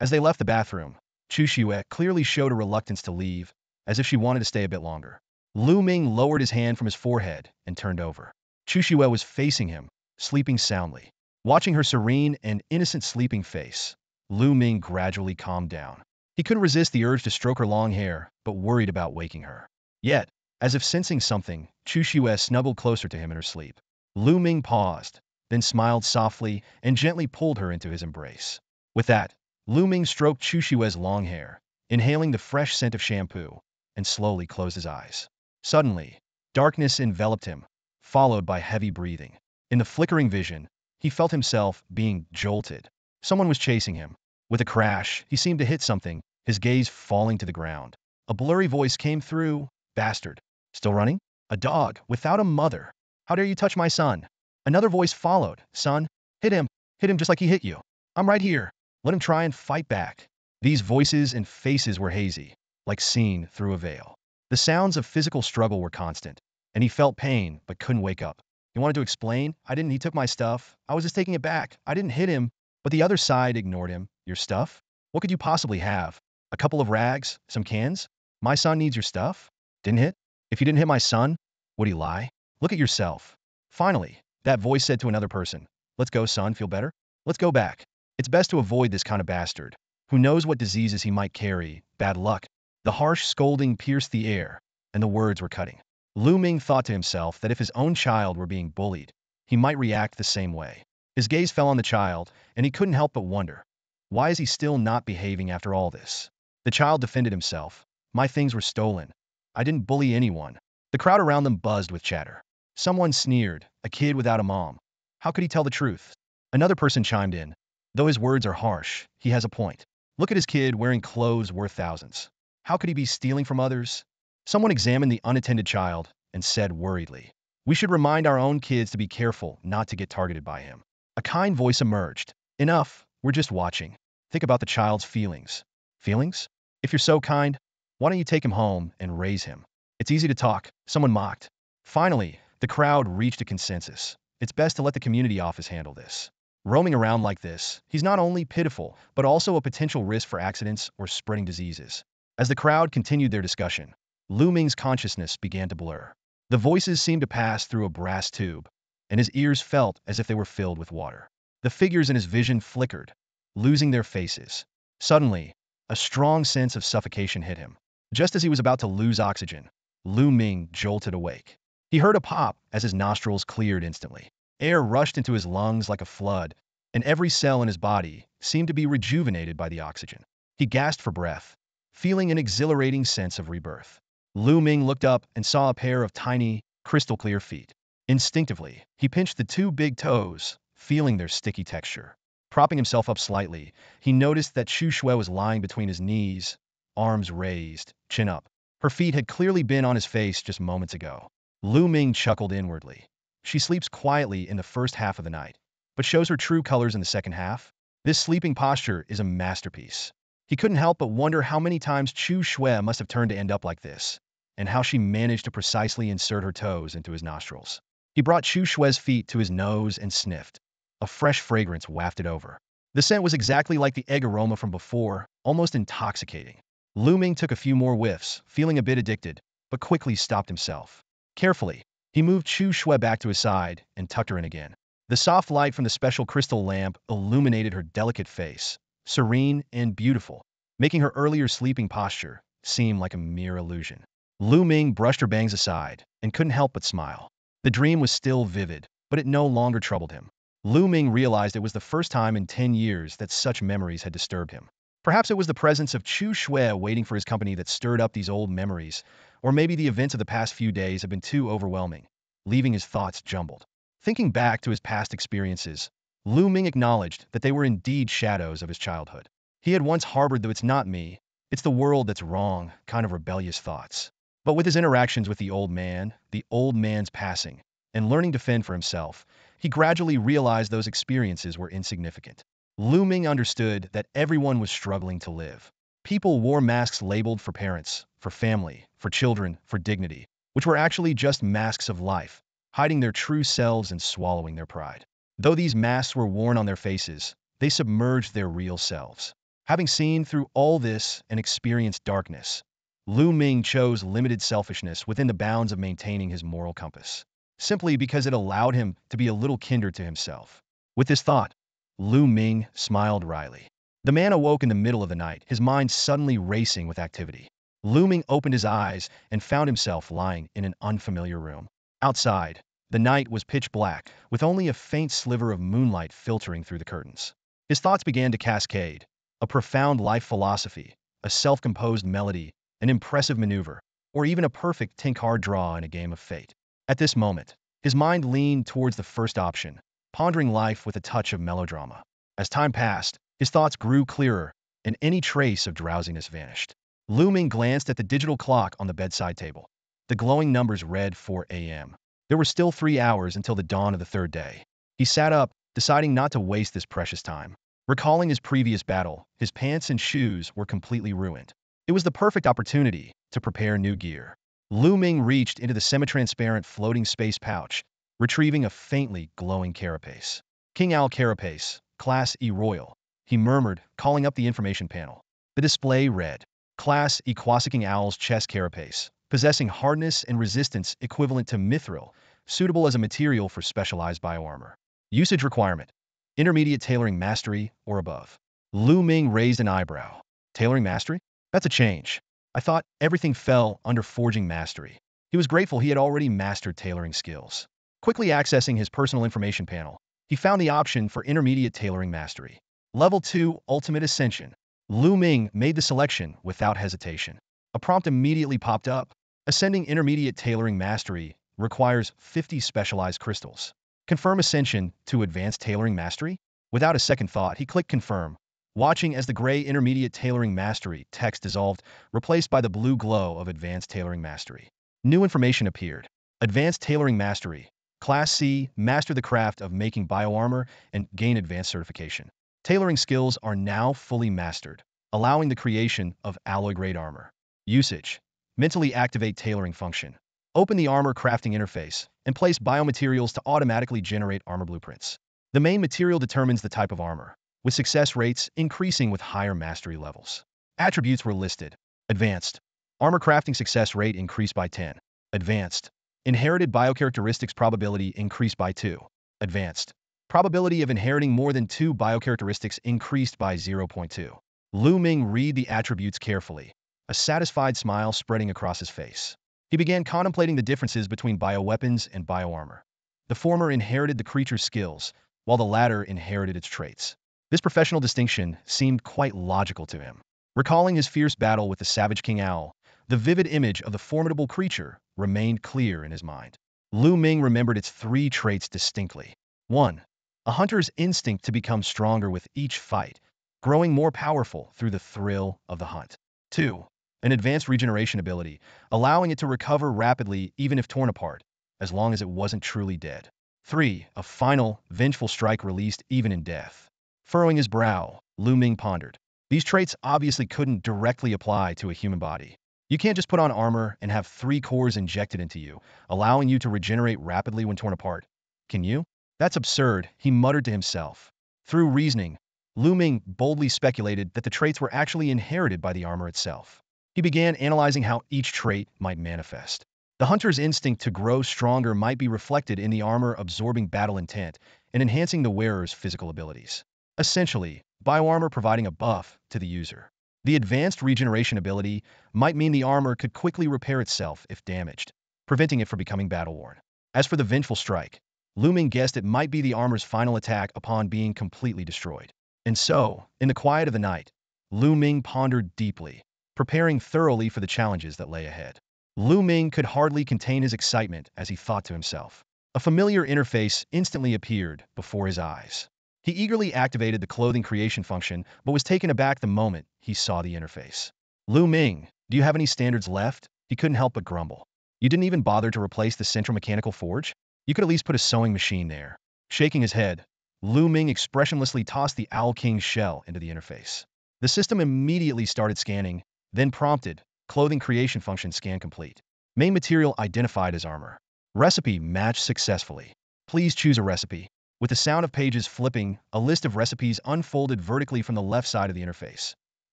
As they left the bathroom, Xue clearly showed a reluctance to leave, as if she wanted to stay a bit longer. Lu Ming lowered his hand from his forehead and turned over. Chu Shue was facing him, sleeping soundly. Watching her serene and innocent sleeping face, Lu Ming gradually calmed down. He couldn't resist the urge to stroke her long hair, but worried about waking her. Yet, as if sensing something, Chu Shue snuggled closer to him in her sleep. Lu Ming paused, then smiled softly and gently pulled her into his embrace. With that, Lu Ming stroked Chu Shue's long hair, inhaling the fresh scent of shampoo, and slowly closed his eyes. Suddenly, darkness enveloped him, followed by heavy breathing. In the flickering vision, he felt himself being jolted. Someone was chasing him. With a crash, he seemed to hit something, his gaze falling to the ground. A blurry voice came through, "Bastard. Still running? A dog, without a mother. How dare you touch my son?" Another voice followed, "Son, hit him. Hit him just like he hit you. I'm right here. Let him try and fight back." These voices and faces were hazy, like seen through a veil. The sounds of physical struggle were constant, and he felt pain but couldn't wake up. He wanted to explain, He took my stuff. I was just taking it back. I didn't hit him." But the other side ignored him. "Your stuff? What could you possibly have? A couple of rags? Some cans? My son needs your stuff? Didn't hit? If you didn't hit my son, would he lie? Look at yourself." Finally, that voice said to another person, "Let's go, son. Feel better? Let's go back. It's best to avoid this kind of bastard. Who knows what diseases he might carry? Bad luck." The harsh scolding pierced the air, and the words were cutting. Lu Ming thought to himself that if his own child were being bullied, he might react the same way. His gaze fell on the child, and he couldn't help but wonder, why is he still not behaving after all this? The child defended himself. "My things were stolen. I didn't bully anyone." The crowd around them buzzed with chatter. Someone sneered, "A kid without a mom. How could he tell the truth?" Another person chimed in, "Though his words are harsh, he has a point. Look at his kid wearing clothes worth thousands. How could he be stealing from others?" Someone examined the unattended child and said worriedly, "We should remind our own kids to be careful not to get targeted by him." A kind voice emerged. "Enough, we're just watching. Think about the child's feelings." "Feelings? If you're so kind, why don't you take him home and raise him?" "It's easy to talk," someone mocked. Finally, the crowd reached a consensus. "It's best to let the community office handle this. Roaming around like this, he's not only pitiful, but also a potential risk for accidents or spreading diseases." As the crowd continued their discussion, Lu Ming's consciousness began to blur. The voices seemed to pass through a brass tube, and his ears felt as if they were filled with water. The figures in his vision flickered, losing their faces. Suddenly, a strong sense of suffocation hit him. Just as he was about to lose oxygen, Lu Ming jolted awake. He heard a pop as his nostrils cleared instantly. Air rushed into his lungs like a flood, and every cell in his body seemed to be rejuvenated by the oxygen. He gasped for breath, feeling an exhilarating sense of rebirth. Lu Ming looked up and saw a pair of tiny, crystal-clear feet. Instinctively, he pinched the two big toes, feeling their sticky texture. Propping himself up slightly, he noticed that Chu Shue was lying between his knees, arms raised, chin up. Her feet had clearly been on his face just moments ago. Lu Ming chuckled inwardly. She sleeps quietly in the first half of the night, but shows her true colors in the second half. This sleeping posture is a masterpiece. He couldn't help but wonder how many times Chu Shue must have turned to end up like this, and how she managed to precisely insert her toes into his nostrils. He brought Chu Shue's feet to his nose and sniffed. A fresh fragrance wafted over. The scent was exactly like the egg aroma from before, almost intoxicating. Lu Ming took a few more whiffs, feeling a bit addicted, but quickly stopped himself. Carefully, he moved Chu Shue back to his side and tucked her in again. The soft light from the special crystal lamp illuminated her delicate face, serene and beautiful, making her earlier sleeping posture seem like a mere illusion. Lu Ming brushed her bangs aside and couldn't help but smile. The dream was still vivid, but it no longer troubled him. Lu Ming realized it was the first time in 10 years that such memories had disturbed him. Perhaps it was the presence of Chu Shue waiting for his company that stirred up these old memories, or maybe the events of the past few days had been too overwhelming, leaving his thoughts jumbled. Thinking back to his past experiences, Lu Ming acknowledged that they were indeed shadows of his childhood. He had once harbored the "it's not me, it's the world that's wrong" kind of rebellious thoughts. But with his interactions with the old man's passing, and learning to fend for himself, he gradually realized those experiences were insignificant. Lu Ming understood that everyone was struggling to live. People wore masks labeled for parents, for family, for children, for dignity, which were actually just masks of life, hiding their true selves and swallowing their pride. Though these masks were worn on their faces, they submerged their real selves. Having seen through all this and experienced darkness, Lu Ming chose limited selfishness within the bounds of maintaining his moral compass, simply because it allowed him to be a little kinder to himself. With this thought, Lu Ming smiled wryly. The man awoke in the middle of the night, his mind suddenly racing with activity. Lu Ming opened his eyes and found himself lying in an unfamiliar room. Outside, the night was pitch black, with only a faint sliver of moonlight filtering through the curtains. His thoughts began to cascade, a profound life philosophy, a self-composed melody, an impressive maneuver, or even a perfect 10-card draw in a game of fate. At this moment, his mind leaned towards the first option, pondering life with a touch of melodrama. As time passed, his thoughts grew clearer, and any trace of drowsiness vanished. Lu Ming glanced at the digital clock on the bedside table. The glowing numbers read 4 a.m. There were still 3 hours until the dawn of the third day. He sat up, deciding not to waste this precious time. Recalling his previous battle, his pants and shoes were completely ruined. It was the perfect opportunity to prepare new gear. Lu Ming reached into the semi-transparent floating space pouch, retrieving a faintly glowing carapace. King Owl Carapace, Class E Royal, he murmured, calling up the information panel. The display read, Class E Quasiking Owl's Chest Carapace, possessing hardness and resistance equivalent to mithril, suitable as a material for specialized bioarmor. Usage requirement, intermediate tailoring mastery or above. Lu Ming raised an eyebrow. Tailoring mastery? That's a change. I thought everything fell under forging mastery. He was grateful he had already mastered tailoring skills. Quickly accessing his personal information panel, he found the option for intermediate tailoring mastery. Level 2 Ultimate Ascension. Lu Ming made the selection without hesitation. A prompt immediately popped up. Ascending intermediate tailoring mastery requires 50 specialized crystals. Confirm ascension to advanced tailoring mastery? Without a second thought, he clicked confirm, watching as the gray intermediate tailoring mastery text dissolved, replaced by the blue glow of advanced tailoring mastery. New information appeared. Advanced tailoring mastery. Class C, master the craft of making bioarmor and gain advanced certification. Tailoring skills are now fully mastered, allowing the creation of alloy-grade armor. Usage. Mentally activate tailoring function. Open the armor crafting interface and place biomaterials to automatically generate armor blueprints. The main material determines the type of armor, with success rates increasing with higher mastery levels. Attributes were listed. Advanced. Armor crafting success rate increased by 10. Advanced. Inherited biocharacteristics probability increased by 2. Advanced. Probability of inheriting more than 2 biocharacteristics increased by 0.2. Lu Ming read the attributes carefully, a satisfied smile spreading across his face. He began contemplating the differences between bioweapons and bioarmor. The former inherited the creature's skills, while the latter inherited its traits. This professional distinction seemed quite logical to him. Recalling his fierce battle with the savage King Owl, the vivid image of the formidable creature remained clear in his mind. Lu Ming remembered its 3 traits distinctly. 1. A hunter's instinct to become stronger with each fight, growing more powerful through the thrill of the hunt. 2. An advanced regeneration ability, allowing it to recover rapidly even if torn apart, as long as it wasn't truly dead. 3. A final, vengeful strike released even in death. Furrowing his brow, Lu Ming pondered. These traits obviously couldn't directly apply to a human body. You can't just put on armor and have 3 cores injected into you, allowing you to regenerate rapidly when torn apart. Can you? That's absurd, he muttered to himself. Through reasoning, Lu Ming boldly speculated that the traits were actually inherited by the armor itself. He began analyzing how each trait might manifest. The hunter's instinct to grow stronger might be reflected in the armor absorbing battle intent and enhancing the wearer's physical abilities. Essentially, bioarmor providing a buff to the user. The advanced regeneration ability might mean the armor could quickly repair itself if damaged, preventing it from becoming battle-worn. As for the vengeful strike, Lu Ming guessed it might be the armor's final attack upon being completely destroyed. And so, in the quiet of the night, Lu Ming pondered deeply, preparing thoroughly for the challenges that lay ahead. Lu Ming could hardly contain his excitement as he thought to himself. A familiar interface instantly appeared before his eyes. He eagerly activated the clothing creation function, but was taken aback the moment he saw the interface. Lu Ming, do you have any standards left? He couldn't help but grumble. You didn't even bother to replace the central mechanical forge? You could at least put a sewing machine there. Shaking his head, Lu Ming expressionlessly tossed the Owl King's shell into the interface. The system immediately started scanning, then prompted, clothing creation function scan complete. Main material identified as armor. Recipe matched successfully. Please choose a recipe. With the sound of pages flipping, a list of recipes unfolded vertically from the left side of the interface.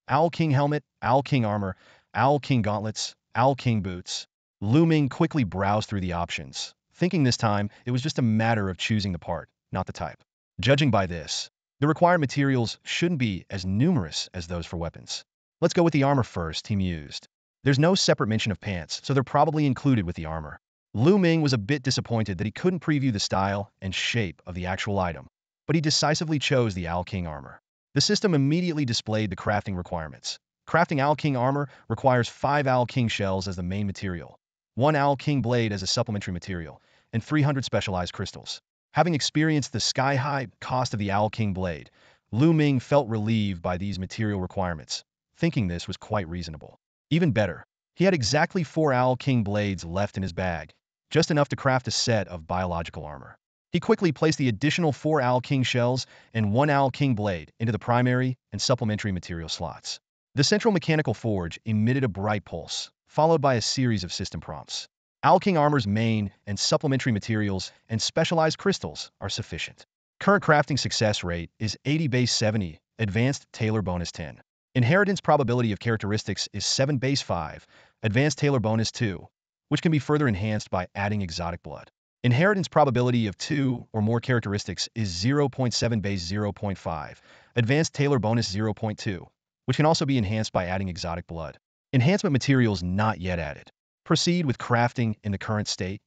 Owl King Helmet, Owl King Armor, Owl King gauntlets, Owl King boots. Lu Ming quickly browsed through the options, thinking this time it was just a matter of choosing the part, not the type. Judging by this, the required materials shouldn't be as numerous as those for weapons. Let's go with the armor first, he mused. There's no separate mention of pants, so they're probably included with the armor. Lu Ming was a bit disappointed that he couldn't preview the style and shape of the actual item, but he decisively chose the Owl King armor. The system immediately displayed the crafting requirements. Crafting Owl King armor requires 5 Owl King shells as the main material, 1 Owl King blade as a supplementary material, and 300 specialized crystals. Having experienced the sky-high cost of the Owl King blade, Lu Ming felt relieved by these material requirements, thinking this was quite reasonable. Even better, he had exactly 4 Owl King blades left in his bag, just enough to craft a set of biological armor. He quickly placed the additional 4 Owl King shells and 1 Owl King blade into the primary and supplementary material slots. The central mechanical forge emitted a bright pulse, followed by a series of system prompts. Owl King armor's main and supplementary materials and specialized crystals are sufficient. Current crafting success rate is 80 base 70, advanced tailor bonus 10. Inheritance probability of characteristics is 7 base 5, advanced tailor bonus 2, which can be further enhanced by adding exotic blood. Inheritance probability of 2 or more characteristics is 0.7 base 0.5, advanced tailor bonus 0.2, which can also be enhanced by adding exotic blood. Enhancement materials not yet added. Proceed with crafting in the current state.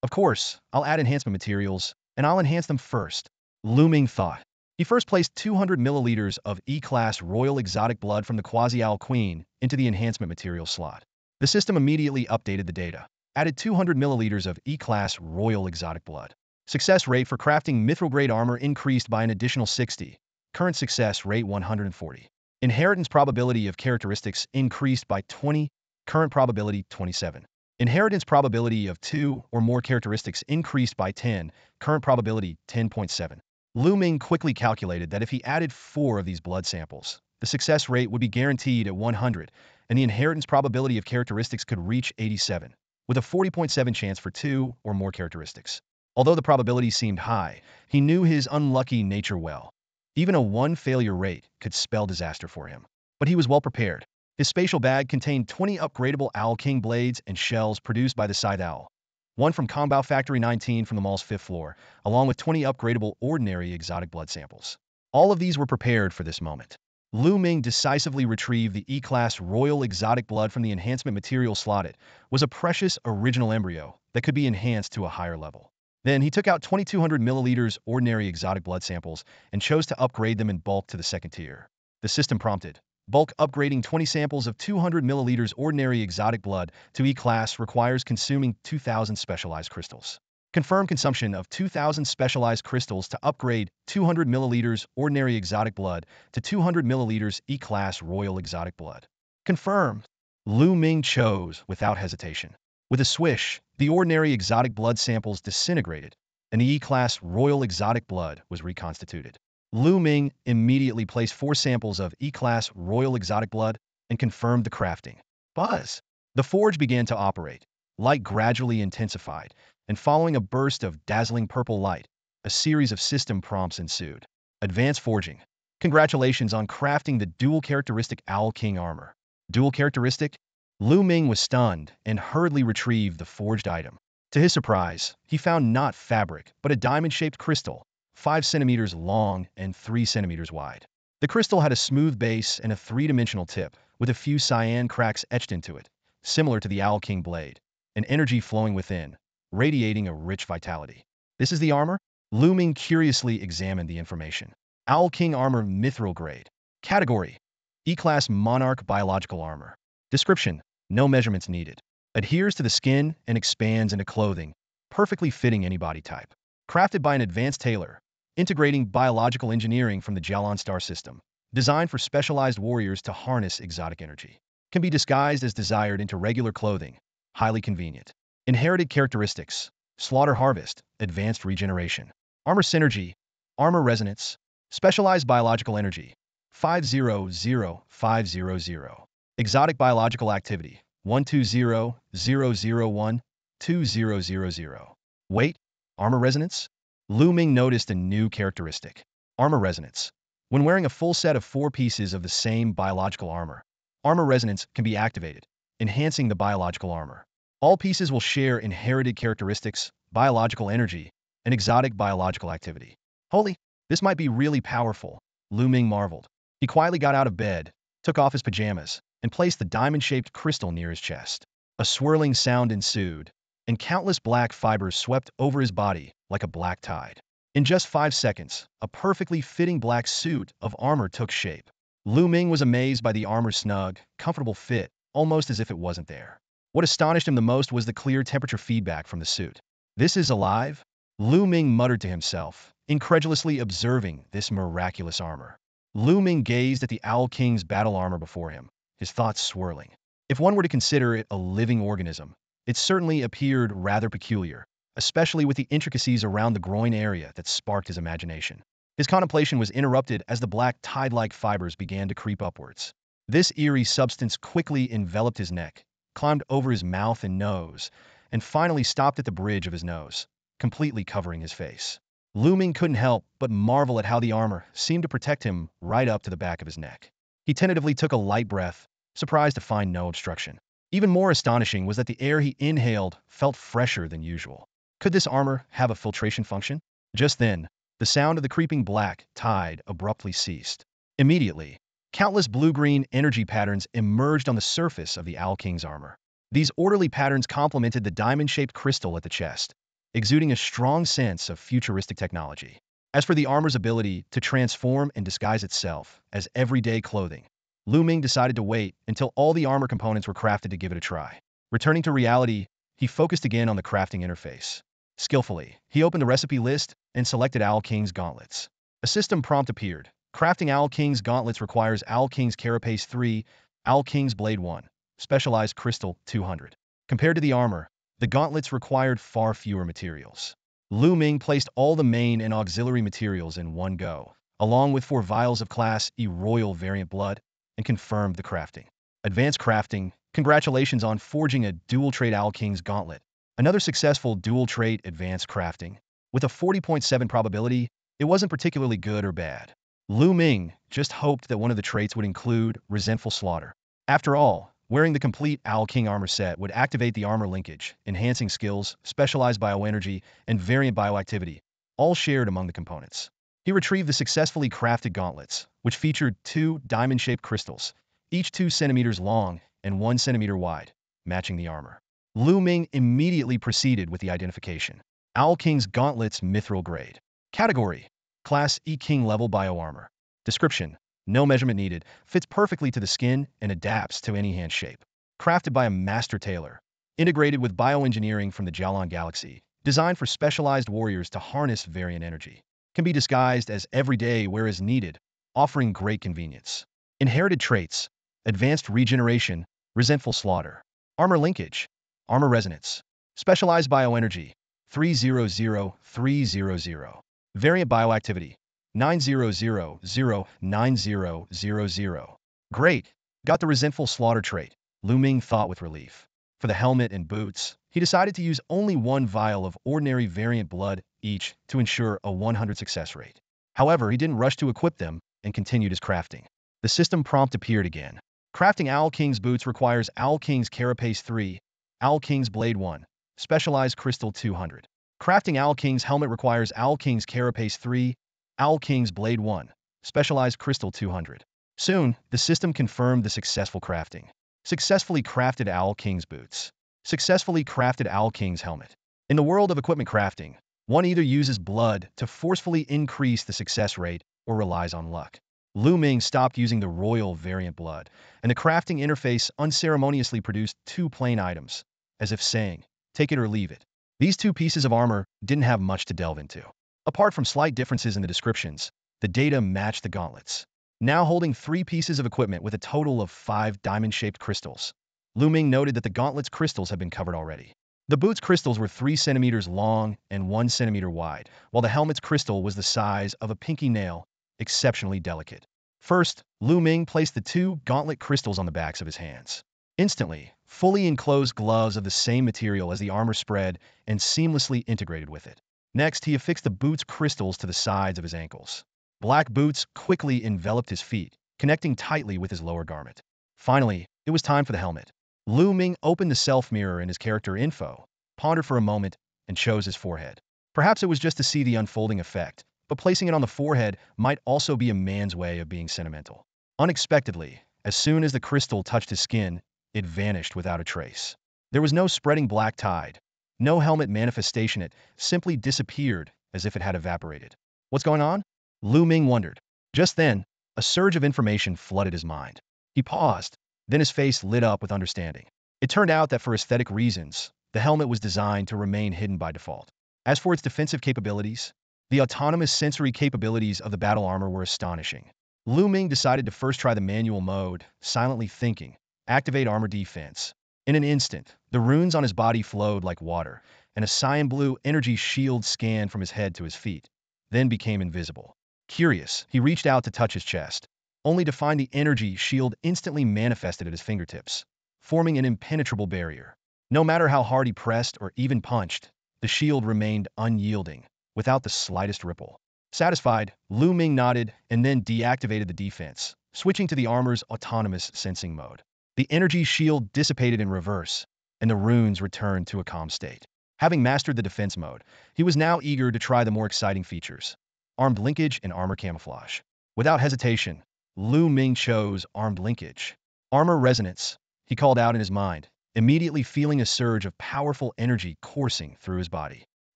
Of course, I'll add enhancement materials, and I'll enhance them first. Lu Ming thought. He first placed 200 milliliters of E-Class Royal Exotic Blood from the Quasi-Owl Queen into the enhancement material slot. The system immediately updated the data, added 200 milliliters of E-Class Royal Exotic Blood. Success rate for crafting mithril-grade armor increased by an additional 60. Current success rate 140. Inheritance probability of characteristics increased by 20. Current probability 27. Inheritance probability of 2 or more characteristics increased by 10. Current probability 10.7. Lu Ming quickly calculated that if he added 4 of these blood samples, the success rate would be guaranteed at 100, and the inheritance probability of characteristics could reach 87, with a 40.7 chance for 2 or more characteristics. Although the probability seemed high, he knew his unlucky nature well. Even a 1 failure rate could spell disaster for him. But he was well prepared. His spatial bag contained 20 upgradable Owl King blades and shells produced by the Scythe Owl, 1 from Combo Factory 19 from the mall's 5th floor, along with 20 upgradable ordinary exotic blood samples. All of these were prepared for this moment. Lu Ming decisively retrieved the E-Class Royal Exotic Blood from the enhancement material slotted. Was a precious original embryo that could be enhanced to a higher level. Then he took out 2,200 milliliters ordinary exotic blood samples and chose to upgrade them in bulk to the 2nd tier. The system prompted. Bulk upgrading 20 samples of 200 milliliters ordinary exotic blood to E-Class requires consuming 2,000 specialized crystals. Confirm consumption of 2,000 specialized crystals to upgrade 200 milliliters ordinary exotic blood to 200 milliliters E-Class Royal Exotic Blood. Confirmed. Lu Ming chose without hesitation. With a swish, the ordinary exotic blood samples disintegrated, and the E-Class Royal Exotic Blood was reconstituted. Lu Ming immediately placed 4 samples of E-Class Royal Exotic Blood and confirmed the crafting. Buzz! The forge began to operate. Light gradually intensified, and following a burst of dazzling purple light, a series of system prompts ensued. Advanced forging. Congratulations on crafting the dual characteristic Owl King armor. Dual characteristic? Lu Ming was stunned and hurriedly retrieved the forged item. To his surprise, he found not fabric, but a diamond-shaped crystal, 5 centimeters long and 3 centimeters wide. The crystal had a smooth base and a 3-dimensional tip, with a few cyan cracks etched into it, similar to the Owl King blade, and energy flowing within, radiating a rich vitality. This is the armor? Lu Ming curiously examined the information. Owl King armor mithril grade. Category: E-Class Monarch Biological Armor. Description: no measurements needed. Adheres to the skin and expands into clothing, perfectly fitting any body type. Crafted by an advanced tailor, integrating biological engineering from the Jalan star system. Designed for specialized warriors to harness exotic energy. Can be disguised as desired into regular clothing. Highly convenient. Inherited characteristics: slaughter harvest, advanced regeneration. Armor synergy, armor resonance, specialized biological energy, 500500. Exotic biological activity, 1200012000. Weight, armor resonance. Lu Ming noticed a new characteristic. Armor resonance. When wearing a full set of 4 pieces of the same biological armor, armor resonance can be activated, enhancing the biological armor. All pieces will share inherited characteristics, biological energy, and exotic biological activity. Holy, this might be really powerful, Lu Ming marveled. He quietly got out of bed, took off his pajamas, and placed the diamond-shaped crystal near his chest. A swirling sound ensued, and countless black fibers swept over his body like a black tide. In just 5 seconds, a perfectly fitting black suit of armor took shape. Lu Ming was amazed by the armor's snug, comfortable fit, almost as if it wasn't there. What astonished him the most was the clear temperature feedback from the suit. This is alive? Lu Ming muttered to himself, incredulously observing this miraculous armor. Lu Ming gazed at the Owl King's battle armor before him, his thoughts swirling. If one were to consider it a living organism, it certainly appeared rather peculiar, especially with the intricacies around the groin area that sparked his imagination. His contemplation was interrupted as the black tide-like fibers began to creep upwards. This eerie substance quickly enveloped his neck, climbed over his mouth and nose, and finally stopped at the bridge of his nose, completely covering his face. Lu Ming couldn't help but marvel at how the armor seemed to protect him right up to the back of his neck. He tentatively took a light breath, surprised to find no obstruction. Even more astonishing was that the air he inhaled felt fresher than usual. Could this armor have a filtration function? Just then, the sound of the creeping black tide abruptly ceased. Immediately, countless blue-green energy patterns emerged on the surface of the Owl King's armor. These orderly patterns complemented the diamond-shaped crystal at the chest, exuding a strong sense of futuristic technology. As for the armor's ability to transform and disguise itself as everyday clothing, Lu Ming decided to wait until all the armor components were crafted to give it a try. Returning to reality, he focused again on the crafting interface. Skillfully, he opened the recipe list and selected Owl King's gauntlets. A system prompt appeared. Crafting Owl King's gauntlets requires Owl King's carapace 3, Owl King's blade 1, specialized crystal 200. Compared to the armor, the gauntlets required far fewer materials. Lu Ming placed all the main and auxiliary materials in one go, along with 4 vials of Class E Royal Variant blood, and confirmed the crafting. Advanced crafting, congratulations on forging a dual-trait Owl King's gauntlet. Another successful dual-trait advanced crafting. With a 40.7 probability, it wasn't particularly good or bad. Lu Ming just hoped that one of the traits would include resentful slaughter. After all, wearing the complete Owl King armor set would activate the armor linkage, enhancing skills, specialized bioenergy, and variant bioactivity, all shared among the components. He retrieved the successfully crafted gauntlets, which featured 2 diamond-shaped crystals, each 2 centimeters long and 1 centimeter wide, matching the armor. Lu Ming immediately proceeded with the identification. Owl King's gauntlets mithril grade. Category: Class E King level bioarmor. Description: no measurement needed, fits perfectly to the skin and adapts to any hand shape. Crafted by a master tailor. Integrated with bioengineering from the Jalan galaxy. Designed for specialized warriors to harness variant energy. Can be disguised as everyday wear as needed, offering great convenience. Inherited traits: advanced regeneration, resentful slaughter. Armor linkage: armor resonance. Specialized bioenergy: 300-300. Variant bioactivity: 900-9000. Great! Got the resentful slaughter trait, Lu Ming thought with relief. For the helmet and boots, he decided to use only 1 vial of ordinary variant blood each to ensure a 100 success rate. However, he didn't rush to equip them and continued his crafting. The system prompt appeared again. Crafting Owl King's boots requires Owl King's carapace 3, Owl King's blade 1, specialized crystal 200. Crafting Owl King's helmet requires Owl King's carapace 3, Owl King's blade 1, specialized crystal 200. Soon, the system confirmed the successful crafting. Successfully crafted Owl King's boots. Successfully crafted Owl King's helmet. In the world of equipment crafting, one either uses blood to forcefully increase the success rate or relies on luck. Lu Ming stopped using the royal variant blood, and the crafting interface unceremoniously produced 2 plain items, as if saying, take it or leave it. These 2 pieces of armor didn't have much to delve into. Apart from slight differences in the descriptions, the data matched the gauntlets. Now holding 3 pieces of equipment with a total of 5 diamond-shaped crystals, Lu Ming noted that the gauntlet's crystals had been covered already. The boot's crystals were 3 centimeters long and 1 centimeter wide, while the helmet's crystal was the size of a pinky nail, exceptionally delicate. First, Lu Ming placed the 2 gauntlet crystals on the backs of his hands. Instantly, fully enclosed gloves of the same material as the armor spread and seamlessly integrated with it. Next, he affixed the boot's crystals to the sides of his ankles. Black boots quickly enveloped his feet, connecting tightly with his lower garment. Finally, it was time for the helmet. Lu Ming opened the self-mirror in his character info, pondered for a moment, and chose his forehead. Perhaps it was just to see the unfolding effect, but placing it on the forehead might also be a man's way of being sentimental. Unexpectedly, as soon as the crystal touched his skin, it vanished without a trace. There was no spreading black tide, no helmet manifestation. It simply disappeared as if it had evaporated. What's going on? Lu Ming wondered. Just then, a surge of information flooded his mind. He paused, then his face lit up with understanding. It turned out that for aesthetic reasons, the helmet was designed to remain hidden by default. As for its defensive capabilities, the autonomous sensory capabilities of the battle armor were astonishing. Lu Ming decided to first try the manual mode, silently thinking, activate armor defense. In an instant, the runes on his body flowed like water, and a cyan blue energy shield scanned from his head to his feet, then became invisible. Curious, he reached out to touch his chest, only to find the energy shield instantly manifested at his fingertips, forming an impenetrable barrier. No matter how hard he pressed or even punched, the shield remained unyielding, without the slightest ripple. Satisfied, Lu Ming nodded and then deactivated the defense, switching to the armor's autonomous sensing mode. The energy shield dissipated in reverse, and the runes returned to a calm state. Having mastered the defense mode, he was now eager to try the more exciting features: armed linkage and armor camouflage. Without hesitation, Lu Ming chose armed linkage. Armor resonance, he called out in his mind, immediately feeling a surge of powerful energy coursing through his body.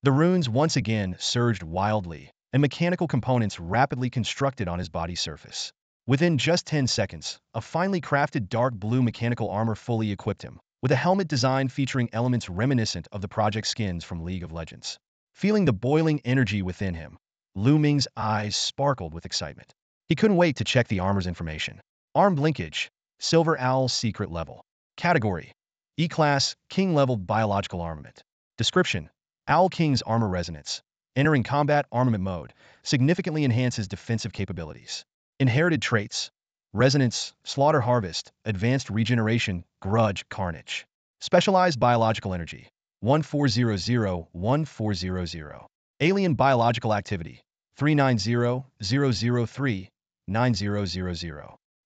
The runes once again surged wildly, and mechanical components rapidly constructed on his body's surface. Within just 10 seconds, a finely crafted dark blue mechanical armor fully equipped him, with a helmet design featuring elements reminiscent of the project skins from League of Legends. Feeling the boiling energy within him, Lu Ming's eyes sparkled with excitement. He couldn't wait to check the armor's information. Armed linkage, Silver Owl secret level. Category: E-Class, King-level biological armament. Description: Owl King's armor resonance. Entering combat armament mode, significantly enhances defensive capabilities. Inherited traits: resonance, slaughter harvest, advanced regeneration, grudge, carnage. Specialized biological energy: 1400-1400. Alien biological activity: 390-003-9000.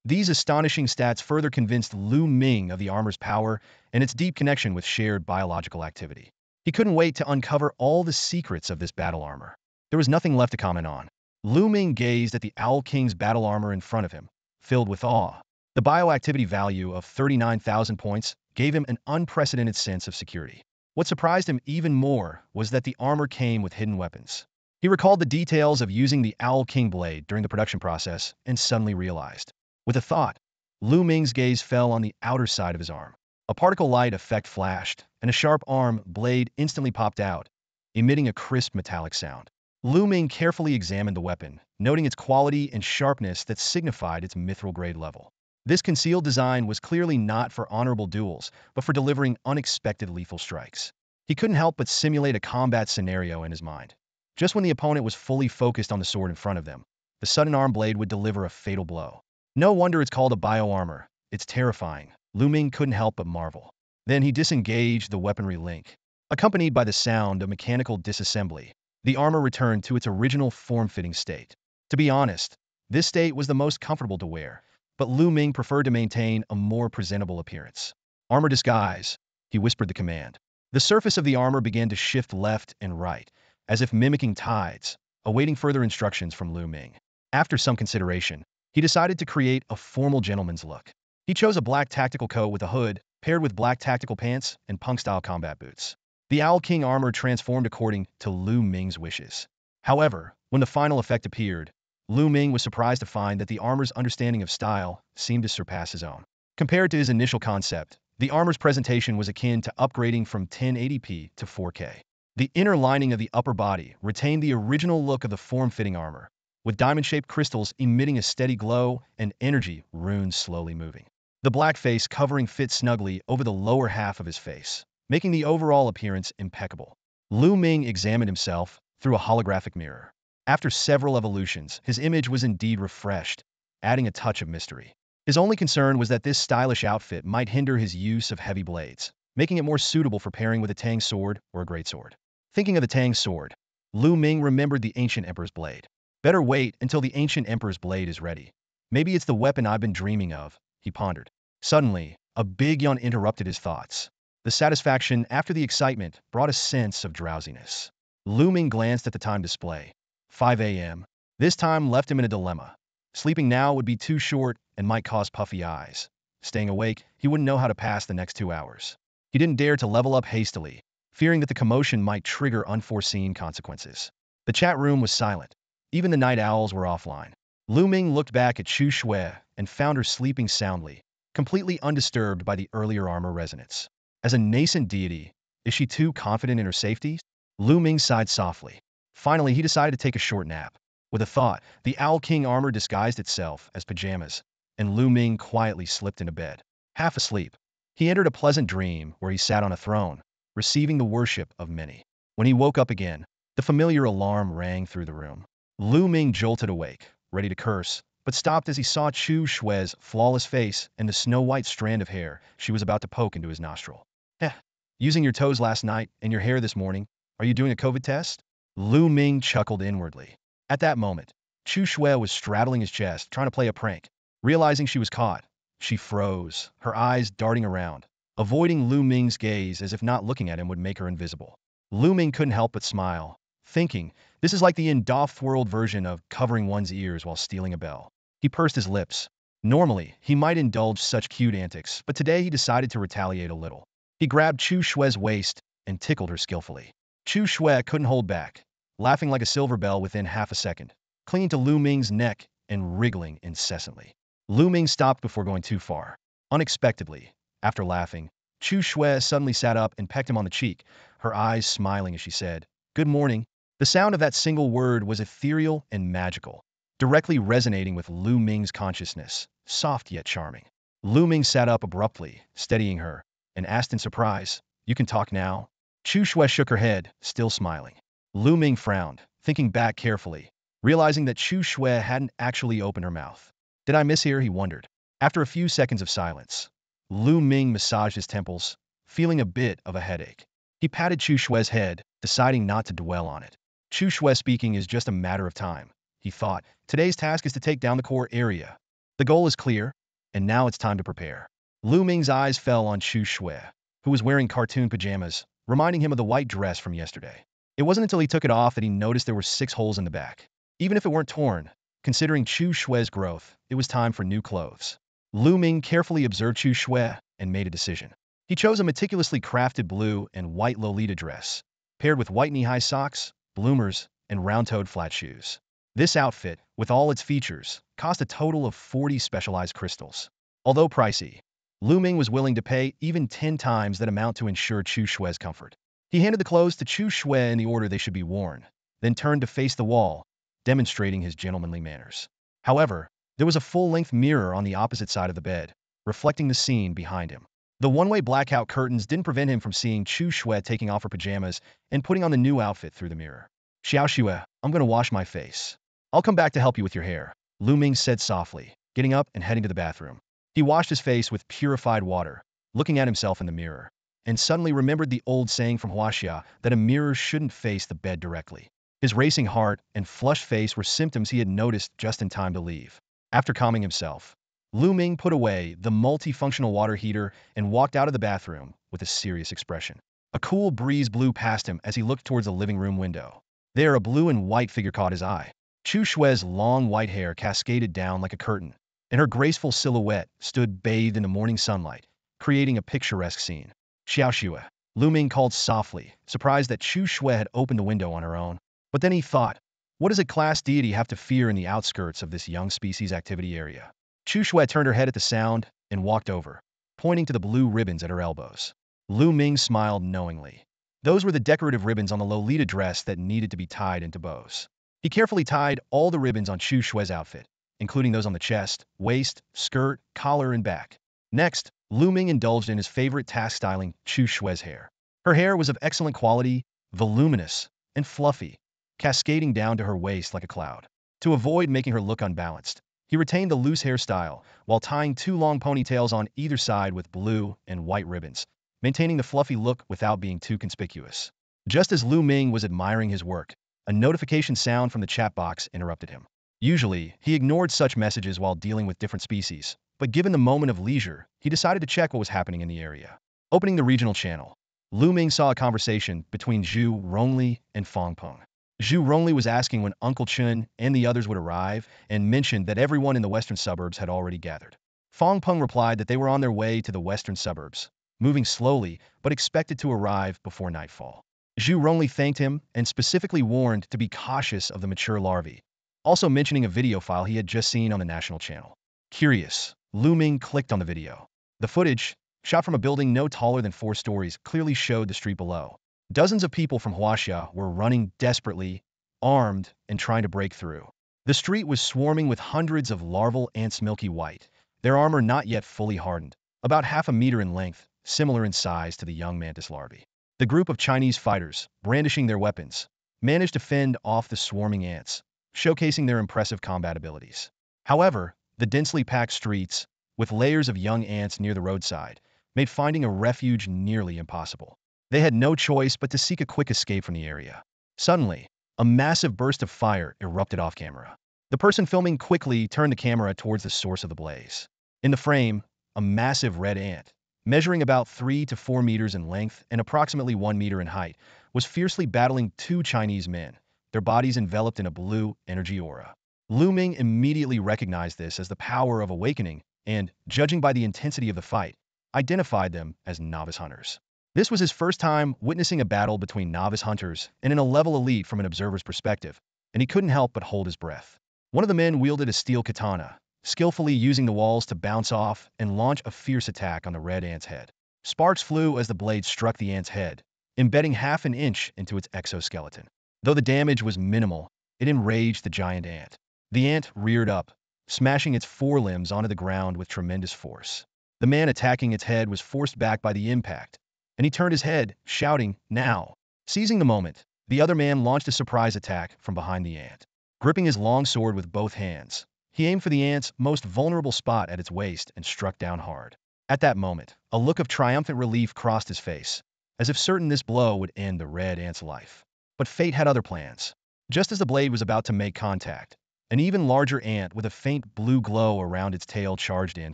These astonishing stats further convinced Lu Ming of the armor's power and its deep connection with shared biological activity. He couldn't wait to uncover all the secrets of this battle armor. There was nothing left to comment on. Lu Ming gazed at the Owl King's battle armor in front of him, filled with awe. The bioactivity value of 39,000 points gave him an unprecedented sense of security. What surprised him even more was that the armor came with hidden weapons. He recalled the details of using the Owl King blade during the production process and suddenly realized. With a thought, Lu Ming's gaze fell on the outer side of his arm. A particle light effect flashed, and a sharp arm blade instantly popped out, emitting a crisp metallic sound. Lu Ming carefully examined the weapon, noting its quality and sharpness that signified its mithril grade level. This concealed design was clearly not for honorable duels, but for delivering unexpected lethal strikes. He couldn't help but simulate a combat scenario in his mind. Just when the opponent was fully focused on the sword in front of them, the sudden arm blade would deliver a fatal blow. No wonder it's called a bio-armor. It's terrifying. Lu Ming couldn't help but marvel. Then he disengaged the weaponry link. Accompanied by the sound of mechanical disassembly, the armor returned to its original form-fitting state. To be honest, this state was the most comfortable to wear, but Lu Ming preferred to maintain a more presentable appearance. Armor disguise, he whispered the command. The surface of the armor began to shift left and right, as if mimicking tides, awaiting further instructions from Lu Ming. After some consideration, he decided to create a formal gentleman's look. He chose a black tactical coat with a hood, paired with black tactical pants and punk-style combat boots. The Owl King armor transformed according to Lu Ming's wishes. However, when the final effect appeared, Lu Ming was surprised to find that the armor's understanding of style seemed to surpass his own. Compared to his initial concept, the armor's presentation was akin to upgrading from 1080p to 4K. The inner lining of the upper body retained the original look of the form-fitting armor, with diamond-shaped crystals emitting a steady glow and energy runes slowly moving. The black face covering fit snugly over the lower half of his face, making the overall appearance impeccable. Lu Ming examined himself through a holographic mirror. After several evolutions, his image was indeed refreshed, adding a touch of mystery. His only concern was that this stylish outfit might hinder his use of heavy blades, making it more suitable for pairing with a Tang sword or a greatsword. Thinking of the Tang sword, Lu Ming remembered the ancient emperor's blade. Better wait until the ancient emperor's blade is ready. Maybe it's the weapon I've been dreaming of, he pondered. Suddenly, A big yawn interrupted his thoughts. The satisfaction after the excitement brought a sense of drowsiness. Lu Ming glanced at the time display. 5 a.m. This time left him in a dilemma. Sleeping now would be too short and might cause puffy eyes. Staying awake, he wouldn't know how to pass the next 2 hours. He didn't dare to level up hastily, fearing that the commotion might trigger unforeseen consequences. The chat room was silent. Even the night owls were offline. Lu Ming looked back at Chu Shui and found her sleeping soundly, completely undisturbed by the earlier armor resonance. As a nascent deity, is she too confident in her safety? Lu Ming sighed softly. Finally, he decided to take a short nap. With a thought, the Owl King armor disguised itself as pajamas, and Lu Ming quietly slipped into bed. Half asleep, he entered a pleasant dream where he sat on a throne, receiving the worship of many. When he woke up again, the familiar alarm rang through the room. Lu Ming jolted awake, ready to curse, but stopped as he saw Chu Shui's flawless face and the snow-white strand of hair she was about to poke into his nostril. "Heh, using your toes last night and your hair this morning, are you doing a COVID test?" Lu Ming chuckled inwardly. At that moment, Chu Shui was straddling his chest, trying to play a prank. Realizing she was caught, she froze, her eyes darting around, avoiding Lu Ming's gaze as if not looking at him would make her invisible. Lu Ming couldn't help but smile, thinking, this is like the off-world version of covering one's ears while stealing a bell. He pursed his lips. Normally, he might indulge such cute antics, but today he decided to retaliate a little. He grabbed Chu Shui's waist and tickled her skillfully. Chu Shui couldn't hold back, laughing like a silver bell within half a second, clinging to Lu Ming's neck and wriggling incessantly. Lu Ming stopped before going too far. Unexpectedly, after laughing, Chu Shui suddenly sat up and pecked him on the cheek, her eyes smiling as she said, "Good morning." The sound of that single word was ethereal and magical, directly resonating with Lu Ming's consciousness, soft yet charming. Lu Ming sat up abruptly, steadying her, and asked in surprise, "You can talk now?" Chu Shui shook her head, still smiling. Lu Ming frowned, thinking back carefully, realizing that Chu Shui hadn't actually opened her mouth. Did I mishear? He wondered. After a few seconds of silence, Lu Ming massaged his temples, feeling a bit of a headache. He patted Chu Shui's head, deciding not to dwell on it. Chu Shui speaking is just a matter of time, he thought. Today's task is to take down the core area. The goal is clear, and now it's time to prepare. Lu Ming's eyes fell on Chu Shui, who was wearing cartoon pajamas, reminding him of the white dress from yesterday. It wasn't until he took it off that he noticed there were 6 holes in the back. Even if it weren't torn, considering Chu Shui's growth, it was time for new clothes. Lu Ming carefully observed Chu Shui and made a decision. He chose a meticulously crafted blue and white Lolita dress, paired with white knee-high socks, bloomers, and round-toed flat shoes. This outfit, with all its features, cost a total of 40 specialized crystals. Although pricey, Lu Ming was willing to pay even 10 times that amount to ensure Chu Shui's comfort. He handed the clothes to Chu Shui in the order they should be worn, then turned to face the wall, demonstrating his gentlemanly manners. However, there was a full-length mirror on the opposite side of the bed, reflecting the scene behind him. The one-way blackout curtains didn't prevent him from seeing Chu Shui taking off her pajamas and putting on the new outfit through the mirror. "Xiao Shui, I'm going to wash my face. I'll come back to help you with your hair," Lu Ming said softly, getting up and heading to the bathroom. He washed his face with purified water, looking at himself in the mirror, and suddenly remembered the old saying from Huaxia that a mirror shouldn't face the bed directly. His racing heart and flushed face were symptoms he had noticed just in time to leave. After calming himself, Lu Ming put away the multifunctional water heater and walked out of the bathroom with a serious expression. A cool breeze blew past him as he looked towards the living room window. There, a blue and white figure caught his eye. Chu Shui's long white hair cascaded down like a curtain, and her graceful silhouette stood bathed in the morning sunlight, creating a picturesque scene. "Xiao Shui," Lu Ming called softly, surprised that Chu Shui had opened the window on her own. But then he thought, what does a class deity have to fear in the outskirts of this young species activity area? Chu Shui turned her head at the sound and walked over, pointing to the blue ribbons at her elbows. Lu Ming smiled knowingly. Those were the decorative ribbons on the Lolita dress that needed to be tied into bows. He carefully tied all the ribbons on Chu Shui's outfit, including those on the chest, waist, skirt, collar, and back. Next, Lu Ming indulged in his favorite task, styling Chu Shui's hair. Her hair was of excellent quality, voluminous, and fluffy, cascading down to her waist like a cloud. To avoid making her look unbalanced, he retained the loose hairstyle while tying 2 long ponytails on either side with blue and white ribbons, maintaining the fluffy look without being too conspicuous. Just as Lu Ming was admiring his work, a notification sound from the chat box interrupted him. Usually, he ignored such messages while dealing with different species, but given the moment of leisure, he decided to check what was happening in the area. Opening the regional channel, Lu Ming saw a conversation between Zhu Rongli and Fang Peng. Zhu Rongli was asking when Uncle Chun and the others would arrive and mentioned that everyone in the western suburbs had already gathered. Fang Peng replied that they were on their way to the western suburbs, moving slowly but expected to arrive before nightfall. Zhu Rongli thanked him and specifically warned to be cautious of the mature larvae, also mentioning a video file he had just seen on the national channel. Curious, Lu Ming clicked on the video. The footage, shot from a building no taller than 4 stories, clearly showed the street below. Dozens of people from Huaxia were running desperately, armed, and trying to break through. The street was swarming with hundreds of larval ants milky white, their armor not yet fully hardened, about half a meter in length, similar in size to the young mantis larvae. The group of Chinese fighters, brandishing their weapons, managed to fend off the swarming ants, showcasing their impressive combat abilities. However, the densely packed streets, with layers of young ants near the roadside, made finding a refuge nearly impossible. They had no choice but to seek a quick escape from the area. Suddenly, a massive burst of fire erupted off camera. The person filming quickly turned the camera towards the source of the blaze. In the frame, a massive red ant, measuring about 3 to 4 meters in length and approximately 1 meter in height, was fiercely battling 2 Chinese men, their bodies enveloped in a blue energy aura. Lu Ming immediately recognized this as the power of awakening and, judging by the intensity of the fight, identified them as novice hunters. This was his first time witnessing a battle between novice hunters and in a level elite from an observer's perspective, and he couldn't help but hold his breath. One of the men wielded a steel katana, skillfully using the walls to bounce off and launch a fierce attack on the red ant's head. Sparks flew as the blade struck the ant's head, embedding half an inch into its exoskeleton. Though the damage was minimal, it enraged the giant ant. The ant reared up, smashing its forelimbs onto the ground with tremendous force. The man attacking its head was forced back by the impact, and he turned his head, shouting, "Now!" Seizing the moment, the other man launched a surprise attack from behind the ant. Gripping his long sword with both hands, he aimed for the ant's most vulnerable spot at its waist and struck down hard. At that moment, a look of triumphant relief crossed his face, as if certain this blow would end the red ant's life. But fate had other plans. Just as the blade was about to make contact, an even larger ant with a faint blue glow around its tail charged in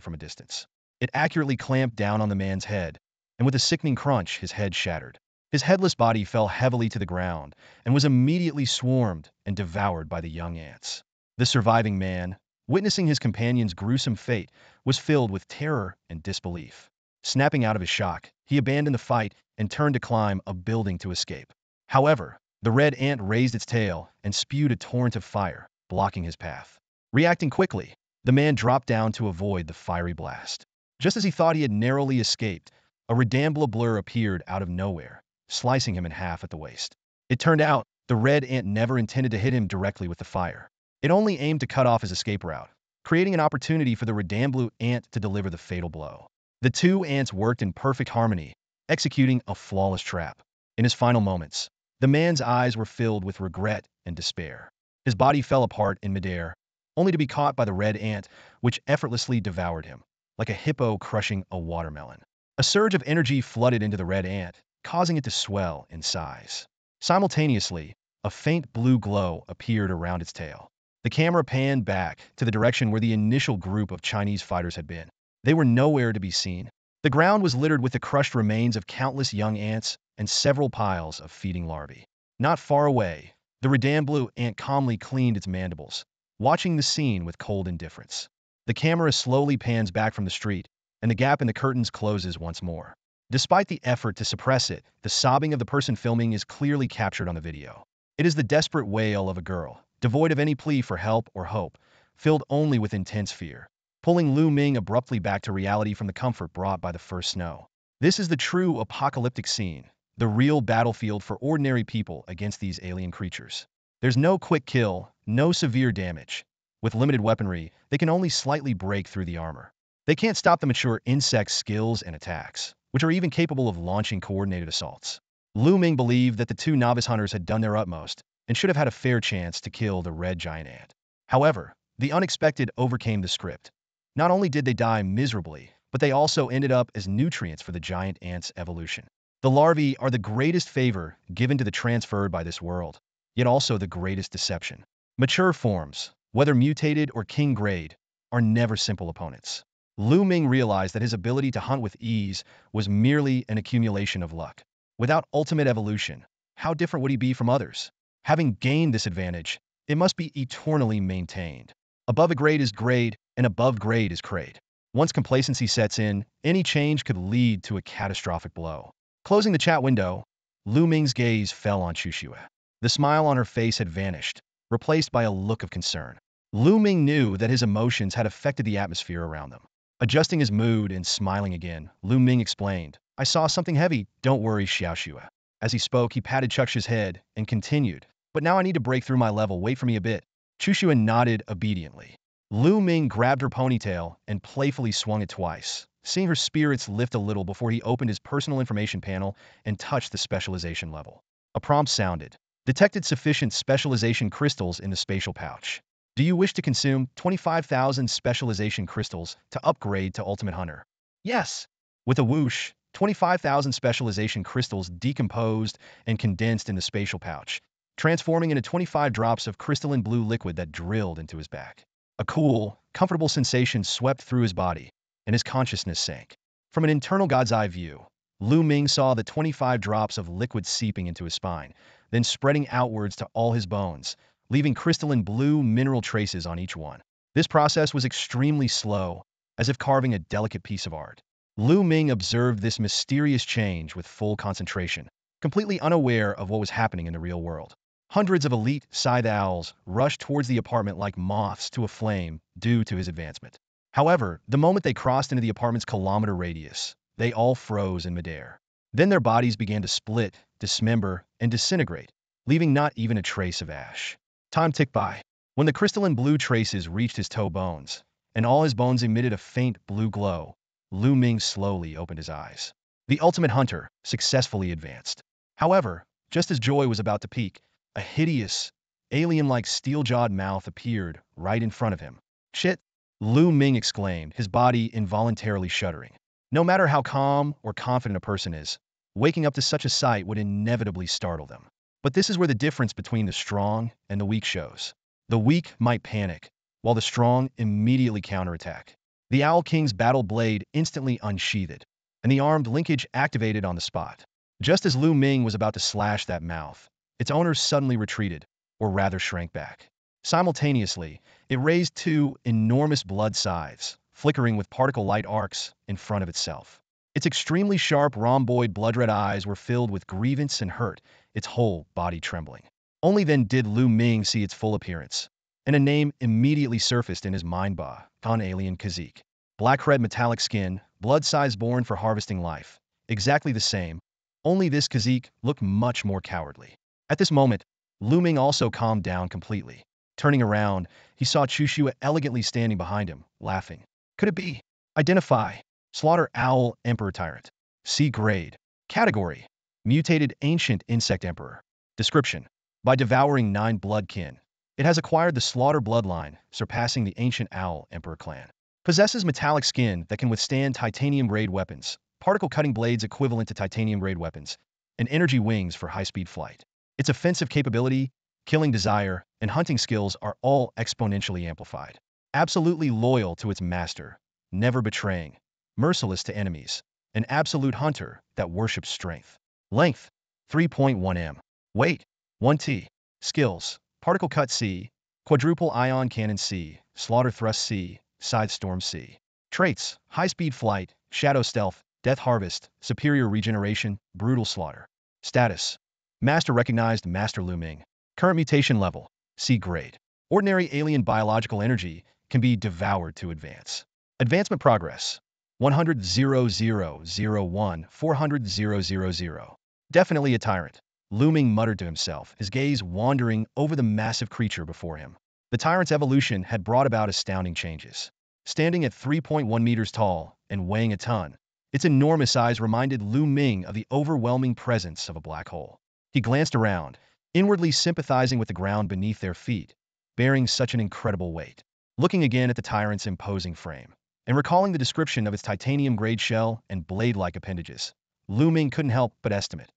from a distance. It accurately clamped down on the man's head, and with a sickening crunch, his head shattered. His headless body fell heavily to the ground and was immediately swarmed and devoured by the young ants. The surviving man, witnessing his companion's gruesome fate, was filled with terror and disbelief. Snapping out of his shock, he abandoned the fight and turned to climb a building to escape. However, the red ant raised its tail and spewed a torrent of fire, blocking his path. Reacting quickly, the man dropped down to avoid the fiery blast. Just as he thought he had narrowly escaped, a redambla blur appeared out of nowhere, slicing him in half at the waist. It turned out, the red ant never intended to hit him directly with the fire. It only aimed to cut off his escape route, creating an opportunity for the redamblu ant to deliver the fatal blow. The 2 ants worked in perfect harmony, executing a flawless trap. In his final moments, the man's eyes were filled with regret and despair. His body fell apart in midair, only to be caught by the red ant, which effortlessly devoured him, like a hippo crushing a watermelon. A surge of energy flooded into the red ant, causing it to swell in size. Simultaneously, a faint blue glow appeared around its tail. The camera panned back to the direction where the initial group of Chinese fighters had been. They were nowhere to be seen. The ground was littered with the crushed remains of countless young ants and several piles of feeding larvae. Not far away, the redamblu ant calmly cleaned its mandibles, watching the scene with cold indifference. The camera slowly pans back from the street, and the gap in the curtains closes once more. Despite the effort to suppress it, the sobbing of the person filming is clearly captured on the video. It is the desperate wail of a girl, devoid of any plea for help or hope, filled only with intense fear, pulling Lu Ming abruptly back to reality from the comfort brought by the first snow. This is the true apocalyptic scene, the real battlefield for ordinary people against these alien creatures. There's no quick kill, no severe damage. With limited weaponry, they can only slightly break through the armor. They can't stop the mature insect skills and attacks, which are even capable of launching coordinated assaults. Lu Ming believed that the 2 novice hunters had done their utmost and should have had a fair chance to kill the red giant ant. However, the unexpected overcame the script. Not only did they die miserably, but they also ended up as nutrients for the giant ant's evolution. The larvae are the greatest favor given to the transferred by this world, yet also the greatest deception. Mature forms, whether mutated or king grade, are never simple opponents. Lu Ming realized that his ability to hunt with ease was merely an accumulation of luck. Without ultimate evolution, how different would he be from others? Having gained this advantage, it must be eternally maintained. Above a grade is grade, and above grade is grade. Once complacency sets in, any change could lead to a catastrophic blow. Closing the chat window, Lu Ming's gaze fell on Chushua. The smile on her face had vanished, replaced by a look of concern. Lu Ming knew that his emotions had affected the atmosphere around them. Adjusting his mood and smiling again, Lu Ming explained, "I saw something heavy. Don't worry, Xiaoxua." As he spoke, he patted Chuxua's head and continued, "But now I need to break through my level. Wait for me a bit." Chuxua nodded obediently. Lu Ming grabbed her ponytail and playfully swung it twice, seeing her spirits lift a little before he opened his personal information panel and touched the specialization level. A prompt sounded. Detected sufficient specialization crystals in the spatial pouch. Do you wish to consume 25,000 specialization crystals to upgrade to Ultimate Hunter? Yes. With a whoosh, 25,000 specialization crystals decomposed and condensed in the spatial pouch, transforming into 25 drops of crystalline blue liquid that drilled into his back. A cool, comfortable sensation swept through his body, and his consciousness sank. From an internal God's eye view, Lu Ming saw the 25 drops of liquid seeping into his spine, then spreading outwards to all his bones, leaving crystalline blue mineral traces on each one. This process was extremely slow, as if carving a delicate piece of art. Lu Ming observed this mysterious change with full concentration, completely unaware of what was happening in the real world. Hundreds of elite scythe owls rushed towards the apartment like moths to a flame due to his advancement. However, the moment they crossed into the apartment's kilometer radius, they all froze in midair. Then their bodies began to split, dismember, and disintegrate, leaving not even a trace of ash. Time ticked by. When the crystalline blue traces reached his toe bones, and all his bones emitted a faint blue glow, Lu Ming slowly opened his eyes. The Ultimate Hunter successfully advanced. However, just as joy was about to peak, a hideous, alien-like steel-jawed mouth appeared right in front of him. "Shit!" Lu Ming exclaimed, his body involuntarily shuddering. No matter how calm or confident a person is, waking up to such a sight would inevitably startle them. But this is where the difference between the strong and the weak shows. The weak might panic, while the strong immediately counterattack. The Owl King's battle blade instantly unsheathed, and the armed linkage activated on the spot. Just as Lu Ming was about to slash that mouth, its owner suddenly retreated, or rather shrank back. Simultaneously, it raised two enormous blood scythes, flickering with particle light arcs in front of itself. Its extremely sharp, rhomboid blood-red eyes were filled with grievance and hurt, its whole body trembling. Only then did Lu Ming see its full appearance, and a name immediately surfaced in his mind: alien Kazik. Black red metallic skin, blood size born for harvesting life. Exactly the same, only this Kazik looked much more cowardly. At this moment, Lu Ming also calmed down completely. Turning around, he saw Chushua elegantly standing behind him, laughing. Could it be? Identify. Slaughter Owl Emperor Tyrant. C grade. Category: Mutated Ancient Insect Emperor. Description: by devouring 9 bloodkin, it has acquired the Slaughter bloodline, surpassing the Ancient Owl Emperor clan. Possesses metallic skin that can withstand titanium-grade weapons, particle-cutting blades equivalent to titanium-grade weapons, and energy wings for high-speed flight. Its offensive capability, killing desire, and hunting skills are all exponentially amplified. Absolutely loyal to its master, never betraying, merciless to enemies, an absolute hunter that worships strength. Length: 3.1 m. Weight: 1 t. Skills: Particle Cut C, Quadruple Ion Cannon C, Slaughter Thrust C, Scythe Storm C. Traits: High-speed flight, Shadow Stealth, Death Harvest, Superior Regeneration, Brutal Slaughter. Status: Master recognized. Master Lu Ming. Current mutation level: C grade. Ordinary alien biological energy can be devoured to advance. Advancement progress: 100,001, 400,000. Definitely a tyrant, Lu Ming muttered to himself, his gaze wandering over the massive creature before him. The tyrant's evolution had brought about astounding changes. Standing at 3.1 meters tall and weighing a ton, its enormous size reminded Lu Ming of the overwhelming presence of a black hole. He glanced around, inwardly sympathizing with the ground beneath their feet, bearing such an incredible weight. Looking again at the tyrant's imposing frame, and recalling the description of its titanium-grade shell and blade-like appendages, Lu Ming couldn't help but estimate.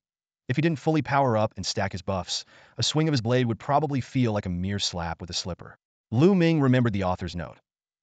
If he didn't fully power up and stack his buffs, a swing of his blade would probably feel like a mere slap with a slipper. Lu Ming remembered the author's note.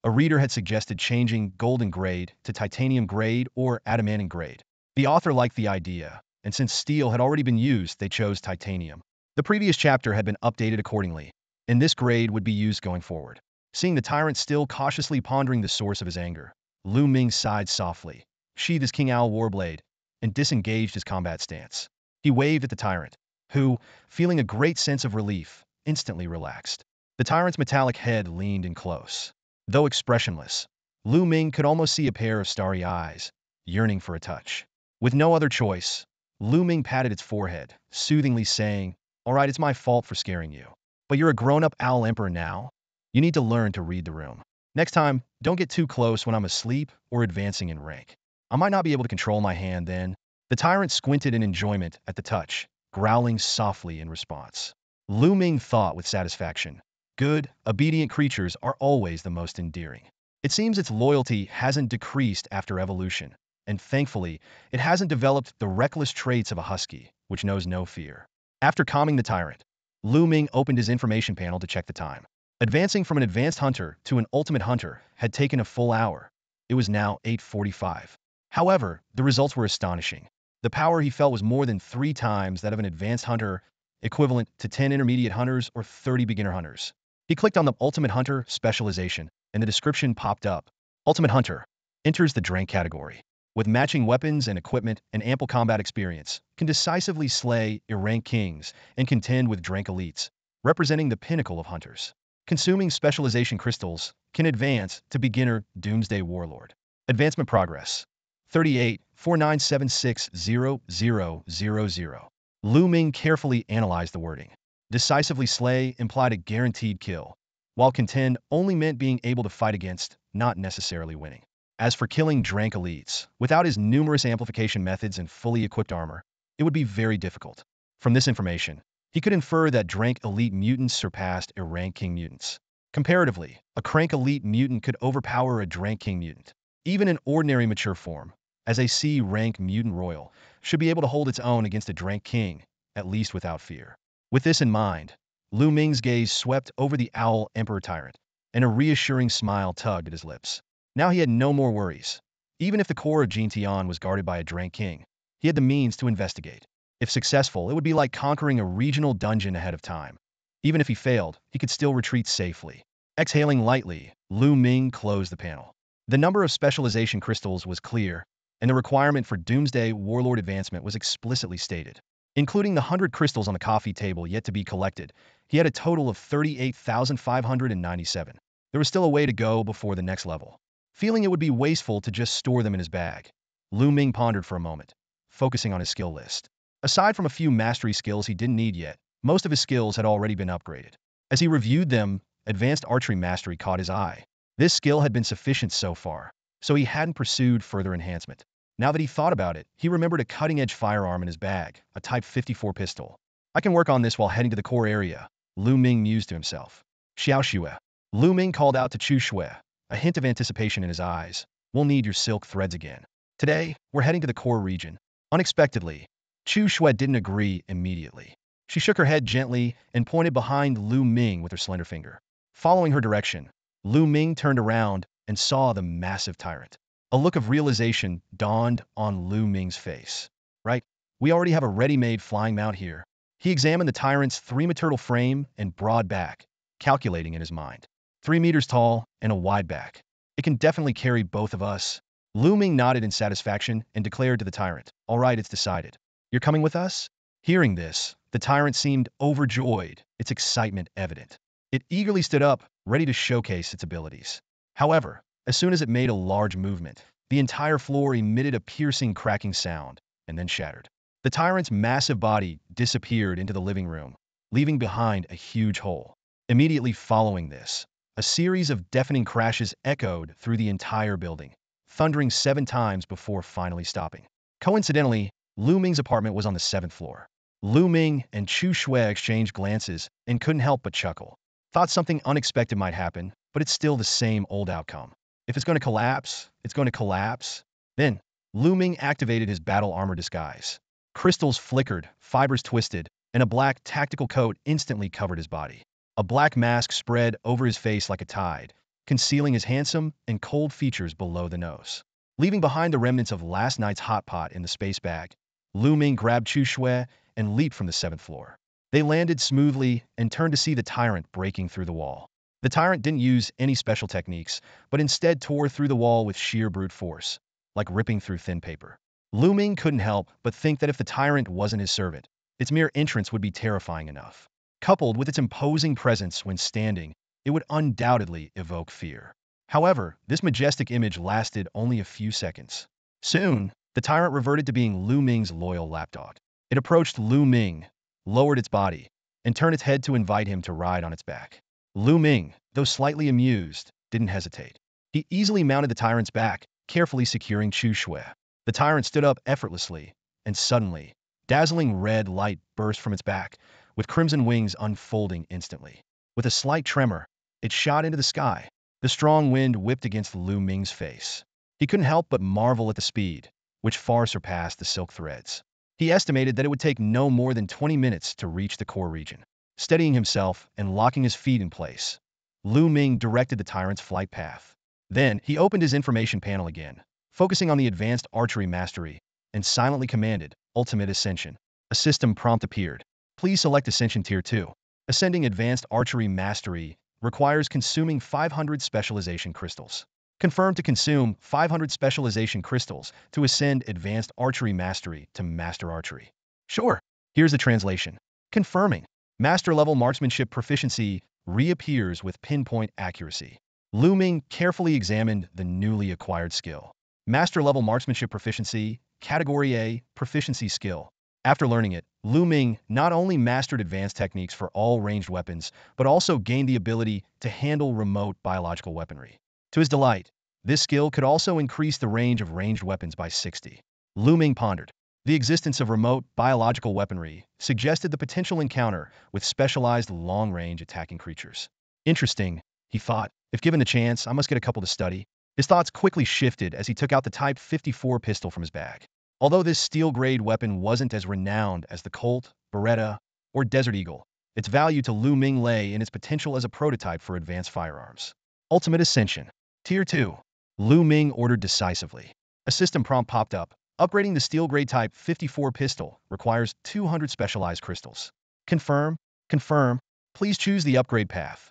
A reader had suggested changing golden grade to titanium grade or adamantine grade. The author liked the idea, and since steel had already been used, they chose titanium. The previous chapter had been updated accordingly, and this grade would be used going forward. Seeing the tyrant still cautiously pondering the source of his anger, Lu Ming sighed softly, sheathed his King Owl warblade, and disengaged his combat stance. He waved at the tyrant, who, feeling a great sense of relief, instantly relaxed. The tyrant's metallic head leaned in close. Though expressionless, Lu Ming could almost see a pair of starry eyes, yearning for a touch. With no other choice, Lu Ming patted its forehead, soothingly saying, "All right, it's my fault for scaring you. But you're a grown-up owl emperor now. You need to learn to read the room. Next time, don't get too close when I'm asleep or advancing in rank. I might not be able to control my hand then." The tyrant squinted in enjoyment at the touch, growling softly in response. Lu Ming thought with satisfaction, good, obedient creatures are always the most endearing. It seems its loyalty hasn't decreased after evolution, and thankfully, it hasn't developed the reckless traits of a husky, which knows no fear. After calming the tyrant, Lu Ming opened his information panel to check the time. Advancing from an advanced hunter to an ultimate hunter had taken a full hour. It was now 8:45. However, the results were astonishing. The power he felt was more than 3 times that of an advanced hunter, equivalent to 10 intermediate hunters or 30 beginner hunters. He clicked on the Ultimate Hunter specialization, and the description popped up. Ultimate Hunter enters the Drank category. With matching weapons and equipment and ample combat experience, can decisively slay Irank kings and contend with Drank elites, representing the pinnacle of hunters. Consuming specialization crystals, can advance to beginner Doomsday Warlord. Advancement progress 38,4976,0000. Lu Ming carefully analyzed the wording. Decisively slay implied a guaranteed kill, while contend only meant being able to fight against, not necessarily winning. As for killing Drank elites, without his numerous amplification methods and fully equipped armor, it would be very difficult. From this information, he could infer that Drank elite mutants surpassed Irank king mutants. Comparatively, a Crank elite mutant could overpower a Drank king mutant. Even in ordinary mature form, as a C rank mutant royal, should be able to hold its own against a Drank king, at least without fear. With this in mind, Lu Ming's gaze swept over the owl emperor tyrant, and a reassuring smile tugged at his lips. Now he had no more worries. Even if the core of Jin Tian was guarded by a Drank king, he had the means to investigate. If successful, it would be like conquering a regional dungeon ahead of time. Even if he failed, he could still retreat safely. Exhaling lightly, Lu Ming closed the panel. The number of specialization crystals was clear, and the requirement for Doomsday Warlord advancement was explicitly stated. Including the 100 crystals on the coffee table yet to be collected, he had a total of 38,597. There was still a way to go before the next level. Feeling it would be wasteful to just store them in his bag, Lu Ming pondered for a moment, focusing on his skill list. Aside from a few mastery skills he didn't need yet, most of his skills had already been upgraded. As he reviewed them, advanced archery mastery caught his eye. This skill had been sufficient so far, so he hadn't pursued further enhancement. Now that he thought about it, he remembered a cutting-edge firearm in his bag, a Type 54 pistol. I can work on this while heading to the core area, Lu Ming mused to himself. Xiao Xue. Lu Ming called out to Chu Xue, a hint of anticipation in his eyes. We'll need your silk threads again. Today, we're heading to the core region. Unexpectedly, Chu Xue didn't agree immediately. She shook her head gently and pointed behind Lu Ming with her slender finger. Following her direction, Lu Ming turned around and saw the massive tyrant. A look of realization dawned on Lu Ming's face. Right, we already have a ready-made flying mount here. He examined the tyrant's 3-meter frame and broad back, calculating in his mind. 3 meters tall and a wide back. It can definitely carry both of us. Lu Ming nodded in satisfaction and declared to the tyrant, all right, it's decided. You're coming with us? Hearing this, the tyrant seemed overjoyed, its excitement evident. It eagerly stood up, ready to showcase its abilities. However, as soon as it made a large movement, the entire floor emitted a piercing cracking sound, and then shattered. The tyrant's massive body disappeared into the living room, leaving behind a huge hole. Immediately following this, a series of deafening crashes echoed through the entire building, thundering 7 times before finally stopping. Coincidentally, Lu Ming's apartment was on the 7th floor. Lu Ming and Chu Xue exchanged glances and couldn't help but chuckle. Thought something unexpected might happen, but it's still the same old outcome. If it's going to collapse, it's going to collapse. Then, Lu Ming activated his battle armor disguise. Crystals flickered, fibers twisted, and a black tactical coat instantly covered his body. A black mask spread over his face like a tide, concealing his handsome and cold features below the nose. Leaving behind the remnants of last night's hot pot in the space bag, Lu Ming grabbed Chu Shui and leaped from the 7th floor. They landed smoothly and turned to see the tyrant breaking through the wall. The tyrant didn't use any special techniques, but instead tore through the wall with sheer brute force, like ripping through thin paper. Lu Ming couldn't help but think that if the tyrant wasn't his servant, its mere entrance would be terrifying enough. Coupled with its imposing presence when standing, it would undoubtedly evoke fear. However, this majestic image lasted only a few seconds. Soon, the tyrant reverted to being Lu Ming's loyal lapdog. It approached Lu Ming, lowered its body, and turned its head to invite him to ride on its back. Lu Ming, though slightly amused, didn't hesitate. He easily mounted the tyrant's back, carefully securing Chu Shui. The tyrant stood up effortlessly, and suddenly, dazzling red light burst from its back, with crimson wings unfolding instantly. With a slight tremor, it shot into the sky. The strong wind whipped against Lu Ming's face. He couldn't help but marvel at the speed, which far surpassed the silk threads. He estimated that it would take no more than 20 minutes to reach the core region. Steadying himself and locking his feet in place, Lu Ming directed the tyrant's flight path. Then, he opened his information panel again, focusing on the advanced archery mastery, and silently commanded, Ultimate Ascension. A system prompt appeared. Please select Ascension Tier 2. Ascending Advanced Archery Mastery requires consuming 500 specialization crystals. Confirm to consume 500 specialization crystals to ascend Advanced Archery Mastery to Master Archery. Sure. Here's the translation. Confirming. Master-level marksmanship proficiency reappears with pinpoint accuracy. Lu Ming carefully examined the newly acquired skill. Master-level marksmanship proficiency, Category A, proficiency skill. After learning it, Lu Ming not only mastered advanced techniques for all ranged weapons, but also gained the ability to handle remote biological weaponry. To his delight, this skill could also increase the range of ranged weapons by 60. Lu Ming pondered. The existence of remote biological weaponry suggested the potential encounter with specialized long-range attacking creatures. Interesting, he thought. If given the chance, I must get a couple to study. His thoughts quickly shifted as he took out the Type 54 pistol from his bag. Although this steel-grade weapon wasn't as renowned as the Colt, Beretta, or Desert Eagle, its value to Lu Ming lay in its potential as a prototype for advanced firearms. Ultimate Ascension. Tier 2. Lu Ming ordered decisively. A system prompt popped up. Upgrading the steel-grade Type 54 pistol requires 200 specialized crystals. Confirm. Confirm. Please choose the upgrade path.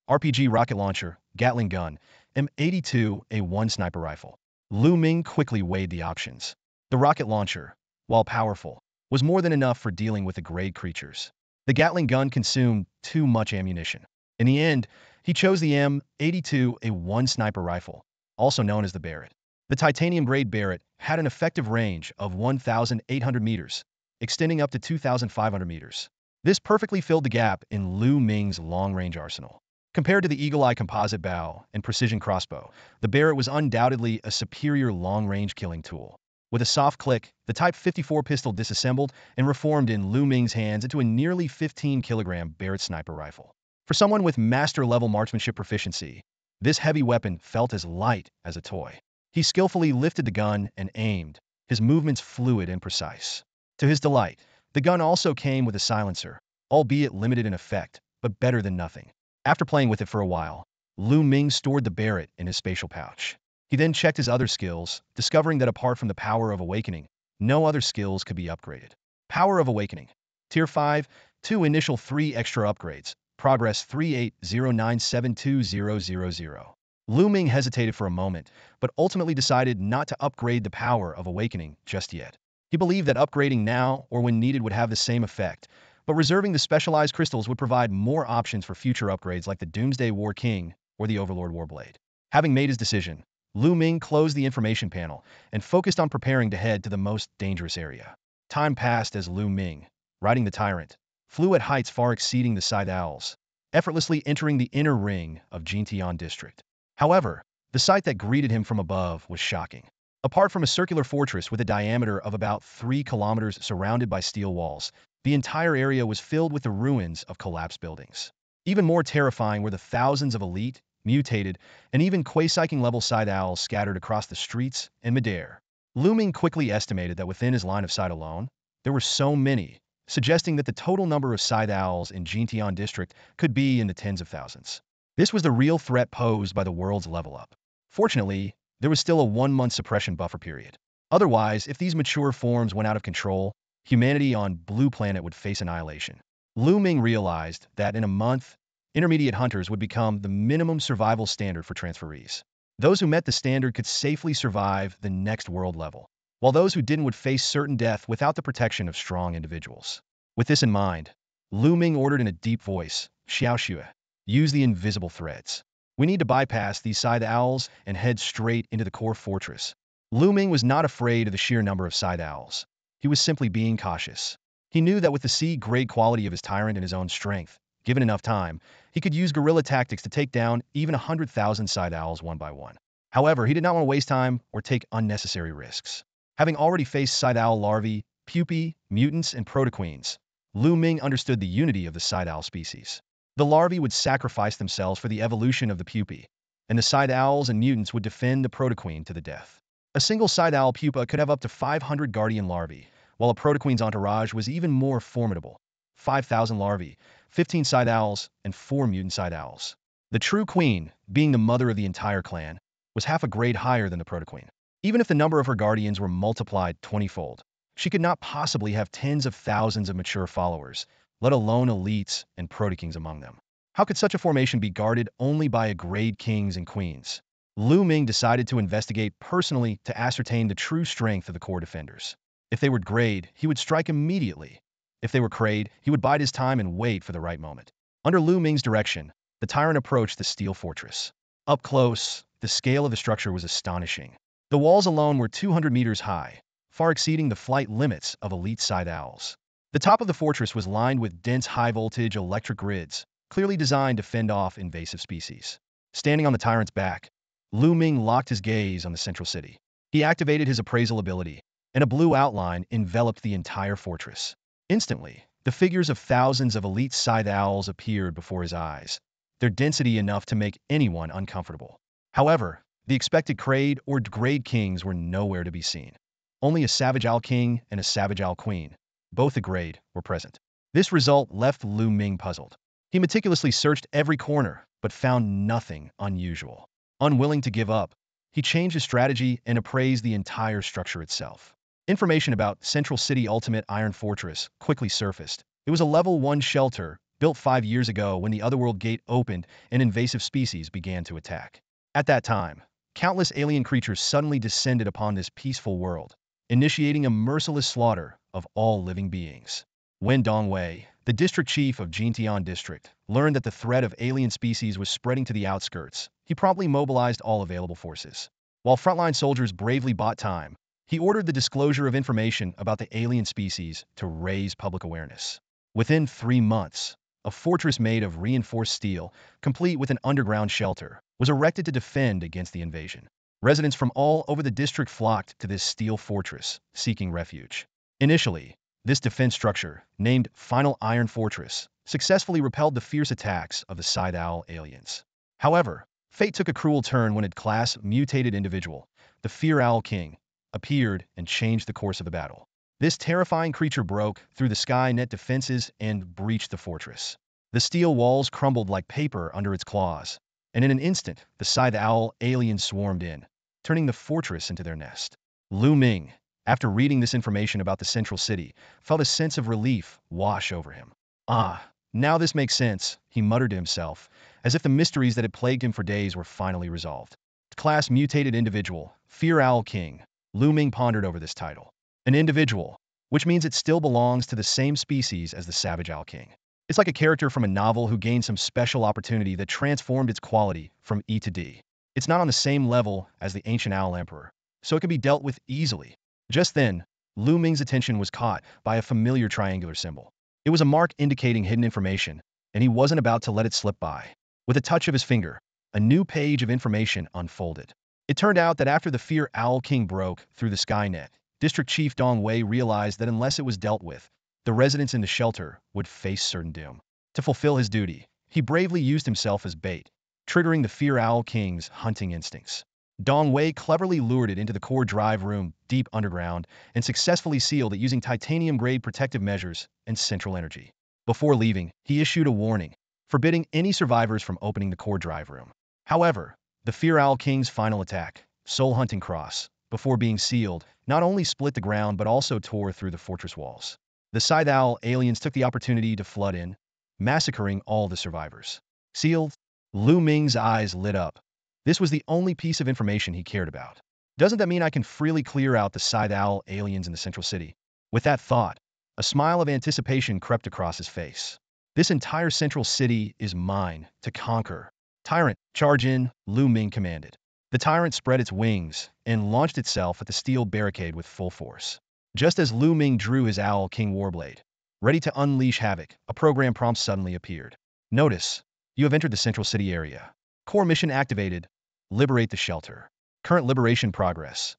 RPG rocket launcher, Gatling gun, M82A1 sniper rifle. Lu Ming quickly weighed the options. The rocket launcher, while powerful, was more than enough for dealing with the grade creatures. The Gatling gun consumed too much ammunition. In the end, he chose the M82A1 sniper rifle, also known as the Barrett. The titanium-grade Barrett had an effective range of 1,800 meters, extending up to 2,500 meters. This perfectly filled the gap in Lu Ming's long-range arsenal. Compared to the Eagle Eye composite bow and precision crossbow, the Barrett was undoubtedly a superior long-range killing tool. With a soft click, the Type 54 pistol disassembled and reformed in Lu Ming's hands into a nearly 15-kilogram Barrett sniper rifle. For someone with master-level marksmanship proficiency, this heavy weapon felt as light as a toy. He skillfully lifted the gun and aimed, his movements fluid and precise. To his delight, the gun also came with a silencer, albeit limited in effect, but better than nothing. After playing with it for a while, Lu Ming stored the Barrett in his spatial pouch. He then checked his other skills, discovering that apart from the power of awakening, no other skills could be upgraded. Power of awakening. Tier 5, 2 initial 3 extra upgrades. Progress 3809720000. Lu Ming hesitated for a moment, but ultimately decided not to upgrade the power of awakening just yet. He believed that upgrading now or when needed would have the same effect, but reserving the specialized crystals would provide more options for future upgrades like the Doomsday War King or the Overlord Warblade. Having made his decision, Lu Ming closed the information panel and focused on preparing to head to the most dangerous area. Time passed as Lu Ming, riding the Tyrant, flew at heights far exceeding the Scythe Owls, effortlessly entering the inner ring of Jintian District. However, the sight that greeted him from above was shocking. Apart from a circular fortress with a diameter of about 3 kilometers surrounded by steel walls, the entire area was filled with the ruins of collapsed buildings. Even more terrifying were the thousands of elite, mutated, and even quasi-level Scythe Owls scattered across the streets and midair. Lu Ming quickly estimated that within his line of sight alone, there were so many suggesting that the total number of scythe owls in Jintian district could be in the tens of thousands. This was the real threat posed by the world's level up. Fortunately, there was still a 1-month suppression buffer period. Otherwise, if these mature forms went out of control, humanity on Blue Planet would face annihilation. Lu Ming realized that in a month, intermediate hunters would become the minimum survival standard for transferees. Those who met the standard could safely survive the next world level, while those who didn't would face certain death without the protection of strong individuals. With this in mind, Lu Ming ordered in a deep voice, Xiao Xue, use the invisible threads. We need to bypass these scythe owls and head straight into the core fortress. Lu Ming was not afraid of the sheer number of scythe owls. He was simply being cautious. He knew that with the C-grade quality of his tyrant and his own strength, given enough time, he could use guerrilla tactics to take down even 100,000 scythe owls one by one. However, he did not want to waste time or take unnecessary risks. Having already faced scythe owl larvae, pupae, mutants, and protoqueens, Lu Ming understood the unity of the scythe owl species. The larvae would sacrifice themselves for the evolution of the pupae, and the scythe owls and mutants would defend the protoqueen to the death. A single scythe owl pupa could have up to 500 guardian larvae, while a protoqueen's entourage was even more formidable. 5,000 larvae, 15 scythe owls, and 4 mutant scythe owls. The true queen, being the mother of the entire clan, was half a grade higher than the protoqueen. Even if the number of her guardians were multiplied 20-fold, she could not possibly have tens of thousands of mature followers, let alone elites and protokings among them. How could such a formation be guarded only by a grade kings and queens? Lu Ming decided to investigate personally to ascertain the true strength of the core defenders. If they were grade, he would strike immediately. If they were grade, he would bide his time and wait for the right moment. Under Lu Ming's direction, the tyrant approached the steel fortress. Up close, the scale of the structure was astonishing. The walls alone were 200 meters high, far exceeding the flight limits of elite scythe owls. The top of the fortress was lined with dense high-voltage electric grids, clearly designed to fend off invasive species. Standing on the tyrant's back, Lu Ming locked his gaze on the central city. He activated his appraisal ability, and a blue outline enveloped the entire fortress. Instantly, the figures of thousands of elite scythe owls appeared before his eyes, their density enough to make anyone uncomfortable. However, the expected grade or grade kings were nowhere to be seen. Only a savage owl king and a savage owl queen, both a grade, were present. This result left Lu Ming puzzled. He meticulously searched every corner, but found nothing unusual. Unwilling to give up, he changed his strategy and appraised the entire structure itself. Information about Central City Ultimate Iron Fortress quickly surfaced. It was a level 1 shelter, built 5 years ago when the Otherworld Gate opened and invasive species began to attack. At that time, countless alien creatures suddenly descended upon this peaceful world, initiating a merciless slaughter of all living beings. When Dongwei, the district chief of Jintian district, learned that the threat of alien species was spreading to the outskirts, he promptly mobilized all available forces. While frontline soldiers bravely bought time, he ordered the disclosure of information about the alien species to raise public awareness. Within 3 months, a fortress made of reinforced steel, complete with an underground shelter, was erected to defend against the invasion. Residents from all over the district flocked to this steel fortress, seeking refuge. Initially, this defense structure, named Final Iron Fortress, successfully repelled the fierce attacks of the scythe owl aliens. However, fate took a cruel turn when a class-mutated individual, the Fear Owl King, appeared and changed the course of the battle. This terrifying creature broke through the Skynet defenses and breached the fortress. The steel walls crumbled like paper under its claws, and in an instant, the scythe owl aliens swarmed in, turning the fortress into their nest. Lu Ming, after reading this information about the central city, felt a sense of relief wash over him. Ah, now this makes sense, he muttered to himself, as if the mysteries that had plagued him for days were finally resolved. Class-mutated individual, Fear Owl King. Lu Ming pondered over this title. An individual, which means it still belongs to the same species as the Savage Owl King. It's like a character from a novel who gained some special opportunity that transformed its quality from E to D. It's not on the same level as the Ancient Owl Emperor, so it can be dealt with easily. Just then, Lu Ming's attention was caught by a familiar triangular symbol. It was a mark indicating hidden information, and he wasn't about to let it slip by. With a touch of his finger, a new page of information unfolded. It turned out that after the Fear Owl King broke through the Skynet, District Chief Dongwei realized that unless it was dealt with, the residents in the shelter would face certain doom. To fulfill his duty, he bravely used himself as bait, triggering the Fear Owl King's hunting instincts. Dong Wei cleverly lured it into the core drive room deep underground and successfully sealed it using titanium-grade protective measures and central energy. Before leaving, he issued a warning, forbidding any survivors from opening the core drive room. However, the Fear Owl King's final attack, Soul Hunting Cross, before being sealed, not only split the ground but also tore through the fortress walls. The Scythe Owl aliens took the opportunity to flood in, massacring all the survivors. Sealed? Lu Ming's eyes lit up. This was the only piece of information he cared about. Doesn't that mean I can freely clear out the Scythe Owl aliens in the central city? With that thought, a smile of anticipation crept across his face. This entire central city is mine to conquer. Tyrant, charge in, Lu Ming commanded. The tyrant spread its wings and launched itself at the steel barricade with full force. Just as Lu Ming drew his Owl King Warblade, ready to unleash havoc, a program prompt suddenly appeared. Notice, you have entered the central city area. Core mission activated. Liberate the shelter. Current liberation progress.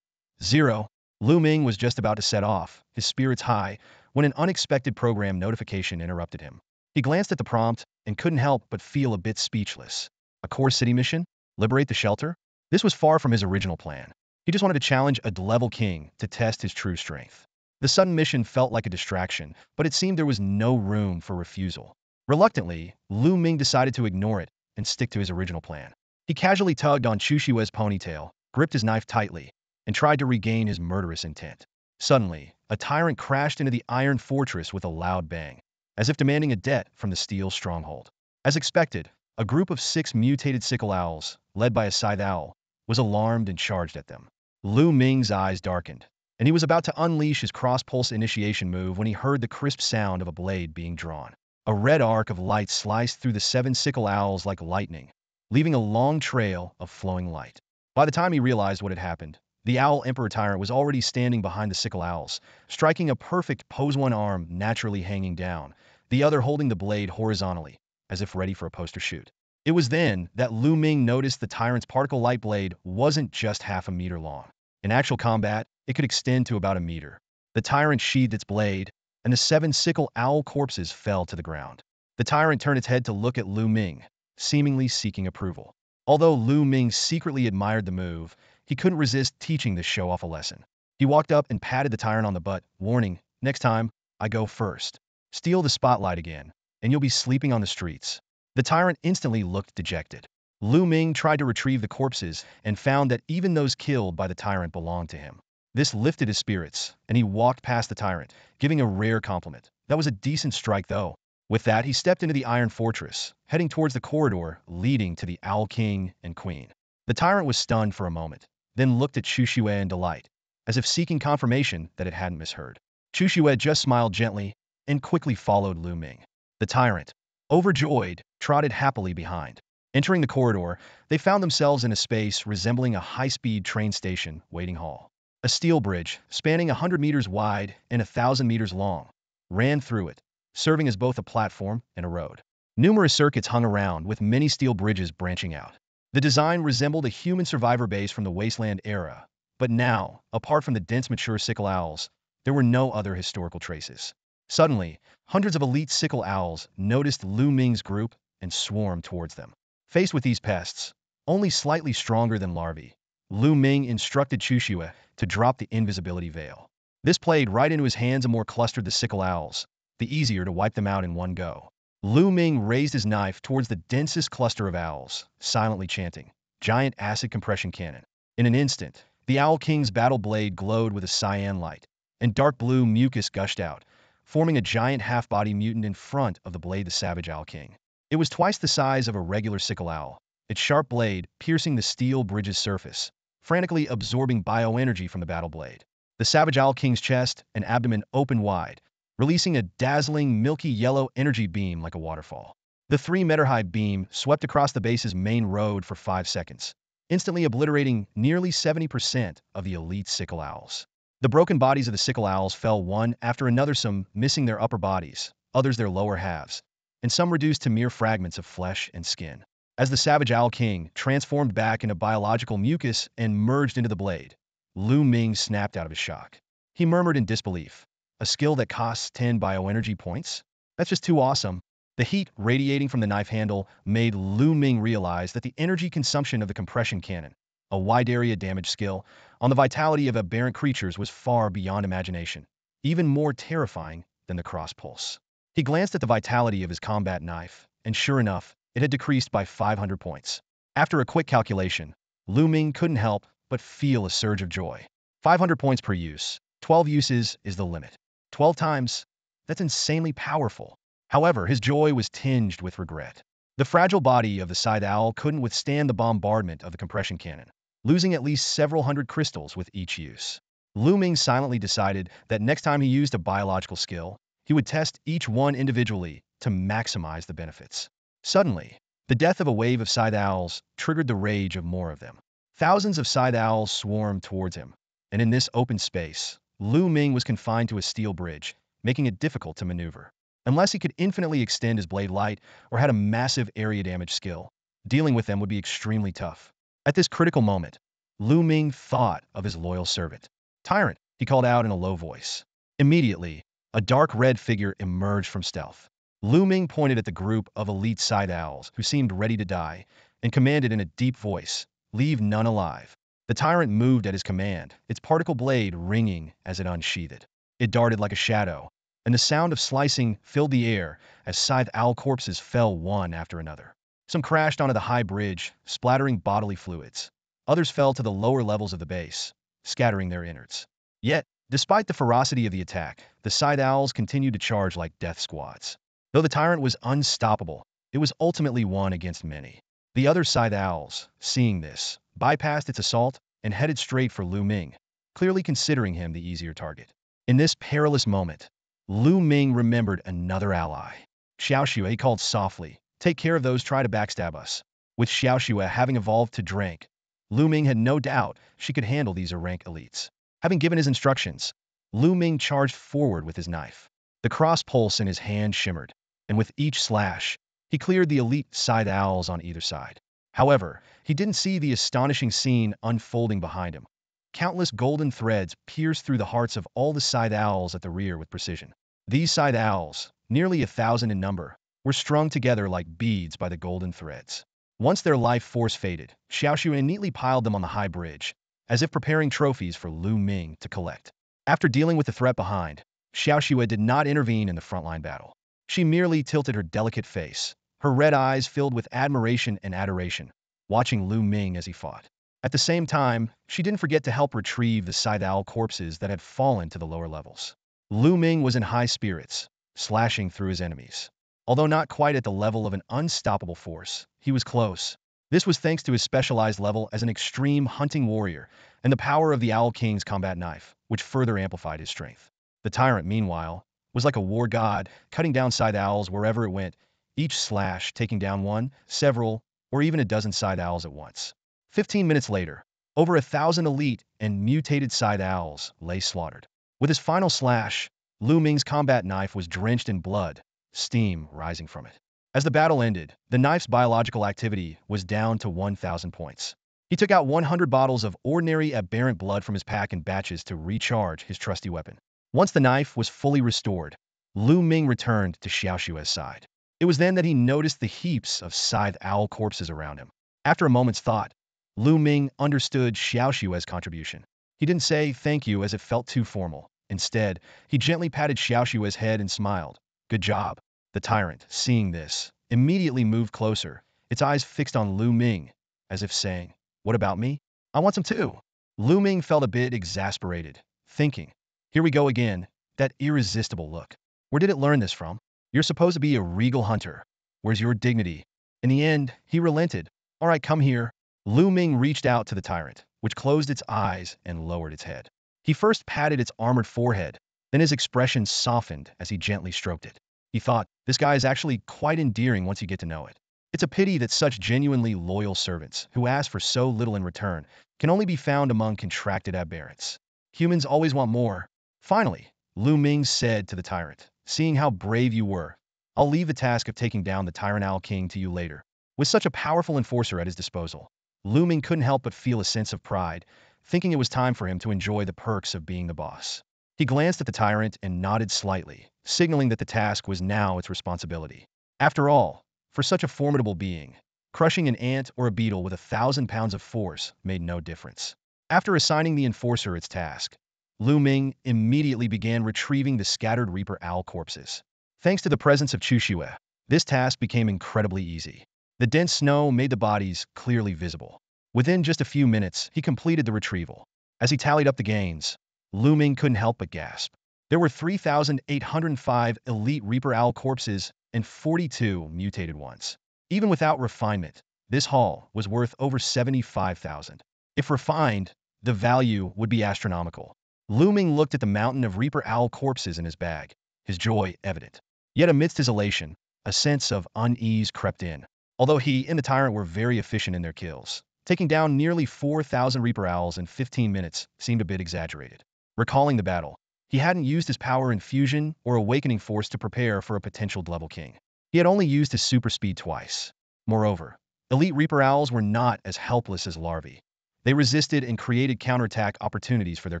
0. Lu Ming was just about to set off, his spirits high, when an unexpected program notification interrupted him. He glanced at the prompt and couldn't help but feel a bit speechless. A core city mission? Liberate the shelter? This was far from his original plan. He just wanted to challenge a level king to test his true strength. The sudden mission felt like a distraction, but it seemed there was no room for refusal. Reluctantly, Lu Ming decided to ignore it and stick to his original plan. He casually tugged on Chu Xue's ponytail, gripped his knife tightly, and tried to regain his murderous intent. Suddenly, a tyrant crashed into the iron fortress with a loud bang, as if demanding a debt from the steel stronghold. As expected, a group of 6 mutated sickle owls, led by a scythe owl, was alarmed and charged at them. Lu Ming's eyes darkened, and he was about to unleash his cross-pulse initiation move when he heard the crisp sound of a blade being drawn. A red arc of light sliced through the 7 sickle owls like lightning, leaving a long trail of flowing light. By the time he realized what had happened, the Owl Emperor Tyrant was already standing behind the sickle owls, striking a perfect pose, one arm naturally hanging down, the other holding the blade horizontally, as if ready for a poster shoot. It was then that Lu Ming noticed the tyrant's particle light blade wasn't just half a meter long. In actual combat, it could extend to about a meter. The tyrant sheathed its blade, and the 7 sickle owl corpses fell to the ground. The tyrant turned its head to look at Lu Ming, seemingly seeking approval. Although Lu Ming secretly admired the move, he couldn't resist teaching the show-off a lesson. He walked up and patted the tyrant on the butt, warning, "Next time, I go first. Steal the spotlight again, and you'll be sleeping on the streets." The tyrant instantly looked dejected. Lu Ming tried to retrieve the corpses and found that even those killed by the tyrant belonged to him. This lifted his spirits, and he walked past the tyrant, giving a rare compliment. "That was a decent strike, though." With that, he stepped into the Iron Fortress, heading towards the corridor leading to the Owl King and Queen. The tyrant was stunned for a moment, then looked at Chu Xue in delight, as if seeking confirmation that it hadn't misheard. Chu Xue just smiled gently and quickly followed Lu Ming. The tyrant, overjoyed, trotted happily behind. Entering the corridor, they found themselves in a space resembling a high-speed train station waiting hall. A steel bridge, spanning 100 meters wide and 1,000 meters long, ran through it, serving as both a platform and a road. Numerous circuits hung around, with many steel bridges branching out. The design resembled a human survivor base from the wasteland era, but now, apart from the dense mature sickle owls, there were no other historical traces. Suddenly, hundreds of elite sickle owls noticed Lu Ming's group and swarmed towards them. Faced with these pests, only slightly stronger than larvae, Lu Ming instructed Chu Xue to drop the invisibility veil. This played right into his hands. The more clustered the sickle owls, the easier to wipe them out in one go. Lu Ming raised his knife towards the densest cluster of owls, silently chanting, "Giant acid compression cannon." In an instant, the Owl King's battle blade glowed with a cyan light, and dark blue mucus gushed out, forming a giant half-body mutant in front of the blade. The Savage Owl King. It was twice the size of a regular sickle owl, its sharp blade piercing the steel bridge's surface, frantically absorbing bioenergy from the battle blade. The Savage Owl King's chest and abdomen opened wide, releasing a dazzling milky yellow energy beam like a waterfall. The 3-meter-high beam swept across the base's main road for 5 seconds, instantly obliterating nearly 70% of the elite sickle owls. The broken bodies of the sickle owls fell one after another, some missing their upper bodies, others their lower halves, and some reduced to mere fragments of flesh and skin. As the Savage Owl King transformed back into biological mucus and merged into the blade, Lu Ming snapped out of his shock. He murmured in disbelief, "A skill that costs 10 bioenergy points? That's just too awesome." The heat radiating from the knife handle made Lu Ming realize that the energy consumption of the compression cannon, a wide area damage skill on the vitality of aberrant creatures was far beyond imagination, even more terrifying than the cross pulse. He glanced at the vitality of his combat knife, and sure enough, it had decreased by 500 points. After a quick calculation, Lu Ming couldn't help but feel a surge of joy. 500 points per use. 12 uses is the limit. 12 times? That's insanely powerful. However, his joy was tinged with regret. The fragile body of the scythe owl couldn't withstand the bombardment of the compression cannon, losing at least several hundred crystals with each use. Lu Ming silently decided that next time he used a biological skill, he would test each one individually to maximize the benefits. Suddenly, the death of a wave of scythe owls triggered the rage of more of them. Thousands of scythe owls swarmed towards him, and in this open space, Lu Ming was confined to a steel bridge, making it difficult to maneuver. Unless he could infinitely extend his blade light or had a massive area damage skill, dealing with them would be extremely tough. At this critical moment, Lu Ming thought of his loyal servant. "Tyrant," he called out in a low voice. Immediately, a dark red figure emerged from stealth. Lu Ming pointed at the group of elite scythe owls who seemed ready to die and commanded in a deep voice, "Leave none alive." The tyrant moved at his command, its particle blade ringing as it unsheathed. It darted like a shadow, and the sound of slicing filled the air as scythe owl corpses fell one after another. Some crashed onto the high bridge, splattering bodily fluids. Others fell to the lower levels of the base, scattering their innards. Yet, despite the ferocity of the attack, the scythe owls continued to charge like death squads. Though the tyrant was unstoppable, it was ultimately one against many. The other scythe owls, seeing this, bypassed its assault and headed straight for Lu Ming, clearly considering him the easier target. In this perilous moment, Lu Ming remembered another ally. Xiaoxue, he called softly, "Take care of those try to backstab us." With Xiaoxue having evolved to Drank, Lu Ming had no doubt she could handle these rank elites. Having given his instructions, Lu Ming charged forward with his knife. The cross pulse in his hand shimmered, and with each slash, he cleared the elite scythe owls on either side. However, he didn't see the astonishing scene unfolding behind him. Countless golden threads pierced through the hearts of all the scythe owls at the rear with precision. These scythe owls, nearly 1,000 in number, were strung together like beads by the golden threads. Once their life force faded, Xiaoxue neatly piled them on the high bridge, as if preparing trophies for Lu Ming to collect. After dealing with the threat behind, Xiaoxue did not intervene in the frontline battle. She merely tilted her delicate face, her red eyes filled with admiration and adoration, watching Lu Ming as he fought. At the same time, she didn't forget to help retrieve the scythe owl corpses that had fallen to the lower levels. Lu Ming was in high spirits, slashing through his enemies. Although not quite at the level of an unstoppable force, he was close. This was thanks to his specialized level as an extreme hunting warrior and the power of the Owl King's combat knife, which further amplified his strength. The tyrant, meanwhile, was like a war god, cutting down scythe owls wherever it went, each slash taking down one, several, or even a dozen scythe owls at once. 15 minutes later, over 1,000 elite and mutated scythe owls lay slaughtered. With his final slash, Lu Ming's combat knife was drenched in blood, steam rising from it. As the battle ended, the knife's biological activity was down to 1,000 points. He took out 100 bottles of ordinary aberrant blood from his pack in batches to recharge his trusty weapon. Once the knife was fully restored, Lu Ming returned to Xiaoxue's side. It was then that he noticed the heaps of scythe owl corpses around him. After a moment's thought, Lu Ming understood Xiaoxue's contribution. He didn't say thank you as it felt too formal. Instead, he gently patted Xiaoxue's head and smiled. "Good job." The tyrant, seeing this, immediately moved closer, its eyes fixed on Lu Ming, as if saying, "What about me? I want some too." Lu Ming felt a bit exasperated, thinking, "Here we go again, that irresistible look. Where did it learn this from? You're supposed to be a regal hunter. Where's your dignity?" In the end, he relented. "All right, come here." Lu Ming reached out to the tyrant, which closed its eyes and lowered its head. He first patted its armored forehead, then his expression softened as he gently stroked it. He thought, this guy is actually quite endearing once you get to know it. It's a pity that such genuinely loyal servants, who ask for so little in return, can only be found among contracted aberrants. Humans always want more. Finally, Lu Ming said to the tyrant, "Seeing how brave you were, I'll leave the task of taking down the Tyrant Owl King to you later." With such a powerful enforcer at his disposal, Lu Ming couldn't help but feel a sense of pride, thinking it was time for him to enjoy the perks of being the boss. He glanced at the tyrant and nodded slightly, signaling that the task was now its responsibility. After all, for such a formidable being, Crushing an ant or a beetle with 1,000 pounds of force made no difference. After assigning the enforcer its task, Lu Ming immediately began retrieving the scattered Reaper Owl corpses. Thanks to the presence of Chu Xue, this task became incredibly easy. The dense snow made the bodies clearly visible. Within just a few minutes, he completed the retrieval. As he tallied up the gains, Lu Ming couldn't help but gasp. There were 3,805 elite Reaper Owl corpses and 42 mutated ones. Even without refinement, this haul was worth over 75,000. If refined, the value would be astronomical. Lu Ming looked at the mountain of Reaper Owl corpses in his bag, his joy evident. Yet amidst his elation, a sense of unease crept in. Although he and the tyrant were very efficient in their kills, taking down nearly 4,000 Reaper Owls in 15 minutes seemed a bit exaggerated. Recalling the battle, he hadn't used his power infusion or awakening force to prepare for a potential level king. He had only used his super speed twice. Moreover, elite Reaper Owls were not as helpless as larvae. They resisted and created counterattack opportunities for their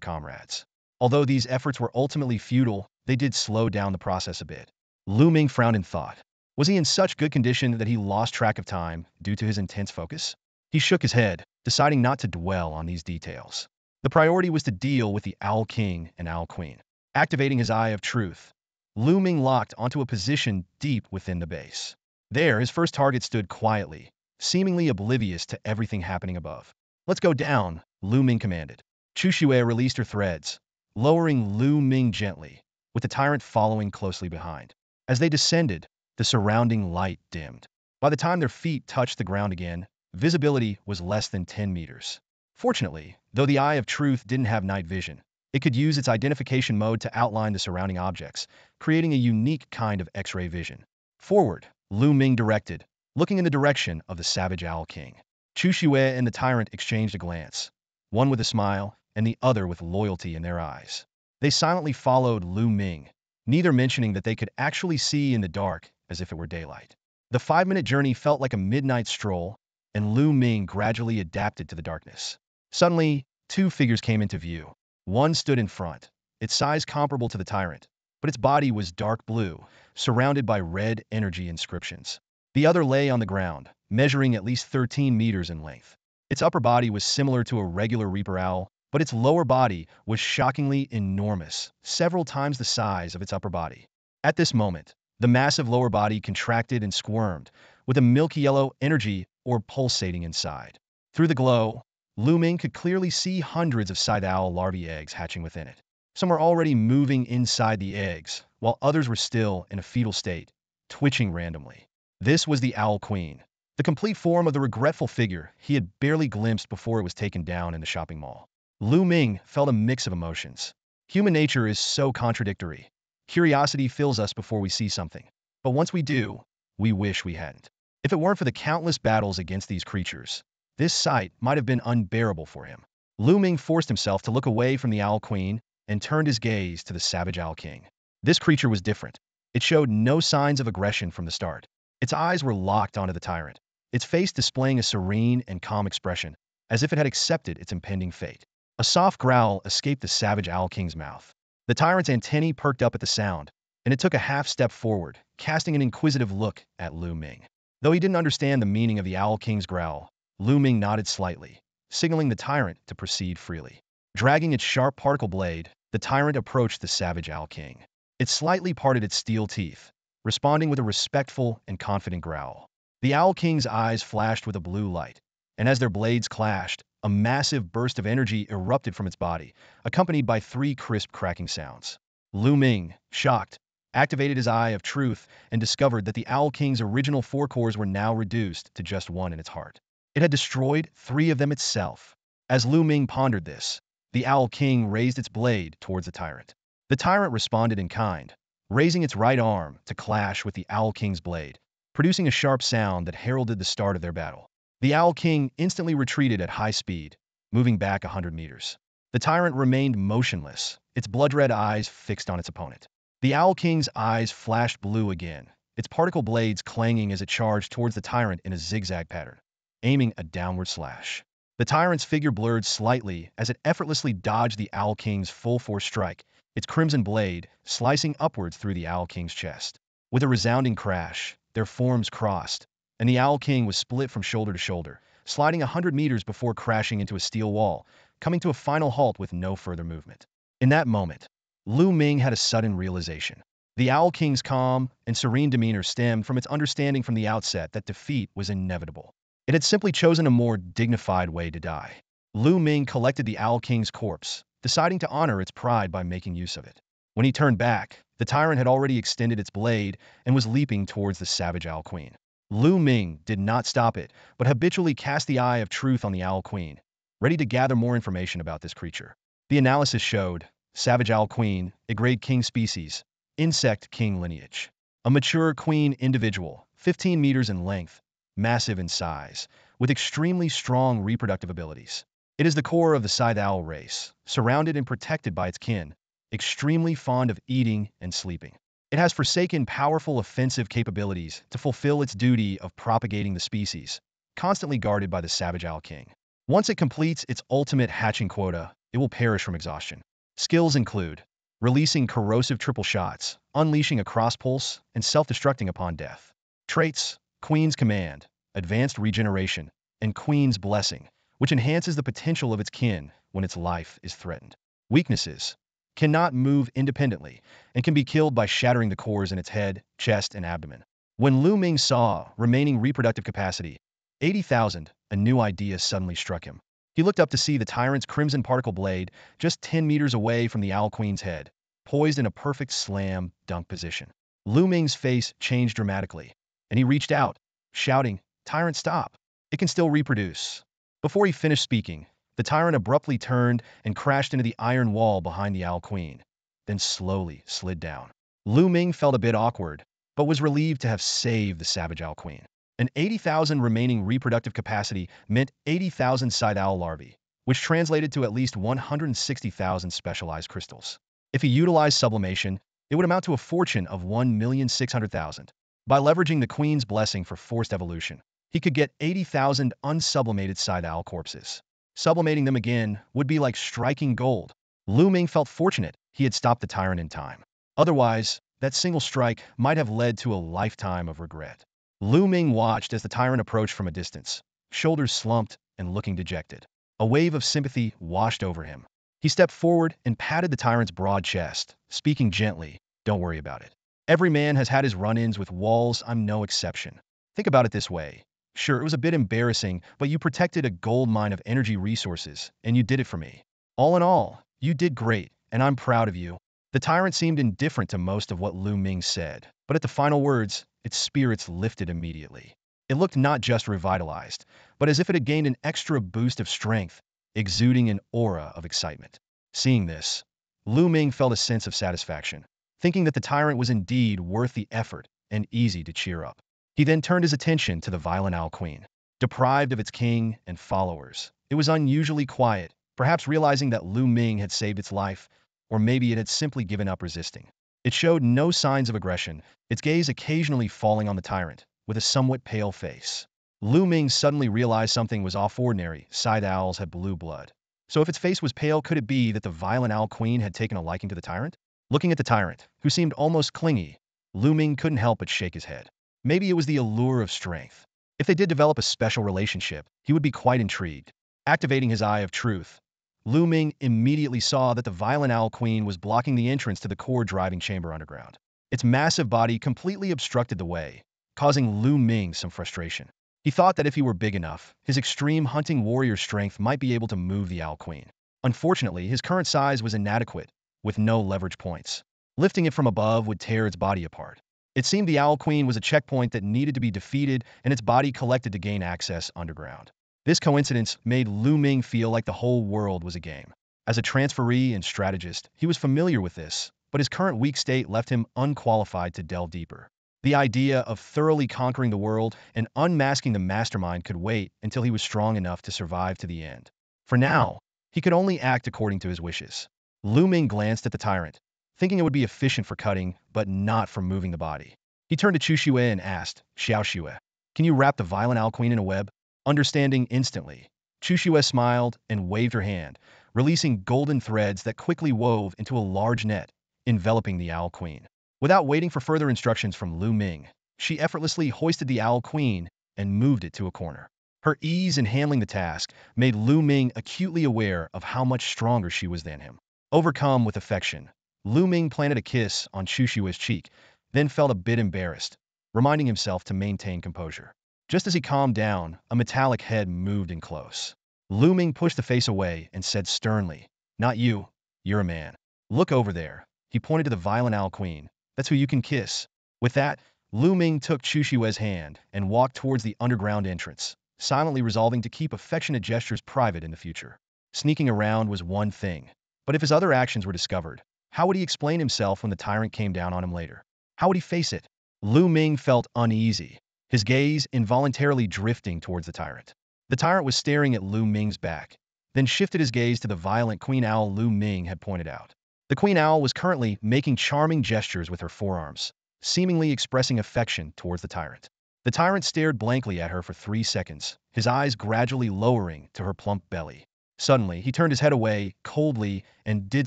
comrades. Although these efforts were ultimately futile, they did slow down the process a bit. Lu Ming frowned in thought. Was he in such good condition that he lost track of time due to his intense focus? He shook his head, deciding not to dwell on these details. The priority was to deal with the Owl King and Owl Queen. Activating his Eye of Truth, Lu Ming locked onto a position deep within the base. There, his first target stood quietly, seemingly oblivious to everything happening above. "Let's go down," Lu Ming commanded. Chu Xue released her threads, lowering Lu Ming gently, with the tyrant following closely behind. As they descended, the surrounding light dimmed. By the time their feet touched the ground again, visibility was less than 10 meters. Fortunately, though the Eye of Truth didn't have night vision, it could use its identification mode to outline the surrounding objects, creating a unique kind of X-ray vision. Forward, Lu Ming directed, looking in the direction of the savage Owl King. Chu Xue and the tyrant exchanged a glance, one with a smile and the other with loyalty in their eyes. They silently followed Lu Ming, neither mentioning that they could actually see in the dark as if it were daylight. The 5-minute journey felt like a midnight stroll, and Lu Ming gradually adapted to the darkness. Suddenly, two figures came into view. One stood in front, its size comparable to the tyrant, but its body was dark blue, surrounded by red energy inscriptions. The other lay on the ground, measuring at least 13 meters in length. Its upper body was similar to a regular Reaper Owl, but its lower body was shockingly enormous, several times the size of its upper body. At this moment, the massive lower body contracted and squirmed, with a milky yellow energy or pulsating inside. Through the glow, Lu Ming could clearly see hundreds of scythe owl larvae eggs hatching within it. Some were already moving inside the eggs, while others were still in a fetal state, twitching randomly. This was the Owl Queen, the complete form of the regretful figure he had barely glimpsed before it was taken down in the shopping mall. Lu Ming felt a mix of emotions. Human nature is so contradictory. Curiosity fills us before we see something, but once we do, we wish we hadn't. If it weren't for the countless battles against these creatures, this sight might have been unbearable for him. Lu Ming forced himself to look away from the Owl Queen and turned his gaze to the savage Owl King. This creature was different. It showed no signs of aggression from the start. Its eyes were locked onto the tyrant, its face displaying a serene and calm expression, as if it had accepted its impending fate. A soft growl escaped the savage Owl King's mouth. The tyrant's antennae perked up at the sound, and it took a half step forward, casting an inquisitive look at Lu Ming. Though he didn't understand the meaning of the Owl King's growl, Lu Ming nodded slightly, signaling the tyrant to proceed freely. Dragging its sharp particle blade, the tyrant approached the savage Owl King. It slightly parted its steel teeth, responding with a respectful and confident growl. The Owl King's eyes flashed with a blue light, and as their blades clashed, a massive burst of energy erupted from its body, accompanied by 3 crisp cracking sounds. Lu Ming, shocked, activated his Eye of Truth and discovered that the Owl King's original 4 cores were now reduced to just 1 in its heart. It had destroyed 3 of them itself. As Lu Ming pondered this, the Owl King raised its blade towards the tyrant. The tyrant responded in kind, raising its right arm to clash with the Owl King's blade, producing a sharp sound that heralded the start of their battle. The Owl King instantly retreated at high speed, moving back 100 meters. The tyrant remained motionless, its blood-red eyes fixed on its opponent. The Owl King's eyes flashed blue again, its particle blades clanging as it charged towards the tyrant in a zigzag pattern, aiming a downward slash. The tyrant's figure blurred slightly as it effortlessly dodged the Owl King's full-force strike, its crimson blade slicing upwards through the Owl King's chest. With a resounding crash, their forms crossed, and the Owl King was split from shoulder to shoulder, sliding 100 meters before crashing into a steel wall, coming to a final halt with no further movement. In that moment, Lu Ming had a sudden realization. The Owl King's calm and serene demeanor stemmed from its understanding from the outset that defeat was inevitable. It had simply chosen a more dignified way to die. Lu Ming collected the Owl King's corpse, deciding to honor its pride by making use of it. When he turned back, the tyrant had already extended its blade and was leaping towards the savage Owl Queen. Lu Ming did not stop it, but habitually cast the eye of truth on the Owl Queen, ready to gather more information about this creature. The analysis showed savage Owl Queen, a grade king species, insect king lineage. A mature queen individual, 15 meters in length, massive in size, with extremely strong reproductive abilities. It is the core of the scythe owl race, surrounded and protected by its kin, extremely fond of eating and sleeping. It has forsaken powerful offensive capabilities to fulfill its duty of propagating the species, constantly guarded by the savage Owl King. Once it completes its ultimate hatching quota, it will perish from exhaustion. Skills include releasing corrosive triple shots, unleashing a cross-pulse, and self-destructing upon death. Traits: Queen's Command, Advanced Regeneration, and Queen's Blessing, which enhances the potential of its kin when its life is threatened. Weaknesses: cannot move independently, and can be killed by shattering the cores in its head, chest, and abdomen. When Lu Ming saw remaining reproductive capacity, 80,000, a new idea suddenly struck him. He looked up to see the tyrant's crimson particle blade just 10 meters away from the Owl Queen's head, poised in a perfect slam dunk position. Lu Ming's face changed dramatically, and he reached out, shouting, "Tyrant, stop! It can still reproduce." Before he finished speaking, the tyrant abruptly turned and crashed into the iron wall behind the Owl Queen, then slowly slid down. Lu Ming felt a bit awkward, but was relieved to have saved the savage Owl Queen. An 80,000 remaining reproductive capacity meant 80,000 scythe owl larvae, which translated to at least 160,000 specialized crystals. If he utilized sublimation, it would amount to a fortune of 1,600,000. By leveraging the Queen's Blessing for forced evolution, he could get 80,000 unsublimated scythe owl corpses. Sublimating them again would be like striking gold. Lu Ming felt fortunate he had stopped the tyrant in time. Otherwise, that single strike might have led to a lifetime of regret. Lu Ming watched as the tyrant approached from a distance, shoulders slumped and looking dejected. A wave of sympathy washed over him. He stepped forward and patted the tyrant's broad chest, speaking gently, "Don't worry about it. Every man has had his run-ins with walls, I'm no exception. Think about it this way. Sure, it was a bit embarrassing, but you protected a gold mine of energy resources, and you did it for me. All in all, you did great, and I'm proud of you." The tyrant seemed indifferent to most of what Lu Ming said, but at the final words, its spirits lifted immediately. It looked not just revitalized, but as if it had gained an extra boost of strength, exuding an aura of excitement. Seeing this, Lu Ming felt a sense of satisfaction, thinking that the tyrant was indeed worth the effort and easy to cheer up. He then turned his attention to the violent Owl Queen. Deprived of its king and followers, it was unusually quiet, perhaps realizing that Lu Ming had saved its life, or maybe it had simply given up resisting. It showed no signs of aggression, its gaze occasionally falling on the tyrant, with a somewhat pale face. Lu Ming suddenly realized something was off-ordinary. Scythe owls had blue blood. So if its face was pale, could it be that the violent Owl Queen had taken a liking to the tyrant? Looking at the tyrant, who seemed almost clingy, Lu Ming couldn't help but shake his head. Maybe it was the allure of strength. If they did develop a special relationship, he would be quite intrigued. Activating his eye of truth, Lu Ming immediately saw that the violent Owl Queen was blocking the entrance to the core driving chamber underground. Its massive body completely obstructed the way, causing Lu Ming some frustration. He thought that if he were big enough, his extreme hunting warrior strength might be able to move the Owl Queen. Unfortunately, his current size was inadequate, with no leverage points. Lifting it from above would tear its body apart. It seemed the Owl Queen was a checkpoint that needed to be defeated and its body collected to gain access underground. This coincidence made Lu Ming feel like the whole world was a game. As a transferee and strategist, he was familiar with this, but his current weak state left him unqualified to delve deeper. The idea of thoroughly conquering the world and unmasking the mastermind could wait until he was strong enough to survive to the end. For now, he could only act according to his wishes. Lu Ming glanced at the tyrant, thinking it would be efficient for cutting, but not for moving the body. He turned to Chu Xue and asked, "Xiao Xue, can you wrap the violent Owl Queen in a web?" Understanding instantly, Chu Xue smiled and waved her hand, releasing golden threads that quickly wove into a large net, enveloping the Owl Queen. Without waiting for further instructions from Lu Ming, she effortlessly hoisted the Owl Queen and moved it to a corner. Her ease in handling the task made Lu Ming acutely aware of how much stronger she was than him. Overcome with affection, Lu Ming planted a kiss on Chu Xue's cheek, then felt a bit embarrassed, reminding himself to maintain composure. Just as he calmed down, a metallic head moved in close. Lu Ming pushed the face away and said sternly, "Not you. You're a man. Look over there." He pointed to the violent owl queen. "That's who you can kiss." With that, Lu Ming took Chu Xue's hand and walked towards the underground entrance, silently resolving to keep affectionate gestures private in the future. Sneaking around was one thing, but if his other actions were discovered, how would he explain himself when the tyrant came down on him later? How would he face it? Lu Ming felt uneasy, his gaze involuntarily drifting towards the tyrant. The tyrant was staring at Lu Ming's back, then shifted his gaze to the violent queen owl Lu Ming had pointed out. The queen owl was currently making charming gestures with her forearms, seemingly expressing affection towards the tyrant. The tyrant stared blankly at her for 3 seconds, his eyes gradually lowering to her plump belly. Suddenly, he turned his head away, coldly, and did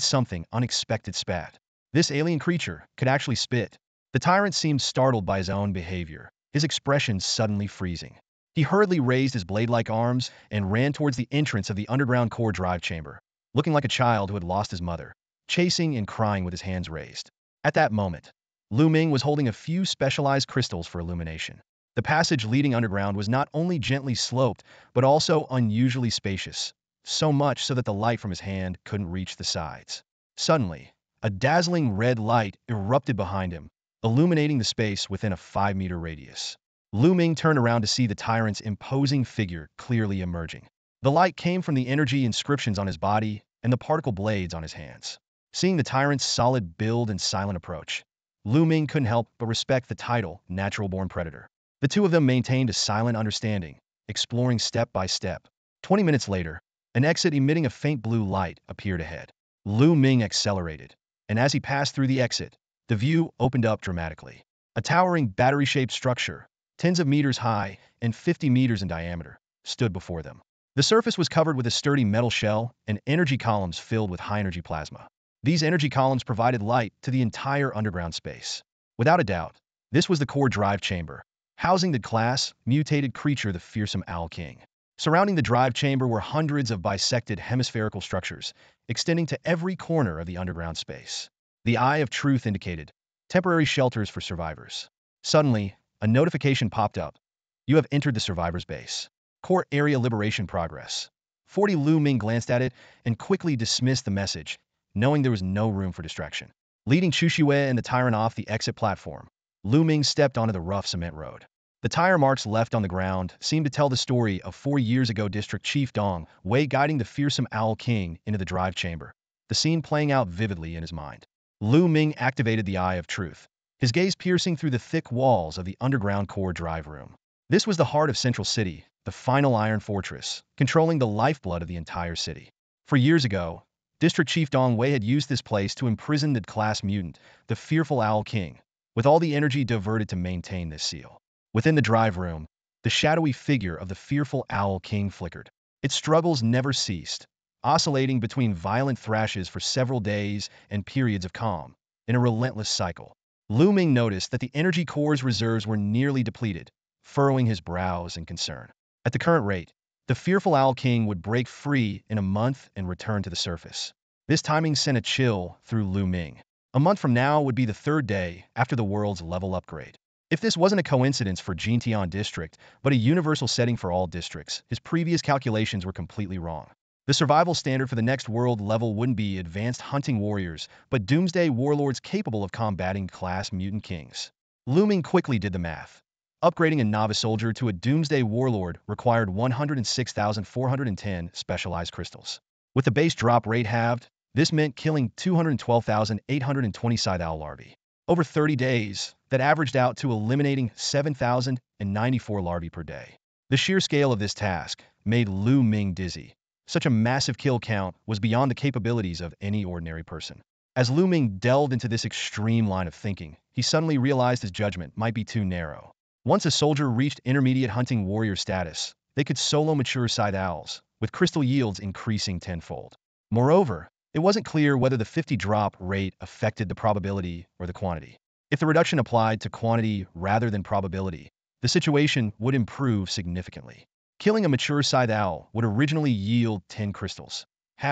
something unexpected. Spat. This alien creature could actually spit. The tyrant seemed startled by his own behavior, his expression suddenly freezing. He hurriedly raised his blade-like arms and ran towards the entrance of the underground core drive chamber, looking like a child who had lost his mother, chasing and crying with his hands raised. At that moment, Lu Ming was holding a few specialized crystals for illumination. The passage leading underground was not only gently sloped, but also unusually spacious, so much so that the light from his hand couldn't reach the sides. Suddenly, a dazzling red light erupted behind him, illuminating the space within a 5-meter radius. Lu Ming turned around to see the tyrant's imposing figure clearly emerging. The light came from the energy inscriptions on his body and the particle blades on his hands. Seeing the tyrant's solid build and silent approach, Lu Ming couldn't help but respect the title Natural-Born Predator. The two of them maintained a silent understanding, exploring step by step. 20 minutes later, an exit emitting a faint blue light appeared ahead. Lu Ming accelerated, and as he passed through the exit, the view opened up dramatically. A towering battery-shaped structure, tens of meters high and 50 meters in diameter, stood before them. The surface was covered with a sturdy metal shell and energy columns filled with high-energy plasma. These energy columns provided light to the entire underground space. Without a doubt, this was the core drive chamber, housing the mutated creature the fearsome Owl King. Surrounding the drive chamber were hundreds of bisected hemispherical structures, extending to every corner of the underground space. The Eye of Truth indicated temporary shelters for survivors. Suddenly, a notification popped up. "You have entered the survivor's base. Core area liberation progress." 40 Lu Ming glanced at it and quickly dismissed the message, knowing there was no room for distraction. Leading Chu Xue and the tyrant off the exit platform, Lu Ming stepped onto the rough cement road. The tire marks left on the ground seemed to tell the story of 4 years ago District Chief Dong Wei guiding the fearsome Owl King into the drive chamber, the scene playing out vividly in his mind. Lu Ming activated the Eye of Truth, his gaze piercing through the thick walls of the underground core drive room. This was the heart of Central City, the final iron fortress, controlling the lifeblood of the entire city. For years ago, District Chief Dong Wei had used this place to imprison the class mutant, the fearful Owl King, with all the energy diverted to maintain this seal. Within the drive room, the shadowy figure of the fearful Owl King flickered. Its struggles never ceased, oscillating between violent thrashes for several days and periods of calm, in a relentless cycle. Lu Ming noticed that the energy core's reserves were nearly depleted, furrowing his brows in concern. At the current rate, the fearful Owl King would break free in a month and return to the surface. This timing sent a chill through Lu Ming. A month from now would be the 3rd day after the world's level upgrade. If this wasn't a coincidence for Jintian District, but a universal setting for all districts, his previous calculations were completely wrong. The survival standard for the next world level wouldn't be advanced hunting warriors, but doomsday warlords capable of combating class mutant kings. Lu Ming quickly did the math. Upgrading a novice soldier to a doomsday warlord required 106,410 specialized crystals. With the base drop rate halved, this meant killing 212,820 scythe owl larvae. Over 30 days, that averaged out to eliminating 7,094 larvae per day. The sheer scale of this task made Lu Ming dizzy. Such a massive kill count was beyond the capabilities of any ordinary person. As Lu Ming delved into this extreme line of thinking, he suddenly realized his judgment might be too narrow. Once a soldier reached intermediate hunting warrior status, they could solo mature scythe owls, with crystal yields increasing tenfold. Moreover, it wasn't clear whether the 50 drop rate affected the probability or the quantity. If the reduction applied to quantity rather than probability, the situation would improve significantly. Killing a mature scythe owl would originally yield 10 crystals.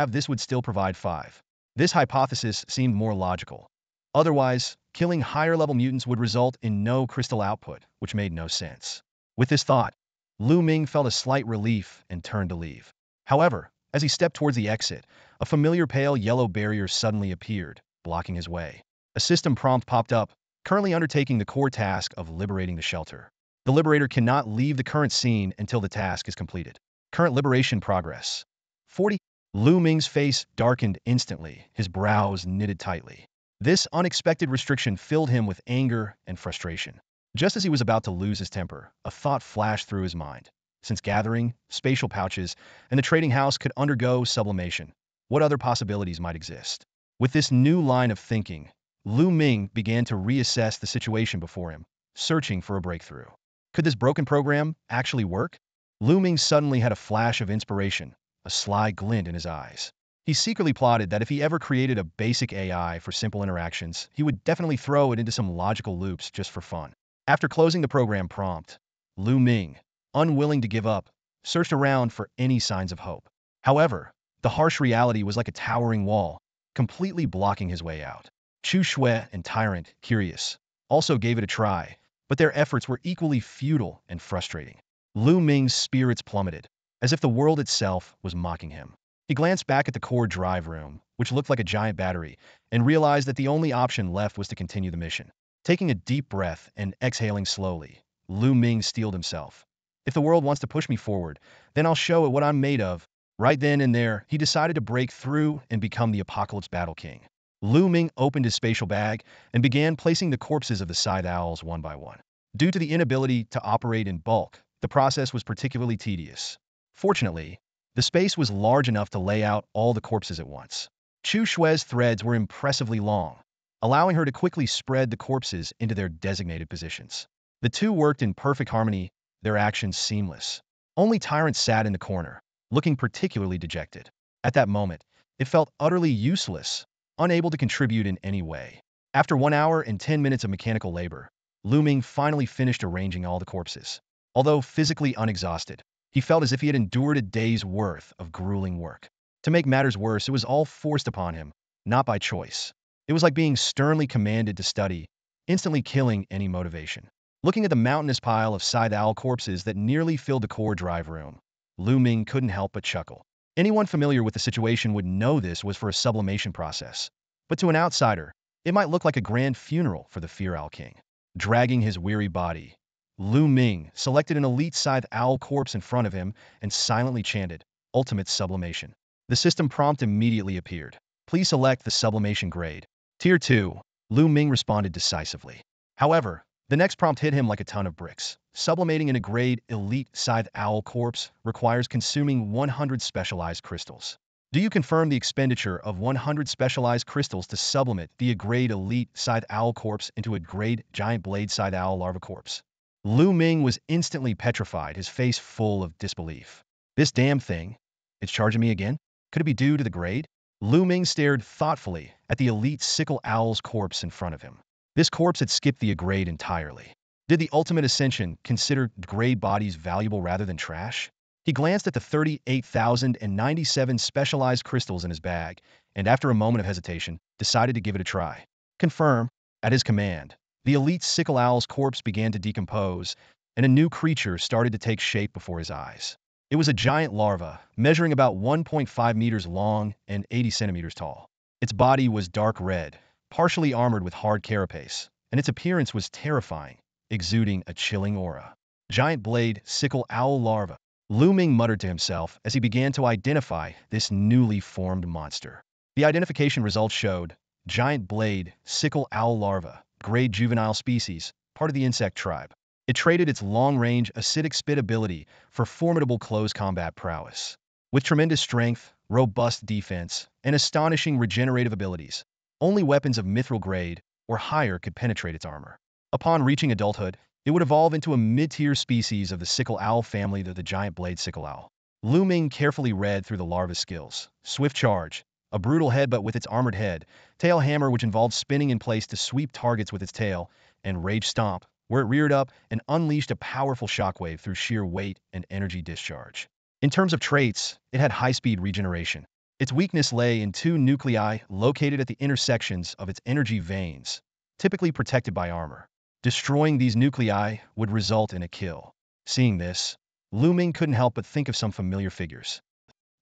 This would still provide 5. This hypothesis seemed more logical. Otherwise, killing higher-level mutants would result in no crystal output, which made no sense. With this thought, Lu Ming felt a slight relief and turned to leave. However, as he stepped towards the exit, a familiar pale yellow barrier suddenly appeared, blocking his way. A system prompt popped up, currently undertaking the core task of liberating the shelter. The liberator cannot leave the current scene until the task is completed. Current liberation progress. 40. Lu Ming's face darkened instantly, his brows knitted tightly. This unexpected restriction filled him with anger and frustration. Just as he was about to lose his temper, a thought flashed through his mind. Since gathering, spatial pouches, and the trading house could undergo sublimation, what other possibilities might exist? With this new line of thinking, Lu Ming began to reassess the situation before him, searching for a breakthrough. Could this broken program actually work? Lu Ming suddenly had a flash of inspiration, a sly glint in his eyes. He secretly plotted that if he ever created a basic AI for simple interactions, he would definitely throw it into some logical loops just for fun. After closing the program prompt, Lu Ming, unwilling to give up, searched around for any signs of hope. However, the harsh reality was like a towering wall, completely blocking his way out. Chu Shui and Tyrant, curious, also gave it a try, but their efforts were equally futile and frustrating. Lu Ming's spirits plummeted, as if the world itself was mocking him. He glanced back at the core drive room, which looked like a giant battery, and realized that the only option left was to continue the mission. Taking a deep breath and exhaling slowly, Lu Ming steeled himself. If the world wants to push me forward, then I'll show it what I'm made of. Right then and there, he decided to break through and become the Apocalypse Battle King. Lu Ming opened his spatial bag and began placing the corpses of the scythe owls one by one. Due to the inability to operate in bulk, the process was particularly tedious. Fortunately, the space was large enough to lay out all the corpses at once. Chu Shui's threads were impressively long, allowing her to quickly spread the corpses into their designated positions. The two worked in perfect harmony, their actions seamless. Only Tyrant sat in the corner, looking particularly dejected. At that moment, it felt utterly useless, unable to contribute in any way. After 1 hour and 10 minutes of mechanical labor, Lu Ming finally finished arranging all the corpses. Although physically unexhausted, he felt as if he had endured a day's worth of grueling work. To make matters worse, it was all forced upon him, not by choice. It was like being sternly commanded to study, instantly killing any motivation. Looking at the mountainous pile of scythe owl corpses that nearly filled the core drive room, Lu Ming couldn't help but chuckle. Anyone familiar with the situation would know this was for a sublimation process. But to an outsider, it might look like a grand funeral for the Fear Owl King. Dragging his weary body, Lu Ming selected an elite scythe owl corpse in front of him and silently chanted, "Ultimate Sublimation." The system prompt immediately appeared. "Please select the sublimation grade." Tier 2, Lu Ming responded decisively. However, the next prompt hit him like a ton of bricks. Sublimating in a grade elite scythe owl corpse requires consuming 100 specialized crystals. Do you confirm the expenditure of 100 specialized crystals to sublimate the grade elite scythe owl corpse into a grade giant blade scythe owl larva corpse? Lu Ming was instantly petrified, his face full of disbelief. This damn thing, it's charging me again? Could it be due to the grade? Lu Ming stared thoughtfully at the elite sickle owl's corpse in front of him. This corpse had skipped the grade entirely. Did the ultimate ascension consider grade bodies valuable rather than trash? He glanced at the 38,097 specialized crystals in his bag, and after a moment of hesitation, decided to give it a try. Confirm. At his command, the elite sickle owl's corpse began to decompose, and a new creature started to take shape before his eyes. It was a giant larva, measuring about 1.5 meters long and 80 centimeters tall. Its body was dark red, partially armored with hard carapace, and its appearance was terrifying, exuding a chilling aura. Giant blade sickle owl larva. Lu Ming muttered to himself as he began to identify this newly formed monster. The identification results showed giant blade sickle owl larva, grade juvenile species, part of the insect tribe. It traded its long-range acidic spit ability for formidable close combat prowess. With tremendous strength, robust defense, and astonishing regenerative abilities, only weapons of mithril grade or higher could penetrate its armor. Upon reaching adulthood, it would evolve into a mid-tier species of the sickle owl family of the giant blade sickle owl. Lu Ming carefully read through the larva's skills. Swift charge, a brutal headbutt with its armored head, tail hammer which involved spinning in place to sweep targets with its tail, and rage stomp, where it reared up and unleashed a powerful shockwave through sheer weight and energy discharge. In terms of traits, it had high-speed regeneration. Its weakness lay in two nuclei located at the intersections of its energy veins, typically protected by armor. Destroying these nuclei would result in a kill. Seeing this, Lu Ming couldn't help but think of some familiar figures.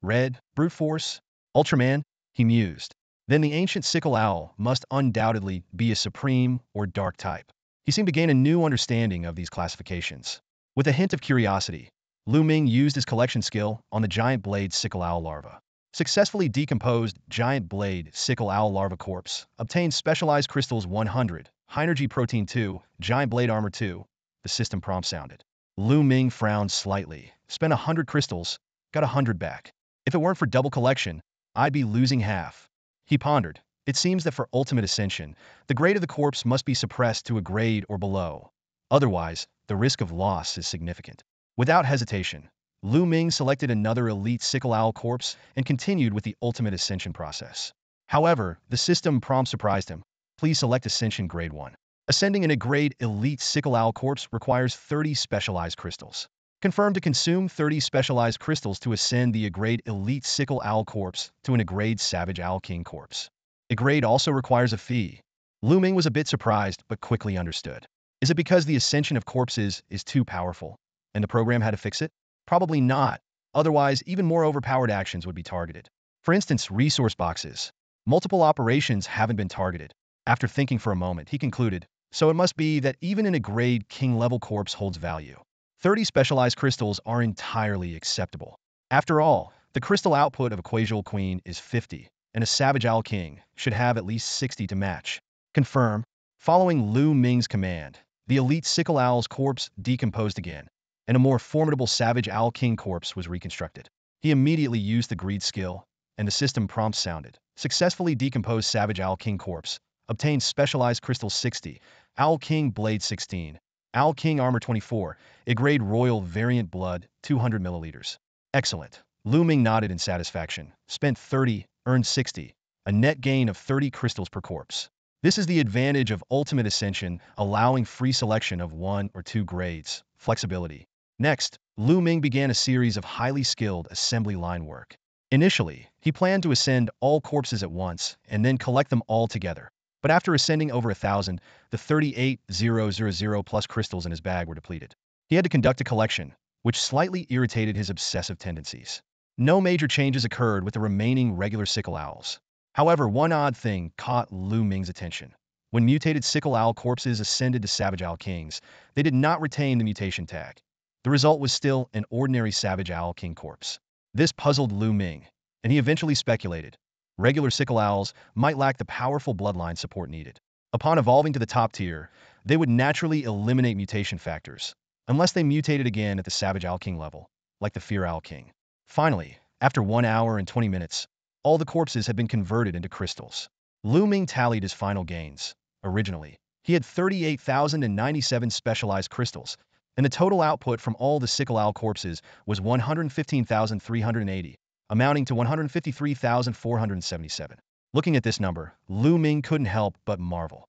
Red, brute force, Ultraman, he mused. Then the ancient sickle owl must undoubtedly be a supreme or dark type. He seemed to gain a new understanding of these classifications. With a hint of curiosity, Lu Ming used his collection skill on the giant blade sickle owl larva. Successfully decomposed giant blade sickle owl larva corpse, obtained specialized crystals 100, high energy protein 2, giant blade armor 2. The system prompt sounded. Lu Ming frowned slightly. Spent 100 crystals, got 100 back. If it weren't for double collection, I'd be losing half. He pondered. It seems that for ultimate ascension, the grade of the corpse must be suppressed to a grade or below. Otherwise, the risk of loss is significant. Without hesitation, Lu Ming selected another elite sickle owl corpse and continued with the ultimate ascension process. However, the system prompt surprised him. Please select ascension grade 1. Ascending in a grade elite sickle owl corpse requires 30 specialized crystals. Confirm to consume 30 specialized crystals to ascend the grade elite sickle owl corpse to an grade savage owl king corpse. A grade also requires a fee. Lu Ming was a bit surprised but quickly understood. Is it because the ascension of corpses is too powerful, and the program had to fix it? Probably not. Otherwise, even more overpowered actions would be targeted. For instance, resource boxes. Multiple operations haven't been targeted. After thinking for a moment, he concluded, so it must be that even in a grade king-level corpse holds value. 30 specialized crystals are entirely acceptable. After all, the crystal output of a Quasial Queen is 50, and a Savage Owl King should have at least 60 to match. Confirm. Following Lu Ming's command, the elite Sickle Owl's corpse decomposed again, and a more formidable Savage Owl King corpse was reconstructed. He immediately used the greed skill, and the system prompt sounded. Successfully decomposed Savage Owl King corpse. Obtained specialized crystal 60, Owl King Blade 16, Owl King Armor 24, a grade Royal Variant Blood 200 milliliters. Excellent. Lu Ming nodded in satisfaction. Spent 30, earned 60, a net gain of 30 crystals per corpse. This is the advantage of Ultimate Ascension, allowing free selection of 1 or 2 grades, flexibility. Next, Lu Ming began a series of highly skilled assembly line work. Initially, he planned to ascend all corpses at once and then collect them all together. But after ascending over 1,000, the 38,000 plus crystals in his bag were depleted. He had to conduct a collection, which slightly irritated his obsessive tendencies. No major changes occurred with the remaining regular sickle owls. However, one odd thing caught Lu Ming's attention. When mutated sickle owl corpses ascended to Savage Owl Kings, they did not retain the mutation tag. The result was still an ordinary Savage Owl King corpse. This puzzled Lu Ming, and he eventually speculated. Regular sickle owls might lack the powerful bloodline support needed. Upon evolving to the top tier, they would naturally eliminate mutation factors, unless they mutated again at the Savage Owl King level, like the Fear Owl King. Finally, after 1 hour and 20 minutes, all the corpses had been converted into crystals. Lu Ming tallied his final gains. Originally, he had 38,097 specialized crystals, and the total output from all the sickle owl corpses was 115,380. Amounting to 153,477. Looking at this number, Lu Ming couldn't help but marvel.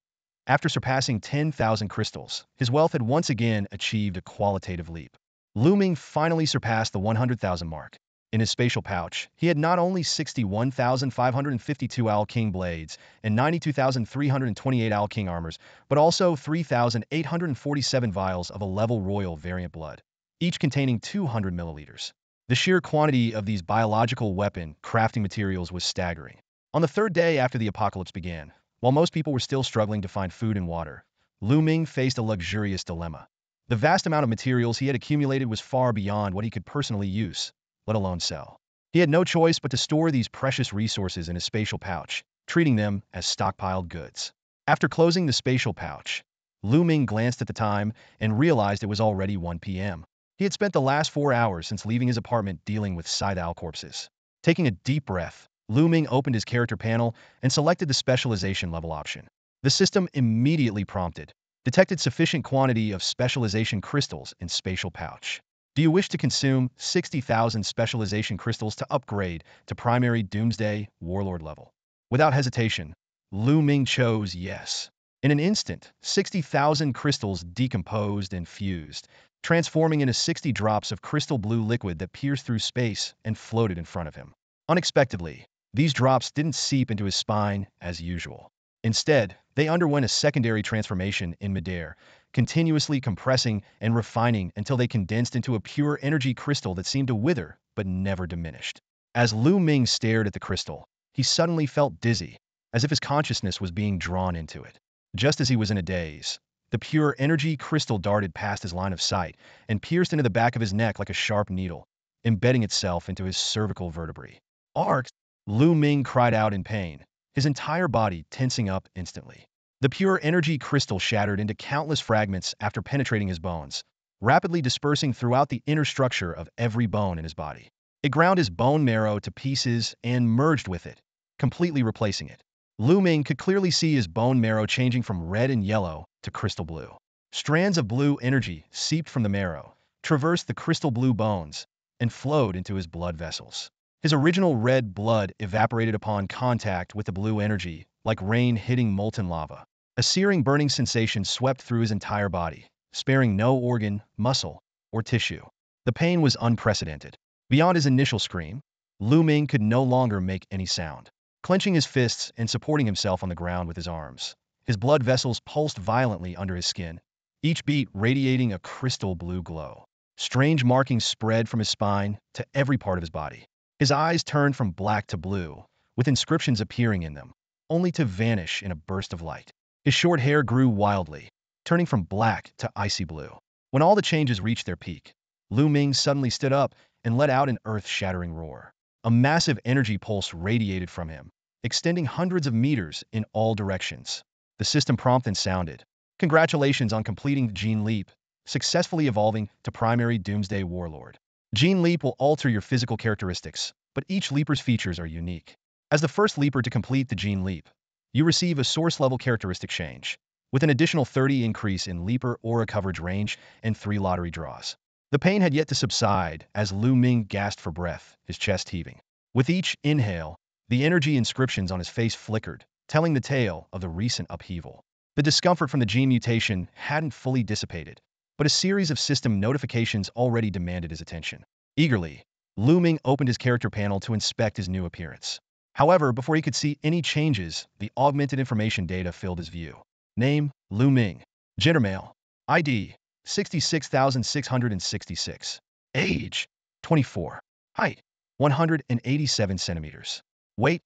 After surpassing 10,000 crystals, his wealth had once again achieved a qualitative leap. Lu Ming finally surpassed the 100,000 mark. In his spatial pouch, he had not only 61,552 Owl King blades and 92,328 Owl King armors, but also 3,847 vials of a level Royal Variant Blood, each containing 200 milliliters. The sheer quantity of these biological weapon crafting materials was staggering. On the 3rd day after the apocalypse began, while most people were still struggling to find food and water, Lu Ming faced a luxurious dilemma. The vast amount of materials he had accumulated was far beyond what he could personally use, let alone sell. He had no choice but to store these precious resources in his spatial pouch, treating them as stockpiled goods. After closing the spatial pouch, Lu Ming glanced at the time and realized it was already 1 p.m. He had spent the last 4 hours since leaving his apartment dealing with scythe owl corpses. Taking a deep breath, Lu Ming opened his character panel and selected the specialization level option. The system immediately prompted, detected sufficient quantity of specialization crystals in spatial pouch. Do you wish to consume 60,000 specialization crystals to upgrade to primary Doomsday Warlord level? Without hesitation, Lu Ming chose yes. In an instant, 60,000 crystals decomposed and fused, transforming into 60 drops of crystal blue liquid that pierced through space and floated in front of him. Unexpectedly, these drops didn't seep into his spine as usual. Instead, they underwent a secondary transformation in midair, continuously compressing and refining until they condensed into a pure energy crystal that seemed to wither but never diminished. As Lu Ming stared at the crystal, he suddenly felt dizzy, as if his consciousness was being drawn into it. Just as he was in a daze, the pure energy crystal darted past his line of sight and pierced into the back of his neck like a sharp needle, embedding itself into his cervical vertebrae. Arc! Lu Ming cried out in pain, his entire body tensing up instantly. The pure energy crystal shattered into countless fragments after penetrating his bones, rapidly dispersing throughout the inner structure of every bone in his body. It ground his bone marrow to pieces and merged with it, completely replacing it. Lu Ming could clearly see his bone marrow changing from red and yellow to crystal blue. Strands of blue energy seeped from the marrow, traversed the crystal blue bones, and flowed into his blood vessels. His original red blood evaporated upon contact with the blue energy, like rain hitting molten lava. A searing burning sensation swept through his entire body, sparing no organ, muscle, or tissue. The pain was unprecedented. Beyond his initial scream, Lu Ming could no longer make any sound. Clenching his fists and supporting himself on the ground with his arms, his blood vessels pulsed violently under his skin, each beat radiating a crystal blue glow. Strange markings spread from his spine to every part of his body. His eyes turned from black to blue, with inscriptions appearing in them, only to vanish in a burst of light. His short hair grew wildly, turning from black to icy blue. When all the changes reached their peak, Lu Ming suddenly stood up and let out an earth-shattering roar. A massive energy pulse radiated from him, extending hundreds of meters in all directions. The system prompt then sounded. Congratulations on completing the Gene Leap, successfully evolving to primary Doomsday Warlord. Gene Leap will alter your physical characteristics, but each leaper's features are unique. As the first leaper to complete the Gene Leap, you receive a source-level characteristic change, with an additional 30 increase in leaper aura coverage range and 3 lottery draws. The pain had yet to subside as Lu Ming gasped for breath, his chest heaving. With each inhale, the energy inscriptions on his face flickered, telling the tale of the recent upheaval. The discomfort from the gene mutation hadn't fully dissipated, but a series of system notifications already demanded his attention. Eagerly, Lu Ming opened his character panel to inspect his new appearance. However, before he could see any changes, the augmented information data filled his view. Name, Lu Ming. Gender male. ID, 66,666. Age, 24. Height, 187 centimeters. Weight,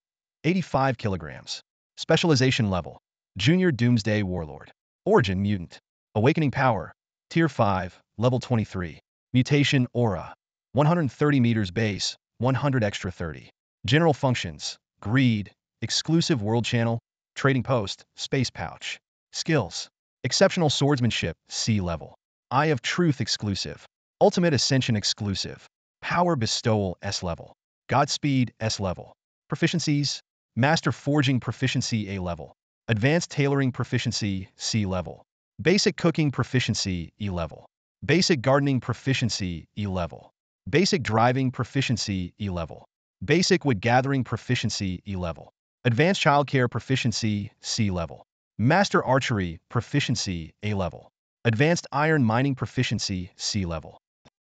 85 kilograms. Specialization level, Junior Doomsday Warlord. Origin mutant. Awakening power, Tier 5, level 23. Mutation aura, 130 meters base, 100 extra 30. General functions, greed, exclusive world channel, trading post, space pouch. Skills, exceptional swordsmanship, C level. Eye of Truth exclusive. Ultimate Ascension exclusive. Power bestowal S level. Godspeed S level. Proficiencies, Master Forging proficiency A level. Advanced Tailoring proficiency C level. Basic Cooking proficiency E level. Basic Gardening proficiency E level. Basic Driving proficiency E level. Basic Wood Gathering proficiency E level. Advanced Childcare proficiency C level. Master Archery proficiency A level. Advanced Iron Mining proficiency C level.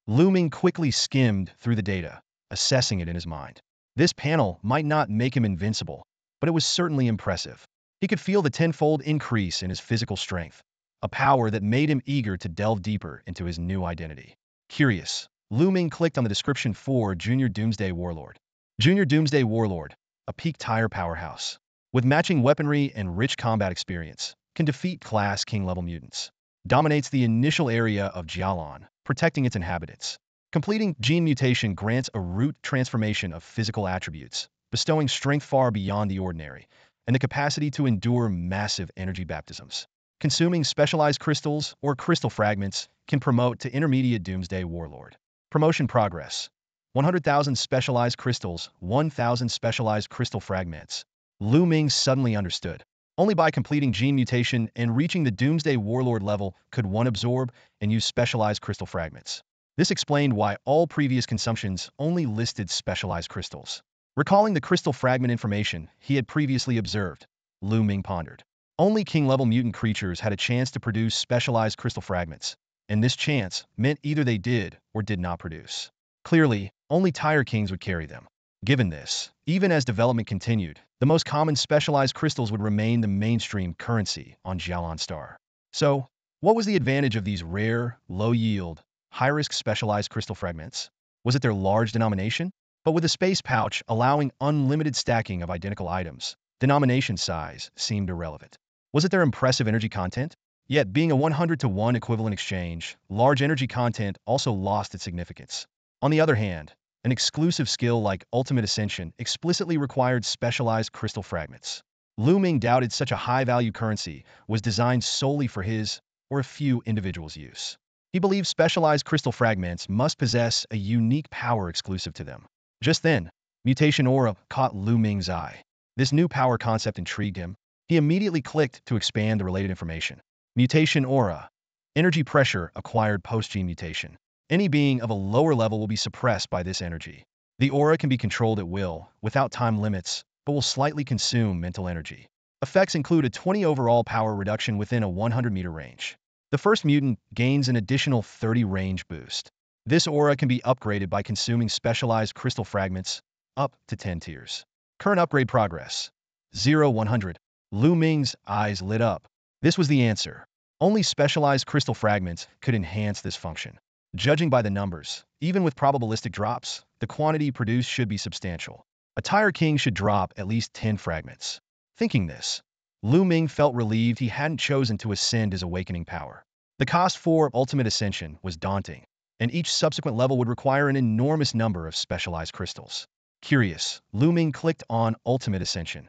Lu Ming quickly skimmed through the data, assessing it in his mind. This panel might not make him invincible, but it was certainly impressive. He could feel the tenfold increase in his physical strength, a power that made him eager to delve deeper into his new identity. Curious, Lu Ming clicked on the description for Junior Doomsday Warlord. Junior Doomsday Warlord, a peak tire powerhouse. With matching weaponry and rich combat experience, can defeat class king-level mutants. Dominates the initial area of Jalan, protecting its inhabitants. Completing gene mutation grants a root transformation of physical attributes, bestowing strength far beyond the ordinary, and the capacity to endure massive energy baptisms. Consuming specialized crystals or crystal fragments can promote to intermediate Doomsday Warlord. Promotion progress. 100,000 specialized crystals, 1,000 specialized crystal fragments. Lu Ming suddenly understood. Only by completing gene mutation and reaching the Doomsday Warlord level could one absorb and use specialized crystal fragments. This explained why all previous consumptions only listed specialized crystals. Recalling the crystal fragment information he had previously observed, Lu Ming pondered. Only king-level mutant creatures had a chance to produce specialized crystal fragments, and this chance meant either they did or did not produce. Clearly, only Tire Kings would carry them. Given this, even as development continued, the most common specialized crystals would remain the mainstream currency on Jalan Star. So, what was the advantage of these rare, low-yield, high-risk specialized crystal fragments? Was it their large denomination? But with a space pouch allowing unlimited stacking of identical items, denomination size seemed irrelevant. Was it their impressive energy content? Yet, being a 100-to-1 equivalent exchange, large energy content also lost its significance. On the other hand, an exclusive skill like Ultimate Ascension explicitly required specialized crystal fragments. Lu Ming doubted such a high-value currency was designed solely for his or a few individuals' use. He believed specialized crystal fragments must possess a unique power exclusive to them. Just then, Mutation Aura caught Lu Ming's eye. This new power concept intrigued him. He immediately clicked to expand the related information. Mutation Aura. Energy pressure acquired post-gene mutation. Any being of a lower level will be suppressed by this energy. The aura can be controlled at will, without time limits, but will slightly consume mental energy. Effects include a 20 overall power reduction within a 100-meter range. The first mutant gains an additional 30 range boost. This aura can be upgraded by consuming specialized crystal fragments, up to 10 tiers. Current upgrade progress. 0-100. Lu Ming's eyes lit up. This was the answer. Only specialized crystal fragments could enhance this function. Judging by the numbers, even with probabilistic drops, the quantity produced should be substantial. A Tire King should drop at least 10 fragments. Thinking this, Lu Ming felt relieved he hadn't chosen to ascend his awakening power. The cost for Ultimate Ascension was daunting, and each subsequent level would require an enormous number of specialized crystals. Curious, Lu Ming clicked on Ultimate Ascension.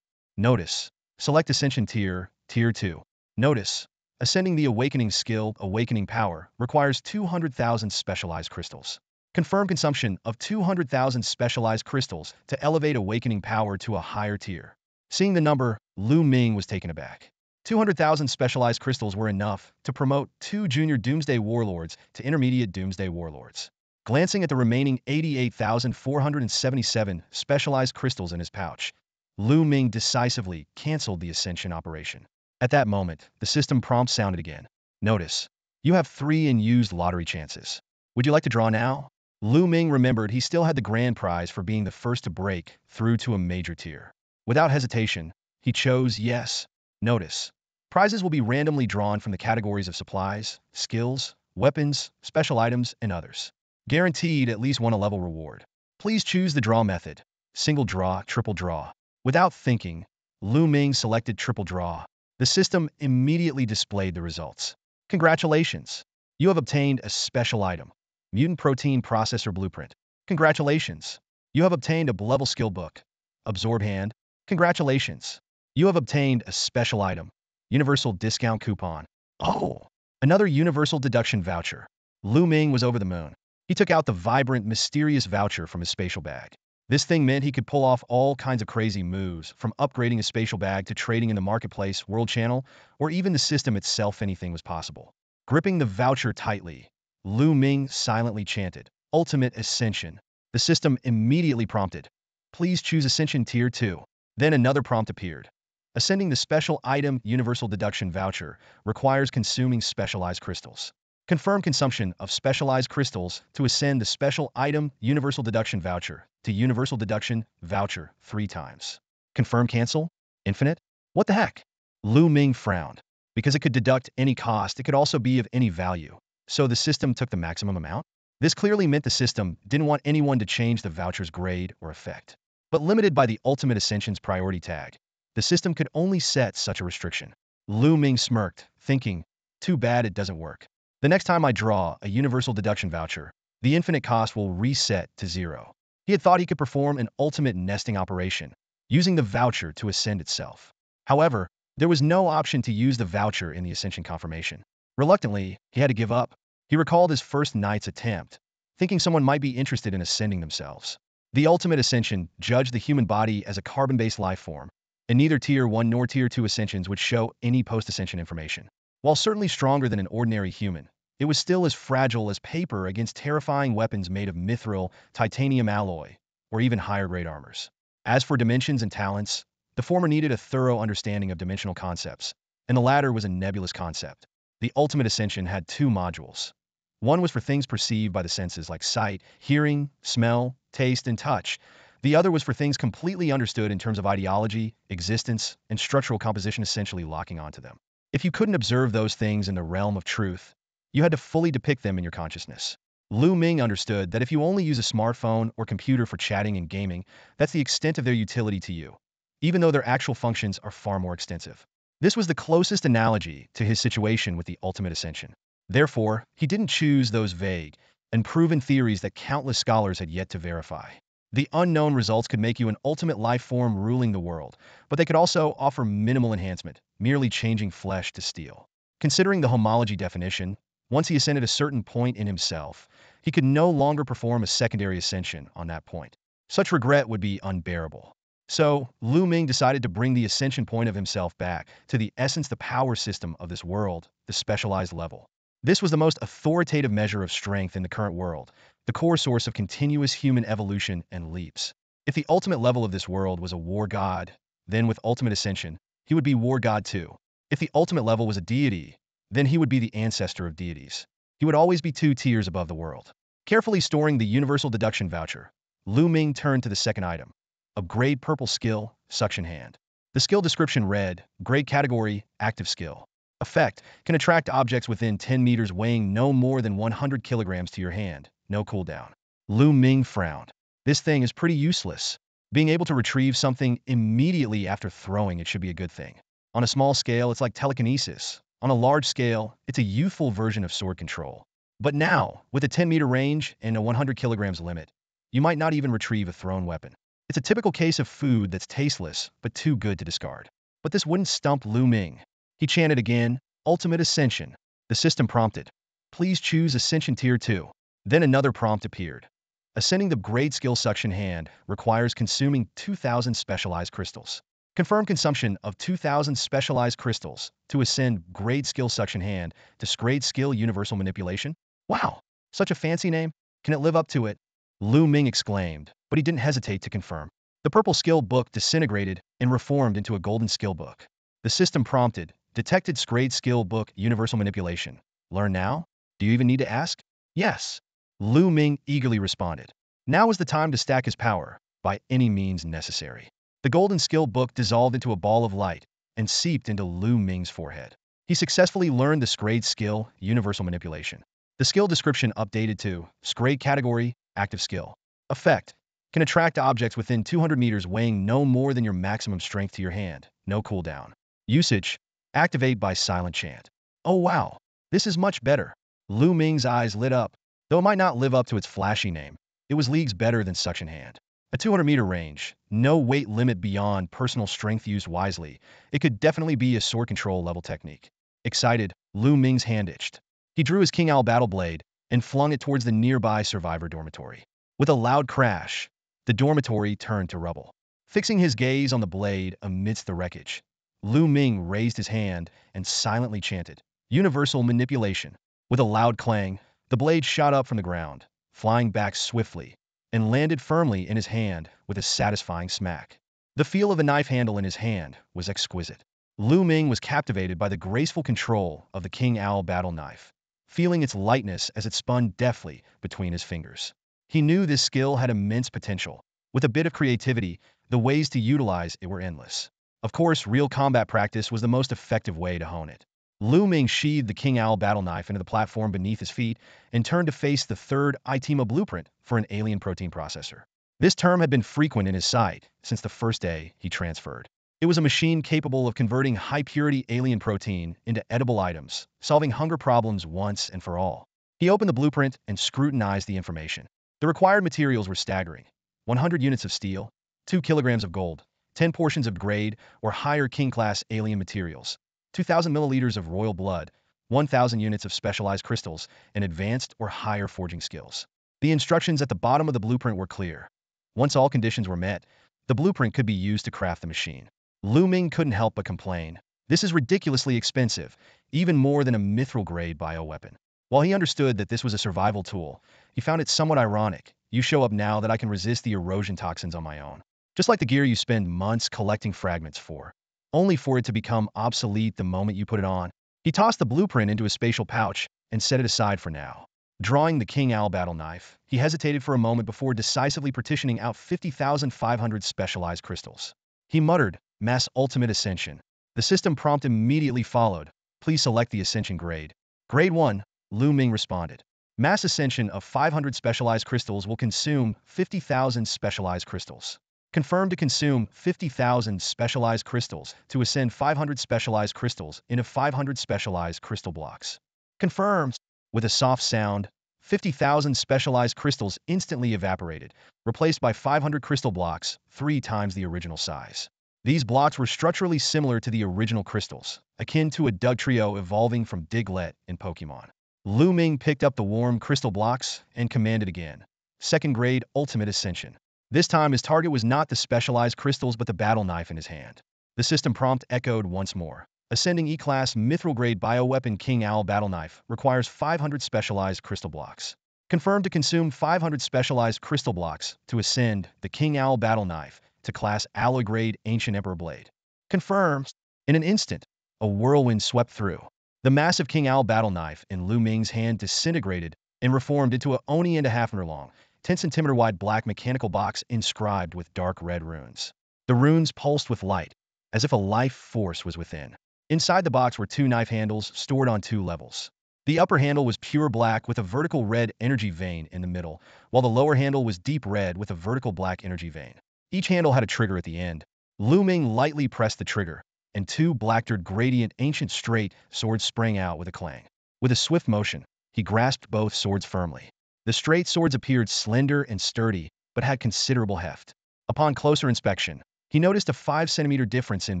Notice, select Ascension Tier, Tier 2. Notice, ascending the Awakening skill, Awakening Power, requires 200,000 specialized crystals. Confirm consumption of 200,000 specialized crystals to elevate Awakening Power to a higher tier. Seeing the number, Lu Ming was taken aback. 200,000 specialized crystals were enough to promote 2 junior Doomsday Warlords to intermediate Doomsday Warlords. Glancing at the remaining 88,477 specialized crystals in his pouch, Lu Ming decisively canceled the Ascension operation. At that moment, the system prompt sounded again. Notice, you have 3 unused lottery chances. Would you like to draw now? Lu Ming remembered he still had the grand prize for being the first to break through to a major tier. Without hesitation, he chose yes. Notice, prizes will be randomly drawn from the categories of supplies, skills, weapons, special items, and others. Guaranteed at least 1 level reward. Please choose the draw method. Single draw, triple draw. Without thinking, Lu Ming selected triple draw. The system immediately displayed the results. Congratulations! You have obtained a special item. Mutant Protein Processor Blueprint. Congratulations! You have obtained a level skill book. Absorb Hand. Congratulations! You have obtained a special item. Universal Discount Coupon. Oh! Another Universal Deduction Voucher. Lu Ming was over the moon. He took out the vibrant, mysterious voucher from his spatial bag. This thing meant he could pull off all kinds of crazy moves, from upgrading his spatial bag to trading in the marketplace, world channel, or even the system itself. Anything was possible. Gripping the voucher tightly, Lu Ming silently chanted, Ultimate Ascension. The system immediately prompted, please choose Ascension Tier 2. Then another prompt appeared. Ascending the special item Universal Deduction Voucher requires consuming specialized crystals. Confirm consumption of specialized crystals to ascend the special item Universal Deduction Voucher to Universal Deduction Voucher 3 times. Confirm cancel? Infinite? What the heck? Lu Ming frowned. Because it could deduct any cost, it could also be of any value. So the system took the maximum amount? This clearly meant the system didn't want anyone to change the voucher's grade or effect. But limited by the Ultimate Ascension's priority tag, the system could only set such a restriction. Lu Ming smirked, thinking, too bad it doesn't work. The next time I draw a Universal Deduction Voucher, the infinite cost will reset to 0. He had thought he could perform an ultimate nesting operation, using the voucher to ascend itself. However, there was no option to use the voucher in the Ascension confirmation. Reluctantly, he had to give up. He recalled his first night's attempt, thinking someone might be interested in ascending themselves. The Ultimate Ascension judged the human body as a carbon-based life form, and neither Tier 1 nor Tier 2 ascensions would show any post-ascension information. While certainly stronger than an ordinary human, it was still as fragile as paper against terrifying weapons made of mithril, titanium alloy, or even higher-grade armors. As for dimensions and talents, The former needed a thorough understanding of dimensional concepts, and the latter was a nebulous concept. The ultimate ascension had two modules. One was for things perceived by the senses like sight, hearing, smell, taste, and touch. The other was for things completely understood in terms of ideology, existence, and structural composition, essentially locking onto them. If you couldn't observe those things in the realm of truth, you had to fully depict them in your consciousness. Lu Ming understood that if you only use a smartphone or computer for chatting and gaming, that's the extent of their utility to you, even though their actual functions are far more extensive. This was the closest analogy to his situation with the ultimate ascension. Therefore, he didn't choose those vague, unproven theories that countless scholars had yet to verify. The unknown results could make you an ultimate life form ruling the world, but they could also offer minimal enhancement, merely changing flesh to steel. Considering the homology definition, once he ascended a certain point in himself, he could no longer perform a secondary ascension on that point. Such regret would be unbearable. So, Lu Ming decided to bring the ascension point of himself back to the essence, the power system of this world, the specialized level. This was the most authoritative measure of strength in the current world, the core source of continuous human evolution and leaps. If the ultimate level of this world was a war god, then with ultimate ascension, he would be war god too. If the ultimate level was a deity, then he would be the ancestor of deities. He would always be 2 tiers above the world. Carefully storing the universal deduction voucher, Lu Ming turned to the second item. Upgrade purple skill, suction hand. The skill description read, grade category, active skill. Effect, can attract objects within 10 meters weighing no more than 100 kilograms to your hand, no cooldown. Lu Ming frowned. This thing is pretty useless. Being able to retrieve something immediately after throwing it should be a good thing. On a small scale, it's like telekinesis. On a large scale, it's a youthful version of sword control. But now, with a 10-meter range and a 100 kilograms limit, you might not even retrieve a thrown weapon. It's a typical case of food that's tasteless, but too good to discard. But this wouldn't stump Lu Ming. He chanted again, Ultimate Ascension. The system prompted. Please choose Ascension Tier 2. Then another prompt appeared. Ascending the grade skill suction hand requires consuming 2,000 specialized crystals. Confirm consumption of 2,000 specialized crystals to ascend grade skill suction hand to grade skill universal manipulation. Wow, such a fancy name. Can it live up to it? Lu Ming exclaimed, but he didn't hesitate to confirm. The purple skill book disintegrated and reformed into a golden skill book. The system prompted, detected grade skill book universal manipulation. Learn now? Do you even need to ask? Yes. Lu Ming eagerly responded. Now was the time to stack his power, by any means necessary. The golden skill book dissolved into a ball of light and seeped into Lu Ming's forehead. He successfully learned the grade skill, universal manipulation. The skill description updated to grade category, active skill. Effect, can attract objects within 200 meters weighing no more than your maximum strength to your hand, no cooldown. Usage, activate by silent chant. Oh wow, this is much better. Lu Ming's eyes lit up. Though it might not live up to its flashy name, it was leagues better than suction hand. A 200-meter range, no weight limit beyond personal strength used wisely. It could definitely be a sword control level technique. Excited, Lu Ming's hand itched. He drew his King Owl battle blade and flung it towards the nearby survivor dormitory. With a loud crash, the dormitory turned to rubble. Fixing his gaze on the blade amidst the wreckage, Lu Ming raised his hand and silently chanted, Universal Manipulation. With a loud clang, the blade shot up from the ground, flying back swiftly, and landed firmly in his hand with a satisfying smack. The feel of a knife handle in his hand was exquisite. Lu Ming was captivated by the graceful control of the King Owl battle knife, feeling its lightness as it spun deftly between his fingers. He knew this skill had immense potential. With a bit of creativity, the ways to utilize it were endless. Of course, real combat practice was the most effective way to hone it. Lu Ming sheathed the King Owl battle knife into the platform beneath his feet and turned to face the third ITEMA blueprint for an alien protein processor. This term had been frequent in his sight since the first day he transferred. It was a machine capable of converting high-purity alien protein into edible items, solving hunger problems once and for all. He opened the blueprint and scrutinized the information. The required materials were staggering. 100 units of steel, 2 kilograms of gold, 10 portions of grade or higher king-class alien materials, 2,000 milliliters of royal blood, 1,000 units of specialized crystals, and advanced or higher forging skills. The instructions at the bottom of the blueprint were clear. Once all conditions were met, the blueprint could be used to craft the machine. Lu Ming couldn't help but complain. This is ridiculously expensive, even more than a mithril-grade bioweapon. While he understood that this was a survival tool, he found it somewhat ironic. You show up now that I can resist the erosion toxins on my own. just like the gear you spend months collecting fragments for, only for it to become obsolete the moment you put it on. He tossed the blueprint into a spatial pouch and set it aside for now. Drawing the King Owl battle knife, he hesitated for a moment before decisively partitioning out 50,500 specialized crystals. He muttered, Mass Ultimate Ascension. The system prompt immediately followed. Please select the Ascension grade. Grade 1, Lu Ming responded. Mass Ascension of 500 specialized crystals will consume 50,000 specialized crystals. Confirm to consume 50,000 specialized crystals to ascend 500 specialized crystals into 500 specialized crystal blocks. Confirmed. With a soft sound, 50,000 specialized crystals instantly evaporated, replaced by 500 crystal blocks, 3 times the original size. These blocks were structurally similar to the original crystals, akin to a Doug trio evolving from Diglett in Pokemon. Lu Ming picked up the warm crystal blocks and commanded again. Second grade Ultimate Ascension. This time his target was not the specialized crystals but the battle knife in his hand. The system prompt echoed once more. Ascending E-Class Mithril Grade Bioweapon King Owl Battle Knife requires 500 specialized crystal blocks. Confirmed to consume 500 specialized crystal blocks to ascend the King Owl Battle Knife to Class Alloy Grade Ancient Emperor Blade. Confirmed. In an instant, a whirlwind swept through. The massive King Owl Battle Knife in Lu Ming's hand disintegrated and reformed into a Oni and a half meter long, 10 centimeter wide black mechanical box inscribed with dark red runes. The runes pulsed with light, as if a life force was within. Inside the box were 2 knife handles stored on 2 levels. The upper handle was pure black with a vertical red energy vein in the middle, while the lower handle was deep red with a vertical black energy vein. Each handle had a trigger at the end. Lu Ming lightly pressed the trigger, and 2 black-dirt gradient ancient straight swords sprang out with a clang. With a swift motion, he grasped both swords firmly. The straight swords appeared slender and sturdy, but had considerable heft. Upon closer inspection, he noticed a 5-centimeter difference in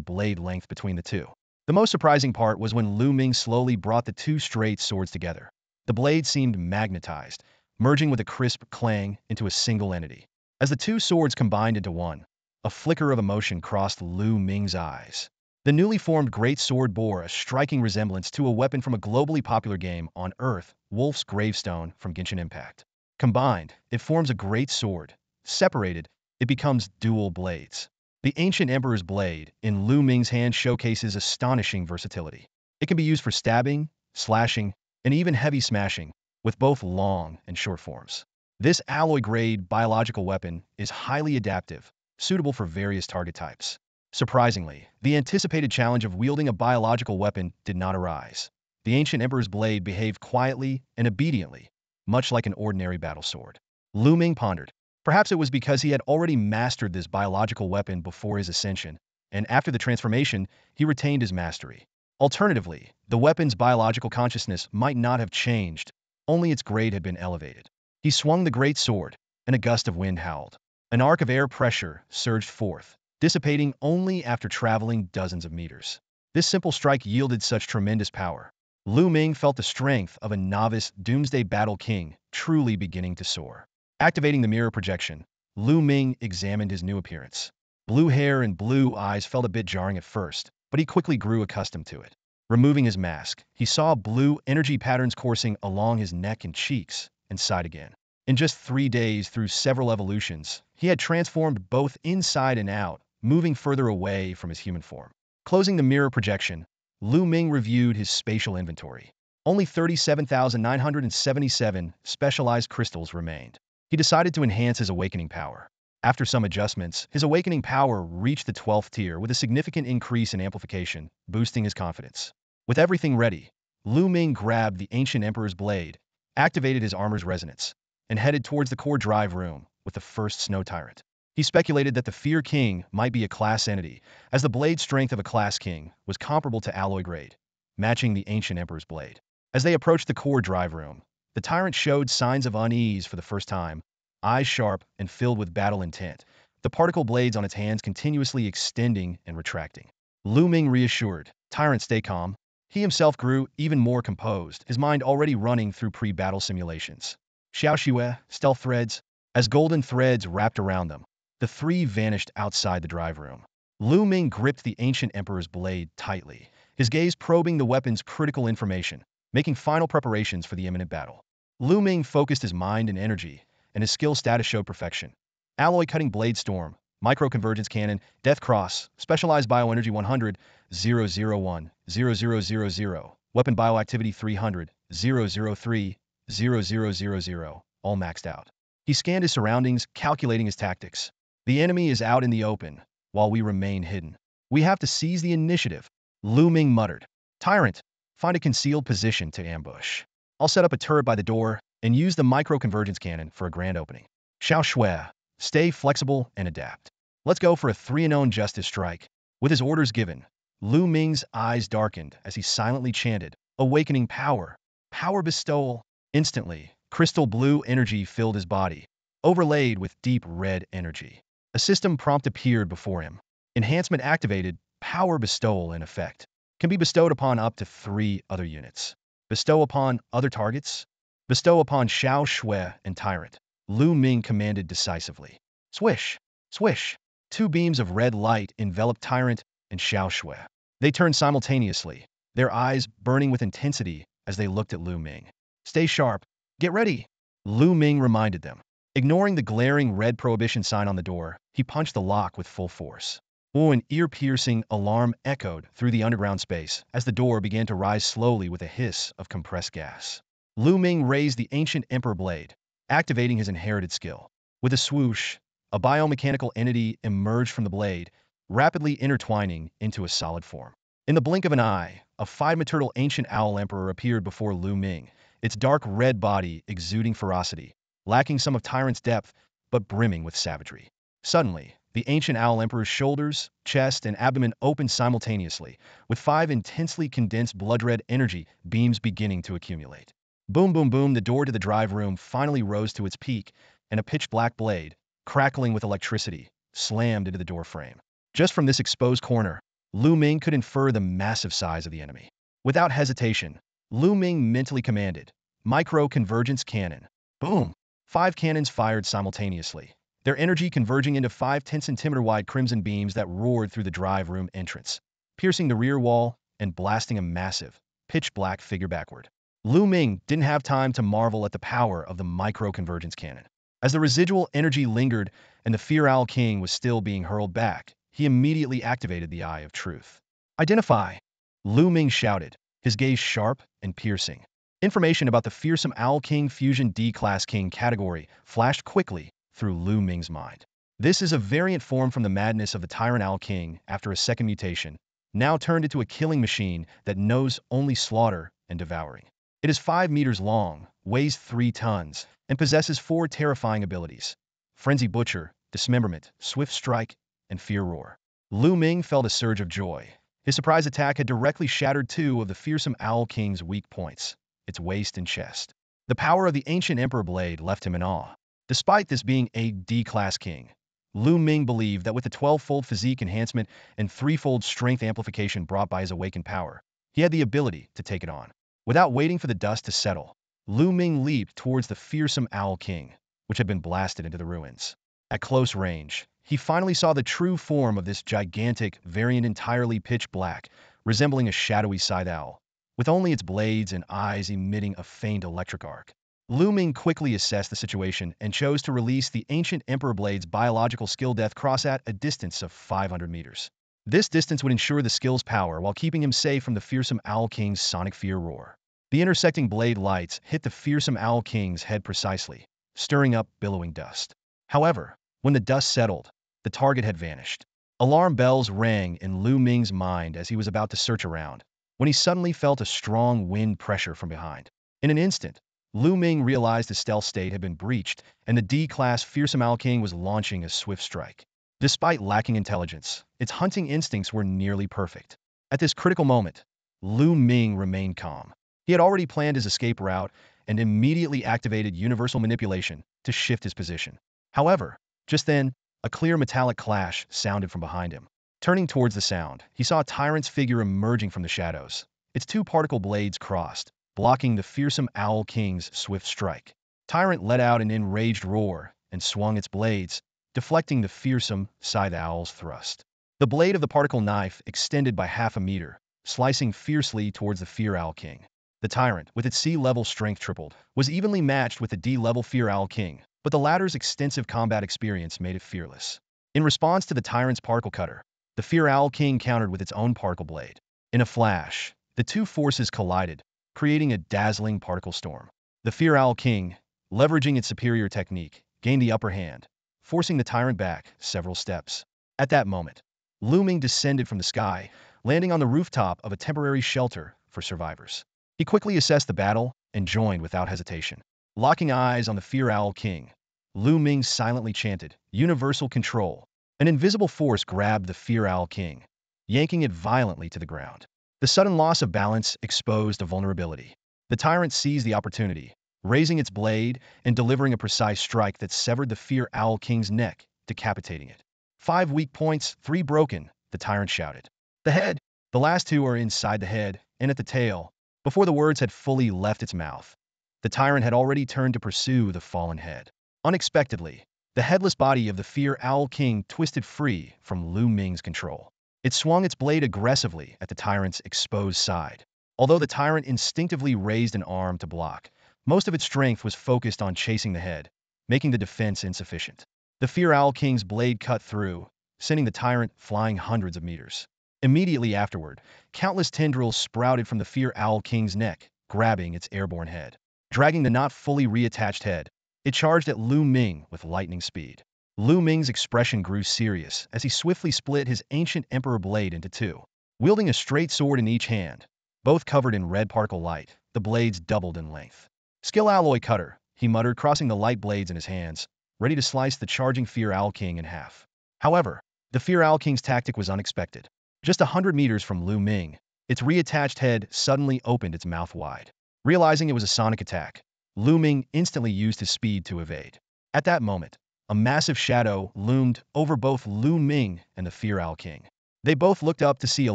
blade length between the two. The most surprising part was when Lu Ming slowly brought the 2 straight swords together. The blade seemed magnetized, merging with a crisp clang into a single entity. As the 2 swords combined into one, a flicker of emotion crossed Lu Ming's eyes. The newly formed great sword bore a striking resemblance to a weapon from a globally popular game on Earth, Wolf's Gravestone from Genshin Impact. Combined, it forms a great sword. Separated, it becomes dual blades. The Ancient Emperor's Blade in Lu Ming's hand showcases astonishing versatility. It can be used for stabbing, slashing, and even heavy smashing, with both long and short forms. This alloy-grade biological weapon is highly adaptive, suitable for various target types. Surprisingly, the anticipated challenge of wielding a biological weapon did not arise. The Ancient Emperor's Blade behaved quietly and obediently, much like an ordinary battle sword. Lu Ming pondered. Perhaps it was because he had already mastered this biological weapon before his ascension, and after the transformation, he retained his mastery. Alternatively, the weapon's biological consciousness might not have changed, only its grade had been elevated. He swung the great sword, and a gust of wind howled. An arc of air pressure surged forth, dissipating only after traveling dozens of meters. This simple strike yielded such tremendous power. Lu Ming felt the strength of a novice doomsday battle king truly beginning to soar. Activating the mirror projection, Lu Ming examined his new appearance. Blue hair and blue eyes felt a bit jarring at first, but he quickly grew accustomed to it. Removing his mask, he saw blue energy patterns coursing along his neck and cheeks, and sighed again. In just 3 days through several evolutions, he had transformed both inside and out, moving further away from his human form. Closing the mirror projection, Lu Ming reviewed his spatial inventory. Only 37,977 specialized crystals remained. He decided to enhance his awakening power. After some adjustments, his awakening power reached the 12th tier with a significant increase in amplification, boosting his confidence. With everything ready, Lu Ming grabbed the Ancient Emperor's Blade, activated his armor's resonance, and headed towards the core drive room with the first snow tyrant. He speculated that the Fear King might be a class entity, as the blade strength of a class king was comparable to alloy grade, matching the Ancient Emperor's Blade. As they approached the core drive room, the tyrant showed signs of unease for the first time, eyes sharp and filled with battle intent, the particle blades on its hands continuously extending and retracting. Lu Ming reassured, "Tyrant, stay calm." He himself grew even more composed, his mind already running through pre-battle simulations. Xiao Xue, stealth threads. As golden threads wrapped around them, the 3 vanished outside the drive room. Lu Ming gripped the Ancient Emperor's Blade tightly, his gaze probing the weapon's critical information, making final preparations for the imminent battle. Lu Ming focused his mind and energy, and his skill status showed perfection. Alloy Cutting Blade Storm, Microconvergence Cannon, Death Cross, Specialized Bioenergy 100, 001, 0000, Weapon Bioactivity 300, 003, 0000, all maxed out. He scanned his surroundings, calculating his tactics. The enemy is out in the open, while we remain hidden. We have to seize the initiative, Lu Ming muttered. Tyrant, find a concealed position to ambush. I'll set up a turret by the door and use the microconvergence cannon for a grand opening. Xiao Shui, stay flexible and adapt. Let's go for a 3-0 justice strike. With his orders given, Lu Ming's eyes darkened as he silently chanted, awakening power, power bestowal. Instantly, crystal blue energy filled his body, overlaid with deep red energy. A system prompt appeared before him. Enhancement activated, power bestowal in effect. Can be bestowed upon up to 3 other units. Bestow upon other targets. Bestow upon Xiao Shui and Tyrant. Lu Ming commanded decisively. Swish! Swish! 2 beams of red light enveloped Tyrant and Xiao Shui. They turned simultaneously, their eyes burning with intensity as they looked at Lu Ming. Stay sharp. Get ready! Lu Ming reminded them. Ignoring the glaring red prohibition sign on the door, he punched the lock with full force. An ear-piercing alarm echoed through the underground space as the door began to rise slowly with a hiss of compressed gas. Lu Ming raised the ancient Emperor Blade, activating his inherited skill. With a swoosh, a biomechanical entity emerged from the blade, rapidly intertwining into a solid form. In the blink of an eye, a 5-meter-tall ancient owl emperor appeared before Lu Ming, its dark red body exuding ferocity, lacking some of Tyrant's depth, but brimming with savagery. Suddenly, the ancient owl emperor's shoulders, chest, and abdomen opened simultaneously, with 5 intensely condensed blood-red energy beams beginning to accumulate. Boom, boom, boom, the door to the drive room finally rose to its peak, and a pitch-black blade, crackling with electricity, slammed into the door frame. Just from this exposed corner, Lu Ming could infer the massive size of the enemy. Without hesitation, Lu Ming mentally commanded, Micro-convergence cannon. Boom! 5 cannons fired simultaneously, their energy converging into 5 10-centimeter-wide crimson beams that roared through the drive room entrance, piercing the rear wall and blasting a massive, pitch-black figure backward. Lu Ming didn't have time to marvel at the power of the micro-convergence cannon. As the residual energy lingered and the Fear Owl King was still being hurled back, he immediately activated the Eye of Truth. Identify! Lu Ming shouted, his gaze sharp and piercing. Information about the Fearsome Owl King Fusion D-Class King category flashed quickly through Lu Ming's mind. This is a variant form from the madness of the Tyrant Owl King after a second mutation, now turned into a killing machine that knows only slaughter and devouring. It is 5 meters long, weighs 3 tons, and possesses 4 terrifying abilities: Frenzy Butcher, Dismemberment, Swift Strike, and Fear Roar. Lu Ming felt a surge of joy. His surprise attack had directly shattered 2 of the Fearsome Owl King's weak points, its waist and chest. The power of the ancient Emperor Blade left him in awe. Despite this being a D-Class King, Lu Ming believed that with the 12-fold physique enhancement and 3-fold strength amplification brought by his awakened power, he had the ability to take it on. Without waiting for the dust to settle, Lu Ming leaped towards the Fearsome Owl King, which had been blasted into the ruins. At close range, he finally saw the true form of this gigantic variant, entirely pitch black, resembling a shadowy scythe owl, with only its blades and eyes emitting a faint electric arc. Lu Ming quickly assessed the situation and chose to release the ancient Emperor Blade's biological skill Death Cross at a distance of 500 meters. This distance would ensure the skill's power while keeping him safe from the Fearsome Owl King's sonic fear roar. The intersecting blade lights hit the Fearsome Owl King's head precisely, stirring up billowing dust. However, when the dust settled, the target had vanished. Alarm bells rang in Lu Ming's mind as he was about to search around, when he suddenly felt a strong wind pressure from behind. In an instant, Lu Ming realized the stealth state had been breached, and the D-Class Fearsome Owl King was launching a swift strike. Despite lacking intelligence, its hunting instincts were nearly perfect. At this critical moment, Lu Ming remained calm. He had already planned his escape route and immediately activated universal manipulation to shift his position. However, just then, a clear metallic clash sounded from behind him. Turning towards the sound, he saw a tyrant's figure emerging from the shadows. Its 2 particle blades crossed, blocking the Fearsome Owl King's swift strike. Tyrant let out an enraged roar and swung its blades, deflecting the fearsome scythe owl's thrust. The blade of the particle knife extended by half a meter, slicing fiercely towards the Fear Owl King. The tyrant, with its C-level strength tripled, was evenly matched with the D-level Fear Owl King, but the latter's extensive combat experience made it fearless. In response to the tyrant's particle cutter, the Fear Owl King countered with its own particle blade. In a flash, the two forces collided, creating a dazzling particle storm. The Fear Owl King, leveraging its superior technique, gained the upper hand, forcing the tyrant back several steps. At that moment, Lu Ming descended from the sky, landing on the rooftop of a temporary shelter for survivors. He quickly assessed the battle and joined without hesitation. Locking eyes on the Fear Owl King, Lu Ming silently chanted, "Universal control." An invisible force grabbed the Fear Owl King, yanking it violently to the ground. The sudden loss of balance exposed a vulnerability. The tyrant seized the opportunity, raising its blade and delivering a precise strike that severed the Fear Owl King's neck, decapitating it. "5 weak points, 3 broken," the tyrant shouted. The head. The last 2 are inside the head and at the tail. Before the words had fully left its mouth, the tyrant had already turned to pursue the fallen head. Unexpectedly, the headless body of the Fear Owl King twisted free from Lu Ming's control. It swung its blade aggressively at the tyrant's exposed side. Although the tyrant instinctively raised an arm to block, most of its strength was focused on chasing the head, making the defense insufficient. The Fear Owl King's blade cut through, sending the tyrant flying hundreds of meters. Immediately afterward, countless tendrils sprouted from the Fear Owl King's neck, grabbing its airborne head. Dragging the not fully reattached head, it charged at Lu Ming with lightning speed. Lu Ming's expression grew serious as he swiftly split his ancient emperor blade into 2. Wielding a straight sword in each hand, both covered in red particle light, the blades doubled in length. "Skill alloy cutter," he muttered, crossing the light blades in his hands, ready to slice the charging Fear Owl King in half. However, the Fear Owl King's tactic was unexpected. Just 100 meters from Lu Ming, its reattached head suddenly opened its mouth wide. Realizing it was a sonic attack, Lu Ming instantly used his speed to evade. At that moment, a massive shadow loomed over both Lu Ming and the Fear Owl King. They both looked up to see a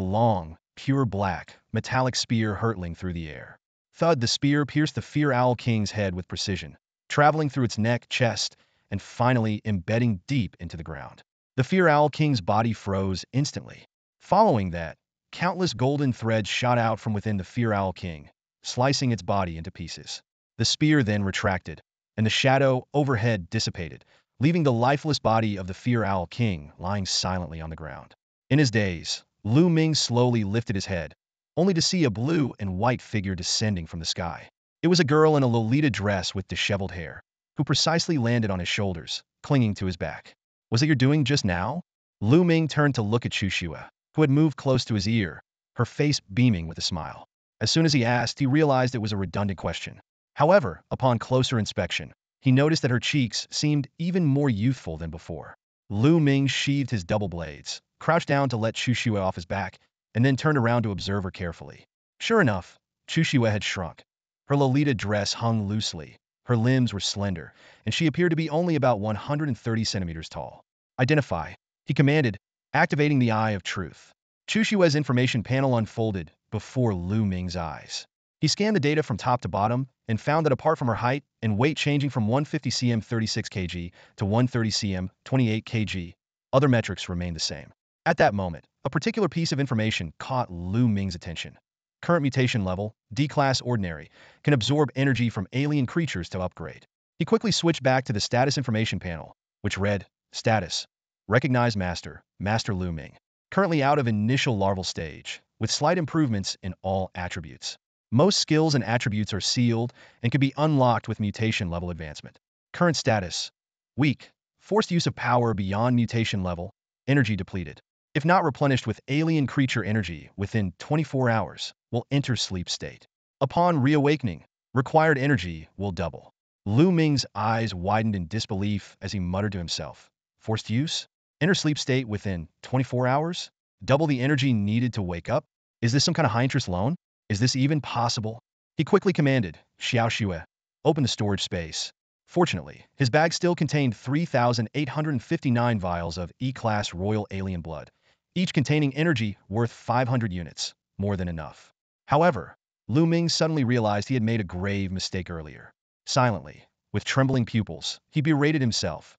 long, pure black, metallic spear hurtling through the air. Thud, the spear pierced the Fear Owl King's head with precision, traveling through its neck, chest, and finally embedding deep into the ground. The Fear Owl King's body froze instantly. Following that, countless golden threads shot out from within the Fear Owl King, slicing its body into pieces. The spear then retracted, and the shadow overhead dissipated, leaving the lifeless body of the Fear Owl King lying silently on the ground. In his daze, Lu Ming slowly lifted his head, only to see a blue and white figure descending from the sky. It was a girl in a Lolita dress with disheveled hair, who precisely landed on his shoulders, clinging to his back. "Was it your doing just now?" Lu Ming turned to look at Chushua, who had moved close to his ear, her face beaming with a smile. As soon as he asked, he realized it was a redundant question. However, upon closer inspection, he noticed that her cheeks seemed even more youthful than before. Lu Ming sheathed his double blades, crouched down to let Chushua off his back, and then turned around to observe her carefully. Sure enough, Chushua had shrunk. Her Lolita dress hung loosely, her limbs were slender, and she appeared to be only about 130 centimeters tall. "Identify," he commanded, activating the Eye of Truth. Chushua's information panel unfolded before Lu Ming's eyes. He scanned the data from top to bottom and found that apart from her height and weight changing from 150 cm 36 kg to 130 cm 28 kg, other metrics remained the same. At that moment, a particular piece of information caught Lu Ming's attention. Current mutation level, D-Class Ordinary, can absorb energy from alien creatures to upgrade. He quickly switched back to the status information panel, which read, "Status. Recognize Master, Master Lu Ming. Currently out of initial larval stage, with slight improvements in all attributes. Most skills and attributes are sealed and can be unlocked with mutation level advancement. Current status: weak. Forced use of power beyond mutation level, energy depleted. If not replenished with alien creature energy within 24 hours, will enter sleep state. Upon reawakening, required energy will double." Lu Ming's eyes widened in disbelief as he muttered to himself. Forced use? Enter sleep state within 24 hours? Double the energy needed to wake up? Is this some kind of high-interest loan? Is this even possible? He quickly commanded, "Xiao Xue, open the storage space." Fortunately, his bag still contained 3,859 vials of E-Class Royal Alien Blood, each containing energy worth 500 units, more than enough. However, Lu Ming suddenly realized he had made a grave mistake earlier. Silently, with trembling pupils, he berated himself.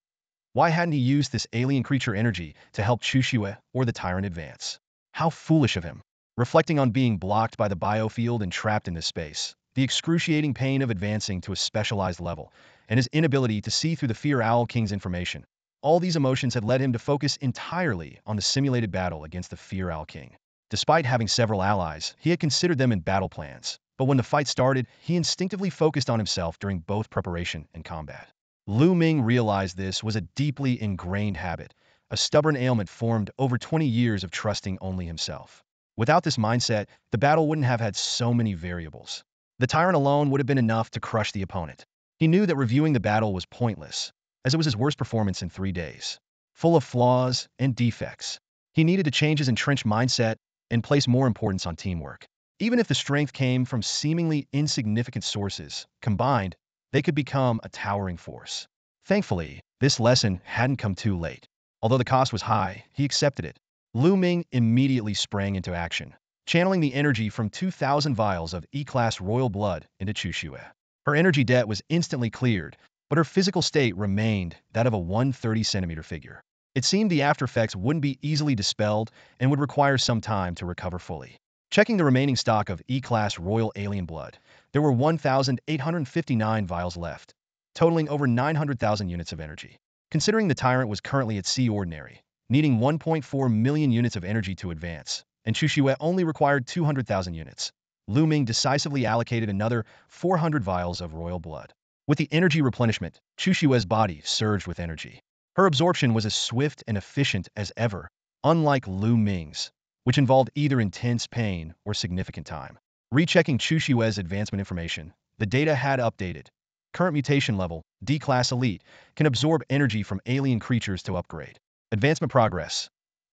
Why hadn't he used this alien creature energy to help Chushua or the tyrant advance? How foolish of him. Reflecting on being blocked by the biofield and trapped in this space, the excruciating pain of advancing to a specialized level, and his inability to see through the Fear Owl King's information, All these emotions had led him to focus entirely on the simulated battle against the Fear Owl King. Despite having several allies, he had considered them in battle plans. But when the fight started, he instinctively focused on himself during both preparation and combat. Lu Ming realized this was a deeply ingrained habit, a stubborn ailment formed over 20 years of trusting only himself. Without this mindset, the battle wouldn't have had so many variables. The tyrant alone would have been enough to crush the opponent. He knew that reviewing the battle was pointless, as it was his worst performance in 3 days. Full of flaws and defects, he needed to change his entrenched mindset and place more importance on teamwork. Even if the strength came from seemingly insignificant sources, combined, they could become a towering force. Thankfully, this lesson hadn't come too late. Although the cost was high, he accepted it. Lu Ming immediately sprang into action, channeling the energy from 2,000 vials of E-class royal blood into Chu Xue. Her energy debt was instantly cleared, but her physical state remained that of a 130-centimeter figure. It seemed the aftereffects wouldn't be easily dispelled and would require some time to recover fully. Checking the remaining stock of E-class royal alien blood, there were 1,859 vials left, totaling over 900,000 units of energy. Considering the tyrant was currently at C ordinary, needing 1.4 million units of energy to advance, and Chu Xue only required 200,000 units, Lu Ming decisively allocated another 400 vials of royal blood. With the energy replenishment, Chu Xue's body surged with energy. Her absorption was as swift and efficient as ever, unlike Lu Ming's, which involved either intense pain or significant time. Rechecking Chu Xue's advancement information, the data had updated. Current mutation level, D-Class Elite, can absorb energy from alien creatures to upgrade. Advancement progress,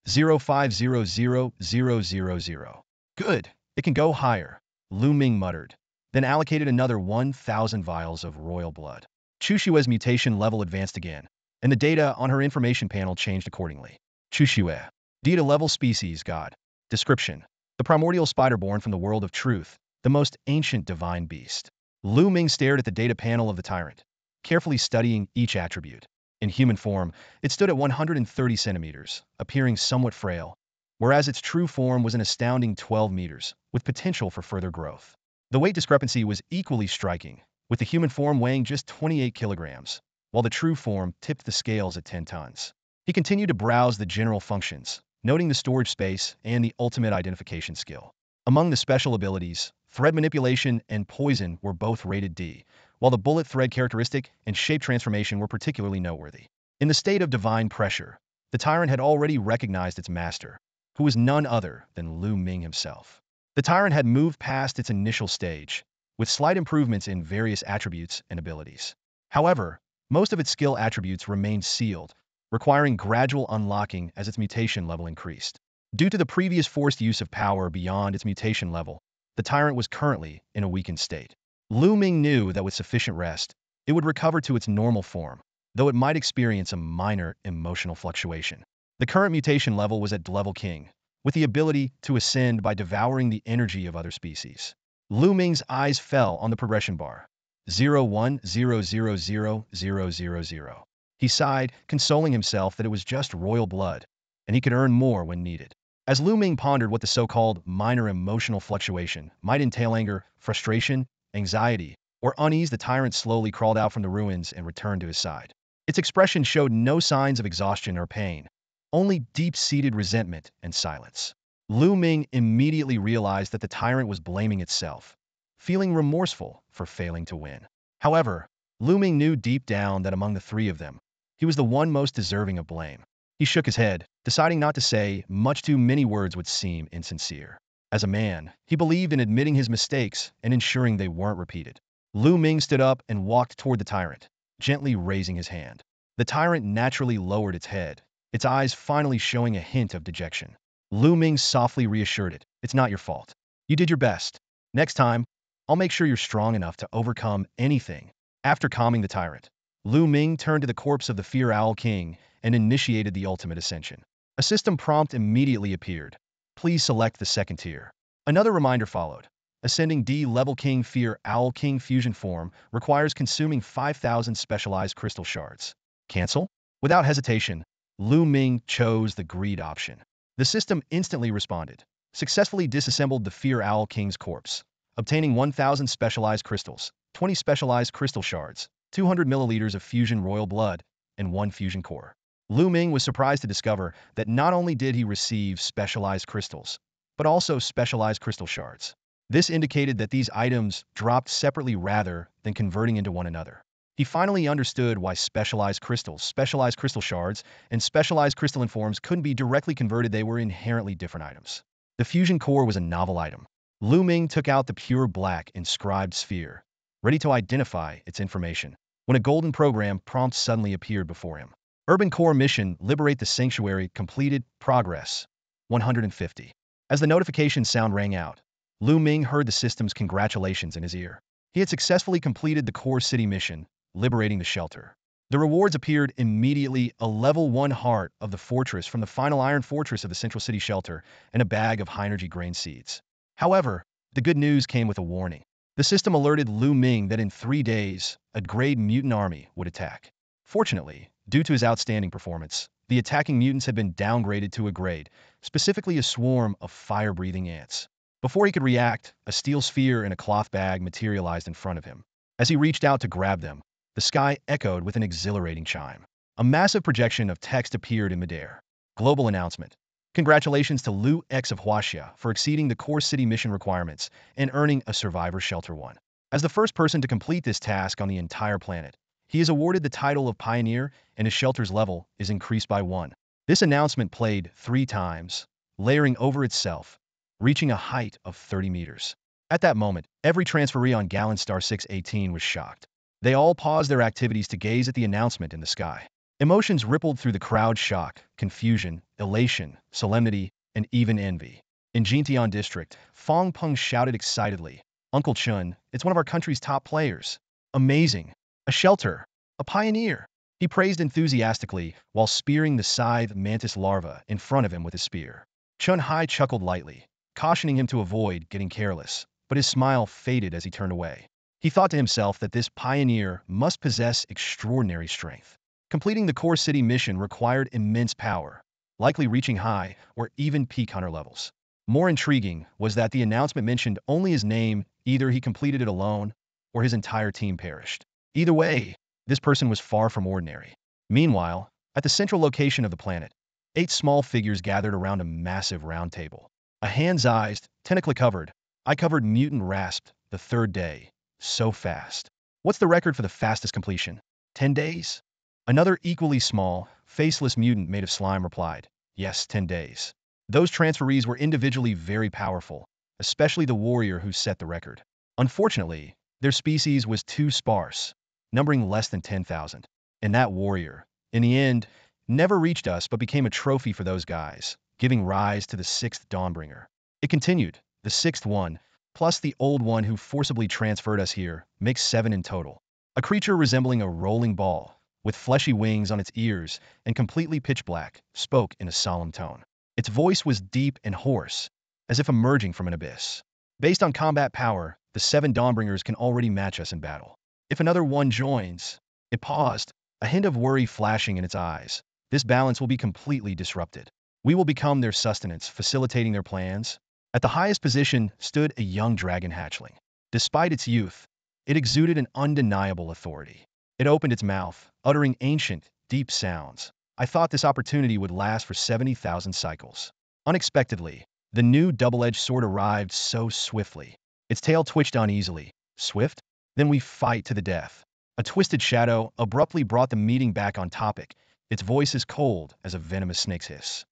0500000. Good, it can go higher, Lu Ming muttered, then allocated another 1,000 vials of royal blood. Chu Xue's mutation level advanced again, and the data on her information panel changed accordingly. Chu Xue, Data level species god. Description: the primordial spider born from the world of truth, the most ancient divine beast. Lu Ming stared at the data panel of the tyrant, carefully studying each attribute. In human form, it stood at 130 centimeters, appearing somewhat frail, whereas its true form was an astounding 12 meters, with potential for further growth. The weight discrepancy was equally striking, with the human form weighing just 28 kilograms, while the true form tipped the scales at 10 tons. He continued to browse the general functions, noting the storage space and the ultimate identification skill. Among the special abilities, thread manipulation and poison were both rated D, while the bullet thread characteristic and shape transformation were particularly noteworthy. In the state of divine pressure, the tyrant had already recognized its master, who was none other than Lu Ming himself. The tyrant had moved past its initial stage, with slight improvements in various attributes and abilities. However, most of its skill attributes remained sealed, requiring gradual unlocking as its mutation level increased. Due to the previous forced use of power beyond its mutation level, the tyrant was currently in a weakened state. Lu Ming knew that with sufficient rest, it would recover to its normal form, though it might experience a minor emotional fluctuation. The current mutation level was at level king, with the ability to ascend by devouring the energy of other species. Lu Ming's eyes fell on the progression bar. 010000000. He sighed, consoling himself that it was just royal blood, and he could earn more when needed. As Lu Ming pondered what the so-called minor emotional fluctuation might entail, anger, frustration, anxiety, or unease, the tyrant slowly crawled out from the ruins and returned to his side. Its expression showed no signs of exhaustion or pain, only deep-seated resentment and silence. Lu Ming immediately realized that the tyrant was blaming itself, feeling remorseful for failing to win. However, Lu Ming knew deep down that among the three of them, he was the one most deserving of blame. He shook his head, deciding not to say much. Too many words would seem insincere. As a man, he believed in admitting his mistakes and ensuring they weren't repeated. Lu Ming stood up and walked toward the tyrant, gently raising his hand. The tyrant naturally lowered its head, its eyes finally showing a hint of dejection. Lu Ming softly reassured it, "It's not your fault. You did your best. Next time, I'll make sure you're strong enough to overcome anything." After calming the tyrant, Lu Ming turned to the corpse of the Fear Owl King and initiated the ultimate ascension. A system prompt immediately appeared. Please select the second tier. Another reminder followed. Ascending D-level King Fear Owl King fusion form requires consuming 5,000 specialized crystal shards. Cancel? Without hesitation, Lu Ming chose the greed option. The system instantly responded, successfully disassembled the Fear Owl King's corpse, obtaining 1,000 specialized crystals, 20 specialized crystal shards, 200 milliliters of fusion royal blood, and 1 fusion core. Lu Ming was surprised to discover that not only did he receive specialized crystals, but also specialized crystal shards. This indicated that these items dropped separately rather than converting into one another. He finally understood why specialized crystals, specialized crystal shards, and specialized crystalline forms couldn't be directly converted. They were inherently different items. The fusion core was a novel item. Lu Ming took out the pure black inscribed sphere, ready to identify its information, when a golden program prompt suddenly appeared before him. Urban Core Mission, Liberate the Sanctuary, completed, progress, 150. As the notification sound rang out, Lu Ming heard the system's congratulations in his ear. He had successfully completed the Core City mission, liberating the shelter. The rewards appeared immediately: a level 1 heart of the fortress from the final iron fortress of the Central City shelter, and a bag of high-energy grain seeds. However, the good news came with a warning. The system alerted Lu Ming that in 3 days, a grade mutant army would attack. Fortunately, due to his outstanding performance, the attacking mutants had been downgraded to a grade, specifically a swarm of fire-breathing ants. Before he could react, a steel sphere in a cloth bag materialized in front of him. As he reached out to grab them, the sky echoed with an exhilarating chime. A massive projection of text appeared in midair. Global announcement. Congratulations to Lu X of Huaxia for exceeding the Core City mission requirements and earning a Survivor Shelter 1. As the first person to complete this task on the entire planet, he is awarded the title of Pioneer, and his shelter's level is increased by 1. This announcement played 3 times, layering over itself, reaching a height of 30 meters. At that moment, every transferee on Galan Star 618 was shocked. They all paused their activities to gaze at the announcement in the sky. Emotions rippled through the crowd: shock, confusion, elation, solemnity, and even envy. In Jintian District, Fong Peng shouted excitedly, "Uncle Chun, it's one of our country's top players. Amazing. A shelter. A pioneer." He praised enthusiastically while spearing the scythe mantis larva in front of him with his spear. Chun Hai chuckled lightly, cautioning him to avoid getting careless, but his smile faded as he turned away. He thought to himself that this pioneer must possess extraordinary strength. Completing the Core City mission required immense power, likely reaching high or even peak hunter levels. More intriguing was that the announcement mentioned only his name. Either he completed it alone, or his entire team perished. Either way, this person was far from ordinary. Meanwhile, at the central location of the planet, 8 small figures gathered around a massive round table. A hand-sized, tentacle-covered, eye-covered mutant rasped, "The 3rd day. So fast. What's the record for the fastest completion? 10 days? Another equally small, faceless mutant made of slime replied, "Yes, 10 days. Those transferees were individually very powerful, especially the warrior who set the record. Unfortunately, their species was too sparse, numbering less than 10,000. And that warrior, in the end, never reached us but became a trophy for those guys, giving rise to the 6th Dawnbringer." It continued, "The 6th one, plus the old one who forcibly transferred us here, makes 7 in total." A creature resembling a rolling ball, with fleshy wings on its ears and completely pitch black, spoke in a solemn tone. Its voice was deep and hoarse, as if emerging from an abyss. "Based on combat power, the 7 Dawnbringers can already match us in battle. If another one joins..." It paused, a hint of worry flashing in its eyes. "This balance will be completely disrupted. We will become their sustenance, facilitating their plans." At the highest position stood a young dragon hatchling. Despite its youth, it exuded an undeniable authority. It opened its mouth, uttering ancient, deep sounds. "I thought this opportunity would last for 70,000 cycles." Unexpectedly, the new double-edged sword arrived so swiftly. Its tail twitched uneasily. "Swift? Then we fight to the death." A twisted shadow abruptly brought the meeting back on topic, its voice as cold as a venomous snake's hiss.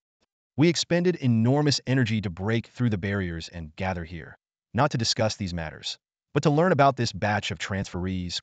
"We expended enormous energy to break through the barriers and gather here, not to discuss these matters, but to learn about this batch of transferees.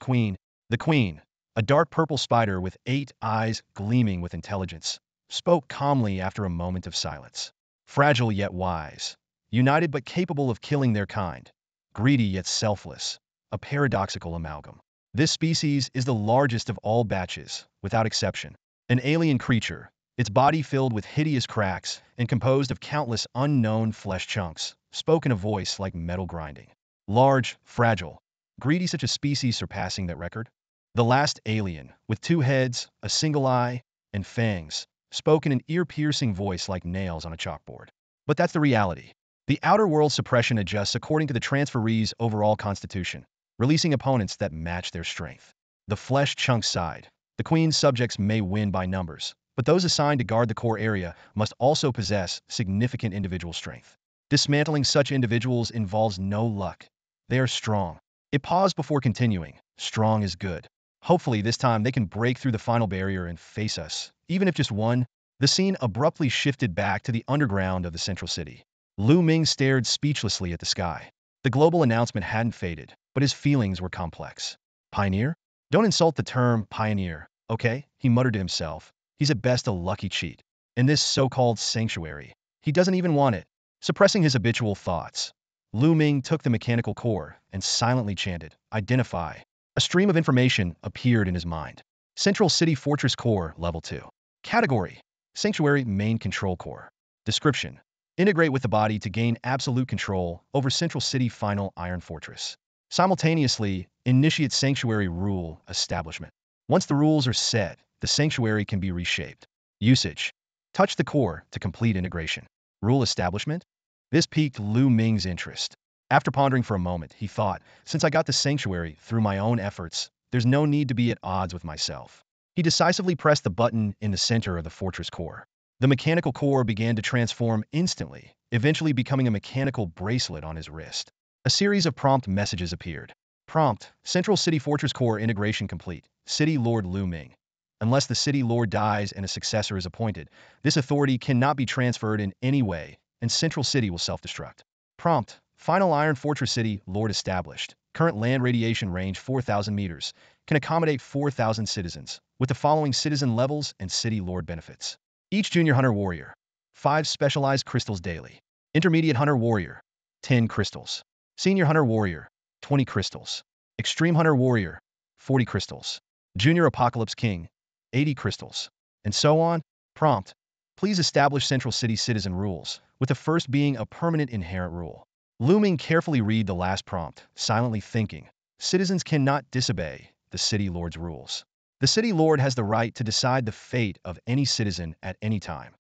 The Queen, a dark purple spider with 8 eyes gleaming with intelligence, spoke calmly after a moment of silence. "Fragile yet wise, united but capable of killing their kind, greedy yet selfless, a paradoxical amalgam. This species is the largest of all batches, without exception. An alien creature, its body filled with hideous cracks and composed of countless unknown flesh chunks, spoke in a voice like metal grinding. Large, fragile, greedy, such a species surpassing that record?" The last alien, with 2 heads, a single eye, and fangs, spoke in an ear-piercing voice like nails on a chalkboard. "But that's the reality. The outer world suppression adjusts according to the transferee's overall constitution, releasing opponents that match their strength." The flesh chunk sighed. "The Queen's subjects may win by numbers, but those assigned to guard the core area must also possess significant individual strength. Dismantling such individuals involves no luck. They are strong. It paused before continuing. Strong is good. Hopefully this time they can break through the final barrier and face us, even if just one. The scene abruptly shifted back to the underground of the central city. Lu Ming stared speechlessly at the sky. The global announcement hadn't faded, but his feelings were complex. Pioneer? Don't insult the term pioneer, okay? He muttered to himself. He's at best a lucky cheat. In this so-called sanctuary, he doesn't even want it. Suppressing his habitual thoughts, Lu Ming took the mechanical core and silently chanted, "Identify." A stream of information appeared in his mind. Central City Fortress Core, Level 2. Category: Sanctuary Main Control Core. Description: Integrate with the body to gain absolute control over Central City Final Iron Fortress. Simultaneously, initiate Sanctuary Rule Establishment. Once the rules are set, the sanctuary can be reshaped. Usage: Touch the core to complete integration. Rule Establishment? This piqued Lu Ming's interest. After pondering for a moment, he thought, since I got the sanctuary through my own efforts, there's no need to be at odds with myself. He decisively pressed the button in the center of the fortress core. The mechanical core began to transform instantly, eventually becoming a mechanical bracelet on his wrist. A series of prompt messages appeared. Prompt: Central City Fortress Core integration complete. City Lord Lu Ming. Unless the City Lord dies and a successor is appointed, this authority cannot be transferred in any way, and Central City will self-destruct. Prompt: Final Iron Fortress City Lord established. Current land radiation range 4,000 meters. Can accommodate 4,000 citizens, with the following citizen levels and City Lord benefits. Each Junior Hunter Warrior, 5 specialized crystals daily. Intermediate Hunter Warrior, 10 crystals. Senior Hunter Warrior, 20 crystals. Extreme Hunter Warrior, 40 crystals. Junior Apocalypse King, 80 crystals. And so on. Prompt: Please establish Central City citizen rules, with the first being a permanent inherent rule. Lu Ming carefully read the last prompt, silently thinking, citizens cannot disobey the City Lord's rules. The City Lord has the right to decide the fate of any citizen at any time.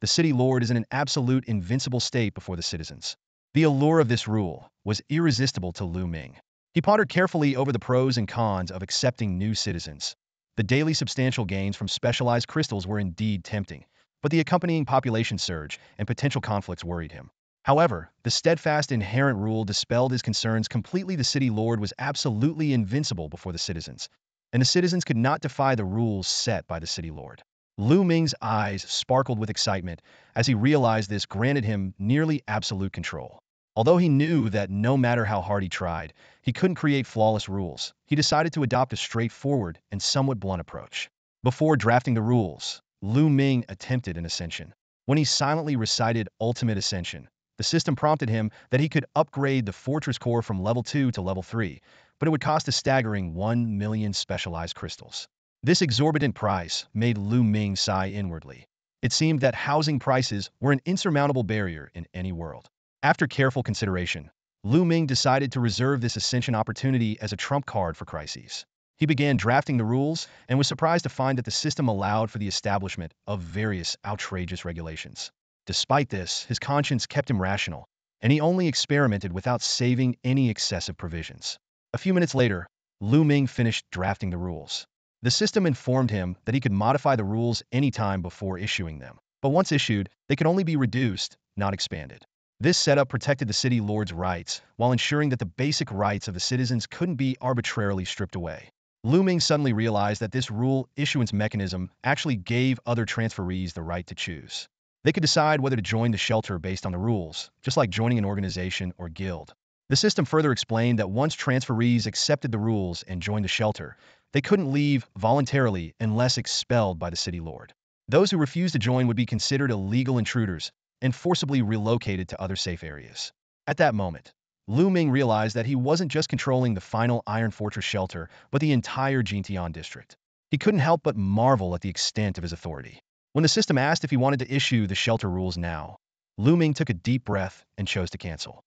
The City Lord is in an absolute invincible state before the citizens. The allure of this rule was irresistible to Lu Ming. He pondered carefully over the pros and cons of accepting new citizens. The daily substantial gains from specialized crystals were indeed tempting, but the accompanying population surge and potential conflicts worried him. However, the steadfast inherent rule dispelled his concerns completely. The City Lord was absolutely invincible before the citizens, and the citizens could not defy the rules set by the City Lord. Lu Ming's eyes sparkled with excitement as he realized this granted him nearly absolute control. Although he knew that no matter how hard he tried, he couldn't create flawless rules, he decided to adopt a straightforward and somewhat blunt approach. Before drafting the rules, Lu Ming attempted an ascension. When he silently recited Ultimate Ascension, the system prompted him that he could upgrade the fortress core from level 2 to level 3, but it would cost a staggering 1 million specialized crystals. This exorbitant price made Lu Ming sigh inwardly. It seemed that housing prices were an insurmountable barrier in any world. After careful consideration, Lu Ming decided to reserve this ascension opportunity as a trump card for crises. He began drafting the rules and was surprised to find that the system allowed for the establishment of various outrageous regulations. Despite this, his conscience kept him rational, and he only experimented without saving any excessive provisions. A few minutes later, Lu Ming finished drafting the rules. The system informed him that he could modify the rules anytime before issuing them, but once issued, they could only be reduced, not expanded. This setup protected the City Lord's rights while ensuring that the basic rights of the citizens couldn't be arbitrarily stripped away. Lu Ming suddenly realized that this rule issuance mechanism actually gave other transferees the right to choose. They could decide whether to join the shelter based on the rules, just like joining an organization or guild. The system further explained that once transferees accepted the rules and joined the shelter, they couldn't leave voluntarily unless expelled by the City Lord. Those who refused to join would be considered illegal intruders and forcibly relocated to other safe areas. At that moment, Lu Ming realized that he wasn't just controlling the final Iron Fortress shelter, but the entire Jintian district. He couldn't help but marvel at the extent of his authority. When the system asked if he wanted to issue the shelter rules now, Lu Ming took a deep breath and chose to cancel.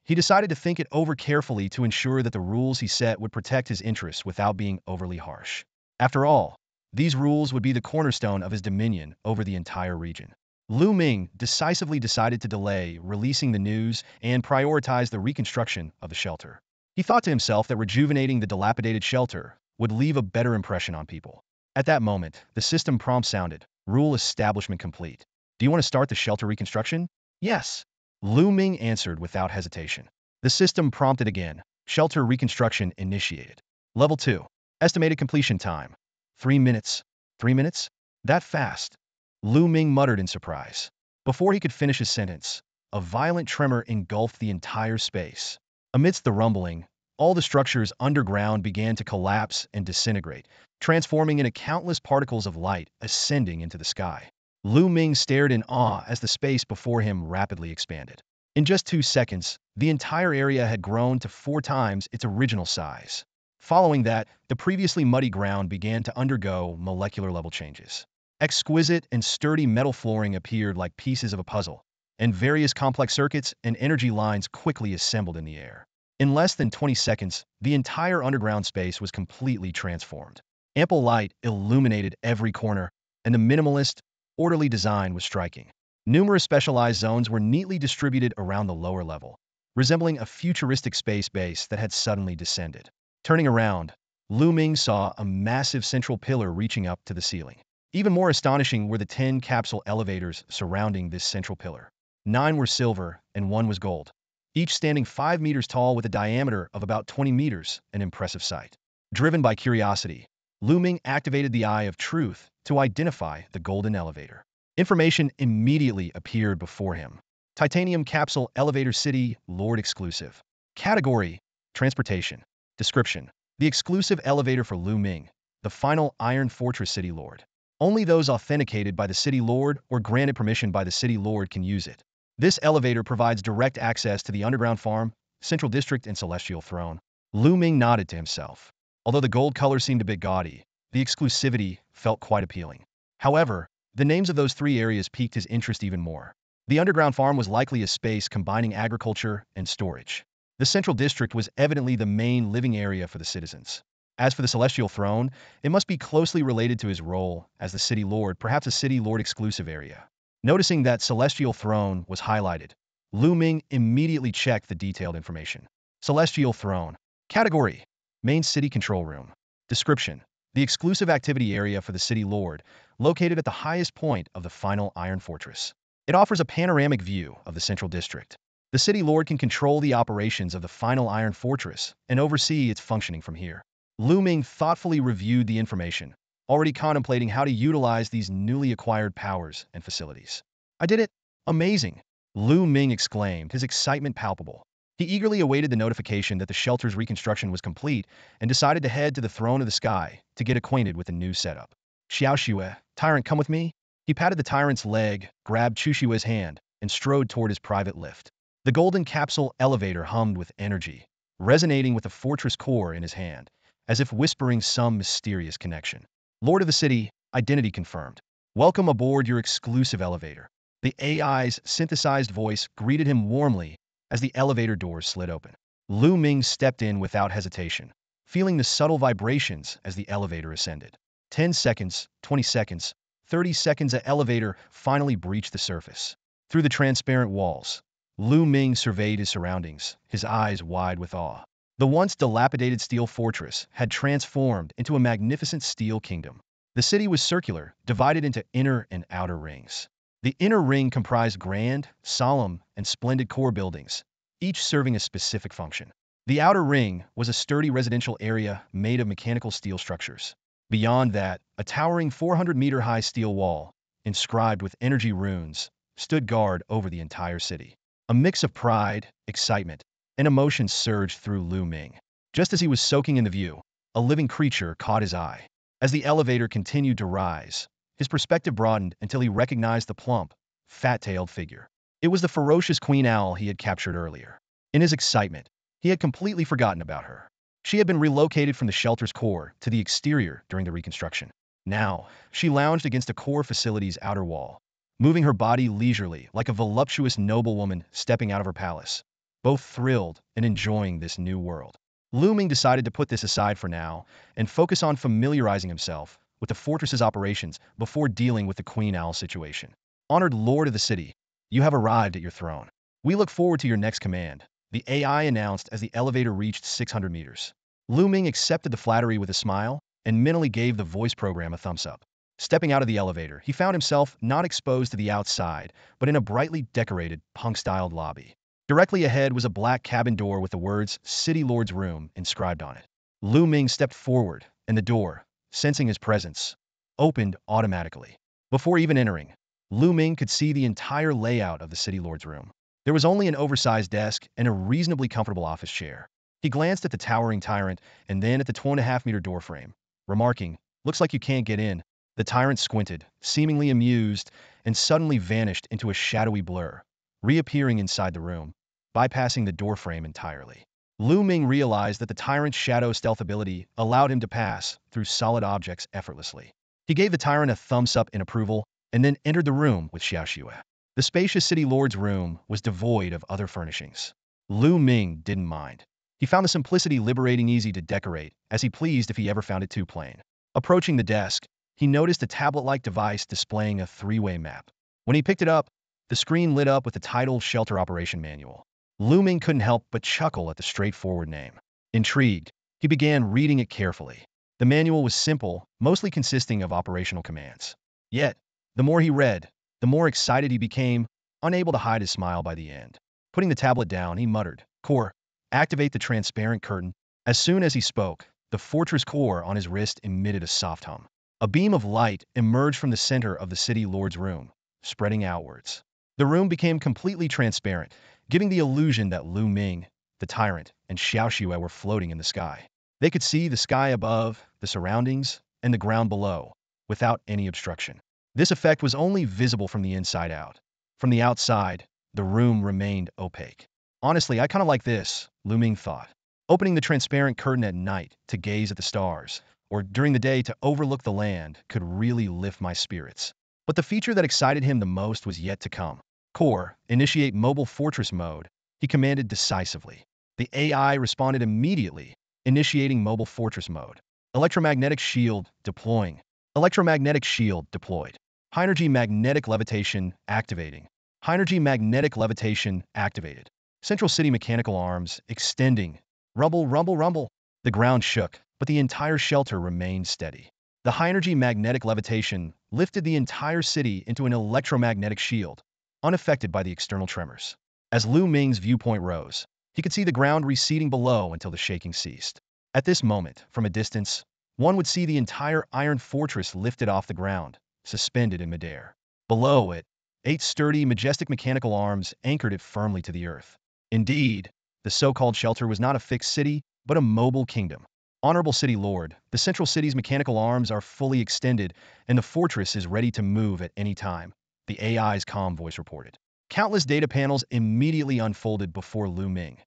He decided to think it over carefully to ensure that the rules he set would protect his interests without being overly harsh. After all, these rules would be the cornerstone of his dominion over the entire region. Lu Ming decisively decided to delay releasing the news and prioritize the reconstruction of the shelter. He thought to himself that rejuvenating the dilapidated shelter would leave a better impression on people. At that moment, the system prompt sounded, "Rule establishment complete. Do you want to start the shelter reconstruction?" "Yes." Lu Ming answered without hesitation. The system prompted again, "Shelter reconstruction initiated. Level 2. Estimated completion time. 3 minutes. 3 minutes? That fast?" Lu Ming muttered in surprise. Before he could finish his sentence, a violent tremor engulfed the entire space. Amidst the rumbling, all the structures underground began to collapse and disintegrate, transforming into countless particles of light ascending into the sky. Lu Ming stared in awe as the space before him rapidly expanded. In just 2 seconds, the entire area had grown to 4 times its original size. Following that, the previously muddy ground began to undergo molecular-level changes. Exquisite and sturdy metal flooring appeared like pieces of a puzzle, and various complex circuits and energy lines quickly assembled in the air. In less than 20 seconds, the entire underground space was completely transformed. Ample light illuminated every corner, and the minimalist, orderly design was striking. Numerous specialized zones were neatly distributed around the lower level, resembling a futuristic space base that had suddenly descended. Turning around, Lu Ming saw a massive central pillar reaching up to the ceiling. Even more astonishing were the 10 capsule elevators surrounding this central pillar. 9 were silver and 1 was gold, each standing 5 meters tall with a diameter of about 20 meters, an impressive sight. Driven by curiosity, Lu Ming activated the Eye of Truth to identify the golden elevator. Information immediately appeared before him. Titanium Capsule Elevator City Lord Exclusive. Category: Transportation. Description: the exclusive elevator for Lu Ming, the final Iron Fortress City Lord. Only those authenticated by the City Lord or granted permission by the City Lord can use it. This elevator provides direct access to the underground farm, Central District, and Celestial Throne. Lu Ming nodded to himself. Although the gold color seemed a bit gaudy, the exclusivity felt quite appealing. However, the names of those 3 areas piqued his interest even more. The underground farm was likely a space combining agriculture and storage. The Central District was evidently the main living area for the citizens. As for the Celestial Throne, it must be closely related to his role as the City Lord, perhaps a City Lord exclusive area. Noticing that Celestial Throne was highlighted, Lu Ming immediately checked the detailed information. Celestial Throne. Category: Main City Control Room. Description: the exclusive activity area for the City Lord, located at the highest point of the final Iron Fortress. It offers a panoramic view of the Central District. The City Lord can control the operations of the final Iron Fortress and oversee its functioning from here. Lu Ming thoughtfully reviewed the information, already contemplating how to utilize these newly acquired powers and facilities. "I did it! Amazing!" Lu Ming exclaimed, his excitement palpable. He eagerly awaited the notification that the shelter's reconstruction was complete and decided to head to the Throne of the Sky to get acquainted with the new setup. "Xiao Xue, Tyrant, come with me?" He patted the tyrant's leg, grabbed Chu Xue's hand, and strode toward his private lift. The golden capsule elevator hummed with energy, resonating with the fortress core in his hand, as if whispering some mysterious connection. "Lord of the City, identity confirmed. Welcome aboard your exclusive elevator." The AI's synthesized voice greeted him warmly as the elevator doors slid open. Lu Ming stepped in without hesitation, feeling the subtle vibrations as the elevator ascended. 10 seconds, 20 seconds, 30 seconds, the elevator finally breached the surface. Through the transparent walls, Lu Ming surveyed his surroundings, his eyes wide with awe. The once dilapidated steel fortress had transformed into a magnificent steel kingdom. The city was circular, divided into inner and outer rings. The inner ring comprised grand, solemn, and splendid core buildings, each serving a specific function. The outer ring was a sturdy residential area made of mechanical steel structures. Beyond that, a towering 400-meter-high steel wall, inscribed with energy runes, stood guard over the entire city. A mix of pride, excitement, and emotion surged through Lu Ming. Just as he was soaking in the view, a living creature caught his eye. As the elevator continued to rise, his perspective broadened until he recognized the plump, fat-tailed figure. It was the ferocious queen owl he had captured earlier. In his excitement, he had completely forgotten about her. She had been relocated from the shelter's core to the exterior during the reconstruction. Now, she lounged against a core facility's outer wall, moving her body leisurely like a voluptuous noblewoman stepping out of her palace, both thrilled and enjoying this new world. Lu Ming decided to put this aside for now and focus on familiarizing himself with the fortress's operations before dealing with the Queen Owl situation. "Honored Lord of the City, you have arrived at your throne. We look forward to your next command," the AI announced as the elevator reached 600 meters. Lu Ming accepted the flattery with a smile, and mentally gave the voice program a thumbs up. Stepping out of the elevator, he found himself not exposed to the outside, but in a brightly decorated, punk-styled lobby. Directly ahead was a black cabin door with the words City Lord's Room inscribed on it. Lu Ming stepped forward, and the door, sensing his presence, opened automatically. Before even entering, Lu Ming could see the entire layout of the City Lord's room. There was only an oversized desk and a reasonably comfortable office chair. He glanced at the towering tyrant and then at the 2.5-meter doorframe, remarking, "Looks like you can't get in." The tyrant squinted, seemingly amused, and suddenly vanished into a shadowy blur, reappearing inside the room, bypassing the doorframe entirely. Lu Ming realized that the tyrant's shadow stealth ability allowed him to pass through solid objects effortlessly. He gave the tyrant a thumbs up in approval and then entered the room with Xiaoxue. The spacious City Lord's room was devoid of other furnishings. Lu Ming didn't mind. He found the simplicity liberating, easy to decorate, as he pleased if he ever found it too plain. Approaching the desk, he noticed a tablet-like device displaying a three-way map. When he picked it up, the screen lit up with the title Shelter Operation Manual. Lu Ming couldn't help but chuckle at the straightforward name. Intrigued, he began reading it carefully. The manual was simple, mostly consisting of operational commands. Yet, the more he read, the more excited he became, unable to hide his smile by the end. Putting the tablet down, he muttered, "Core, activate the transparent curtain." As soon as he spoke, the fortress core on his wrist emitted a soft hum. A beam of light emerged from the center of the City Lord's room, spreading outwards. The room became completely transparent, giving the illusion that Lu Ming, the tyrant, and Xiaoxue were floating in the sky. They could see the sky above, the surroundings, and the ground below, without any obstruction. This effect was only visible from the inside out. From the outside, the room remained opaque. Honestly, I kind of like this, Lu Ming thought. Opening the transparent curtain at night to gaze at the stars, or during the day to overlook the land, could really lift my spirits. But the feature that excited him the most was yet to come. Core, initiate mobile fortress mode, he commanded decisively. The AI responded immediately, initiating mobile fortress mode. Electromagnetic shield deploying. Electromagnetic shield deployed. High-energy magnetic levitation activating. High-energy magnetic levitation activated. Central city mechanical arms extending. Rumble, rumble, rumble. The ground shook, but the entire shelter remained steady. The high-energy magnetic levitation lifted the entire city into an electromagnetic shield, unaffected by the external tremors. As Lu Ming's viewpoint rose, he could see the ground receding below until the shaking ceased. At this moment, from a distance, one would see the entire iron fortress lifted off the ground, suspended in midair. Below it, 8 sturdy, majestic mechanical arms anchored it firmly to the earth. Indeed, the so-called shelter was not a fixed city, but a mobile kingdom. Honorable City Lord, the central city's mechanical arms are fully extended, and the fortress is ready to move at any time, the AI's calm voice reported. Countless data panels immediately unfolded before Lu Ming,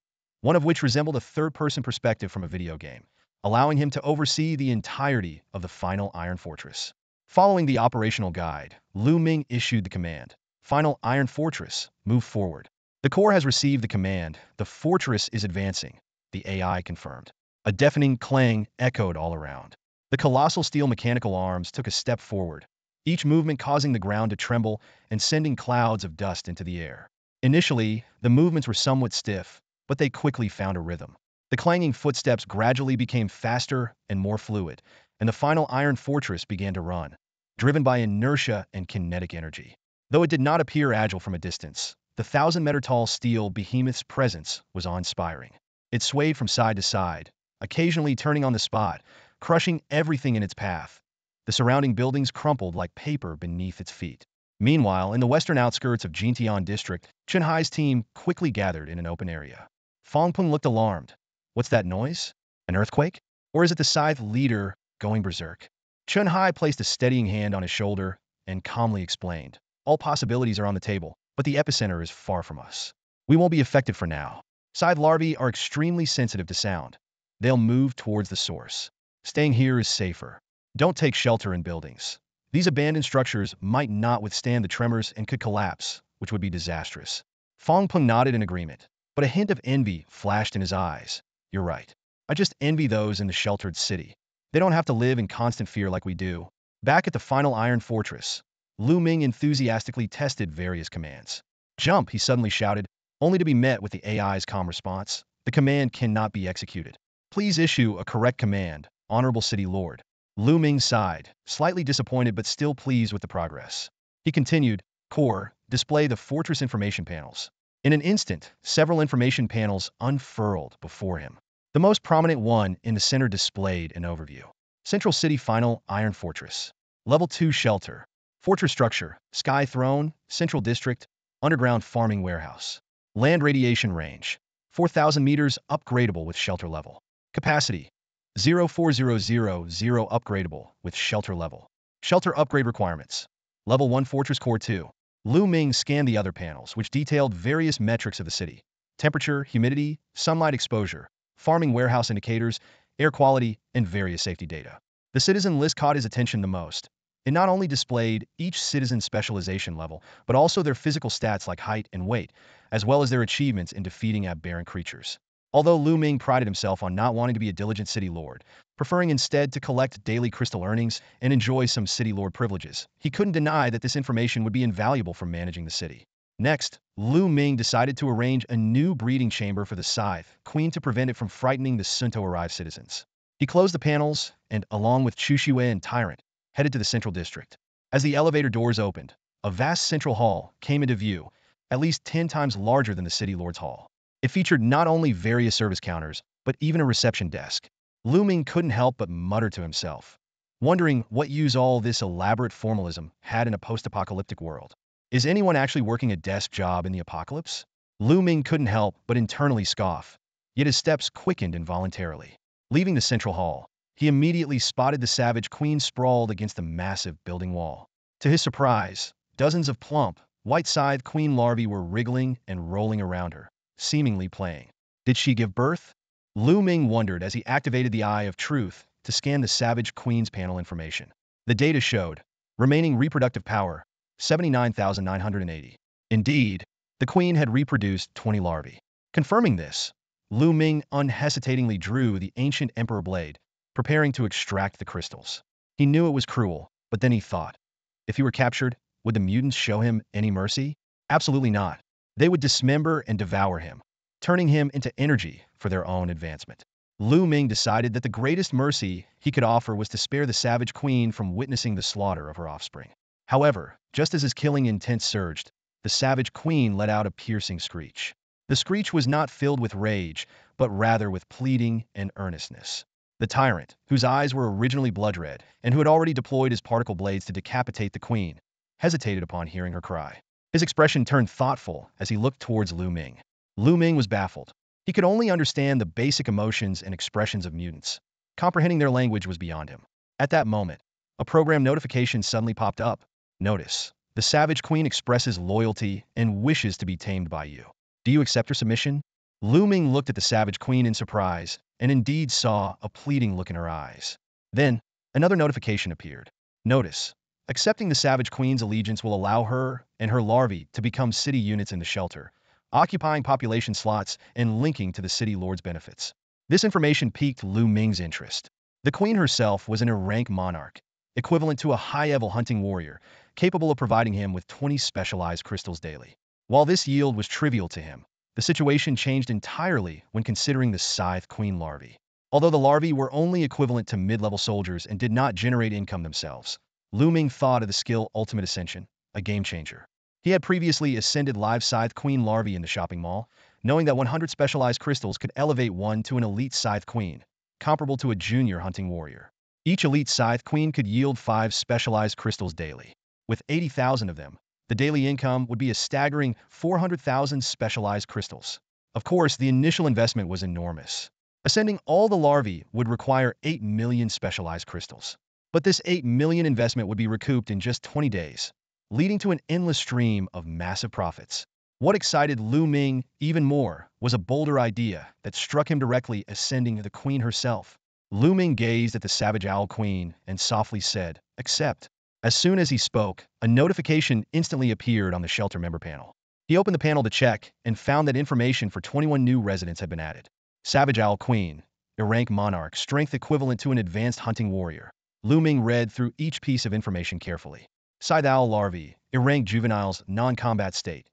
one of which resembled a third-person perspective from a video game, allowing him to oversee the entirety of the final Iron Fortress. Following the operational guide, Lu Ming issued the command, "Final Iron Fortress, move forward." The core has received the command, "The fortress is advancing," the AI confirmed. A deafening clang echoed all around. The colossal steel mechanical arms took a step forward, each movement causing the ground to tremble and sending clouds of dust into the air. Initially, the movements were somewhat stiff, but they quickly found a rhythm. The clanging footsteps gradually became faster and more fluid, and the final Iron Fortress began to run, driven by inertia and kinetic energy. Though it did not appear agile from a distance, the 1,000-meter-tall steel behemoth's presence was awe-inspiring. It swayed from side to side, occasionally turning on the spot, crushing everything in its path. The surrounding buildings crumpled like paper beneath its feet. Meanwhile, in the western outskirts of Jintian District, Chunhai's team quickly gathered in an open area. Fangpeng looked alarmed. "What's that noise? An earthquake? Or is it the scythe leader going berserk?" Chunhai placed a steadying hand on his shoulder and calmly explained, "All possibilities are on the table, but the epicenter is far from us. We won't be affected for now. Scythe larvae are extremely sensitive to sound. They'll move towards the source. Staying here is safer. Don't take shelter in buildings. These abandoned structures might not withstand the tremors and could collapse, which would be disastrous." Fangpeng nodded in agreement, but a hint of envy flashed in his eyes. "You're right. I just envy those in the sheltered city. They don't have to live in constant fear like we do." Back at the final Iron Fortress, Lu Ming enthusiastically tested various commands. "Jump," he suddenly shouted, only to be met with the AI's calm response. "The command cannot be executed. Please issue a correct command, Honorable City Lord." Lu Ming sighed, slightly disappointed but still pleased with the progress. He continued, Core, display the fortress information panels. In an instant, several information panels unfurled before him. The most prominent one in the center displayed an overview. Central City Final Iron Fortress. Level 2 Shelter. Fortress Structure, Sky Throne, Central District, Underground Farming Warehouse. Land Radiation Range. 4,000 meters upgradable with shelter level. Capacity. 04000 upgradable with shelter level. Shelter upgrade requirements. Level 1 Fortress Core 2. Lu Ming scanned the other panels, which detailed various metrics of the city. Temperature, humidity, sunlight exposure, farming warehouse indicators, air quality, and various safety data. The citizen list caught his attention the most. It not only displayed each citizen's specialization level, but also their physical stats like height and weight, as well as their achievements in defeating aberrant creatures. Although Lu Ming prided himself on not wanting to be a diligent city lord, preferring instead to collect daily crystal earnings and enjoy some city lord privileges, he couldn't deny that this information would be invaluable for managing the city. Next, Lu Ming decided to arrange a new breeding chamber for the Scythe Queen to prevent it from frightening the soon-to-arrive citizens. He closed the panels and, along with Chu Shue and Tyrant, headed to the central district. As the elevator doors opened, a vast central hall came into view, at least 10 times larger than the city lord's hall. It featured not only various service counters, but even a reception desk. Lu Ming couldn't help but mutter to himself, wondering what use all this elaborate formalism had in a post-apocalyptic world. Is anyone actually working a desk job in the apocalypse? Lu Ming couldn't help but internally scoff, yet his steps quickened involuntarily. Leaving the central hall, he immediately spotted the Savage Queen sprawled against the massive building wall. To his surprise, dozens of plump, white-scythe queen larvae were wriggling and rolling around her, seemingly playing. Did she give birth? Lu Ming wondered as he activated the Eye of Truth to scan the Savage Queen's panel information. The data showed remaining reproductive power, 79,980. Indeed, the queen had reproduced 20 larvae. Confirming this, Lu Ming unhesitatingly drew the ancient emperor blade, preparing to extract the crystals. He knew it was cruel, but then he thought, if he were captured, would the mutants show him any mercy? Absolutely not. They would dismember and devour him, turning him into energy for their own advancement. Lu Ming decided that the greatest mercy he could offer was to spare the Savage Queen from witnessing the slaughter of her offspring. However, just as his killing intent surged, the Savage Queen let out a piercing screech. The screech was not filled with rage, but rather with pleading and earnestness. The tyrant, whose eyes were originally blood-red, and who had already deployed his particle blades to decapitate the queen, hesitated upon hearing her cry. His expression turned thoughtful as he looked towards Lu Ming. Lu Ming was baffled. He could only understand the basic emotions and expressions of mutants. Comprehending their language was beyond him. At that moment, a program notification suddenly popped up. Notice: the Savage Queen expresses loyalty and wishes to be tamed by you. Do you accept her submission? Lu Ming looked at the Savage Queen in surprise, and indeed saw a pleading look in her eyes. Then, another notification appeared. Notice: accepting the Savage Queen's allegiance will allow her and her larvae to become city units in the shelter, occupying population slots and linking to the city lord's benefits. This information piqued Lu Ming's interest. The queen herself was an rank monarch, equivalent to a high-level hunting warrior, capable of providing him with 20 specialized crystals daily. While this yield was trivial to him, the situation changed entirely when considering the Scythe Queen larvae. Although the larvae were only equivalent to mid-level soldiers and did not generate income themselves, Lu Ming thought of the skill Ultimate Ascension, a game-changer. He had previously ascended live Scythe Queen larvae in the shopping mall, knowing that 100 specialized crystals could elevate one to an elite Scythe Queen, comparable to a junior hunting warrior. Each elite Scythe Queen could yield 5 specialized crystals daily. With 80,000 of them, the daily income would be a staggering 400,000 specialized crystals. Of course, the initial investment was enormous. Ascending all the larvae would require 8 million specialized crystals. But this 8 million investment would be recouped in just 20 days, leading to an endless stream of massive profits. What excited Lu Ming even more was a bolder idea that struck him directly: ascending the queen herself. Lu Ming gazed at the Savage Owl Queen and softly said, "Accept." As soon as he spoke, a notification instantly appeared on the shelter member panel. He opened the panel to check and found that information for 21 new residents had been added. Savage Owl Queen, a rank monarch, strength equivalent to an advanced hunting warrior. Lu Ming read through each piece of information carefully. Scythe Owl larvae, rank juveniles, non-combat state.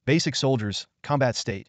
Basic soldiers, combat state.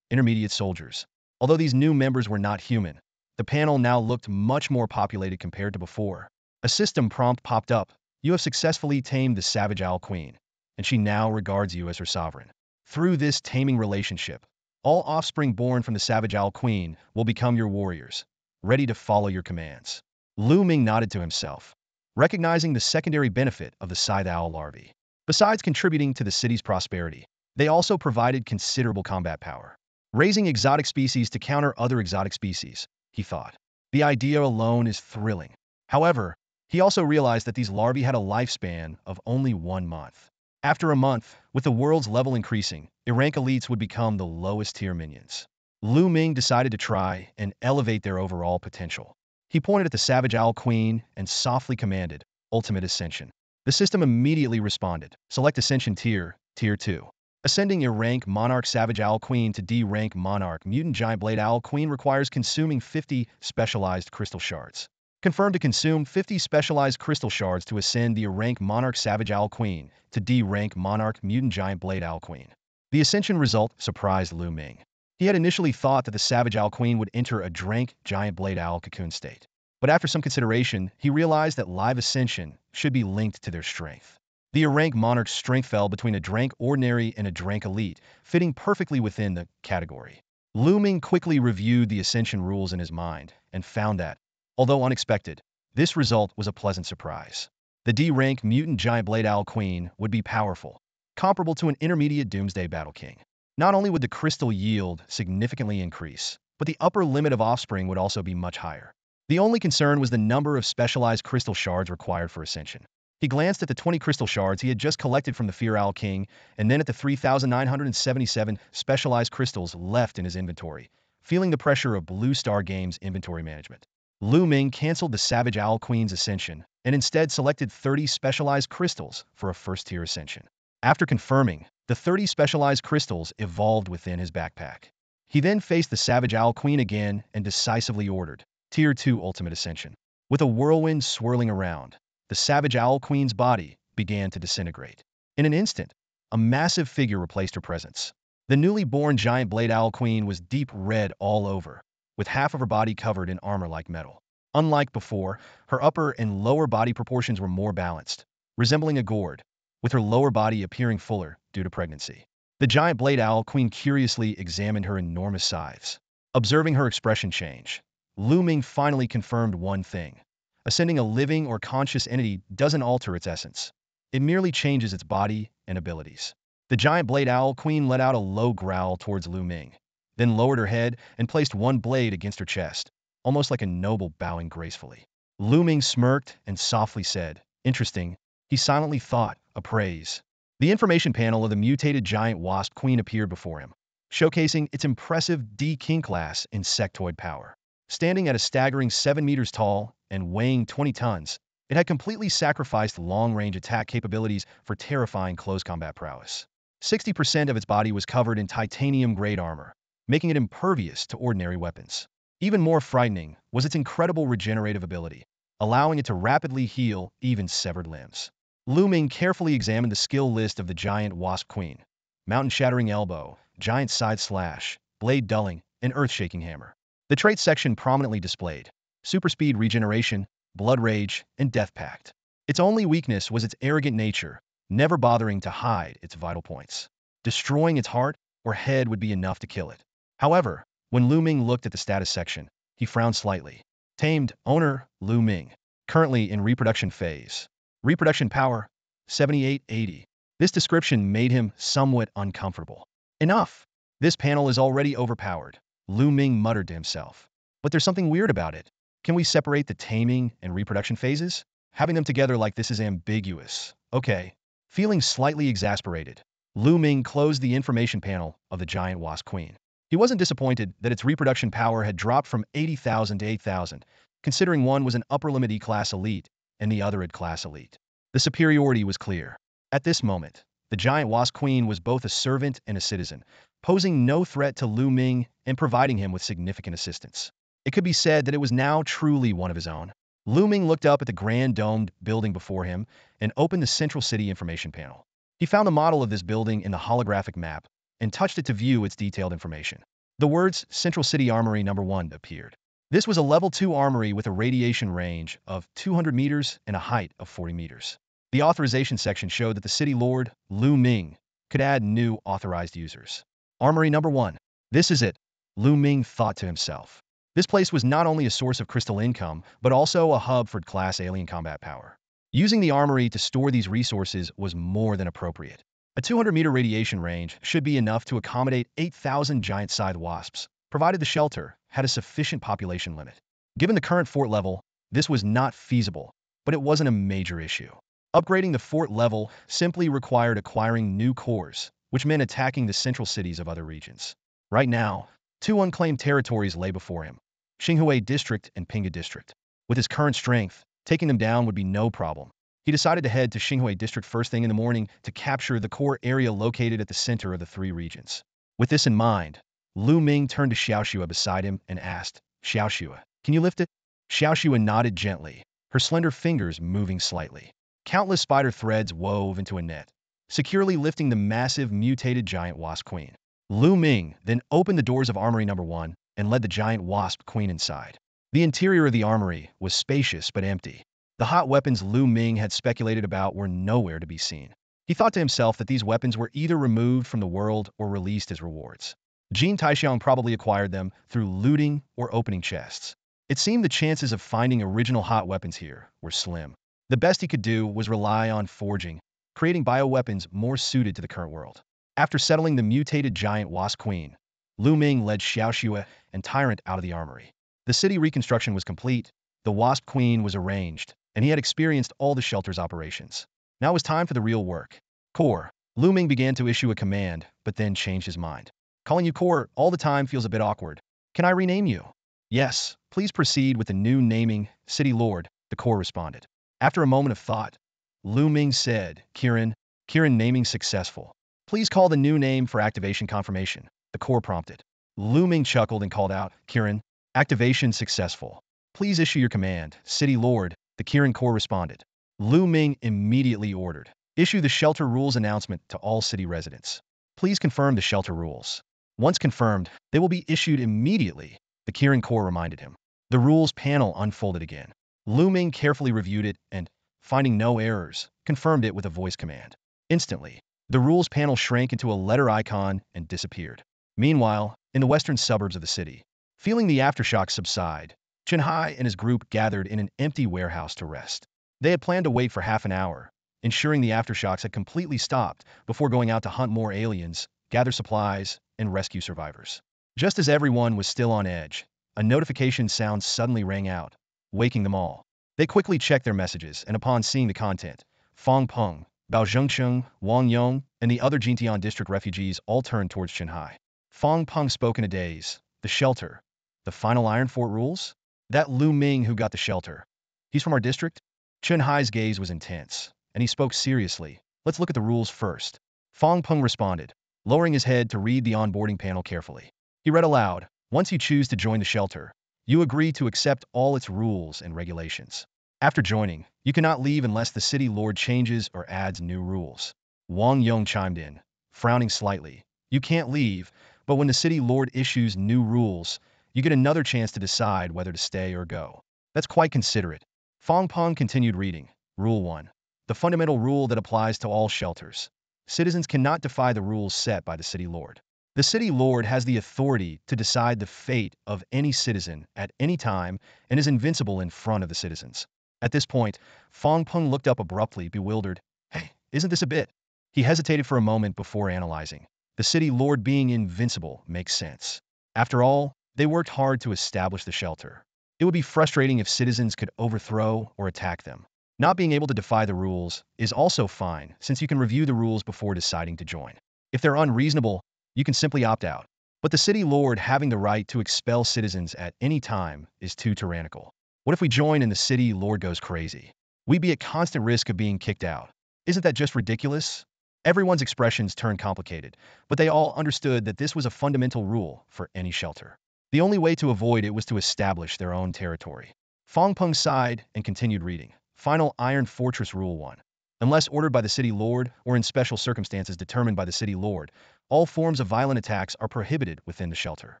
Intermediate soldiers. Although these new members were not human, the panel now looked much more populated compared to before. A system prompt popped up. You have successfully tamed the savage owl queen, and she now regards you as her sovereign. Through this taming relationship, all offspring born from the savage owl queen will become your warriors, ready to follow your commands. Lu Ming nodded to himself, recognizing the secondary benefit of the scythe owl larvae. Besides contributing to the city's prosperity, they also provided considerable combat power. Raising exotic species to counter other exotic species, he thought. The idea alone is thrilling. However, he also realized that these larvae had a lifespan of only 1 month. After a month, with the world's level increasing, rank elites would become the lowest tier minions. Lu Ming decided to try and elevate their overall potential. He pointed at the savage owl queen and softly commanded, Ultimate Ascension. The system immediately responded. Select Ascension Tier, Tier 2. Ascending your rank Monarch Savage Owl Queen to D rank Monarch Mutant Giant Blade Owl Queen requires consuming 50 specialized crystal shards. Confirm to consume 50 specialized crystal shards to ascend the rank Monarch Savage Owl Queen to D rank Monarch Mutant Giant Blade Owl Queen. The ascension result surprised Lu Ming. He had initially thought that the Savage Owl Queen would enter a Drank Giant Blade Owl cocoon state. But after some consideration, he realized that live ascension should be linked to their strength. The rank Monarch's strength fell between a Drank Ordinary and a Drank Elite, fitting perfectly within the category. Lu Ming quickly reviewed the ascension rules in his mind and found that, although unexpected, this result was a pleasant surprise. The D-rank Mutant Giant Blade Owl Queen would be powerful, comparable to an intermediate Doomsday Battle King. Not only would the crystal yield significantly increase, but the upper limit of offspring would also be much higher. The only concern was the number of specialized crystal shards required for ascension. He glanced at the 20 crystal shards he had just collected from the Fear Owl King, and then at the 3,977 specialized crystals left in his inventory, feeling the pressure of Blue Star Games' inventory management. Lu Ming canceled the Savage Owl Queen's ascension and instead selected 30 specialized crystals for a first-tier ascension. After confirming, the 30 specialized crystals evolved within his backpack. He then faced the Savage Owl Queen again and decisively ordered Tier 2 Ultimate Ascension. With a whirlwind swirling around, the Savage Owl Queen's body began to disintegrate. In an instant, a massive figure replaced her presence. The newly born Giant Blade Owl Queen was deep red all over, with half of her body covered in armor-like metal. Unlike before, her upper and lower body proportions were more balanced, resembling a gourd, with her lower body appearing fuller due to pregnancy. The Giant Blade Owl Queen curiously examined her enormous size. Observing her expression change, Lu Ming finally confirmed one thing. Ascending a living or conscious entity doesn't alter its essence. It merely changes its body and abilities. The Giant Blade Owl Queen let out a low growl towards Lu Ming, then lowered her head and placed one blade against her chest, almost like a noble bowing gracefully. Lu Ming smirked and softly said, Interesting. He silently thought, a praise. The information panel of the mutated giant wasp queen appeared before him, showcasing its impressive D-King class insectoid power. Standing at a staggering 7 meters tall and weighing 20 tons, it had completely sacrificed long-range attack capabilities for terrifying close combat prowess. 60% of its body was covered in titanium-grade armor, making it impervious to ordinary weapons. Even more frightening was its incredible regenerative ability, allowing it to rapidly heal even severed limbs. Lu Ming carefully examined the skill list of the giant wasp queen: mountain-shattering elbow, giant side slash, blade dulling, and earth-shaking hammer. The trait section prominently displayed super speed regeneration, blood rage, and death pact. Its only weakness was its arrogant nature, never bothering to hide its vital points. Destroying its heart or head would be enough to kill it. However, when Lu Ming looked at the status section, he frowned slightly. Tamed, owner, Lu Ming. Currently in reproduction phase. Reproduction power, 7880. This description made him somewhat uncomfortable. Enough! This panel is already overpowered, Lu Ming muttered to himself. But there's something weird about it. Can we separate the taming and reproduction phases? Having them together like this is ambiguous. Okay. Feeling slightly exasperated, Lu Ming closed the information panel of the giant wasp queen. He wasn't disappointed that its reproduction power had dropped from 80,000 to 8,000, considering one was an upper limit E-class elite and the other id-class elite. The superiority was clear. At this moment, the giant wasp queen was both a servant and a citizen, posing no threat to Lu Ming and providing him with significant assistance. It could be said that it was now truly one of his own. Lu Ming looked up at the grand domed building before him and opened the Central City information panel. He found the model of this building in the holographic map and touched it to view its detailed information. The words Central City Armory No. 1 appeared. This was a level 2 armory with a radiation range of 200 meters and a height of 40 meters. The authorization section showed that the city lord, Lu Ming, could add new authorized users. Armory number 1. This is it, Lu Ming thought to himself. This place was not only a source of crystal income, but also a hub for class alien combat power. Using the armory to store these resources was more than appropriate. A 200-meter radiation range should be enough to accommodate 8,000 giant-sized wasps, provided the shelter had a sufficient population limit. Given the current fort level, this was not feasible, but it wasn't a major issue. Upgrading the fort level simply required acquiring new cores, which meant attacking the central cities of other regions. Right now, 2 unclaimed territories lay before him, Xinhui District and Pinga District. With his current strength, taking them down would be no problem. He decided to head to Xinhui District first thing in the morning to capture the core area located at the center of the 3 regions. With this in mind, Lu Ming turned to Xiaoxua beside him and asked, "Xiaoxua, can you lift it?" Xiaoxua nodded gently, her slender fingers moving slightly. Countless spider threads wove into a net, securely lifting the massive mutated giant wasp queen. Lu Ming then opened the doors of Armory number 1 and led the giant wasp queen inside. The interior of the armory was spacious but empty. The hot weapons Lu Ming had speculated about were nowhere to be seen. He thought to himself that these weapons were either removed from the world or released as rewards. Jin Taixiang probably acquired them through looting or opening chests. It seemed the chances of finding original hot weapons here were slim. The best he could do was rely on forging, creating bioweapons more suited to the current world. After settling the mutated giant wasp queen, Lu Ming led Xiaoxua and Tyrant out of the armory. The city reconstruction was complete, the wasp queen was arranged, and he had experienced all the shelter's operations. Now it was time for the real work. Core. Lu Ming began to issue a command, but then changed his mind. Calling you Core all the time feels a bit awkward. Can I rename you? Yes, please proceed with the new naming, City Lord, the Core responded. After a moment of thought, Lu Ming said, Kirin naming successful. Please call the new name for activation confirmation, the Core prompted. Lu Ming chuckled and called out, Kirin, activation successful. Please issue your command, City Lord, the Kirin Core responded. Lu Ming immediately ordered, issue the shelter rules announcement to all city residents. Please confirm the shelter rules. Once confirmed, they will be issued immediately, the Kirin Core reminded him. The rules panel unfolded again. Lu Ming carefully reviewed it and, finding no errors, confirmed it with a voice command. Instantly, the rules panel shrank into a letter icon and disappeared. Meanwhile, in the western suburbs of the city, feeling the aftershocks subside, Chenhai and his group gathered in an empty warehouse to rest. They had planned to wait for half an hour, ensuring the aftershocks had completely stopped before going out to hunt more aliens, gather supplies, and rescue survivors. Just as everyone was still on edge, a notification sound suddenly rang out, waking them all. They quickly checked their messages, and upon seeing the content, Fang Peng, Bao Zhengcheng, Wang Yong, and the other Jintian district refugees all turned towards Chenhai. Fang Peng spoke in a daze. The shelter. The final Iron Fort rules? That Lu Ming who got the shelter. He's from our district? Chenhai's gaze was intense, and he spoke seriously. Let's look at the rules first. Fang Peng responded, lowering his head to read the onboarding panel carefully. He read aloud, once you choose to join the shelter, you agree to accept all its rules and regulations. After joining, you cannot leave unless the city lord changes or adds new rules. Wang Yong chimed in, frowning slightly. You can't leave, but when the city lord issues new rules, you get another chance to decide whether to stay or go. That's quite considerate. Fang Peng continued reading. Rule 1. The fundamental rule that applies to all shelters. Citizens cannot defy the rules set by the city lord. The city lord has the authority to decide the fate of any citizen at any time and is invincible in front of the citizens. At this point, Fang Peng looked up abruptly, bewildered. Hey, isn't this a bit? He hesitated for a moment before analyzing. The city lord being invincible makes sense. After all, they worked hard to establish the shelter. It would be frustrating if citizens could overthrow or attack them. Not being able to defy the rules is also fine, since you can review the rules before deciding to join. If they're unreasonable, you can simply opt out. But the city lord having the right to expel citizens at any time is too tyrannical. What if we join and the city lord goes crazy? We'd be at constant risk of being kicked out. Isn't that just ridiculous? Everyone's expressions turned complicated, but they all understood that this was a fundamental rule for any shelter. The only way to avoid it was to establish their own territory. Fang Peng sighed and continued reading. Final Iron Fortress Rule 1. Unless ordered by the city lord or in special circumstances determined by the city lord, all forms of violent attacks are prohibited within the shelter.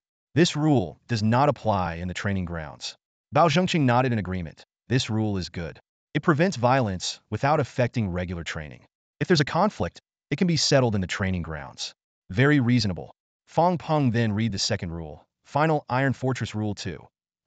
This rule does not apply in the training grounds. Bao Zhengqing nodded in agreement. This rule is good. It prevents violence without affecting regular training. If there's a conflict, it can be settled in the training grounds. Very reasonable. Fong Peng then read the second rule, Final Iron Fortress Rule 2.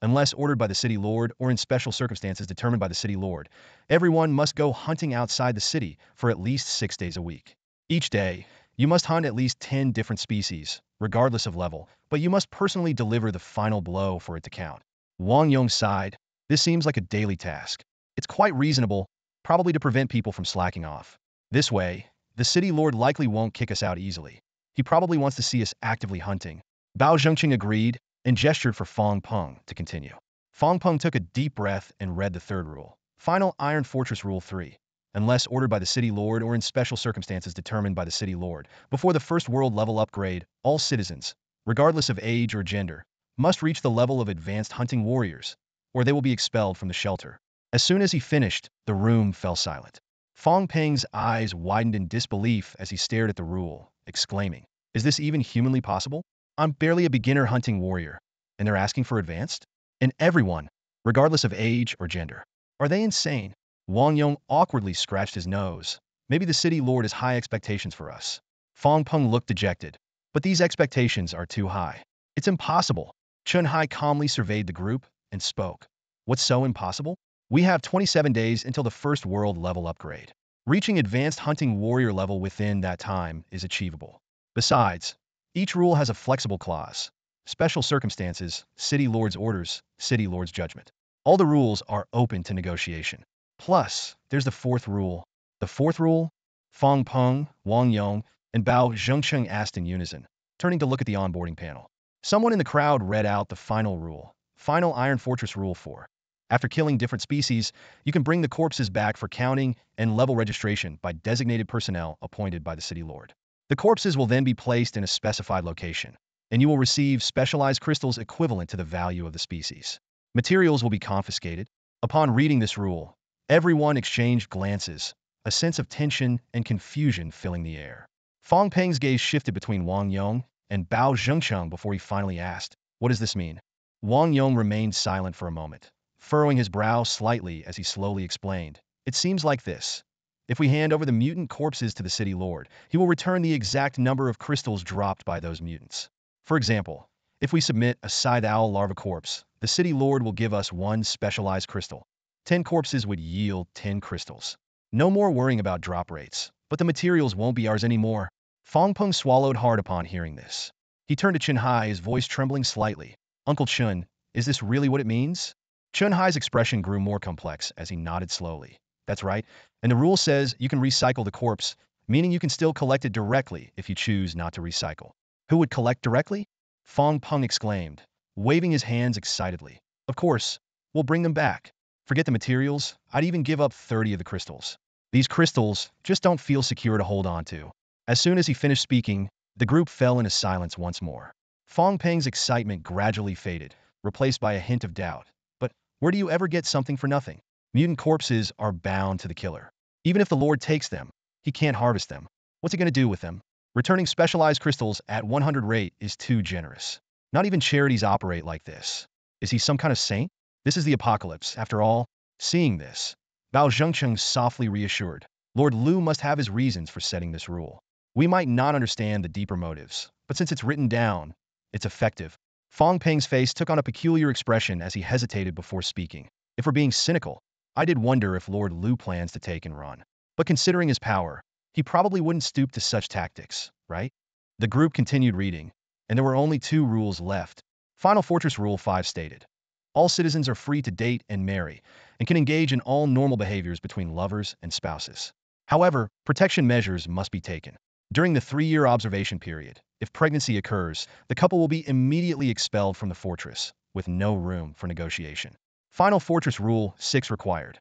Unless ordered by the city lord or in special circumstances determined by the city lord, everyone must go hunting outside the city for at least 6 days a week. Each day, you must hunt at least 10 different species, regardless of level, but you must personally deliver the final blow for it to count. Wang Yong sighed. This seems like a daily task. It's quite reasonable, probably to prevent people from slacking off. This way, the city lord likely won't kick us out easily. He probably wants to see us actively hunting. Bao Zhengqing agreed and gestured for Fong Peng to continue. Fong Peng took a deep breath and read the third rule. Final Iron Fortress Rule 3. Unless ordered by the city lord or in special circumstances determined by the city lord, before the first world level upgrade, all citizens, regardless of age or gender, must reach the level of advanced hunting warriors, or they will be expelled from the shelter. As soon as he finished, the room fell silent. Fong Peng's eyes widened in disbelief as he stared at the rule, exclaiming, "Is this even humanly possible? I'm barely a beginner hunting warrior, and they're asking for advanced? And everyone, regardless of age or gender. Are they insane?" Wang Yong awkwardly scratched his nose. Maybe the city lord has high expectations for us. Fong Peng looked dejected. But these expectations are too high. It's impossible. Chun Hai calmly surveyed the group and spoke. What's so impossible? We have 27 days until the first world level upgrade. Reaching advanced hunting warrior level within that time is achievable. Besides, each rule has a flexible clause. Special circumstances, city lord's orders, city lord's judgment. All the rules are open to negotiation. Plus, there's the fourth rule. The fourth rule? Fong Peng, Wang Yong, and Bao Zhengqing asked in unison, turning to look at the onboarding panel. Someone in the crowd read out the final rule. Final Iron Fortress Rule 4. After killing different species, you can bring the corpses back for counting and level registration by designated personnel appointed by the city lord. The corpses will then be placed in a specified location, and you will receive specialized crystals equivalent to the value of the species. Materials will be confiscated. Upon reading this rule, everyone exchanged glances, a sense of tension and confusion filling the air. Fong Peng's gaze shifted between Wang Yong and Bao Zhengqing before he finally asked, "What does this mean?" Wang Yong remained silent for a moment, furrowing his brow slightly as he slowly explained. "It seems like this. If we hand over the mutant corpses to the city lord, he will return the exact number of crystals dropped by those mutants. For example, if we submit a scythe owl larva corpse, the city lord will give us one specialized crystal. 10 corpses would yield 10 crystals. No more worrying about drop rates, but the materials won't be ours anymore." Fong Peng swallowed hard upon hearing this. He turned to Chun Hai, his voice trembling slightly. "Uncle Chun, is this really what it means?" Chun Hai's expression grew more complex as he nodded slowly. "That's right, and the rule says you can recycle the corpse, meaning you can still collect it directly if you choose not to recycle." "Who would collect directly?" Fong Peng exclaimed, waving his hands excitedly. "Of course, we'll bring them back. Forget the materials, I'd even give up 30 of the crystals. These crystals just don't feel secure to hold on to." As soon as he finished speaking, the group fell into silence once more. Fong Peng's excitement gradually faded, replaced by a hint of doubt. But where do you ever get something for nothing? Mutant corpses are bound to the killer. Even if the Lord takes them, he can't harvest them. What's he going to do with them? Returning specialized crystals at 100 rate is too generous. Not even charities operate like this. Is he some kind of saint? This is the apocalypse, after all. Seeing this, Bao Zhengqing softly reassured. Lord Lu must have his reasons for setting this rule. We might not understand the deeper motives, but since it's written down, it's effective. Fong Peng's face took on a peculiar expression as he hesitated before speaking. If we're being cynical, I did wonder if Lord Lu plans to take and run. But considering his power, he probably wouldn't stoop to such tactics, right? The group continued reading, and there were only 2 rules left. Final Fortress Rule 5 stated, all citizens are free to date and marry, and can engage in all normal behaviors between lovers and spouses. However, protection measures must be taken. During the 3-year observation period, if pregnancy occurs, the couple will be immediately expelled from the fortress, with no room for negotiation. Final Fortress Rule 6 required.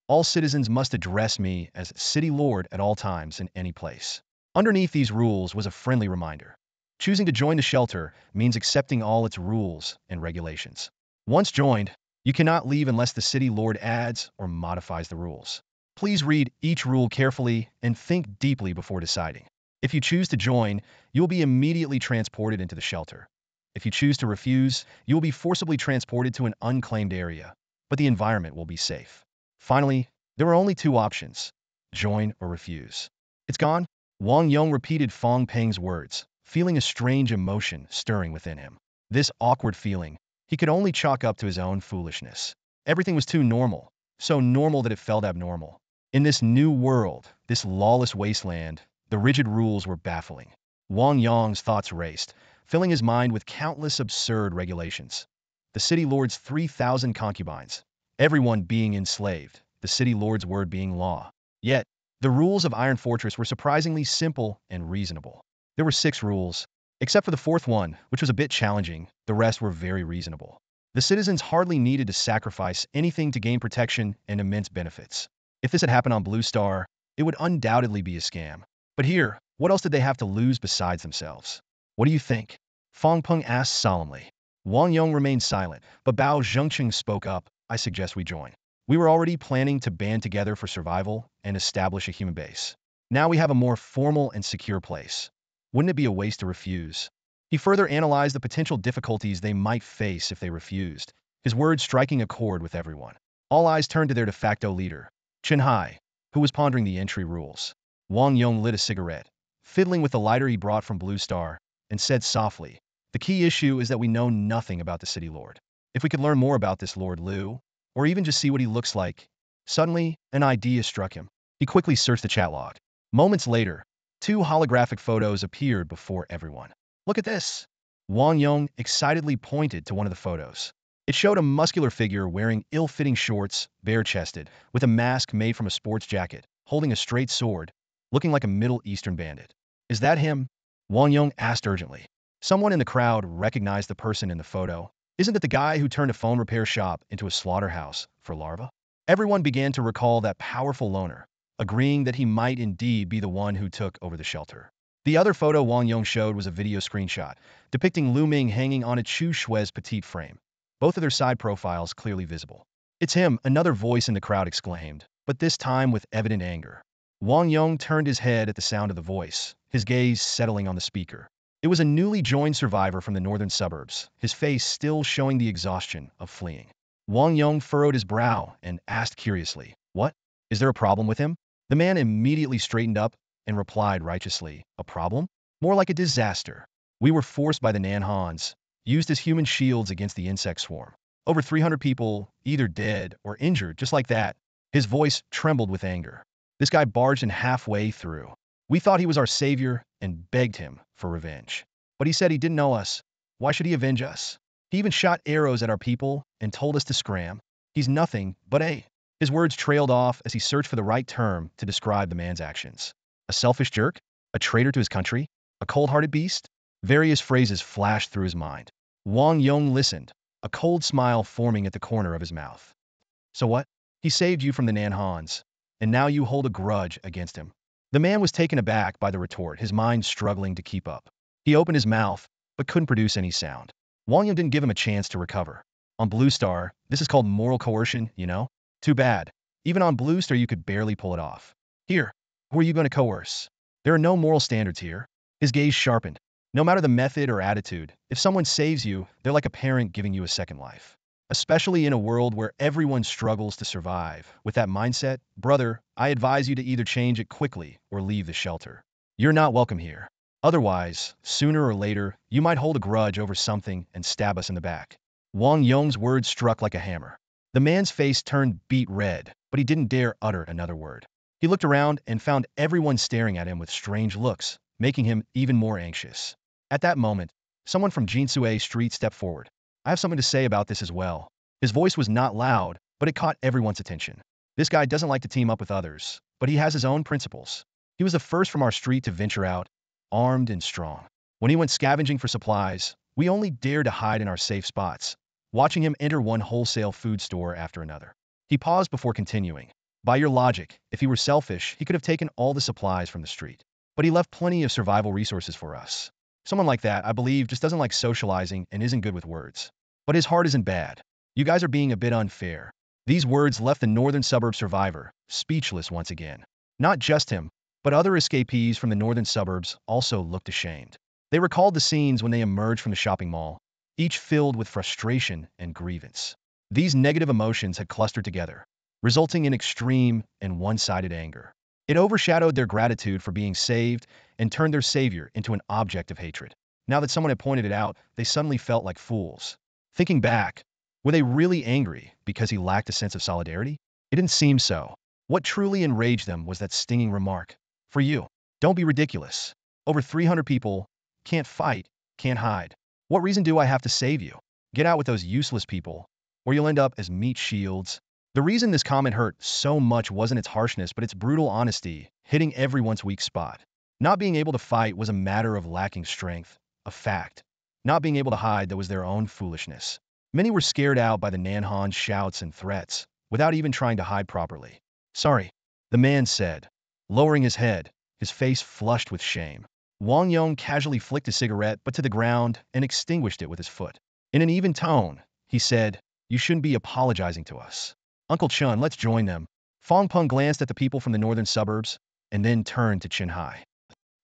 All citizens must address me as City Lord at all times in any place. Underneath these rules was a friendly reminder. Choosing to join the shelter means accepting all its rules and regulations. Once joined, you cannot leave unless the City Lord adds or modifies the rules. Please read each rule carefully and think deeply before deciding. If you choose to join, you will be immediately transported into the shelter. If you choose to refuse, you will be forcibly transported to an unclaimed area, but the environment will be safe. Finally, there were only two options: join or refuse. It's gone? Wang Yong repeated Fong Peng's words, feeling a strange emotion stirring within him. This awkward feeling, he could only chalk up to his own foolishness. Everything was too normal, so normal that it felt abnormal. In this new world, this lawless wasteland, the rigid rules were baffling. Wang Yong's thoughts raced, filling his mind with countless absurd regulations. The city lord's 3,000 concubines, everyone being enslaved, the city lord's word being law. Yet, the rules of Iron Fortress were surprisingly simple and reasonable. There were 6 rules. Except for the 4th one, which was a bit challenging, the rest were very reasonable. The citizens hardly needed to sacrifice anything to gain protection and immense benefits. If this had happened on Blue Star, it would undoubtedly be a scam. But here, what else did they have to lose besides themselves? What do you think? Fong Peng asked solemnly. Wang Yong remained silent, but Bao Zhengqing spoke up. I suggest we join. We were already planning to band together for survival and establish a human base. Now we have a more formal and secure place. Wouldn't it be a waste to refuse? He further analyzed the potential difficulties they might face if they refused, his words striking a chord with everyone. All eyes turned to their de facto leader, Chen Hai, who was pondering the entry rules. Wang Yong lit a cigarette, fiddling with the lighter he brought from Blue Star, and said softly, "The key issue is that we know nothing about the city lord. If we could learn more about this Lord Liu, or even just see what he looks like." Suddenly, an idea struck him. He quickly searched the chat log. Moments later, 2 holographic photos appeared before everyone. "Look at this!" Wang Yong excitedly pointed to one of the photos. It showed a muscular figure wearing ill-fitting shorts, bare-chested, with a mask made from a sports jacket, holding a straight sword, looking like a Middle Eastern bandit. "Is that him?" Wang Yong asked urgently. Someone in the crowd recognized the person in the photo. "Isn't it the guy who turned a phone repair shop into a slaughterhouse for larvae?" Everyone began to recall that powerful loner, agreeing that he might indeed be the one who took over the shelter. The other photo Wang Yong showed was a video screenshot, depicting Lu Ming hanging on a Chu Shui's petite frame, both of their side profiles clearly visible. "It's him," another voice in the crowd exclaimed, but this time with evident anger. Wang Yong turned his head at the sound of the voice, his gaze settling on the speaker. It was a newly joined survivor from the northern suburbs, his face still showing the exhaustion of fleeing. Wang Yong furrowed his brow and asked curiously, "What? Is there a problem with him?" The man immediately straightened up and replied righteously, "A problem? More like a disaster. We were forced by the Nanhans, used as human shields against the insect swarm. Over 300 people, either dead or injured, just like that." His voice trembled with anger. "This guy barged in halfway through. We thought he was our savior and begged him for revenge. But he said he didn't know us. Why should he avenge us? He even shot arrows at our people and told us to scram. He's nothing but a—" His words trailed off as he searched for the right term to describe the man's actions. A selfish jerk? A traitor to his country? A cold-hearted beast? Various phrases flashed through his mind. Wang Yong listened, a cold smile forming at the corner of his mouth. "So what? He saved you from the Nanhans, and now you hold a grudge against him." The man was taken aback by the retort, his mind struggling to keep up. He opened his mouth, but couldn't produce any sound. Wang Yong didn't give him a chance to recover. "On Blue Star, this is called moral coercion, you know? Too bad. Even on Blue Star you could barely pull it off. Here, who are you going to coerce? There are no moral standards here." His gaze sharpened. "No matter the method or attitude, if someone saves you, they're like a parent giving you a second life. Especially in a world where everyone struggles to survive. With that mindset, brother, I advise you to either change it quickly or leave the shelter. You're not welcome here. Otherwise, sooner or later, you might hold a grudge over something and stab us in the back." Wang Yong's words struck like a hammer. The man's face turned beet red, but he didn't dare utter another word. He looked around and found everyone staring at him with strange looks, making him even more anxious. At that moment, someone from Jinsue Street stepped forward. "I have something to say about this as well." His voice was not loud, but it caught everyone's attention. "This guy doesn't like to team up with others, but he has his own principles. He was the first from our street to venture out, armed and strong. When he went scavenging for supplies, we only dared to hide in our safe spots, watching him enter one wholesale food store after another." He paused before continuing. "By your logic, if he were selfish, he could have taken all the supplies from the street. But he left plenty of survival resources for us. Someone like that, I believe, just doesn't like socializing and isn't good with words. But his heart isn't bad. You guys are being a bit unfair." These words left the northern suburb survivor speechless once again. Not just him, but other escapees from the northern suburbs also looked ashamed. They recalled the scenes when they emerged from the shopping mall, each filled with frustration and grievance. These negative emotions had clustered together, resulting in extreme and one-sided anger. It overshadowed their gratitude for being saved and turned their savior into an object of hatred. Now that someone had pointed it out, they suddenly felt like fools. Thinking back, were they really angry because he lacked a sense of solidarity? It didn't seem so. What truly enraged them was that stinging remark. For you, don't be ridiculous. Over 300 people can't fight, can't hide. What reason do I have to save you? Get out with those useless people, or you'll end up as meat shields. The reason this comment hurt so much wasn't its harshness, but its brutal honesty, hitting everyone's weak spot. Not being able to fight was a matter of lacking strength, a fact. Not being able to hide, that was their own foolishness. Many were scared out by the Nanhan's shouts and threats, without even trying to hide properly. Sorry, the man said, lowering his head, his face flushed with shame. Wang Yong casually flicked a cigarette but to the ground and extinguished it with his foot. In an even tone, he said, you shouldn't be apologizing to us. Uncle Chun, let's join them. Fong Peng glanced at the people from the northern suburbs and then turned to Chen Hai.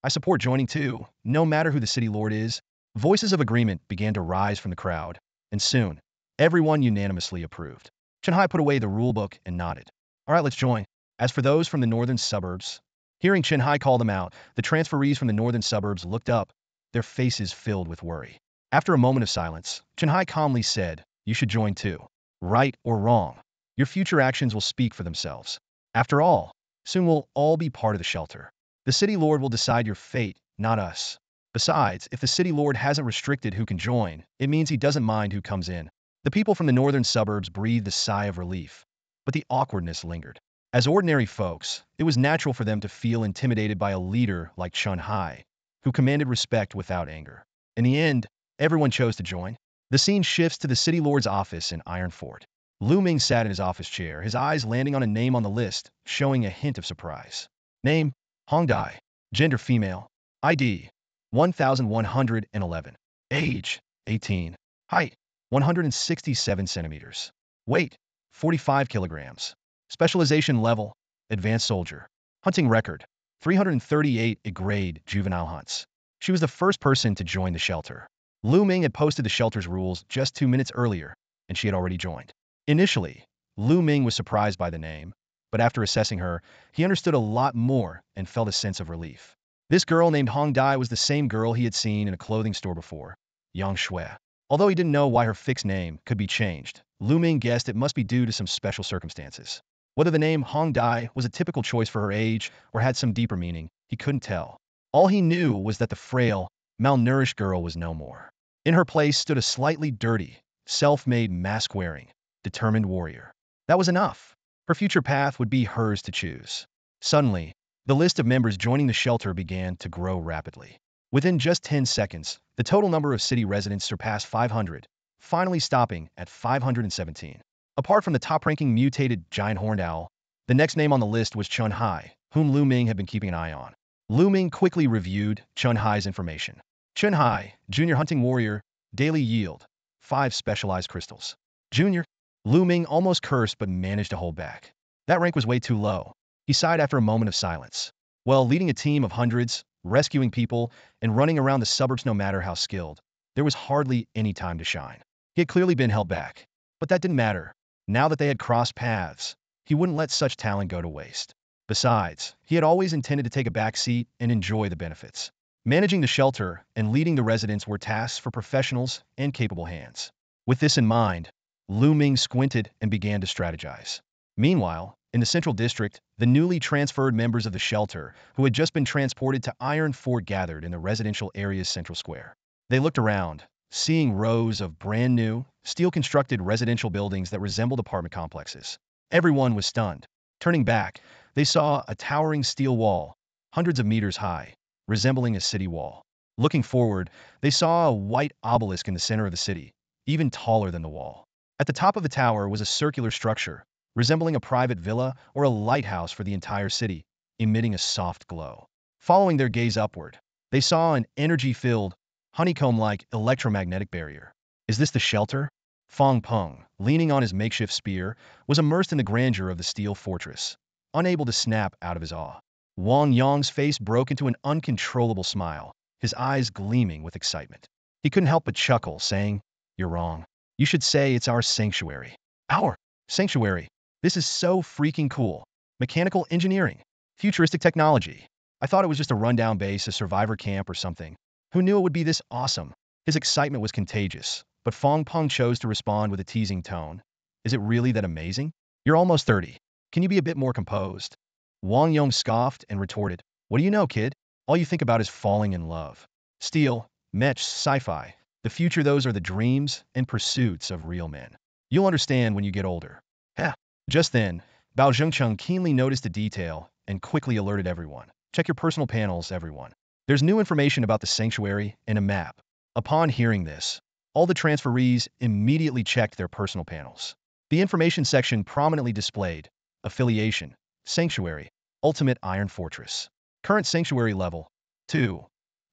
I support joining too, no matter who the city lord is. Voices of agreement began to rise from the crowd, and soon, everyone unanimously approved. Chen Hai put away the rulebook and nodded. All right, let's join. As for those from the northern suburbs, hearing Chen Hai call them out, the transferees from the northern suburbs looked up, their faces filled with worry. After a moment of silence, Chen Hai calmly said, you should join too. Right or wrong, your future actions will speak for themselves. After all, soon we'll all be part of the shelter. The city lord will decide your fate, not us. Besides, if the city lord hasn't restricted who can join, it means he doesn't mind who comes in. The people from the northern suburbs breathed a sigh of relief, but the awkwardness lingered. As ordinary folks, it was natural for them to feel intimidated by a leader like Chen Hai, who commanded respect without anger. In the end, everyone chose to join. The scene shifts to the city lord's office in Iron Fort. Lu Ming sat in his office chair, his eyes landing on a name on the list, showing a hint of surprise. Name, Hong Dai. Gender, female. ID, 1111. Age, 18. Height, 167 centimeters. Weight, 45 kilograms. Specialization level, advanced soldier. Hunting record, 338 grade juvenile hunts. She was the first person to join the shelter. Lu Ming had posted the shelter's rules just 2 minutes earlier, and she had already joined. Initially, Lu Ming was surprised by the name, but after assessing her, he understood a lot more and felt a sense of relief. This girl named Hong Dai was the same girl he had seen in a clothing store before, Yang Shui. Although he didn't know why her fixed name could be changed, Lu Ming guessed it must be due to some special circumstances. Whether the name Hong Dai was a typical choice for her age or had some deeper meaning, he couldn't tell. All he knew was that the frail, malnourished girl was no more. In her place stood a slightly dirty, self-made, mask-wearing, determined warrior. That was enough. Her future path would be hers to choose. Suddenly, the list of members joining the shelter began to grow rapidly. Within just 10 seconds, the total number of city residents surpassed 500, finally stopping at 517. Apart from the top-ranking mutated giant horned owl, the next name on the list was Chen Hai, whom Lu Ming had been keeping an eye on. Lu Ming quickly reviewed Chen Hai's information. Chen Hai, junior hunting warrior, daily yield, 5 specialized crystals. Junior. Lu Ming almost cursed but managed to hold back. That rank was way too low. He sighed after a moment of silence. Well, leading a team of hundreds, rescuing people, and running around the suburbs no matter how skilled, there was hardly any time to shine. He had clearly been held back. But that didn't matter. Now that they had crossed paths, he wouldn't let such talent go to waste. Besides, he had always intended to take a back seat and enjoy the benefits. Managing the shelter and leading the residents were tasks for professionals and capable hands. With this in mind, Lu Ming squinted and began to strategize. Meanwhile, in the central district, the newly transferred members of the shelter, who had just been transported to Iron Fort, gathered in the residential area's central square. They looked around, seeing rows of brand-new, steel-constructed residential buildings that resembled apartment complexes. Everyone was stunned. Turning back, they saw a towering steel wall, hundreds of meters high, resembling a city wall. Looking forward, they saw a white obelisk in the center of the city, even taller than the wall. At the top of the tower was a circular structure, resembling a private villa or a lighthouse for the entire city, emitting a soft glow. Following their gaze upward, they saw an energy-filled, honeycomb-like electromagnetic barrier. Is this the shelter? Fong Peng, leaning on his makeshift spear, was immersed in the grandeur of the steel fortress, unable to snap out of his awe. Wang Yong's face broke into an uncontrollable smile, his eyes gleaming with excitement. He couldn't help but chuckle, saying, You're wrong. You should say it's our sanctuary. Our sanctuary. This is so freaking cool. Mechanical engineering. Futuristic technology. I thought it was just a rundown base, a survivor camp or something. Who knew it would be this awesome? His excitement was contagious, but Fong Peng chose to respond with a teasing tone. Is it really that amazing? You're almost 30. Can you be a bit more composed? Wang Yong scoffed and retorted, what do you know, kid? All you think about is falling in love. Steel, mech, sci-fi. The future, those are the dreams and pursuits of real men. You'll understand when you get older. Heh. Just then, Bao Zhengcheng keenly noticed a detail and quickly alerted everyone. Check your personal panels, everyone. There's new information about the sanctuary and a map. Upon hearing this, all the transferees immediately checked their personal panels. The information section prominently displayed affiliation, sanctuary, ultimate iron fortress. Current sanctuary level 2.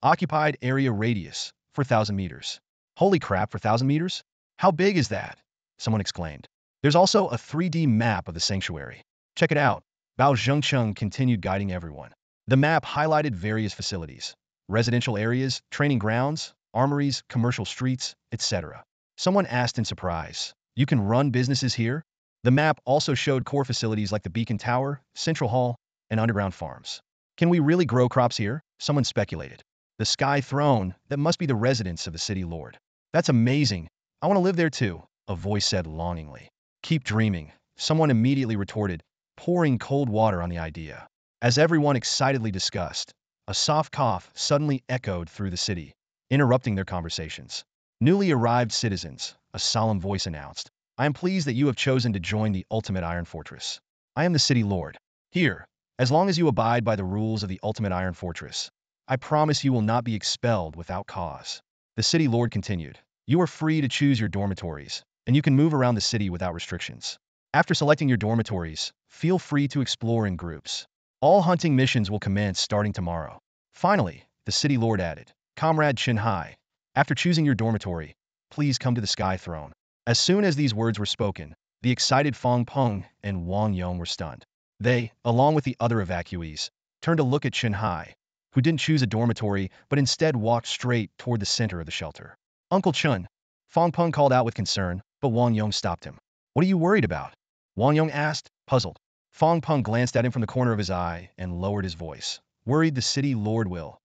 Occupied area radius 4,000 meters. Holy crap, 4,000 meters? How big is that? Someone exclaimed. There's also a 3D map of the sanctuary. Check it out. Bao Zhengcheng continued guiding everyone. The map highlighted various facilities, residential areas, training grounds, armories, commercial streets, etc. Someone asked in surprise, you can run businesses here? The map also showed core facilities like the Beacon Tower, Central Hall, and underground farms. Can we really grow crops here? Someone speculated. The Sky Throne, that must be the residence of the city lord. That's amazing. I want to live there too, a voice said longingly. Keep dreaming, someone immediately retorted, pouring cold water on the idea. As everyone excitedly discussed, a soft cough suddenly echoed through the city, interrupting their conversations. Newly arrived citizens, a solemn voice announced, I am pleased that you have chosen to join the ultimate iron fortress. I am the city lord. Here, as long as you abide by the rules of the ultimate iron fortress, I promise you will not be expelled without cause. The city lord continued, you are free to choose your dormitories, and you can move around the city without restrictions. After selecting your dormitories, feel free to explore in groups. All hunting missions will commence starting tomorrow. Finally, the city lord added, Comrade Chen Hai, after choosing your dormitory, please come to the Sky Throne. As soon as these words were spoken, the excited Fong Peng and Wang Yong were stunned. They, along with the other evacuees, turned to look at Chen Hai, who didn't choose a dormitory but instead walked straight toward the center of the shelter. Uncle Chun, Fong Peng called out with concern, but Wang Yong stopped him. What are you worried about? Wang Yong asked, puzzled. Fong Peng glanced at him from the corner of his eye and lowered his voice. Worried the city lord will,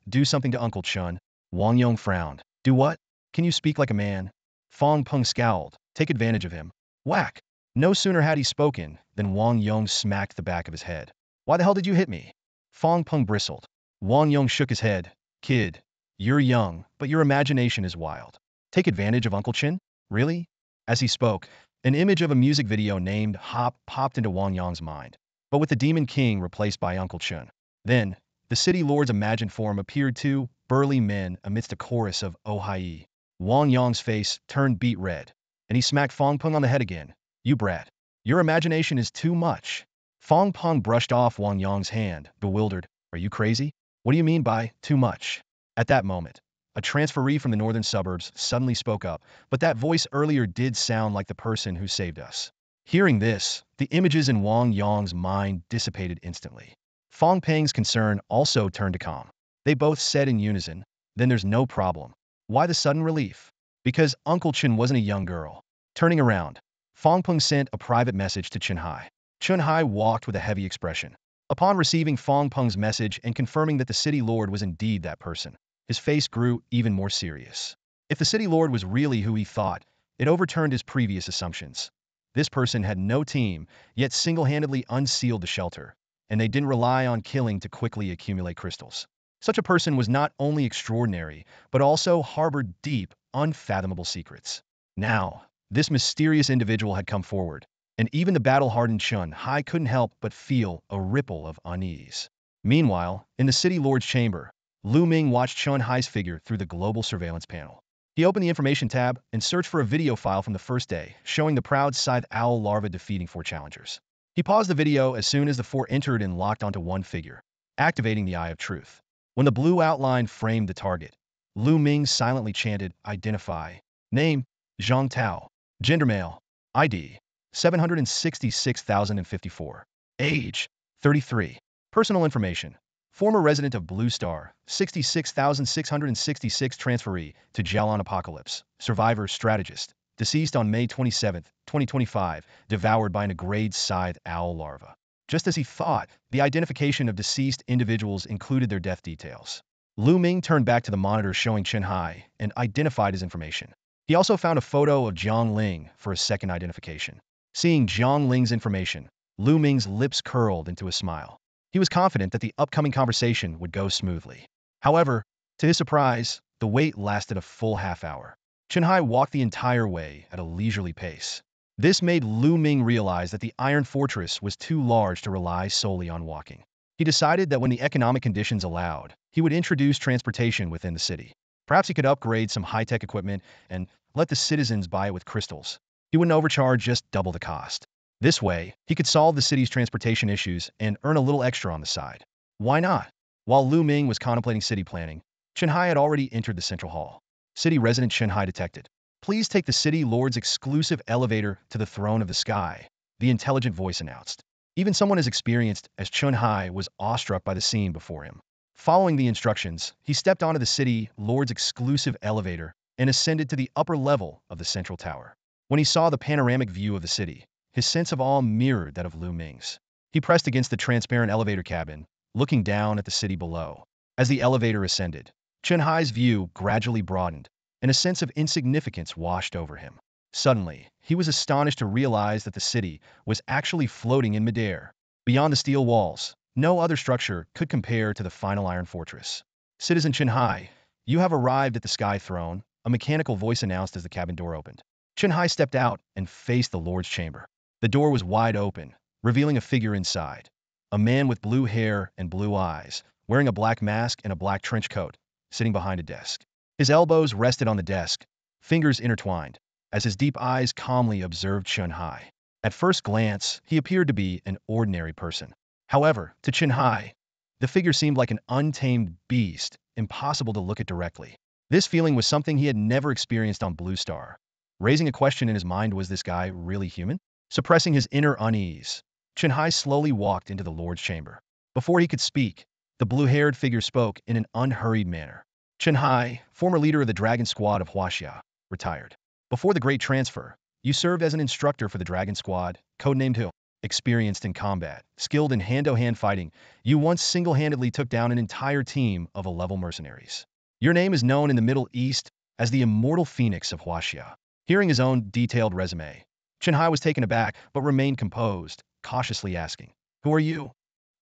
do something to Uncle Chun. Wang Yong frowned. Do what? Can you speak like a man? Fong Peng scowled. Take advantage of him. Whack! No sooner had he spoken than Wang Yong smacked the back of his head. Why the hell did you hit me? Fong Peng bristled. Wang Yong shook his head. Kid, you're young, but your imagination is wild. Take advantage of Uncle Chin? Really? As he spoke, an image of a music video named Hop popped into Wang Yong's mind, but with the Demon King replaced by Uncle Chun. Then, the city lord's imagined form appeared two burly men amidst a chorus of Oh Hi. Wang Yong's face turned beet red, and he smacked Fong Peng on the head again. You brat. Your imagination is too much. Fong Peng brushed off Wang Yong's hand, bewildered. Are you crazy? What do you mean by too much? At that moment, a transferee from the northern suburbs suddenly spoke up, but that voice earlier did sound like the person who saved us. Hearing this, the images in Wang Yong's mind dissipated instantly. Fong Peng's concern also turned to calm. They both said in unison, then there's no problem. Why the sudden relief? Because Uncle Chen wasn't a young girl. Turning around, Fong Peng sent a private message to Chen Hai. Chen Hai walked with a heavy expression. Upon receiving Fong Peng's message and confirming that the city lord was indeed that person, his face grew even more serious. If the city lord was really who he thought, it overturned his previous assumptions. This person had no team, yet single-handedly unsealed the shelter, and they didn't rely on killing to quickly accumulate crystals. Such a person was not only extraordinary, but also harbored deep, unfathomable secrets. Now, this mysterious individual had come forward, and even the battle-hardened Chun Hai couldn't help but feel a ripple of unease. Meanwhile, in the city lord's chamber, Lu Ming watched Chun Hai's figure through the global surveillance panel. He opened the information tab and searched for a video file from the first day, showing the proud scythe owl larva defeating 4 challengers. He paused the video as soon as the 4 entered and locked onto one figure, activating the Eye of Truth. When the blue outline framed the target, Lu Ming silently chanted, Identify. Name, Zhang Tao. Gender male. ID, 766,054. Age, 33. Personal information, former resident of Blue Star, 66,666 transferee to Jalan Apocalypse, survivor strategist, deceased on May 27, 2025, devoured by an grade scythe owl larva. Just as he thought, the identification of deceased individuals included their death details. Lu Ming turned back to the monitor showing Chen Hai and identified his information. He also found a photo of Jiang Ling for a second identification. Seeing Jiang Ling's information, Lu Ming's lips curled into a smile. He was confident that the upcoming conversation would go smoothly. However, to his surprise, the wait lasted a full half hour. Chen Hai walked the entire way at a leisurely pace. This made Lu Ming realize that the Iron Fortress was too large to rely solely on walking. He decided that when the economic conditions allowed, he would introduce transportation within the city. Perhaps he could upgrade some high-tech equipment and let the citizens buy it with crystals. He wouldn't overcharge just double the cost. This way, he could solve the city's transportation issues and earn a little extra on the side. Why not? While Lu Ming was contemplating city planning, Chen Hai had already entered the central hall. City resident Chen Hai detected. Please take the city lord's exclusive elevator to the throne of the sky, the intelligent voice announced. Even someone as experienced as Chen Hai was awestruck by the scene before him. Following the instructions, he stepped onto the city lord's exclusive elevator and ascended to the upper level of the central tower. When he saw the panoramic view of the city, his sense of awe mirrored that of Lu Ming's. He pressed against the transparent elevator cabin, looking down at the city below. As the elevator ascended, Chen Hai's view gradually broadened, and a sense of insignificance washed over him. Suddenly, he was astonished to realize that the city was actually floating in midair. Beyond the steel walls, no other structure could compare to the final Iron Fortress. Citizen Chen Hai, you have arrived at the Sky Throne, a mechanical voice announced as the cabin door opened. Chen Hai stepped out and faced the Lord's chamber. The door was wide open, revealing a figure inside. A man with blue hair and blue eyes, wearing a black mask and a black trench coat, sitting behind a desk. His elbows rested on the desk, fingers intertwined, as his deep eyes calmly observed Chen Hai. At first glance, he appeared to be an ordinary person. However, to Chen Hai, the figure seemed like an untamed beast, impossible to look at directly. This feeling was something he had never experienced on Blue Star. Raising a question in his mind, was this guy really human? Suppressing his inner unease, Chen Hai slowly walked into the Lord's chamber. Before he could speak, the blue-haired figure spoke in an unhurried manner. Chen Hai, former leader of the Dragon Squad of Huaxia, retired. Before the Great Transfer, you served as an instructor for the Dragon Squad, codenamed Hill. Experienced in combat, skilled in hand-to-hand fighting, you once single-handedly took down an entire team of 11 mercenaries. Your name is known in the Middle East as the Immortal Phoenix of Huaxia. Hearing his own detailed resume, Chen Hai was taken aback but remained composed, cautiously asking, "Who are you?"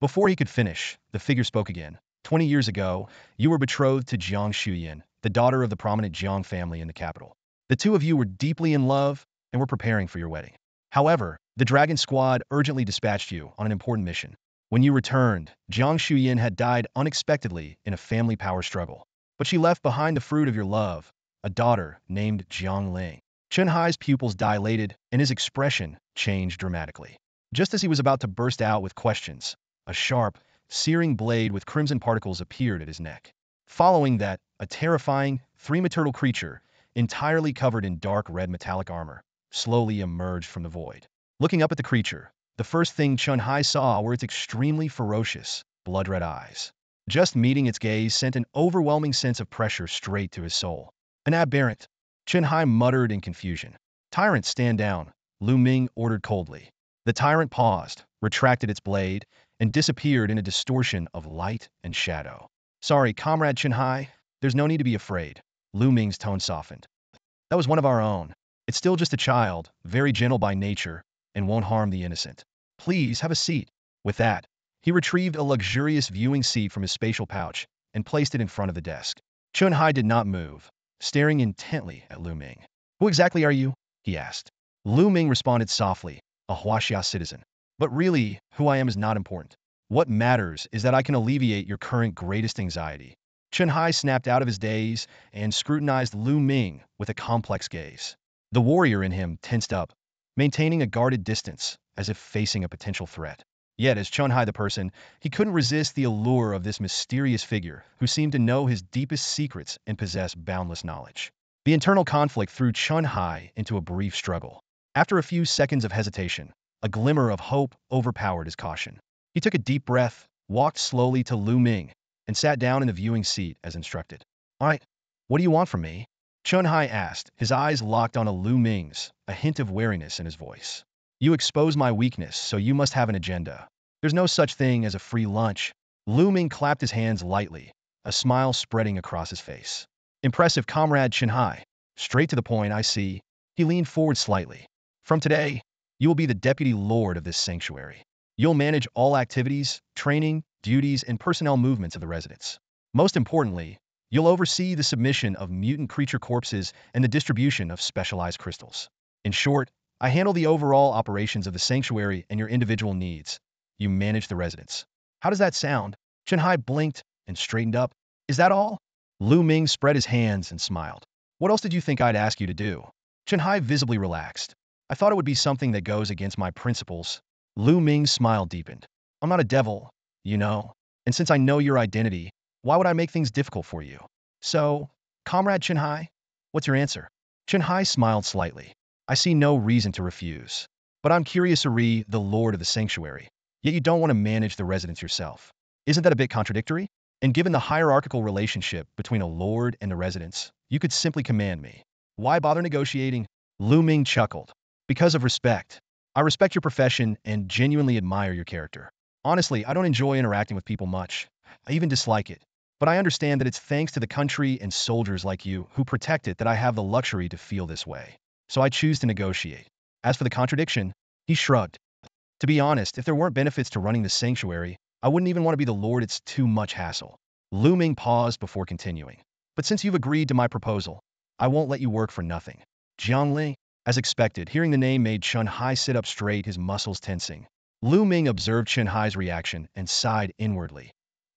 Before he could finish, the figure spoke again. 20 years ago, you were betrothed to Jiang Shuyan, the daughter of the prominent Jiang family in the capital. The two of you were deeply in love and were preparing for your wedding. However, the Dragon Squad urgently dispatched you on an important mission. When you returned, Jiang Shuyan had died unexpectedly in a family power struggle. But she left behind the fruit of your love, a daughter named Jiang Ling. Chen Hai's pupils dilated and his expression changed dramatically. Just as he was about to burst out with questions, a sharp, searing blade with crimson particles appeared at his neck. Following that, a terrifying, three-metal creature, entirely covered in dark red metallic armor, slowly emerged from the void. Looking up at the creature, the first thing Chen Hai saw were its extremely ferocious, blood-red eyes. Just meeting its gaze sent an overwhelming sense of pressure straight to his soul. An aberrant, Chen Hai muttered in confusion. "Tyrant, stand down," Lu Ming ordered coldly. The tyrant paused, retracted its blade, and disappeared in a distortion of light and shadow. "Sorry, Comrade Chen Hai, there's no need to be afraid." Lu Ming's tone softened. "That was one of our own. It's still just a child, very gentle by nature, and won't harm the innocent. Please have a seat." With that, he retrieved a luxurious viewing seat from his spatial pouch and placed it in front of the desk. Chen Hai did not move, staring intently at Lu Ming. "Who exactly are you?" he asked. Lu Ming responded softly, "A Huaxia citizen. But really, who I am is not important. What matters is that I can alleviate your current greatest anxiety." Chen Hai snapped out of his daze and scrutinized Lu Ming with a complex gaze. The warrior in him tensed up, maintaining a guarded distance, as if facing a potential threat. Yet, as Chen Hai the person, he couldn't resist the allure of this mysterious figure who seemed to know his deepest secrets and possess boundless knowledge. The internal conflict threw Chen Hai into a brief struggle. After a few seconds of hesitation, a glimmer of hope overpowered his caution. He took a deep breath walked slowly to Lu Ming and sat down in the viewing seat as instructed. All right, what do you want from me? Chun Hai asked, his eyes locked on Lu Ming's, a hint of wariness in his voice. You expose my weakness, so you must have an agenda. There's no such thing as a free lunch. Lu Ming clapped his hands lightly, a smile spreading across his face. Impressive, Comrade Chun Hai. Straight to the point, I see. He leaned forward slightly. From today, you will be the deputy lord of this sanctuary. You'll manage all activities, training, duties, and personnel movements of the residents. Most importantly, you'll oversee the submission of mutant creature corpses and the distribution of specialized crystals. In short, I handle the overall operations of the sanctuary and your individual needs. You manage the residents. How does that sound? Chun Hai blinked and straightened up. Is that all? Lu Ming spread his hands and smiled. What else did you think I'd ask you to do? Chun Hai visibly relaxed. I thought it would be something that goes against my principles. Lu Ming's smile deepened. I'm not a devil, you know. And since I know your identity, why would I make things difficult for you? So, Comrade Chun Hai, what's your answer? Chun Hai smiled slightly. I see no reason to refuse. But I'm curious, Ari, the lord of the sanctuary. Yet you don't want to manage the residents yourself. Isn't that a bit contradictory? And given the hierarchical relationship between a lord and the residents, you could simply command me. Why bother negotiating? Lu Ming chuckled. Because of respect. I respect your profession and genuinely admire your character. Honestly, I don't enjoy interacting with people much. I even dislike it. But I understand that it's thanks to the country and soldiers like you who protect it that I have the luxury to feel this way. So I choose to negotiate. As for the contradiction, he shrugged. To be honest, if there weren't benefits to running the sanctuary, I wouldn't even want to be the lord. It's too much hassle. Lu Ming paused before continuing. But since you've agreed to my proposal, I won't let you work for nothing. Jiangling, as expected, hearing the name made Chun Hai sit up straight, his muscles tensing. Lu Ming observed Chun Hai's reaction and sighed inwardly.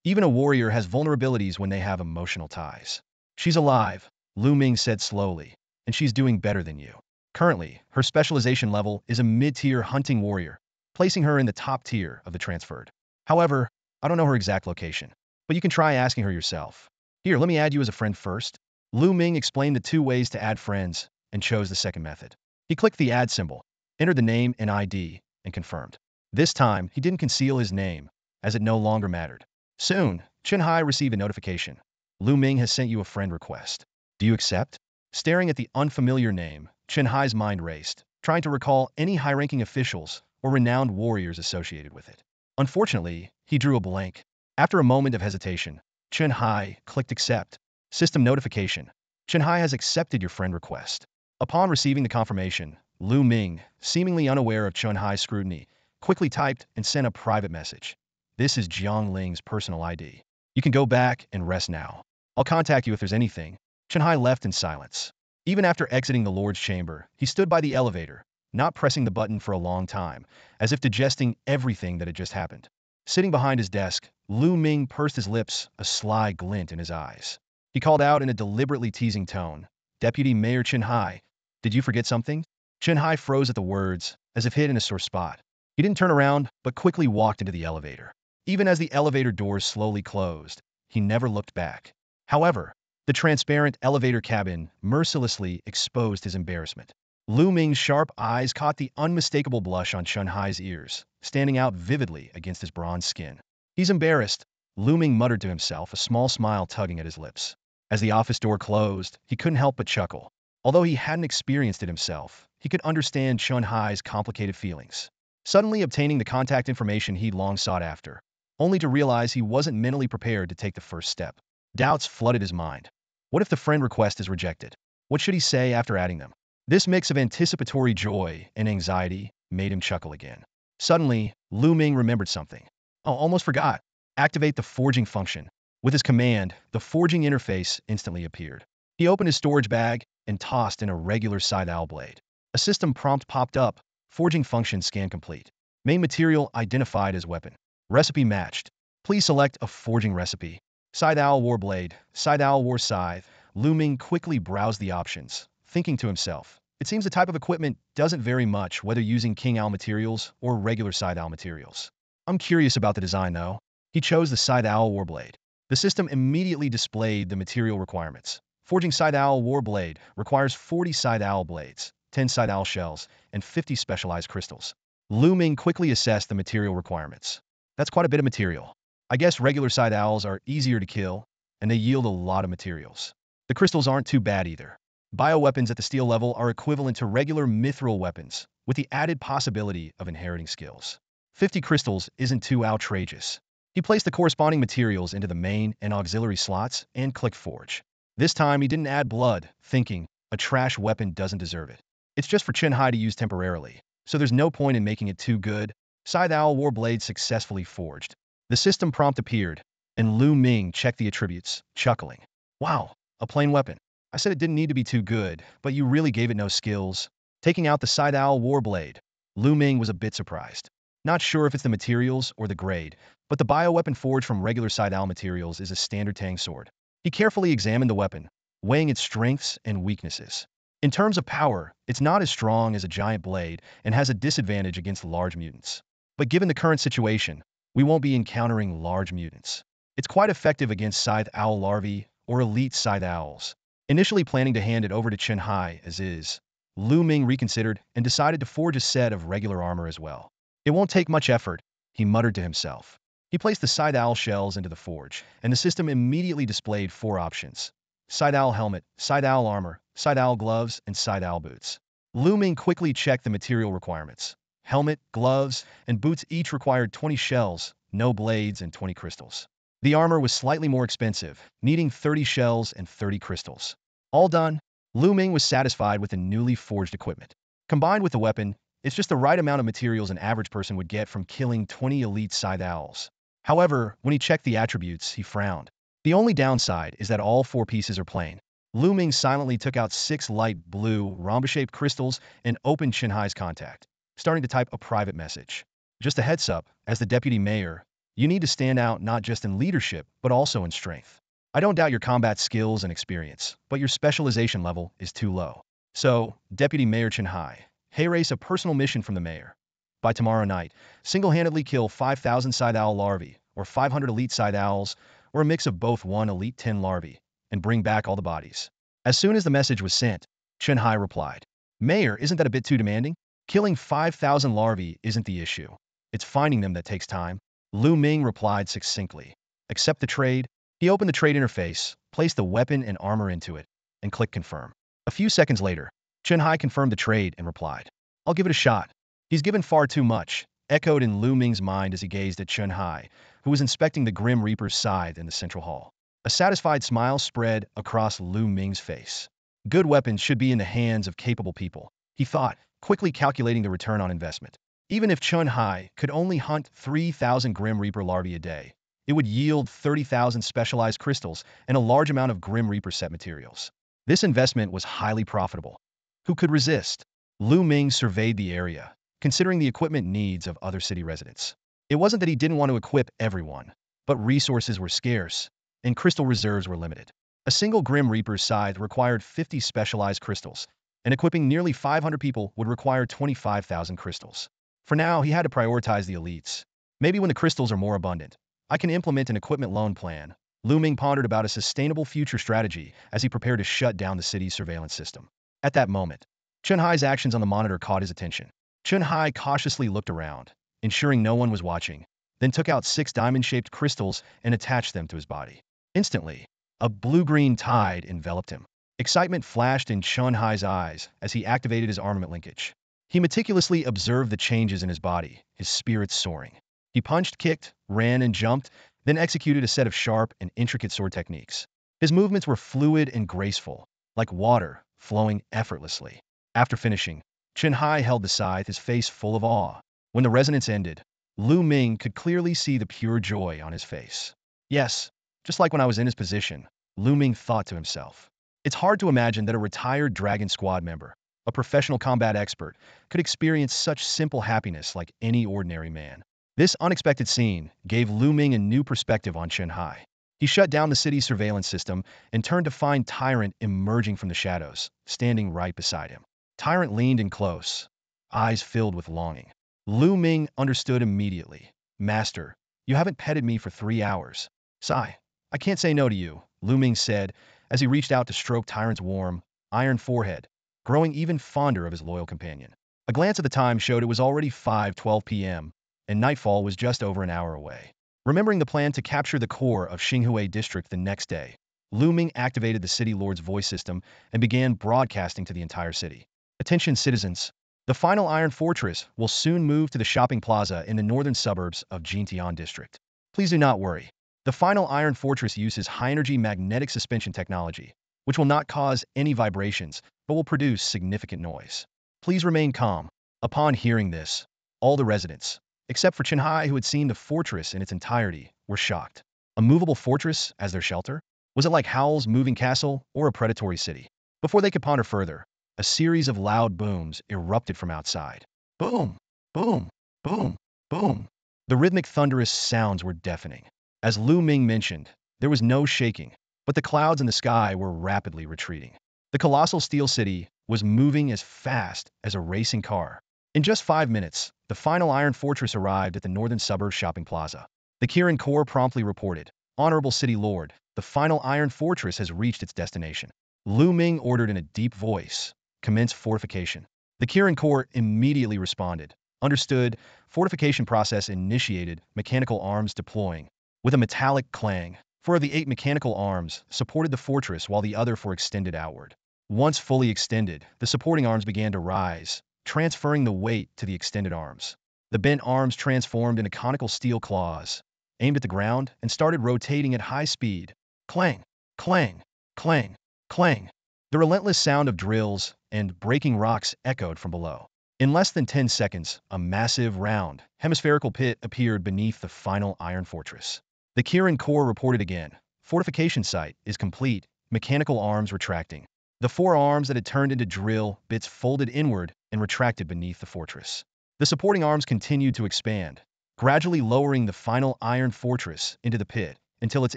Even a warrior has vulnerabilities when they have emotional ties. She's alive, Lu Ming said slowly, and she's doing better than you. Currently, her specialization level is a mid-tier hunting warrior, placing her in the top tier of the transferred. However, I don't know her exact location, but you can try asking her yourself. Here, let me add you as a friend first. Lu Ming explained the two ways to add friends and chose the second method. He clicked the add symbol, entered the name and ID, and confirmed. This time, he didn't conceal his name, as it no longer mattered. Soon, Chun Hai received a notification. Lu Ming has sent you a friend request. Do you accept? Staring at the unfamiliar name, Chun Hai's mind raced, trying to recall any high-ranking officials or renowned warriors associated with it. Unfortunately, he drew a blank. After a moment of hesitation, Chun Hai clicked accept. System notification. Chun Hai has accepted your friend request. Upon receiving the confirmation, Lu Ming, seemingly unaware of Chun Hai's scrutiny, quickly typed and sent a private message. This is Jiang Ling's personal ID. You can go back and rest now. I'll contact you if there's anything. Chun Hai left in silence. Even after exiting the Lord's chamber, he stood by the elevator, not pressing the button for a long time, as if digesting everything that had just happened. Sitting behind his desk, Lu Ming pursed his lips, a sly glint in his eyes. He called out in a deliberately teasing tone, Deputy Mayor Chun Hai, did you forget something? Chun Hai froze at the words, as if hit in a sore spot. He didn't turn around, but quickly walked into the elevator. Even as the elevator doors slowly closed, he never looked back. However, the transparent elevator cabin mercilessly exposed his embarrassment. Lu Ming's sharp eyes caught the unmistakable blush on Chun Hai's ears, standing out vividly against his bronze skin. He's embarrassed, Lu Ming muttered to himself, a small smile tugging at his lips. As the office door closed, he couldn't help but chuckle. Although he hadn't experienced it himself, he could understand Chun Hai's complicated feelings. Suddenly obtaining the contact information he'd long sought after, only to realize he wasn't mentally prepared to take the first step. Doubts flooded his mind. What if the friend request is rejected? What should he say after adding them? This mix of anticipatory joy and anxiety made him chuckle again. Suddenly, Lu Ming remembered something. Oh, almost forgot. Activate the forging function. With his command, the forging interface instantly appeared. He opened his storage bag and tossed in a regular side owl blade. A system prompt popped up. Forging function scan complete. Main material identified as weapon. Recipe matched. Please select a forging recipe. Side owl war blade, side owl war scythe. Lu Ming quickly browsed the options, thinking to himself, it seems the type of equipment doesn't vary much whether using king owl materials or regular side owl materials. I'm curious about the design though. He chose the side owl war blade. The system immediately displayed the material requirements. Forging side owl war blade requires 40 side owl blades, 10 side owl shells, and 50 specialized crystals. Lu Ming quickly assessed the material requirements. That's quite a bit of material. I guess regular side owls are easier to kill, and they yield a lot of materials. The crystals aren't too bad either. Bioweapons at the steel level are equivalent to regular mithril weapons, with the added possibility of inheriting skills. 50 crystals isn't too outrageous. He placed the corresponding materials into the main and auxiliary slots and clicked forge. This time he didn't add blood, thinking, a trash weapon doesn't deserve it. It's just for Chin-Hai to use temporarily, so there's no point in making it too good. Scythe Owl War Blade successfully forged. The system prompt appeared, and Lu Ming checked the attributes, chuckling. Wow, a plain weapon. I said it didn't need to be too good, but you really gave it no skills. Taking out the Scythe Owl War Blade, Lu Ming was a bit surprised. Not sure if it's the materials or the grade, but the bioweapon forged from regular Scythe Owl materials is a standard Tang sword. He carefully examined the weapon, weighing its strengths and weaknesses. In terms of power, it's not as strong as a giant blade and has a disadvantage against large mutants. But given the current situation, we won't be encountering large mutants. It's quite effective against Scythe Owl larvae or elite Scythe Owls. Initially planning to hand it over to Chin-Hai as is, Lu Ming reconsidered and decided to forge a set of regular armor as well. It won't take much effort, he muttered to himself. He placed the Scythe Owl shells into the forge, and the system immediately displayed 4 options. Scythe Owl helmet, Scythe Owl armor, Scythe Owl gloves, and Scythe Owl boots. Lu Ming quickly checked the material requirements. Helmet, gloves, and boots each required 20 shells, no blades, and 20 crystals. The armor was slightly more expensive, needing 30 shells and 30 crystals. All done, Lu Ming was satisfied with the newly forged equipment. Combined with the weapon, it's just the right amount of materials an average person would get from killing 20 elite Scythe Owls. However, when he checked the attributes, he frowned. The only downside is that all 4 pieces are plain. Lu Ming silently took out 6 light blue, rhombus-shaped crystals and opened Chin-Hai's contact, starting to type a private message. Just a heads up, as the deputy mayor, you need to stand out not just in leadership, but also in strength. I don't doubt your combat skills and experience, but your specialization level is too low. So, Deputy Mayor Chin-Hai, race a personal mission from the mayor. By tomorrow night, single-handedly kill 5,000 Scythe Owl larvae, or 500 elite Scythe Owls, or a mix of both 1 elite 10 larvae, and bring back all the bodies. As soon as the message was sent, Chin-Hai replied, Mayor, isn't that a bit too demanding? Killing 5,000 larvae isn't the issue. It's finding them that takes time. Lu Ming replied succinctly. Accept the trade. He opened the trade interface, placed the weapon and armor into it, and clicked confirm. A few seconds later, Chin-Hai confirmed the trade and replied, I'll give it a shot. He's given far too much, echoed in Lu Ming's mind as he gazed at Chin-Hai, who was inspecting the Grim Reaper's scythe in the central hall. A satisfied smile spread across Lu Ming's face. Good weapons should be in the hands of capable people, he thought, quickly calculating the return on investment. Even if Chin-Hai could only hunt 3,000 Grim Reaper larvae a day, it would yield 30,000 specialized crystals and a large amount of Grim Reaper set materials. This investment was highly profitable. Who could resist? Lu Ming surveyed the area, considering the equipment needs of other city residents. It wasn't that he didn't want to equip everyone, but resources were scarce, and crystal reserves were limited. A single Grim Reaper's scythe required 50 specialized crystals, and equipping nearly 500 people would require 25,000 crystals. For now, he had to prioritize the elites. Maybe when the crystals are more abundant, I can implement an equipment loan plan. Lu Ming pondered about a sustainable future strategy as he prepared to shut down the city's surveillance system. At that moment, Chin-Hai's actions on the monitor caught his attention. Chin-Hai cautiously looked around, ensuring no one was watching, then took out 6 diamond-shaped crystals and attached them to his body. Instantly, a blue-green tide enveloped him. Excitement flashed in Chin-Hai's eyes as he activated his armament linkage. He meticulously observed the changes in his body, his spirits soaring. He punched, kicked, ran, and jumped, then executed a set of sharp and intricate sword techniques. His movements were fluid and graceful, like water, flowing effortlessly. After finishing, Chin-Hai held the scythe, his face full of awe. When the resonance ended, Lu Ming could clearly see the pure joy on his face. Yes, just like when I was in his position, Lu Ming thought to himself. It's hard to imagine that a retired Dragon Squad member, a professional combat expert, could experience such simple happiness like any ordinary man. This unexpected scene gave Lu Ming a new perspective on Chin-Hai. He shut down the city's surveillance system and turned to find Tyrant emerging from the shadows, standing right beside him. Tyrant leaned in close, eyes filled with longing. Lu Ming understood immediately. Master, you haven't petted me for 3 hours. Sigh, I can't say no to you, Lu Ming said as he reached out to stroke Tyrant's warm, iron forehead, growing even fonder of his loyal companion. A glance at the time showed it was already 5:12 p.m., and nightfall was just over an hour away. Remembering the plan to capture the core of Xinhui district the next day, Lu Ming activated the city lord's voice system and began broadcasting to the entire city. Attention citizens, the final Iron Fortress will soon move to the shopping plaza in the northern suburbs of Jintian district. Please do not worry. The final Iron Fortress uses high-energy magnetic suspension technology, which will not cause any vibrations, but will produce significant noise. Please remain calm. Upon hearing this, all the residents, except for Qinhai who had seen the fortress in its entirety, were shocked. A movable fortress as their shelter? Was it like Howl's moving castle or a predatory city? Before they could ponder further, a series of loud booms erupted from outside. Boom, boom, boom, boom. The rhythmic thunderous sounds were deafening. As Lu Ming mentioned, there was no shaking, but the clouds in the sky were rapidly retreating. The colossal steel city was moving as fast as a racing car. In just 5 minutes, the final Iron Fortress arrived at the northern suburbs shopping plaza. The Kirin Corps promptly reported, "Honorable City Lord, the final Iron Fortress has reached its destination." Lu Ming ordered in a deep voice, "Commence fortification." The Kirin Corps immediately responded, "Understood, fortification process initiated, mechanical arms deploying." With a metallic clang, 4 of the 8 mechanical arms supported the fortress while the other 4 extended outward. Once fully extended, the supporting arms began to rise, transferring the weight to the extended arms. The bent arms transformed into conical steel claws, aimed at the ground, and started rotating at high speed. Clang, clang, clang, clang. The relentless sound of drills and breaking rocks echoed from below. In less than 10 seconds, a massive, round, hemispherical pit appeared beneath the final Iron Fortress. The Kirin Corps reported again, "Fortification site is complete, mechanical arms retracting." The 4 arms that had turned into drill bits folded inward and retracted beneath the fortress. The supporting arms continued to expand, gradually lowering the final Iron Fortress into the pit until its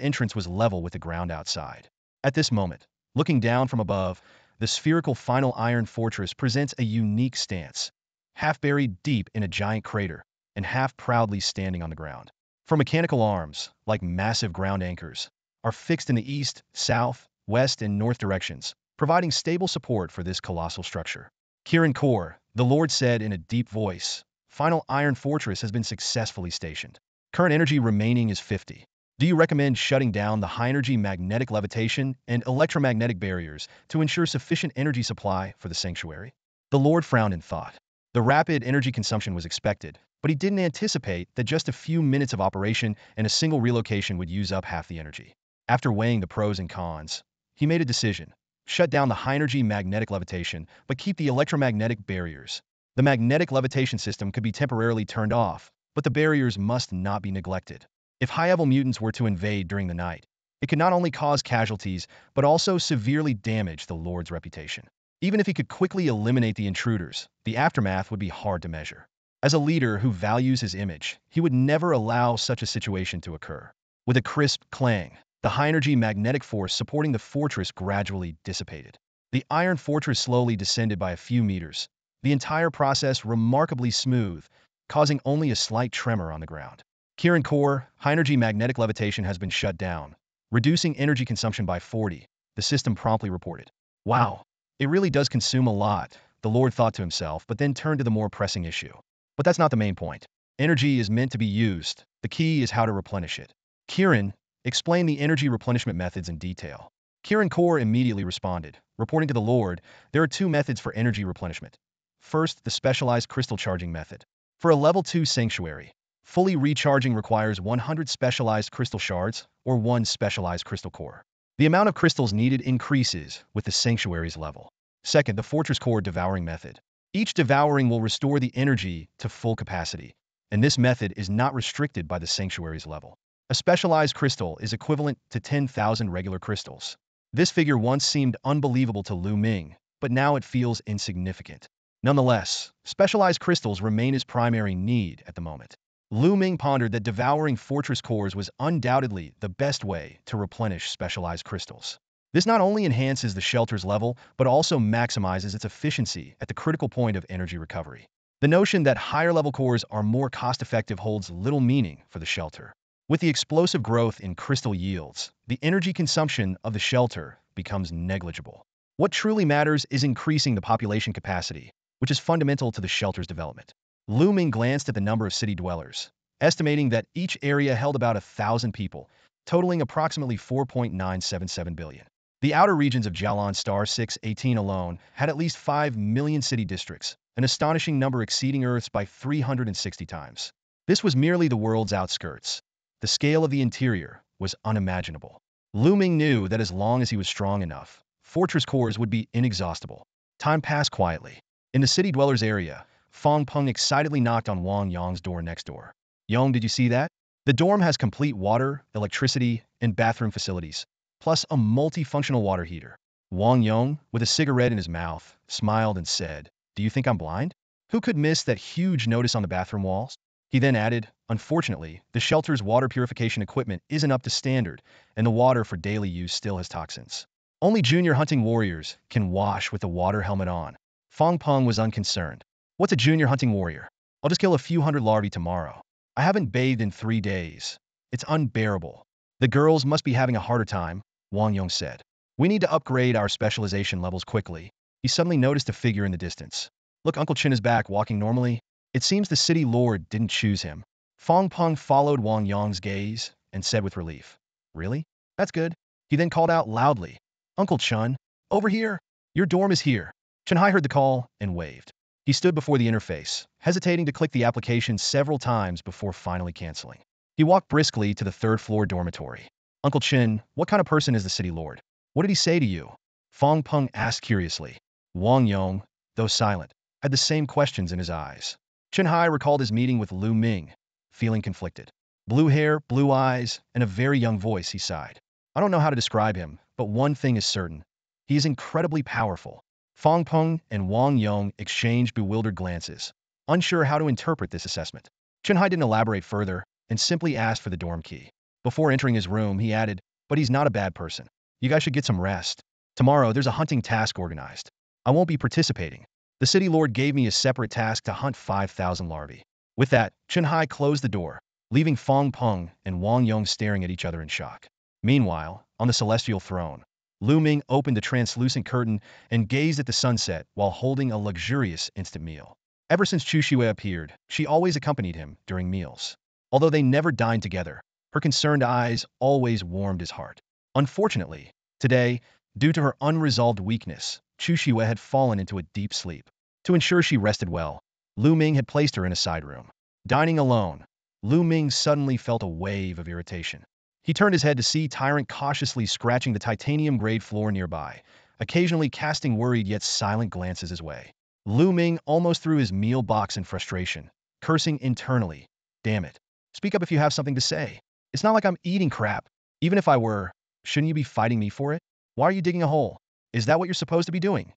entrance was level with the ground outside. At this moment, looking down from above, the spherical final Iron Fortress presents a unique stance, half buried deep in a giant crater and half proudly standing on the ground. 4 mechanical arms, like massive ground anchors, are fixed in the east, south, west, and north directions, providing stable support for this colossal structure. Kirin Corps, the Lord said in a deep voice, "Final Iron Fortress has been successfully stationed. Current energy remaining is 50. Do you recommend shutting down the high-energy magnetic levitation and electromagnetic barriers to ensure sufficient energy supply for the sanctuary?" The Lord frowned in thought. The rapid energy consumption was expected, but he didn't anticipate that just a few minutes of operation and a single relocation would use up half the energy. After weighing the pros and cons, he made a decision. Shut down the high-energy magnetic levitation, but keep the electromagnetic barriers. The magnetic levitation system could be temporarily turned off, but the barriers must not be neglected. If high-level mutants were to invade during the night, it could not only cause casualties, but also severely damage the Lord's reputation. Even if he could quickly eliminate the intruders, the aftermath would be hard to measure. As a leader who values his image, he would never allow such a situation to occur. With a crisp clang, the high-energy magnetic force supporting the fortress gradually dissipated. The Iron Fortress slowly descended by a few meters, the entire process remarkably smooth, causing only a slight tremor on the ground. Kirin Corps, high-energy magnetic levitation has been shut down, reducing energy consumption by 40, the system promptly reported. Wow, it really does consume a lot, the Lord thought to himself, but then turned to the more pressing issue. But that's not the main point. Energy is meant to be used. The key is how to replenish it. Kirin, explain the energy replenishment methods in detail. Kirin Corps immediately responded, reporting to the Lord, there are 2 methods for energy replenishment. First, the specialized crystal charging method. For a level 2 sanctuary, fully recharging requires 100 specialized crystal shards or 1 specialized crystal core. The amount of crystals needed increases with the sanctuary's level. Second, the fortress core devouring method. Each devouring will restore the energy to full capacity, and this method is not restricted by the sanctuary's level. A specialized crystal is equivalent to 10,000 regular crystals. This figure once seemed unbelievable to Lu Ming, but now it feels insignificant. Nonetheless, specialized crystals remain his primary need at the moment. Lu Ming pondered that devouring fortress cores was undoubtedly the best way to replenish specialized crystals. This not only enhances the shelter's level, but also maximizes its efficiency at the critical point of energy recovery. The notion that higher-level cores are more cost-effective holds little meaning for the shelter. With the explosive growth in crystal yields, the energy consumption of the shelter becomes negligible. What truly matters is increasing the population capacity, which is fundamental to the shelter's development. Lu Ming glanced at the number of city dwellers. estimating that each area held about 1,000 people, totaling approximately 4.977 billion. The outer regions of Jalan Star 618 alone had at least 5 million city districts, an astonishing number exceeding Earth's by 360 times. This was merely the world's outskirts. The scale of the interior was unimaginable. Lu Ming knew that as long as he was strong enough, fortress cores would be inexhaustible. Time passed quietly. In the city dwellers area, Fong Peng excitedly knocked on Wang Yong's door next door. Yong, did you see that? The dorm has complete water, electricity, and bathroom facilities, plus a multifunctional water heater. Wang Yong, with a cigarette in his mouth, smiled and said, "Do you think I'm blind? Who could miss that huge notice on the bathroom walls?" He then added, "Unfortunately, the shelter's water purification equipment isn't up to standard, and the water for daily use still has toxins. Only junior hunting warriors can wash with a water helmet on." Fong Peng was unconcerned. "What's a junior hunting warrior? I'll just kill a few hundred larvae tomorrow. I haven't bathed in 3 days. It's unbearable." "The girls must be having a harder time," Wang Yong said. "We need to upgrade our specialization levels quickly." He suddenly noticed a figure in the distance. "Look, Uncle Chin is back, walking normally." It seems the city lord didn't choose him. Fong Peng followed Wang Yong's gaze and said with relief, "Really? That's good." He then called out loudly, "Uncle Chun, over here! Your dorm is here." Chunhai heard the call and waved. He stood before the interface, hesitating to click the application several times before finally canceling. He walked briskly to the third-floor dormitory. "Uncle Chin, what kind of person is the city lord? What did he say to you?" Fong Peng asked curiously. Wang Yong, though silent, had the same questions in his eyes. Chunhai recalled his meeting with Lu Ming, feeling conflicted. Blue hair, blue eyes, and a very young voice, he sighed. "I don't know how to describe him, but one thing is certain. He is incredibly powerful." Fong Peng and Wang Yong exchanged bewildered glances, unsure how to interpret this assessment. Chunhai didn't elaborate further and simply asked for the dorm key. Before entering his room, he added, "But he's not a bad person. You guys should get some rest. Tomorrow, there's a hunting task organized. I won't be participating. The city lord gave me a separate task to hunt 5,000 larvae." With that, Chunhai closed the door, leaving Fong Peng and Wang Yong staring at each other in shock. Meanwhile, on the celestial throne, Lu Ming opened the translucent curtain and gazed at the sunset while holding a luxurious instant meal. Ever since Chu Shue appeared, she always accompanied him during meals. Although they never dined together, her concerned eyes always warmed his heart. Unfortunately, today, due to her unresolved weakness, Chu Shue had fallen into a deep sleep. To ensure she rested well, Lu Ming had placed her in a side room. Dining alone, Lu Ming suddenly felt a wave of irritation. He turned his head to see Tyrant cautiously scratching the titanium-grade floor nearby, occasionally casting worried yet silent glances his way. Lu Ming almost threw his meal box in frustration, cursing internally, "Damn it. Speak up if you have something to say. It's not like I'm eating crap. Even if I were, shouldn't you be fighting me for it? Why are you digging a hole? Is that what you're supposed to be doing?"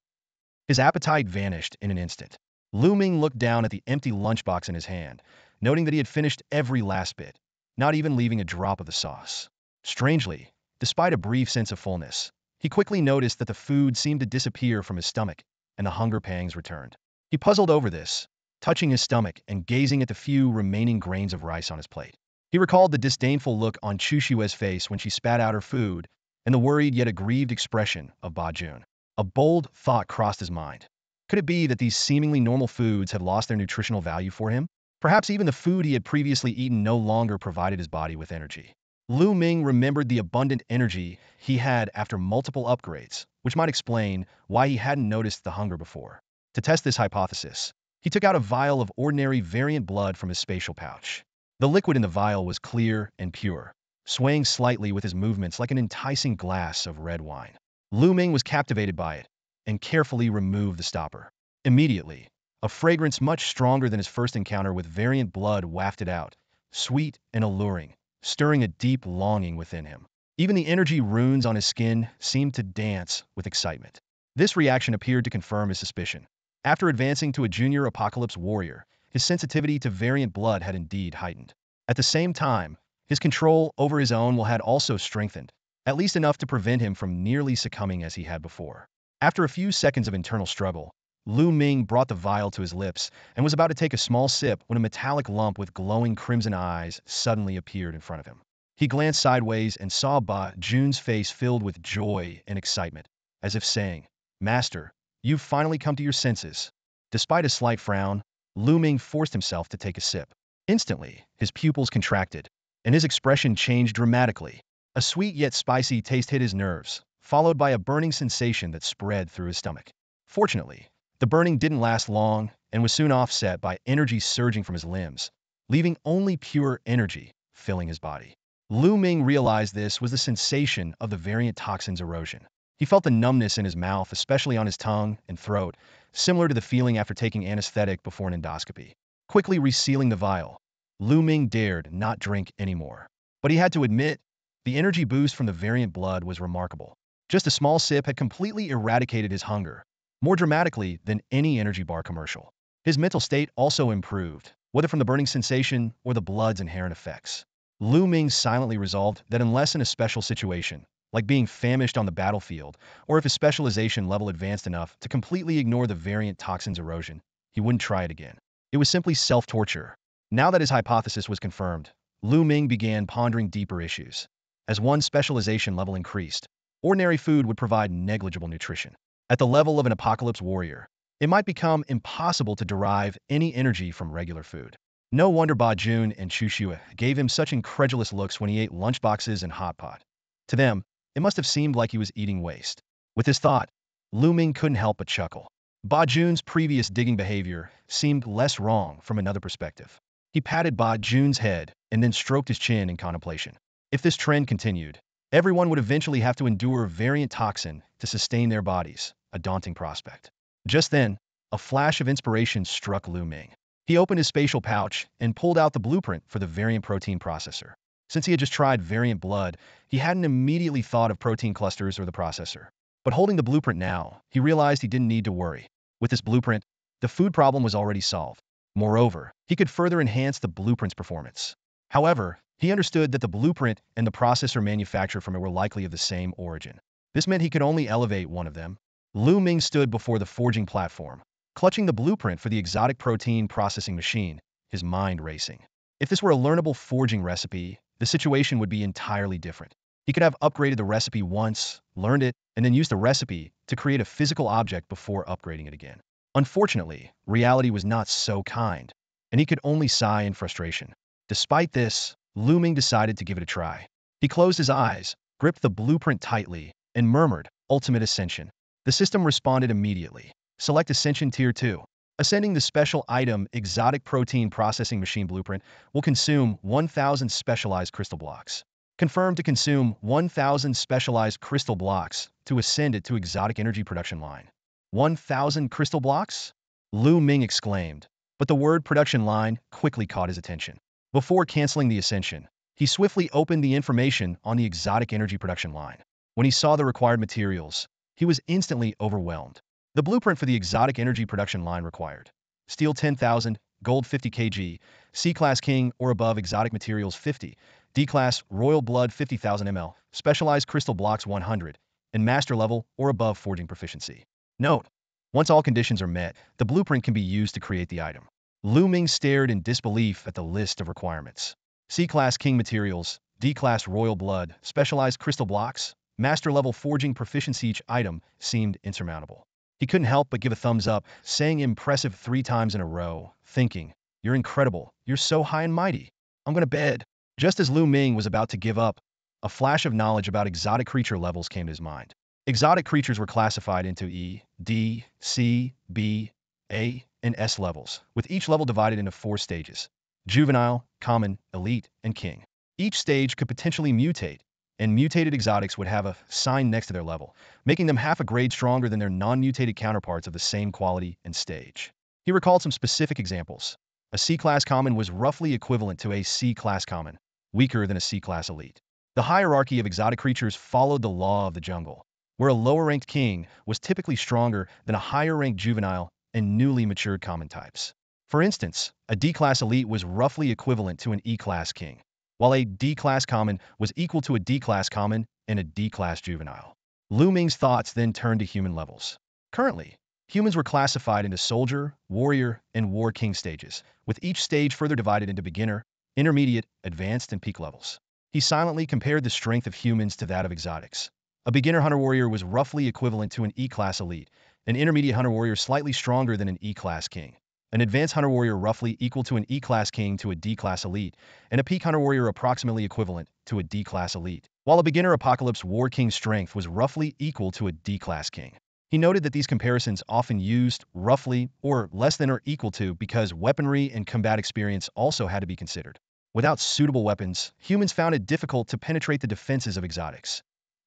His appetite vanished in an instant. Lu Ming looked down at the empty lunchbox in his hand, noting that he had finished every last bit, not even leaving a drop of the sauce. Strangely, despite a brief sense of fullness, he quickly noticed that the food seemed to disappear from his stomach, and the hunger pangs returned. He puzzled over this, touching his stomach and gazing at the few remaining grains of rice on his plate. He recalled the disdainful look on Chu Shue's face when she spat out her food, and the worried yet aggrieved expression of Ba Jun. A bold thought crossed his mind. Could it be that these seemingly normal foods had lost their nutritional value for him? Perhaps even the food he had previously eaten no longer provided his body with energy. Lu Ming remembered the abundant energy he had after multiple upgrades, which might explain why he hadn't noticed the hunger before. To test this hypothesis, he took out a vial of ordinary variant blood from his spatial pouch. The liquid in the vial was clear and pure, swaying slightly with his movements like an enticing glass of red wine. Lu Ming was captivated by it and carefully removed the stopper. Immediately, a fragrance much stronger than his first encounter with variant blood wafted out, sweet and alluring, stirring a deep longing within him. Even the energy runes on his skin seemed to dance with excitement. This reaction appeared to confirm his suspicion. After advancing to a junior apocalypse warrior, his sensitivity to variant blood had indeed heightened. At the same time, his control over his own will had also strengthened, at least enough to prevent him from nearly succumbing as he had before. After a few seconds of internal struggle, Lu Ming brought the vial to his lips and was about to take a small sip when a metallic lump with glowing crimson eyes suddenly appeared in front of him. He glanced sideways and saw Ba Jun's face filled with joy and excitement, as if saying, "Master, you've finally come to your senses." Despite a slight frown, Lu Ming forced himself to take a sip. Instantly, his pupils contracted, and his expression changed dramatically. A sweet yet spicy taste hit his nerves, followed by a burning sensation that spread through his stomach. Fortunately, the burning didn't last long and was soon offset by energy surging from his limbs, leaving only pure energy filling his body. Lu Ming realized this was the sensation of the variant toxin's erosion. He felt the numbness in his mouth, especially on his tongue and throat, similar to the feeling after taking anesthetic before an endoscopy. Quickly resealing the vial, Lu Ming dared not drink anymore. But he had to admit, the energy boost from the variant blood was remarkable. Just a small sip had completely eradicated his hunger, more dramatically than any energy bar commercial. His mental state also improved, whether from the burning sensation or the blood's inherent effects. Lu Ming silently resolved that unless in a special situation, like being famished on the battlefield, or if his specialization level advanced enough to completely ignore the variant toxin's erosion, he wouldn't try it again. It was simply self-torture. Now that his hypothesis was confirmed, Lu Ming began pondering deeper issues. As one's specialization level increased, ordinary food would provide negligible nutrition. At the level of an apocalypse warrior, it might become impossible to derive any energy from regular food. No wonder Ba Jun and Chu Shue gave him such incredulous looks when he ate lunchboxes and hot pot. To them, it must have seemed like he was eating waste. With this thought, Lu Ming couldn't help but chuckle. Ba Jun's previous digging behavior seemed less wrong from another perspective. He patted Ba Jun's head and then stroked his chin in contemplation. If this trend continued, everyone would eventually have to endure variant toxin to sustain their bodies, a daunting prospect. Just then, a flash of inspiration struck Lu Ming. He opened his spatial pouch and pulled out the blueprint for the variant protein processor. Since he had just tried variant blood, he hadn't immediately thought of protein clusters or the processor. But holding the blueprint now, he realized he didn't need to worry. With this blueprint, the food problem was already solved. Moreover, he could further enhance the blueprint's performance. However, he understood that the blueprint and the processor manufactured from it were likely of the same origin. This meant he could only elevate one of them. Lu Ming stood before the forging platform, clutching the blueprint for the exotic protein processing machine, his mind racing. If this were a learnable forging recipe, the situation would be entirely different. He could have upgraded the recipe once, learned it, and then used the recipe to create a physical object before upgrading it again. Unfortunately, reality was not so kind, and he could only sigh in frustration. Despite this, Lu Ming decided to give it a try. He closed his eyes, gripped the blueprint tightly, and murmured, "Ultimate Ascension." The system responded immediately. Select Ascension Tier 2. Ascending the special item Exotic Protein Processing Machine Blueprint will consume 1,000 specialized crystal blocks. Confirm to consume 1,000 specialized crystal blocks to ascend it to Exotic Energy Production Line. 1,000 crystal blocks? Lu Ming exclaimed, but the word production line quickly caught his attention. Before canceling the ascension, he swiftly opened the information on the Exotic Energy Production Line. When he saw the required materials, he was instantly overwhelmed. The blueprint for the Exotic Energy Production Line required steel 10,000, gold 50 kg, C-Class King or above exotic materials 50, D-Class Royal Blood 50,000 ml, specialized crystal blocks 100, and master level or above forging proficiency. Note: once all conditions are met, the blueprint can be used to create the item. Lu Ming stared in disbelief at the list of requirements. C-Class King materials, D-Class Royal Blood, specialized crystal blocks, master level forging proficiency. Each item seemed insurmountable. He couldn't help but give a thumbs up, saying impressive 3 times in a row, thinking, "You're incredible, you're so high and mighty. I'm gonna bed." Just as Lu Ming was about to give up, a flash of knowledge about exotic creature levels came to his mind. Exotic creatures were classified into E, D, C, B, A, and S levels, with each level divided into 4 stages: juvenile, common, elite, and king. Each stage could potentially mutate, and mutated exotics would have a sign next to their level, making them half a grade stronger than their non-mutated counterparts of the same quality and stage. He recalled some specific examples. A C-Class Common was roughly equivalent to a C-Class Common, weaker than a C-Class Elite. The hierarchy of exotic creatures followed the law of the jungle, where a lower-ranked king was typically stronger than a higher-ranked juvenile and newly matured common types. For instance, a D-Class Elite was roughly equivalent to an E-Class King, while a D-Class Common was equal to a D-Class Common and a D-Class Juvenile. Lu Ming's thoughts then turned to human levels. Currently, humans were classified into Soldier, Warrior, and War King stages, with each stage further divided into beginner, intermediate, advanced, and peak levels. He silently compared the strength of humans to that of exotics. A beginner Hunter-Warrior was roughly equivalent to an E-Class Elite, an intermediate Hunter-Warrior slightly stronger than an E-Class King, an advanced hunter warrior roughly equal to an E-class king to a D-class elite, and a peak hunter warrior approximately equivalent to a D-class elite, while a beginner apocalypse war king's strength was roughly equal to a D-class king. He noted that these comparisons often used roughly or less than or equal to because weaponry and combat experience also had to be considered. Without suitable weapons, humans found it difficult to penetrate the defenses of exotics.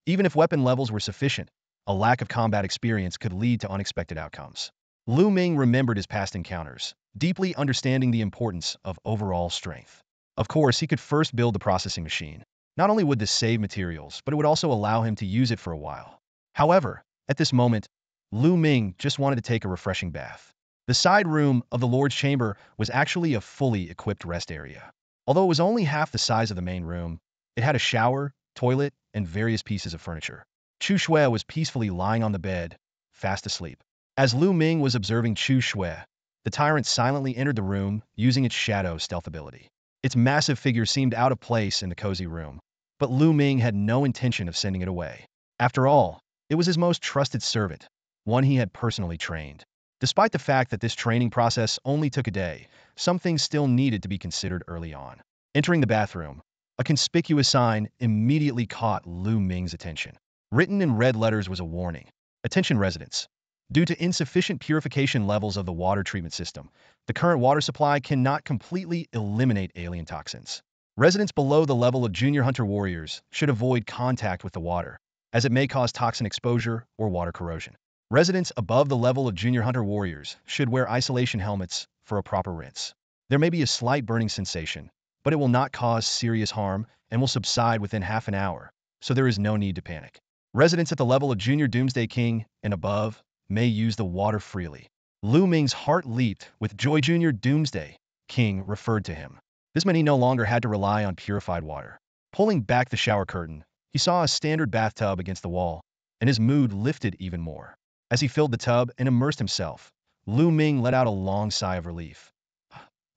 Even if weapon levels were sufficient, a lack of combat experience could lead to unexpected outcomes. Lu Ming remembered his past encounters, deeply understanding the importance of overall strength. Of course, he could first build the processing machine. Not only would this save materials, but it would also allow him to use it for a while. However, at this moment, Lu Ming just wanted to take a refreshing bath. The side room of the Lord's Chamber was actually a fully equipped rest area. Although it was only half the size of the main room, it had a shower, toilet, and various pieces of furniture. Chu Shui was peacefully lying on the bed, fast asleep. As Lu Ming was observing Chu Shui, the tyrant silently entered the room, using its shadow stealth ability. Its massive figure seemed out of place in the cozy room, but Lu Ming had no intention of sending it away. After all, it was his most trusted servant, one he had personally trained. Despite the fact that this training process only took a day, some things still needed to be considered early on. Entering the bathroom, a conspicuous sign immediately caught Lu Ming's attention. Written in red letters was a warning. Attention residents. Due to insufficient purification levels of the water treatment system, the current water supply cannot completely eliminate alien toxins. Residents below the level of junior hunter warriors should avoid contact with the water, as it may cause toxin exposure or water corrosion. Residents above the level of junior hunter warriors should wear isolation helmets for a proper rinse. There may be a slight burning sensation, but it will not cause serious harm and will subside within half an hour, so there is no need to panic. Residents at the level of Junior Doomsday King and above may use the water freely. Lu Ming's heart leaped with joy. Junior Doomsday King referred to him. This meant he no longer had to rely on purified water. Pulling back the shower curtain, he saw a standard bathtub against the wall, and his mood lifted even more. As he filled the tub and immersed himself, Lu Ming let out a long sigh of relief.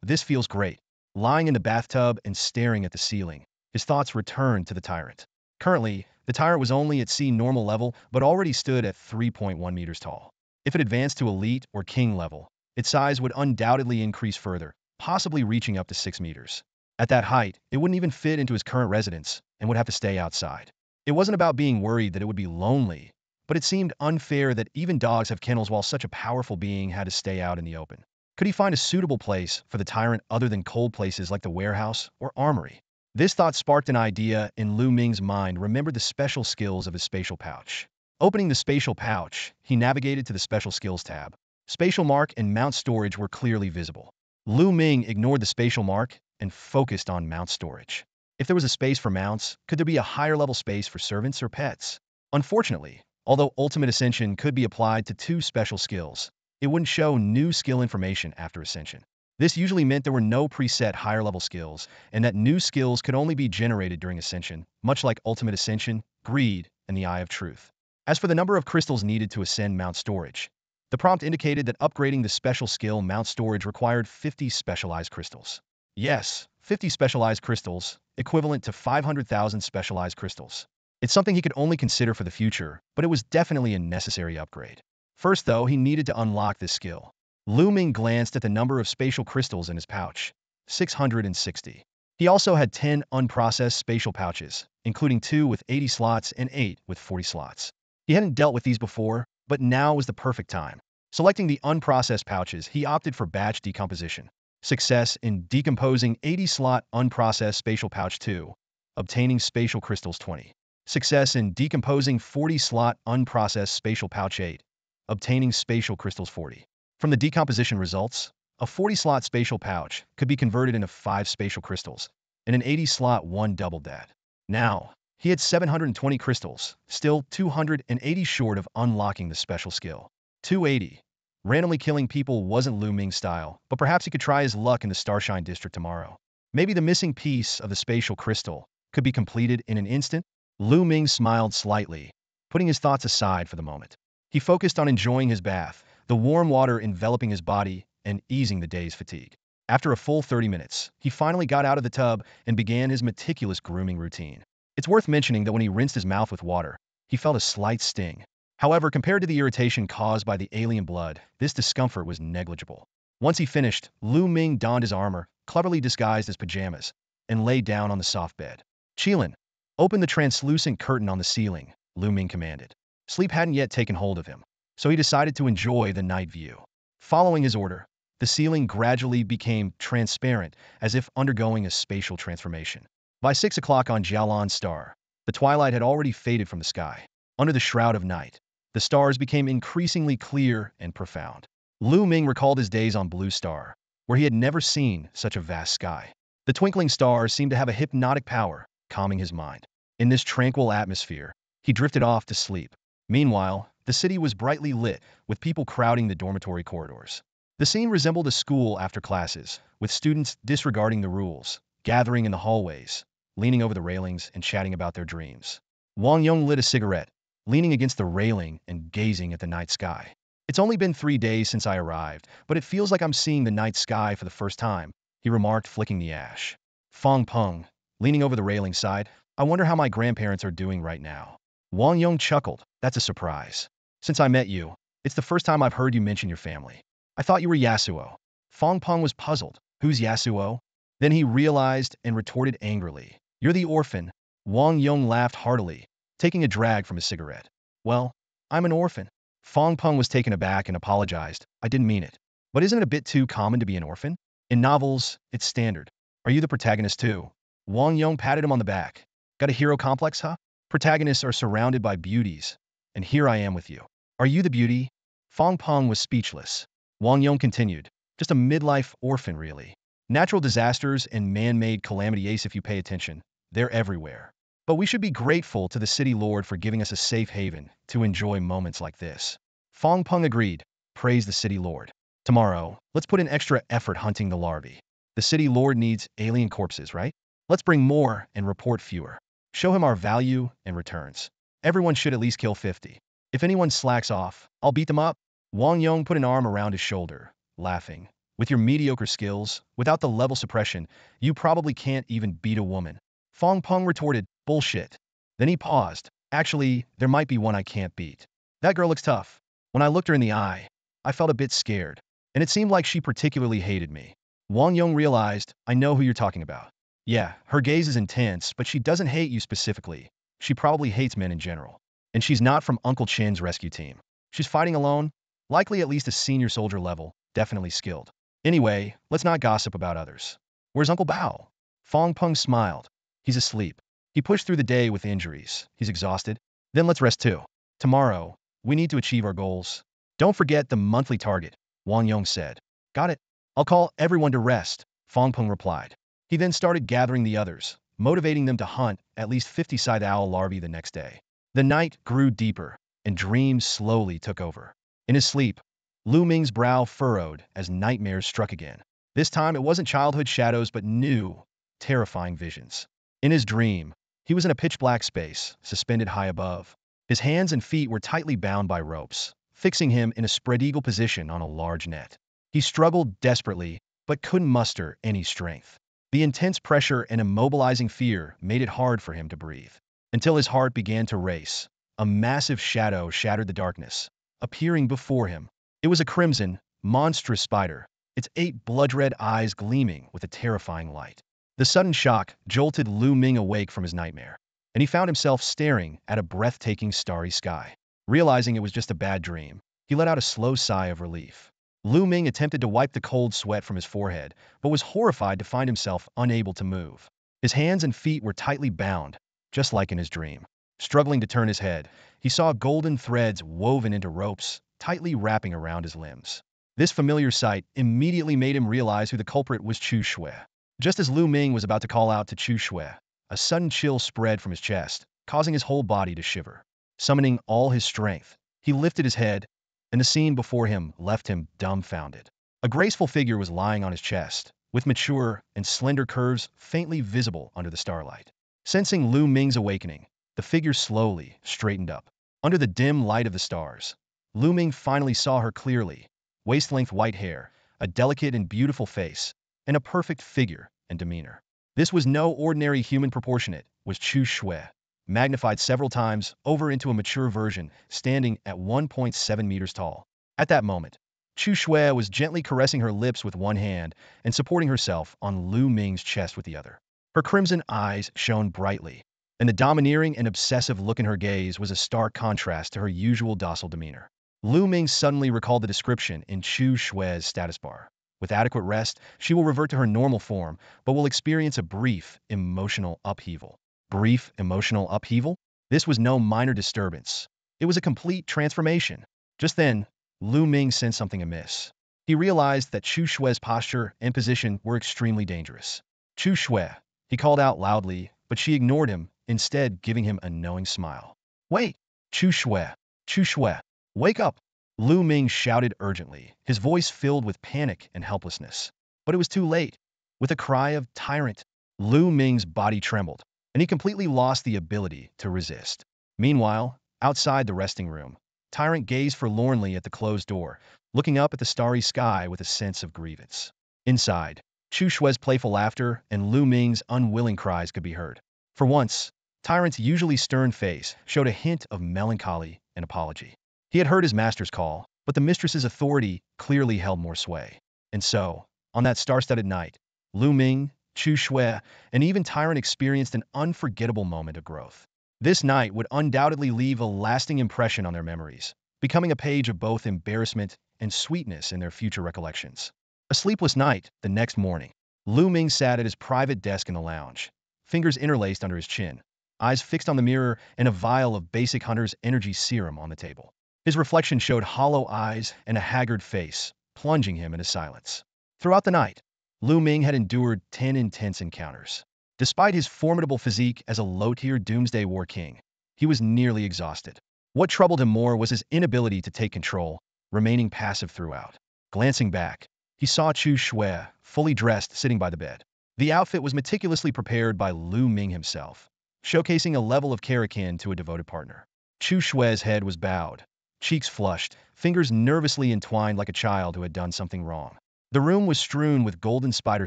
This feels great. Lying in the bathtub and staring at the ceiling, his thoughts returned to the tyrant. Currently, the tyrant was only at sea normal level, but already stood at 3.1 meters tall. If it advanced to elite or king level, its size would undoubtedly increase further, possibly reaching up to 6 meters. At that height, it wouldn't even fit into his current residence and would have to stay outside. It wasn't about being worried that it would be lonely, but it seemed unfair that even dogs have kennels while such a powerful being had to stay out in the open. Could he find a suitable place for the tyrant other than cold places like the warehouse or armory? This thought sparked an idea in Lu Ming's mind. Remembered the special skills of his spatial pouch. Opening the spatial pouch, he navigated to the Special Skills tab. Spatial mark and mount storage were clearly visible. Lu Ming ignored the spatial mark and focused on mount storage. If there was a space for mounts, could there be a higher level space for servants or pets? Unfortunately, although Ultimate Ascension could be applied to 2 special skills, it wouldn't show new skill information after Ascension. This usually meant there were no preset higher-level skills, and that new skills could only be generated during Ascension, much like Ultimate Ascension, Greed, and the Eye of Truth. As for the number of crystals needed to ascend Mount Storage, the prompt indicated that upgrading the special skill Mount Storage required 50 specialized crystals. Yes, 50 specialized crystals, equivalent to 500,000 specialized crystals. It's something he could only consider for the future, but it was definitely a necessary upgrade. First, though, he needed to unlock this skill. Lu Ming glanced at the number of spatial crystals in his pouch, 660. He also had 10 unprocessed spatial pouches, including 2 with 80 slots and 8 with 40 slots. He hadn't dealt with these before, but now was the perfect time. Selecting the unprocessed pouches, he opted for batch decomposition. Success in decomposing 80-slot unprocessed spatial pouch 2, obtaining spatial crystals 20. Success in decomposing 40-slot unprocessed spatial pouch 8, obtaining spatial crystals 40. From the decomposition results, a 40-slot spatial pouch could be converted into 5 spatial crystals, and an 80-slot one doubled that. Now, he had 720 crystals, still 280 short of unlocking the special skill. 280. Randomly killing people wasn't Lu Ming's style, but perhaps he could try his luck in the Starshine District tomorrow. Maybe the missing piece of the spatial crystal could be completed in an instant. Lu Ming smiled slightly, putting his thoughts aside for the moment. He focused on enjoying his bath, the warm water enveloping his body and easing the day's fatigue. After a full 30 minutes, he finally got out of the tub and began his meticulous grooming routine. It's worth mentioning that when he rinsed his mouth with water, he felt a slight sting. However, compared to the irritation caused by the alien blood, this discomfort was negligible. Once he finished, Lu Ming donned his armor, cleverly disguised as pajamas, and lay down on the soft bed. Jalan, open the translucent curtain on the ceiling, Lu Ming commanded. Sleep hadn't yet taken hold of him, so he decided to enjoy the night view. Following his order, the ceiling gradually became transparent, as if undergoing a spatial transformation. By 6 o'clock on Jalan's star, the twilight had already faded from the sky. Under the shroud of night, the stars became increasingly clear and profound. Lu Ming recalled his days on Blue Star, where he had never seen such a vast sky. The twinkling stars seemed to have a hypnotic power, calming his mind. In this tranquil atmosphere, he drifted off to sleep. Meanwhile, the city was brightly lit, with people crowding the dormitory corridors. The scene resembled a school after classes, with students disregarding the rules, gathering in the hallways, leaning over the railings and chatting about their dreams. Wang Yong lit a cigarette, leaning against the railing and gazing at the night sky. It's only been 3 days since I arrived, but it feels like I'm seeing the night sky for the first time, he remarked, flicking the ash. Fong Peng, leaning over the railing, sighed, I wonder how my grandparents are doing right now. Wang Yong chuckled, that's a surprise. Since I met you, it's the first time I've heard you mention your family. I thought you were Yasuo. Fong Peng was puzzled. Who's Yasuo? Then he realized and retorted angrily. You're the orphan. Wang Yong laughed heartily, taking a drag from his cigarette. Well, I'm an orphan. Fong Peng was taken aback and apologized. I didn't mean it. But isn't it a bit too common to be an orphan? In novels, it's standard. Are you the protagonist too? Wang Yong patted him on the back. Got a hero complex, huh? Protagonists are surrounded by beauties, and here I am with you. Are you the beauty? Fong Peng was speechless. Wang Yong continued. Just a midlife orphan, really. Natural disasters and man-made calamities, if you pay attention, they're everywhere. But we should be grateful to the city lord for giving us a safe haven to enjoy moments like this. Fong Peng agreed. Praise the city lord. Tomorrow, let's put in extra effort hunting the larvae. The city lord needs alien corpses, right? Let's bring more and report fewer. Show him our value and returns. Everyone should at least kill 50. If anyone slacks off, I'll beat them up. Wang Yong put an arm around his shoulder, laughing. With your mediocre skills, without the level suppression, you probably can't even beat a woman. Fong Peng retorted, bullshit. Then he paused. Actually, there might be one I can't beat. That girl looks tough. When I looked her in the eye, I felt a bit scared, and it seemed like she particularly hated me. Wang Yong realized, I know who you're talking about. Yeah, her gaze is intense, but she doesn't hate you specifically. She probably hates men in general. And she's not from Uncle Chin's rescue team. She's fighting alone, likely at least a senior soldier level, definitely skilled. Anyway, let's not gossip about others. Where's Uncle Bao? Fong Peng smiled. He's asleep. He pushed through the day with injuries. He's exhausted. Then let's rest too. Tomorrow, we need to achieve our goals. Don't forget the monthly target, Wang Yong said. Got it. I'll call everyone to rest, Fong Peng replied. He then started gathering the others, motivating them to hunt at least 50 scythe owl larvae the next day. The night grew deeper, and dreams slowly took over. In his sleep, Lu Ming's brow furrowed as nightmares struck again. This time it wasn't childhood shadows but new, terrifying visions. In his dream, he was in a pitch-black space, suspended high above. His hands and feet were tightly bound by ropes, fixing him in a spread-eagle position on a large net. He struggled desperately, but couldn't muster any strength. The intense pressure and immobilizing fear made it hard for him to breathe. Until his heart began to race, a massive shadow shattered the darkness, appearing before him. It was a crimson, monstrous spider, its 8 blood-red eyes gleaming with a terrifying light. The sudden shock jolted Lu Ming awake from his nightmare, and he found himself staring at a breathtaking starry sky. Realizing it was just a bad dream, he let out a slow sigh of relief. Lu Ming attempted to wipe the cold sweat from his forehead, but was horrified to find himself unable to move. His hands and feet were tightly bound, just like in his dream. Struggling to turn his head, he saw golden threads woven into ropes, tightly wrapping around his limbs. This familiar sight immediately made him realize who the culprit was. Chu Shui. Just as Lu Ming was about to call out to Chu Shui, a sudden chill spread from his chest, causing his whole body to shiver. Summoning all his strength, he lifted his head, and the scene before him left him dumbfounded. A graceful figure was lying on his chest, with mature and slender curves faintly visible under the starlight. Sensing Lu Ming's awakening, the figure slowly straightened up. Under the dim light of the stars, Lu Ming finally saw her clearly. Waist-length white hair, a delicate and beautiful face, and a perfect figure and demeanor. This was no ordinary human. Proportionate was Chu Shui, magnified several times over into a mature version, standing at 1.7 meters tall. At that moment, Chu Shui was gently caressing her lips with one hand and supporting herself on Lu Ming's chest with the other. Her crimson eyes shone brightly, and the domineering and obsessive look in her gaze was a stark contrast to her usual docile demeanor. Lu Ming suddenly recalled the description in Chu Shui's status bar. With adequate rest, she will revert to her normal form, but will experience a brief emotional upheaval. Brief emotional upheaval? This was no minor disturbance. It was a complete transformation. Just then, Lu Ming sensed something amiss. He realized that Chu Shui's posture and position were extremely dangerous. Chu Shui, he called out loudly, but she ignored him, instead giving him a knowing smile. Wait! Chu Shui! Chu Shui! Wake up! Lu Ming shouted urgently, his voice filled with panic and helplessness. But it was too late. With a cry of "Tyrant!" Lu Ming's body trembled, and he completely lost the ability to resist. Meanwhile, outside the resting room, Tyrant gazed forlornly at the closed door, looking up at the starry sky with a sense of grievance. Inside, Chu Shui's playful laughter and Lu Ming's unwilling cries could be heard. For once, Tyrant's usually stern face showed a hint of melancholy and apology. He had heard his master's call, but the mistress's authority clearly held more sway. And so, on that star-studded night, Lu Ming, Chu Shui, and even Tyrant experienced an unforgettable moment of growth. This night would undoubtedly leave a lasting impression on their memories, becoming a page of both embarrassment and sweetness in their future recollections. A sleepless night, the next morning, Lu Ming sat at his private desk in the lounge, fingers interlaced under his chin, eyes fixed on the mirror and a vial of basic hunter's energy serum on the table. His reflection showed hollow eyes and a haggard face, plunging him into silence. Throughout the night, Lu Ming had endured 10 intense encounters. Despite his formidable physique as a low-tier Doomsday War king, he was nearly exhausted. What troubled him more was his inability to take control, remaining passive throughout. Glancing back, he saw Chu Shui, fully dressed, sitting by the bed. The outfit was meticulously prepared by Lu Ming himself, showcasing a level of care akin to a devoted partner. Chu Shui's head was bowed, cheeks flushed, fingers nervously entwined like a child who had done something wrong. The room was strewn with golden spider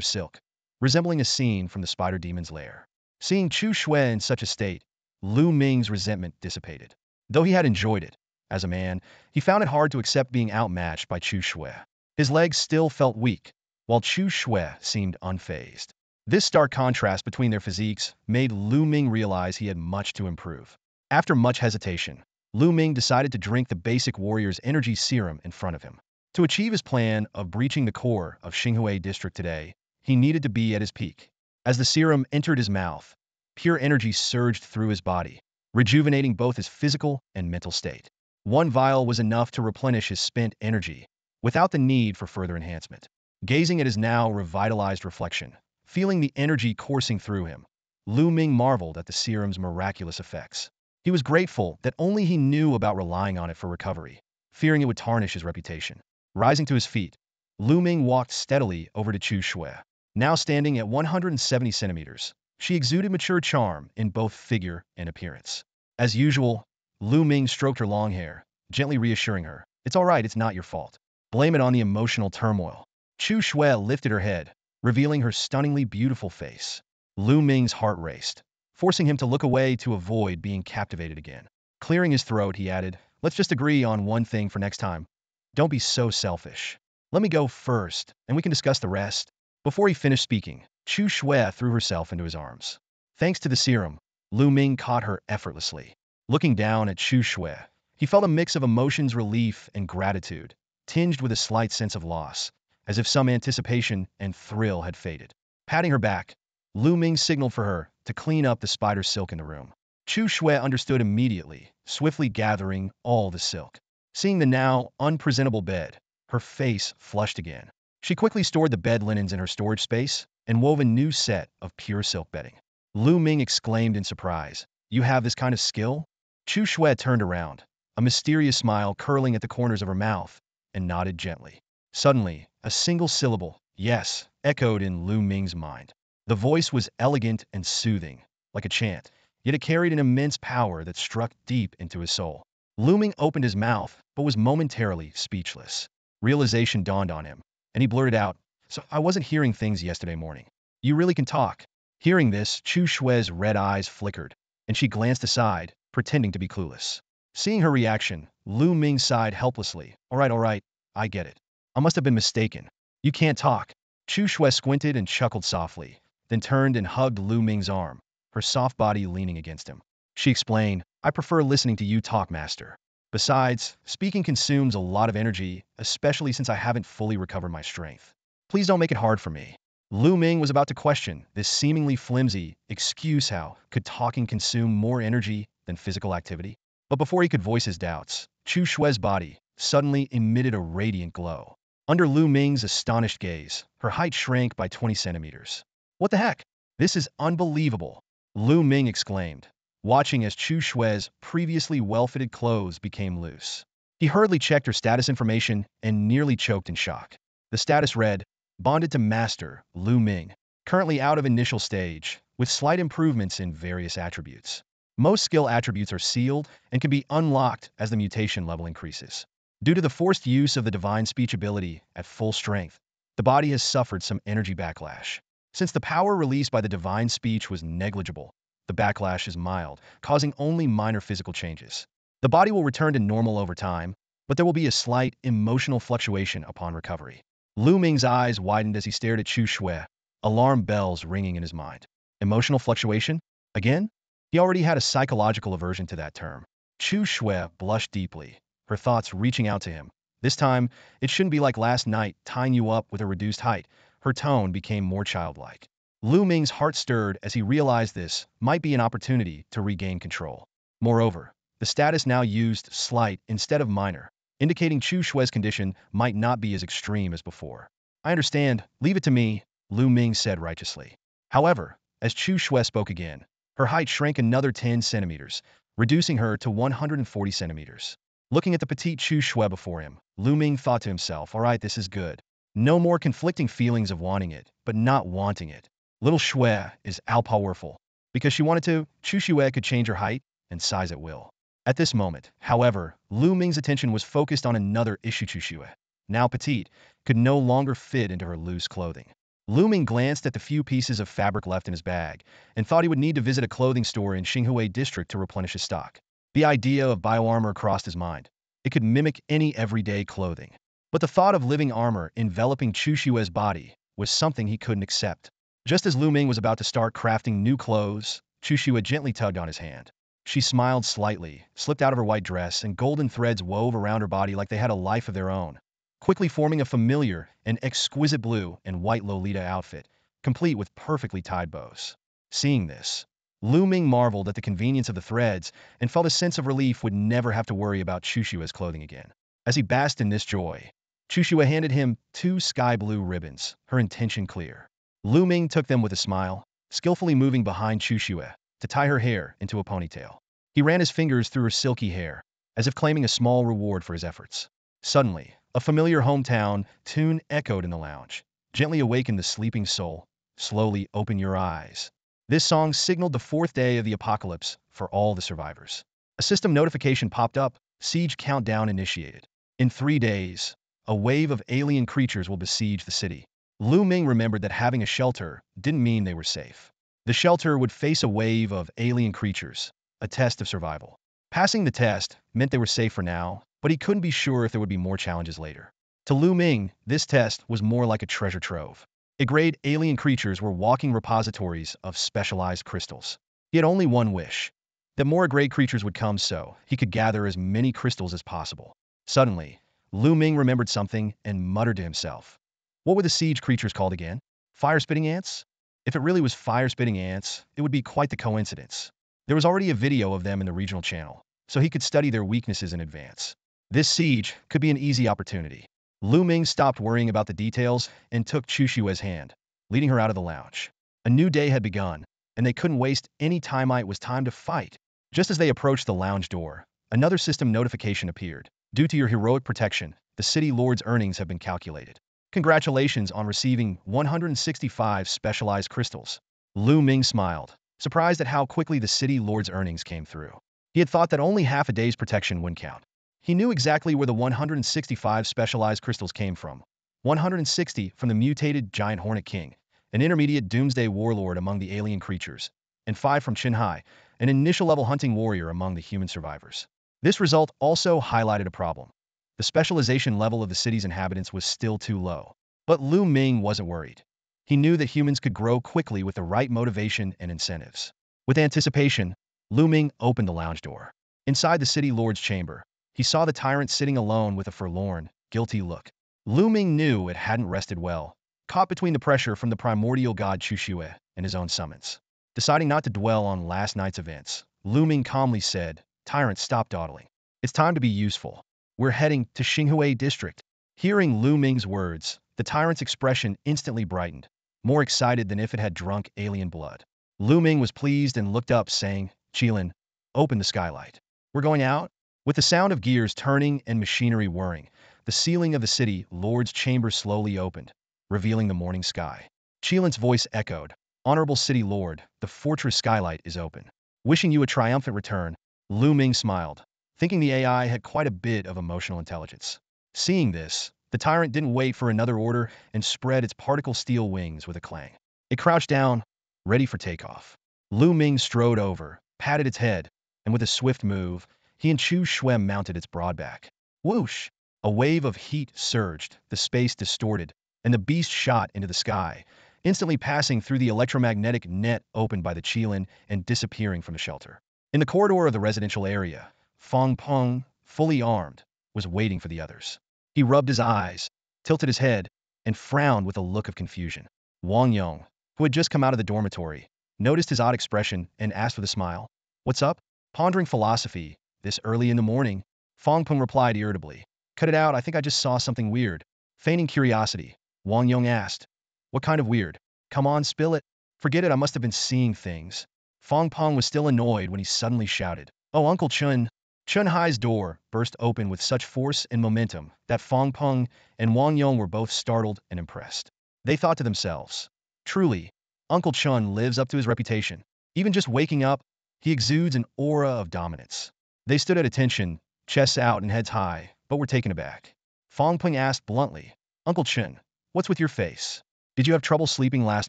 silk, resembling a scene from the spider demon's lair. Seeing Chu Shui in such a state, Lu Ming's resentment dissipated. Though he had enjoyed it, as a man, he found it hard to accept being outmatched by Chu Shui. His legs still felt weak, while Chu Shui seemed unfazed. This stark contrast between their physiques made Lu Ming realize he had much to improve. After much hesitation, Lu Ming decided to drink the basic warrior's energy serum in front of him. To achieve his plan of breaching the core of Xinghui district today, he needed to be at his peak. As the serum entered his mouth, pure energy surged through his body, rejuvenating both his physical and mental state. One vial was enough to replenish his spent energy, without the need for further enhancement. Gazing at his now revitalized reflection, feeling the energy coursing through him, Lu Ming marveled at the serum's miraculous effects. He was grateful that only he knew about relying on it for recovery, fearing it would tarnish his reputation. Rising to his feet, Lu Ming walked steadily over to Chu Shui. Now standing at 170 centimeters, she exuded mature charm in both figure and appearance. As usual, Lu Ming stroked her long hair, gently reassuring her, "It's all right, it's not your fault. Blame it on the emotional turmoil." Chu Shui lifted her head, revealing her stunningly beautiful face. Lu Ming's heart raced, forcing him to look away to avoid being captivated again. Clearing his throat, he added, "Let's just agree on one thing for next time. Don't be so selfish. Let me go first, and we can discuss the rest." Before he finished speaking, Chu Shui threw herself into his arms. Thanks to the serum, Lu Ming caught her effortlessly. Looking down at Chu Shui, he felt a mix of emotions, relief and gratitude, tinged with a slight sense of loss, as if some anticipation and thrill had faded. Patting her back, Lu Ming signaled for her to clean up the spider silk in the room. Chu Shui understood immediately, swiftly gathering all the silk. Seeing the now unpresentable bed, her face flushed again. She quickly stored the bed linens in her storage space and wove a new set of pure silk bedding. Lu Ming exclaimed in surprise, "You have this kind of skill?" Chu Shui turned around, a mysterious smile curling at the corners of her mouth, and nodded gently. Suddenly, a single syllable, "Yes," echoed in Lu Ming's mind. The voice was elegant and soothing, like a chant, yet it carried an immense power that struck deep into his soul. Lu Ming opened his mouth, but was momentarily speechless. Realization dawned on him, and he blurted out, "So I wasn't hearing things yesterday morning. You really can talk." Hearing this, Chu Shui's red eyes flickered, and she glanced aside, pretending to be clueless. Seeing her reaction, Lu Ming sighed helplessly. All right, I get it. I must have been mistaken. You can't talk. Chu Shui squinted and chuckled softly, then turned and hugged Lu Ming's arm, her soft body leaning against him. She explained, I prefer listening to you talk, master. Besides, speaking consumes a lot of energy, especially since I haven't fully recovered my strength. Please don't make it hard for me. Lu Ming was about to question this seemingly flimsy excuse. How could talking consume more energy than physical activity? But before he could voice his doubts, Chu Shui's body suddenly emitted a radiant glow. Under Lu Ming's astonished gaze, her height shrank by 20 centimeters. What the heck? This is unbelievable, Lu Ming exclaimed, watching as Chu Shui's previously well-fitted clothes became loose. He hurriedly checked her status information and nearly choked in shock. The status read, bonded to Master Lu Ming, currently out of initial stage, with slight improvements in various attributes. Most skill attributes are sealed and can be unlocked as the mutation level increases. Due to the forced use of the divine speech ability at full strength, the body has suffered some energy backlash. Since the power released by the divine speech was negligible, the backlash is mild, causing only minor physical changes. The body will return to normal over time, but there will be a slight emotional fluctuation upon recovery. Lu Ming's eyes widened as he stared at Chu Shui, alarm bells ringing in his mind. Emotional fluctuation? Again? He already had a psychological aversion to that term. Chu Shui blushed deeply, her thoughts reaching out to him. This time, it shouldn't be like last night, tying you up with a reduced height. Her tone became more childlike. Lu Ming's heart stirred as he realized this might be an opportunity to regain control. Moreover, the status now used slight instead of minor, indicating Chu Shui's condition might not be as extreme as before. I understand, leave it to me, Lu Ming said righteously. However, as Chu Shui spoke again, her height shrank another 10 centimeters, reducing her to 140 centimeters. Looking at the petite Chu Shui before him, Lu Ming thought to himself, all right, this is good. No more conflicting feelings of wanting it, but not wanting it. Little Shui is all-powerful. Because she wanted to, Chu Shui could change her height and size at will. At this moment, however, Lu Ming's attention was focused on another issue. Chu Shui, now petite, could no longer fit into her loose clothing. Lu Ming glanced at the few pieces of fabric left in his bag and thought he would need to visit a clothing store in Xinhui district to replenish his stock. The idea of bioarmor crossed his mind. It could mimic any everyday clothing. But the thought of living armor enveloping Chu Shui's body was something he couldn't accept. Just as Lu Ming was about to start crafting new clothes, Chu Shui gently tugged on his hand. She smiled slightly, slipped out of her white dress, and golden threads wove around her body like they had a life of their own, quickly forming a familiar and exquisite blue and white Lolita outfit, complete with perfectly tied bows. Seeing this, Lu Ming marveled at the convenience of the threads and felt a sense of relief would never have to worry about Chu Shui's clothing again. As he basked in this joy, Chu Shui handed him 2 sky blue ribbons, her intention clear. Lu Ming took them with a smile, skillfully moving behind Chu Shui to tie her hair into a ponytail. He ran his fingers through her silky hair, as if claiming a small reward for his efforts. Suddenly, a familiar hometown tune echoed in the lounge, gently awakened the sleeping soul. Slowly open your eyes. This song signaled the 4th day of the apocalypse for all the survivors. A system notification popped up, siege countdown initiated. In 3 days, a wave of alien creatures will besiege the city. Lu Ming remembered that having a shelter didn't mean they were safe. The shelter would face a wave of alien creatures, a test of survival. Passing the test meant they were safe for now, but he couldn't be sure if there would be more challenges later. To Lu Ming, this test was more like a treasure trove. A-grade alien creatures were walking repositories of specialized crystals. He had only one wish, that more A-grade creatures would come so he could gather as many crystals as possible. Suddenly, Lu Ming remembered something and muttered to himself. What were the siege creatures called again? Fire-spitting ants? If it really was fire-spitting ants, it would be quite the coincidence. There was already a video of them in the regional channel, so he could study their weaknesses in advance. This siege could be an easy opportunity. Lu Ming stopped worrying about the details and took Chu Shui's hand, leading her out of the lounge. A new day had begun, and they couldn't waste any time. It was time to fight. Just as they approached the lounge door, another system notification appeared. Due to your heroic protection, the city lord's earnings have been calculated. Congratulations on receiving 165 specialized crystals. Lu Ming smiled, surprised at how quickly the city lord's earnings came through. He had thought that only half a day's protection would count. He knew exactly where the 165 specialized crystals came from. 160 from the mutated giant hornet king, an intermediate doomsday warlord among the alien creatures, and 5 from Qinhai, an initial level hunting warrior among the human survivors. This result also highlighted a problem. The specialization level of the city's inhabitants was still too low. But Lu Ming wasn't worried. He knew that humans could grow quickly with the right motivation and incentives. With anticipation, Lu Ming opened the lounge door. Inside the city lord's chamber, he saw the tyrant sitting alone with a forlorn, guilty look. Lu Ming knew it hadn't rested well, caught between the pressure from the primordial god Chuxue and his own summons. Deciding not to dwell on last night's events, Lu Ming calmly said, "Tyrant, stop dawdling. It's time to be useful. We're heading to Xinhui district." Hearing Lu Ming's words, the tyrant's expression instantly brightened, more excited than if it had drunk alien blood. Lu Ming was pleased and looked up, saying, "Jalan, open the skylight. We're going out?" With the sound of gears turning and machinery whirring, the ceiling of the city lord's chamber slowly opened, revealing the morning sky. Jalan's voice echoed, "Honorable city lord, the fortress skylight is open. Wishing you a triumphant return." Lu Ming smiled, thinking the AI had quite a bit of emotional intelligence. Seeing this, the tyrant didn't wait for another order and spread its particle steel wings with a clang. It crouched down, ready for takeoff. Lu Ming strode over, patted its head, and with a swift move, he and Chu Shuem mounted its broad back. Whoosh! A wave of heat surged, the space distorted, and the beast shot into the sky, instantly passing through the electromagnetic net opened by the Qilin and disappearing from the shelter. In the corridor of the residential area, Fang Peng, fully armed, was waiting for the others. He rubbed his eyes, tilted his head, and frowned with a look of confusion. Wang Yong, who had just come out of the dormitory, noticed his odd expression and asked with a smile, "What's up?" Pondering philosophy, this early in the morning, Fang Peng replied irritably, "Cut it out, I think I just saw something weird." Feigning curiosity, Wang Yong asked, "What kind of weird? Come on, spill it." "Forget it, I must have been seeing things." Fang Peng was still annoyed when he suddenly shouted, "Oh, Uncle Chun." Chun Hai's door burst open with such force and momentum that Fang Peng and Wang Yong were both startled and impressed. They thought to themselves, "Truly, Uncle Chun lives up to his reputation. Even just waking up, he exudes an aura of dominance." They stood at attention, chests out and heads high, but were taken aback. Fang Peng asked bluntly, "Uncle Chun, what's with your face? Did you have trouble sleeping last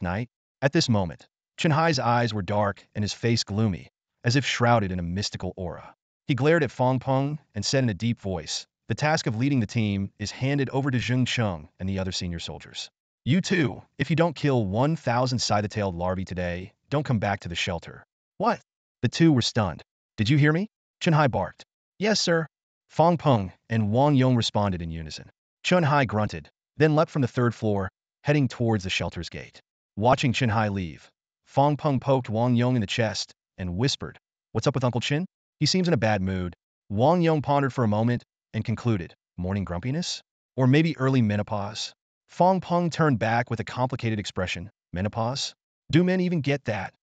night?" At this moment, Chun Hai's eyes were dark and his face gloomy, as if shrouded in a mystical aura. He glared at Fang Peng and said in a deep voice, "The task of leading the team is handed over to Zheng Cheng and the other senior soldiers. You too, if you don't kill 1,000 scythe-tailed larvae today, don't come back to the shelter." "What?" The two were stunned. "Did you hear me?" Chun Hai barked. "Yes, sir." Fang Peng and Wang Yong responded in unison. Chun Hai grunted, then leapt from the third floor, heading towards the shelter's gate. Watching Chun Hai leave, Fang Peng poked Wang Yong in the chest and whispered, "What's up with Uncle Chin? He seems in a bad mood." Wang Yong pondered for a moment and concluded, "Morning grumpiness? Or maybe early menopause?" Fang Peng turned back with a complicated expression. "Menopause? Do men even get that?"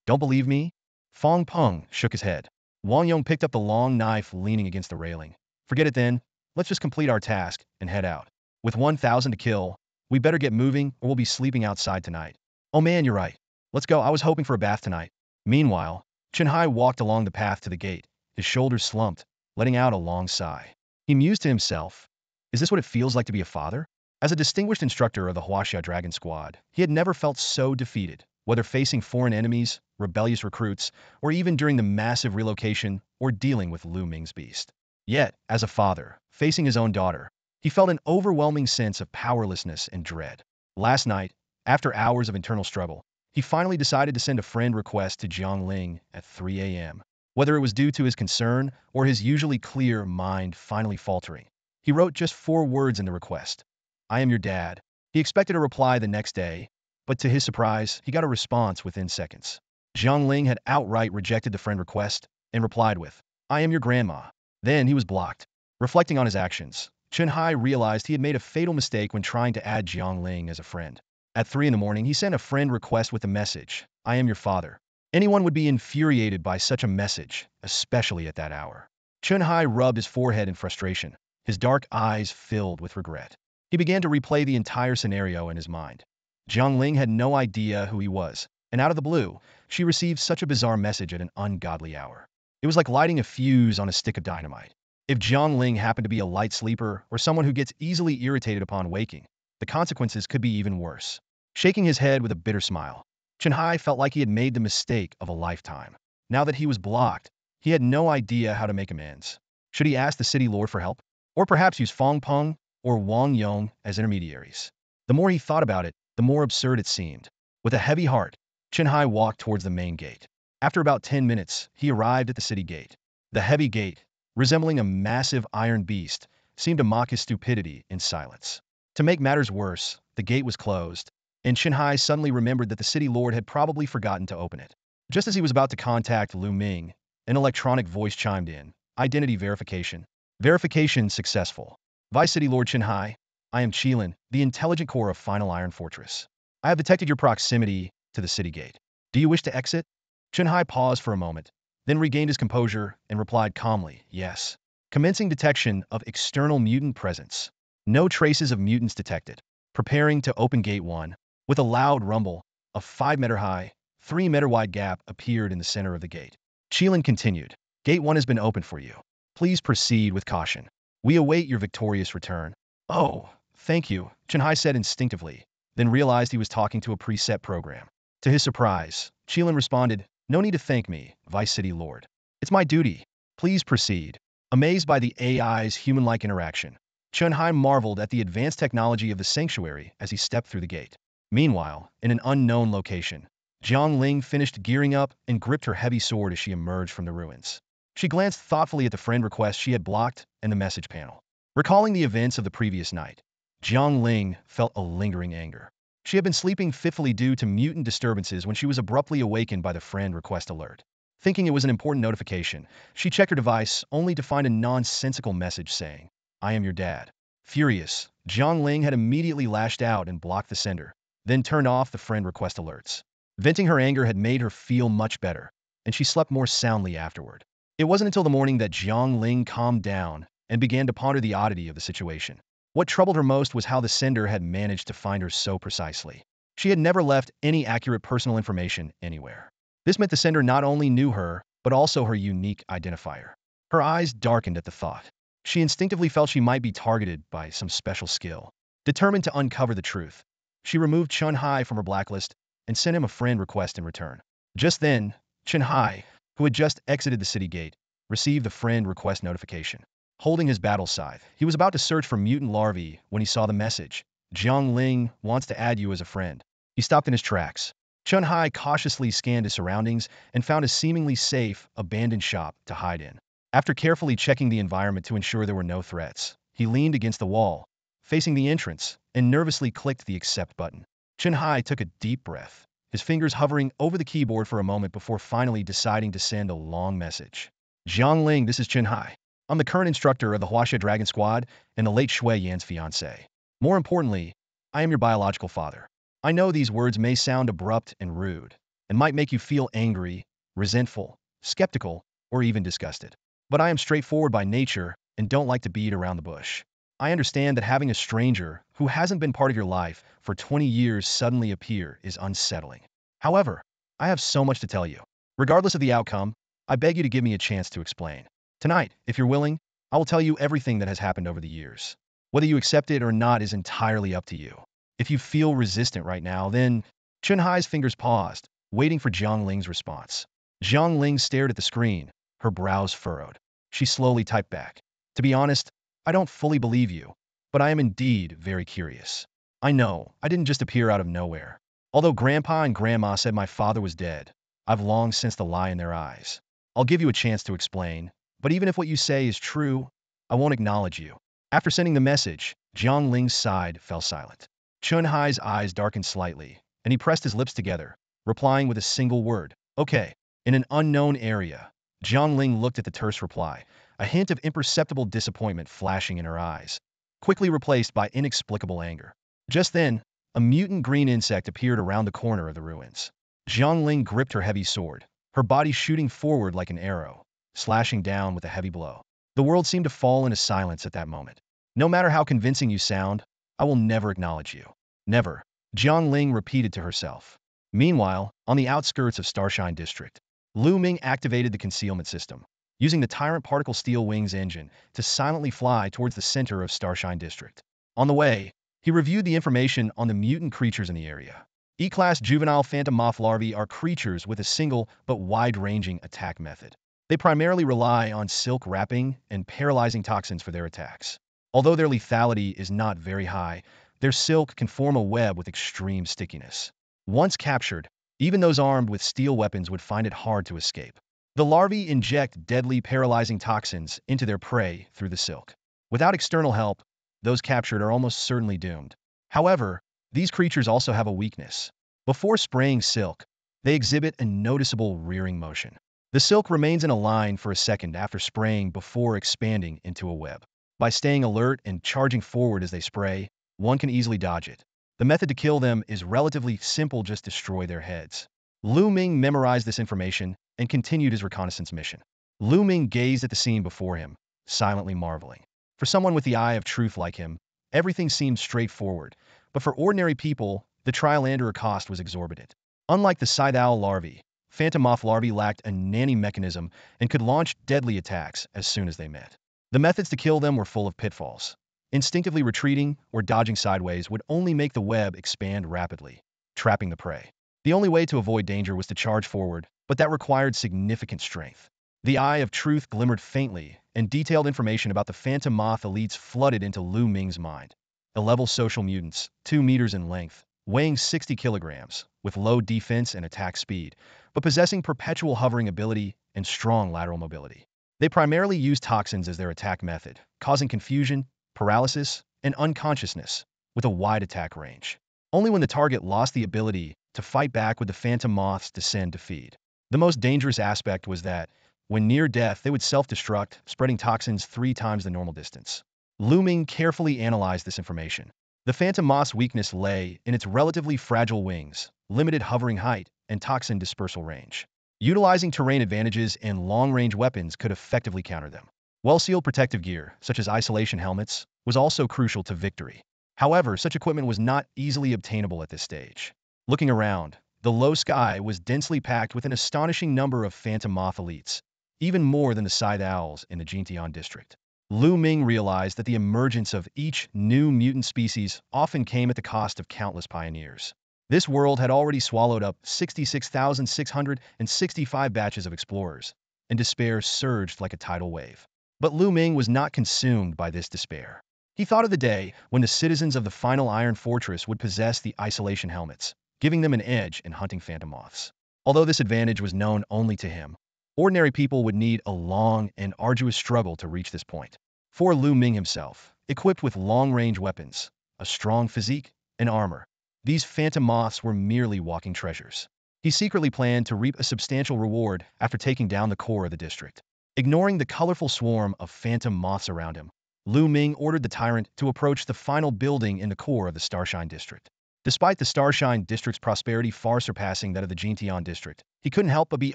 "Don't believe me?" Fang Peng shook his head. Wang Yong picked up the long knife leaning against the railing. "Forget it then. Let's just complete our task and head out. With 1,000 to kill, we better get moving or we'll be sleeping outside tonight." "Oh man, you're right. Let's go. I was hoping for a bath tonight." Meanwhile, Chun Hai walked along the path to the gate, his shoulders slumped, letting out a long sigh. He mused to himself, "Is this what it feels like to be a father?" As a distinguished instructor of the Huaxia Dragon Squad, he had never felt so defeated, whether facing foreign enemies, rebellious recruits, or even during the massive relocation or dealing with Lu Ming's beast. Yet, as a father, facing his own daughter, he felt an overwhelming sense of powerlessness and dread. Last night, after hours of internal struggle, he finally decided to send a friend request to Jiangling at 3 a.m. Whether it was due to his concern or his usually clear mind finally faltering, he wrote just 4 words in the request. "I am your dad." He expected a reply the next day, but to his surprise, he got a response within seconds. Jiangling had outright rejected the friend request and replied with, "I am your grandma." Then he was blocked. Reflecting on his actions, Chun Hai realized he had made a fatal mistake when trying to add Jiangling as a friend. At 3 in the morning, he sent a friend request with the message, "I am your father." Anyone would be infuriated by such a message, especially at that hour. Chun Hai rubbed his forehead in frustration, his dark eyes filled with regret. He began to replay the entire scenario in his mind. Jiangling had no idea who he was, and out of the blue, she received such a bizarre message at an ungodly hour. It was like lighting a fuse on a stick of dynamite. If Jiangling happened to be a light sleeper or someone who gets easily irritated upon waking, the consequences could be even worse. Shaking his head with a bitter smile, Chun Hai felt like he had made the mistake of a lifetime. Now that he was blocked, he had no idea how to make amends. Should he ask the city lord for help? Or perhaps use Fong Peng or Wang Yong as intermediaries. The more he thought about it, the more absurd it seemed. With a heavy heart, Chen Hai walked towards the main gate. After about 10 minutes, he arrived at the city gate. The heavy gate, resembling a massive iron beast, seemed to mock his stupidity in silence. To make matters worse, the gate was closed, and Chen Hai suddenly remembered that the city lord had probably forgotten to open it. Just as he was about to contact Lu Ming, an electronic voice chimed in. Identity verification. Verification successful. Vice City Lord Chen Hai, I am Qilin, the intelligent core of Final Iron Fortress. I have detected your proximity to the city gate. Do you wish to exit? Chen Hai paused for a moment, then regained his composure and replied calmly, yes. Commencing detection of external mutant presence. No traces of mutants detected. Preparing to open Gate 1. With a loud rumble, a 5-meter high, 3-meter wide gap appeared in the center of the gate. Qilin continued, Gate 1 has been opened for you. Please proceed with caution. We await your victorious return. Oh, thank you, Chen Hai said instinctively, then realized he was talking to a preset program. To his surprise, Qilin responded, no need to thank me, Vice City Lord. It's my duty. Please proceed. Amazed by the AI's human-like interaction, Chen Hai marveled at the advanced technology of the sanctuary as he stepped through the gate. Meanwhile, in an unknown location, Jiang Ling finished gearing up and gripped her heavy sword as she emerged from the ruins. She glanced thoughtfully at the friend request she had blocked and the message panel. Recalling the events of the previous night, Jiang Ling felt a lingering anger. She had been sleeping fitfully due to mutant disturbances when she was abruptly awakened by the friend request alert. Thinking it was an important notification, she checked her device only to find a nonsensical message saying, I am your dad. Furious, Jiang Ling had immediately lashed out and blocked the sender, then turned off the friend request alerts. Venting her anger had made her feel much better, and she slept more soundly afterward. It wasn't until the morning that Jiang Ling calmed down and began to ponder the oddity of the situation. What troubled her most was how the sender had managed to find her so precisely. She had never left any accurate personal information anywhere. This meant the sender not only knew her, but also her unique identifier. Her eyes darkened at the thought. She instinctively felt she might be targeted by some special skill. Determined to uncover the truth, she removed Chen Hai from her blacklist and sent him a friend request in return. Just then, Chen Hai, who had just exited the city gate, received the friend request notification. Holding his battle scythe, he was about to search for mutant larvae when he saw the message. Jiang Ling wants to add you as a friend. He stopped in his tracks. Chen Hai cautiously scanned his surroundings and found a seemingly safe, abandoned shop to hide in. After carefully checking the environment to ensure there were no threats, he leaned against the wall, facing the entrance, and nervously clicked the accept button. Chen Hai took a deep breath, his fingers hovering over the keyboard for a moment before finally deciding to send a long message. Jiang Ling, this is Chen Hai. I'm the current instructor of the Huaxia Dragon Squad and the late Shui Yan's fiancé. More importantly, I am your biological father. I know these words may sound abrupt and rude, and might make you feel angry, resentful, skeptical, or even disgusted. But I am straightforward by nature and don't like to beat around the bush. I understand that having a stranger who hasn't been part of your life for 20 years suddenly appear is unsettling. However, I have so much to tell you. Regardless of the outcome, I beg you to give me a chance to explain. Tonight, if you're willing, I will tell you everything that has happened over the years. Whether you accept it or not is entirely up to you. If you feel resistant right now, then Chen Hai's fingers paused, waiting for Jiang Ling's response. Jiang Ling stared at the screen, her brows furrowed. She slowly typed back. To be honest, I don't fully believe you, but I am indeed very curious. I know, I didn't just appear out of nowhere. Although Grandpa and Grandma said my father was dead, I've long sensed the lie in their eyes. I'll give you a chance to explain, but even if what you say is true, I won't acknowledge you. After sending the message, Jiang Ling's side fell silent. Chen Hai's eyes darkened slightly, and he pressed his lips together, replying with a single word, okay. In an unknown area, Jiang Ling looked at the terse reply, a hint of imperceptible disappointment flashing in her eyes, quickly replaced by inexplicable anger. Just then, a mutant green insect appeared around the corner of the ruins. Jiang Ling gripped her heavy sword, her body shooting forward like an arrow, slashing down with a heavy blow. The world seemed to fall into silence at that moment. No matter how convincing you sound, I will never acknowledge you. Never, Jiang Ling repeated to herself. Meanwhile, on the outskirts of Starshine District, Lu Ming activated the concealment system, using the Tyrant Particle Steel Wings engine to silently fly towards the center of Starshine District. On the way, he reviewed the information on the mutant creatures in the area. E-class juvenile phantom moth larvae are creatures with a single but wide-ranging attack method. They primarily rely on silk wrapping and paralyzing toxins for their attacks. Although their lethality is not very high, their silk can form a web with extreme stickiness. Once captured, even those armed with steel weapons would find it hard to escape. The larvae inject deadly paralyzing toxins into their prey through the silk. Without external help, those captured are almost certainly doomed. However, these creatures also have a weakness. Before spraying silk, they exhibit a noticeable rearing motion. The silk remains in a line for a second after spraying before expanding into a web. By staying alert and charging forward as they spray, one can easily dodge it. The method to kill them is relatively simple, just destroy their heads. Lu Ming memorized this information and continued his reconnaissance mission. Lu Ming gazed at the scene before him, silently marveling. For someone with the eye of truth like him, everything seemed straightforward, but for ordinary people, the trial and or cost was exorbitant. Unlike the scythe owl larvae, phantom moth larvae lacked a nanny mechanism and could launch deadly attacks as soon as they met. The methods to kill them were full of pitfalls. Instinctively retreating or dodging sideways would only make the web expand rapidly, trapping the prey. The only way to avoid danger was to charge forward, but that required significant strength. The eye of truth glimmered faintly, and detailed information about the phantom moth elites flooded into Lu Ming's mind. 11 social mutants, 2 meters in length, weighing 60 kilograms, with low defense and attack speed, but possessing perpetual hovering ability and strong lateral mobility. They primarily use toxins as their attack method, causing confusion, paralysis, and unconsciousness, with a wide attack range. Only when the target lost the ability to fight back would the phantom moths descend to feed. The most dangerous aspect was that, when near death, they would self-destruct, spreading toxins 3 times the normal distance. Lu Ming carefully analyzed this information. The phantom moth's weakness lay in its relatively fragile wings, limited hovering height, and toxin dispersal range. Utilizing terrain advantages and long-range weapons could effectively counter them. Well-sealed protective gear, such as isolation helmets, was also crucial to victory. However, such equipment was not easily obtainable at this stage. Looking around, the low sky was densely packed with an astonishing number of phantom moth elites, even more than the scythe owls in the Jintian district. Lu Ming realized that the emergence of each new mutant species often came at the cost of countless pioneers. This world had already swallowed up 66,665 batches of explorers, and despair surged like a tidal wave. But Lu Ming was not consumed by this despair. He thought of the day when the citizens of the final Iron Fortress would possess the isolation helmets, giving them an edge in hunting phantom moths. Although this advantage was known only to him, ordinary people would need a long and arduous struggle to reach this point. For Lu Ming himself, equipped with long-range weapons, a strong physique, and armor, these phantom moths were merely walking treasures. He secretly planned to reap a substantial reward after taking down the core of the district. Ignoring the colorful swarm of phantom moths around him, Lu Ming ordered the tyrant to approach the final building in the core of the Starshine district. Despite the Starshine district's prosperity far surpassing that of the Jintian district, he couldn't help but be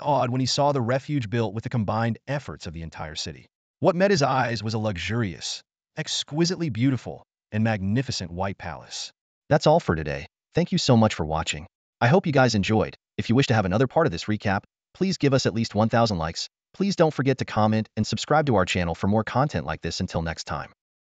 awed when he saw the refuge built with the combined efforts of the entire city. What met his eyes was a luxurious, exquisitely beautiful, and magnificent white palace. That's all for today. Thank you so much for watching. I hope you guys enjoyed. If you wish to have another part of this recap, please give us at least 1,000 likes. Please don't forget to comment and subscribe to our channel for more content like this. Until next time.